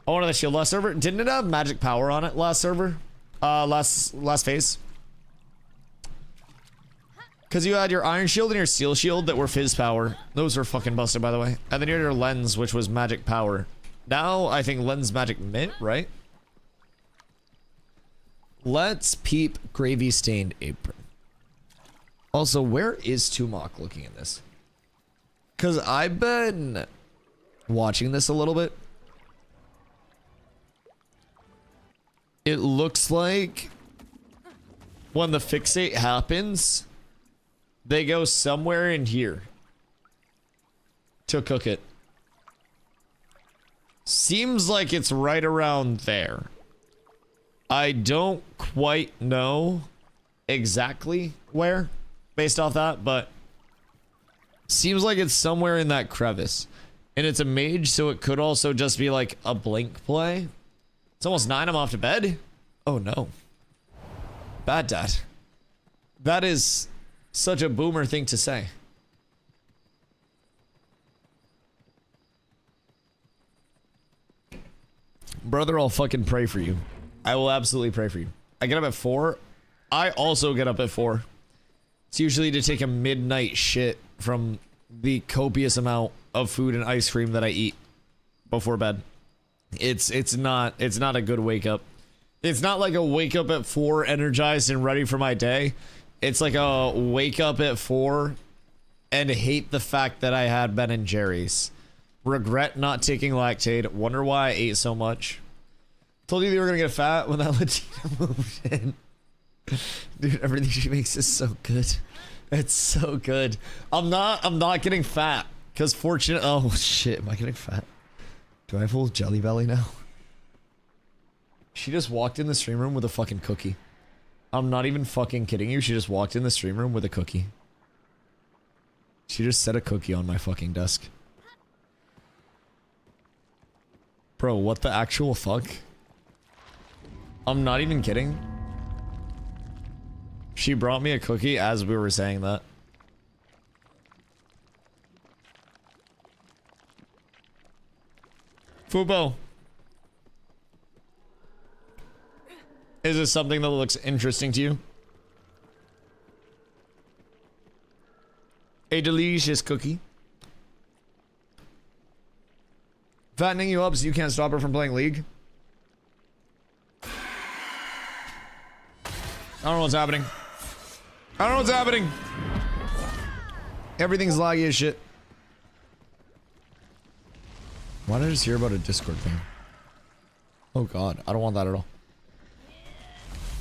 Oh, the shield last server. Didn't it have magic power on it last server? Last phase. Because you had your iron shield and your steel shield that were fizz power. Those were fucking busted, by the way. And then you had your lens, which was magic power. Now, I think lens magic mint, right? Let's peep gravy stained apron. Also, where is Tumok looking at this? Because I've been watching this a little bit. It looks like when the fixate happens, they go somewhere in here to cook it. Seems like it's right around there. I don't quite know exactly where based off that, but seems like it's somewhere in that crevice. And it's a mage, so it could also just be like a blink play. It's almost 9, I'm off to bed. Oh no. Bad dad. That is such a boomer thing to say. Brother, I'll fucking pray for you. I will absolutely pray for you. I get up at 4. I also get up at 4. It's usually to take a midnight shit from the copious amount of food and ice cream that I eat before bed. It's not a good wake up. It's not like a wake up at 4 energized and ready for my day. It's like a wake up at 4 and hate the fact that I had Ben and Jerry's. Regret not taking lactate. Wonder why I ate so much. Told you they were gonna get fat when that Latina moved in. Dude, everything she makes is so good. It's so good. I'm not getting fat. Cause oh shit, am I getting fat? Do I have a little jelly belly now? She just walked in the stream room with a fucking cookie. I'm not even fucking kidding you. She just walked in the stream room with a cookie. She just set a cookie on my fucking desk. Bro, what the actual fuck? I'm not even kidding. She brought me a cookie as we were saying that. Fubo. Is this something that looks interesting to you? A delicious cookie. Fattening you up so you can't stop her from playing League? I don't know what's happening. I don't know what's happening. Everything's laggy as shit. Why did I just hear about a Discord thing? Oh god, I don't want that at all.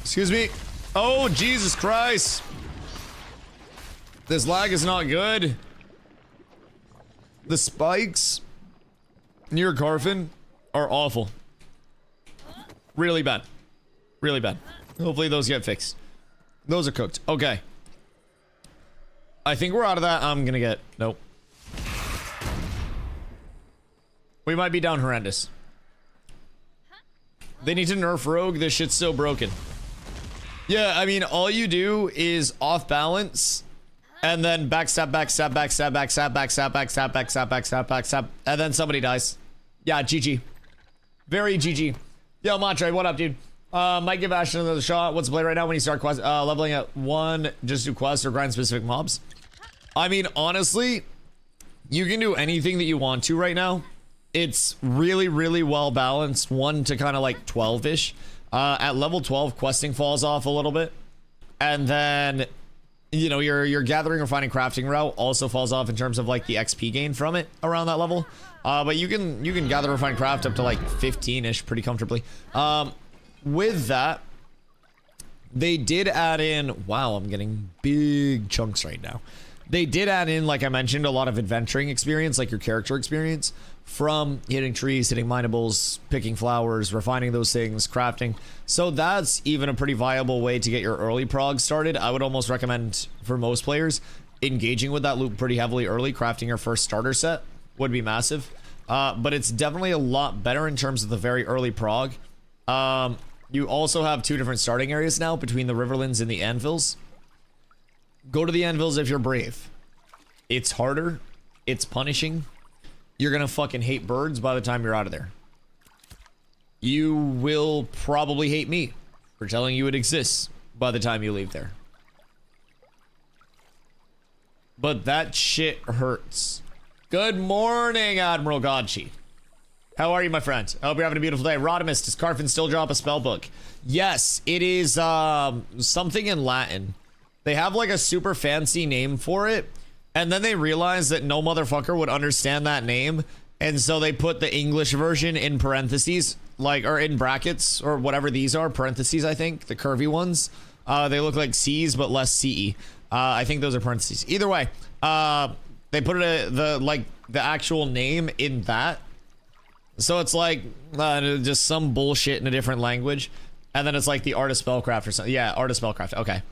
Excuse me. Oh, Jesus Christ. This lag is not good. The spikes near Garfin are awful. Really bad. Really bad. Hopefully those get fixed. Those are cooked. Okay. I think we're out of that. I'm gonna get... Nope. We might be down horrendous. They need to nerf Rogue. This shit's so broken. Yeah, I mean, all you do is off balance, and then backstab, backstab, backstab, backstab, backstab, backstab, backstab, backstab, backstab, and then somebody dies. Yeah, GG. Very GG. Yo, Matre, what up, dude? Might give Ashton another shot. What's the play right now when you start quest, leveling at 1, just do quests or grind specific mobs? I mean, honestly, you can do anything that you want to right now. It's really, really well balanced. 1 to kind of like 12-ish. At level 12, questing falls off a little bit. And then, you know, your gathering, refining, crafting route also falls off in terms of like the XP gain from it around that level. But you can gather, refine, craft up to like 15-ish pretty comfortably. With that, they did add in... Wow, I'm getting big chunks right now. They did add in, like I mentioned, a lot of adventuring experience, like your character experience, from hitting trees, hitting minables, picking flowers, refining those things, crafting. So that's even a pretty viable way to get your early prog started. I would almost recommend, for most players, engaging with that loop pretty heavily early. Crafting your first starter set would be massive. But it's definitely a lot better in terms of the very early prog. You also have 2 different starting areas now between the Riverlands and the Anvils. Go to the Anvils if you're brave. It's harder. It's punishing. You're gonna fucking hate birds by the time you're out of there. You will probably hate me for telling you it exists by the time you leave there. But that shit hurts. Good morning, Admiral Godchi. How are you, my friend? I hope you're having a beautiful day. Rodimus, does Carfin still drop a spell book? Yes, it is something in Latin. They have like a super fancy name for it, and then they realized that no motherfucker would understand that name, and so they put the English version in parentheses, like, or in brackets, or whatever these are, parentheses, I think, the curvy ones. They look like C's, but less CE. I think those are parentheses. Either way, they put it, the actual name in that. So it's like, just some bullshit in a different language. And then it's like the Art of Spellcraft or something. Yeah, Art of Spellcraft. Okay.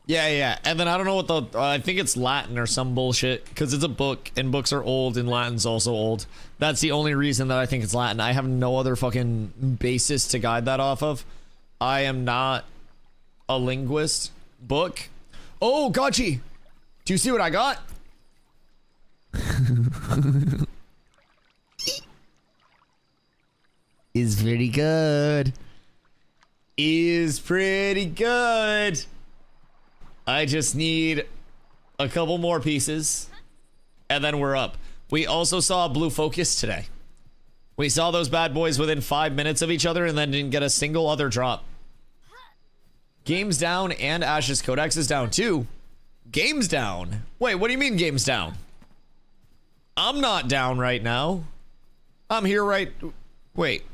Yeah. And then I don't know what the... I think it's Latin or some bullshit. Because it's a book, and books are old, and Latin's also old. That's the only reason that I think it's Latin. I have no other fucking basis to guide that off of. I am not a linguist. Book. Oh, Gotchi! Do you see what I got? is pretty good. Is pretty good. I just need a couple more pieces and then we're up. We also saw Blue Focus today. We saw those bad boys within 5 minutes of each other and then didn't get a single other drop. Games down and Ash's Codex is down too. Games down? Wait, what do you mean games down? I'm not down right now. I'm here right... Wait.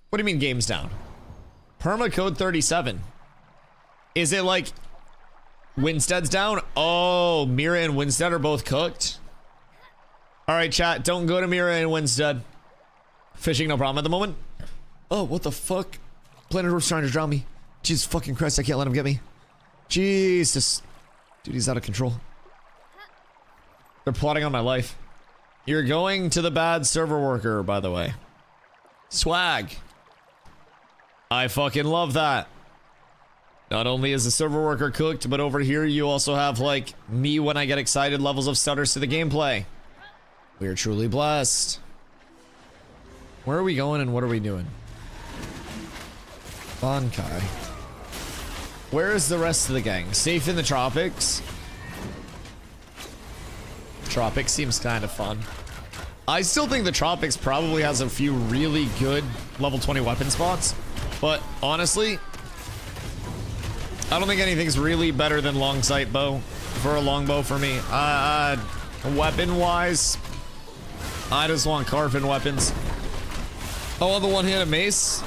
What do you mean games down? Perma code 37. Is it like Winstead's down? Oh, Mira and Winstead are both cooked. All right, chat. Don't go to Mira and Winstead. Fishing, no problem at the moment. Oh, what the fuck? Planet Earth's trying to drown me. Jesus fucking Christ, I can't let him get me. Jesus. Dude, he's out of control. They're plotting on my life. You're going to the bad server worker, by the way. Swag. I fucking love that. Not only is the server worker cooked, but over here you also have, like, me when I get excited levels of stutters to the gameplay. We are truly blessed. Where are we going and what are we doing? Bankai. Where is the rest of the gang? Safe in the tropics? Tropics seems kind of fun. I still think the tropics probably has a few really good level 20 weapon spots. But honestly, I don't think anything's really better than long sight bow for a longbow for me. Weapon wise, I just want Carfin weapons. I want the one-handed mace.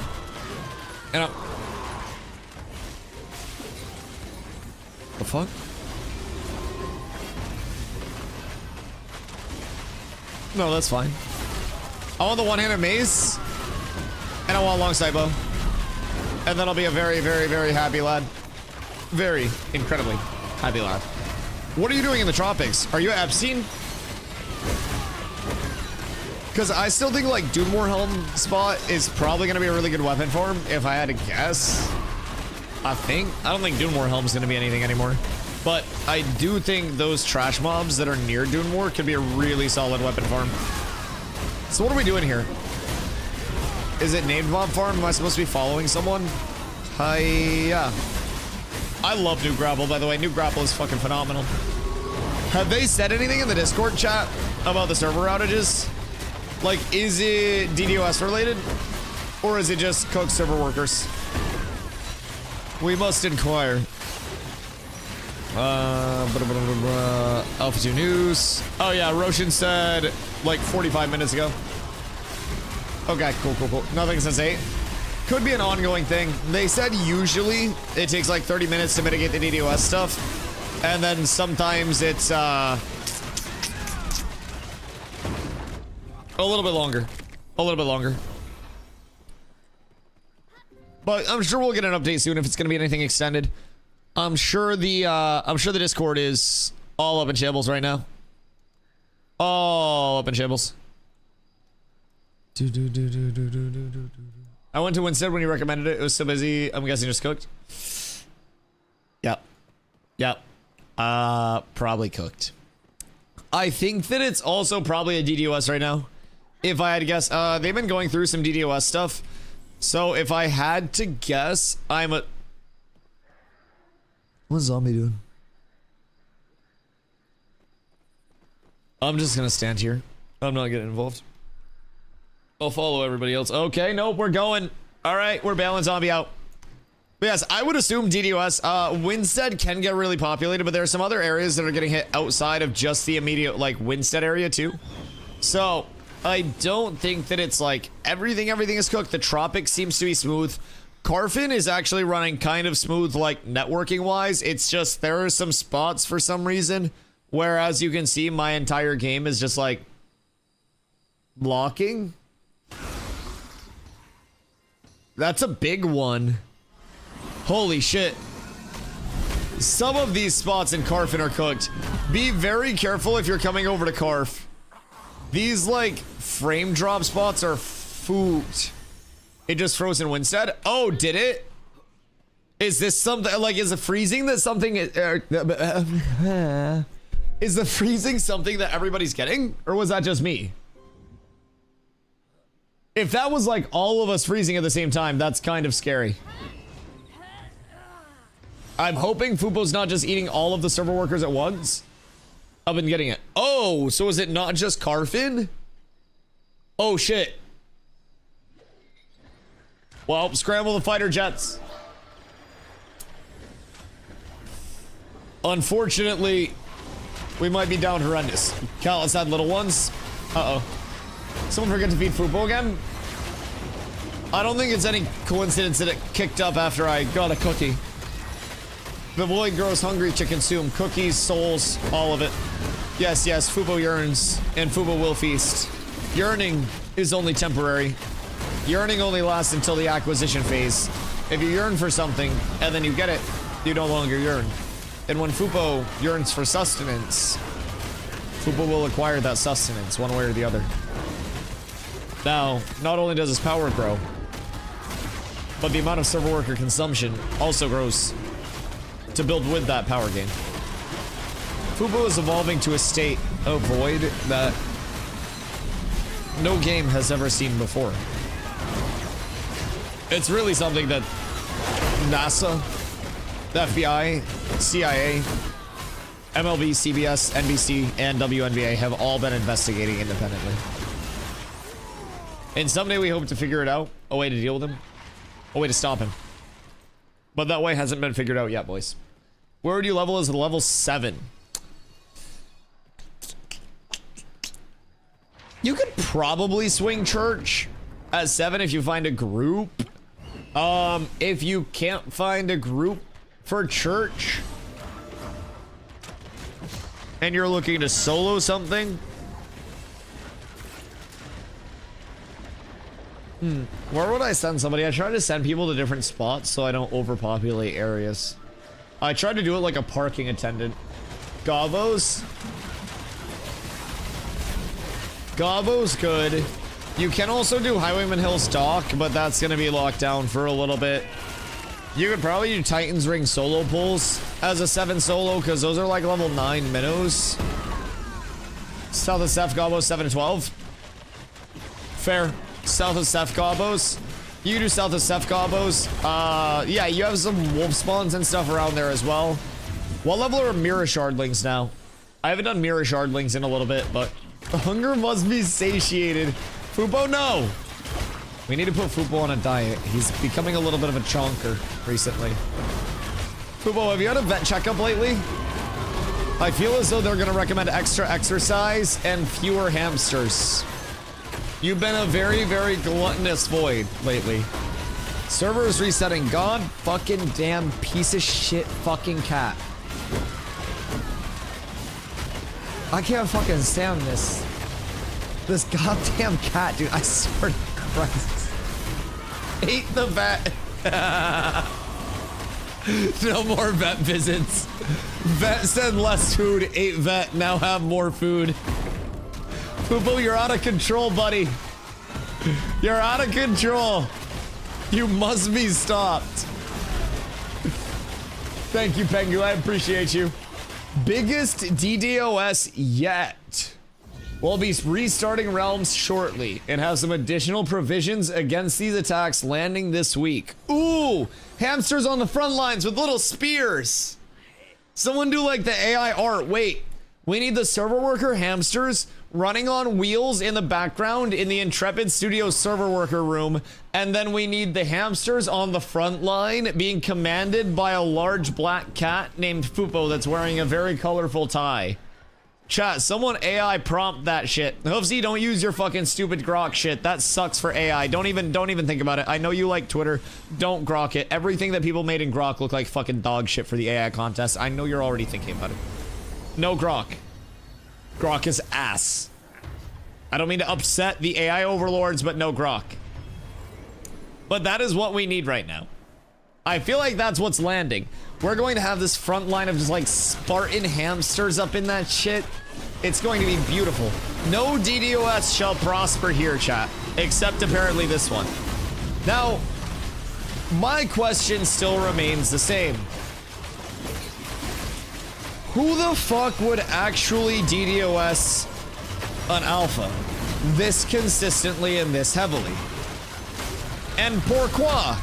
And the fuck? No, that's fine. I want the one-handed mace. And I want long sight bow. And then I'll be a very, very, very happy lad. Very incredibly happy lad. What are you doing in the tropics? Are you at Epstein? Because I still think like Doomwar Helm spot is probably going to be a really good weapon for him if I had to guess. I don't think Doomwar Helm's going to be anything anymore. But I do think those trash mobs that are near Doomwar could be a really solid weapon for him. So what are we doing here? Is it named mob farm? Am I supposed to be following someone? Hiya. I love New Grapple, by the way. New Grapple is fucking phenomenal. Have they said anything in the Discord chat about the server outages? Like, is it DDoS related? Or is it just cook server workers? We must inquire. Alpha 2 News. Oh yeah, Roshan said like 45 minutes ago. Okay, cool. Nothing since 8. Could be an ongoing thing. They said usually it takes like 30 minutes to mitigate the DDoS stuff. And then sometimes it's a little bit longer. But I'm sure we'll get an update soon if it's gonna be anything extended. I'm sure the Discord is all up in shambles right now. All up in shambles. I went to Winstead when you recommended it. It was so busy. I'm guessing just cooked. Yep. Probably cooked. I think that it's also probably a DDoS right now. If I had to guess, they've been going through some DDoS stuff. So if I had to guess, what's Zombie doing? I'm just gonna stand here. I'm not getting involved. I'll follow everybody else. Okay, nope, we're going. All right, we're bailing Zombie out. But yes, I would assume DDoS. Winstead can get really populated, but there are some other areas that are getting hit outside of just the immediate, like, Winstead area, too. So, I don't think that it's, like, everything is cooked. The Tropics seems to be smooth. Carfin is actually running kind of smooth, like, networking-wise. It's just there are some spots for some reason where, as you can see, my entire game is just, like, blocking. That's a big one. Holy shit. Some of these spots in Carfin are cooked. Be very careful if you're coming over to Carf. These, like, frame drop spots are food. It just froze in Winstead? Oh, did it? Is this something, like, is the freezing that something... is the freezing something that everybody's getting? Or was that just me? If that was like all of us freezing at the same time, that's kind of scary. I'm hoping Fupo's not just eating all of the server workers at once. I've been getting it. Oh, so is it not just Carfin? Oh shit. Well, scramble the fighter jets. Unfortunately, we might be down horrendous. Callus had little ones. Uh-oh. Someone forget to feed Fupo again? I don't think it's any coincidence that it kicked up after I got a cookie. The boy grows hungry to consume cookies, souls, all of it. Yes, yes, Fupo yearns, and Fupo will feast. Yearning is only temporary. Yearning only lasts until the acquisition phase. If you yearn for something, and then you get it, you no longer yearn. And when Fupo yearns for sustenance, Fupo will acquire that sustenance, one way or the other. Now, not only does his power grow, but the amount of server worker consumption also grows to build with that power gain. Fupo is evolving to a state of void that no game has ever seen before. It's really something that NASA, the FBI, CIA, MLB, CBS, NBC, and WNBA have all been investigating independently. And someday we hope to figure it out, a way to deal with him, a way to stop him. But that way hasn't been figured out yet, boys. Where would you level as level 7? You could probably swing church at 7 if you find a group. If you can't find a group for church and you're looking to solo something, where would I send somebody? I try to send people to different spots so I don't overpopulate areas. I tried to do it like a parking attendant. Gavo's? Gavo's good. You can also do Highwayman Hills Dock, but that's gonna be locked down for a little bit. You could probably do Titan's Ring solo pulls as a 7 solo, because those are like level 9 minnows. South of Seth Gobos 7 to 12. Fair. South of Seth Gobos. You do South of Seth Gobos. Yeah, you have some wolf spawns and stuff around there as well. What level are Mirror Shardlings now? I haven't done Mirror Shardlings in a little bit, but the hunger must be satiated. Fupo, no! We need to put Fupo on a diet. He's becoming a little bit of a chonker recently. Fupo, have you had a vet checkup lately? I feel as though they're gonna recommend extra exercise and fewer hamsters. You've been a very, very gluttonous void lately. Servers resetting. God fucking damn piece of shit fucking cat. I can't fucking stand this. This goddamn cat, dude. I swear to Christ. Ate the vet. No more vet visits. Vet said less food. Ate vet. Now have more food. Fupo, you're out of control, buddy. You're out of control. You must be stopped. Thank you, Pengu. I appreciate you. Biggest DDoS yet. We'll be restarting realms shortly and have some additional provisions against these attacks landing this week. Ooh, hamsters on the front lines with little spears. Someone do like the AI art. Wait, we need the server worker hamsters running on wheels in the background in the Intrepid Studio server worker room, and then we need the hamsters on the front line being commanded by a large black cat named Fupo that's wearing a very colorful tie. Chat, someone AI prompt that shit. Hoofsy, don't use your fucking stupid grok shit. That sucks for AI. Don't even think about it. I know you like Twitter. Don't grok it. Everything that people made in grok look like fucking dog shit for the AI contest. I know you're already thinking about it. No grok. Grok is ass. I don't mean to upset the AI overlords, but no grok. But that is what we need right now. I feel like that's what's landing. We're going to have this front line of just like Spartan hamsters up in that shit. It's going to be beautiful. No DDoS shall prosper here, chat. Except apparently this one. Now, my question still remains the same. Who the fuck would actually DDoS an alpha? this consistently and this heavily? And pourquoi?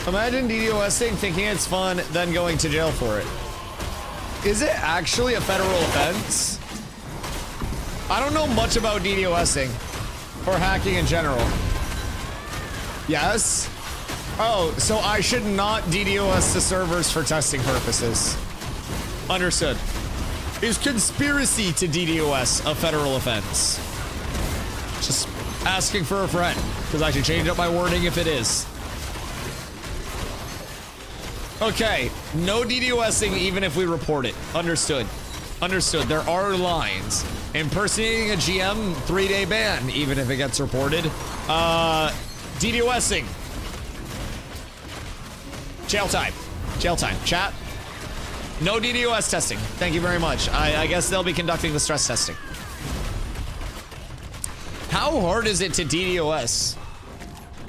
Imagine DDoSing, thinking it's fun, then going to jail for it. Is it actually a federal offense? I don't know much about DDoSing or hacking in general. Yes? Oh, so I should not DDoS the servers for testing purposes. Understood. Is conspiracy to DDoS a federal offense? Just asking for a friend, because I should change up my wording if it is. Okay, no DDoSing even if we report it. Understood. Understood. There are lines. Impersonating a GM, 3-day ban, even if it gets reported. DDoSing. Jail time. Jail time. Chat. No DDoS testing. Thank you very much. I guess they'll be conducting the stress testing. How hard is it to DDoS?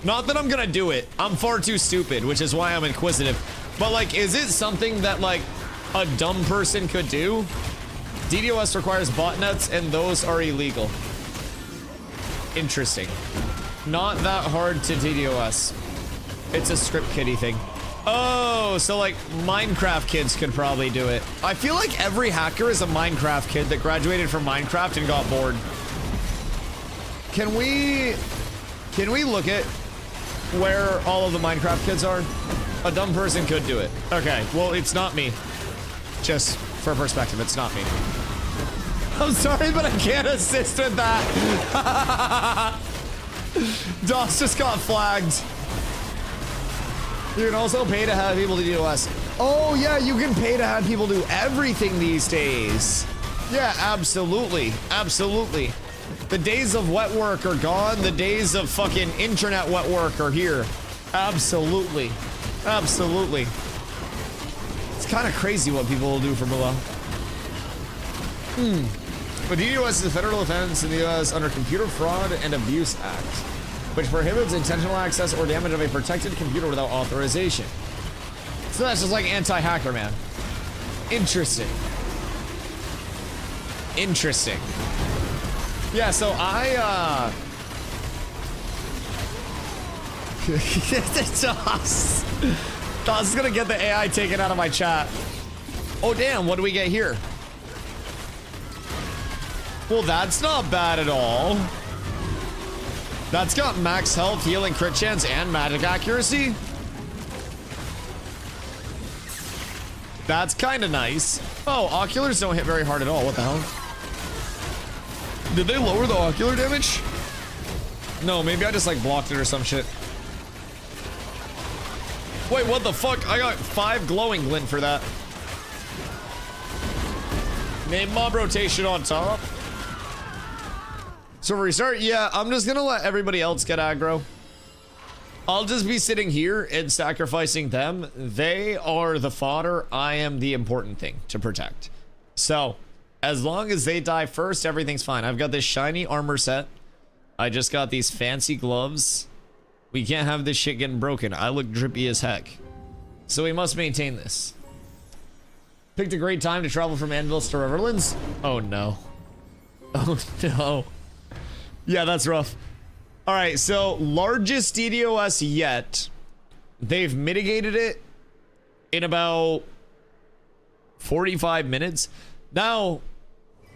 Not that I'm gonna do it. I'm far too stupid, which is why I'm inquisitive. But like, is it something that like a dumb person could do? DDoS requires botnets and those are illegal. Interesting. Not that hard to DDoS. It's a script kiddie thing. Oh, so like Minecraft kids could probably do it. I feel like every hacker is a Minecraft kid that graduated from Minecraft and got bored. Can we look at where all of the Minecraft kids are? A dumb person could do it. Okay, well, it's not me. Just for perspective, it's not me. I'm sorry, but I can't assist with that. DOS just got flagged. You can also pay to have people do DOS. Oh, yeah, you can pay to have people do everything these days. Yeah, absolutely. Absolutely. The days of wet work are gone. The days of fucking internet wet work are here. Absolutely. Absolutely. It's kind of crazy what people will do for below. But DDoS is a federal offense in the US under Computer Fraud and Abuse Act, which prohibits intentional access or damage of a protected computer without authorization. So that's just like anti-hacker, man. Interesting. Interesting. Yeah, so DOS is gonna get the AI taken out of my chat. Oh damn, what do we get here? Well, that's not bad at all. That's got max health, healing, crit chance, and magic accuracy. That's kind of nice. Oh, oculars don't hit very hard at all. What the hell? Did they lower the ocular damage? No, maybe I just like blocked it or some shit. Wait, what the fuck? I got 5 glowing glint for that. Name mob rotation on top. So restart? Yeah, I'm just gonna let everybody else get aggro. I'll just be sitting here and sacrificing them. They are the fodder. I am the important thing to protect. So, as long as they die first, everything's fine. I've got this shiny armor set. I just got these fancy gloves. We can't have this shit getting broken. I look drippy as heck. So we must maintain this. Picked a great time to travel from Anvils to Riverlands. Oh no. Oh no. Yeah, that's rough. All right, so largest DDoS yet. They've mitigated it in about 45 minutes. Now,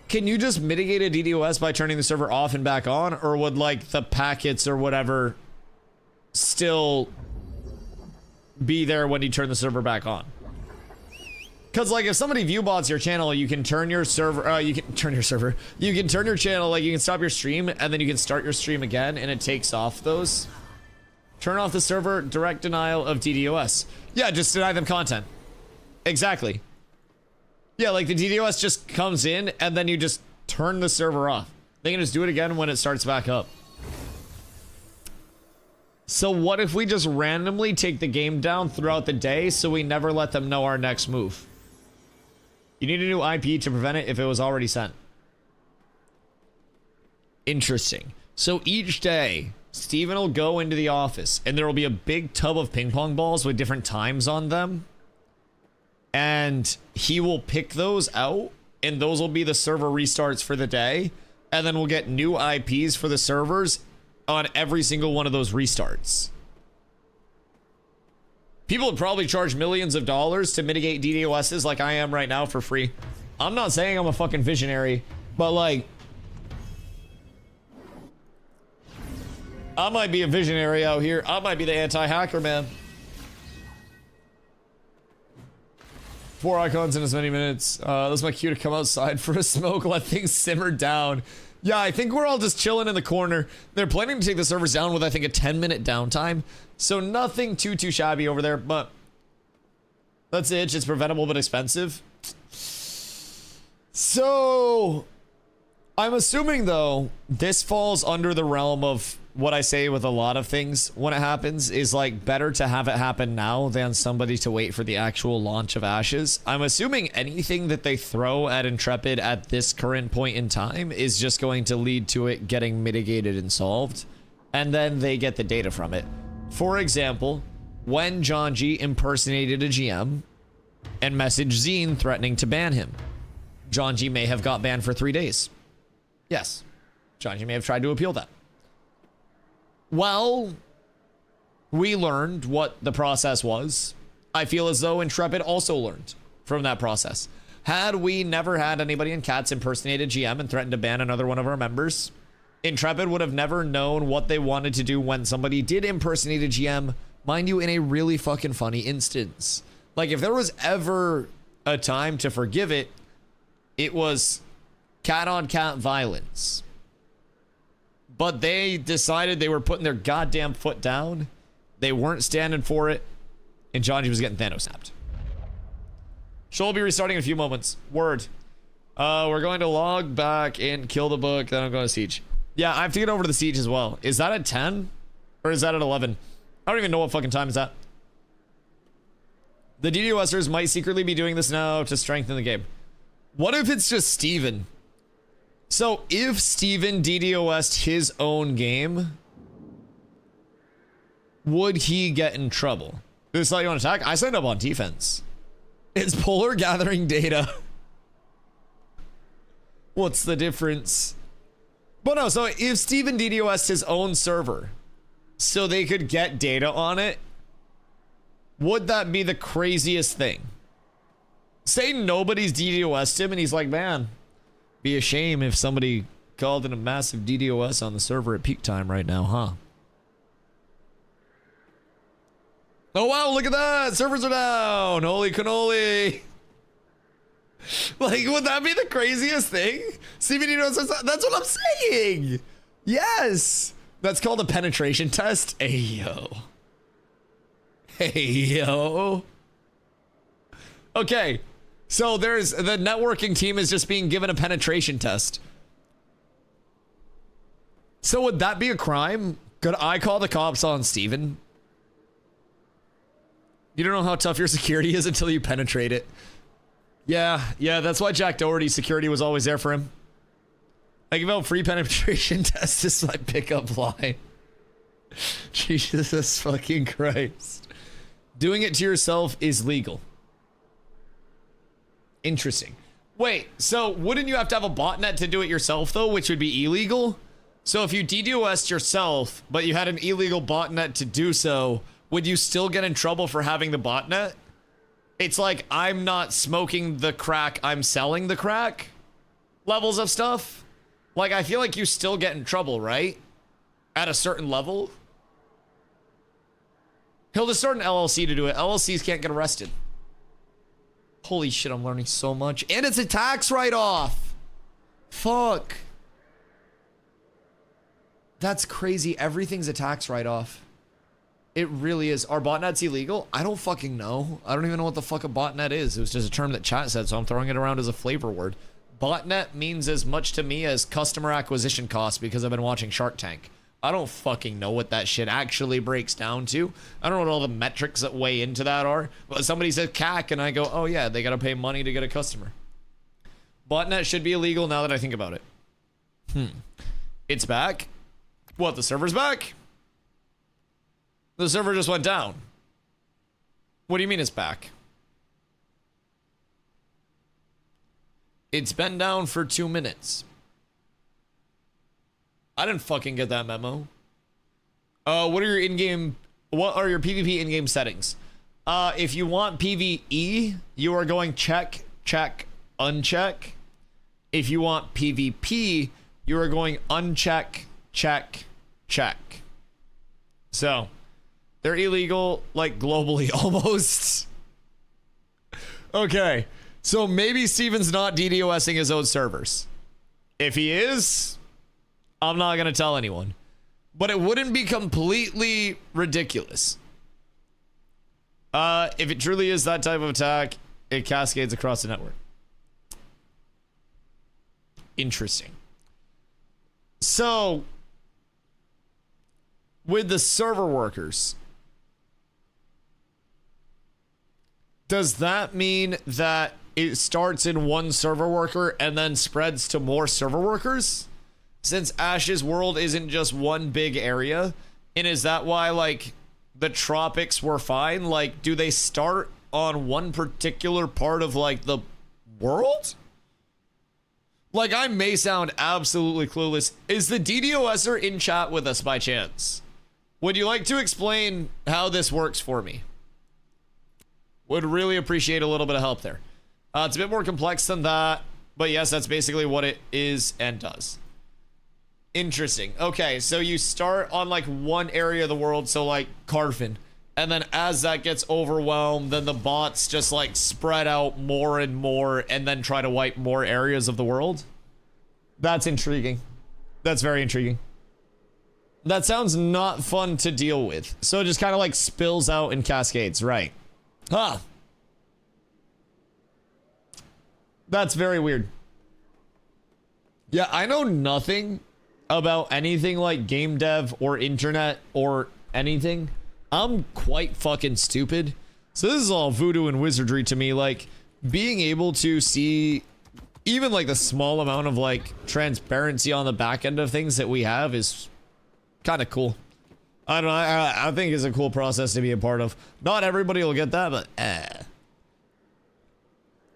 can you just mitigate a DDoS by turning the server off and back on? Or would like the packets or whatever still be there when you turn the server back on? Because like if somebody view bots your channel, you can turn your server, you can turn your channel, like you can stop your stream and then you can start your stream again and it takes off those. Turn off the server, direct denial of DDoS. Yeah, just deny them content. Exactly. Yeah, like the DDoS just comes in and then you just turn the server off. They can just do it again when it starts back up. So what if we just randomly take the game down throughout the day so we never let them know our next move? You need a new IP to prevent it if it was already sent. Interesting. So each day, Steven will go into the office and there will be a big tub of ping pong balls with different times on them. And he will pick those out and those will be the server restarts for the day. and then we'll get new IPs for the servers on every single one of those restarts. People would probably charge millions of dollars to mitigate DDoSs like I am right now for free. I'm not saying I'm a fucking visionary, but like, I might be a visionary out here. I might be the anti-hacker man. 4 icons in as many minutes. That's my cue to come outside for a smoke, let things simmer down. Yeah, I think we're all just chilling in the corner. They're planning to take the servers down with, I think, a 10-minute downtime. So nothing too shabby over there, but that's it. It's preventable but expensive. So I'm assuming, though, this falls under the realm of what I say with a lot of things when it happens is like better to have it happen now than somebody to wait for the actual launch of Ashes. I'm assuming anything that they throw at Intrepid at this current point in time is just going to lead to it getting mitigated and solved, and then they get the data from it. For example, when John G impersonated a GM and messaged Zine threatening to ban him, John G may have got banned for 3 days. Yes, John G may have tried to appeal that. Well, we learned what the process was. I feel as though Intrepid also learned from that process. Had we never had anybody in Cats impersonate a GM and threatened to ban another one of our members, Intrepid would have never known what they wanted to do when somebody did impersonate a GM, mind you, in a really fucking funny instance. Like, if there was ever a time to forgive it, it was cat-on-cat violence. But they decided they were putting their goddamn foot down. They weren't standing for it. And John G was getting Thanos snapped. Show will be restarting in a few moments. Word. We're going to log back and kill the book. Then I'm going to Siege. Yeah, I have to get over to the Siege as well. Is that at 10? Or is that at 11? I don't even know what fucking time is that. The DDoSers might secretly be doing this now to strengthen the game. What if it's just Steven? So if Steven DDoS'd his own game, would he get in trouble? This thought you want to attack? I signed up on defense. It's Polar gathering data. What's the difference? But no, so if Steven DDoS'd his own server so they could get data on it, would that be the craziest thing? Say nobody's DDoS'd him and he's like, man, be a shame if somebody called in a massive DDoS on the server at peak time right now, huh? Oh wow, look at that! Servers are down! Holy cannoli! Like, would that be the craziest thing? CBD knows that's what I'm saying! Yes! That's called a penetration test. Hey yo. Hey yo. Okay. So there's the networking team is just being given a penetration test. So would that be a crime? Could I call the cops on Steven? You don't know how tough your security is until you penetrate it. Yeah, that's why Jack Doherty's security was always there for him. I give out free penetration tests is my pickup line. Jesus fucking Christ. Doing it to yourself is legal. Interesting. Wait, so wouldn't you have to have a botnet to do it yourself though, which would be illegal? So if you DDoS'd yourself, but you had an illegal botnet to do so, would you still get in trouble for having the botnet? It's like, I'm not smoking the crack, I'm selling the crack levels of stuff. Like, I feel like you still get in trouble, right? At a certain level. He'll just start an LLC to do it. LLCs can't get arrested. Holy shit, I'm learning so much. And it's a tax write-off. Fuck. That's crazy. Everything's a tax write-off. It really is. Are botnets illegal? I don't fucking know. I don't even know what the fuck a botnet is. It was just a term that chat said, so I'm throwing it around as a flavor word. Botnet means as much to me as customer acquisition costs because I've been watching Shark Tank. I don't fucking know what that shit actually breaks down to. I don't know what all the metrics that weigh into that are. But somebody says CAC and I go, oh yeah, they gotta pay money to get a customer. Botnet should be illegal now that I think about it. It's back? What, the server's back? The server just went down. What do you mean it's back? It's been down for 2 minutes. I didn't fucking get that memo. What are your PvP in-game settings? If you want PvE, you are going check, check, uncheck. If you want PvP, you are going uncheck, check, check. So, they're illegal, like, globally, almost. Okay, so maybe Steven's not DDoSing his own servers. If he is, I'm not gonna tell anyone. But it wouldn't be completely ridiculous. If it truly is that type of attack, it cascades across the network. Interesting. So, with the server workers, does that mean that it starts in one server worker and then spreads to more server workers? Since Ash's world isn't just one big area, and is that why, like, the tropics were fine? Like, do they start on one particular part of, like, the world? Like, I may sound absolutely clueless. Is the DDoSer in chat with us by chance? Would you like to explain how this works for me? Would really appreciate a little bit of help there. It's a bit more complex than that, but yes, that's basically what it is and does. Interesting. Okay, so you start on like one area of the world, so like Carfin, and then as that gets overwhelmed, then the bots just like spread out more and more and then try to wipe more areas of the world. That's intriguing. That's very intriguing. That sounds not fun to deal with. So it just kind of like spills out in cascades, right? Huh. That's very weird. Yeah, I know nothing about anything like game dev or internet or anything. I'm quite fucking stupid. So this is all voodoo and wizardry to me. Like, being able to see even like the small amount of like transparency on the back end of things that we have is kind of cool. I don't know. I think it's a cool process to be a part of. Not everybody will get that, but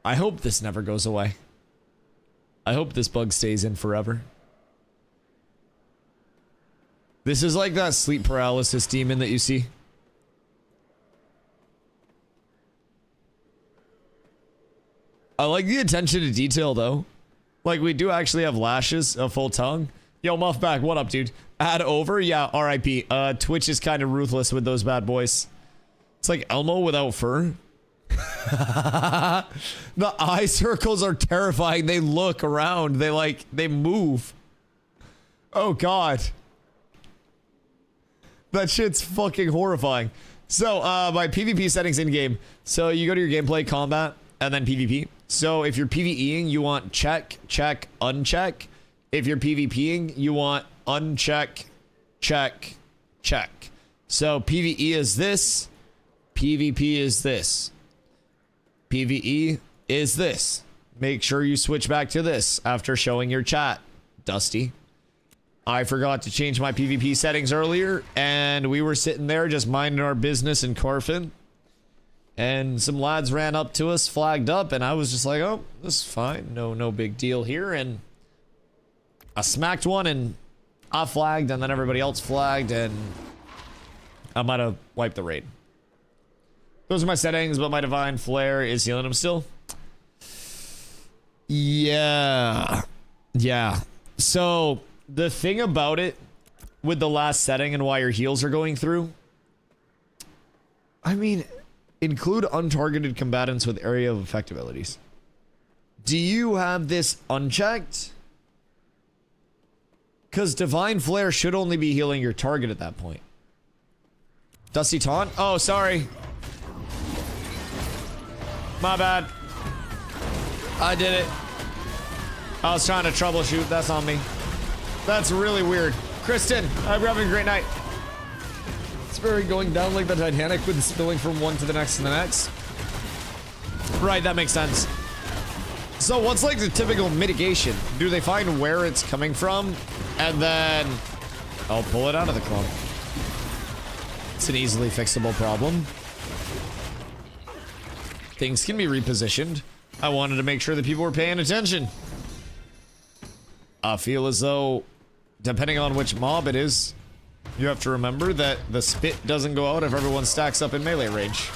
I hope this never goes away. I hope this bug stays in forever. This is like that sleep paralysis demon that you see. I like the attention to detail though. Like, we do actually have lashes, a full tongue. Yo, Muffback, what up, dude? Add over? Yeah, RIP. Twitch is kind of ruthless with those bad boys. It's like Elmo without fur. The eye circles are terrifying. They look around. They move. Oh, God. That shit's fucking horrifying. So, my PvP settings in-game. So, you go to your gameplay, combat, and then PvP. So, if you're PvEing, you want check, check, uncheck. If you're PvPing, you want uncheck, check, check. So, PvE is this. PvP is this. PvE is this. Make sure you switch back to this after showing your chat, Dusty. I forgot to change my PvP settings earlier, and we were sitting there just minding our business in Corfin. And some lads ran up to us, flagged up, and I was just like, oh, this is fine. No big deal here. And I smacked one, and I flagged, and then everybody else flagged, and I might have wiped the raid. Those are my settings, but my Divine Flare is healing him still. Yeah. So, the thing about it, with the last setting and why your heals are going through, I mean, include untargeted combatants with area of effect abilities. Do you have this unchecked? Because Divine Flare should only be healing your target at that point. Dusty Taunt? Oh, sorry. My bad. I did it. I was trying to troubleshoot. That's on me. That's really weird. Kristen, I hope you're having a great night. It's very going down like the Titanic with the spilling from one to the next and the next. Right, that makes sense. So what's like the typical mitigation? Do they find where it's coming from? And then I'll pull it out of the clump. It's an easily fixable problem. Things can be repositioned. I wanted to make sure that people were paying attention. I feel as though depending on which mob it is, you have to remember that the spit doesn't go out if everyone stacks up in melee range.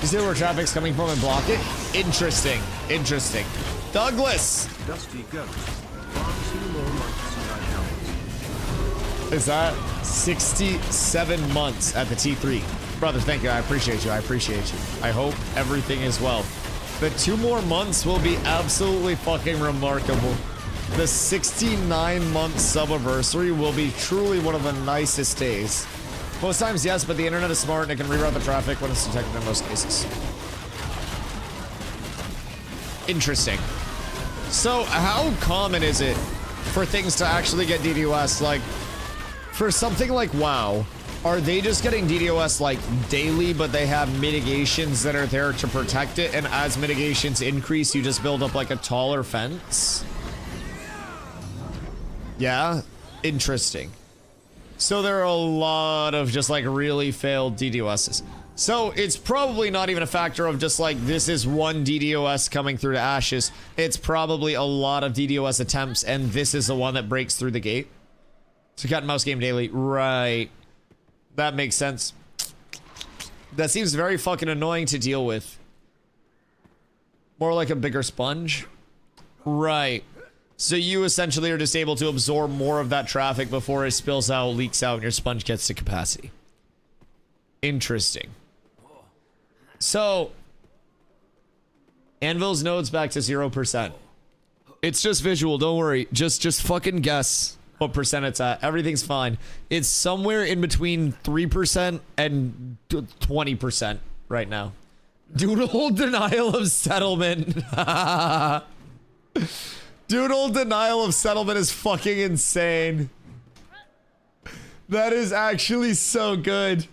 You see where traffic's coming from and block it? Interesting. Interesting. Douglas! Dusty Ghost. 2 more months and I help. Is that 67 months at the T3? Brother, thank you. I appreciate you. I appreciate you. I hope everything is well. The 2 more months will be absolutely fucking remarkable. The 69-month subiversary will be truly one of the nicest days. Most times, yes, but the internet is smart and it can reroute the traffic when it's detected in most cases. Interesting. So, how common is it for things to actually get DDoS? Like, for something like WoW, are they just getting DDoS like daily, but they have mitigations that are there to protect it, and as mitigations increase, you just build up like a taller fence? Yeah, interesting. So there are a lot of just like really failed DDoSs. So it's probably not even a factor of just like this is one DDoS coming through to Ashes. It's probably a lot of DDoS attempts, and this is the one that breaks through the gate. So cat and mouse game daily, right? That makes sense. That seems very fucking annoying to deal with. More like a bigger sponge, right? So you essentially are just able to absorb more of that traffic before it spills out, leaks out, and your sponge gets to capacity. Interesting. So, Anvil's node's back to 0%. It's just visual, don't worry. Just fucking guess what percent it's at. Everything's fine. It's somewhere in between 3% and 20% right now. Doodle denial of settlement. Doodle denial of settlement is fucking insane. That is actually so good.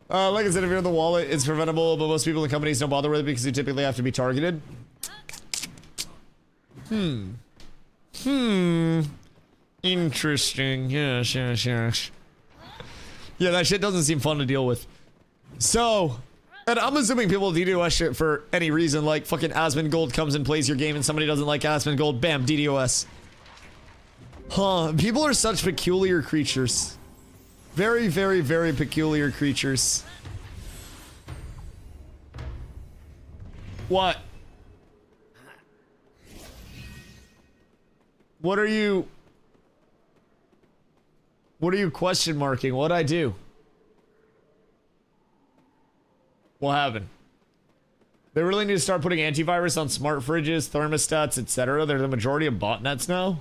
Like I said, if you're in the wallet, it's preventable, but most people in companies don't bother with it because you typically have to be targeted. Interesting. Yes. Yeah, that shit doesn't seem fun to deal with. So, and I'm assuming people DDoS shit for any reason, like fucking Asmongold comes and plays your game and somebody doesn't like Asmongold, bam, DDoS. Huh, people are such peculiar creatures. Very, very, very peculiar creatures. What? What are you question marking? What'd I do? What happened? They really need to start putting antivirus on smart fridges, thermostats, etc. They're the majority of botnets now.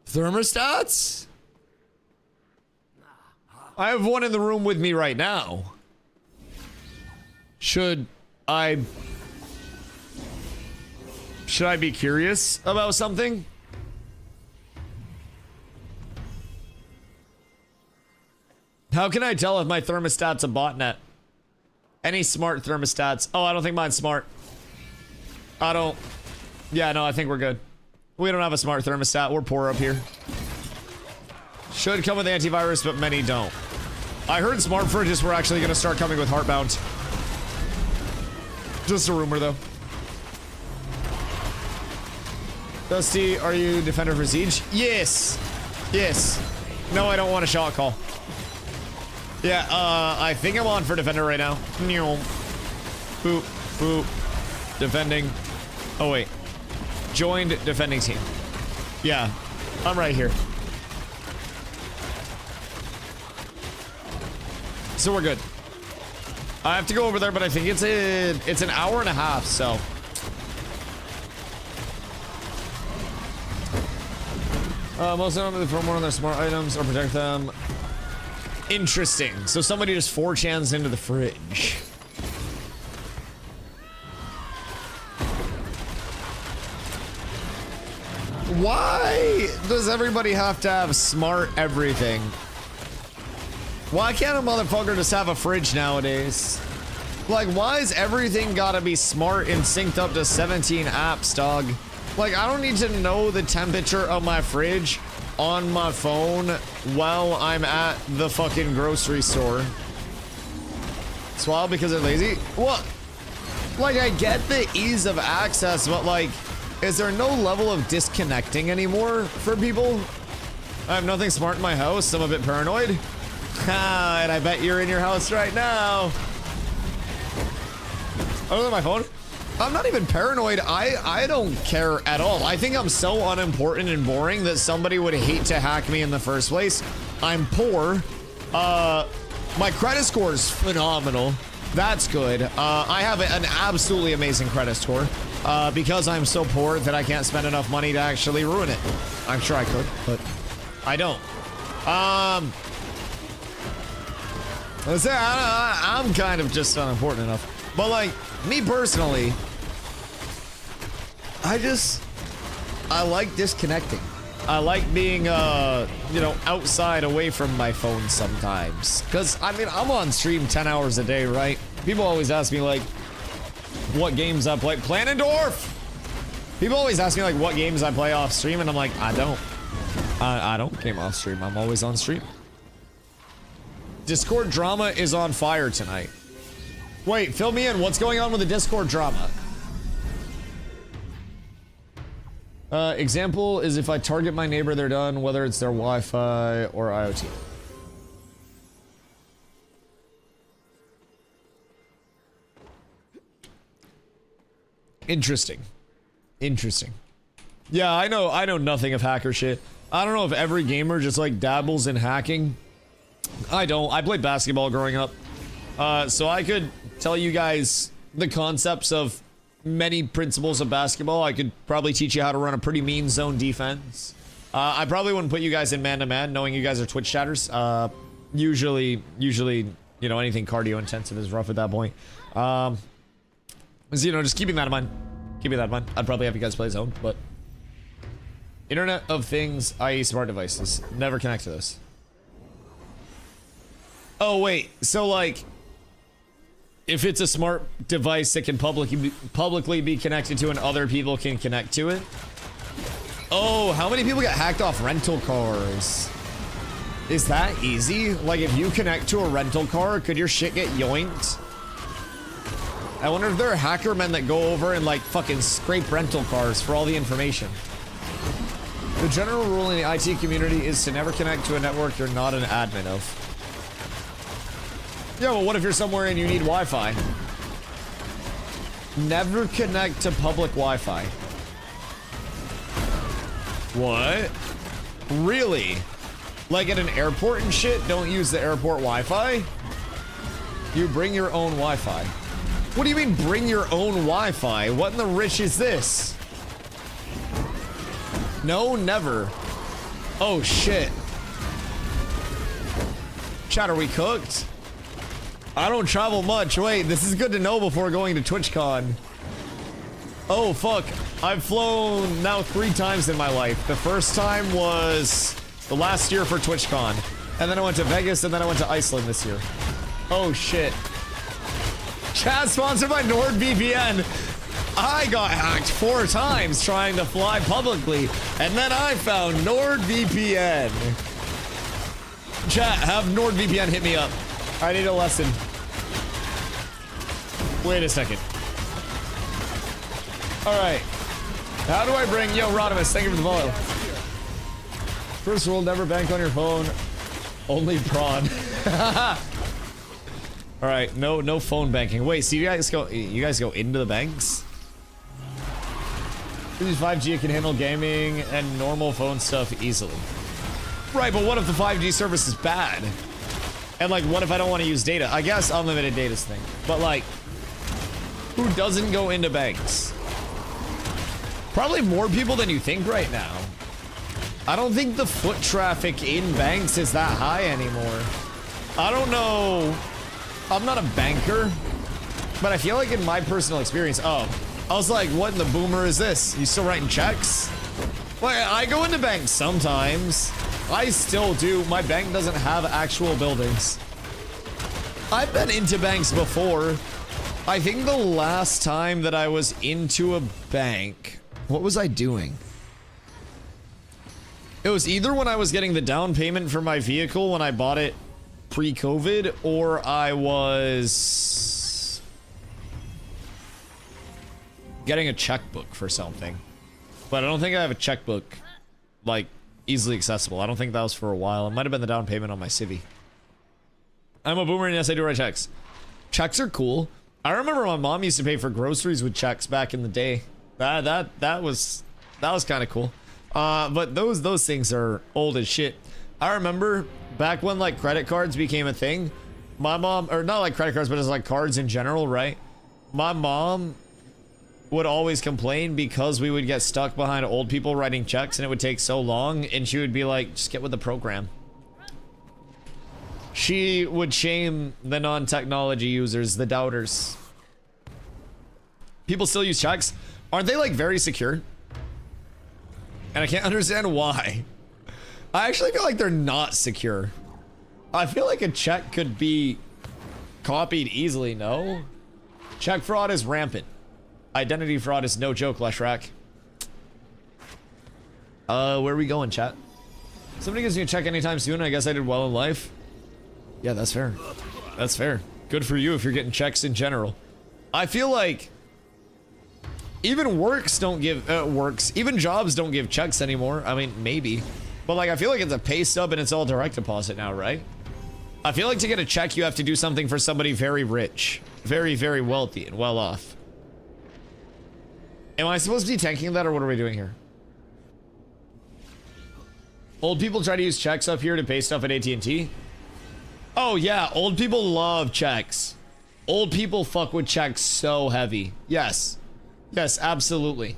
Thermostats? I have one in the room with me right now. Should I be curious about something? How can I tell if my thermostat's a botnet? Any smart thermostats? Oh, I don't think mine's smart. I don't. Yeah, no, I think we're good. We don't have a smart thermostat. We're poor up here. Should come with antivirus, but many don't. I heard smart fridges were actually going to start coming with Heartbound. Just a rumor, though. Dusty, are you Defender for Siege? Yes. Yes. No, I don't want a shot call. Yeah, I think I'm on for Defender right now. Boop, boop. Defending. Oh, wait. Joined defending team. Yeah, I'm right here. So we're good. I have to go over there, but I think it's an hour and a half, so. Most of them throw more on their smart items or protect them. Interesting. So somebody just 4chans into the fridge. Why does everybody have to have smart everything? Why can't a motherfucker just have a fridge nowadays? Like, why is everything gotta be smart and synced up to 17 apps, dog? Like, I don't need to know the temperature of my fridge on my phone while I'm at the fucking grocery store. It's wild because they're lazy. What? Like, I get the ease of access, but like, is there no level of disconnecting anymore for people? I have nothing smart in my house. I'm a bit paranoid. Ha, and I bet you're in your house right now. Other than my phone, I'm not even paranoid. I don't care at all. I think I'm so unimportant and boring that somebody would hate to hack me in the first place. I'm poor. My credit score is phenomenal. That's good. I have an absolutely amazing credit score because I'm so poor that I can't spend enough money to actually ruin it. I'm sure I could, but I don't. Let's say I'm kind of just unimportant enough. But like, me personally, I like disconnecting. I like being, you know, outside away from my phone sometimes. Because, I mean, I'm on stream 10 hours a day, right? People always ask me, like, what games I play. Planendorf! People always ask me, like, what games I play off stream, and I'm like, I don't. I don't game off stream. I'm always on stream. Discord drama is on fire tonight. Wait, fill me in. What's going on with the Discord drama? Example is if I target my neighbor, they're done, whether it's their Wi-Fi or IoT. Interesting. Interesting. Yeah, I know nothing of hacker shit. I don't know if every gamer just like dabbles in hacking. I don't. I played basketball growing up. So I could tell you guys the concepts of many principles of basketball. I could probably teach you how to run a pretty mean zone defense. I probably wouldn't put you guys in man-to-man, knowing you guys are Twitch chatters. Usually, you know, anything cardio intensive is rough at that point. So, you know, just keeping that in mind. Keeping that in mind. I'd probably have you guys play zone, but Internet of Things, i.e. smart devices. Never connect to this. Oh, wait. So, like, if it's a smart device that can publicly be connected to and other people can connect to it. Oh, how many people get hacked off rental cars? Is that easy? Like, if you connect to a rental car, could your shit get yoinked? I wonder if there are hacker men that go over and, like, fucking scrape rental cars for all the information. The general rule in the IT community is to never connect to a network you're not an admin of. Yeah, well, what if you're somewhere and you need Wi-Fi? Never connect to public Wi-Fi. What? Really? Like at an airport and shit, don't use the airport Wi-Fi? You bring your own Wi-Fi. What do you mean bring your own Wi-Fi? What in the rich is this? No, never. Oh, shit. Chat, are we cooked? I don't travel much. Wait, this is good to know before going to TwitchCon. Oh, fuck. I've flown now 3 times in my life. The first time was the last year for TwitchCon. And then I went to Vegas, and then I went to Iceland this year. Oh, shit. Chat sponsored by NordVPN. I got hacked 4 times trying to fly publicly, and then I found NordVPN. Chat, have NordVPN hit me up. I need a lesson. Wait a second. Alright. How do I bring... Yo, Rodimus, thank you for the follow. First rule, never bank on your phone. Only prawn. Alright, no phone banking. Wait, so you guys go into the banks? Use 5G, it can handle gaming and normal phone stuff easily. Right, but what if the 5G service is bad? And like, what if I don't want to use data? I guess unlimited data's thing. But like, who doesn't go into banks? Probably more people than you think right now. I don't think the foot traffic in banks is that high anymore. I don't know. I'm not a banker, but I feel like in my personal experience, I was like, what in the boomer is this? You still writing checks? Well, I go into banks sometimes. I still do. My bank doesn't have actual buildings. I've been into banks before. I think the last time that I was into a bank, what was I doing? It was either when I was getting the down payment for my vehicle when I bought it pre-COVID, or I was getting a checkbook for something. But I don't think I have a checkbook, like, easily accessible. I don't think that was for a while. It might have been the down payment on my civvy. I'm a boomer, and yes, I do write checks. Checks are cool. I remember my mom used to pay for groceries with checks back in the day. That was kind of cool. But those things are old as shit. I remember back when like credit cards became a thing. My mom, or not like credit cards, but just like cards in general, right? My mom would always complain because we would get stuck behind old people writing checks and it would take so long, and she would be like, just get with the program. She would shame the non-technology users, the doubters. People still use checks. Aren't they like very secure? And I can't understand why. I actually feel like they're not secure. I feel like a check could be copied easily, no? Check fraud is rampant. Identity fraud is no joke, Leshrack. Where are we going, chat? Somebody gives me a check anytime soon, I guess I did well in life. Yeah, that's fair. That's fair. Good for you if you're getting checks in general. I feel like even works don't give even jobs don't give checks anymore. I mean, maybe. But like I feel like it's a pay stub and it's all direct deposit now, right? I feel like to get a check you have to do something for somebody very rich, very, very wealthy and well off. Am I supposed to be tanking that, or what are we doing here? Old people try to use checks up here to pay stuff at AT&T. Oh yeah, old people love checks. Old people fuck with checks so heavy. Yes. Yes, absolutely.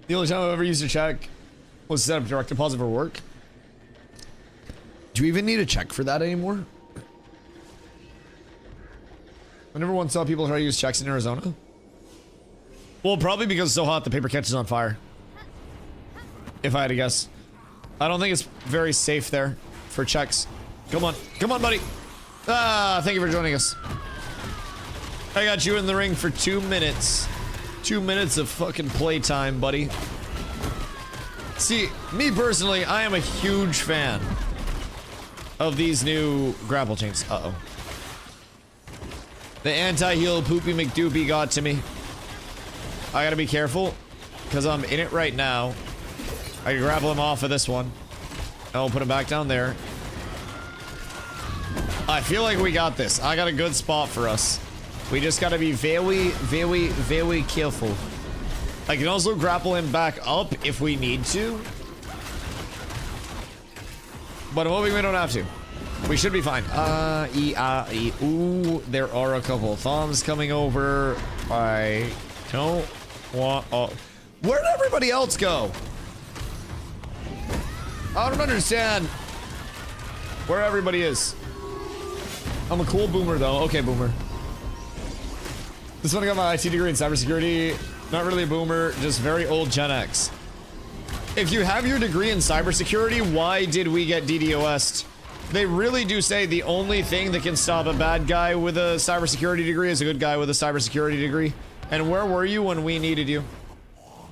The only time I've ever used a check was to set up direct deposit for work. Do you even need a check for that anymore? I never once saw people try to use checks in Arizona. Well, probably because it's so hot the paper catches on fire. If I had to guess. I don't think it's very safe there for checks. Come on. Come on, buddy. Ah, thank you for joining us. I got you in the ring for 2 minutes. 2 minutes of fucking playtime, buddy. See, me personally, I am a huge fan of these new grapple chains. Uh-oh. The anti-heal poopy McDoopy got to me. I gotta be careful, because I'm in it right now. I can grapple him off of this one. And I'll put him back down there. I feel like we got this. I got a good spot for us. We just gotta be very, very, very careful. I can also grapple him back up if we need to. But I'm hoping we don't have to. We should be fine. Ooh, there are a couple of thumbs coming over. I don't want... Where'd everybody else go? I don't understand where everybody is. I'm a cool boomer, though. Okay, boomer. This one, I got my IT degree in cybersecurity. Not really a boomer, just very old Gen X. If you have your degree in cybersecurity, why did we get DDoS'd? They really do say the only thing that can stop a bad guy with a cybersecurity degree is a good guy with a cybersecurity degree. And where were you when we needed you?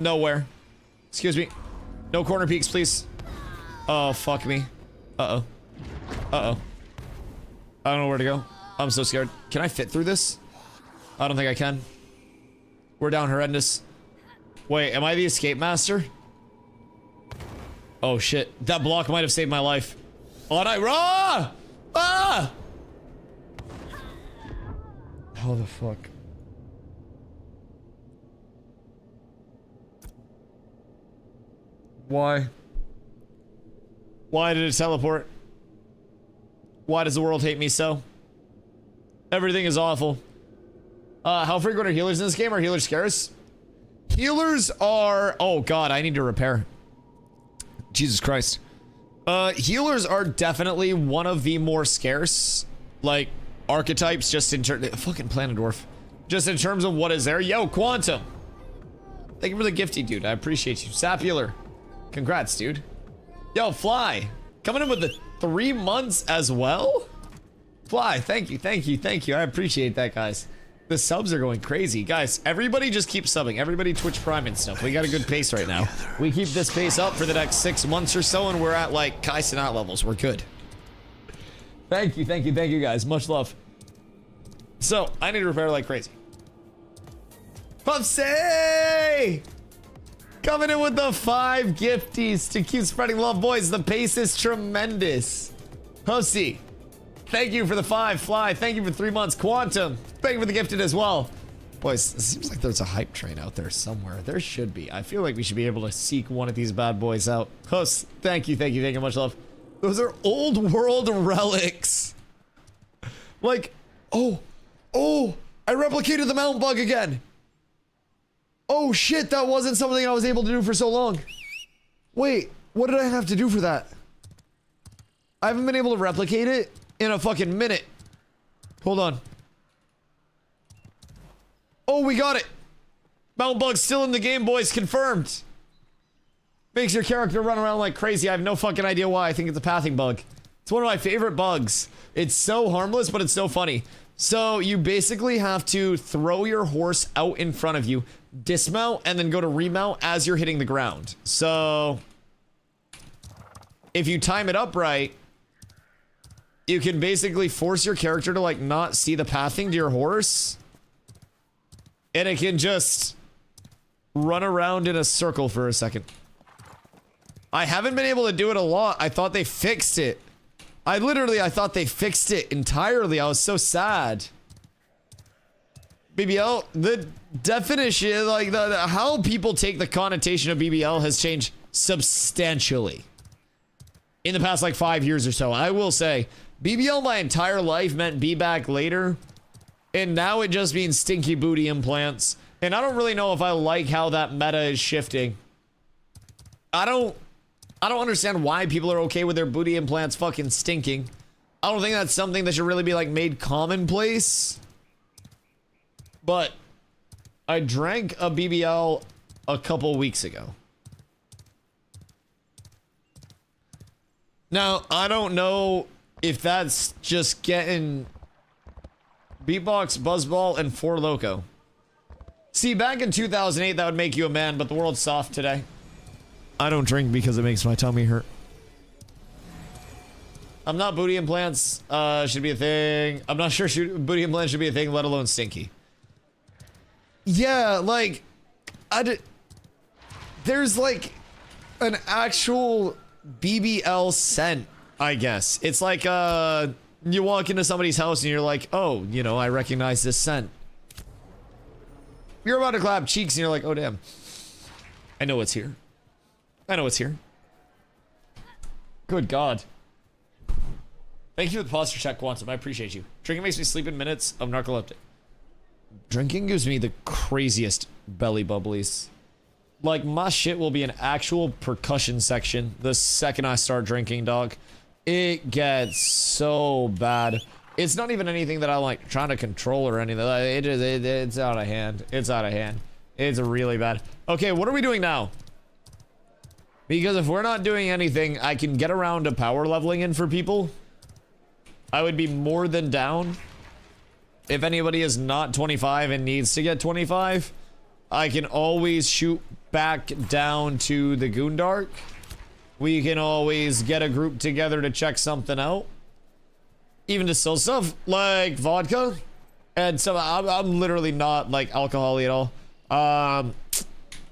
Nowhere. Excuse me. No corner peeks, please. Oh, fuck me. Uh-oh. Uh-oh. I don't know where to go. I'm so scared. Can I fit through this? I don't think I can. We're down horrendous. Wait, am I the escape master? Oh shit. That block might have saved my life. Oh, and Ah! How the fuck? Why? Why did it teleport? Why does the world hate me so? Everything is awful. How frequent are healers in this game? Are healers scarce? Healers are... Oh god, I need to repair. Jesus Christ. Healers are definitely one of the more scarce, like, archetypes, just in terms... Fucking Planet Dwarf. Just in terms of what is there. Yo, Quantum! Thank you for the gifty, dude. I appreciate you. Sapular. Congrats, dude. Yo, Fly. Coming in with the 3 months as well? Fly, thank you, thank you, thank you. I appreciate that, guys. The subs are going crazy. Guys, everybody just keep subbing. Everybody Twitch Prime and stuff. We got a good pace right now. We keep this pace up for the next 6 months or so, and we're at, like, Kai Cenat levels. We're good. Thank you, thank you, thank you, guys. Much love. So, I need to repair like crazy. Puffsy! Coming in with the 5 gifties to keep spreading love. Boys, the pace is tremendous. Puffsy, thank you for the 5. Fly, thank you for 3 months. Quantum, thank you for the gifted as well. Boys, it seems like there's a hype train out there somewhere. There should be. I feel like we should be able to seek one of these bad boys out. Puss, thank you, thank you, thank you. Much love. Those are old world relics. Like, oh, I replicated the mountain bug again. Oh shit, that wasn't something I was able to do for so long. Wait, what did I have to do for that? I haven't been able to replicate it in a fucking minute. Hold on. Oh, we got it. Mountain bug's still in the game, boys. Confirmed. Makes your character run around like crazy. I have no fucking idea why. I think it's a pathing bug. It's one of my favorite bugs. It's so harmless, but it's so funny. So you basically have to throw your horse out in front of you, dismount, and then go to remount as you're hitting the ground. So if you time it up right, you can basically force your character to like not see the pathing to your horse. And it can just run around in a circle for a second. I haven't been able to do it a lot. I thought they fixed it. I thought they fixed it entirely. I was so sad. BBL, the definition, like how people take the connotation of BBL has changed substantially in the past like 5 years or so. I will say, BBL my entire life meant be back later. And now it just means stinky booty implants. And I don't really know if I like how that meta is shifting. I don't understand why people are okay with their booty implants fucking stinking. I don't think that's something that should really be like made commonplace. But I drank a BBL a couple weeks ago. Now, I don't know if that's just getting Beatbox, Buzzball, and Four Loko. See, back in 2008, that would make you a man, but the world's soft today. I don't drink because it makes my tummy hurt. I'm not booty implants should be a thing. I'm not sure booty implants should be a thing, let alone stinky. Yeah, like, there's like an actual BBL scent, I guess. It's like, you walk into somebody's house and you're like, oh, you know, I recognize this scent. You're about to clap cheeks and you're like, oh, damn. I know it's here. I know it's here. Good God. Thank you for the posture check, Quantum. I appreciate you. Drinking makes me sleep in minutes of narcoleptic. Drinking gives me the craziest belly bubblies. Like, my shit will be an actual percussion section the second I start drinking, dog. It gets so bad. It's not even anything that I'm like trying to control or anything. It's out of hand. It's out of hand. It's really bad. Okay, what are we doing now? Because if we're not doing anything, I can get around to power leveling in for people. I would be more than down. If anybody is not 25 and needs to get 25, I can always shoot back down to the Goondark. We can always get a group together to check something out. Even to sell stuff like vodka. And so I'm literally not like alcohol-y at all.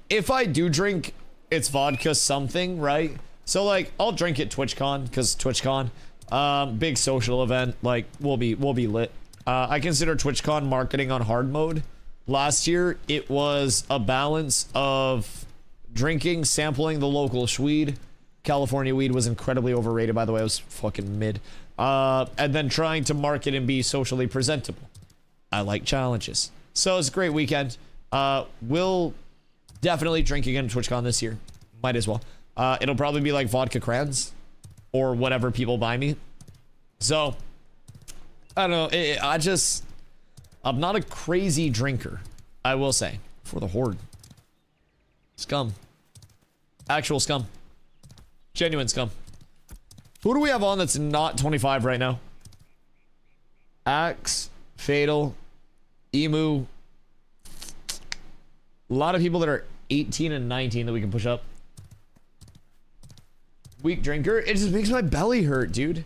If I do drink, it's vodka something, right? So like, I'll drink at TwitchCon, because TwitchCon, big social event, like we'll be lit. I consider TwitchCon marketing on hard mode. Last year, it was a balance of drinking, sampling the local weed. California weed was incredibly overrated, by the way. It was fucking mid. And then trying to market and be socially presentable. I like challenges. So it's a great weekend. We'll definitely drink again at TwitchCon this year. Might as well. It'll probably be like vodka crayons or whatever people buy me. So, I don't know. I'm not a crazy drinker, I will say. For the horde. Scum. Actual scum. Genuine scum. Who do we have on that's not 25 right now? Axe, Fatal, Emu. A lot of people that are 18 and 19 that we can push up. Weak drinker. It just makes my belly hurt, dude.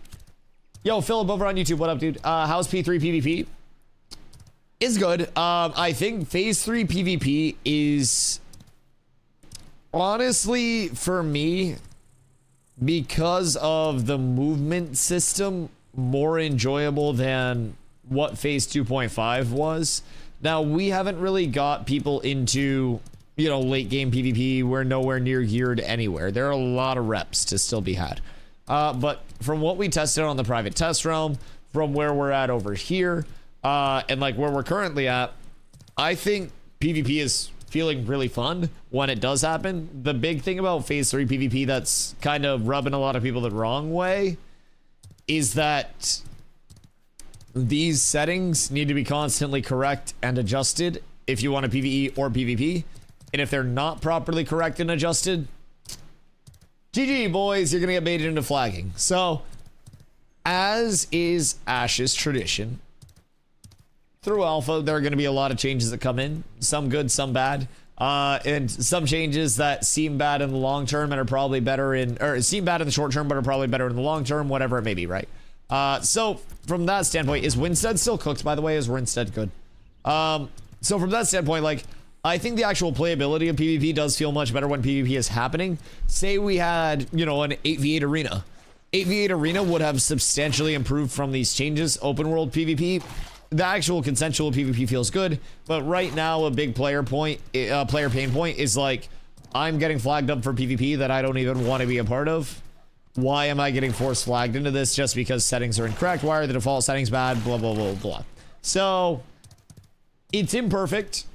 Yo, Philip over on YouTube. What up, dude? How's P3 PvP? Is good. I think phase 3 PvP is honestly, for me, because of the movement system, more enjoyable than what phase 2.5 was. Now, we haven't really got people into, you know, late game PvP. We're nowhere near geared anywhere. There are a lot of reps to still be had. But from what we tested on the private test realm, from where we're at over here, and like where we're currently at, I think PvP is feeling really fun when it does happen. The big thing about phase 3 PvP that's kind of rubbing a lot of people the wrong way is that these settings need to be constantly correct and adjusted if you want a PvE or PvP. And if they're not properly correct and adjusted, GG boys, you're gonna get baited into flagging. So, as is Ash's tradition, through alpha, there are going to be a lot of changes that come in, some good, some bad, and some changes that seem bad in the long term and are probably better in, or seem bad in the short term but are probably better in the long term, whatever it may be, right? So from that standpoint, is Winstead still cooked, by the way? Is Winstead good? So from that standpoint, like, I think the actual playability of PvP does feel much better when PvP is happening. Say we had, you know, an 8v8 arena. 8v8 arena would have substantially improved from these changes. Open world PvP, the actual consensual PvP feels good, but right now a big player pain point is like, I'm getting flagged up for PvP that I don't even want to be a part of. Why am I getting force flagged into this just because settings are incorrect? Why are the default settings bad? Blah, blah, blah, blah. So it's imperfect.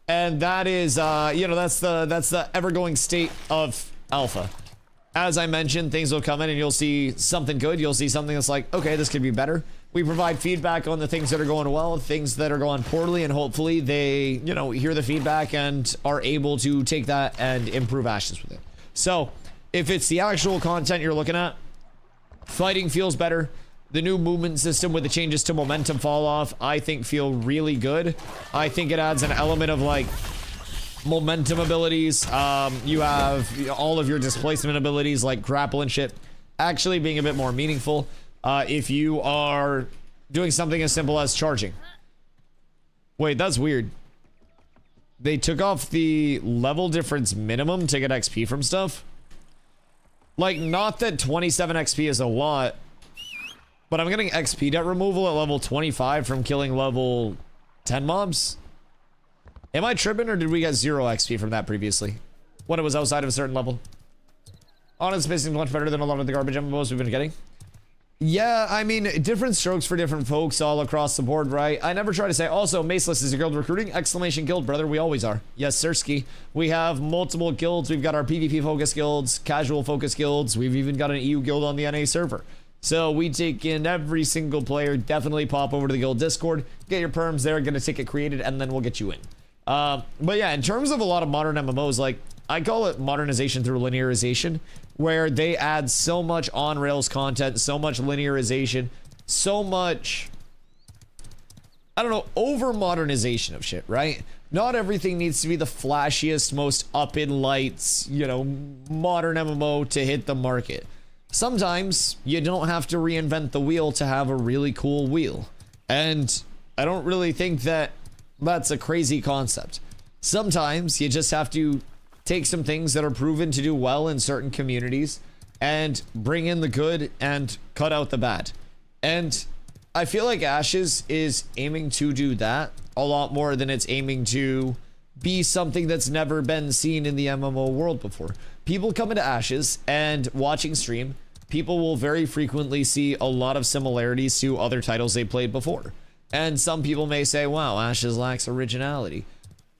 And that is, you know, that's the ever-going state of alpha. As I mentioned, things will come in and you'll see something good. You'll see something that's like, okay, this could be better. We provide feedback on the things that are going well, things that are going poorly, and hopefully they, you know, hear the feedback and are able to take that and improve Ashes with it. So, if it's the actual content you're looking at, fighting feels better. The new movement system with the changes to momentum fall off, I think feel really good. I think it adds an element of like momentum abilities. You have all of your displacement abilities like grapple and shit actually being a bit more meaningful. If you are doing something as simple as charging. Wait, that's weird. They took off the level difference minimum to get XP from stuff. Like, not that 27 XP is a lot, but I'm getting XP debt removal at level 25 from killing level 10 mobs. Am I tripping, or did we get 0 XP from that previously when it was outside of a certain level? Honest space is much better than a lot of the garbage MMOs we've been getting. Yeah, I mean, different strokes for different folks all across the board, right? I never try to say, also, Maceless is your guild recruiting? Exclamation guild, brother, we always are. Yes, Sirski. We have multiple guilds. We've got our PvP focus guilds, casual focus guilds. We've even got an EU guild on the NA server. So we take in every single player. Definitely pop over to the guild Discord, get your perms there, get a ticket created, and then we'll get you in. But yeah, in terms of a lot of modern MMOs, like, I call it modernization through linearization, where they add so much on-rails content, so much linearization, so much, I don't know, over-modernization of shit, right? Not everything needs to be the flashiest, most up-in-lights, you know, modern MMO to hit the market. Sometimes you don't have to reinvent the wheel to have a really cool wheel. And I don't really think that that's a crazy concept. Sometimes you just have to take some things that are proven to do well in certain communities and bring in the good and cut out the bad. And I feel like Ashes is aiming to do that a lot more than it's aiming to be something that's never been seen in the MMO world before. People come into Ashes and watching stream, people will very frequently see a lot of similarities to other titles they played before. And some people may say, wow, Ashes lacks originality.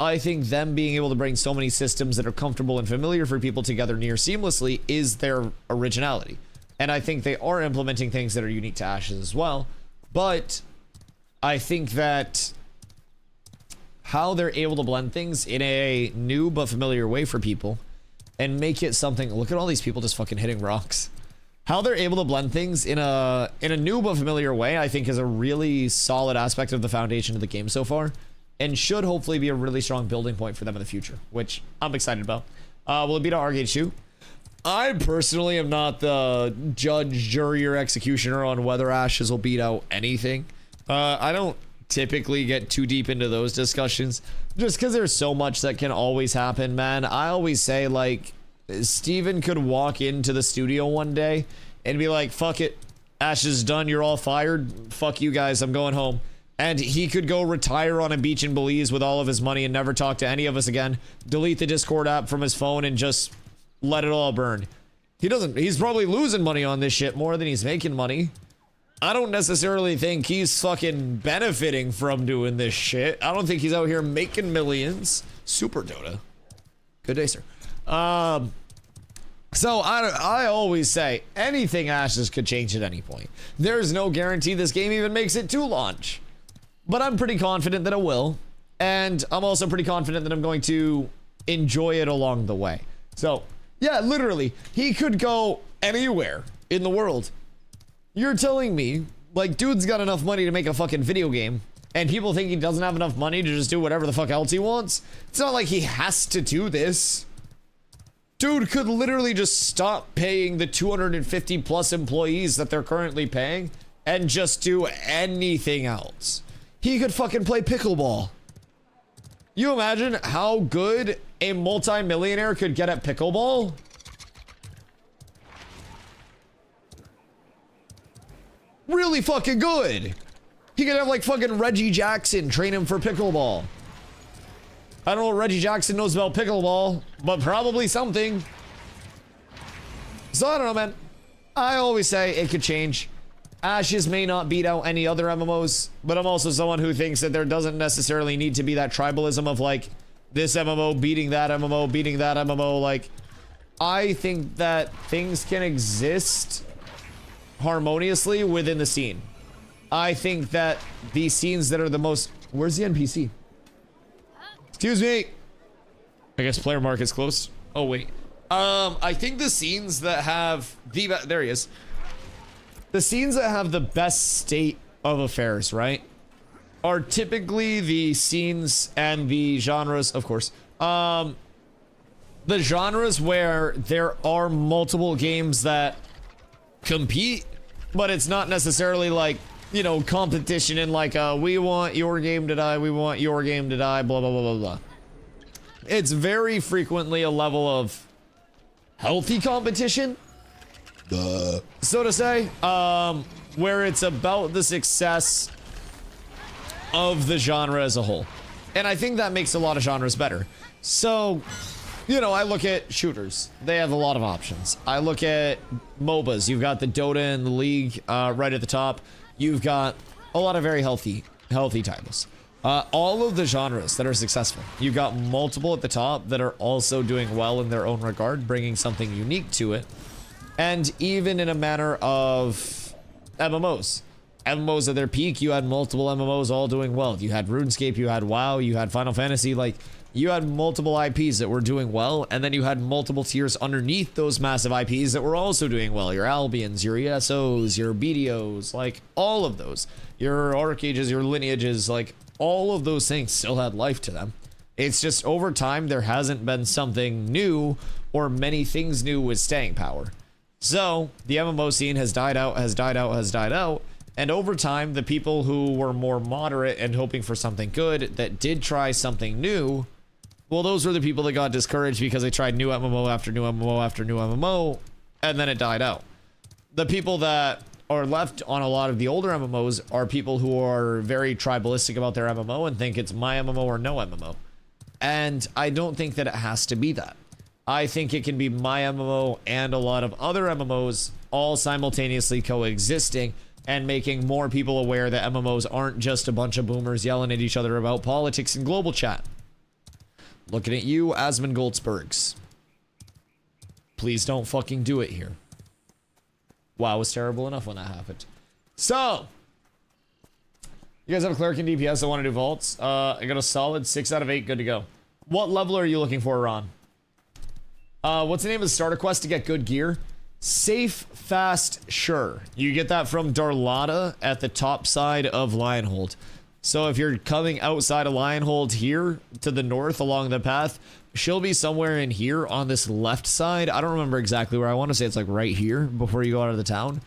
I think them being able to bring so many systems that are comfortable and familiar for people together near seamlessly is their originality. And I think they are implementing things that are unique to Ashes as well. But I think that how they're able to blend things in a new but familiar way for people and make it something, look at all these people just fucking hitting rocks. How they're able to blend things in a new but familiar way, I think is a really solid aspect of the foundation of the game so far. and should hopefully be a really strong building point for them in the future, which I'm excited about. Will it beat out Arcade Shoe? I personally am not the judge, jury, or executioner on whether Ashes will beat out anything. I don't typically get too deep into those discussions just because there's so much that can always happen, man. I always say, like, Steven could walk into the studio one day and be like, fuck it, Ashes is done, you're all fired, fuck you guys, I'm going home. And he could go retire on a beach in Belize with all of his money and never talk to any of us again, delete the Discord app from his phone and just let it all burn. He's probably losing money on this shit more than he's making money. I don't necessarily think he's fucking benefiting from doing this shit. I don't think he's out here making millions. Super Dota. Good day, sir. So I always say anything Ashes could change at any point. There's no guarantee this game even makes it to launch. But I'm pretty confident that it will. And I'm also pretty confident that I'm going to enjoy it along the way. So, yeah, literally, he could go anywhere in the world. You're telling me, like, dude's got enough money to make a fucking video game, and people think he doesn't have enough money to just do whatever the fuck else he wants? It's not like he has to do this. Dude could literally just stop paying the 250 plus employees that they're currently paying and just do anything else. He could fucking play pickleball. You imagine how good a multi-millionaire could get at pickleball? Really fucking good. He could have like fucking Reggie Jackson train him for pickleball. I don't know what Reggie Jackson knows about pickleball, but probably something. So I don't know, man. I always say it could change. Ashes may not beat out any other MMOs, but I'm also someone who thinks that there doesn't necessarily need to be that tribalism of like this MMO beating that MMO, beating that MMO. Like, I think that things can exist harmoniously within the scene. I think that the scenes that are the most... Where's the NPC? Excuse me. I guess player market's closed. Oh, wait. I think the scenes that have the... There he is. The scenes that have the best state of affairs, right, are typically the scenes and the genres, of course. The genres where there are multiple games that compete, but it's not necessarily like, you know, competition in like, we want your game to die, we want your game to die, blah, blah, blah, blah, blah. It's very frequently a level of healthy competition, so to say, where it's about the success of the genre as a whole. And I think that makes a lot of genres better. So, you know, I look at shooters. They have a lot of options. I look at MOBAs. You've got the Dota and the League right at the top. You've got a lot of very healthy titles. All of the genres that are successful. You've got multiple at the top that are also doing well in their own regard, bringing something unique to it. And even in a manner of MMOs. MMOs at their peak, you had multiple MMOs all doing well. You had RuneScape, you had WoW, you had Final Fantasy, like, you had multiple IPs that were doing well, and then you had multiple tiers underneath those massive IPs that were also doing well. Your Albions, your ESOs, your BDOs, like, all of those. Your Arcages, your Lineages, like, all of those things still had life to them. It's just, over time, there hasn't been something new, or many things new with staying power. So, the MMO scene has died out, has died out, has died out, and over time, the people who were more moderate and hoping for something good that did try something new, well, those were the people that got discouraged because they tried new MMO after new MMO after new MMO, and then it died out. The people that are left on a lot of the older MMOs are people who are very tribalistic about their MMO and think it's my MMO or no MMO. And I don't think that it has to be that. I think it can be my MMO and a lot of other MMOs all simultaneously coexisting and making more people aware that MMOs aren't just a bunch of boomers yelling at each other about politics and global chat. Looking at you, Asmund Goldsbergs. Please don't fucking do it here. WoW was terrible enough when that happened. So, you guys have a cleric in DPS that want to do vaults? I got a solid 6 out of 8, good to go. What level are you looking for, Ron? What's the name of the starter quest to get good gear? Safe, fast, sure. You get that from Darlata at the top side of Lionhold. So if you're coming outside of Lionhold here to the north along the path, she'll be somewhere in here on this left side. I don't remember exactly where. I want to say it's like right here before you go out of the town.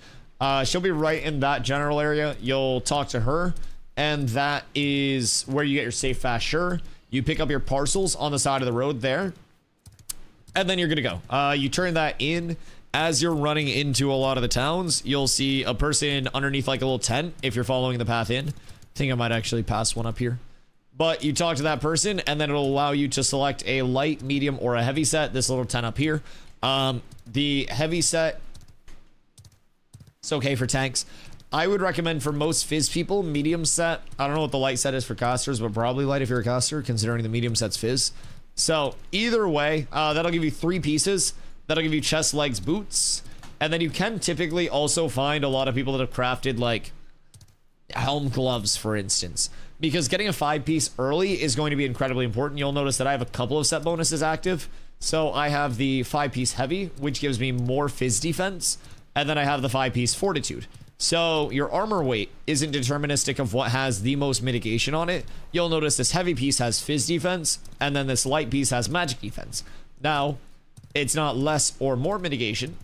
She'll be right in that general area. You'll talk to her, and that is where you get your safe fast sure. You pick up your parcels on the side of the road there, and then you're good to go. You turn that in. As you're running into a lot of the towns, you'll see a person underneath like a little tent if you're following the path in. I think I might actually pass one up here. But you talk to that person, and then it'll allow you to select a light, medium, or a heavy set. This little tent up here. The heavy set, it's okay for tanks. I would recommend for most Fizz people, medium set. I don't know what the light set is for casters, but probably light if you're a caster, considering the medium set's Fizz. So either way, that'll give you 3 pieces. That'll give you chest, legs, boots. And then you can typically also find a lot of people that have crafted like helm gloves, for instance. Because getting a 5-piece early is going to be incredibly important. You'll notice that I have a couple of set bonuses active. So I have the 5-piece heavy, which gives me more Fizz defense. And then I have the 5-piece fortitude. So your armor weight isn't deterministic of what has the most mitigation on it. You'll notice this heavy piece has Fizz defense, and then this light piece has magic defense. Now, it's not less or more mitigation.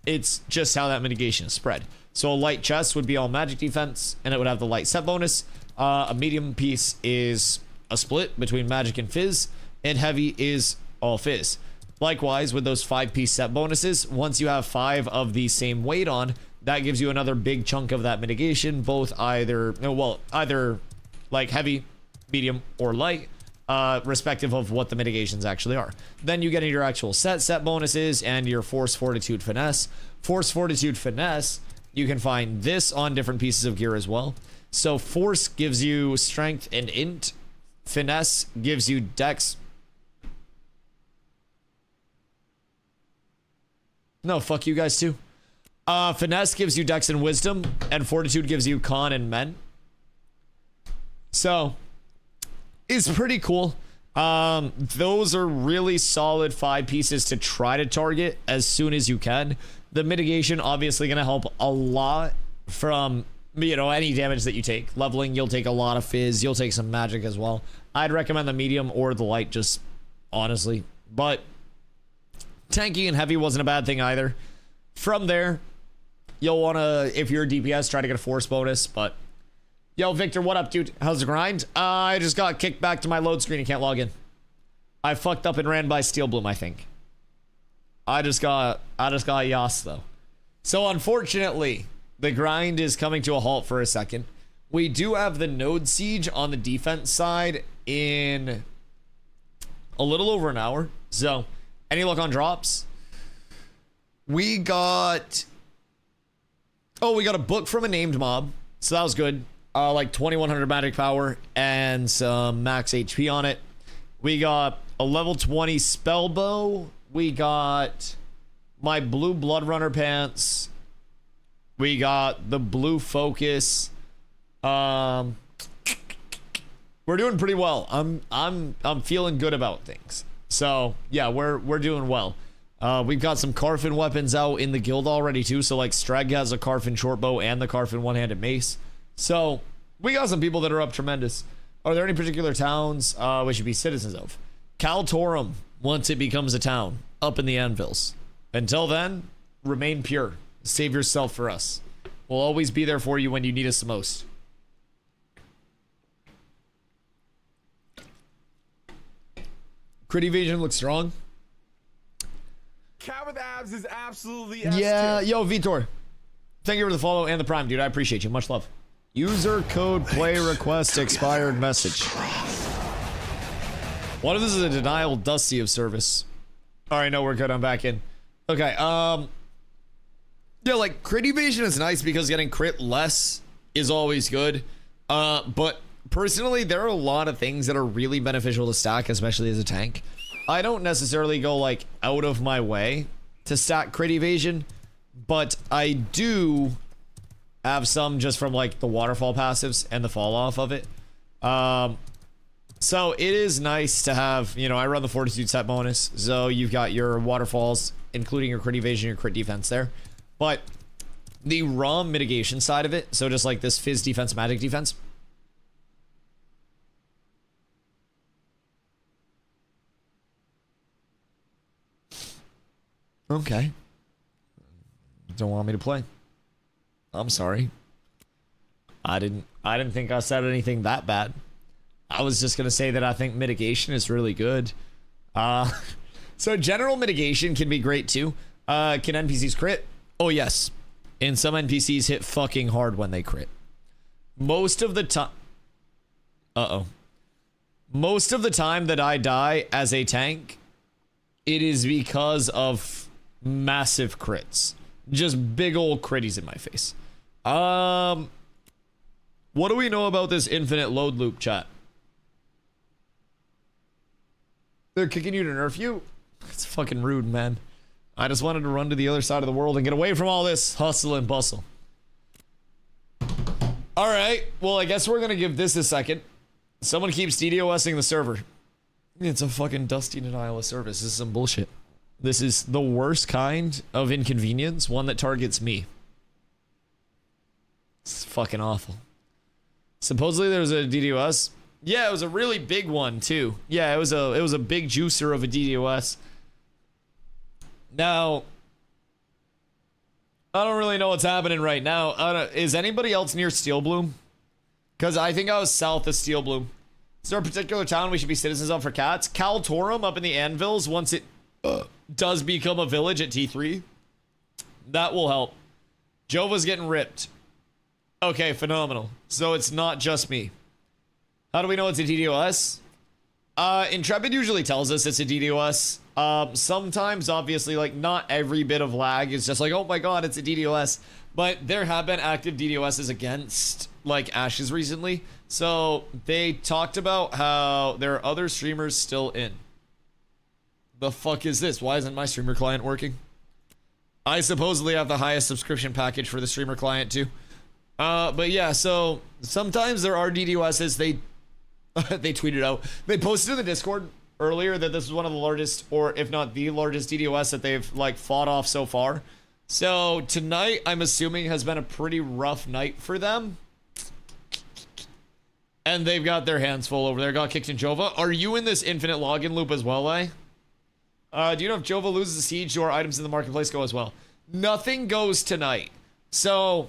It's just how that mitigation is spread. So a light chest would be all magic defense, and it would have the light set bonus. A medium piece is a split between magic and Fizz, and heavy is all Fizz. Likewise, with those 5-piece set bonuses, once you have 5 of the same weight on, that gives you another big chunk of that mitigation, both either like heavy, medium, or light. Respective of what the mitigations actually are. Then you get into your actual set bonuses and your force, fortitude, finesse. Force, fortitude, finesse, you can find this on different pieces of gear as well. So force gives you strength and int. Finesse gives you dex. No, fuck you guys too. Finesse gives you dex and wisdom, and fortitude gives you con and men. So it's pretty cool. Those are really solid 5 pieces to try to target as soon as you can. The mitigation obviously going to help a lot from, you know, any damage that you take. Leveling, you'll take a lot of Fizz. You'll take some magic as well. I'd recommend the medium or the light, just honestly. But tanky and heavy wasn't a bad thing either. From there, you'll want to, if you're a DPS, try to get a force bonus, but yo, Victor, what up, dude? How's the grind? I just got kicked back to my load screen and can't log in. I fucked up and ran by Steel Bloom, I think. I just got Yas, though. So, unfortunately, the grind is coming to a halt for a second. We do have the node siege on the defense side in a little over an hour. So, any luck on drops? We got a book from a named mob. So, that was good. Like 2100 magic power and some max HP on it. We got a level 20 spell bow. We got my blue blood runner pants. We got the blue focus. We're doing pretty well. I'm feeling good about things. So yeah, we're doing well. We've got some Carfin weapons out in the guild already too. So like Streg has a Carfin short bow and the Carfin one-handed mace. So we got some people that are up tremendous. Are there any particular towns we should be citizens of? Kaltorum, once it becomes a town, up in the anvils. Until then, remain pure. Save yourself for us. We'll always be there for you when you need us the most. Crit evasion looks strong. Cat with abs is absolutely Yeah, yo, Vitor. Thank you for the follow and the prime, dude. I appreciate you. Much love. User code play request expired message. What if this is a denial Dusty of service? Alright, no, we're good. I'm back in. Okay, yeah, like crit evasion is nice because getting crit less is always good. But personally, there are a lot of things that are really beneficial to stack, especially as a tank. I don't necessarily go like out of my way to stack crit evasion, but I do have some just from like the waterfall passives and the fall off of it. So it is nice to have, you know, I run the fortitude set bonus, so you've got your waterfalls, including your crit evasion, your crit defense there. But the raw mitigation side of it, so just like this Fizz defense, magic defense, Okay. Don't want me to play. I'm sorry. I didn't think I said anything that bad. I was just gonna say that I think mitigation is really good. So general mitigation can be great too. Can NPCs crit? Oh yes. And some NPCs hit fucking hard when they crit. Most of the time. Most of the time that I die as a tank, it is because of massive crits. Just big old critties in my face. What do we know about this infinite load loop, chat? They're kicking you to nerf you? It's fucking rude, man. I just wanted to run to the other side of the world and get away from all this hustle and bustle. Alright, well, I guess we're gonna give this a second. Someone keeps DDoSing the server. It's a fucking Dusty denial of service. This is some bullshit. This is the worst kind of inconvenience, one that targets me. It's fucking awful. Supposedly there was a DDoS. Yeah, it was a really big one too. Yeah, it was a big juicer of a DDoS. Now, I don't really know what's happening right now. Is anybody else near Steel Bloom? Because I think I was south of Steel Bloom. Is there a particular town we should be citizens of for cats? Kaltorum up in the Anvils, once it does become a village at T3. That will help. Jova's getting ripped. Okay, phenomenal. So it's not just me. How do we know it's a DDoS? Intrepid usually tells us it's a DDoS. Sometimes, obviously, like, not every bit of lag is just like, oh my god, it's a DDoS. But there have been active DDoSs against, like, Ashes recently. So they talked about how there are other streamers still in. The fuck is this? Why isn't my streamer client working? I supposedly have the highest subscription package for the streamer client too. But yeah, so sometimes there are DDoSs. They tweeted out. They posted in the Discord earlier that this was one of the largest, or if not the largest DDoS that they've like fought off so far. So tonight, I'm assuming, has been a pretty rough night for them. And they've got their hands full over there. Got kicked in Jova. Are you in this infinite login loop as well, eh? Do you know if Jova loses a siege, do our items in the marketplace go as well? Nothing goes tonight. So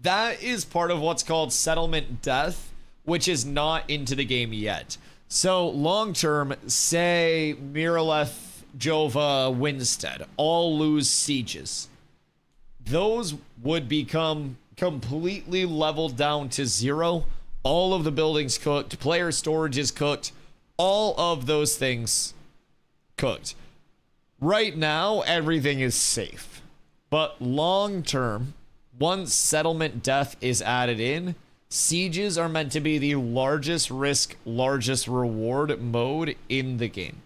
that is part of what's called settlement death, which is not into the game yet. So long term, say Miraleth, Jova, Winstead all lose sieges. Those would become completely leveled down to 0. All of the buildings cooked, player storage is cooked, all of those things cooked. Right now, everything is safe. But long term, once settlement death is added in, sieges are meant to be the largest risk, largest reward mode in the game.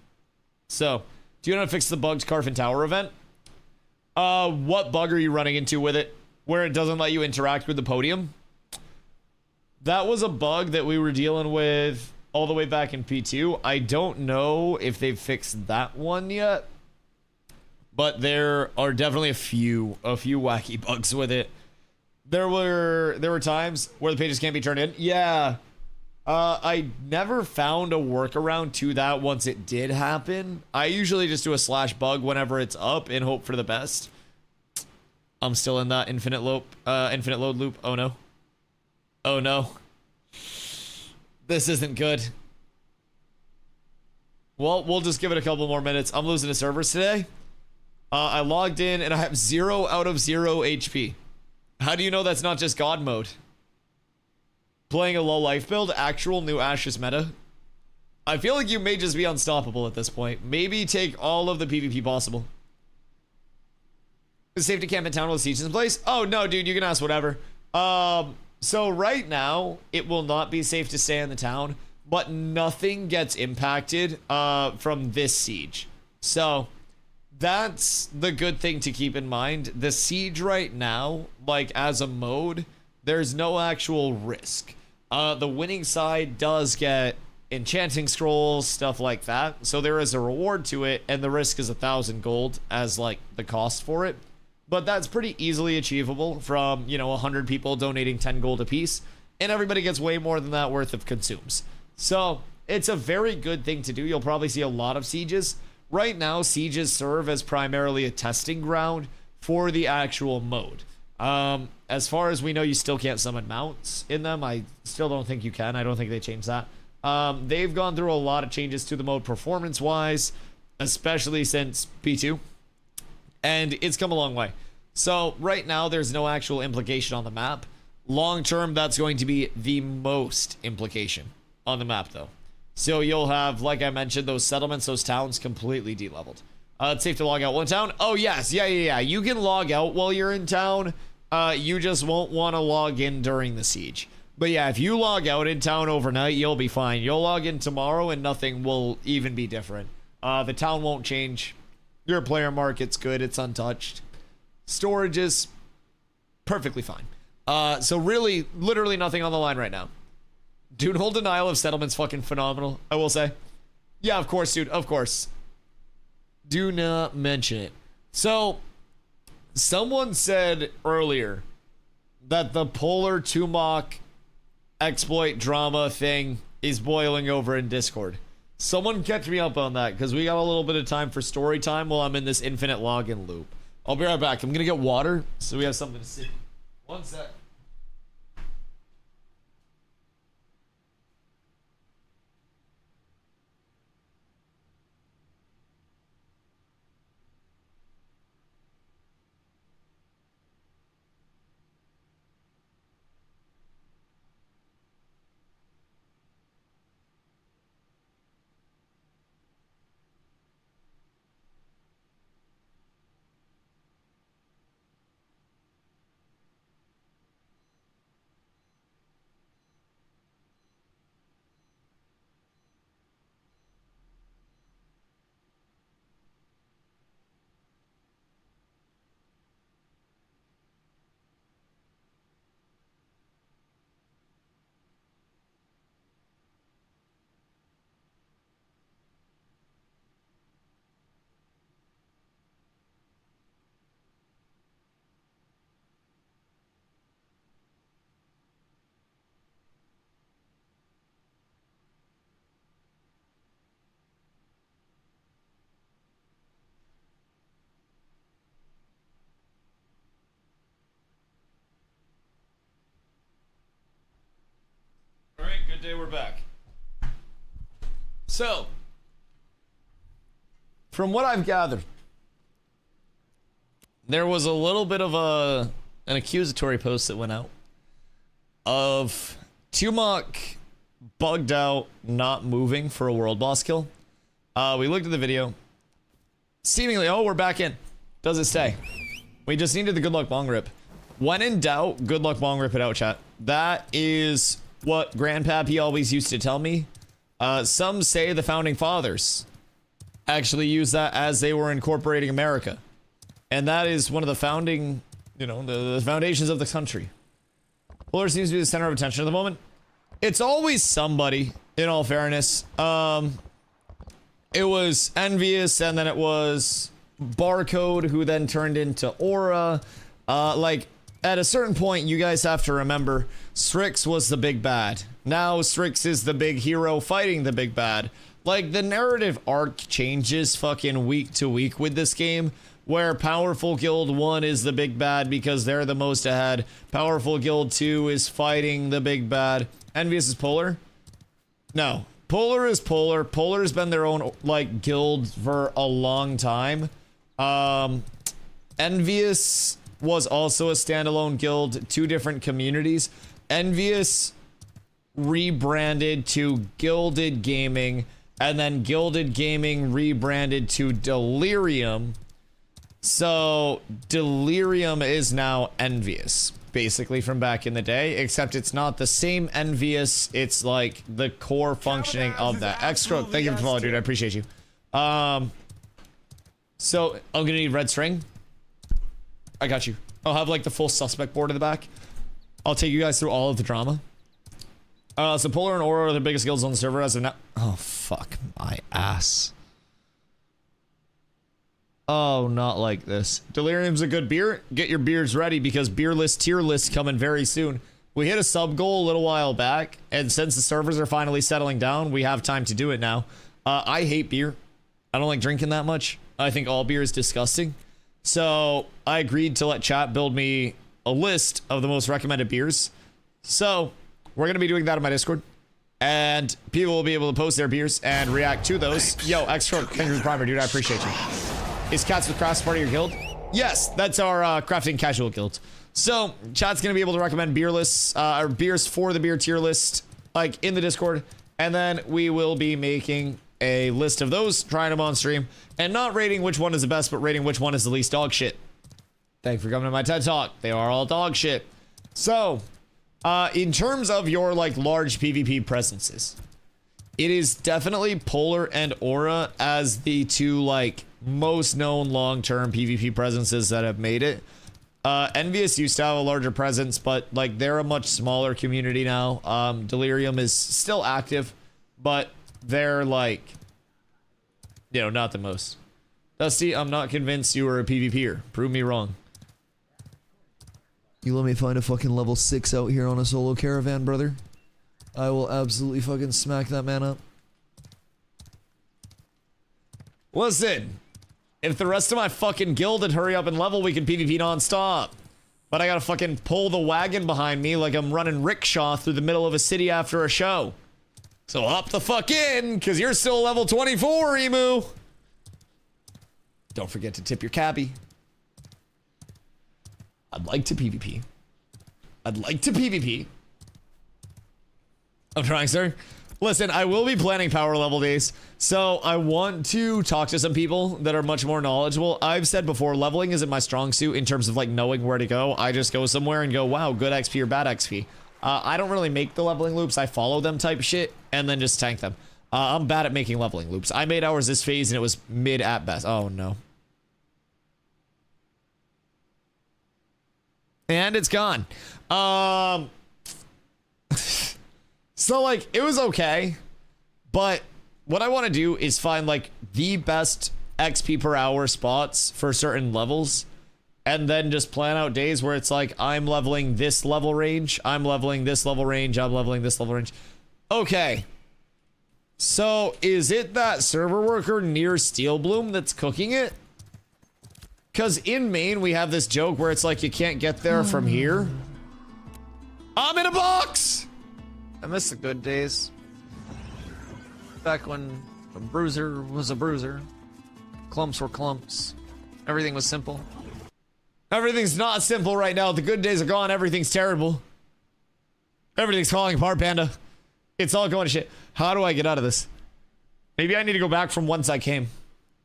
So, do you know how to fix the bugged Carfin Tower event? What bug are you running into with it? Where it doesn't let you interact with the podium? That was a bug that we were dealing with all the way back in P2. I don't know if they've fixed that one yet, but there are definitely a few wacky bugs with it. There were times where the pages can't be turned in. Yeah. I never found a workaround to that once it did happen. I usually just do a /bug whenever it's up and hope for the best. I'm still in that infinite load loop. Oh no. Oh no. This isn't good. Well, we'll just give it a couple more minutes. I'm losing to servers today. I logged in and I have 0 out of 0 HP. How do you know that's not just God mode? Playing a low life build, actual new Ashes meta. I feel like you may just be unstoppable at this point. Maybe take all of the PvP possible. Is safety camp in town with sieges in place? Oh no, dude, you can ask whatever. So right now, it will not be safe to stay in the town, but nothing gets impacted from this siege. So that's the good thing to keep in mind. The siege right now, like as a mode, there's no actual risk. The winning side does get enchanting scrolls, stuff like that. So there is a reward to it, and the risk is 1,000 gold as like the cost for it. But that's pretty easily achievable from, you know, 100 people donating 10 gold apiece, and everybody gets way more than that worth of consumes. So it's a very good thing to do. You'll probably see a lot of sieges. right now sieges serve as primarily a testing ground for the actual mode. As far as we know, you still can't summon mounts in them. I still don't think you can. I don't think they changed that. They've gone through a lot of changes to the mode performance-wise, especially since P2, and it's come a long way. So right now, there's no actual implication on the map. Long term, that's going to be the most implication on the map, though. So you'll have, like I mentioned, those settlements, those towns completely de-leveled. It's safe to log out one town. Oh, yes. Yeah. You can log out while you're in town. You just won't want to log in during the siege. But yeah, if you log out in town overnight, you'll be fine. You'll log in tomorrow and nothing will even be different. The town won't change. Your player market's good. It's untouched. Storage is perfectly fine. So really, literally nothing on the line right now. Dude, whole denial of settlement's fucking phenomenal, I will say. Yeah, of course, dude. Of course. Do not mention it. So, someone said earlier that the Polar Tumok exploit drama thing is boiling over in Discord. Someone catch me up on that, because we got a little bit of time for story time while I'm in this infinite login loop. I'll be right back. I'm going to get water so we have something to see. One sec. Good day, we're back. So, from what I've gathered, there was a little bit of an accusatory post that went out of Tumok bugged out, not moving for a world boss kill. We looked at the video. Seemingly, oh, we're back in. Does it stay? We just needed the good luck bong rip. When in doubt, good luck bong rip it out, chat. That is what Grandpappy always used to tell me. Some say the founding fathers actually used that as they were incorporating America. And that is one of the founding, you know, the foundations of the country. Polar seems to be the center of attention at the moment. It's always somebody, in all fairness. It was Envious, and then it was Barcode, who then turned into Aura. Like, at a certain point, you guys have to remember, Strix was the big bad. Now Strix is the big hero fighting the big bad. Like, the narrative arc changes fucking week to week with this game, where Powerful Guild 1 is the big bad because they're the most ahead. Powerful Guild 2 is fighting the big bad. Envious is Polar? No. Polar is Polar. Polar's been their own, like, guild for a long time. Envious was also a standalone guild, two different communities. Envious rebranded to Gilded Gaming, and then Gilded Gaming rebranded to Delirium. So Delirium is now Envious, basically, from back in the day, except it's not the same Envious. It's like the core functioning of that. Extra, thank you for following, dude. I appreciate you. So I'm gonna need red string. I got you. I'll have like the full suspect board in the back. I'll take you guys through all of the drama. So Polar and Aura are the biggest guilds on the server as of now. Oh, fuck my ass. Oh, not like this. Delirium's a good beer. Get your beers ready because beer list tier list coming very soon. We hit a sub goal a little while back, and since the servers are finally settling down, we have time to do it now. I hate beer. I don't like drinking that much. I think all beer is disgusting. So I agreed to let chat build me a list of the most recommended beers. So we're going to be doing that on my Discord. And people will be able to post their beers and react to those. Yo, extra fingers primer, dude. I appreciate you. Is Cats with Crafts part of your guild? Yes, that's our crafting casual guild. So chat's going to be able to recommend beer lists, or beers for the beer tier list, like in the Discord. And then we will be making a list of those, trying them on stream, and not rating which one is the best, but rating which one is the least dog shit. Thank you for coming to my TED Talk. They are all dog shit. So, in terms of your, like, large PvP presences, it is definitely Polar and Aura as the two, like, most known long-term PvP presences that have made it. Envious used to have a larger presence, but, like, they're a much smaller community now. Delirium is still active, but they're, like, you know, not the most. Dusty, I'm not convinced you are a PvPer. Prove me wrong. You let me find a fucking level 6 out here on a solo caravan, brother. I will absolutely fucking smack that man up. Listen, if the rest of my fucking guild would hurry up and level, we can PvP non-stop. But I gotta fucking pull the wagon behind me like I'm running rickshaw through the middle of a city after a show. So hop the fuck in, because you're still level 24, Emu. Don't forget to tip your cabbie. I'd like to PvP. I'd like to PvP. I'm trying, sir. Listen, I will be planning power level days, so I want to talk to some people that are much more knowledgeable. I've said before, leveling isn't my strong suit in terms of, like, knowing where to go. I just go somewhere and go, wow, good XP or bad XP. I don't really make the leveling loops. I follow them type shit and then just tank them. I'm bad at making leveling loops. I made ours this phase and it was mid at best. Oh, no. And it's gone. So, like, it was okay. But what I want to do is find, like, the best XP per hour spots for certain levels. And then just plan out days where it's like, I'm leveling this level range. I'm leveling this level range. I'm leveling this level range. Okay. So, is it that server worker near Steel Bloom that's cooking it? Because in Maine, we have this joke where it's like, you can't get there from here. I'm in a box! I miss the good days. Back when a bruiser was a bruiser. Clumps were clumps. Everything was simple. Everything's not simple right now. The good days are gone. Everything's terrible. Everything's falling apart, Panda. It's all going to shit. How do I get out of this? Maybe I need to go back from whence I came.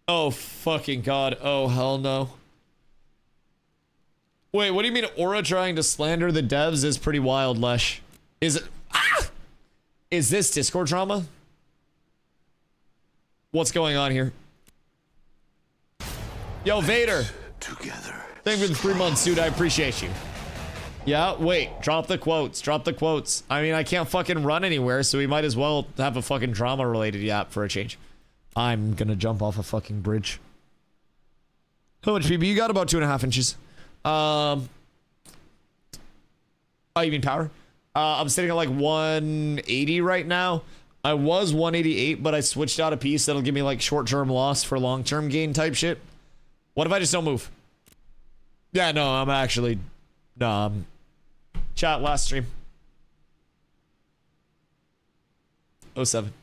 Oh, fucking God. Oh, hell no. Wait, what do you mean Aura trying to slander the devs is pretty wild, Lesh? Is it... Ah! Is this Discord trauma? What's going on here? Yo, Vader. Together. Thank you for the 3 months, dude. I appreciate you. Yeah, wait. Drop the quotes. Drop the quotes. I mean, I can't fucking run anywhere, so we might as well have a fucking drama-related yap for a change. I'm gonna jump off a fucking bridge. How much PB you got? About 2.5 inches. Oh, you mean power? I'm sitting at like 180 right now. I was 188, but I switched out a piece that'll give me like short-term loss for long-term gain type shit. What if I just don't move? Yeah, no, I'm actually... No, chat last stream. 07.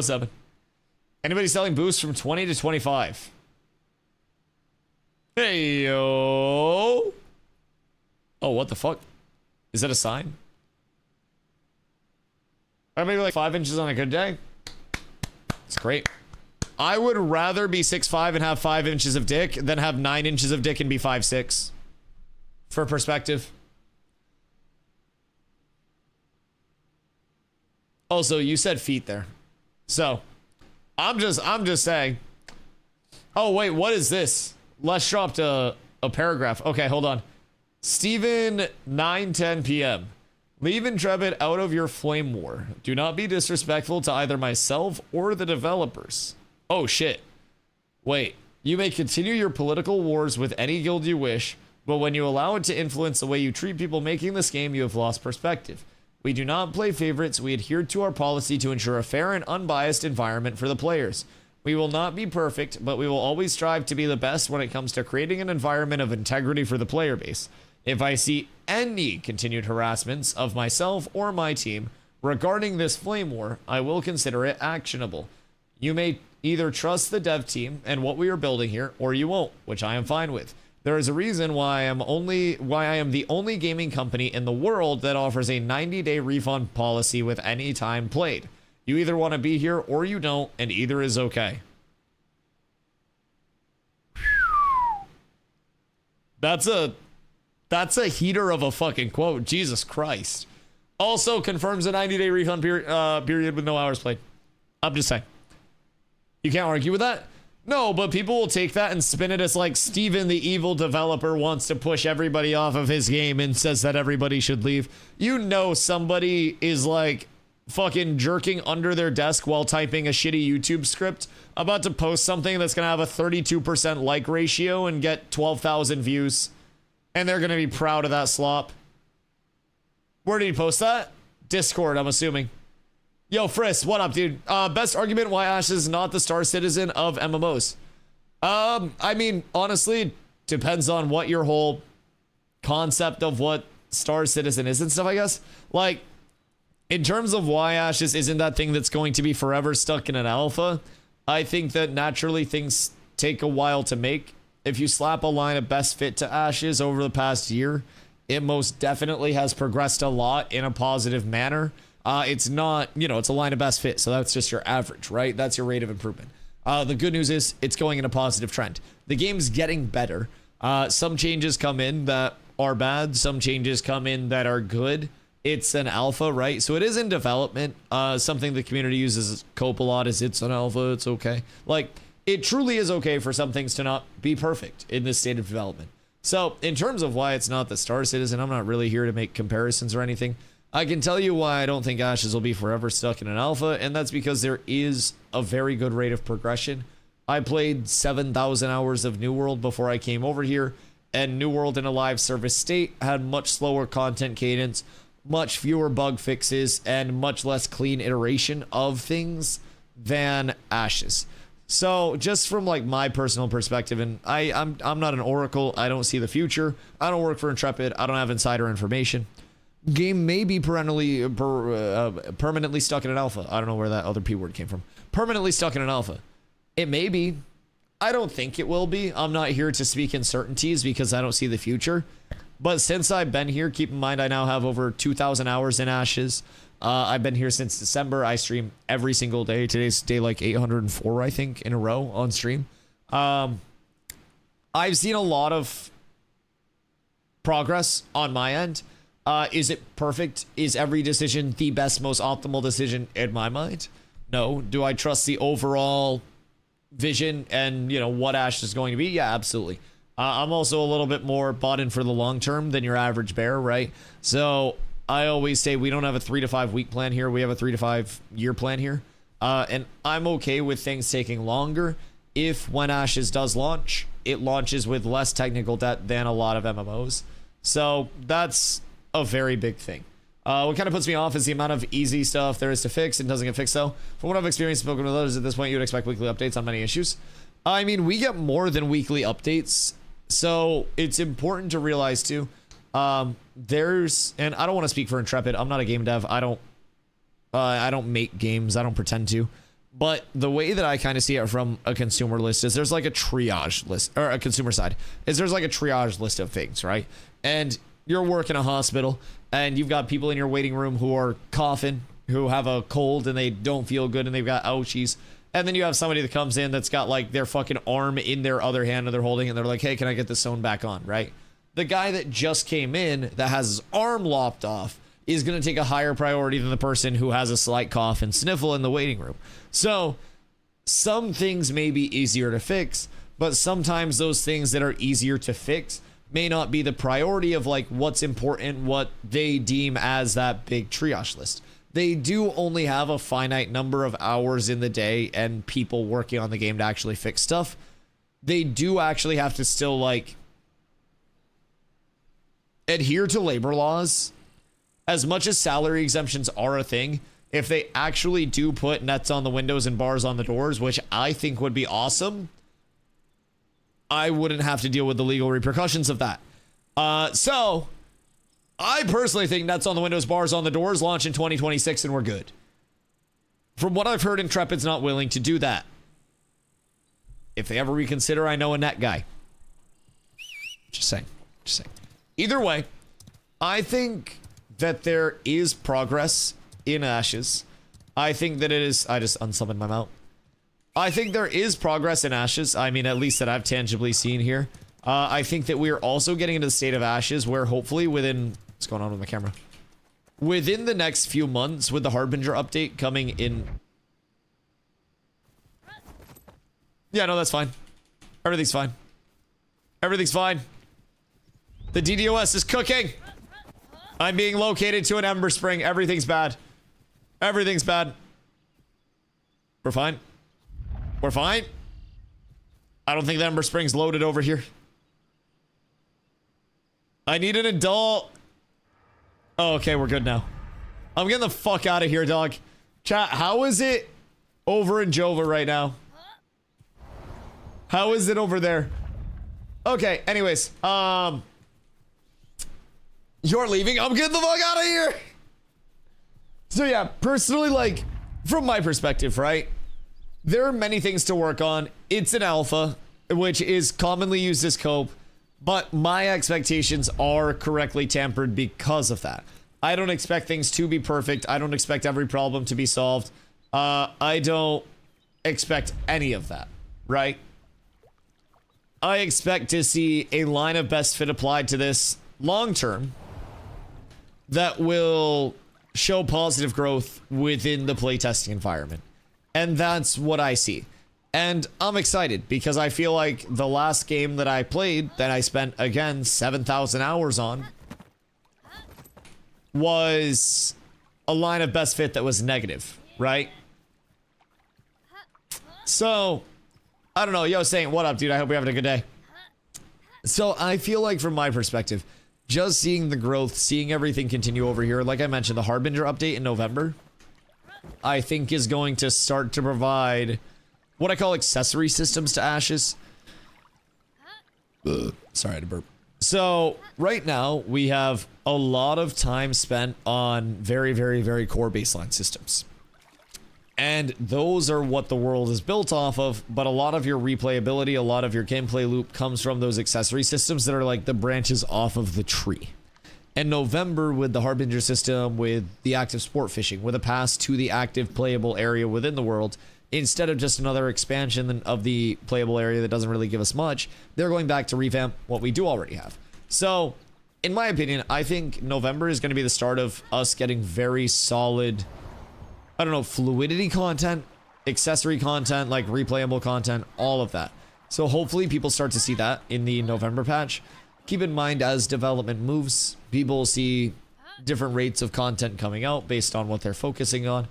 07. Anybody selling boosts from 20 to 25? Hey, yo. Oh, what the fuck? Is that a sign? Or maybe like 5 inches on a good day? It's great. I would rather be 6'5" and have 5 inches of dick than have 9 inches of dick and be 5'6". For perspective. Also, you said feet there. So, I'm just saying. Oh, wait, what is this? Les dropped a paragraph. Okay, hold on. Steven, 9:10 p.m. Leave Intrepid out of your flame war. Do not be disrespectful to either myself or the developers. Oh, shit. Wait. You may continue your political wars with any guild you wish, but when you allow it to influence the way you treat people making this game, you have lost perspective. We do not play favorites. We adhere to our policy to ensure a fair and unbiased environment for the players. We will not be perfect, but we will always strive to be the best when it comes to creating an environment of integrity for the player base. If I see any continued harassments of myself or my team regarding this flame war, I will consider it actionable. You may either trust the dev team and what we are building here, or you won't, which I am fine with. There is a reason why I am the only gaming company in the world that offers a 90-day refund policy with any time played. You either want to be here or you don't, and either is okay. That's a heater of a fucking quote. Jesus Christ. Also confirms a 90-day refund period with no hours played. I'm just saying. You can't argue with that? No, but people will take that and spin it as like Steven, the evil developer, wants to push everybody off of his game and says that everybody should leave. You know somebody is like fucking jerking under their desk while typing a shitty YouTube script, about to post something that's going to have a 32% like ratio and get 12,000 views. And they're going to be proud of that slop. Where did he post that? Discord, I'm assuming. Yo, Friss, what up, dude? Best argument why Ash is not the Star Citizen of MMOs. I mean, honestly, depends on what your whole concept of what Star Citizen is and stuff, I guess. Like, in terms of why Ashes isn't that thing that's going to be forever stuck in an alpha, I think that naturally things take a while to make. If you slap a line of best fit to Ashes over the past year, it most definitely has progressed a lot in a positive manner. It's not, it's a line of best fit, so that's just your average, right? That's your rate of improvement. The good news is it's going in a positive trend. The game's getting better. Some changes come in that are bad. Some changes come in that are good. It's an alpha, right? So it is in development. Something the community uses cope a lot is it's an alpha, it's okay. Like, it truly is okay for some things to not be perfect in this state of development. So in terms of why it's not the Star Citizen, I'm not really here to make comparisons or anything. I can tell you why I don't think Ashes will be forever stuck in an alpha, and that's because there is a very good rate of progression. I played 7,000 hours of New World before I came over here, and New World in a live service state had much slower content cadence, much fewer bug fixes, and much less clean iteration of things than Ashes. So just from like my personal perspective, and I'm not an oracle, I don't see the future, I don't work for Intrepid, I don't have insider information. Game may be permanently stuck in an alpha. I don't know where that other P word came from. Permanently stuck in an alpha. It may be. I don't think it will be. I'm not here to speak in certainties because I don't see the future. But since I've been here, keep in mind I now have over 2,000 hours in Ashes. I've been here since December. I stream every single day. Today's day like 804, I think, in a row on stream. I've seen a lot of progress on my end. Is it perfect? Is every decision the best, most optimal decision in my mind? No. Do I trust the overall vision and, what Ash is going to be? Yeah, absolutely. I'm also a little bit more bought in for the long term than your average bear, right? So I always say we don't have a 3 to 5 week plan here. We have a 3 to 5 year plan here. And I'm okay with things taking longer if when Ashes does launch, it launches with less technical debt than a lot of MMOs. So that's a very big thing. What kind of puts me off is the amount of easy stuff there is to fix and doesn't get fixed though. From what I've experienced spoken with others at this point, you would expect weekly updates on many issues. I mean, we get more than weekly updates, so it's important to realize too. And I don't want to speak for Intrepid. I'm not a game dev. I don't make games. I don't pretend to. But the way that I kind of see it from a consumer list is there's like a triage list, or a consumer side is there's like a triage list of things, right? And you're working a hospital and you've got people in your waiting room who are coughing, who have a cold and they don't feel good and they've got ouchies. And then you have somebody that comes in that's got like their fucking arm in their other hand and they're holding it and they're like, hey, can I get this sewn back on, right? The guy that just came in that has his arm lopped off is going to take a higher priority than the person who has a slight cough and sniffle in the waiting room. So some things may be easier to fix, but sometimes those things that are easier to fix may not be the priority of like what's important, what they deem as that big triage list. They do only have a finite number of hours in the day and people working on the game to actually fix stuff. They do actually have to still like adhere to labor laws. As much as salary exemptions are a thing, if they actually do put nets on the windows and bars on the doors, which I think would be awesome, I wouldn't have to deal with the legal repercussions of that. So I personally think nets on the windows, bars on the doors launch in 2026 and we're good. From what I've heard, Intrepid's not willing to do that. If they ever reconsider, I know a net guy. Just saying. Just saying. Either way, I think that there is progress in Ashes. I think that it is... I just unsummoned my mount. I think there is progress in Ashes. I mean, at least that I've tangibly seen here. I think that we are also getting into the state of Ashes where hopefully within... What's going on with my camera? Within the next few months, with the Harbinger update coming in... Yeah, no, that's fine. Everything's fine. Everything's fine. The DDoS is cooking. I'm being located to an Ember Spring. Everything's bad. Everything's bad. We're fine. We're fine. I don't think the Ember Spring's loaded over here. I need an adult. Oh, okay, we're good now. I'm getting the fuck out of here, dog. Chat, how is it over in Jova right now? How is it over there? Okay, anyways, you're leaving. I'm getting the fuck out of here. So yeah, personally, like, from my perspective, right? There are many things to work on. It's an alpha, which is commonly used as cope, but my expectations are correctly tempered because of that. I don't expect things to be perfect. I don't expect every problem to be solved. I don't expect any of that, right? I expect to see a line of best fit applied to this long term that will show positive growth within the playtesting environment. And that's what I see. And I'm excited because I feel like the last game that I played, that I spent, again, 7,000 hours on, was a line of best fit that was negative, right? So, I don't know. Yo, saying, what up, dude? I hope you're having a good day. So, I feel like from my perspective, just seeing the growth, seeing everything continue over here, like I mentioned, the Harbinger update in November, I think is going to start to provide what I call accessory systems to Ashes. Sorry, I had to burp. So, right now, we have a lot of time spent on very, very, very core baseline systems. And those are what the world is built off of, but a lot of your replayability, a lot of your gameplay loop comes from those accessory systems that are like the branches off of the tree. And November, with the Harbinger system, with the active sport fishing, with a pass to the active playable area within the world, instead of just another expansion of the playable area that doesn't really give us much, they're going back to revamp what we do already have. So, in my opinion, I think November is going to be the start of us getting very solid, I don't know, fluidity content, accessory content, like replayable content, all of that. So hopefully people start to see that in the November patch. Keep in mind, as development moves, people see different rates of content coming out based on what they're focusing on.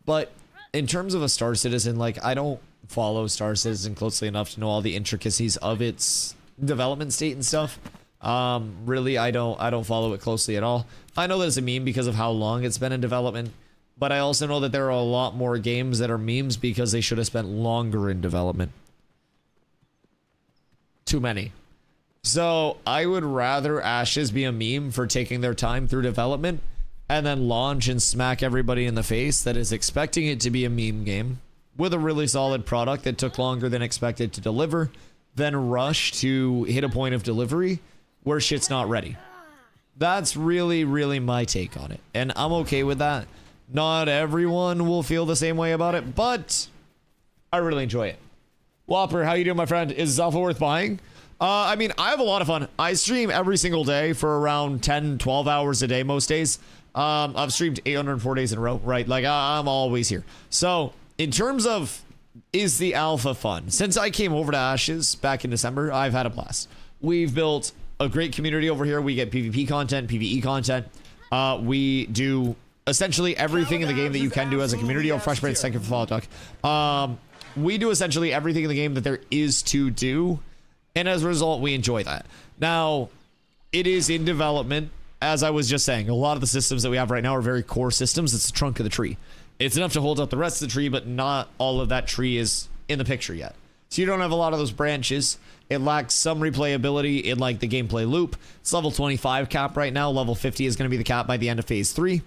But in terms of a Star Citizen, like, I don't follow Star Citizen closely enough to know all the intricacies of its development state and stuff. Really, I don't follow it closely at all. I know that it's a meme because of how long it's been in development, but I also know that there are a lot more games that are memes because they should have spent longer in development. Too many. So I would rather Ashes be a meme for taking their time through development and then launch and smack everybody in the face that is expecting it to be a meme game with a really solid product that took longer than expected to deliver, then rush to hit a point of delivery where shit's not ready. That's really, really my take on it. And I'm okay with that. Not everyone will feel the same way about it, but I really enjoy it. Whopper, how you doing, my friend? Is Alpha worth buying? I mean, I have a lot of fun. I stream every single day for around 10, 12 hours a day most days. I've streamed 804 days in a row, right? Like, I'm always here. So, in terms of, is the alpha fun? Since I came over to Ashes back in December, I've had a blast. We've built a great community over here. We get PvP content, PvE content. We do essentially everything in the game that you can do as a community. Oh, Fresh Brains, thank you for follow, Doc. We do essentially everything in the game that there is to do. And as a result, we enjoy that. Now, it is in development. As I was just saying, a lot of the systems that we have right now are very core systems. It's the trunk of the tree. It's enough to hold up the rest of the tree, but not all of that tree is in the picture yet. So you don't have a lot of those branches. It lacks some replayability in like the gameplay loop. It's level 25 cap right now. Level 50 is going to be the cap by the end of phase 3.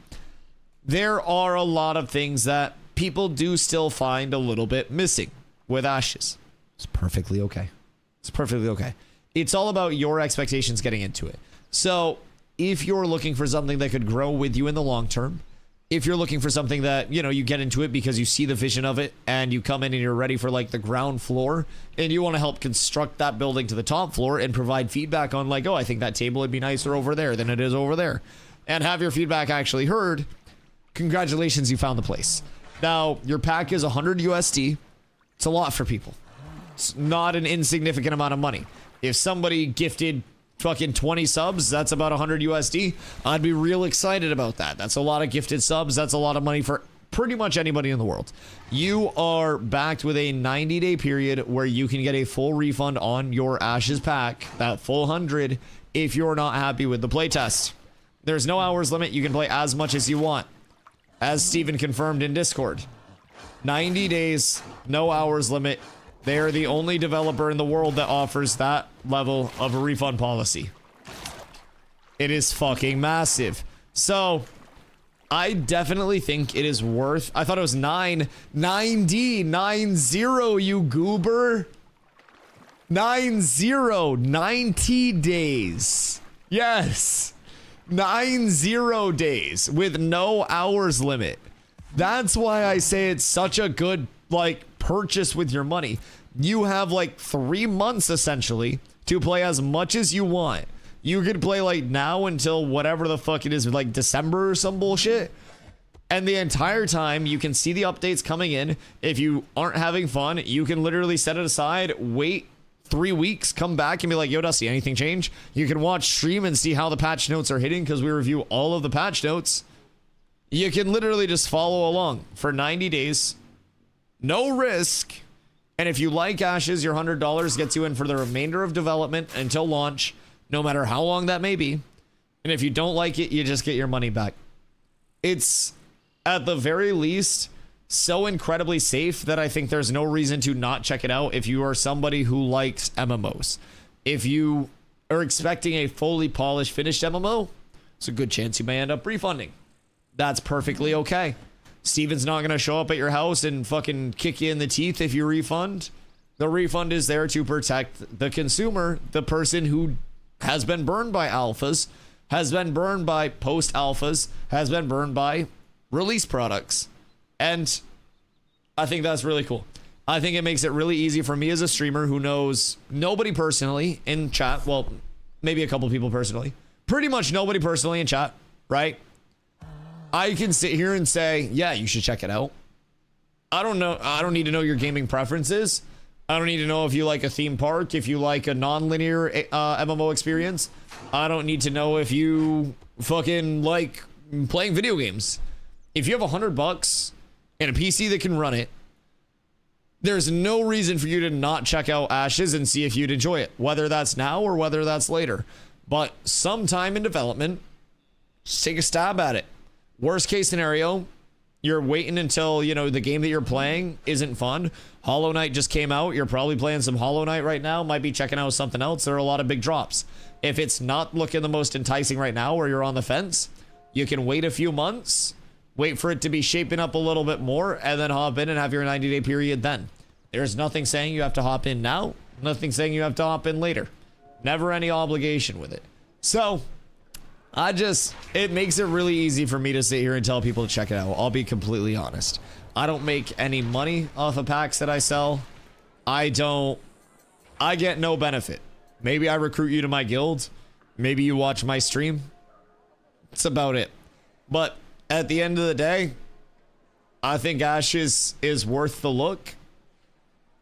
There are a lot of things that people do still find a little bit missing with Ashes. It's perfectly okay. It's perfectly okay. It's all about your expectations getting into it. So if you're looking for something that could grow with you in the long term, if you're looking for something that, you know, you get into it because you see the vision of it and you come in and you're ready for like the ground floor and you want to help construct that building to the top floor and provide feedback on like, oh, I think that table would be nicer over there than it is over there, and have your feedback actually heard, congratulations, you found the place. Now, your pack is 100 USD. It's a lot for people. It's not an insignificant amount of money. If somebody gifted fucking 20 subs, that's about 100 USD. I'd be real excited about that. That's a lot of gifted subs. That's a lot of money for pretty much anybody in the world. You are backed with a 90-day period where you can get a full refund on your Ashes pack, that full 100, if you're not happy with the playtest. There's no hours limit. You can play as much as you want. As Steven confirmed in Discord, 90 days, no hours limit. They are the only developer in the world that offers that level of a refund policy. It is fucking massive. So, I definitely think it is worth... I thought it was 90, you goober. 90 days. Yes. 90 days with no hours limit. That's why I say it's such a good, like, purchase with your money. You have like 3 months essentially to play as much as you want. You could play like now until whatever the fuck it is, like December or some bullshit. And the entire time you can see the updates coming in. If you aren't having fun, you can literally set it aside, wait 3 weeks, come back and be like, yo, Dusty, anything change? You can watch stream and see how the patch notes are hitting because we review all of the patch notes. You can literally just follow along for 90 days. No risk. And if you like Ashes, your $100 gets you in for the remainder of development until launch, no matter how long that may be. And if you don't like it, you just get your money back. It's, at the very least, so incredibly safe that I think there's no reason to not check it out if you are somebody who likes MMOs. If you are expecting a fully polished, finished MMO, it's a good chance you may end up refunding. That's perfectly okay. Steven's not going to show up at your house and fucking kick you in the teeth if you refund. The refund is there to protect the consumer, the person who has been burned by alphas, has been burned by post alphas, has been burned by release products. And I think that's really cool. I think it makes it really easy for me as a streamer who knows nobody personally in chat. Well, maybe a couple people personally. Pretty much nobody personally in chat, right? I can sit here and say, yeah, you should check it out. I don't know. I don't need to know your gaming preferences. I don't need to know if you like a theme park, if you like a non-linear MMO experience. I don't need to know if you fucking like playing video games. If you have $100 and a PC that can run it, there's no reason for you to not check out Ashes and see if you'd enjoy it, whether that's now or whether that's later. But sometime in development, just take a stab at it. Worst case scenario, you're waiting until, you know, the game that you're playing isn't fun. Hollow Knight just came out. You're probably playing some Hollow Knight right now. Might be checking out something else. There are a lot of big drops. If it's not looking the most enticing right now or you're on the fence, you can wait a few months, wait for it to be shaping up a little bit more, and then hop in and have your 90-day period then. There's nothing saying you have to hop in now. Nothing saying you have to hop in later. Never any obligation with it. So... it makes it really easy for me to sit here and tell people to check it out. I'll be completely honest. I don't make any money off of packs that I sell. I get no benefit. Maybe I recruit you to my guild. Maybe you watch my stream. That's about it. But at the end of the day, I think Ashes is worth the look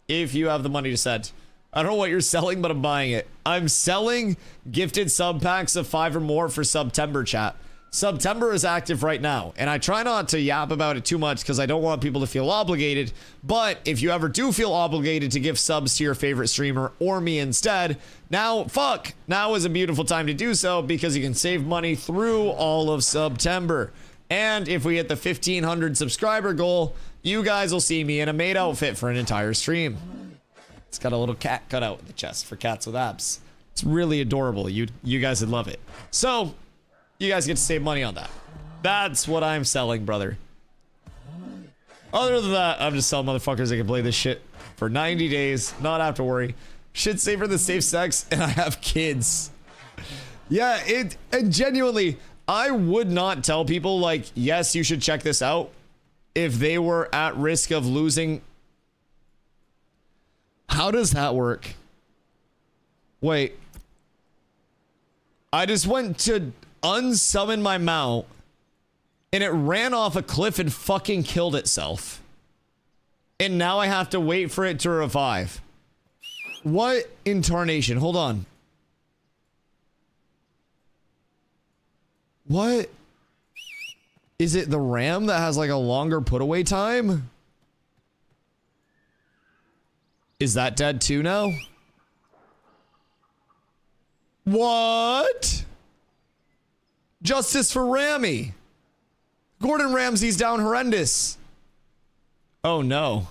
if you have the money to spend. I don't know what you're selling, but I'm buying it. I'm selling gifted sub packs of 5 or more for September, chat. September is active right now, and I try not to yap about it too much because I don't want people to feel obligated. But if you ever do feel obligated to give subs to your favorite streamer or me instead, now is a beautiful time to do so because you can save money through all of September. And if we hit the 1,500 subscriber goal, you guys will see me in a maid outfit for an entire stream. It's got a little cat cut out in the chest for cats with abs. It's really adorable. You guys would love it. So, you guys get to save money on that. That's what I'm selling, brother. Other than that, I'm just selling motherfuckers that can play this shit for 90 days, not have to worry. Shit safer than safe sex, and I have kids. Yeah, and genuinely, I would not tell people, like, yes, you should check this out if they were at risk of losing. How does that work? Wait. I just went to unsummon my mount, and it ran off a cliff and fucking killed itself. And now I have to wait for it to revive. What in tarnation? Hold on. What? Is it the RAM that has like a longer put away time? Is that dead too now? What? Justice for Rammy. Gordon Ramsay's down horrendous. Oh no.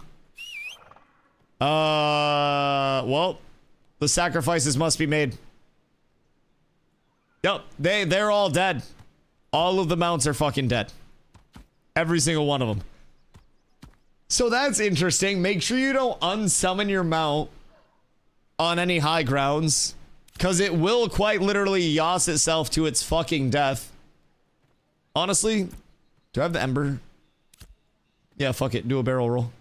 Well, the sacrifices must be made. Yep, they're all dead. All of the mounts are fucking dead. Every single one of them. So that's interesting. Make sure you don't unsummon your mount on any high grounds, because it will quite literally yas itself to its fucking death. Honestly, do I have the ember? Yeah, fuck it. Do a barrel roll.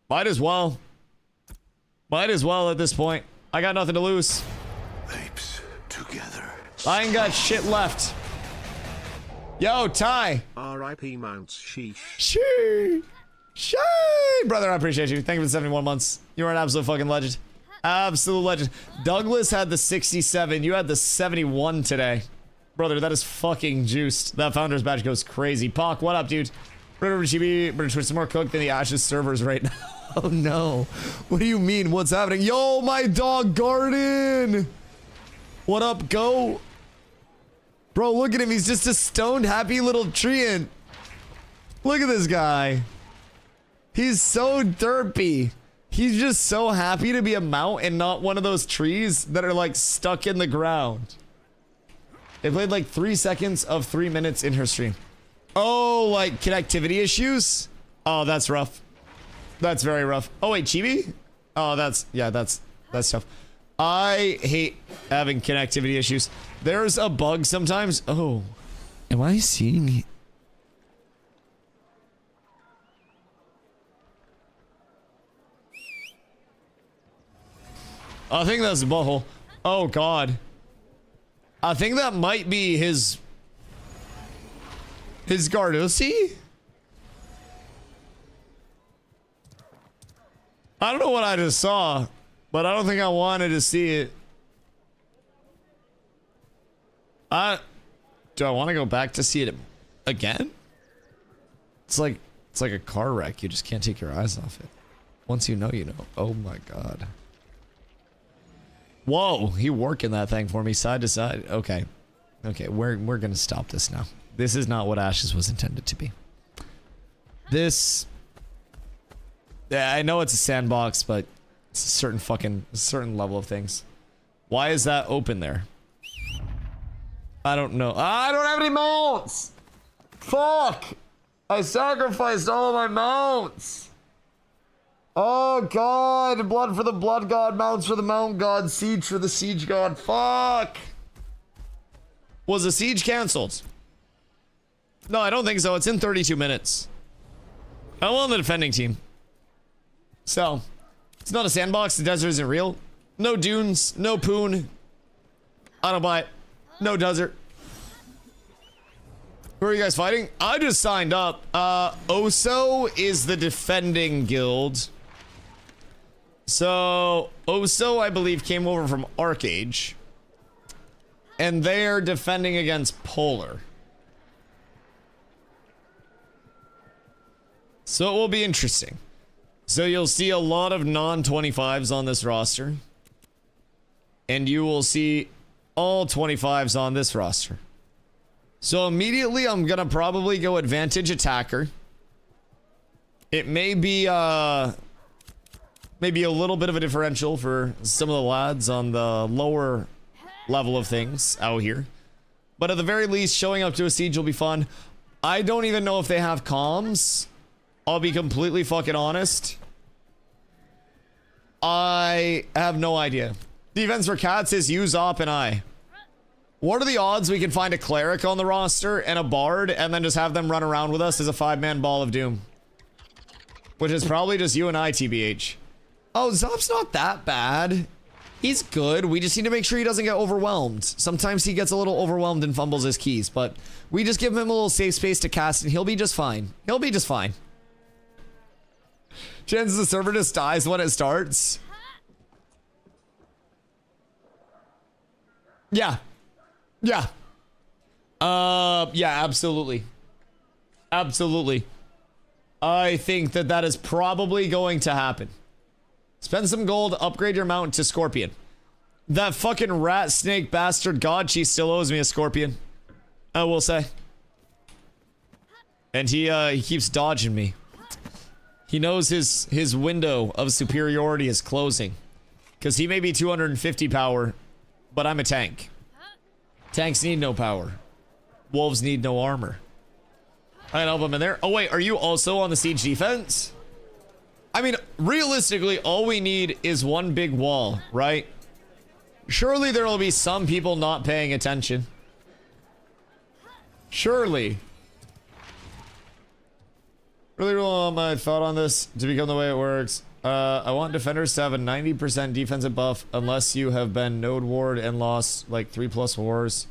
Might as well. Might as well at this point. I got nothing to lose. Apes together. I ain't got shit left. Yo, Ty. R.I.P. Mounts. Sheesh. Shee. Brother, I appreciate you. Thank you for the 71 months. You're an absolute fucking legend. Absolute legend. Douglas had the 67. You had the 71 today. Brother, that is fucking juiced. That founder's badge goes crazy. Pock, what up, dude? Brother Chibi, Brother Twitch, more cooked than the Ashes servers right now. Oh no. What do you mean? What's happening? Yo, my dog Garden. What up, go? Bro, look at him. He's just a stoned, happy little treant. Look at this guy. He's so derpy. He's just so happy to be a mount and not one of those trees that are like stuck in the ground. They played like 3 seconds of 3 minutes in her stream. Oh, like connectivity issues? Oh, that's rough. That's very rough. Oh wait, Chibi? Oh, that's tough. I hate having connectivity issues. There's a bug sometimes. Oh, am I seeing? I think that's a butthole. Oh god. I think that might be his Gardusi? I don't know what I just saw, but I don't think I wanted to see it. Do I want to go back to see it again? It's like a car wreck. You just can't take your eyes off it. Once you know, you know. Oh my god. Whoa, he working that thing for me side to side. Okay. Okay, we're gonna stop this now. This is not what Ashes was intended to be. This... Yeah, I know it's a sandbox, but it's a certain level of things. Why is that open there? I don't know. I don't have any mounts! Fuck! I sacrificed all of my mounts! Oh god! Blood for the blood god, mounts for the mount god, siege for the siege god. Fuck! Was the siege cancelled? No, I don't think so. It's in 32 minutes. I'm on the defending team. So, it's not a sandbox. The desert isn't real. No dunes. No poon. I don't buy it. No desert. Who are you guys fighting? I just signed up. Oso is the defending guild. So, Oso, I believe, came over from Arcage. And they're defending against Polar. So it will be interesting. So you'll see a lot of non-25s on this roster. and you will see all 25s on this roster. So immediately I'm gonna probably go advantage attacker. It may be maybe a little bit of a differential for some of the lads on the lower level of things out here. But at the very least, showing up to a siege will be fun. I don't even know if they have comms. I'll be completely fucking honest. I have no idea. Defense for cats is use op and I. What are the odds we can find a cleric on the roster and a bard and then just have them run around with us as a 5-man ball of doom? Which is probably just you and I, TBH. Oh, Zop's not that bad. He's good. We just need to make sure he doesn't get overwhelmed. Sometimes he gets a little overwhelmed and fumbles his keys, but we just give him a little safe space to cast and he'll be just fine. He'll be just fine. Chances the server just dies when it starts. Yeah. Yeah. Yeah, absolutely. Absolutely. I think that that is probably going to happen. Spend some gold, upgrade your mount to Scorpion. That fucking rat snake bastard god, she still owes me a Scorpion. I will say. And he keeps dodging me. He knows his window of superiority is closing. Because he may be 250 power, but I'm a tank. Tanks need no power. Wolves need no armor. I can help him in there. Oh wait, are you also on the siege defense? I mean, realistically, all we need is one big wall, right? Surely there will be some people not paying attention. Surely. Really want my thought on this to become the way it works. I want defenders to have a 90% defensive buff unless you have been node ward and lost like 3+ wars.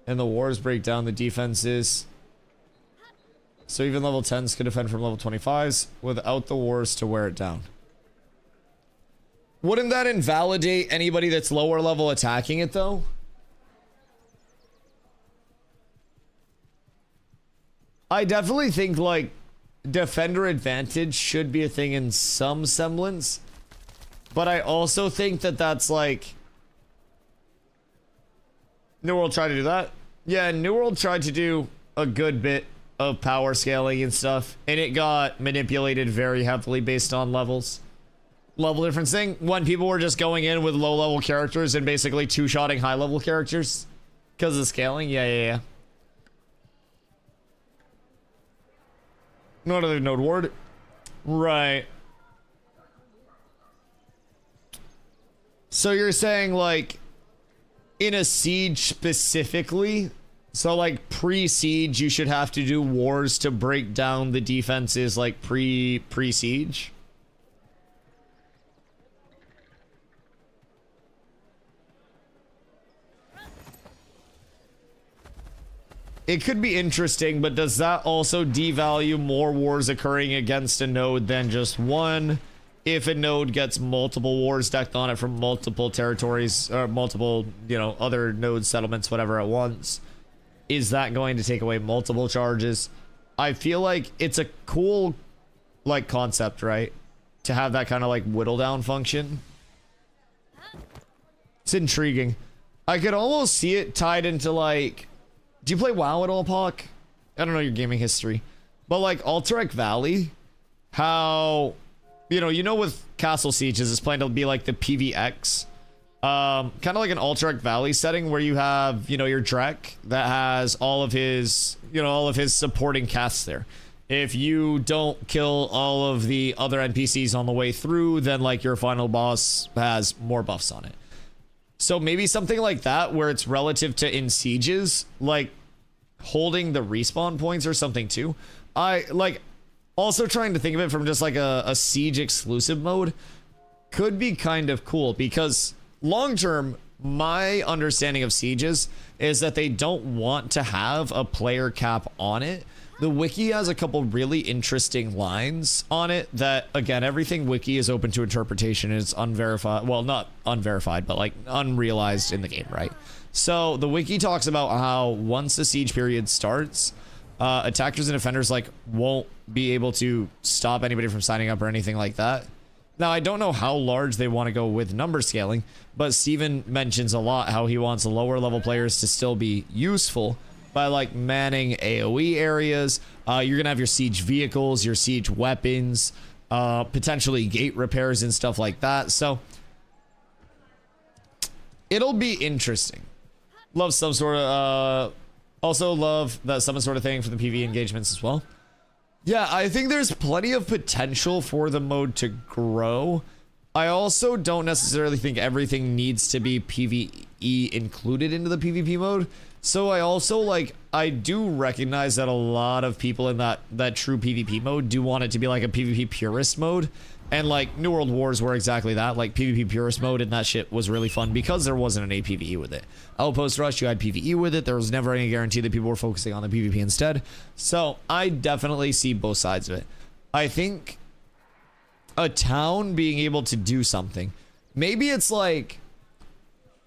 And the wars break down the defenses. So even level 10s could defend from level 25s without the wars to wear it down. Wouldn't that invalidate anybody that's lower level attacking it though? I definitely think like defender advantage should be a thing in some semblance. But I also think that that's like... New World tried to do that. Yeah, New World tried to do a good bit of power scaling and stuff. And it got manipulated very heavily based on levels. Level difference thing. When people were just going in with low level characters and basically two-shotting high level characters. Because of scaling. Yeah. No other node ward. Right. So you're saying like in a siege specifically, so like pre-siege you should have to do wars to break down the defenses like pre-siege? It could be interesting, but does that also devalue more wars occurring against a node than just one? If a node gets multiple wars decked on it from multiple territories, or multiple, you know, other node settlements, whatever at once, is that going to take away multiple charges? I feel like it's a cool, like, concept, right? To have that kind of, like, whittle down function. It's intriguing. I could almost see it tied into, like... Do you play WoW at all, Pock? I don't know your gaming history. But, like, Alterac Valley, how... You know with Castle Sieges, it's planned to be like the PVX. Kind of like an Alterac Valley setting where you have, you know, your Drek that has all of his, you know, all of his supporting casts there. If you don't kill all of the other NPCs on the way through, then like your final boss has more buffs on it. So maybe something like that where it's relative to in sieges, like holding the respawn points or something too. I like also trying to think of it from just like a siege exclusive mode could be kind of cool because long term, my understanding of sieges is that they don't want to have a player cap on it. The wiki has a couple really interesting lines on it that, again, everything wiki is open to interpretation and it's unverified. Well, not unverified, but like unrealized in the game, right? So the wiki talks about how once the siege period starts, attackers and defenders like won't be able to stop anybody from signing up or anything like that. Now, I don't know how large they want to go with number scaling, but Steven mentions a lot how he wants lower level players to still be useful by like manning AoE areas. You're gonna have your siege vehicles, your siege weapons, potentially gate repairs and stuff like that. So it'll be interesting. Love some sort of also love that summon sort of thing for the PvE engagements as well. Yeah, I think there's plenty of potential for the mode to grow. I also don't necessarily think everything needs to be PvE included into the PvP mode. So I also like, I do recognize that a lot of people in that true PvP mode do want it to be like a PvP purist mode. And like New World Wars were exactly that, like PvP purist mode, and that shit was really fun because there wasn't an PvE with it. Outpost Rush, you had PvE with it. There was never any guarantee that people were focusing on the PvP instead. So I definitely see both sides of it. I think a town being able to do something, maybe it's like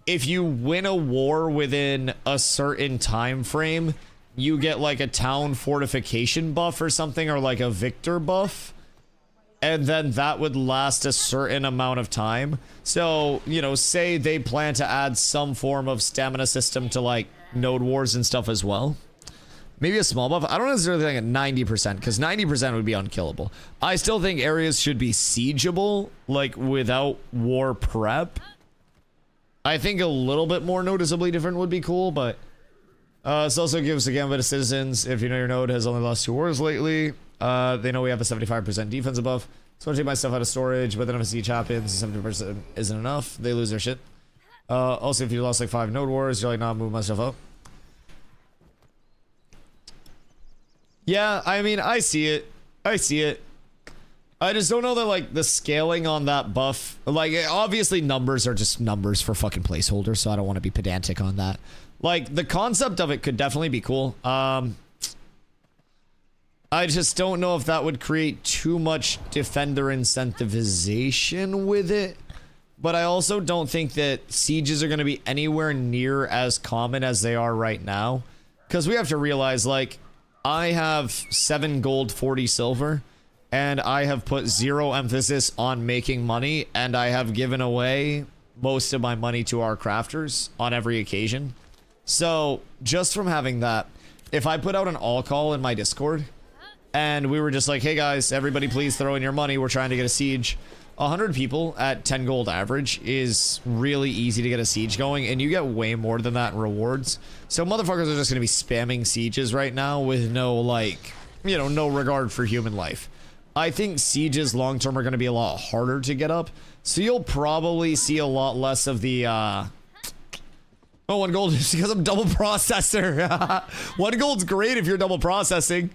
if you win a war within a certain time frame, you get like a town fortification buff or something, or like a victor buff. And then that would last a certain amount of time. So, you know, say they plan to add some form of stamina system to like node wars and stuff as well. Maybe a small buff. I don't necessarily think at 90%, because 90% would be unkillable. I still think areas should be siegeable, like without war prep. I think a little bit more noticeably different would be cool, but this also gives a gambit to citizens. If you know your node has only lost 2 wars lately, they know we have a 75% defense buff. So I take my stuff out of storage, but then if a siege happens, 70% isn't enough. They lose their shit. Also, if you lost like 5 node wars, you're like, nah, move my stuff up. Yeah, I mean, I see it. I see it. I just don't know that like the scaling on that buff, like obviously numbers are just numbers for fucking placeholders, so I don't want to be pedantic on that. Like the concept of it could definitely be cool. I just don't know if that would create too much defender incentivization with it. But I also don't think that sieges are going to be anywhere near as common as they are right now. Because we have to realize, like, I have 7 gold, 40 silver. And I have put 0 emphasis on making money. And I have given away most of my money to our crafters on every occasion. So, just from having that, if I put out an all call in my Discord, and we were just like, hey guys, everybody please throw in your money, we're trying to get a siege. 100 people at 10 gold average is really easy to get a siege going, and you get way more than that in rewards. So motherfuckers are just going to be spamming sieges right now with no, like, you know, no regard for human life. I think sieges long term are going to be a lot harder to get up, so you'll probably see a lot less of the, oh, 1 gold is because I'm double processor. 1 gold's great if you're double processing.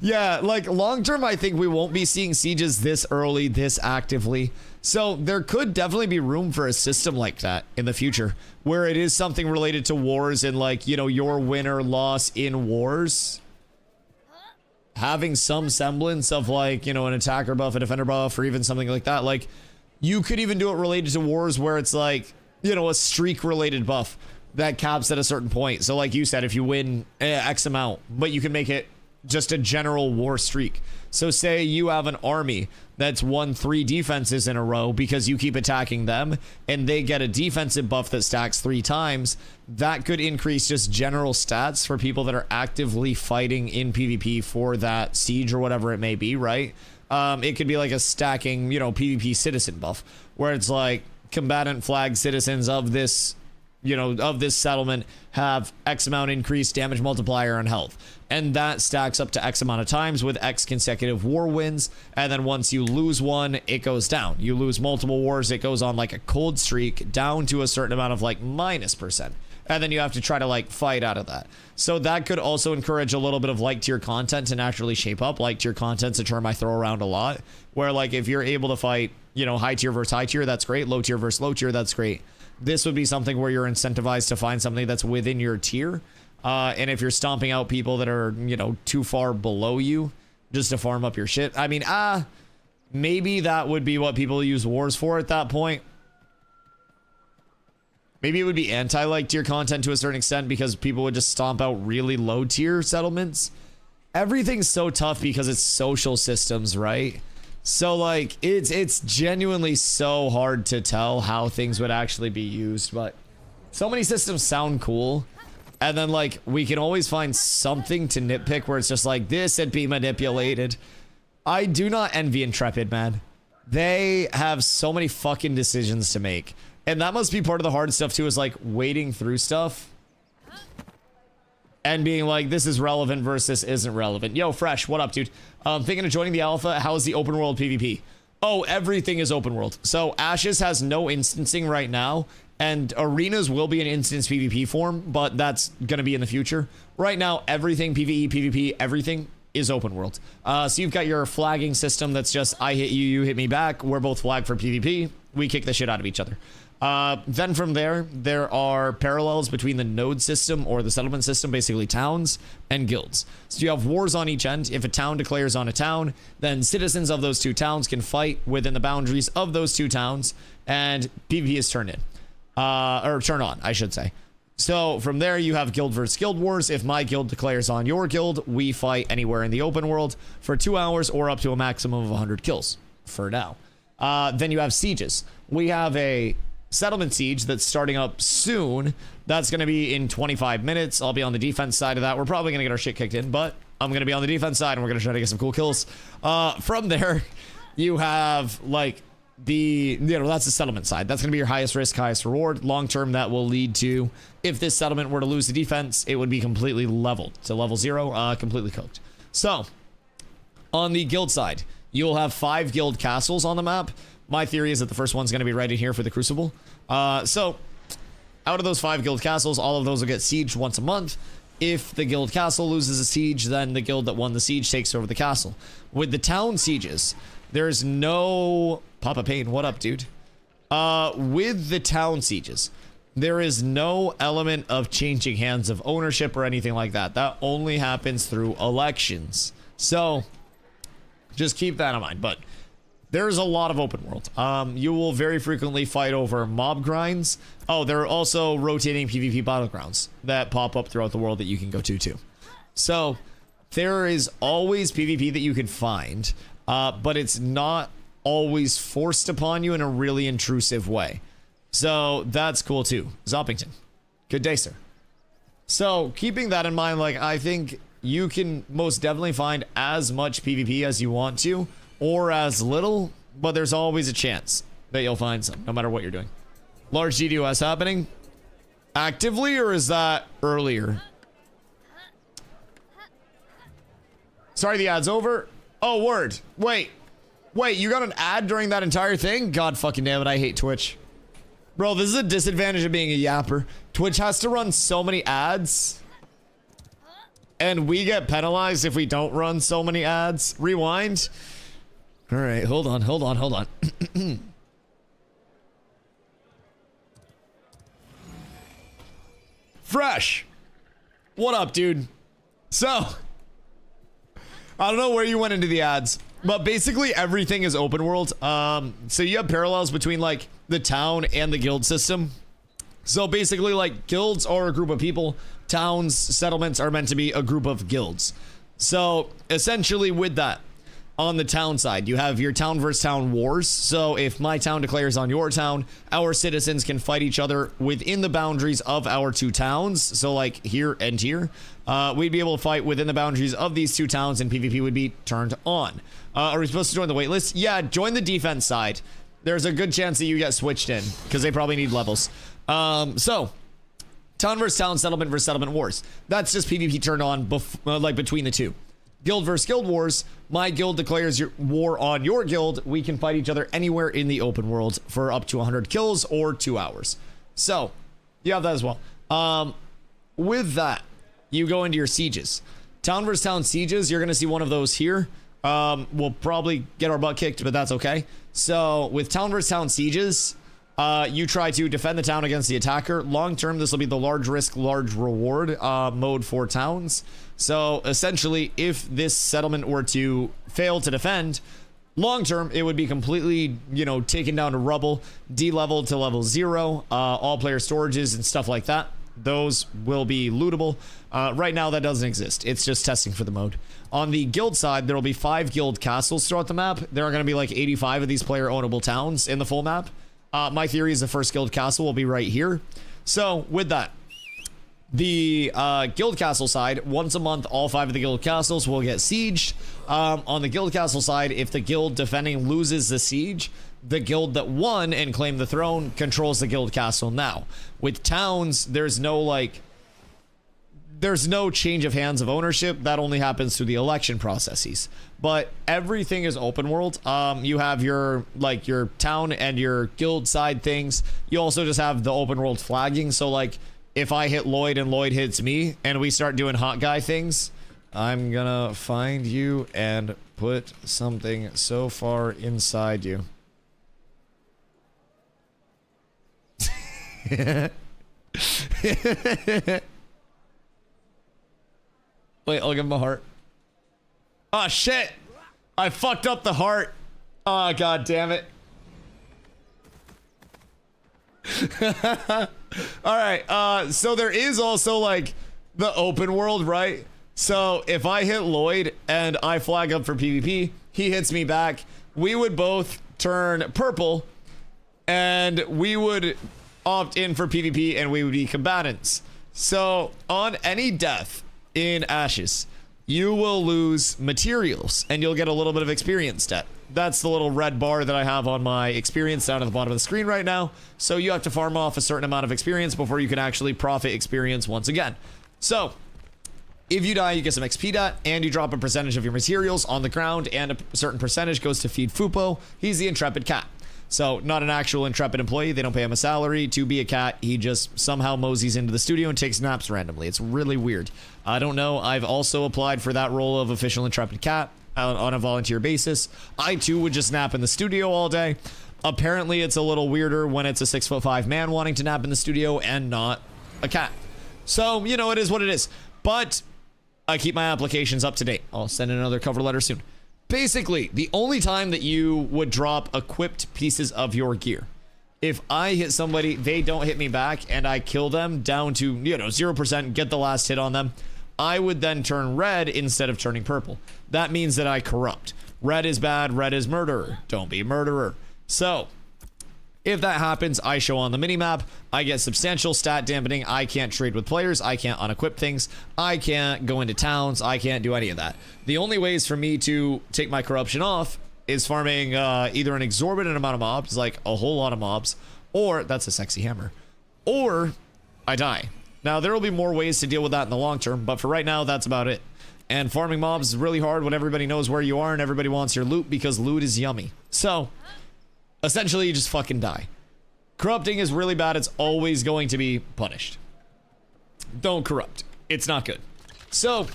Yeah, like long term, I think we won't be seeing sieges this early, this actively. So there could definitely be room for a system like that in the future, where it is something related to wars and like, you know, your win or loss in wars. Having some semblance of like, you know, an attacker buff, a defender buff, or even something like that. Like you could even do it related to wars where it's like, you know, a streak related buff that caps at a certain point. So like you said, if you win X amount, but you can make it just a general war streak. So say you have an army that's won 3 defenses in a row because you keep attacking them, and they get a defensive buff that stacks 3 times. That could increase just general stats for people that are actively fighting in PvP for that siege or whatever it may be, right? It could be like a stacking, you know, PvP citizen buff, where it's like combatant flag citizens of this, you know, of this settlement have X amount increased damage multiplier and health. And that stacks up to X amount of times with X consecutive war wins. And then once you lose one, it goes down. You lose multiple wars, it goes on like a cold streak down to a certain amount of like -%. And then you have to try to like fight out of that. So that could also encourage a little bit of like tier content to naturally shape up. Like tier content's a term I throw around a lot, where like if you're able to fight, you know, high tier versus high tier, that's great. Low tier versus low tier, that's great. This would be something where you're incentivized to find something that's within your tier. And if you're stomping out people that are, you know, too far below you just to farm up your shit, I mean, maybe that would be what people use wars for at that point. Maybe it would be anti-like tier content to a certain extent because people would just stomp out really low tier settlements. Everything's so tough because it's social systems, right? So like it's genuinely so hard to tell how things would actually be used, but so many systems sound cool. And then like we can always find something to nitpick where it's just like this would be manipulated. I do not envy Intrepid, man. They have so many fucking decisions to make. And that must be part of the hard stuff too, is like wading through stuff and being like, this is relevant versus this isn't relevant. Yo, Fresh, what up, dude? Thinking of joining the alpha. How's the open world PvP? Oh, everything is open world. So Ashes has no instancing right now, and arenas will be an instance PvP form, but that's gonna be in the future. Right now, everything PvE, PvP, everything is open world. So you've got your flagging system that's just I hit you, you hit me back. We're both flagged for PvP. We kick the shit out of each other. Then from there are parallels between the node system or the settlement system, basically towns and guilds. So you have wars on each end. If a town declares on a town, then citizens of those two towns can fight within the boundaries of those two towns, and PvP is turned in. Or turn on, I should say. So from there, you have guild versus guild wars. If my guild declares on your guild, we fight anywhere in the open world for 2 hours or up to a maximum of 100 kills for now. Then you have sieges. We have a settlement siege that's starting up soon. That's going to be in 25 minutes. I'll be on the defense side of that. We're probably going to get our shit kicked in, but I'm going to be on the defense side and we're going to try to get some cool kills. From there, you have like that's the settlement side. That's going to be your highest risk, highest reward. Long term, that will lead to, if this settlement were to lose the defense, it would be completely leveled to level 0, completely cooked. So on the guild side, you'll have 5 guild castles on the map. My theory is that the first one's going to be right in here for the Crucible. So out of those 5 guild castles, all of those will get sieged once a month. If the guild castle loses a siege, then the guild that won the siege takes over the castle. With the town sieges, there's no... Papa Payne, what up, dude? With the town sieges, there is no element of changing hands of ownership or anything like that. That only happens through elections. So just keep that in mind. But there's a lot of open world. You will very frequently fight over mob grinds. Oh, there are also rotating PvP battlegrounds that pop up throughout the world that you can go to too. So there is always PvP that you can find, but it's not always forced upon you in a really intrusive way. So that's cool too. Zoppington, good day, sir. So keeping that in mind, like, I think you can most definitely find as much PvP as you want to, or as little, but there's always a chance that you'll find some, no matter what you're doing. Large GDOS happening actively, or is that earlier? Sorry, the ad's over. Oh, word. Wait, you got an ad during that entire thing? God fucking damn it, I hate Twitch. Bro, this is a disadvantage of being a yapper. Twitch has to run so many ads, and we get penalized if we don't run so many ads. Rewind. All right, hold on. Fresh. What up, dude? So, I don't know where you went into the ads, but basically everything is open world. So you have parallels between like the town and the guild system. So basically, like, guilds are a group of people. Towns, settlements are meant to be a group of guilds. So essentially with that, on the town side, you have your town versus town wars. So if my town declares on your town, our citizens can fight each other within the boundaries of our 2 towns. So like here and here, we'd be able to fight within the boundaries of these 2 towns, and PvP would be turned on. Are we supposed to join the waitlist? Yeah, join the defense side. There's a good chance that you get switched in because they probably need levels. So town versus town, settlement versus settlement wars. That's just PvP turned on like between the 2. Guild versus guild wars. My guild declares your war on your guild. We can fight each other anywhere in the open world for up to 100 kills or 2 hours. So you have that as well. With that, you go into your sieges. Town versus town sieges. You're going to see one of those here. We'll probably get our butt kicked, but that's okay. So with town versus town sieges, you try to defend the town against the attacker. Long term, this will be the large risk, large reward mode for towns. So essentially, if this settlement were to fail to defend, long term, it would be completely, taken down to rubble, de-leveled to level 0, all player storages and stuff like that. those will be lootable. Right now, that doesn't exist. It's just testing for the mode. On the guild side, there will be 5 guild castles throughout the map. There are going to be like 85 of these player-ownable towns in the full map. My theory is the first guild castle will be right here. So, with that, the guild castle side, once a month, all 5 of the guild castles will get sieged. On the guild castle side, if the guild defending loses the siege, the guild that won and claimed the throne controls the guild castle now. With towns, there's no change of hands of ownership. That only happens through the election processes. But everything is open world. You have your town and your guild side things. You also just have the open world flagging. So like if I hit Lloyd and Lloyd hits me and we start doing hot guy things, I'm gonna find you and put something so far inside you. Wait, I'll give him a heart. Oh shit! I fucked up the heart. Oh god damn it. Alright, so there is also like the open world, right? So if I hit Lloyd and I flag up for PvP, he hits me back, we would both turn purple and we would opt in for PvP and we would be combatants. So on any death in Ashes, you will lose materials and you'll get a little bit of experience stat. That's the little red bar that I have on my experience down at the bottom of the screen right now. So you have to farm off a certain amount of experience before you can actually profit experience once again. So if you die, you get some XP dat, and you drop a percentage of your materials on the ground, and a certain percentage goes to feed Fupo. He's the intrepid cat. So not an actual intrepid employee. They don't pay him a salary to be a cat. He just somehow moseys into the studio and takes naps randomly. It's really weird. I don't know. I've also applied for that role of official intrepid cat on a volunteer basis. I too would just nap in the studio all day. Apparently it's a little weirder when it's a 6'5" man wanting to nap in the studio and not a cat. So, you know, it is what it is. But I keep my applications up to date. I'll send in another cover letter soon. Basically, the only time that you would drop equipped pieces of your gear, if I hit somebody, they don't hit me back, and I kill them down to, 0%, get the last hit on them, I would then turn red instead of turning purple. That means that I corrupt. Red is bad, red is murderer. Don't be a murderer. So, if that happens, I show on the minimap, I get substantial stat dampening, I can't trade with players, I can't unequip things, I can't go into towns, I can't do any of that. The only ways for me to take my corruption off is farming either an exorbitant amount of mobs, like a whole lot of mobs, or, that's a sexy hammer, or I die. Now, there will be more ways to deal with that in the long term, but for right now, that's about it. And farming mobs is really hard when everybody knows where you are and everybody wants your loot because loot is yummy. So, essentially, you just fucking die. Corrupting is really bad. It's always going to be punished. Don't corrupt. It's not good. So,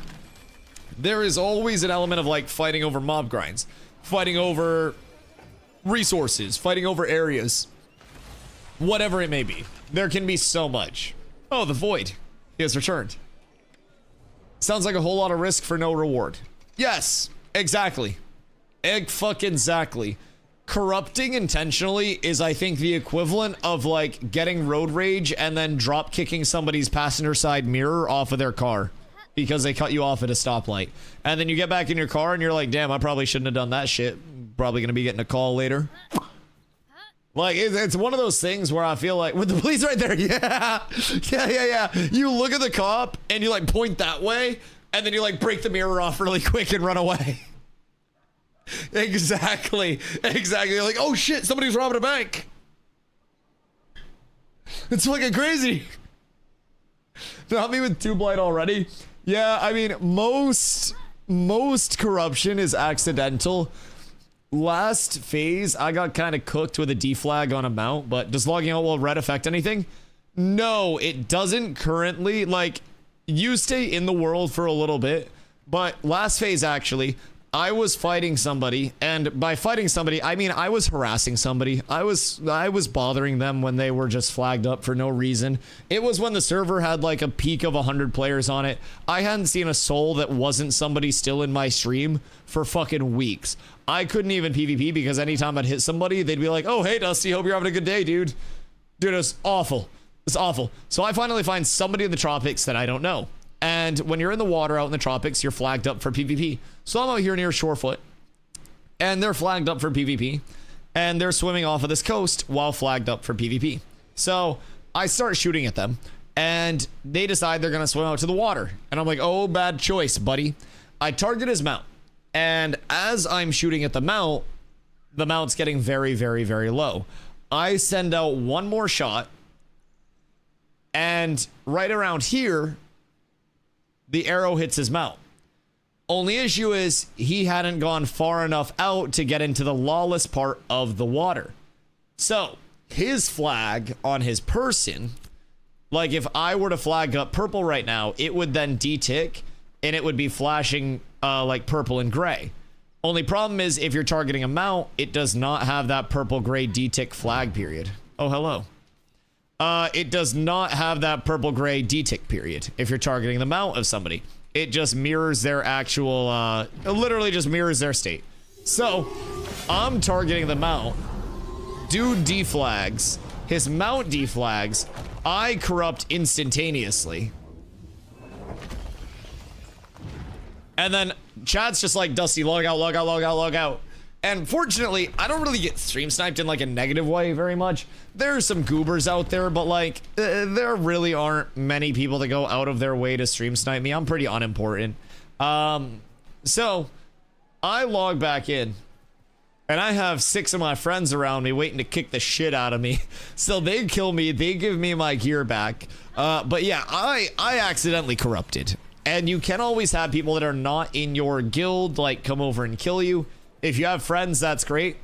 there is always an element of, like, fighting over mob grinds. Fighting over resources. Fighting over areas. Whatever it may be. There can be so much. Oh, the Void. He has returned. Sounds like a whole lot of risk for no reward. Yes, exactly. Fucking-exactly. Corrupting intentionally is, I think, the equivalent of, like, getting road rage and then drop kicking somebody's passenger side mirror off of their car because they cut you off at a stoplight. And then you get back in your car and you're like, damn, I probably shouldn't have done that shit. Probably gonna be getting a call later. Like, it's one of those things where I feel like, with the police right there, yeah. You look at the cop and you, like, point that way and then you, like, break the mirror off really quick and run away. Exactly. You're like, oh shit, somebody's robbing a bank. It's fucking crazy. Not me with 2 blight already. Yeah, I mean, most corruption is accidental. Last phase, I got kind of cooked with a deflag on a mount, but does logging out while red affect anything? No, it doesn't currently. Like, you stay in the world for a little bit, but last phase, actually, I was fighting somebody, and by fighting somebody, I mean I was harassing somebody. I was bothering them when they were just flagged up for no reason. It was when the server had like a peak of 100 players on it. I hadn't seen a soul that wasn't somebody still in my stream for fucking weeks. I couldn't even PvP because anytime I'd hit somebody, they'd be like, oh, hey, Dusty, hope you're having a good day, dude. Dude, it was awful. It's awful. So I finally find somebody in the tropics that I don't know. And when you're in the water out in the tropics, you're flagged up for PvP. So I'm out here near Shorefoot, and they're flagged up for PvP, and they're swimming off of this coast while flagged up for PvP. So I start shooting at them, and they decide they're gonna swim out to the water. And I'm like, oh, bad choice, buddy. I target his mount, and as I'm shooting at the mount's getting very, very, very low. I send out one more shot, and right around here, the arrow hits his mount. Only issue is he hadn't gone far enough out to get into the lawless part of the water. So his flag on his person, like if I were to flag up purple right now, it would then detick and it would be flashing like purple and gray. Only problem is if you're targeting a mount, it does not have that purple gray detick flag period. Oh, hello. It does not have that purple gray detick period if you're targeting the mount of somebody. It just mirrors their actual, it literally just mirrors their state. So I'm targeting the mount. Dude deflags. His mount deflags. I corrupt instantaneously. And then chat's just like, Dusty, log out, log out, log out, log out. And fortunately, I don't really get stream sniped in like a negative way very much. There's some goobers out there, but like, there really aren't many people that go out of their way to stream snipe me. I'm pretty unimportant. So I log back in, and I have 6 of my friends around me waiting to kick the shit out of me. So they kill me, they give me my gear back. But yeah, I accidentally corrupted. And you can always have people that are not in your guild like come over and kill you. If you have friends, that's great.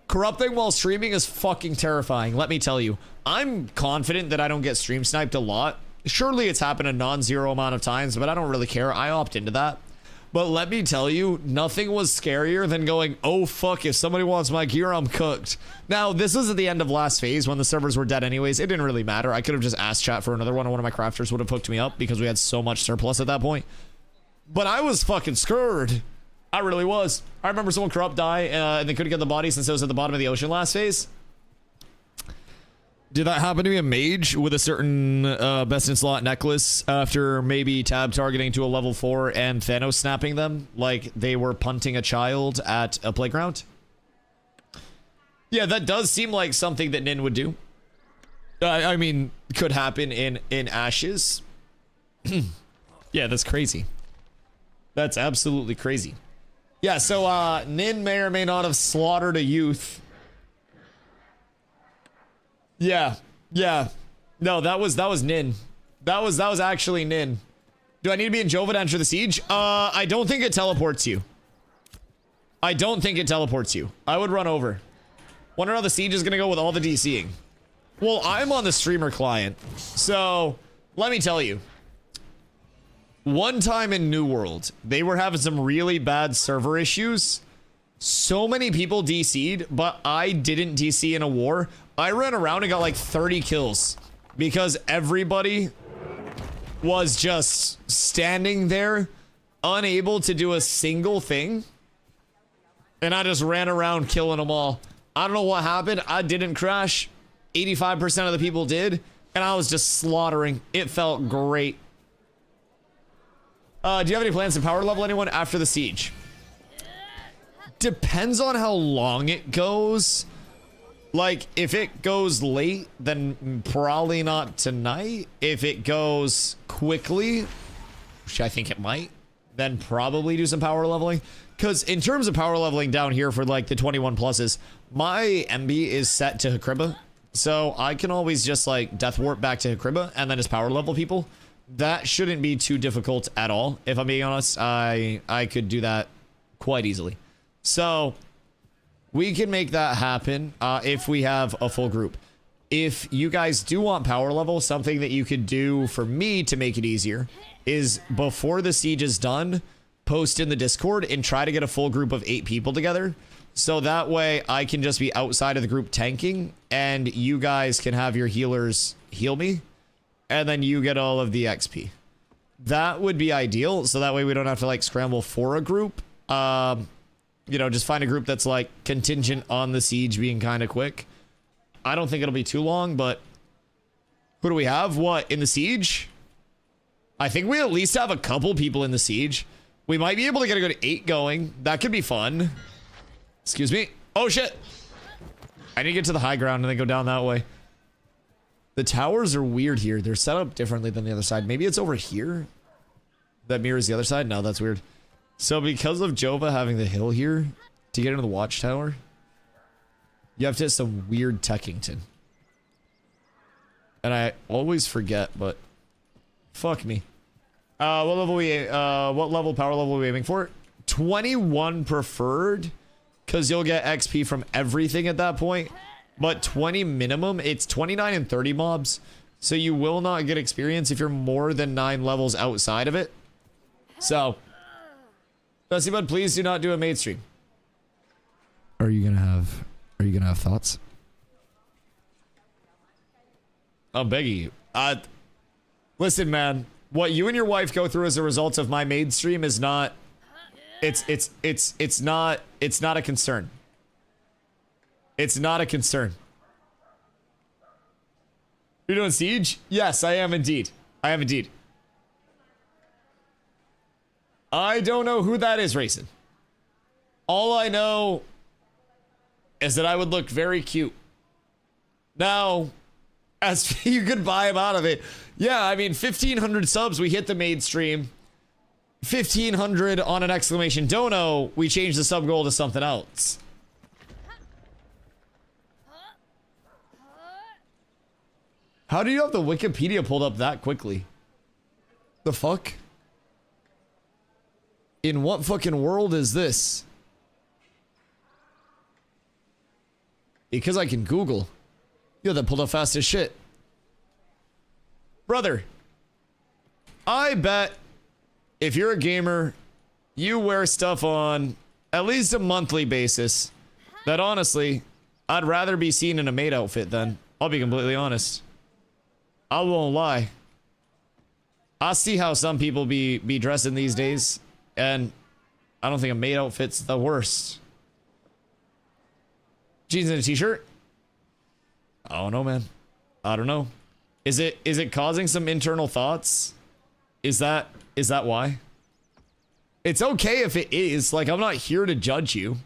Corrupting while streaming is fucking terrifying, let me tell you. I'm confident that I don't get stream sniped a lot. Surely it's happened a non-zero amount of times, but I don't really care. I opt into that. But let me tell you, nothing was scarier than going, oh fuck, if somebody wants my gear, I'm cooked. Now, this was at the end of last phase when the servers were dead anyways. It didn't really matter. I could have just asked chat for another one, and one of my crafters would have hooked me up because we had so much surplus at that point. But I was fucking scared. I really was. I remember someone corrupt die and they couldn't get the body since it was at the bottom of the ocean last phase. Did that happen to be a mage with a certain best in slot necklace after maybe tab targeting to a level 4 and Thanos snapping them like they were punting a child at a playground? Yeah, that does seem like something that Nin would do. I mean, could happen in Ashes. Yeah, that's crazy. That's absolutely crazy. Yeah, so Nin may or may not have slaughtered a youth. Yeah. No, that was Nin. That was actually Nin. Do I need to be in Jova to enter the siege? I don't think it teleports you. I don't think it teleports you. I would run over. Wonder how the siege is gonna go with all the DCing. Well, I'm on the streamer client, so let me tell you. One time in New World, they were having some really bad server issues. So many people DC'd, but I didn't DC in a war. I ran around and got like 30 kills because everybody was just standing there, unable to do a single thing. And I just ran around killing them all. I don't know what happened. I didn't crash. 85% of the people did. And I was just slaughtering. It felt great. Do you have any plans to power level anyone after the siege? Depends on how long it goes. Like, if it goes late, then probably not tonight. If it goes quickly, which I think it might, then probably do some power leveling. Because in terms of power leveling down here for like the 21 pluses, my MB is set to Hakriba. So I can always just like death warp back to Hakriba and then just power level people. That shouldn't be too difficult at all. If I'm being honest, I could do that quite easily. So we can make that happen if we have a full group. If you guys do want power level, something that you could do for me to make it easier is before the siege is done, post in the Discord and try to get a full group of 8 people together. So that way I can just be outside of the group tanking and you guys can have your healers heal me. And then you get all of the XP. That would be ideal. So that way we don't have to like scramble for a group. You know, just find a group that's like contingent on the siege being kind of quick. I don't think it'll be too long, but Who do we have? What, in the siege? I think we at least have a couple people in the siege. We might be able to get a good 8 going. That could be fun. Excuse me. Oh, shit. I need to get to the high ground and then go down that way. The towers are weird here. They're set up differently than the other side. Maybe it's over here that mirrors the other side? No, that's weird. So because of Jova having the hill here to get into the watchtower, you have to hit some weird Techington. And I always forget, but fuck me. What level power level are we aiming for? 21 preferred, because you'll get XP from everything at that point. But 20 minimum, it's 29 and 30 mobs. So you will not get experience if you're more than 9 levels outside of it. So, DustyBud, please do not do a maid stream. Are you gonna have thoughts? I'm begging you. Listen, man. What you and your wife go through as a result of my maid stream is not. It's not a concern. It's not a concern. You're doing siege? Yes, I am indeed. I am indeed. I don't know who that is racing. All I know is that I would look very cute. Now, as you could buy him out of it. Yeah, I mean, 1,500 subs, we hit the maid stream. 1,500 on an exclamation dono, we changed the sub goal to something else. How do you have the Wikipedia pulled up that quickly? The fuck? In what fucking world is this? Because I can Google. Yo, that pulled up fast as shit. Brother, I bet if you're a gamer, you wear stuff on at least a monthly basis that honestly, I'd rather be seen in a maid outfit than. I'll be completely honest. I won't lie. I see how some people be dressing these days, and I don't think a maid outfit's the worst. Jeans and a t-shirt? I don't know, man. I don't know. Is it causing some internal thoughts? Is that why? It's okay if it is. Like, I'm not here to judge you.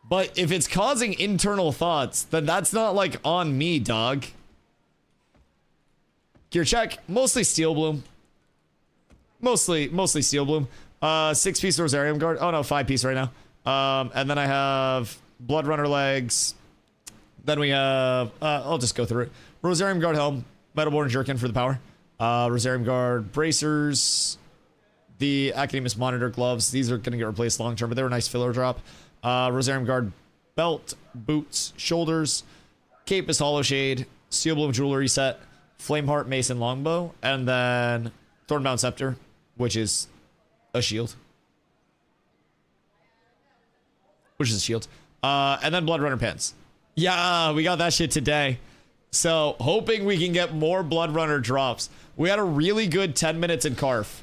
But if it's causing internal thoughts, then that's not like on me, dog. Gear check. Mostly steel bloom. Mostly steel bloom. 6-piece Rosarium guard. Oh no, 5-piece right now. And then I have blood runner legs. Then we have I'll just go through it. Rosarium guard helm, Metalborn jerkin for the power. Rosarium guard bracers. The Academus monitor gloves. These are gonna get replaced long term, but they were a nice filler drop. Rosarium guard belt, boots, shoulders. Cape is hollow shade. Steel bloom jewelry set. Flameheart mason longbow, and then Thornbound scepter, which is a shield. Which is a shield. And then blood runner pants. Yeah, we got that shit today. So, hoping we can get more blood runner drops. We had a really good 10 minutes in Carf.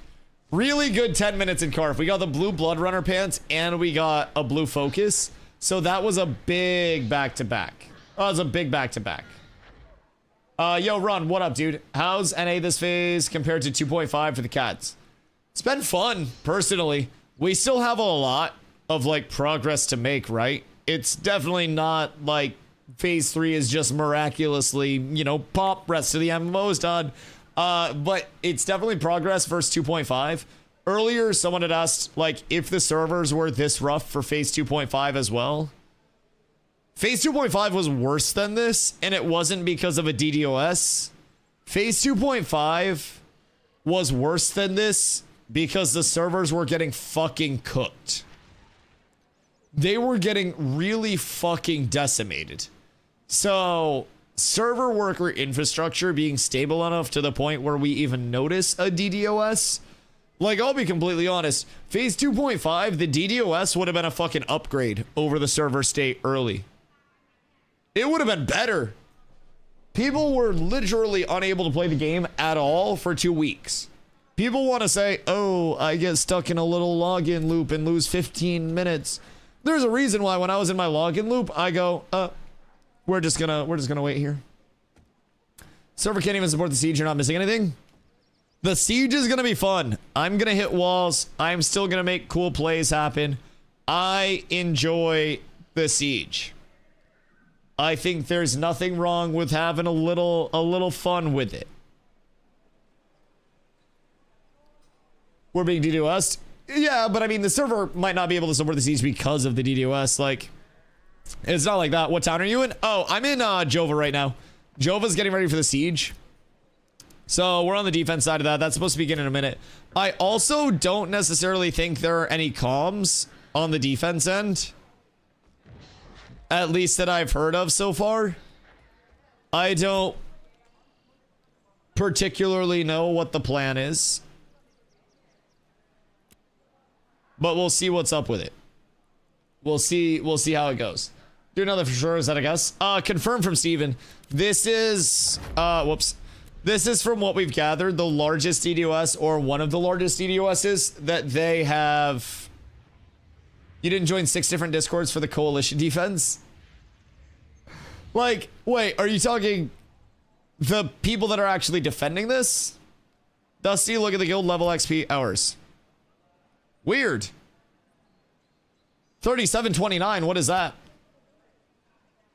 Really good 10 minutes in Carf. We got the blue blood runner pants, and we got a blue focus. So that was a big back-to-back. Oh, it was a big back-to-back. Yo, Ron, what up, dude? How's NA this phase compared to 2.5 for the cats? It's been fun, personally. We still have a lot of, like, progress to make, right? It's definitely not, like, phase 3 is just miraculously, you know, pop, rest of the MMO's done. But it's definitely progress versus 2.5. Earlier, someone had asked, like, if the servers were this rough for phase 2.5 as well. Phase 2.5 was worse than this, and it wasn't because of a DDoS. Phase 2.5 was worse than this because the servers were getting fucking cooked. They were getting really fucking decimated. So, server worker infrastructure being stable enough to the point where we even notice a DDoS. Like, I'll be completely honest. Phase 2.5, the DDoS would have been a fucking upgrade over the server state early. It would have been better. People were literally unable to play the game at all for 2 weeks. People want to say, oh, I get stuck in a little login loop and lose 15 minutes. There's a reason why when I was in my login loop, I go, we're just gonna wait here. Server can't even support the siege. You're not missing anything. The siege is going to be fun. I'm going to hit walls. I'm still going to make cool plays happen. I enjoy the siege. I think there's nothing wrong with having a little fun with it. We're being DDoS'd. Yeah, but I mean, the server might not be able to support the siege because of the DDoS. Like, it's not like that. What town are you in? Oh, I'm in Jova right now. Jova's getting ready for the siege. So we're on the defense side of that. That's supposed to begin in a minute. I also don't necessarily think there are any comms on the defense end. At least that I've heard of so far. I don't particularly know what the plan is. But we'll see what's up with it. We'll see how it goes. Do another for sure, is that a guess? Confirmed from Steven. This is whoops. This is from what we've gathered, the largest DDoS, or one of the largest DDoSs that they have. You didn't join 6 different discords for the coalition defense? Like, wait, are you talking the people that are actually defending this? Dusty, look at the guild level XP hours. Weird. 3729, what is that?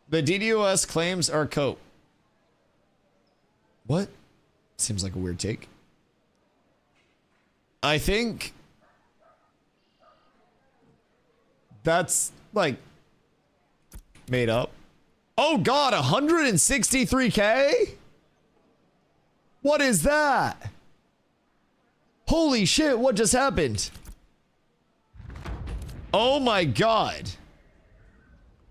The DDoS claims are cope. What? Seems like a weird take. I think that's like made up. Oh god, 163k? What is that? Holy shit, what just happened? Oh my god.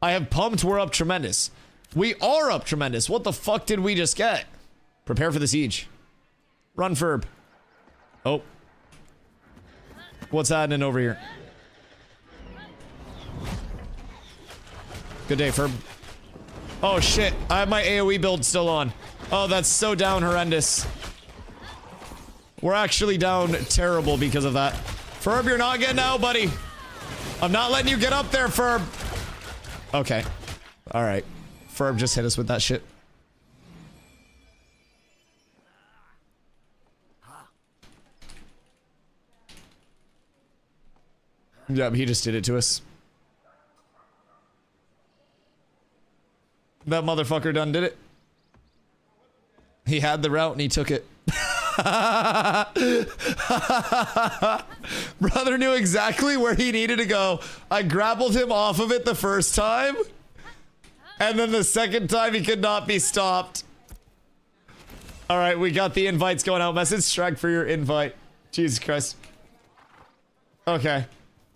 I have pumped, we're up tremendous. We are up tremendous. What the fuck did we just get? Prepare for the siege. Run, Ferb. Oh. What's happening over here? Good day, Ferb. Oh shit, I have my AoE build still on. Oh, that's so down horrendous. We're actually down terrible because of that. Ferb, you're not getting out, buddy. I'm not letting you get up there, Ferb. Okay. Alright. Ferb just hit us with that shit. Yep, he just did it to us. That motherfucker done did it. He had the route and he took it. Brother knew exactly where he needed to go. I grappled him off of it the first time. And then the second time he could not be stopped. Alright, we got the invites going out. Message Shrek for your invite. Jesus Christ. Okay.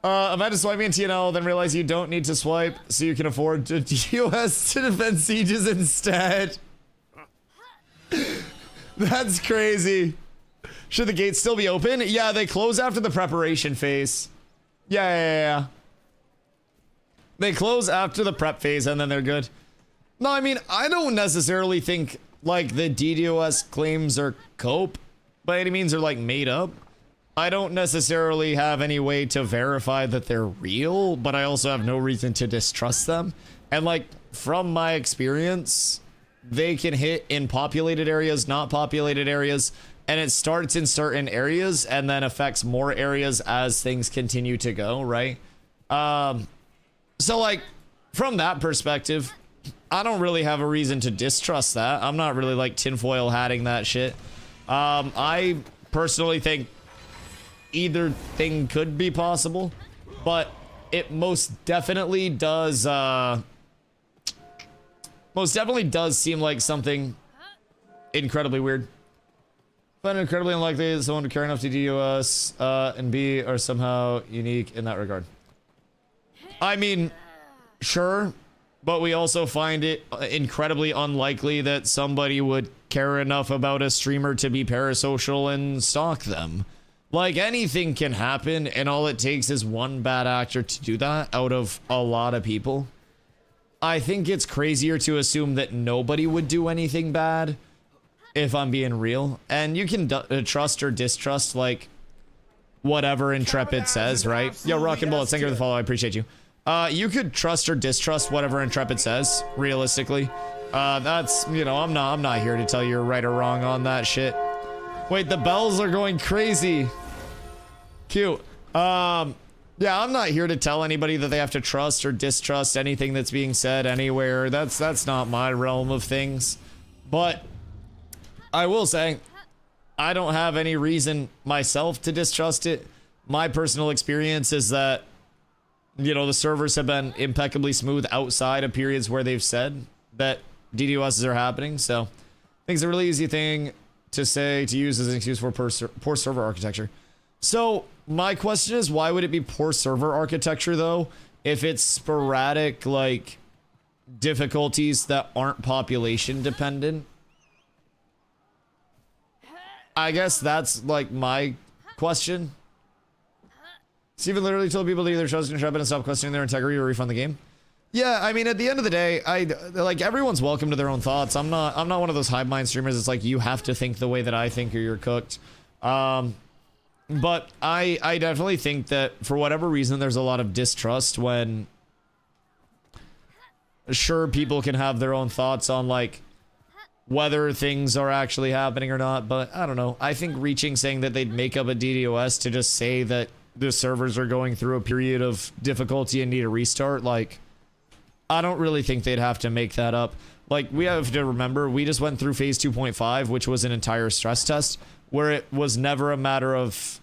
Imagine swiping in TNL, then realize you don't need to swipe, so you can afford to DOS to defend sieges instead. That's crazy. Should the gates still be open? Yeah, they close after the preparation phase. Yeah. They close after the prep phase and then they're good. No, I mean, I don't necessarily think, like, the DDoS claims are cope by any means, are, like, made up. I don't necessarily have any way to verify that they're real, but I also have no reason to distrust them. And, like, from my experience, they can hit in populated areas, not populated areas, and it starts in certain areas and then affects more areas as things continue to go, right? So, like, from that perspective, I don't really have a reason to distrust that. I'm not really, like, tinfoil hatting that shit. I personally think either thing could be possible, but it most definitely does seem like something incredibly weird. But incredibly unlikely that someone to care enough to DDoS and B are somehow unique in that regard. I mean, sure, but we also find it incredibly unlikely that somebody would care enough about a streamer to be parasocial and stalk them. Like, anything can happen, and all it takes is one bad actor to do that out of a lot of people. I think it's crazier to assume that nobody would do anything bad, if I'm being real. And you can trust or distrust, like, whatever Intrepid says, right? Yo, Rockin' Bullets, thank you for the follow, I appreciate you. You could trust or distrust whatever Intrepid says, realistically. That's, you know, I'm not here to tell you you're right or wrong on that shit. Wait, the bells are going crazy. Cute. Yeah, I'm not here to tell anybody that they have to trust or distrust anything that's being said anywhere. That's not my realm of things. But I will say, I don't have any reason myself to distrust it. My personal experience is that, you know, the servers have been impeccably smooth outside of periods where they've said that DDoSs are happening. So I think it's a really easy thing to say, to use as an excuse for poor server architecture. So my question is, why would it be poor server architecture though, if it's sporadic, like, difficulties that aren't population dependent? I guess that's like my question. Steven literally told people to either trust and and stop questioning their integrity or refund the game. Yeah, I mean, at the end of the day, like, everyone's welcome to their own thoughts. I'm not one of those hive mind streamers. It's like, you have to think the way that I think or you're cooked. But I definitely think that for whatever reason, there's a lot of distrust when, sure, people can have their own thoughts on, like, whether things are actually happening or not, but I don't know. I think reaching saying that they'd make up a DDoS to just say that the servers are going through a period of difficulty and need a restart, like, I don't really think they'd have to make that up. Like, we have to remember, we just went through phase 2.5, which was an entire stress test, where it was never a matter of,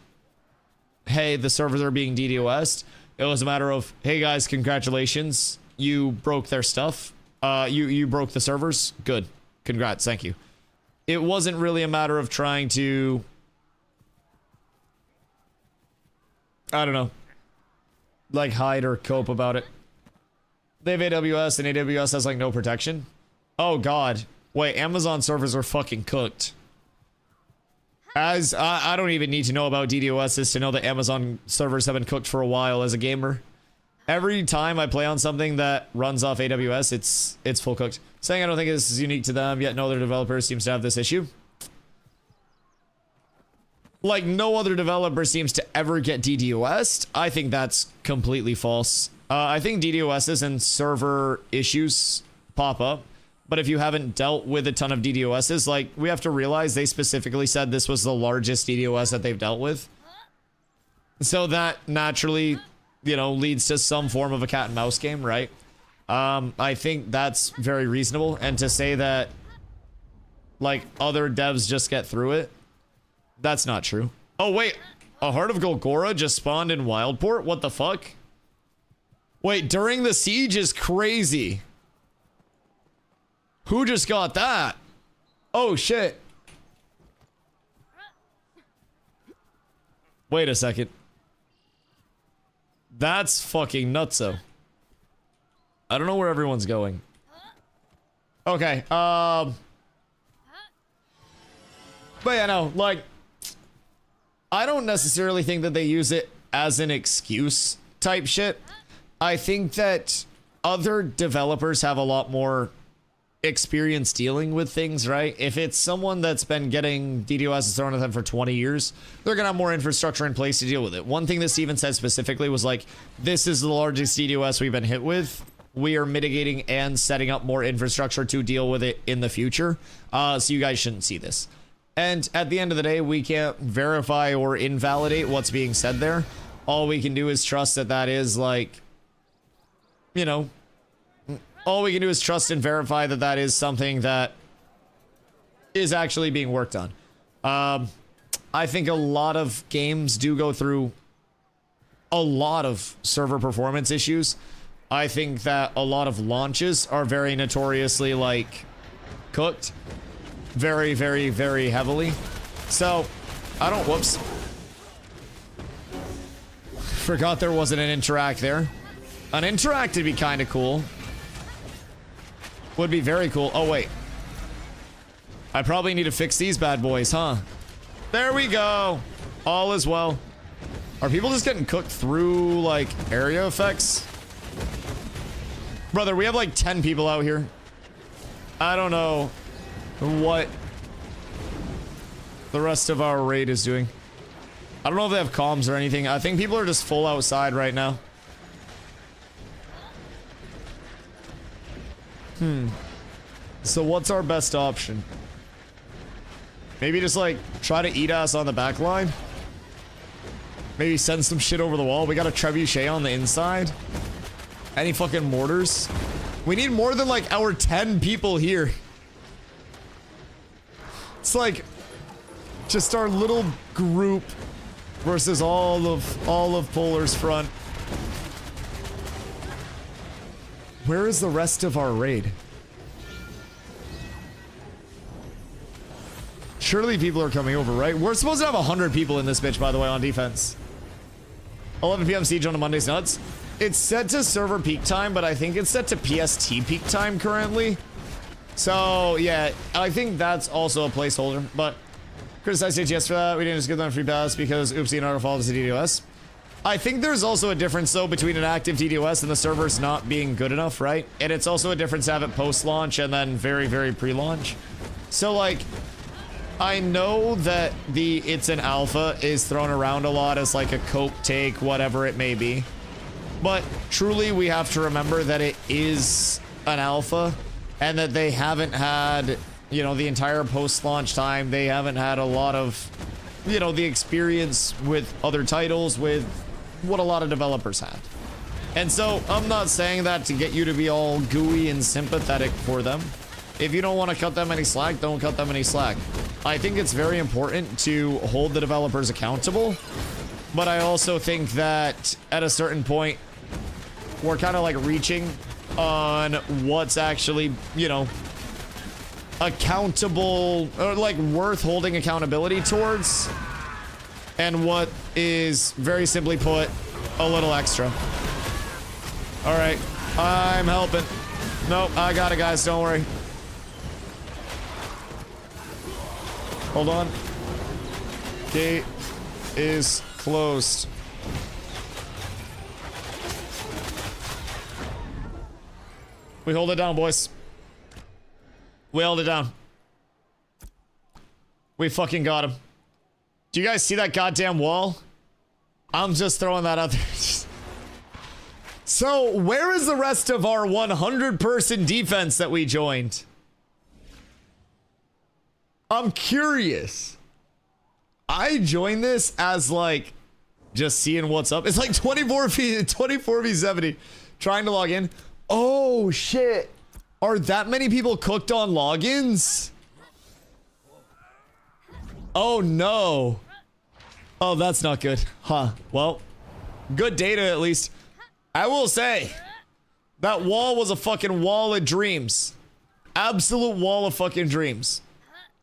hey, the servers are being DDoSed. It was a matter of, hey guys, congratulations, you broke their stuff. You broke the servers. Good. Congrats, thank you. It wasn't really a matter of trying to, I don't know, like, hide or cope about it. They have AWS, and AWS has, like, no protection. Oh god. Wait, Amazon servers are fucking cooked. As I don't even need to know about DDoSs to know that Amazon servers have been cooked for a while as a gamer. Every time I play on something that runs off AWS, it's full cooked. Saying I don't think this is unique to them, yet no other developer seems to have this issue. Like, no other developer seems to ever get DDoSed. I think that's completely false. I think DDoSs and server issues pop up, but if you haven't dealt with a ton of DDoSs, like, we have to realize they specifically said this was the largest DDoS that they've dealt with. So that naturally, you know, leads to some form of a cat and mouse game, right? I think that's very reasonable. And to say that, like, other devs just get through it, that's not true. Oh, wait. A Heart of Golgora just spawned in Wildport? What the fuck? Wait, during the siege is crazy. Who just got that? Oh, shit. Wait a second. That's fucking nutso. I don't know where everyone's going. Okay, but yeah, no, like, I don't necessarily think that they use it as an excuse type shit. I think that other developers have a lot more experience dealing with things, right? If it's someone that's been getting DDoS thrown at them for 20 years, they're gonna have more infrastructure in place to deal with it. One thing that Steven said specifically was like, this is the largest DDoS we've been hit with. We are mitigating and setting up more infrastructure to deal with it in the future. So you guys shouldn't see this. And at the end of the day, we can't verify or invalidate what's being said there. All we can do is trust that that is, like, you know, all we can do is trust and verify that that is something that is actually being worked on. I think a lot of games do go through a lot of server performance issues. I think that a lot of launches are very notoriously, like, cooked. Very, very, very heavily. So, I don't... Whoops. Forgot there wasn't an interact there. An interact would be kind of cool. Would be very cool. Oh, wait. I probably need to fix these bad boys, huh? There we go. All is well. Are people just getting cooked through, like, area effects? Brother, we have, like, 10 people out here. I don't know what the rest of our raid is doing. I don't know if they have comms or anything. I think people are just full outside right now. So what's our best option? Maybe just like try to eat us on the back line. Maybe send some shit over the wall. We got a trebuchet on the inside. Any fucking mortars? We need more than like our 10 people here. It's like just our little group versus all of Polar's front. Where is the rest of our raid? Surely people are coming over, right? We're supposed to have 100 people in this bitch, by the way, on defense. 11 p.m. siege on a Monday's nuts. It's set to server peak time, but I think it's set to PST peak time currently. So, yeah, I think that's also a placeholder, but criticize HGS for that. We didn't just give them a free pass because oopsie and auto follows the DDoS. I think there's also a difference, though, between an active DDoS and the servers not being good enough, right? And it's also a difference to have it post-launch and then very, very pre-launch. So, like, I know that it's an alpha is thrown around a lot as like a cope take, whatever it may be. But truly, we have to remember that it is an alpha and that they haven't had, you know, the entire post-launch time. They haven't had a lot of, you know, the experience with other titles with what a lot of developers had. And so I'm not saying that to get you to be all gooey and sympathetic for them. If you don't want to cut them any slack, don't cut them any slack. I think it's very important to hold the developers accountable, but I also think that at a certain point, we're kind of like reaching on what's actually, you know, accountable or like worth holding accountability towards, and what is very simply put, a little extra. All right, I'm helping. Nope, I got it, guys, don't worry. Hold on. Gate is closed. We hold it down, boys. We held it down. We fucking got him. Do you guys see that goddamn wall? I'm just throwing that out there. So, where is the rest of our 100-person defense that we joined? I'm curious. I joined this as like just seeing what's up. It's like 24v70 trying to log in. Oh shit. Are that many people cooked on logins? Oh no. Oh, that's not good. Huh. Well, good data at least. I will say that wall was a fucking wall of dreams. Absolute wall of fucking dreams.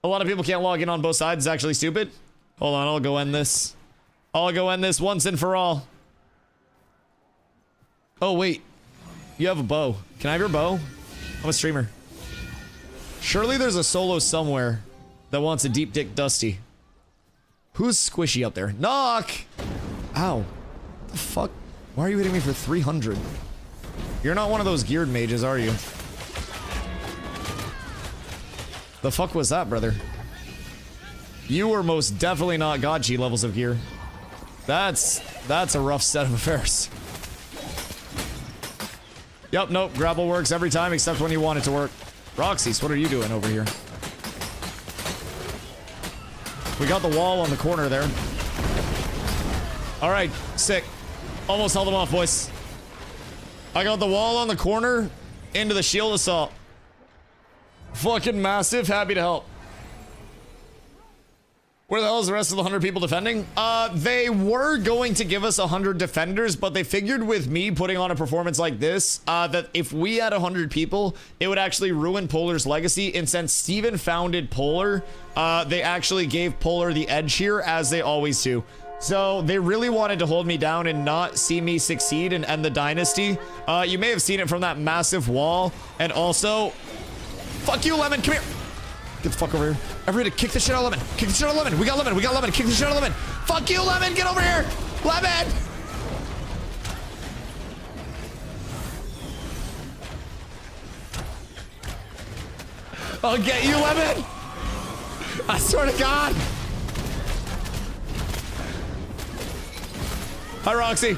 A lot of people can't log in on both sides. It's actually stupid. Hold on, I'll go end this. I'll go end this once and for all. Oh, wait. You have a bow. Can I have your bow? I'm a streamer. Surely there's a solo somewhere that wants a deep dick Dusty. Who's squishy up there? Knock! Ow. The fuck? Why are you hitting me for 300? You're not one of those geared mages, are you? The fuck was that, brother? You were most definitely not God G levels of gear. That's a rough set of affairs. Yep, nope, grapple works every time except when you want it to work. Roxy's, what are you doing over here? We got the wall on the corner there. Alright, sick. Almost held them off, boys. I got the wall on the corner into the shield assault. Fucking massive, happy to help. Where the hell is the rest of the 100 people defending? They were going to give us 100 defenders, but they figured with me putting on a performance like this, that if we had 100 people, it would actually ruin Polar's legacy. And since Steven founded Polar, they actually gave Polar the edge here, as they always do. So they really wanted to hold me down and not see me succeed and end the dynasty. You may have seen it from that massive wall. And also, fuck you, Lemon, come here. Get the fuck over here. Everybody kick the shit out of Lemon. Kick the shit out of Lemon. We got Lemon. We got Lemon. Kick the shit out of Lemon. Fuck you, Lemon. Get over here. Lemon. I'll get you, Lemon. I swear to God. Hi, Roxy.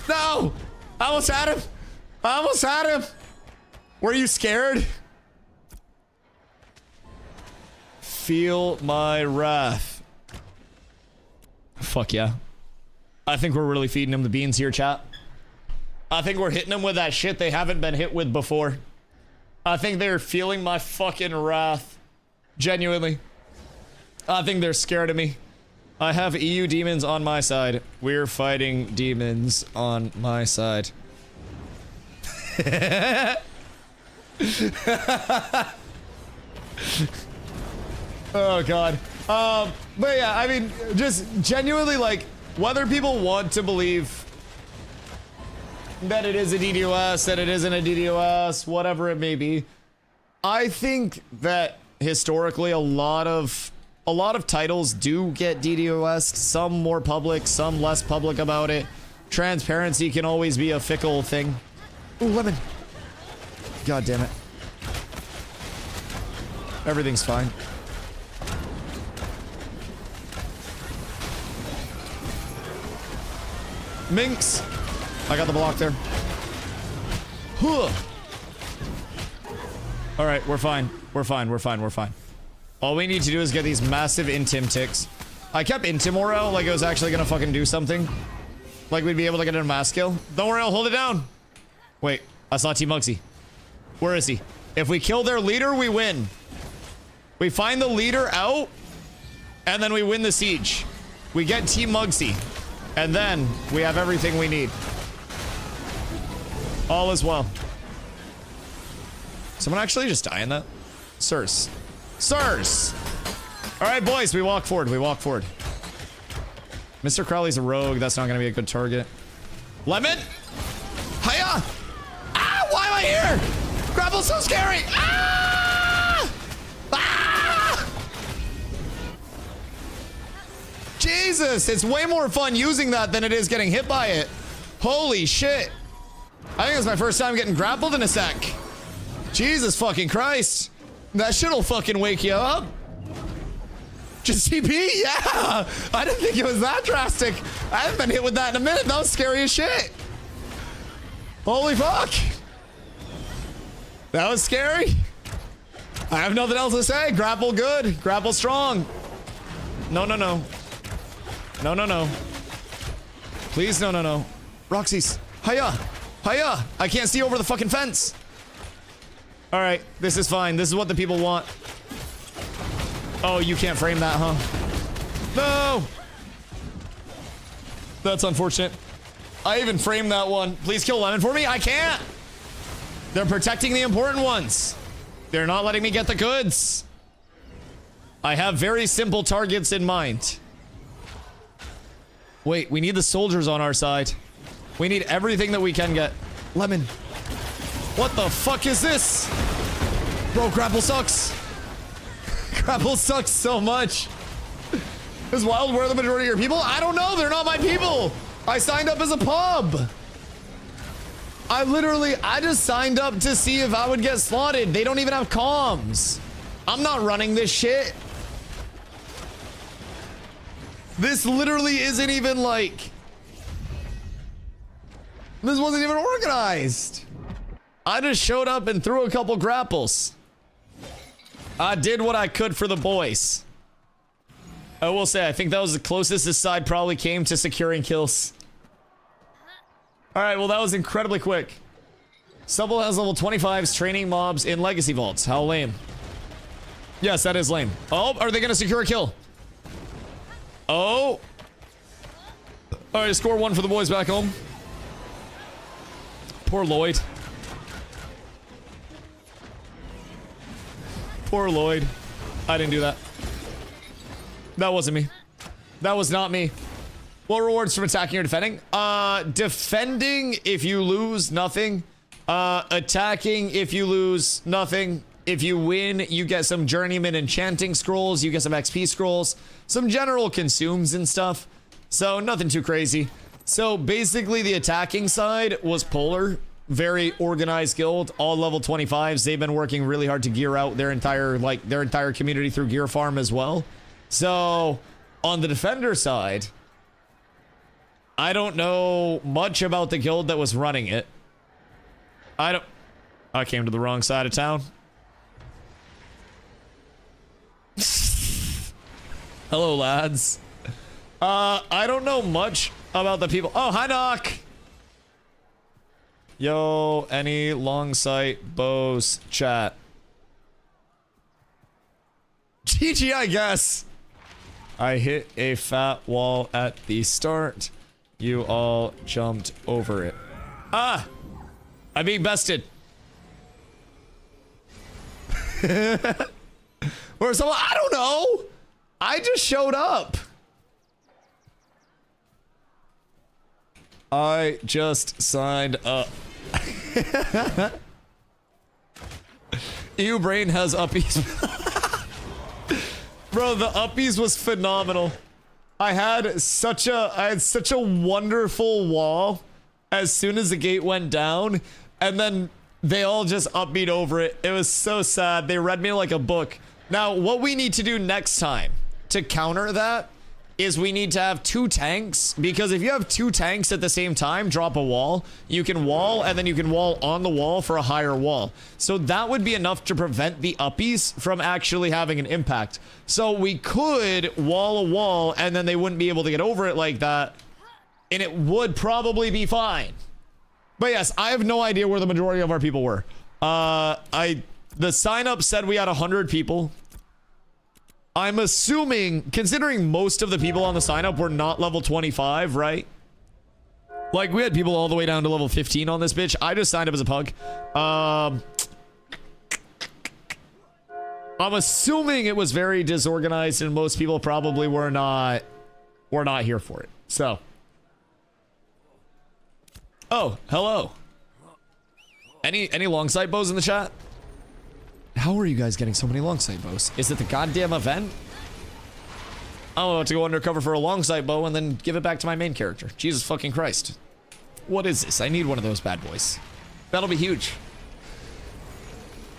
No. I almost had him. I almost had him. Were you scared? Feel my wrath. Fuck yeah. I think we're really feeding him the beans here, chat. I think we're hitting them with that shit they haven't been hit with before. I think they're feeling my fucking wrath. Genuinely. I think they're scared of me. I have EU demons on my side. We're fighting demons on my side. Oh god. But yeah, I mean, just genuinely, like, whether people want to believe that it is a DDoS, that it isn't a DDoS, whatever it may be, I think that historically a lot of titles do get DDoS'd, some more public, some less public about it. Transparency can always be a fickle thing. Ooh, lemon. God damn it. Everything's fine. Minx. I got the block there. Huh. All right, we're fine. We're fine. We're fine. We're fine. All we need to do is get these massive intim ticks. I kept intim aura like it was actually gonna fucking do something. Like we'd be able to get a mass kill. Don't worry, I'll hold it down. Wait, I saw Team Muggsy. Where is he? If we kill their leader, we win. We find the leader out, and then we win the siege. We get Team Muggsy, and then we have everything we need. All is well. Someone actually just die in that? Sirs. Sirs! Alright, boys, we walk forward. We walk forward. Mr. Crowley's a rogue. That's not going to be a good target. Lemon! Hiya! Ah! Why am I here? Grapple's so scary! Ah! Ah! Jesus! It's way more fun using that than it is getting hit by it. Holy shit. I think it's my first time getting grappled in a sec. Jesus fucking Christ. That shit'll fucking wake you up. Just CP? Yeah! I didn't think it was that drastic. I haven't been hit with that in a minute. That was scary as shit. Holy fuck. That was scary. I have nothing else to say. Grapple good. Grapple strong. No, no, no. No, no, no. Please, no, no, no. Roxy's. Hiya. Hiya. I can't see over the fucking fence. All right, this is fine. This is what the people want. Oh, you can't frame that, huh? No! That's unfortunate. I even framed that one. Please kill Lemon for me. I can't. They're protecting the important ones. They're not letting me get the goods. I have very simple targets in mind. Wait, we need the soldiers on our side. We need everything that we can get. Lemon. What the fuck is this? Bro, grapple sucks. Grapple sucks so much. Is Wild where the majority of your people? I don't know. They're not my people. I signed up as a pub. I just signed up to see if I would get slotted. They don't even have comms. I'm not running this shit. This literally isn't even like... This wasn't even organized. I just showed up and threw a couple grapples. I did what I could for the boys. I will say, I think that was the closest this side probably came to securing kills. Alright, well that was incredibly quick. Subble has level 25's training mobs in Legacy Vaults. How lame. Yes, that is lame. Oh, are they gonna secure a kill? Oh. Alright, score one for the boys back home. Poor Lloyd. Poor Lloyd. I didn't do that. That wasn't me. That was not me. What rewards from attacking or defending? Defending if you lose, nothing. Attacking if you lose, nothing. If you win, you get some journeyman enchanting scrolls, you get some XP scrolls, some general consumes and stuff. So nothing too crazy. So basically the attacking side was Polar. Very organized guild, all level 25s. They've been working really hard to gear out their entire community through Gear Farm as well. So on the defender side, I don't know much about the guild that was running it. I came to the wrong side of town. Hello, lads. I don't know much about the people. Oh, hi, Knock. Yo, any long sight bows chat? GG, I guess. I hit a fat wall at the start. You all jumped over it. Ah! I'm being bested. Where's someone? I don't know. I just showed up. I just signed up. EU brain has uppies. Bro, the uppies was phenomenal. I had such a wonderful wall as soon as the gate went down, and then they all just upbeat over it. It was so sad. They read me like a book. Now, what we need to do next time to counter that is we need to have 2 tanks, because if you have 2 tanks at the same time drop a wall, you can wall and then you can wall on the wall for a higher wall. So that would be enough to prevent the uppies from actually having an impact. So we could wall a wall and then they wouldn't be able to get over it like that, and it would probably be fine. But yes, I have no idea where the majority of our people were. The sign up said we had 100 people. I'm assuming, considering most of the people on the sign up were not level 25, right? Like, we had people all the way down to level 15 on this bitch. I just signed up as a pug. I'm assuming it was very disorganized and most people probably were not here for it. So. Oh, hello. Any long sight bows in the chat? How are you guys getting so many long sight bows? Is it the goddamn event? I'm about to go undercover for a long sight bow and then give it back to my main character. Jesus fucking Christ. What is this? I need one of those bad boys. That'll be huge.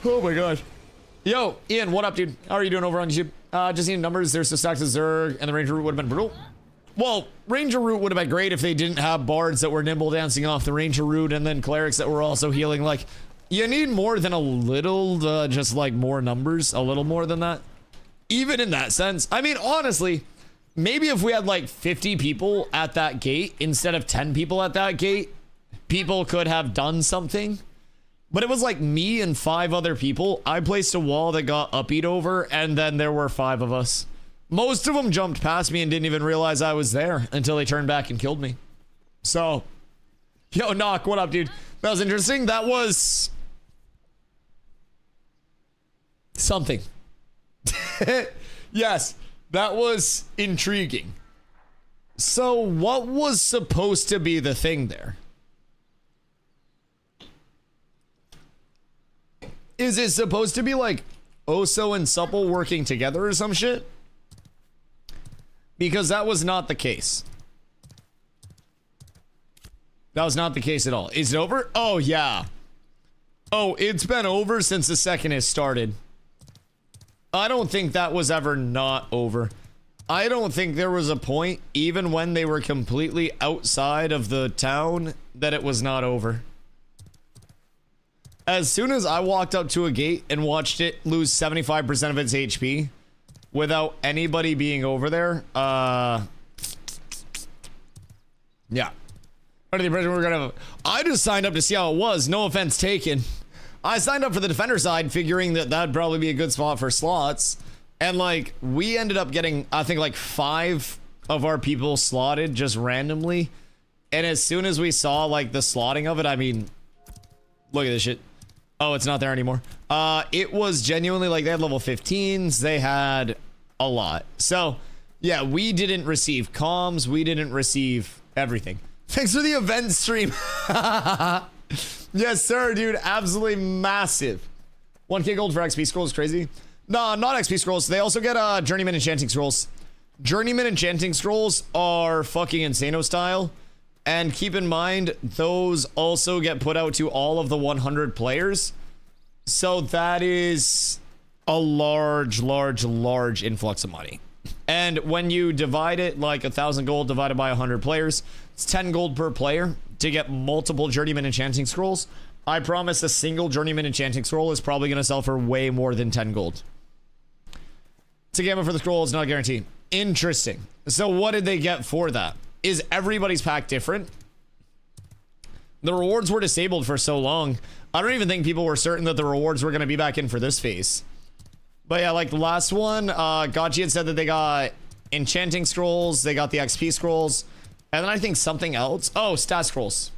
Oh my god. Yo, Ian, what up, dude? How are you doing over on YouTube? Just seeing numbers. There's the stacks of Zerg, and the Ranger route would have been brutal. Well, Ranger route would have been great if they didn't have bards that were nimble dancing off the Ranger route and then clerics that were also healing. Like, you need more than a little, just like more numbers, a little more than that. Even in that sense. I mean, honestly, maybe if we had like 50 people at that gate instead of 10 people at that gate, people could have done something. But it was like me and 5 other people. I placed a wall that got upbeat over, and then there were 5 of us. Most of them jumped past me and didn't even realize I was there until they turned back and killed me. So, yo, Knock, what up, dude? That was interesting. That was something. Yes, that was intriguing. So, what was supposed to be the thing there? Is it supposed to be like Oso and Supple working together or some shit? Because that was not the case. That was not the case at all. Is it over? Oh, yeah. Oh, it's been over since the second it started. I don't think that was ever not over. I don't think there was a point, even when they were completely outside of the town, that it was not over. As soon as I walked up to a gate and watched it lose 75% of its HP without anybody being over there, yeah. Under the impression we're gonna I just signed up to see how it was, no offense taken. I signed up for the defender side figuring that that'd probably be a good spot for slots, and like we ended up getting, I think, like 5 of our people slotted just randomly, and as soon as we saw like the slotting of it, I mean, look at this shit. Oh, it's not there anymore. It was genuinely like they had level 15s, they had a lot. So yeah, we didn't receive comms, we didn't receive everything. Thanks for the event stream. Yes, sir, dude. Absolutely massive. 1k gold for XP scrolls, crazy. No, not XP scrolls. They also get Journeyman Enchanting Scrolls. Journeyman Enchanting Scrolls are fucking Insano style. And keep in mind, those also get put out to all of the 100 players. So that is a large influx of money. And when you divide it, like 1,000 gold divided by 100 players, it's 10 gold per player to get multiple Journeyman Enchanting Scrolls. I promise a single Journeyman Enchanting Scroll is probably going to sell for way more than 10 gold. It's a gamble for the scroll, it's not a guarantee. Interesting. So what did they get for that? Is everybody's pack different? The rewards were disabled for so long. I don't even think people were certain that the rewards were going to be back in for this phase. But yeah, like the last one, Gotchi had said that they got Enchanting Scrolls, they got the XP Scrolls, and then I think something else. Oh, Stat Scrolls.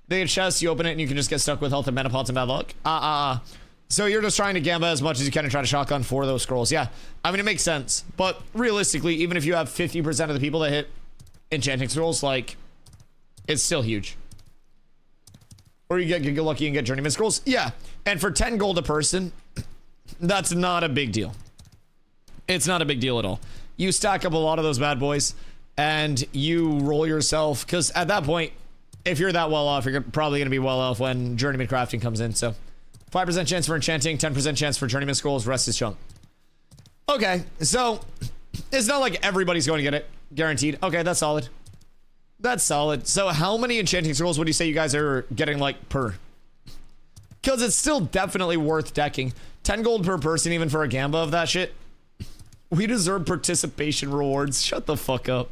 They get chests, you open it, and you can just get stuck with health and mana pots and bad luck. So you're just trying to gamble as much as you can and try to shotgun for those scrolls. Yeah, I mean, it makes sense. But realistically, even if you have 50% of the people that hit Enchanting Scrolls, like, it's still huge. Or you get lucky and get Journeyman Scrolls. Yeah, and for 10 gold a person, that's not a big deal. It's not a big deal at all. You stack up a lot of those bad boys, and you roll yourself, because at that point, if you're that well off, you're probably going to be well off when Journeyman Crafting comes in, so... 5% chance for enchanting, 10% chance for Journeyman Scrolls, rest is chunk. Okay, so it's not like everybody's going to get it, guaranteed. Okay, that's solid. That's solid. So how many enchanting scrolls would you say you guys are getting like per? Because it's still definitely worth decking. 10 gold per person even for a gamba of that shit. We deserve participation rewards. Shut the fuck up.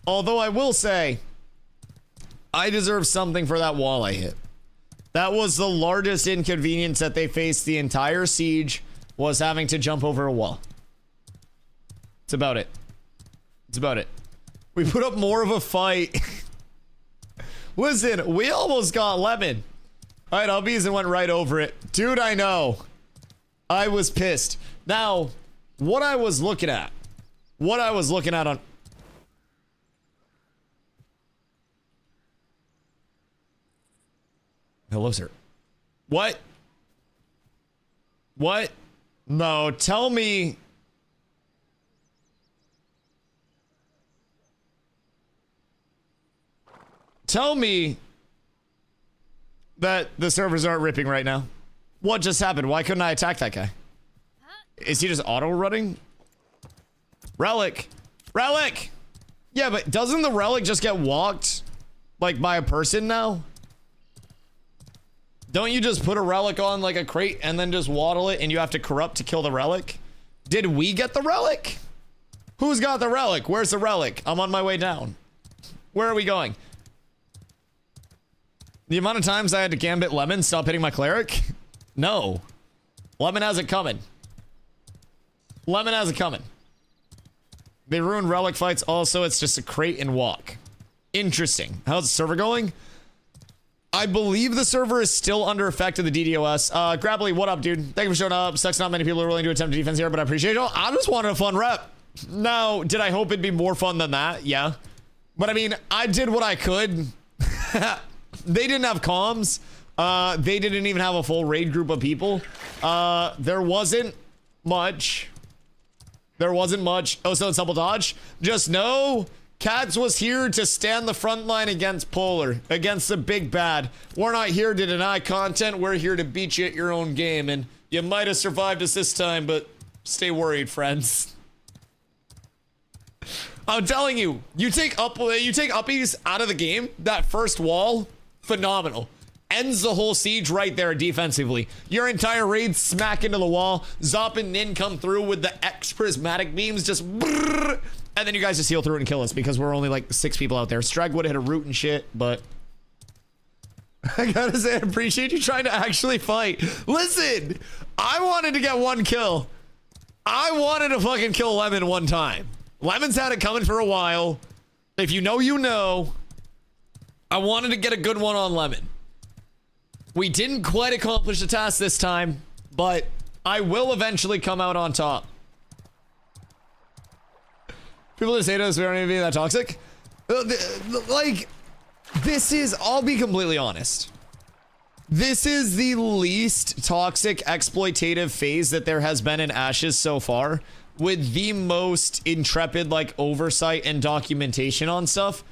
Although I will say, I deserve something for that wall I hit. That was the largest inconvenience that they faced the entire siege, was having to jump over a wall. It's about it. It's about it. We put up more of a fight. Listen, we almost got Lemon. All right, Ubbies and went right over it. Dude, I know. I was pissed. Now, what I was looking at on... Hello, sir. What? What? No, tell me... Tell me that the servers aren't ripping right now. What just happened? Why couldn't I attack that guy? Is he just auto-running? Relic! Relic! Yeah, but doesn't the relic just get walked, like, by a person now? Don't you just put a relic on, like, a crate and then just waddle it and you have to corrupt to kill the relic? Did we get the relic? Who's got the relic? Where's the relic? I'm on my way down. Where are we going? The amount of times I had to gambit Lemon, stop hitting my cleric? No. Lemon has it coming. Lemon has it coming. They ruined relic fights. Also, it's just a crate and walk. Interesting. How's the server going? I believe the server is still under effect of the DDoS. Grapply, what up, dude? Thank you for showing up. Sucks not many people are willing to attempt defense here, but I appreciate it. I just wanted a fun rep. Now, did I hope it'd be more fun than that? Yeah. But I mean, I did what I could. They didn't have comms. They didn't even have a full raid group of people. There wasn't much. There wasn't much. Oh, so it's double dodge? Just know, Cats was here to stand the front line against Polar, against the big bad. We're not here to deny content. We're here to beat you at your own game. And you might have survived us this time, but stay worried, friends. I'm telling you, you take uppies out of the game, that first wall, phenomenal. Ends the whole siege right there defensively. Your entire raid smack into the wall. Zop and Nin come through with the X prismatic beams, just brrr, and then you guys just heal through it and kill us because we're only like 6 people out there. Strag would have hit a root and shit, but I gotta say, I appreciate you trying to actually fight. Listen, I wanted to get 1 kill. I wanted to fucking kill Lemon 1 time. Lemon's had it coming for a while. If you know, you know. I wanted to get a good one on Lemon. We didn't quite accomplish the task this time, but I will eventually come out on top. People just hate us, we aren't even being that toxic. Like, this is, I'll be completely honest. This is the least toxic exploitative phase that there has been in Ashes so far, with the most intrepid, like, oversight and documentation on stuff.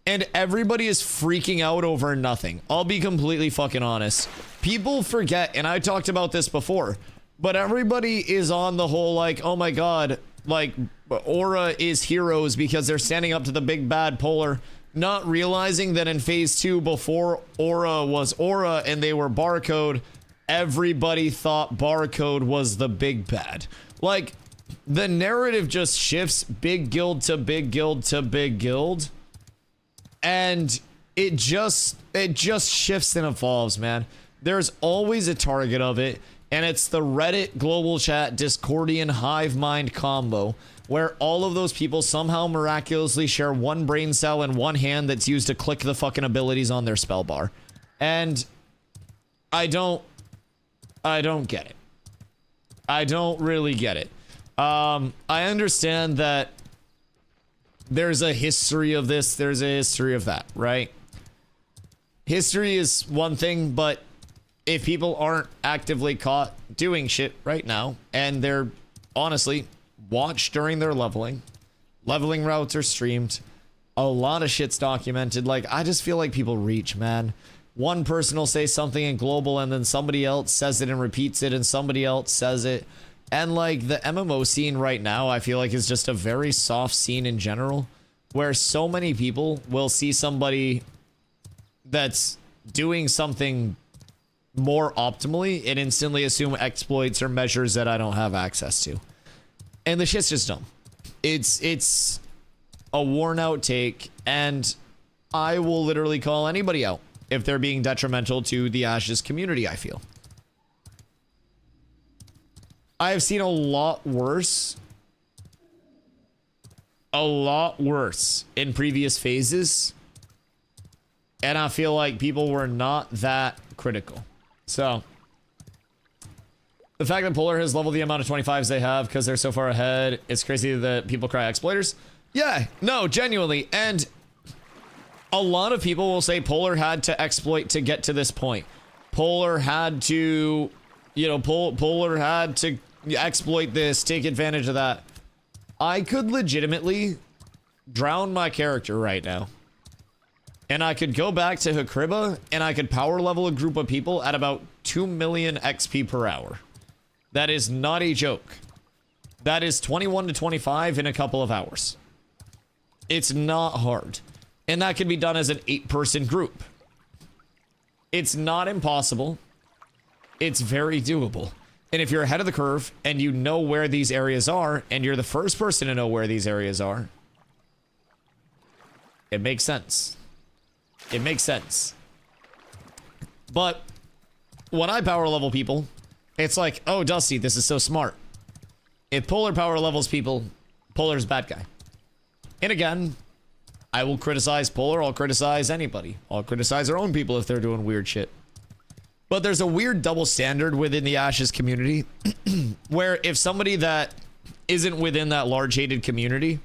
And everybody is freaking out over nothing. I'll be completely fucking honest. People forget, and I talked about this before, but everybody is on the whole like, oh my god, like, Aura is heroes because they're standing up to the big bad Polar. not realizing that in phase 2, before Aura was Aura and they were Barcode, everybody thought Barcode was the big bad. Like, the narrative just shifts big guild to big guild to big guild. And it just shifts and evolves, man. There's always a target of it, and it's the Reddit global chat Discordian hive mind combo, where all of those people somehow miraculously share one brain cell and one hand that's used to click the fucking abilities on their spell bar. And I don't get it. I don't really get it. I understand that there's a history of this, there's a history of that, right? History is one thing, but if people aren't actively caught doing shit right now, and they're honestly watched during their leveling routes are streamed, a lot of shit's documented. Like, I just feel like people reach, man. One person will say something in global, and then somebody else says it and repeats it, and somebody else says it. And like, the MMO scene right now, I feel like is just a very soft scene in general, where so many people will see somebody that's doing something more optimally and instantly assume exploits or measures that I don't have access to. And the shit's just dumb. It's a worn out take, and I will literally call anybody out if they're being detrimental to the Ashes community, I feel. I have seen a lot worse in previous phases, and I feel like people were not that critical. So the fact that Polar has leveled the amount of 25s they have because they're so far ahead, it's crazy that people cry exploiters. Yeah, no, genuinely. And a lot of people will say Polar had to exploit to get to this point. Polar had to, you know, Polar had to exploit this, take advantage of that. I could legitimately drown my character right now. And I could go back to Hakriba and I could power level a group of people at about 2 million XP per hour. That is not a joke. That is 21 to 25 in a couple of hours. It's not hard. And that can be done as an 8-person group. It's not impossible. It's very doable. And if you're ahead of the curve and you know where these areas are, and you're the first person to know where these areas are, it makes sense. It makes sense. But when I power level people, it's like, oh, Dusty, this is so smart. If Polar power levels people, Polar's a bad guy. And again, I will criticize Polar, I'll criticize anybody. I'll criticize our own people if they're doing weird shit. But there's a weird double standard within the Ashes community where if somebody that isn't within that large hated community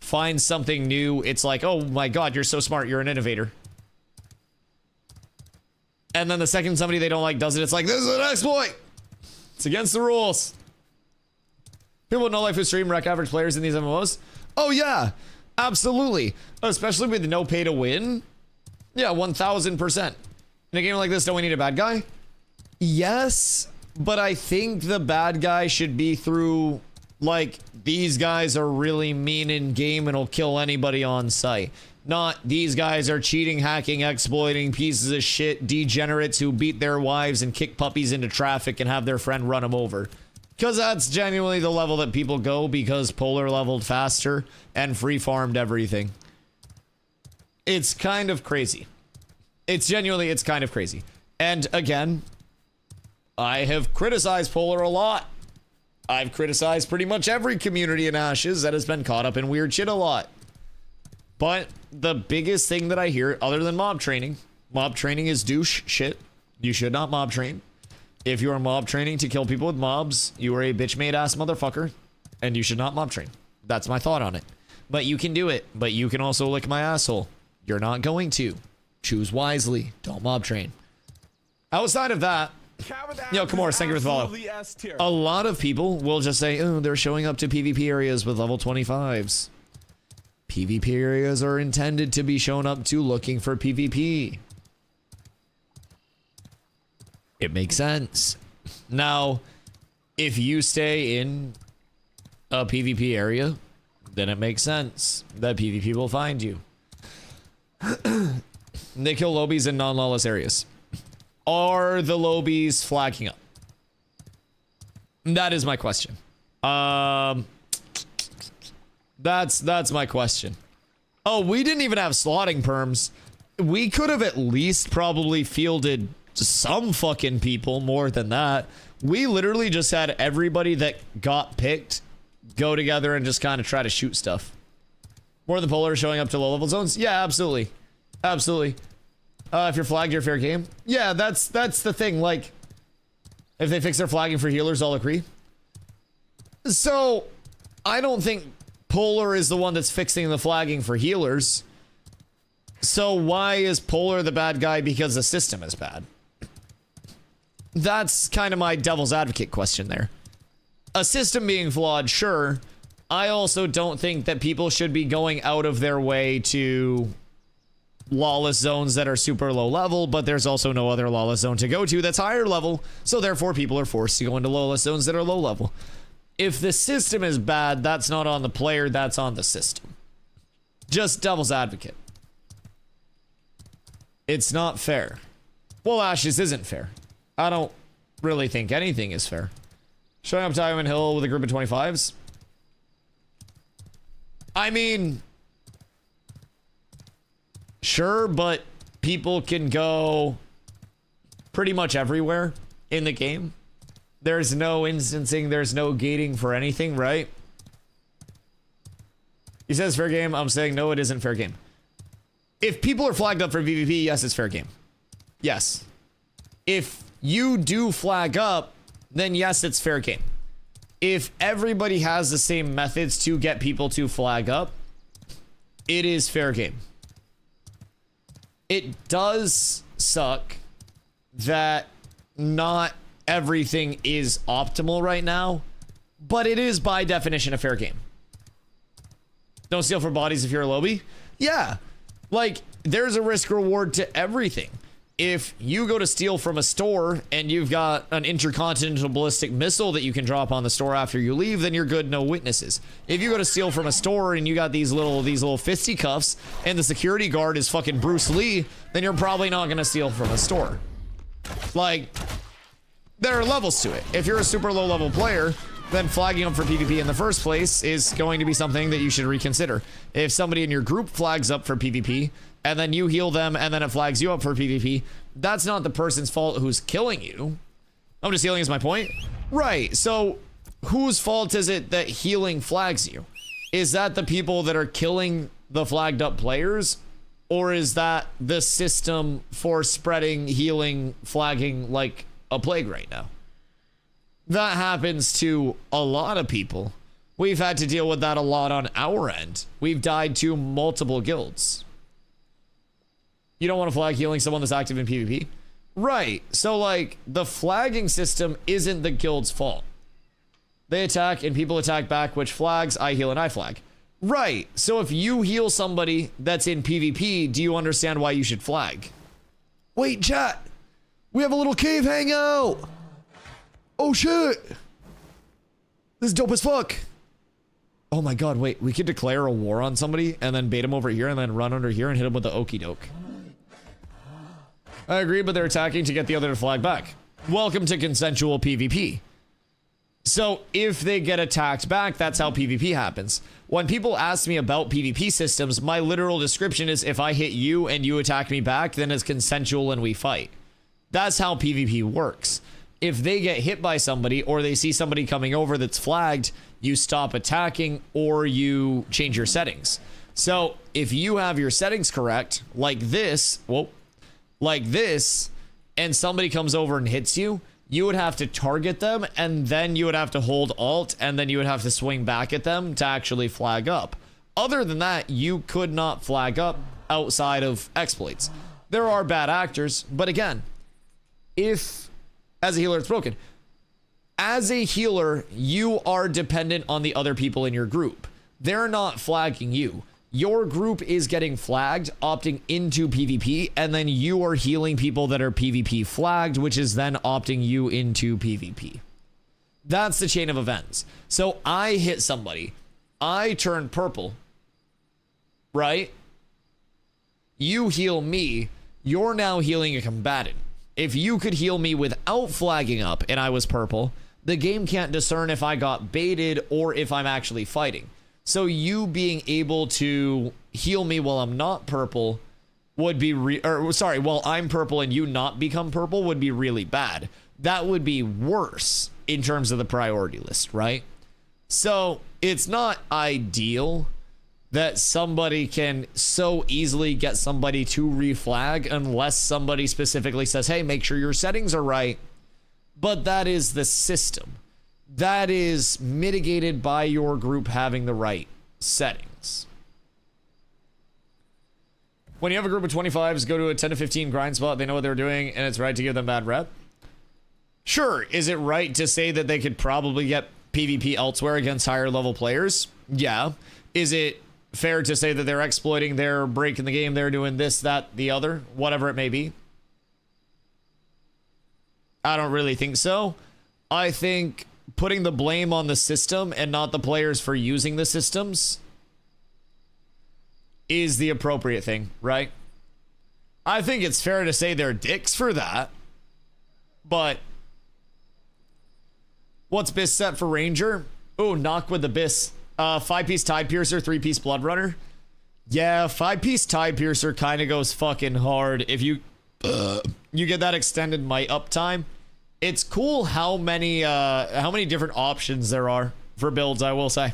finds something new, it's like, oh my god, you're so smart, you're an innovator. And then the second somebody they don't like does it, it's like, this is an exploit! It's against the rules. People with no life who stream wreck average players in these MMOs. Oh yeah, absolutely. Especially with no pay to win. Yeah, 1000%. In a game like this, don't we need a bad guy? Yes, but I think the bad guy should be through, like, these guys are really mean in game and will kill anybody on sight. Not, these guys are cheating, hacking, exploiting pieces of shit, degenerates who beat their wives and kick puppies into traffic and have their friend run them over. Because that's genuinely the level that people go because Polar leveled faster and free farmed everything. It's kind of crazy. It's genuinely, it's kind of crazy. And again, I have criticized Polar a lot. I've criticized pretty much every community in Ashes that has been caught up in weird shit a lot. But the biggest thing that I hear, other than mob training is douche shit. You should not mob train. If you are mob training to kill people with mobs, you are a bitch-made ass motherfucker, and you should not mob train. That's my thought on it. But you can do it. But you can also lick my asshole. You're not going to. Choose wisely. Don't mob train. Outside of that, yo, come on, thank you for the follow. A lot of people will just say, oh, they're showing up to PvP areas with level 25s. PvP areas are intended to be shown up to looking for PvP. It makes sense. Now, if you stay in a PvP area, then it makes sense that PvP will find you. They kill lobies in non-lawless areas. Are the lobies flagging up? That is my question. That's my question. Oh, we didn't even have slotting perms. We could have at least probably fielded some fucking people more than that. We literally just had everybody that got picked go together and just kind of try to shoot stuff. More than Polar showing up to low-level zones? Yeah, absolutely. Absolutely. If you're flagged, you're fair game. Yeah, that's the thing. Like, if they fix their flagging for healers, I'll agree. So, I don't think Polar is the one that's fixing the flagging for healers. So why is Polar the bad guy because the system is bad? That's kind of my devil's advocate question there. A system being flawed, sure. I also don't think that people should be going out of their way to lawless zones that are super low level, but there's also no other lawless zone to go to that's higher level, so therefore people are forced to go into lawless zones that are low level. If the system is bad, that's not on the player, that's on the system. Just devil's advocate. It's not fair. Well, Ashes isn't fair. I don't really think anything is fair. Showing up Diamond Hill with a group of 25s? I mean, sure, but people can go pretty much everywhere in the game. There's no instancing, there's no gating for anything, right? He says fair game. I'm saying no, it isn't fair game. If people are flagged up for PvP, yes, it's fair game. Yes. If you do flag up, then yes, it's fair game. If everybody has the same methods to get people to flag up, it is fair game. It does suck that not everything is optimal right now, but it is by definition a fair game. Don't steal for bodies if you're a lobby. Yeah, like there's a risk reward to everything. If you go to steal from a store and you've got an intercontinental ballistic missile that you can drop on the store after you leave, then you're good, no witnesses. If you go to steal from a store and you got these little fisticuffs and the security guard is fucking Bruce Lee, then you're probably not gonna steal from a store. Like, there are levels to it. If you're a super low level player, then flagging up for PvP in the first place is going to be something that you should reconsider. If somebody in your group flags up for PvP and then you heal them and then it flags you up for PvP, that's not the person's fault who's killing you. I'm just healing is my point. Right, so whose fault is it that healing flags you? Is that the people that are killing the flagged up players? Or is that the system for spreading, healing, flagging like a plague right now? That happens to a lot of people. We've had to deal with that a lot on our end. We've died to multiple guilds. You don't want to flag healing someone that's active in PvP? Right, so like, the flagging system isn't the guild's fault. They attack and people attack back, which flags, I heal and I flag. Right, so if you heal somebody that's in PvP, do you understand why you should flag? Wait, chat! We have a little cave hangout! Oh shit! This is dope as fuck! Oh my god, wait, we could declare a war on somebody and then bait him over here and then run under here and hit him with the okie doke. I agree, but they're attacking to get the other to flag back. Welcome to consensual PvP. So if they get attacked back, that's how PvP happens. When people ask me about PvP systems, my literal description is if I hit you and you attack me back, then it's consensual and we fight. That's how PvP works. If they get hit by somebody or they see somebody coming over that's flagged, you stop attacking or you change your settings. So if you have your settings correct, like this, and somebody comes over and hits you, you would have to target them and then you would have to hold alt and then you would have to swing back at them to actually flag up. Other than that, you could not flag up outside of exploits. There are bad actors, but again, if as a healer it's broken. As a healer, you are dependent on the other people in your group. They're not flagging you. Your group is getting flagged, opting into PvP, and then you are healing people that are PvP flagged, which is then opting you into PvP. That's the chain of events. So I hit somebody. I turn purple. Right? You heal me, you're now healing a combatant. If you could heal me without flagging up and I was purple, the game can't discern if I got baited or if I'm actually fighting. So you being able to heal me while I'm not purple would be while I'm purple and you not become purple would be really bad. That would be worse in terms of the priority list, right? So it's not ideal that somebody can so easily get somebody to reflag unless somebody specifically says, hey, make sure your settings are right. But that is the system. That is mitigated by your group having the right settings. When you have a group of 25s go to a 10 to 15 grind spot, they know what they're doing, and it's right to give them bad rep. Sure, is it right to say that they could probably get PvP elsewhere against higher level players? Yeah. Is it fair to say that they're exploiting, they're breaking the game, they're doing this, that, the other, whatever it may be? I don't really think so. I think putting the blame on the system and not the players for using the systems is the appropriate thing, right? I think it's fair to say they're dicks for that, but what's BIS set for Ranger? Ooh, knock with the BIS. 5-piece Tide Piercer, 3-piece Blood Runner. Yeah, 5-piece Tide Piercer kind of goes fucking hard if you get that extended might uptime. It's cool how many different options there are for builds, I will say.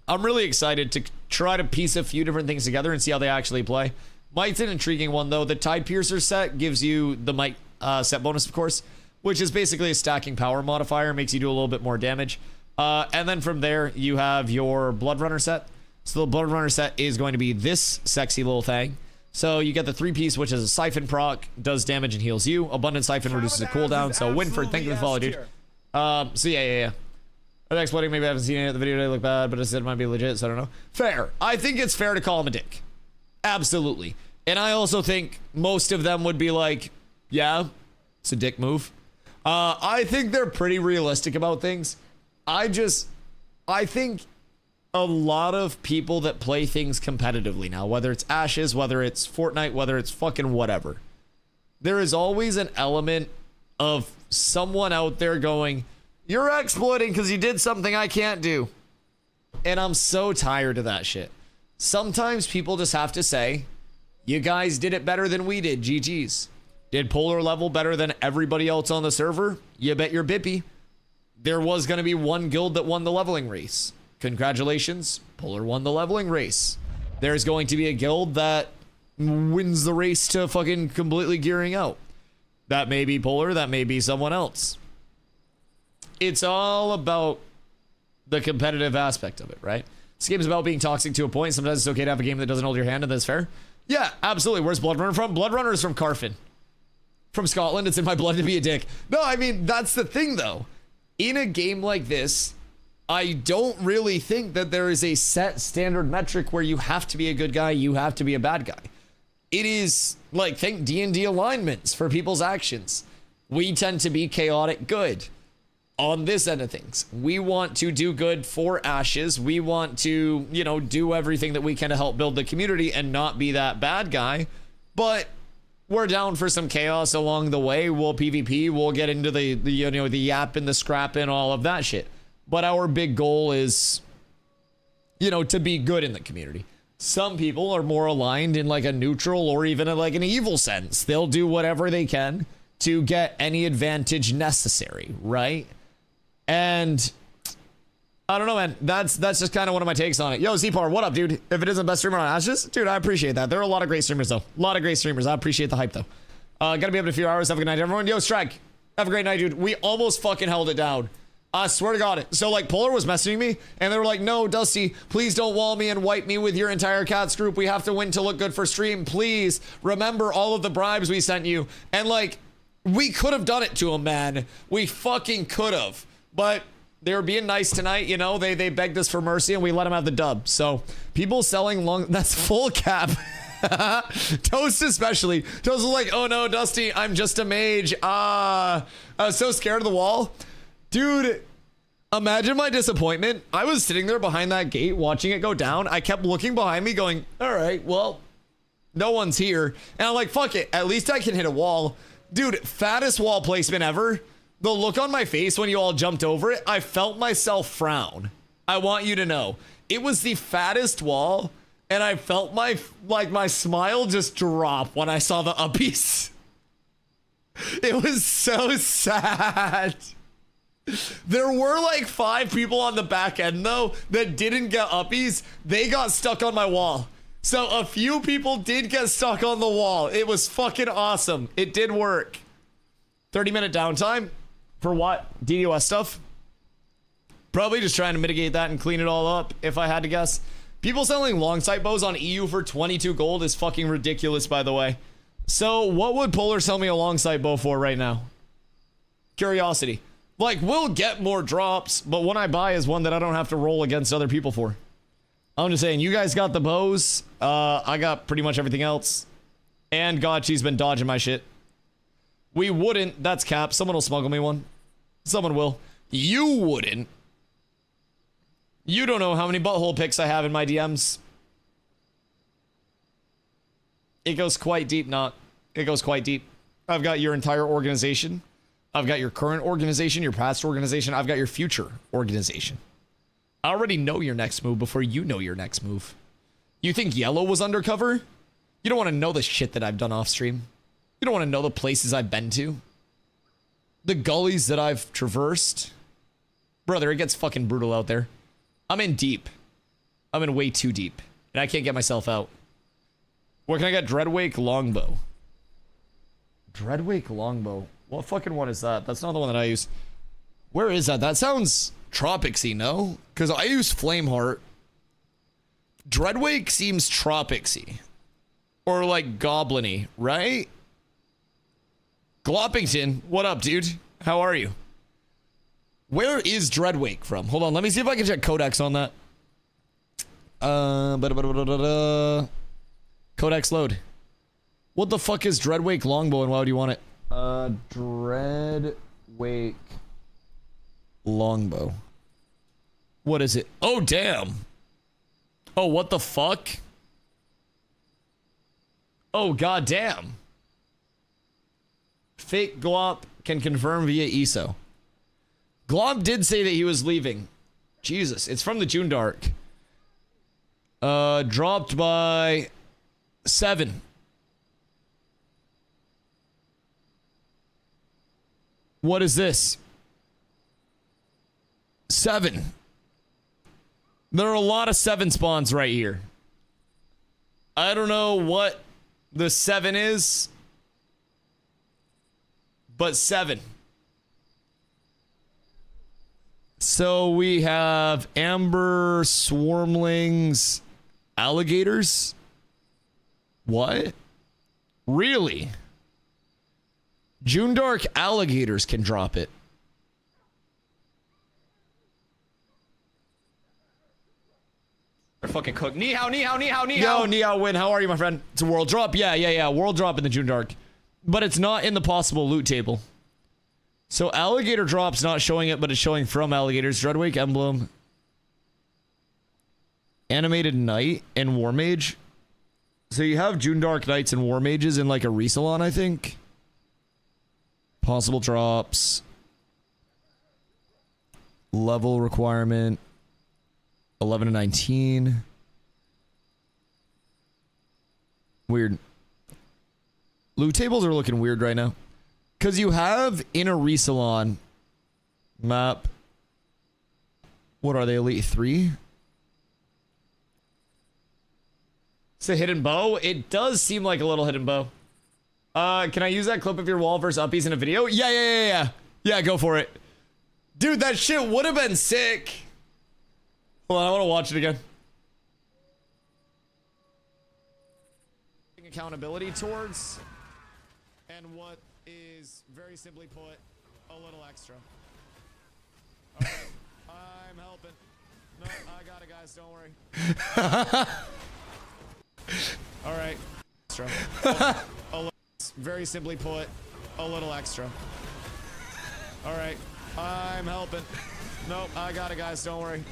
I'm really excited to try to piece a few different things together and see how they actually play. Might's an intriguing one, though. The Tide Piercer set gives you the Might set bonus, of course, which is basically a stacking power modifier, makes you do a little bit more damage. And then from there, you have your Blood Runner set. So the Blood Runner set is going to be this sexy little thing. So you get the 3-piece, which is a Siphon proc, does damage and heals you. Abundant Siphon reduces the cooldown. So Winford, thank you for the follow, dude. So yeah. Are they exploiting? Maybe I haven't seen it. The video today look bad, but I said it might be legit, so I don't know. Fair. I think it's fair to call him a dick. Absolutely. And I also think most of them would be like, yeah, it's a dick move. I think they're pretty realistic about things. I think a lot of people that play things competitively now, whether it's Ashes, whether it's Fortnite, whether it's fucking whatever, there is always an element of someone out there going, you're exploiting because you did something I can't do. And I'm so tired of that shit. Sometimes people just have to say, you guys did it better than we did. GG's. Did Polar level better than everybody else on the server? You bet your bippy. There was going to be one guild that won the leveling race. Congratulations, Polar won the leveling race. There's going to be a guild that wins the race to fucking completely gearing out. That may be Polar, that may be someone else. It's all about the competitive aspect of it, right? This game is about being toxic to a point. Sometimes it's okay to have a game that doesn't hold your hand, and that's fair. Yeah, absolutely. Where's Blood Runner from? Blood Runner is from Carfin. From Scotland. It's in my blood to be a dick. No, I mean, that's the thing, though. In a game like this, I don't really think that there is a set standard metric where you have to be a good guy, you have to be a bad guy. It is, like, think D&D alignments for people's actions. We tend to be chaotic good. On this end of things, we want to do good for Ashes. We want to, you know, do everything that we can to help build the community and not be that bad guy. But we're down for some chaos along the way. We'll PvP. We'll get into the you know, the yap and the scrap and all of that shit. But our big goal is, you know, to be good in the community. Some people are more aligned in like a neutral or even in like an evil sense. They'll do whatever they can to get any advantage necessary, right? And I don't know, man. That's just kind of one of my takes on it. Yo, Zpar, what up, dude? If it isn't best streamer on Ashes, dude, I appreciate that. There are a lot of great streamers, though. A lot of great streamers. I appreciate the hype, though. Gotta be up in a few hours. Have a good night, everyone. Yo, Strike. Have a great night, dude. We almost fucking held it down. I swear to God. So, like, Polar was messaging me, and they were like, no, Dusty, please don't wall me and wipe me with your entire Cats group. We have to win to look good for stream. Please remember all of the bribes we sent you. And, like, we could have done it to him, man. We fucking could have. But they were being nice tonight, you know. They begged us for mercy, and we let them have the dub. So, people selling long... That's full cap. Toast especially. Toast was like, oh no, Dusty, I'm just a mage. I was so scared of the wall. Dude, imagine my disappointment. I was sitting there behind that gate watching it go down. I kept looking behind me going, all right, well, No one's here. And I'm like, fuck it. At least I can hit a wall. Dude, fattest wall placement ever. The look on my face when you all jumped over it, I felt myself frown. I want you to know. It was the fattest wall, and I felt my smile just drop when I saw the uppies. It was so sad. There were like 5 people on the back end though that didn't get uppies. They got stuck on my wall. So a few people did get stuck on the wall. It was fucking awesome. It did work. 30-minute downtime. For what? DDoS stuff? Probably just trying to mitigate that and clean it all up, if I had to guess. People selling long sight bows on EU for 22 gold is fucking ridiculous, by the way. So what would Polar sell me a long sight bow for right now? Curiosity. Like, we'll get more drops, but what I buy is one that I don't have to roll against other people for. I'm just saying, you guys got the bows. I got pretty much everything else. And Gotchi's been dodging my shit. We wouldn't. That's cap. Someone will smuggle me one. Someone will. You wouldn't. You don't know how many butthole pics I have in my DMs. It goes quite deep, not. It goes quite deep. I've got your entire organization. I've got your current organization, your past organization. I've got your future organization. I already know your next move before you know your next move. You think Yellow was undercover? You don't want to know the shit that I've done off stream. You don't want to know the places I've been to. The gullies that I've traversed. Brother, it gets fucking brutal out there. I'm in deep. I'm in way too deep. And I can't get myself out. Where can I get Dreadwake Longbow? Dreadwake Longbow. What fucking one is that? That's not the one that I use. Where is that? That sounds Tropicsy, no? Because I use Flameheart. Dreadwake seems Tropicsy. Or like Goblin-y, right? Gloppington, what up, dude? How are you? Where is Dreadwake from? Hold on, let me see if I can check Codex on that. Codex load. What the fuck is Dreadwake Longbow and why would you want it? Dreadwake Longbow. What is it? Oh, damn. Oh, what the fuck? Oh, goddamn. Fake Glop can confirm via ESO. Glop did say that he was leaving. Jesus, it's from the June Dark. Dropped by 7. What is this? 7. There are a lot of 7 spawns right here. I don't know what the 7 is, but 7. So we have amber swarmlings, alligators. What? Really? June Dark alligators can drop it. They're fucking cooked. Ni hao, ni hao, ni hao, ni hao. Yo, ni hao win. How are you, my friend? It's a world drop. Yeah. World drop in the June Dark. But it's not in the possible loot table. So alligator drop's not showing it, but it's showing from alligators. Dreadwake emblem. Animated Knight and War Mage. So you have June Dark Knights and War Mages in like a resalon, I think. Possible drops. Level requirement. 11 to 19. Weird. Loot tables are looking weird right now. Because you have in a resalon map. What are they? Elite 3? It's a hidden bow. It does seem like a little hidden bow. Can I use that clip of your wall versus uppies in a video? Yeah. Yeah, go for it. Dude, that shit would have been sick. Hold on, I want to watch it again. Accountability towards, and what is very simply put, a little extra. All right, I'm helping. No, I got it, guys. Don't worry. All right, extra. Very simply put, a little extra. All right, I'm helping. Nope, I got it, guys. Don't worry.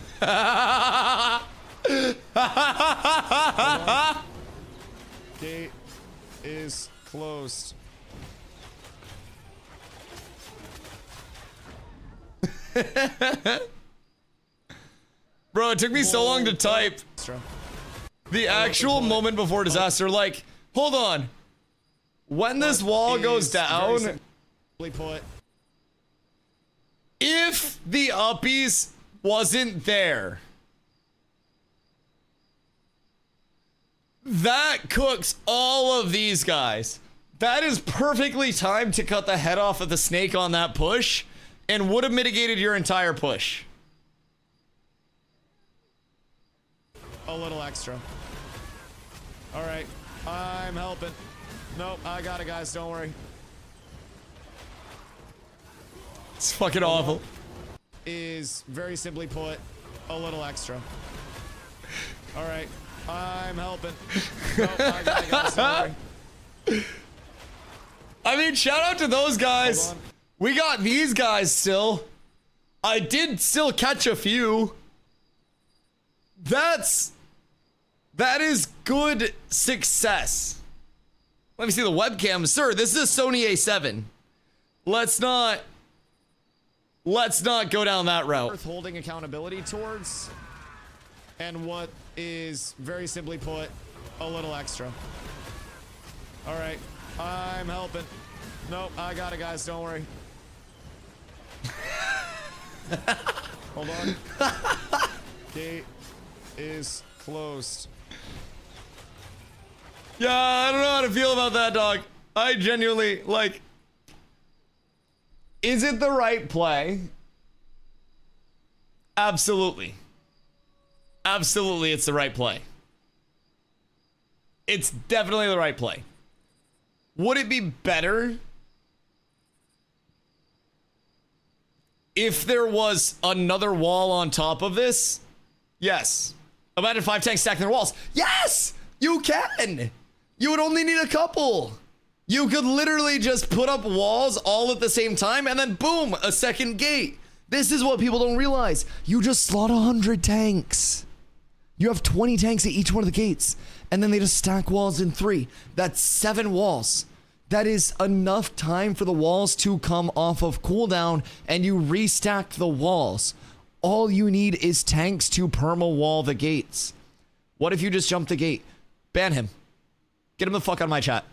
Okay, is closed. Bro, it took me so long to type. The actual moment before disaster, like, hold on. When this wall goes down, Put. if the uppies wasn't there, that cooks all of these guys. That is perfectly timed to cut the head off of the snake on that push and would have mitigated your entire push. A little extra. All right, I'm helping. Nope, I got it, guys. Don't worry. It's fucking awful. Is very simply put, a little extra. All right, I'm helping. Nope, I got it, guys. Don't worry. I mean, shout out to those guys. Hold on. We got these guys still. I did still catch a few. That is good success. Let me see the webcam. Sir, this is a Sony A7. Let's not go down that route. Worth holding accountability towards, and what is very simply put, a little extra. All right, I'm helping. Nope, I got it, guys. Don't worry. Hold on. Gate is closed. Yeah, I don't know how to feel about that, dog. I genuinely, like, is it the right play? Absolutely. Absolutely, it's the right play. It's definitely the right play. Would it be better if there was another wall on top of this? Yes. Imagine 5 tanks stacking their walls. Yes! You can! You would only need a couple. You could literally just put up walls all at the same time and then boom, a second gate. This is what people don't realize. You just slot 100 tanks. You have 20 tanks at each one of the gates, and then they just stack walls in 3. That's 7 walls. That is enough time for the walls to come off of cooldown, and you restack the walls. All you need is tanks to perma wall the gates. What if you just jump the gate? Ban him. Get him the fuck out of my chat.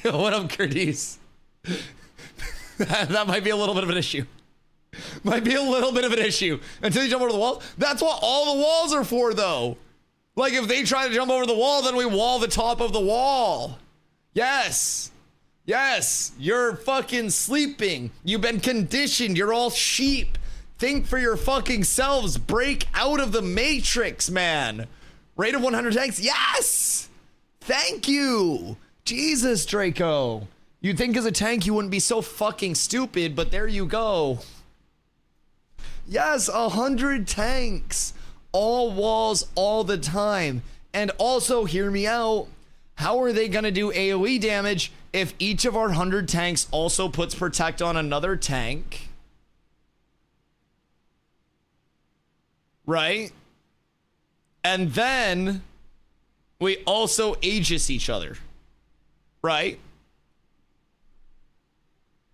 What up, Curtis? That might be a little bit of an issue. Might be a little bit of an issue. Until you jump over the wall. That's what all the walls are for, though. Like, if they try to jump over the wall, then we wall the top of the wall. Yes. Yes. You're fucking sleeping. You've been conditioned. You're all sheep. Think for your fucking selves. Break out of the matrix, man. Rate of 100 tanks. Yes. Thank you. Jesus, Draco. You'd think as a tank you wouldn't be so fucking stupid, but there you go. Yes, 100 tanks. All walls all the time. And also, hear me out. How are they going to do AoE damage if each of our 100 tanks also puts protect on another tank? Right? And then we also Aegis each other. Right?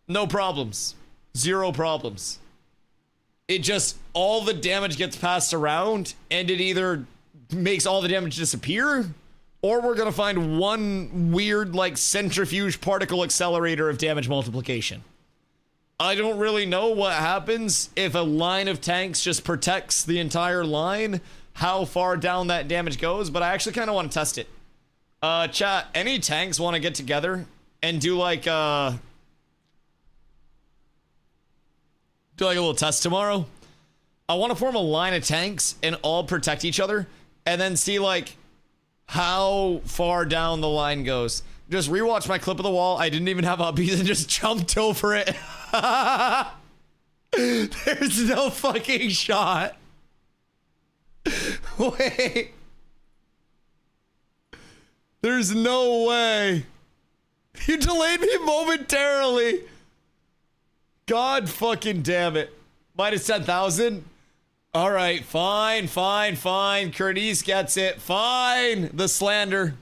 No problems. 0 problems. It just, all the damage gets passed around, and it either makes all the damage disappear, or we're gonna find one weird, like, centrifuge particle accelerator of damage multiplication. I don't really know what happens if a line of tanks just protects the entire line, how far down that damage goes, but I actually kind of want to test it. Chat, any tanks want to get together and do like a little test tomorrow? I want to form a line of tanks and all protect each other and then see like how far down the line goes. Just rewatch my clip of the wall. I didn't even have upbeats and just jumped over it. There's no fucking shot. Wait. There's no way. You delayed me momentarily. God fucking damn it. Minus 10,000. All right, fine. Curtis gets it. Fine. The slander.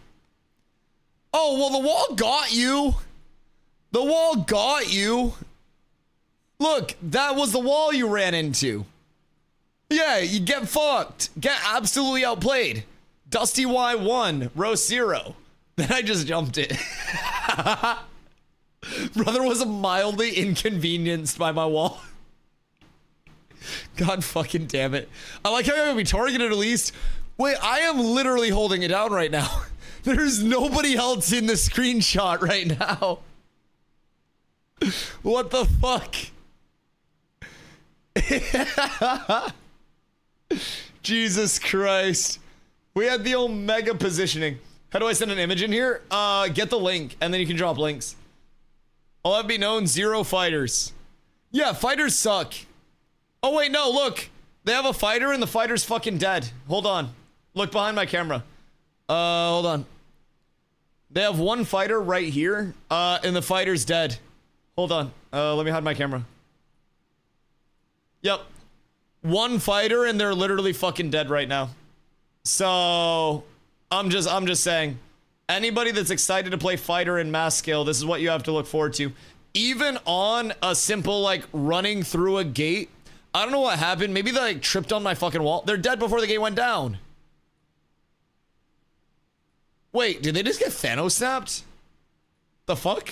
Oh, well, the wall got you. The wall got you. Look, that was the wall you ran into. Yeah, you get fucked. Get absolutely outplayed. DustyWhy 1, roast 0. Then I just jumped it. Brother was mildly inconvenienced by my wall. God fucking damn it. I like how I'm gonna be targeted at least. Wait, I am literally holding it down right now. There's nobody else in the screenshot right now. What the fuck? Jesus Christ. We had the Omega positioning. How do I send an image in here? Get the link, and then you can drop links. I'll have it be known, 0 fighters. Yeah, fighters suck. Oh, wait, no, look. They have a fighter, and the fighter's fucking dead. Hold on. Look behind my camera. Hold on. They have one fighter right here, and the fighter's dead. Hold on. Let me hide my camera. Yep. One fighter, and they're literally fucking dead right now. So, I'm just saying, anybody that's excited to play fighter in mass scale, this is what you have to look forward to. Even on a simple, like, running through a gate, I don't know what happened. Maybe they, like, tripped on my fucking wall. They're dead before the gate went down. Wait, did they just get Thanos snapped? The fuck?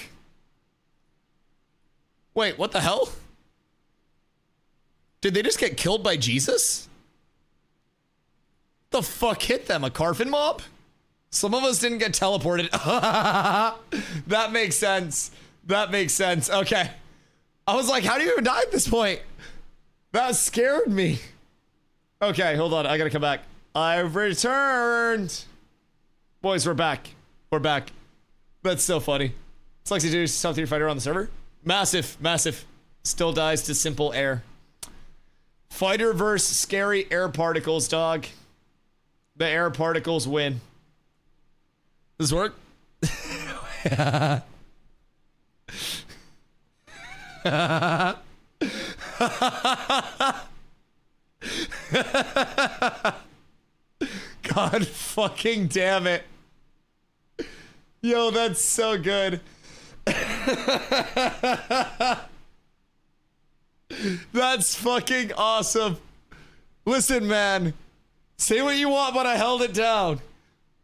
Wait, what the hell? Did they just get killed by Jesus? The fuck hit them? A Carfin mob? Some of us didn't get teleported. That makes sense. That makes sense. Okay. I was like, how do you even die at this point? That scared me. Okay, hold on. I gotta come back. I've returned. Boys, we're back. We're back. That's so funny. It's like to do South Tier Fighter on the server. Massive, massive. Still dies to simple air. Fighter versus scary air particles, dog. The air particles win. Does this work? God fucking damn it. Yo, that's so good. That's fucking awesome. Listen, man. Say what you want, but I held it down.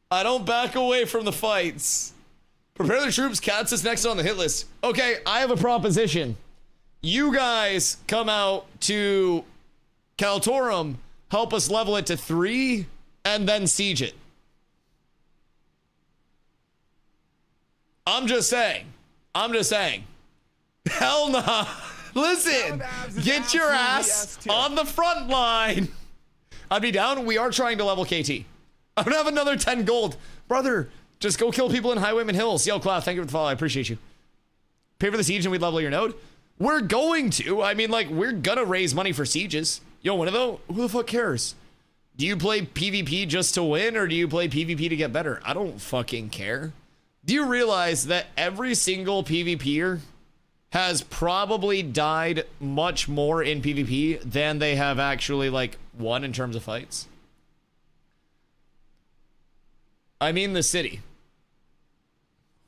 I don't back away from the fights. Prepare the troops. Cats is next on the hit list. Okay, I have a proposition. You guys come out to Kaltorum, help us level it to 3, and then siege it. I'm just saying. I'm just saying. Hell nah. Listen, get your ass on the front line. I'd be down. We are trying to level KT. I don't have another 10 gold. Brother, just go kill people in Highwayman Hills. Yo, Cloud, thank you for the follow. I appreciate you. Pay for the siege and we level your node. We're going to. I mean, like, we're gonna raise money for sieges. Yo, what though? Who the fuck cares? Do you play PvP just to win or do you play PvP to get better? I don't fucking care. Do you realize that every single PvPer has probably died much more in PvP than they have actually, like, won in terms of fights? I mean the city.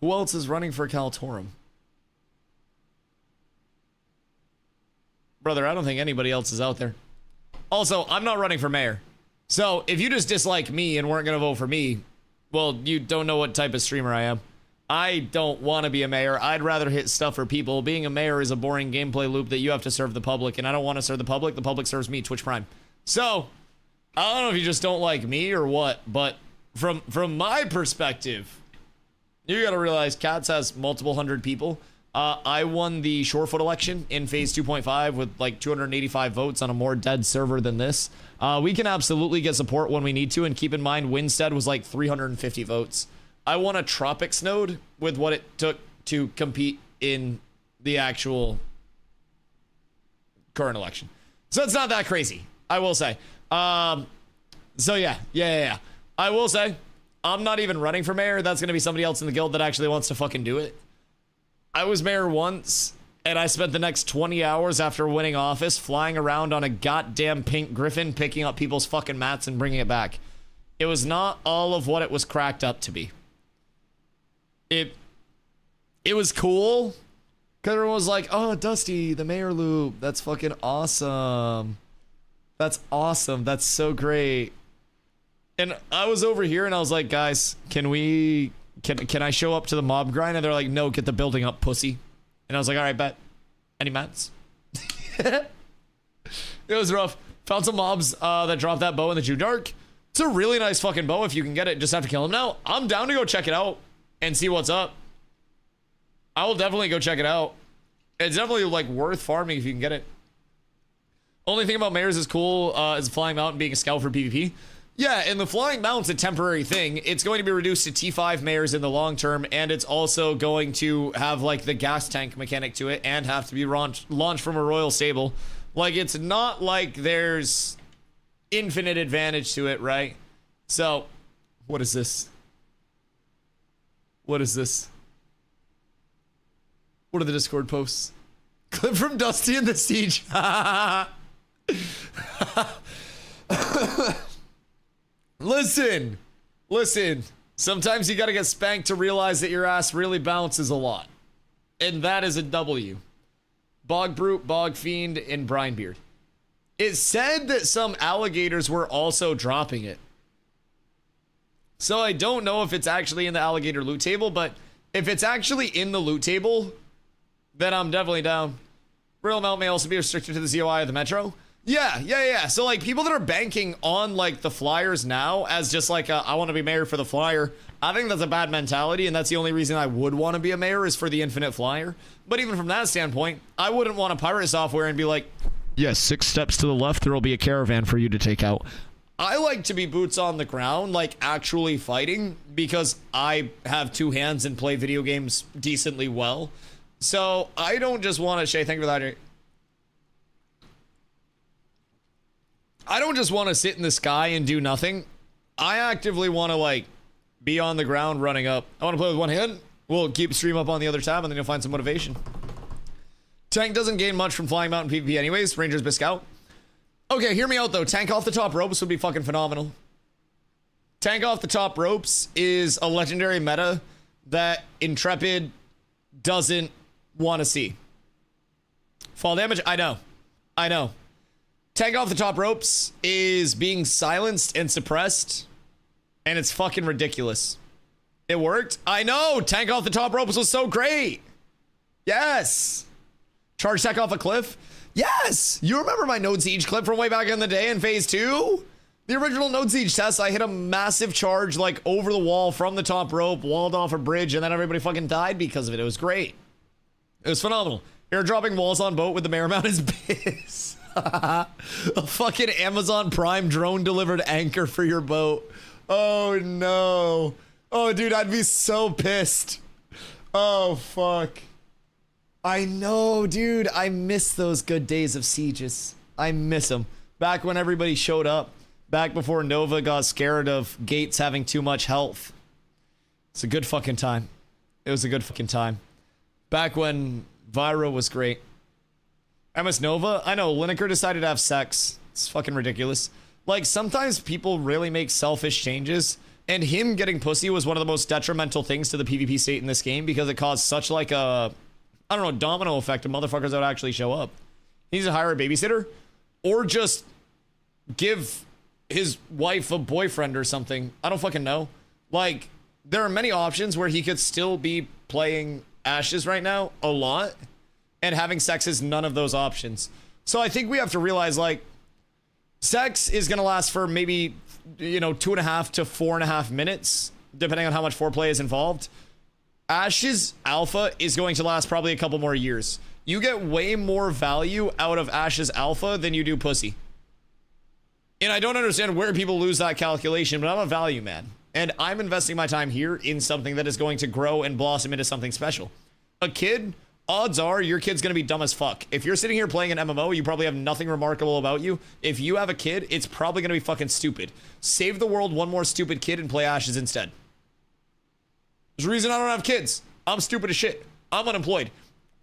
Who else is running for Kaltorum? Brother, I don't think anybody else is out there. Also, I'm not running for mayor. So, if you just dislike me and weren't gonna vote for me, well, you don't know what type of streamer I am. I don't want to be a mayor. I'd rather hit stuff for people. Being a mayor is a boring gameplay loop that you have to serve the public, and I don't want to serve the public. The public serves me, Twitch Prime. So, I don't know if you just don't like me or what, but from my perspective, you gotta realize Cats has multiple hundred people. I won the Shorefoot election in phase 2.5 with like 285 votes on a more dead server than this. We can absolutely get support when we need to, and keep in mind Winstead was like 350 votes. I won a Tropics node with what it took to compete in the actual current election. So it's not that crazy, I will say. So yeah. I will say, I'm not even running for mayor. That's going to be somebody else in the guild that actually wants to fucking do it. I was mayor once, and I spent the next 20 hours after winning office flying around on a goddamn pink griffin, picking up people's fucking mats and bringing it back. It was not all of what it was cracked up to be. it was cool. Because everyone was like, oh, Dusty, the mayor loop. That's fucking awesome. That's awesome. That's so great. And I was over here and I was like, guys, can I show up to the mob grind? And they're like, no, get the building up, pussy. And I was like, all right, bet. Any mats? It was rough. Found some mobs that dropped that bow in the June Dark. It's a really nice fucking bow if you can get it. Just have to kill him now. I'm down to go check it out and see what's up. I will definitely go check it out. It's definitely like worth farming if you can get it. Only thing about Mares is cool is Flying Mountain being a scout for PvP. Yeah, and the Flying Mount's a temporary thing. It's going to be reduced to T5 Mares in the long term, and it's also going to have like the gas tank mechanic to it and have to be launched from a royal stable. Like, it's not like there's infinite advantage to it, right? So, what is this? What is this? What are the Discord posts? Clip from Dusty in the Siege. Listen. Sometimes you gotta get spanked to realize that your ass really bounces a lot. And that is a W. Bog Brute, Bog Fiend, and Brinebeard. It said that some alligators were also dropping it. So I don't know if it's actually in the alligator loot table, but if it's actually in the loot table, then I'm definitely down. Real amount may also be restricted to the ZOI of the Metro. Yeah. So like people that are banking on like the flyers now as just like I want to be mayor for the flyer, I think that's a bad mentality, and that's the only reason I would want to be a mayor is for the infinite flyer. But even from that standpoint, I wouldn't want to pirate software and be like, yes, 6 steps to the left, there will be a caravan for you to take out. I like to be boots on the ground, like actually fighting, because I have 2 hands and play video games decently well. So I don't just want to say, thank you for that. I don't just want to sit in the sky and do nothing. I actively want to like be on the ground running up. I want to play with one hand. We'll keep stream up on the other tab and then you'll find some motivation. Tank doesn't gain much from Flying Mountain PvP anyways. Ranger's Biscout. Okay, hear me out though. Tank off the top ropes would be fucking phenomenal. Tank off the top ropes is a legendary meta that Intrepid doesn't want to see. Fall damage? I know. Tank off the top ropes is being silenced and suppressed, and it's fucking ridiculous. It worked? I know! Tank off the top ropes was so great! Yes! Charge tech off a cliff? Yes! You remember my Node Siege clip from way back in the day in phase 2? The original Node Siege test, I hit a massive charge like over the wall from the top rope, walled off a bridge, and then everybody fucking died because of it. It was great. It was phenomenal. Airdropping walls on boat with the mayor mount is biz. A fucking Amazon Prime drone delivered anchor for your boat. Oh no. Oh dude, I'd be so pissed. Oh fuck. I know, dude. I miss those good days of sieges. I miss them. Back when everybody showed up. Back before Nova got scared of Gates having too much health. It's a good fucking time. It was a good fucking time. Back when Vyra was great. MS Nova? I know, Lineker decided to have sex. It's fucking ridiculous. Like, sometimes people really make selfish changes, and him getting pussy was one of the most detrimental things to the PvP state in this game because it caused such like a, I don't know, domino effect of motherfuckers that would actually show up. He needs to hire a babysitter, or just give his wife a boyfriend or something. I don't fucking know. Like, there are many options where he could still be playing Ashes right now a lot, and having sex is none of those options. So I think we have to realize, like, sex is gonna last for maybe, you know, 2.5 to 4.5 minutes, depending on how much foreplay is involved. Ashes Alpha is going to last probably a couple more years. You get way more value out of Ashes Alpha than you do pussy. And I don't understand where people lose that calculation, but I'm a value man. And I'm investing my time here in something that is going to grow and blossom into something special. A kid, odds are your kid's going to be dumb as fuck. If you're sitting here playing an MMO, you probably have nothing remarkable about you. If you have a kid, it's probably going to be fucking stupid. Save the world one more stupid kid and play Ashes instead. There's a reason I don't have kids. I'm stupid as shit. I'm unemployed.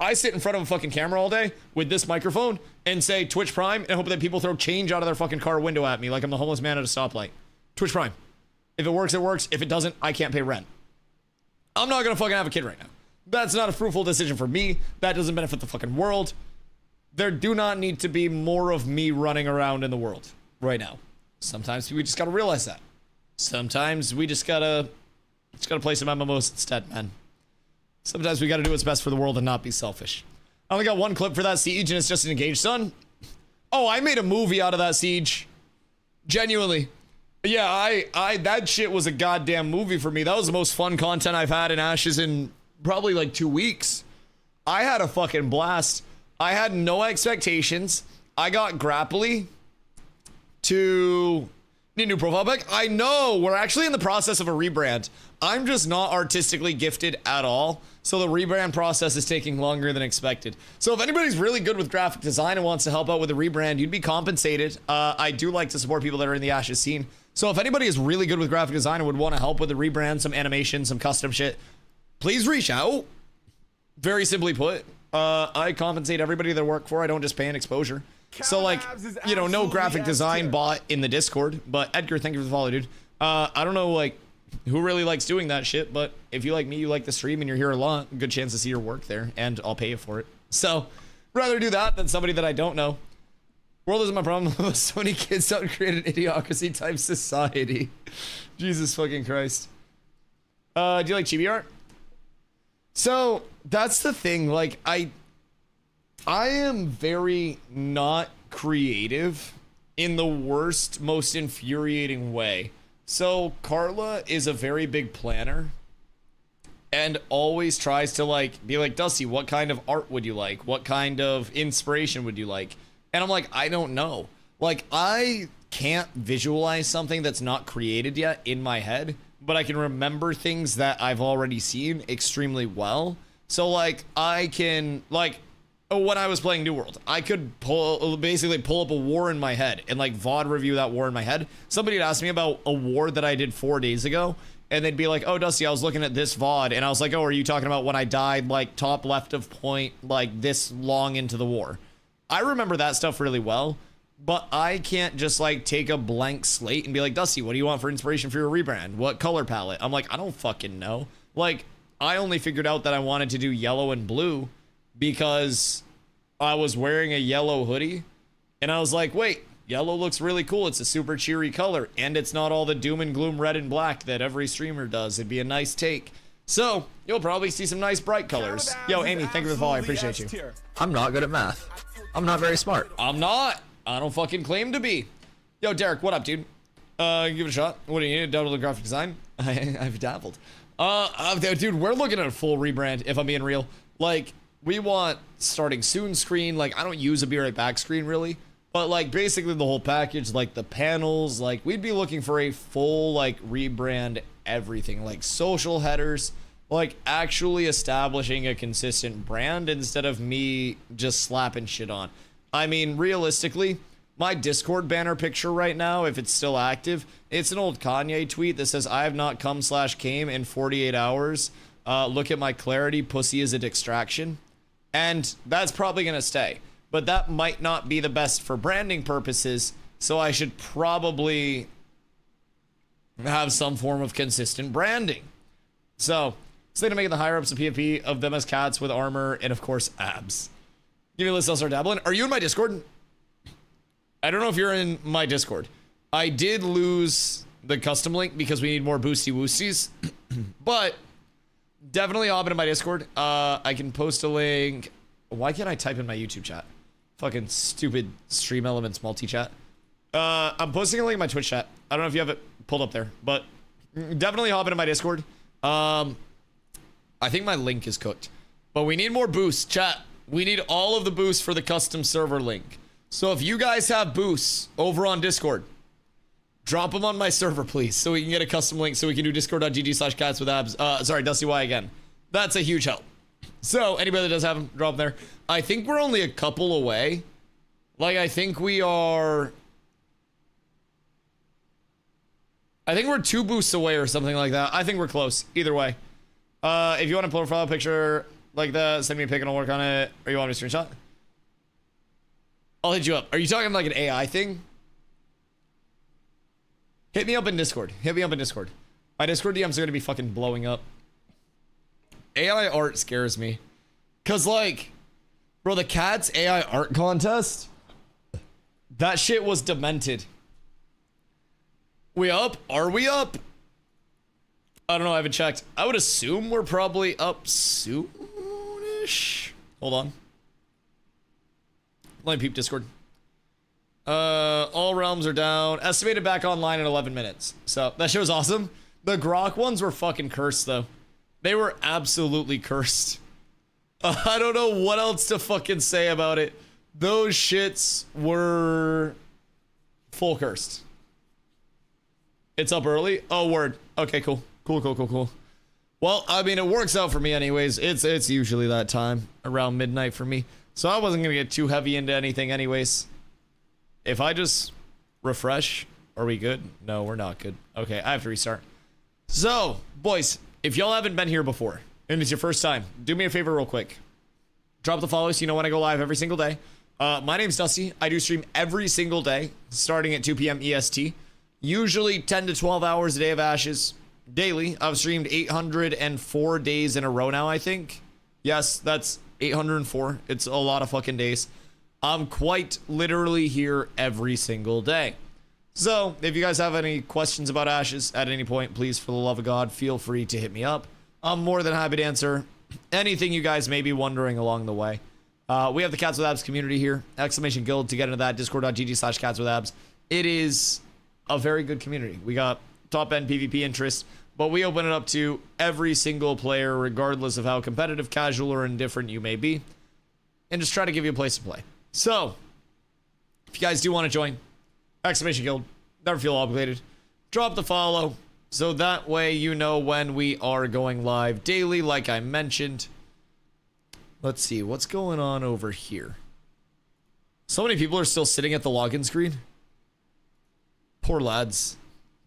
I sit in front of a fucking camera all day with this microphone and say Twitch Prime and hope that people throw change out of their fucking car window at me like I'm the homeless man at a stoplight. Twitch Prime. If it works, it works. If it doesn't, I can't pay rent. I'm not gonna fucking have a kid right now. That's not a fruitful decision for me. That doesn't benefit the fucking world. There do not need to be more of me running around in the world right now. Sometimes we just gotta realize that. Sometimes we just gotta play some MMOs instead, man. Sometimes we gotta do what's best for the world and not be selfish. I only got one clip for that siege and it's just an engaged son. Oh, I made a movie out of that siege. Genuinely. Yeah, I that shit was a goddamn movie for me. That was the most fun content I've had in Ashes in probably like 2 weeks. I had a fucking blast. I had no expectations. I got Grapply to need a new profile pic. I know we're actually in the process of a rebrand. I'm just not artistically gifted at all. So the rebrand process is taking longer than expected. So if anybody's really good with graphic design and wants to help out with the rebrand, you'd be compensated. I do like to support people that are in the Ashes scene. So if anybody is really good with graphic design and would want to help with the rebrand, some animation, some custom shit, please reach out. Very simply put, I compensate everybody that I work for. I don't just pay an exposure. So like, you know, no graphic design bot in the Discord, but Edgar, thank you for the follow, dude. I don't know like who really likes doing that shit, but if you like me, you like the stream and you're here a lot, good chance to see your work there and I'll pay you for it. So rather do that than somebody that I don't know. World isn't my problem. So many kids don't create an idiocracy type society. Jesus fucking Christ. Do you like chibi art? So that's the thing. Like I am very not creative in the worst, most infuriating way. So Carla is a very big planner and always tries to like be like, Dusty, what kind of art would you like? What kind of inspiration would you like? And I'm like, I don't know. Like I can't visualize something that's not created yet in my head, but I can remember things that I've already seen extremely well. So like I can like when I was playing New World, I could basically pull up a war in my head and like VOD review that war in my head. Somebody had asked me about a war that I did 4 days ago and they'd be like, oh, Dusty, I was looking at this VOD and I was like, oh, are you talking about when I died like top left of point like this long into the war? I remember that stuff really well, but I can't just like take a blank slate and be like, Dusty, what do you want for inspiration for your rebrand? What color palette? I'm like, I don't fucking know. Like I only figured out that I wanted to do yellow and blue because I was wearing a yellow hoodie and I was like, wait, yellow looks really cool. It's a super cheery color and it's not all the doom and gloom red and black that every streamer does. It'd be a nice take. So you'll probably see some nice bright colors. Yo, Amy, thank you for the follow. I appreciate you. I'm not good at math. I'm not very smart. I'm not. I don't fucking claim to be. Yo, Derek, what up, dude? Give it a shot. What do you need? Dabble in graphic design? I've dabbled. Dude, we're looking at a full rebrand, if I'm being real. Like, we want starting soon screen. Like, I don't use a be right back screen, really. But, like, basically the whole package, like, the panels, like, we'd be looking for a full, like, rebrand everything. Like, social headers. Like, actually establishing a consistent brand instead of me just slapping shit on. I mean, realistically, my Discord banner picture right now, if it's still active, it's an old Kanye tweet that says, I have not come/came in 48 hours. Look at my clarity. Pussy is a distraction. And that's probably going to stay. But that might not be the best for branding purposes. So I should probably have some form of consistent branding. So, instead of making the higher ups of PvP of them as cats with armor and of course abs. Give me a list, I'll start dabbling. Are you in my Discord? I don't know if you're in my Discord. I did lose the custom link because we need more boosty woosties. But definitely hop into my Discord. I can post a link. Why can't I type in my YouTube chat? Fucking stupid Stream Elements multi-chat. I'm posting a link in my Twitch chat. I don't know if you have it pulled up there, but definitely hop into my Discord. I think my link is cooked, but we need more boosts. Chat, we need all of the boosts for the custom server link. So if you guys have boosts over on Discord, drop them on my server, please, so we can get a custom link so we can do discord.gg/cats with abs. Sorry, DustyWhy again. That's a huge help. So anybody that does have them, drop them there. I think we're only a couple away. Like, I think we are... I think we're 2 boosts away or something like that. I think we're close. Either way. If you want a profile picture like that, send me a pic and I'll work on it. Or you want me to screenshot? I'll hit you up. Are you talking like an AI thing? Hit me up in Discord. Hit me up in Discord. My Discord DMs are going to be fucking blowing up. AI art scares me. Cause like, bro, the cat's AI art contest, that shit was demented. We up? Are we up? I don't know, I haven't checked. I would assume we're probably up soonish. Hold on. Let me peep Discord. All realms are down. Estimated back online in 11 minutes. So that shit was awesome. The Grok ones were fucking cursed though. They were absolutely cursed. I don't know what else to fucking say about it. Those shits were full cursed. It's up early. Oh, word. Okay, cool. Cool. Well, I mean, it works out for me anyways. It's usually that time around midnight for me. So I wasn't going to get too heavy into anything anyways. If I just refresh, are we good? No, we're not good. Okay, I have to restart. So, boys, if y'all haven't been here before, and it's your first time, do me a favor real quick. Drop the follow so you know when I go live every single day. My name's Dusty. I do stream every single day, starting at 2 p.m. EST. Usually 10 to 12 hours a day of Ashes. Daily. I've streamed 804 days in a row now, I think. Yes, that's 804. It's a lot of fucking days. I'm quite literally here every single day. So, if you guys have any questions about Ashes at any point, please, for the love of God, feel free to hit me up. I'm more than happy to answer anything you guys may be wondering along the way. We have the Cats with Abs community here. Exclamation Guild to get into that. Discord.gg/catswithabs. It is a very good community. We got top end PvP interest, but we open it up to every single player, regardless of how competitive, casual, or indifferent you may be, and just try to give you a place to play. So, if you guys do want to join, Exclamation Guild, never feel obligated. Drop the follow, so that way you know when we are going live daily, like I mentioned. Let's see, what's going on over here? So many people are still sitting at the login screen. Poor lads.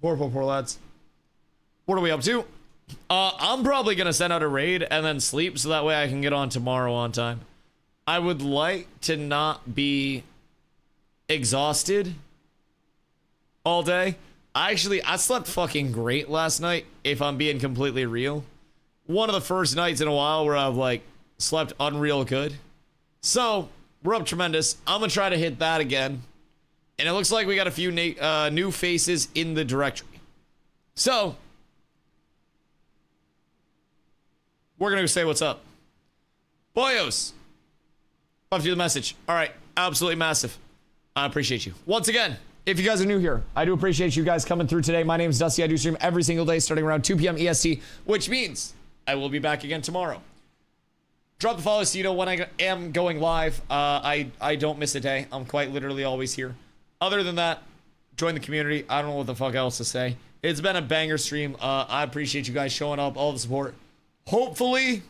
Poor lads. What are we up to? I'm probably going to send out a raid and then sleep, so that way I can get on tomorrow on time. I would like to not be exhausted all day. I slept fucking great last night, if I'm being completely real. One of the first nights in a while where I've like slept unreal good. So, we're up tremendous. I'm gonna try to hit that again. And it looks like we got a few new faces in the directory. So, we're gonna go say what's up. Boyos! Love you the message. All right, absolutely massive. I appreciate you. Once again, if you guys are new here, I do appreciate you guys coming through today. My name is Dusty. I do stream every single day starting around 2 p.m. EST, which means I will be back again tomorrow. Drop the follow so you know when I am going live. I don't miss a day. I'm quite literally always here. Other than that, join the community. I don't know what the fuck else to say. It's been a banger stream. I appreciate you guys showing up, all the support. Hopefully,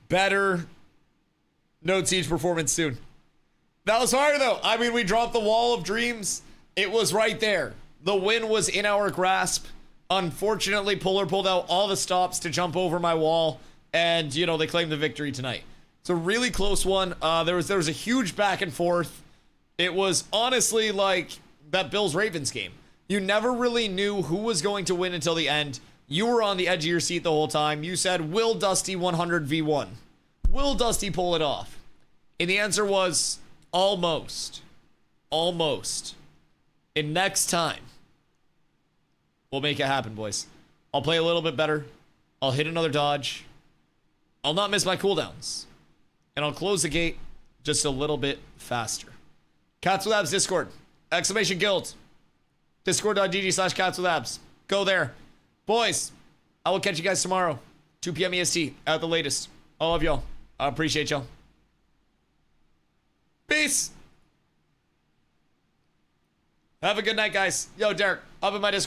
better Note Siege performance soon. That was fire though. I mean, we dropped the wall of dreams. It was right there. The win was in our grasp. Unfortunately, Puller pulled out all the stops to jump over my wall, and you know, they claimed the victory tonight. It's a really close one. There was a huge back and forth. It was honestly like that Bills Ravens game. You never really knew who was going to win until the end. You were on the edge of your seat the whole time. You said, will Dusty 100v1? Will Dusty pull it off? And the answer was almost. Almost. And next time, we'll make it happen, boys. I'll play a little bit better. I'll hit another dodge. I'll not miss my cooldowns. And I'll close the gate just a little bit faster. Cats with Abs Discord. Exclamation Guild. Discord.gg/catswithabs. Go there. Boys, I will catch you guys tomorrow. 2 p.m. EST at the latest. All of y'all. I appreciate y'all. Peace. Have a good night, guys. Yo, Derek, up in my Discord.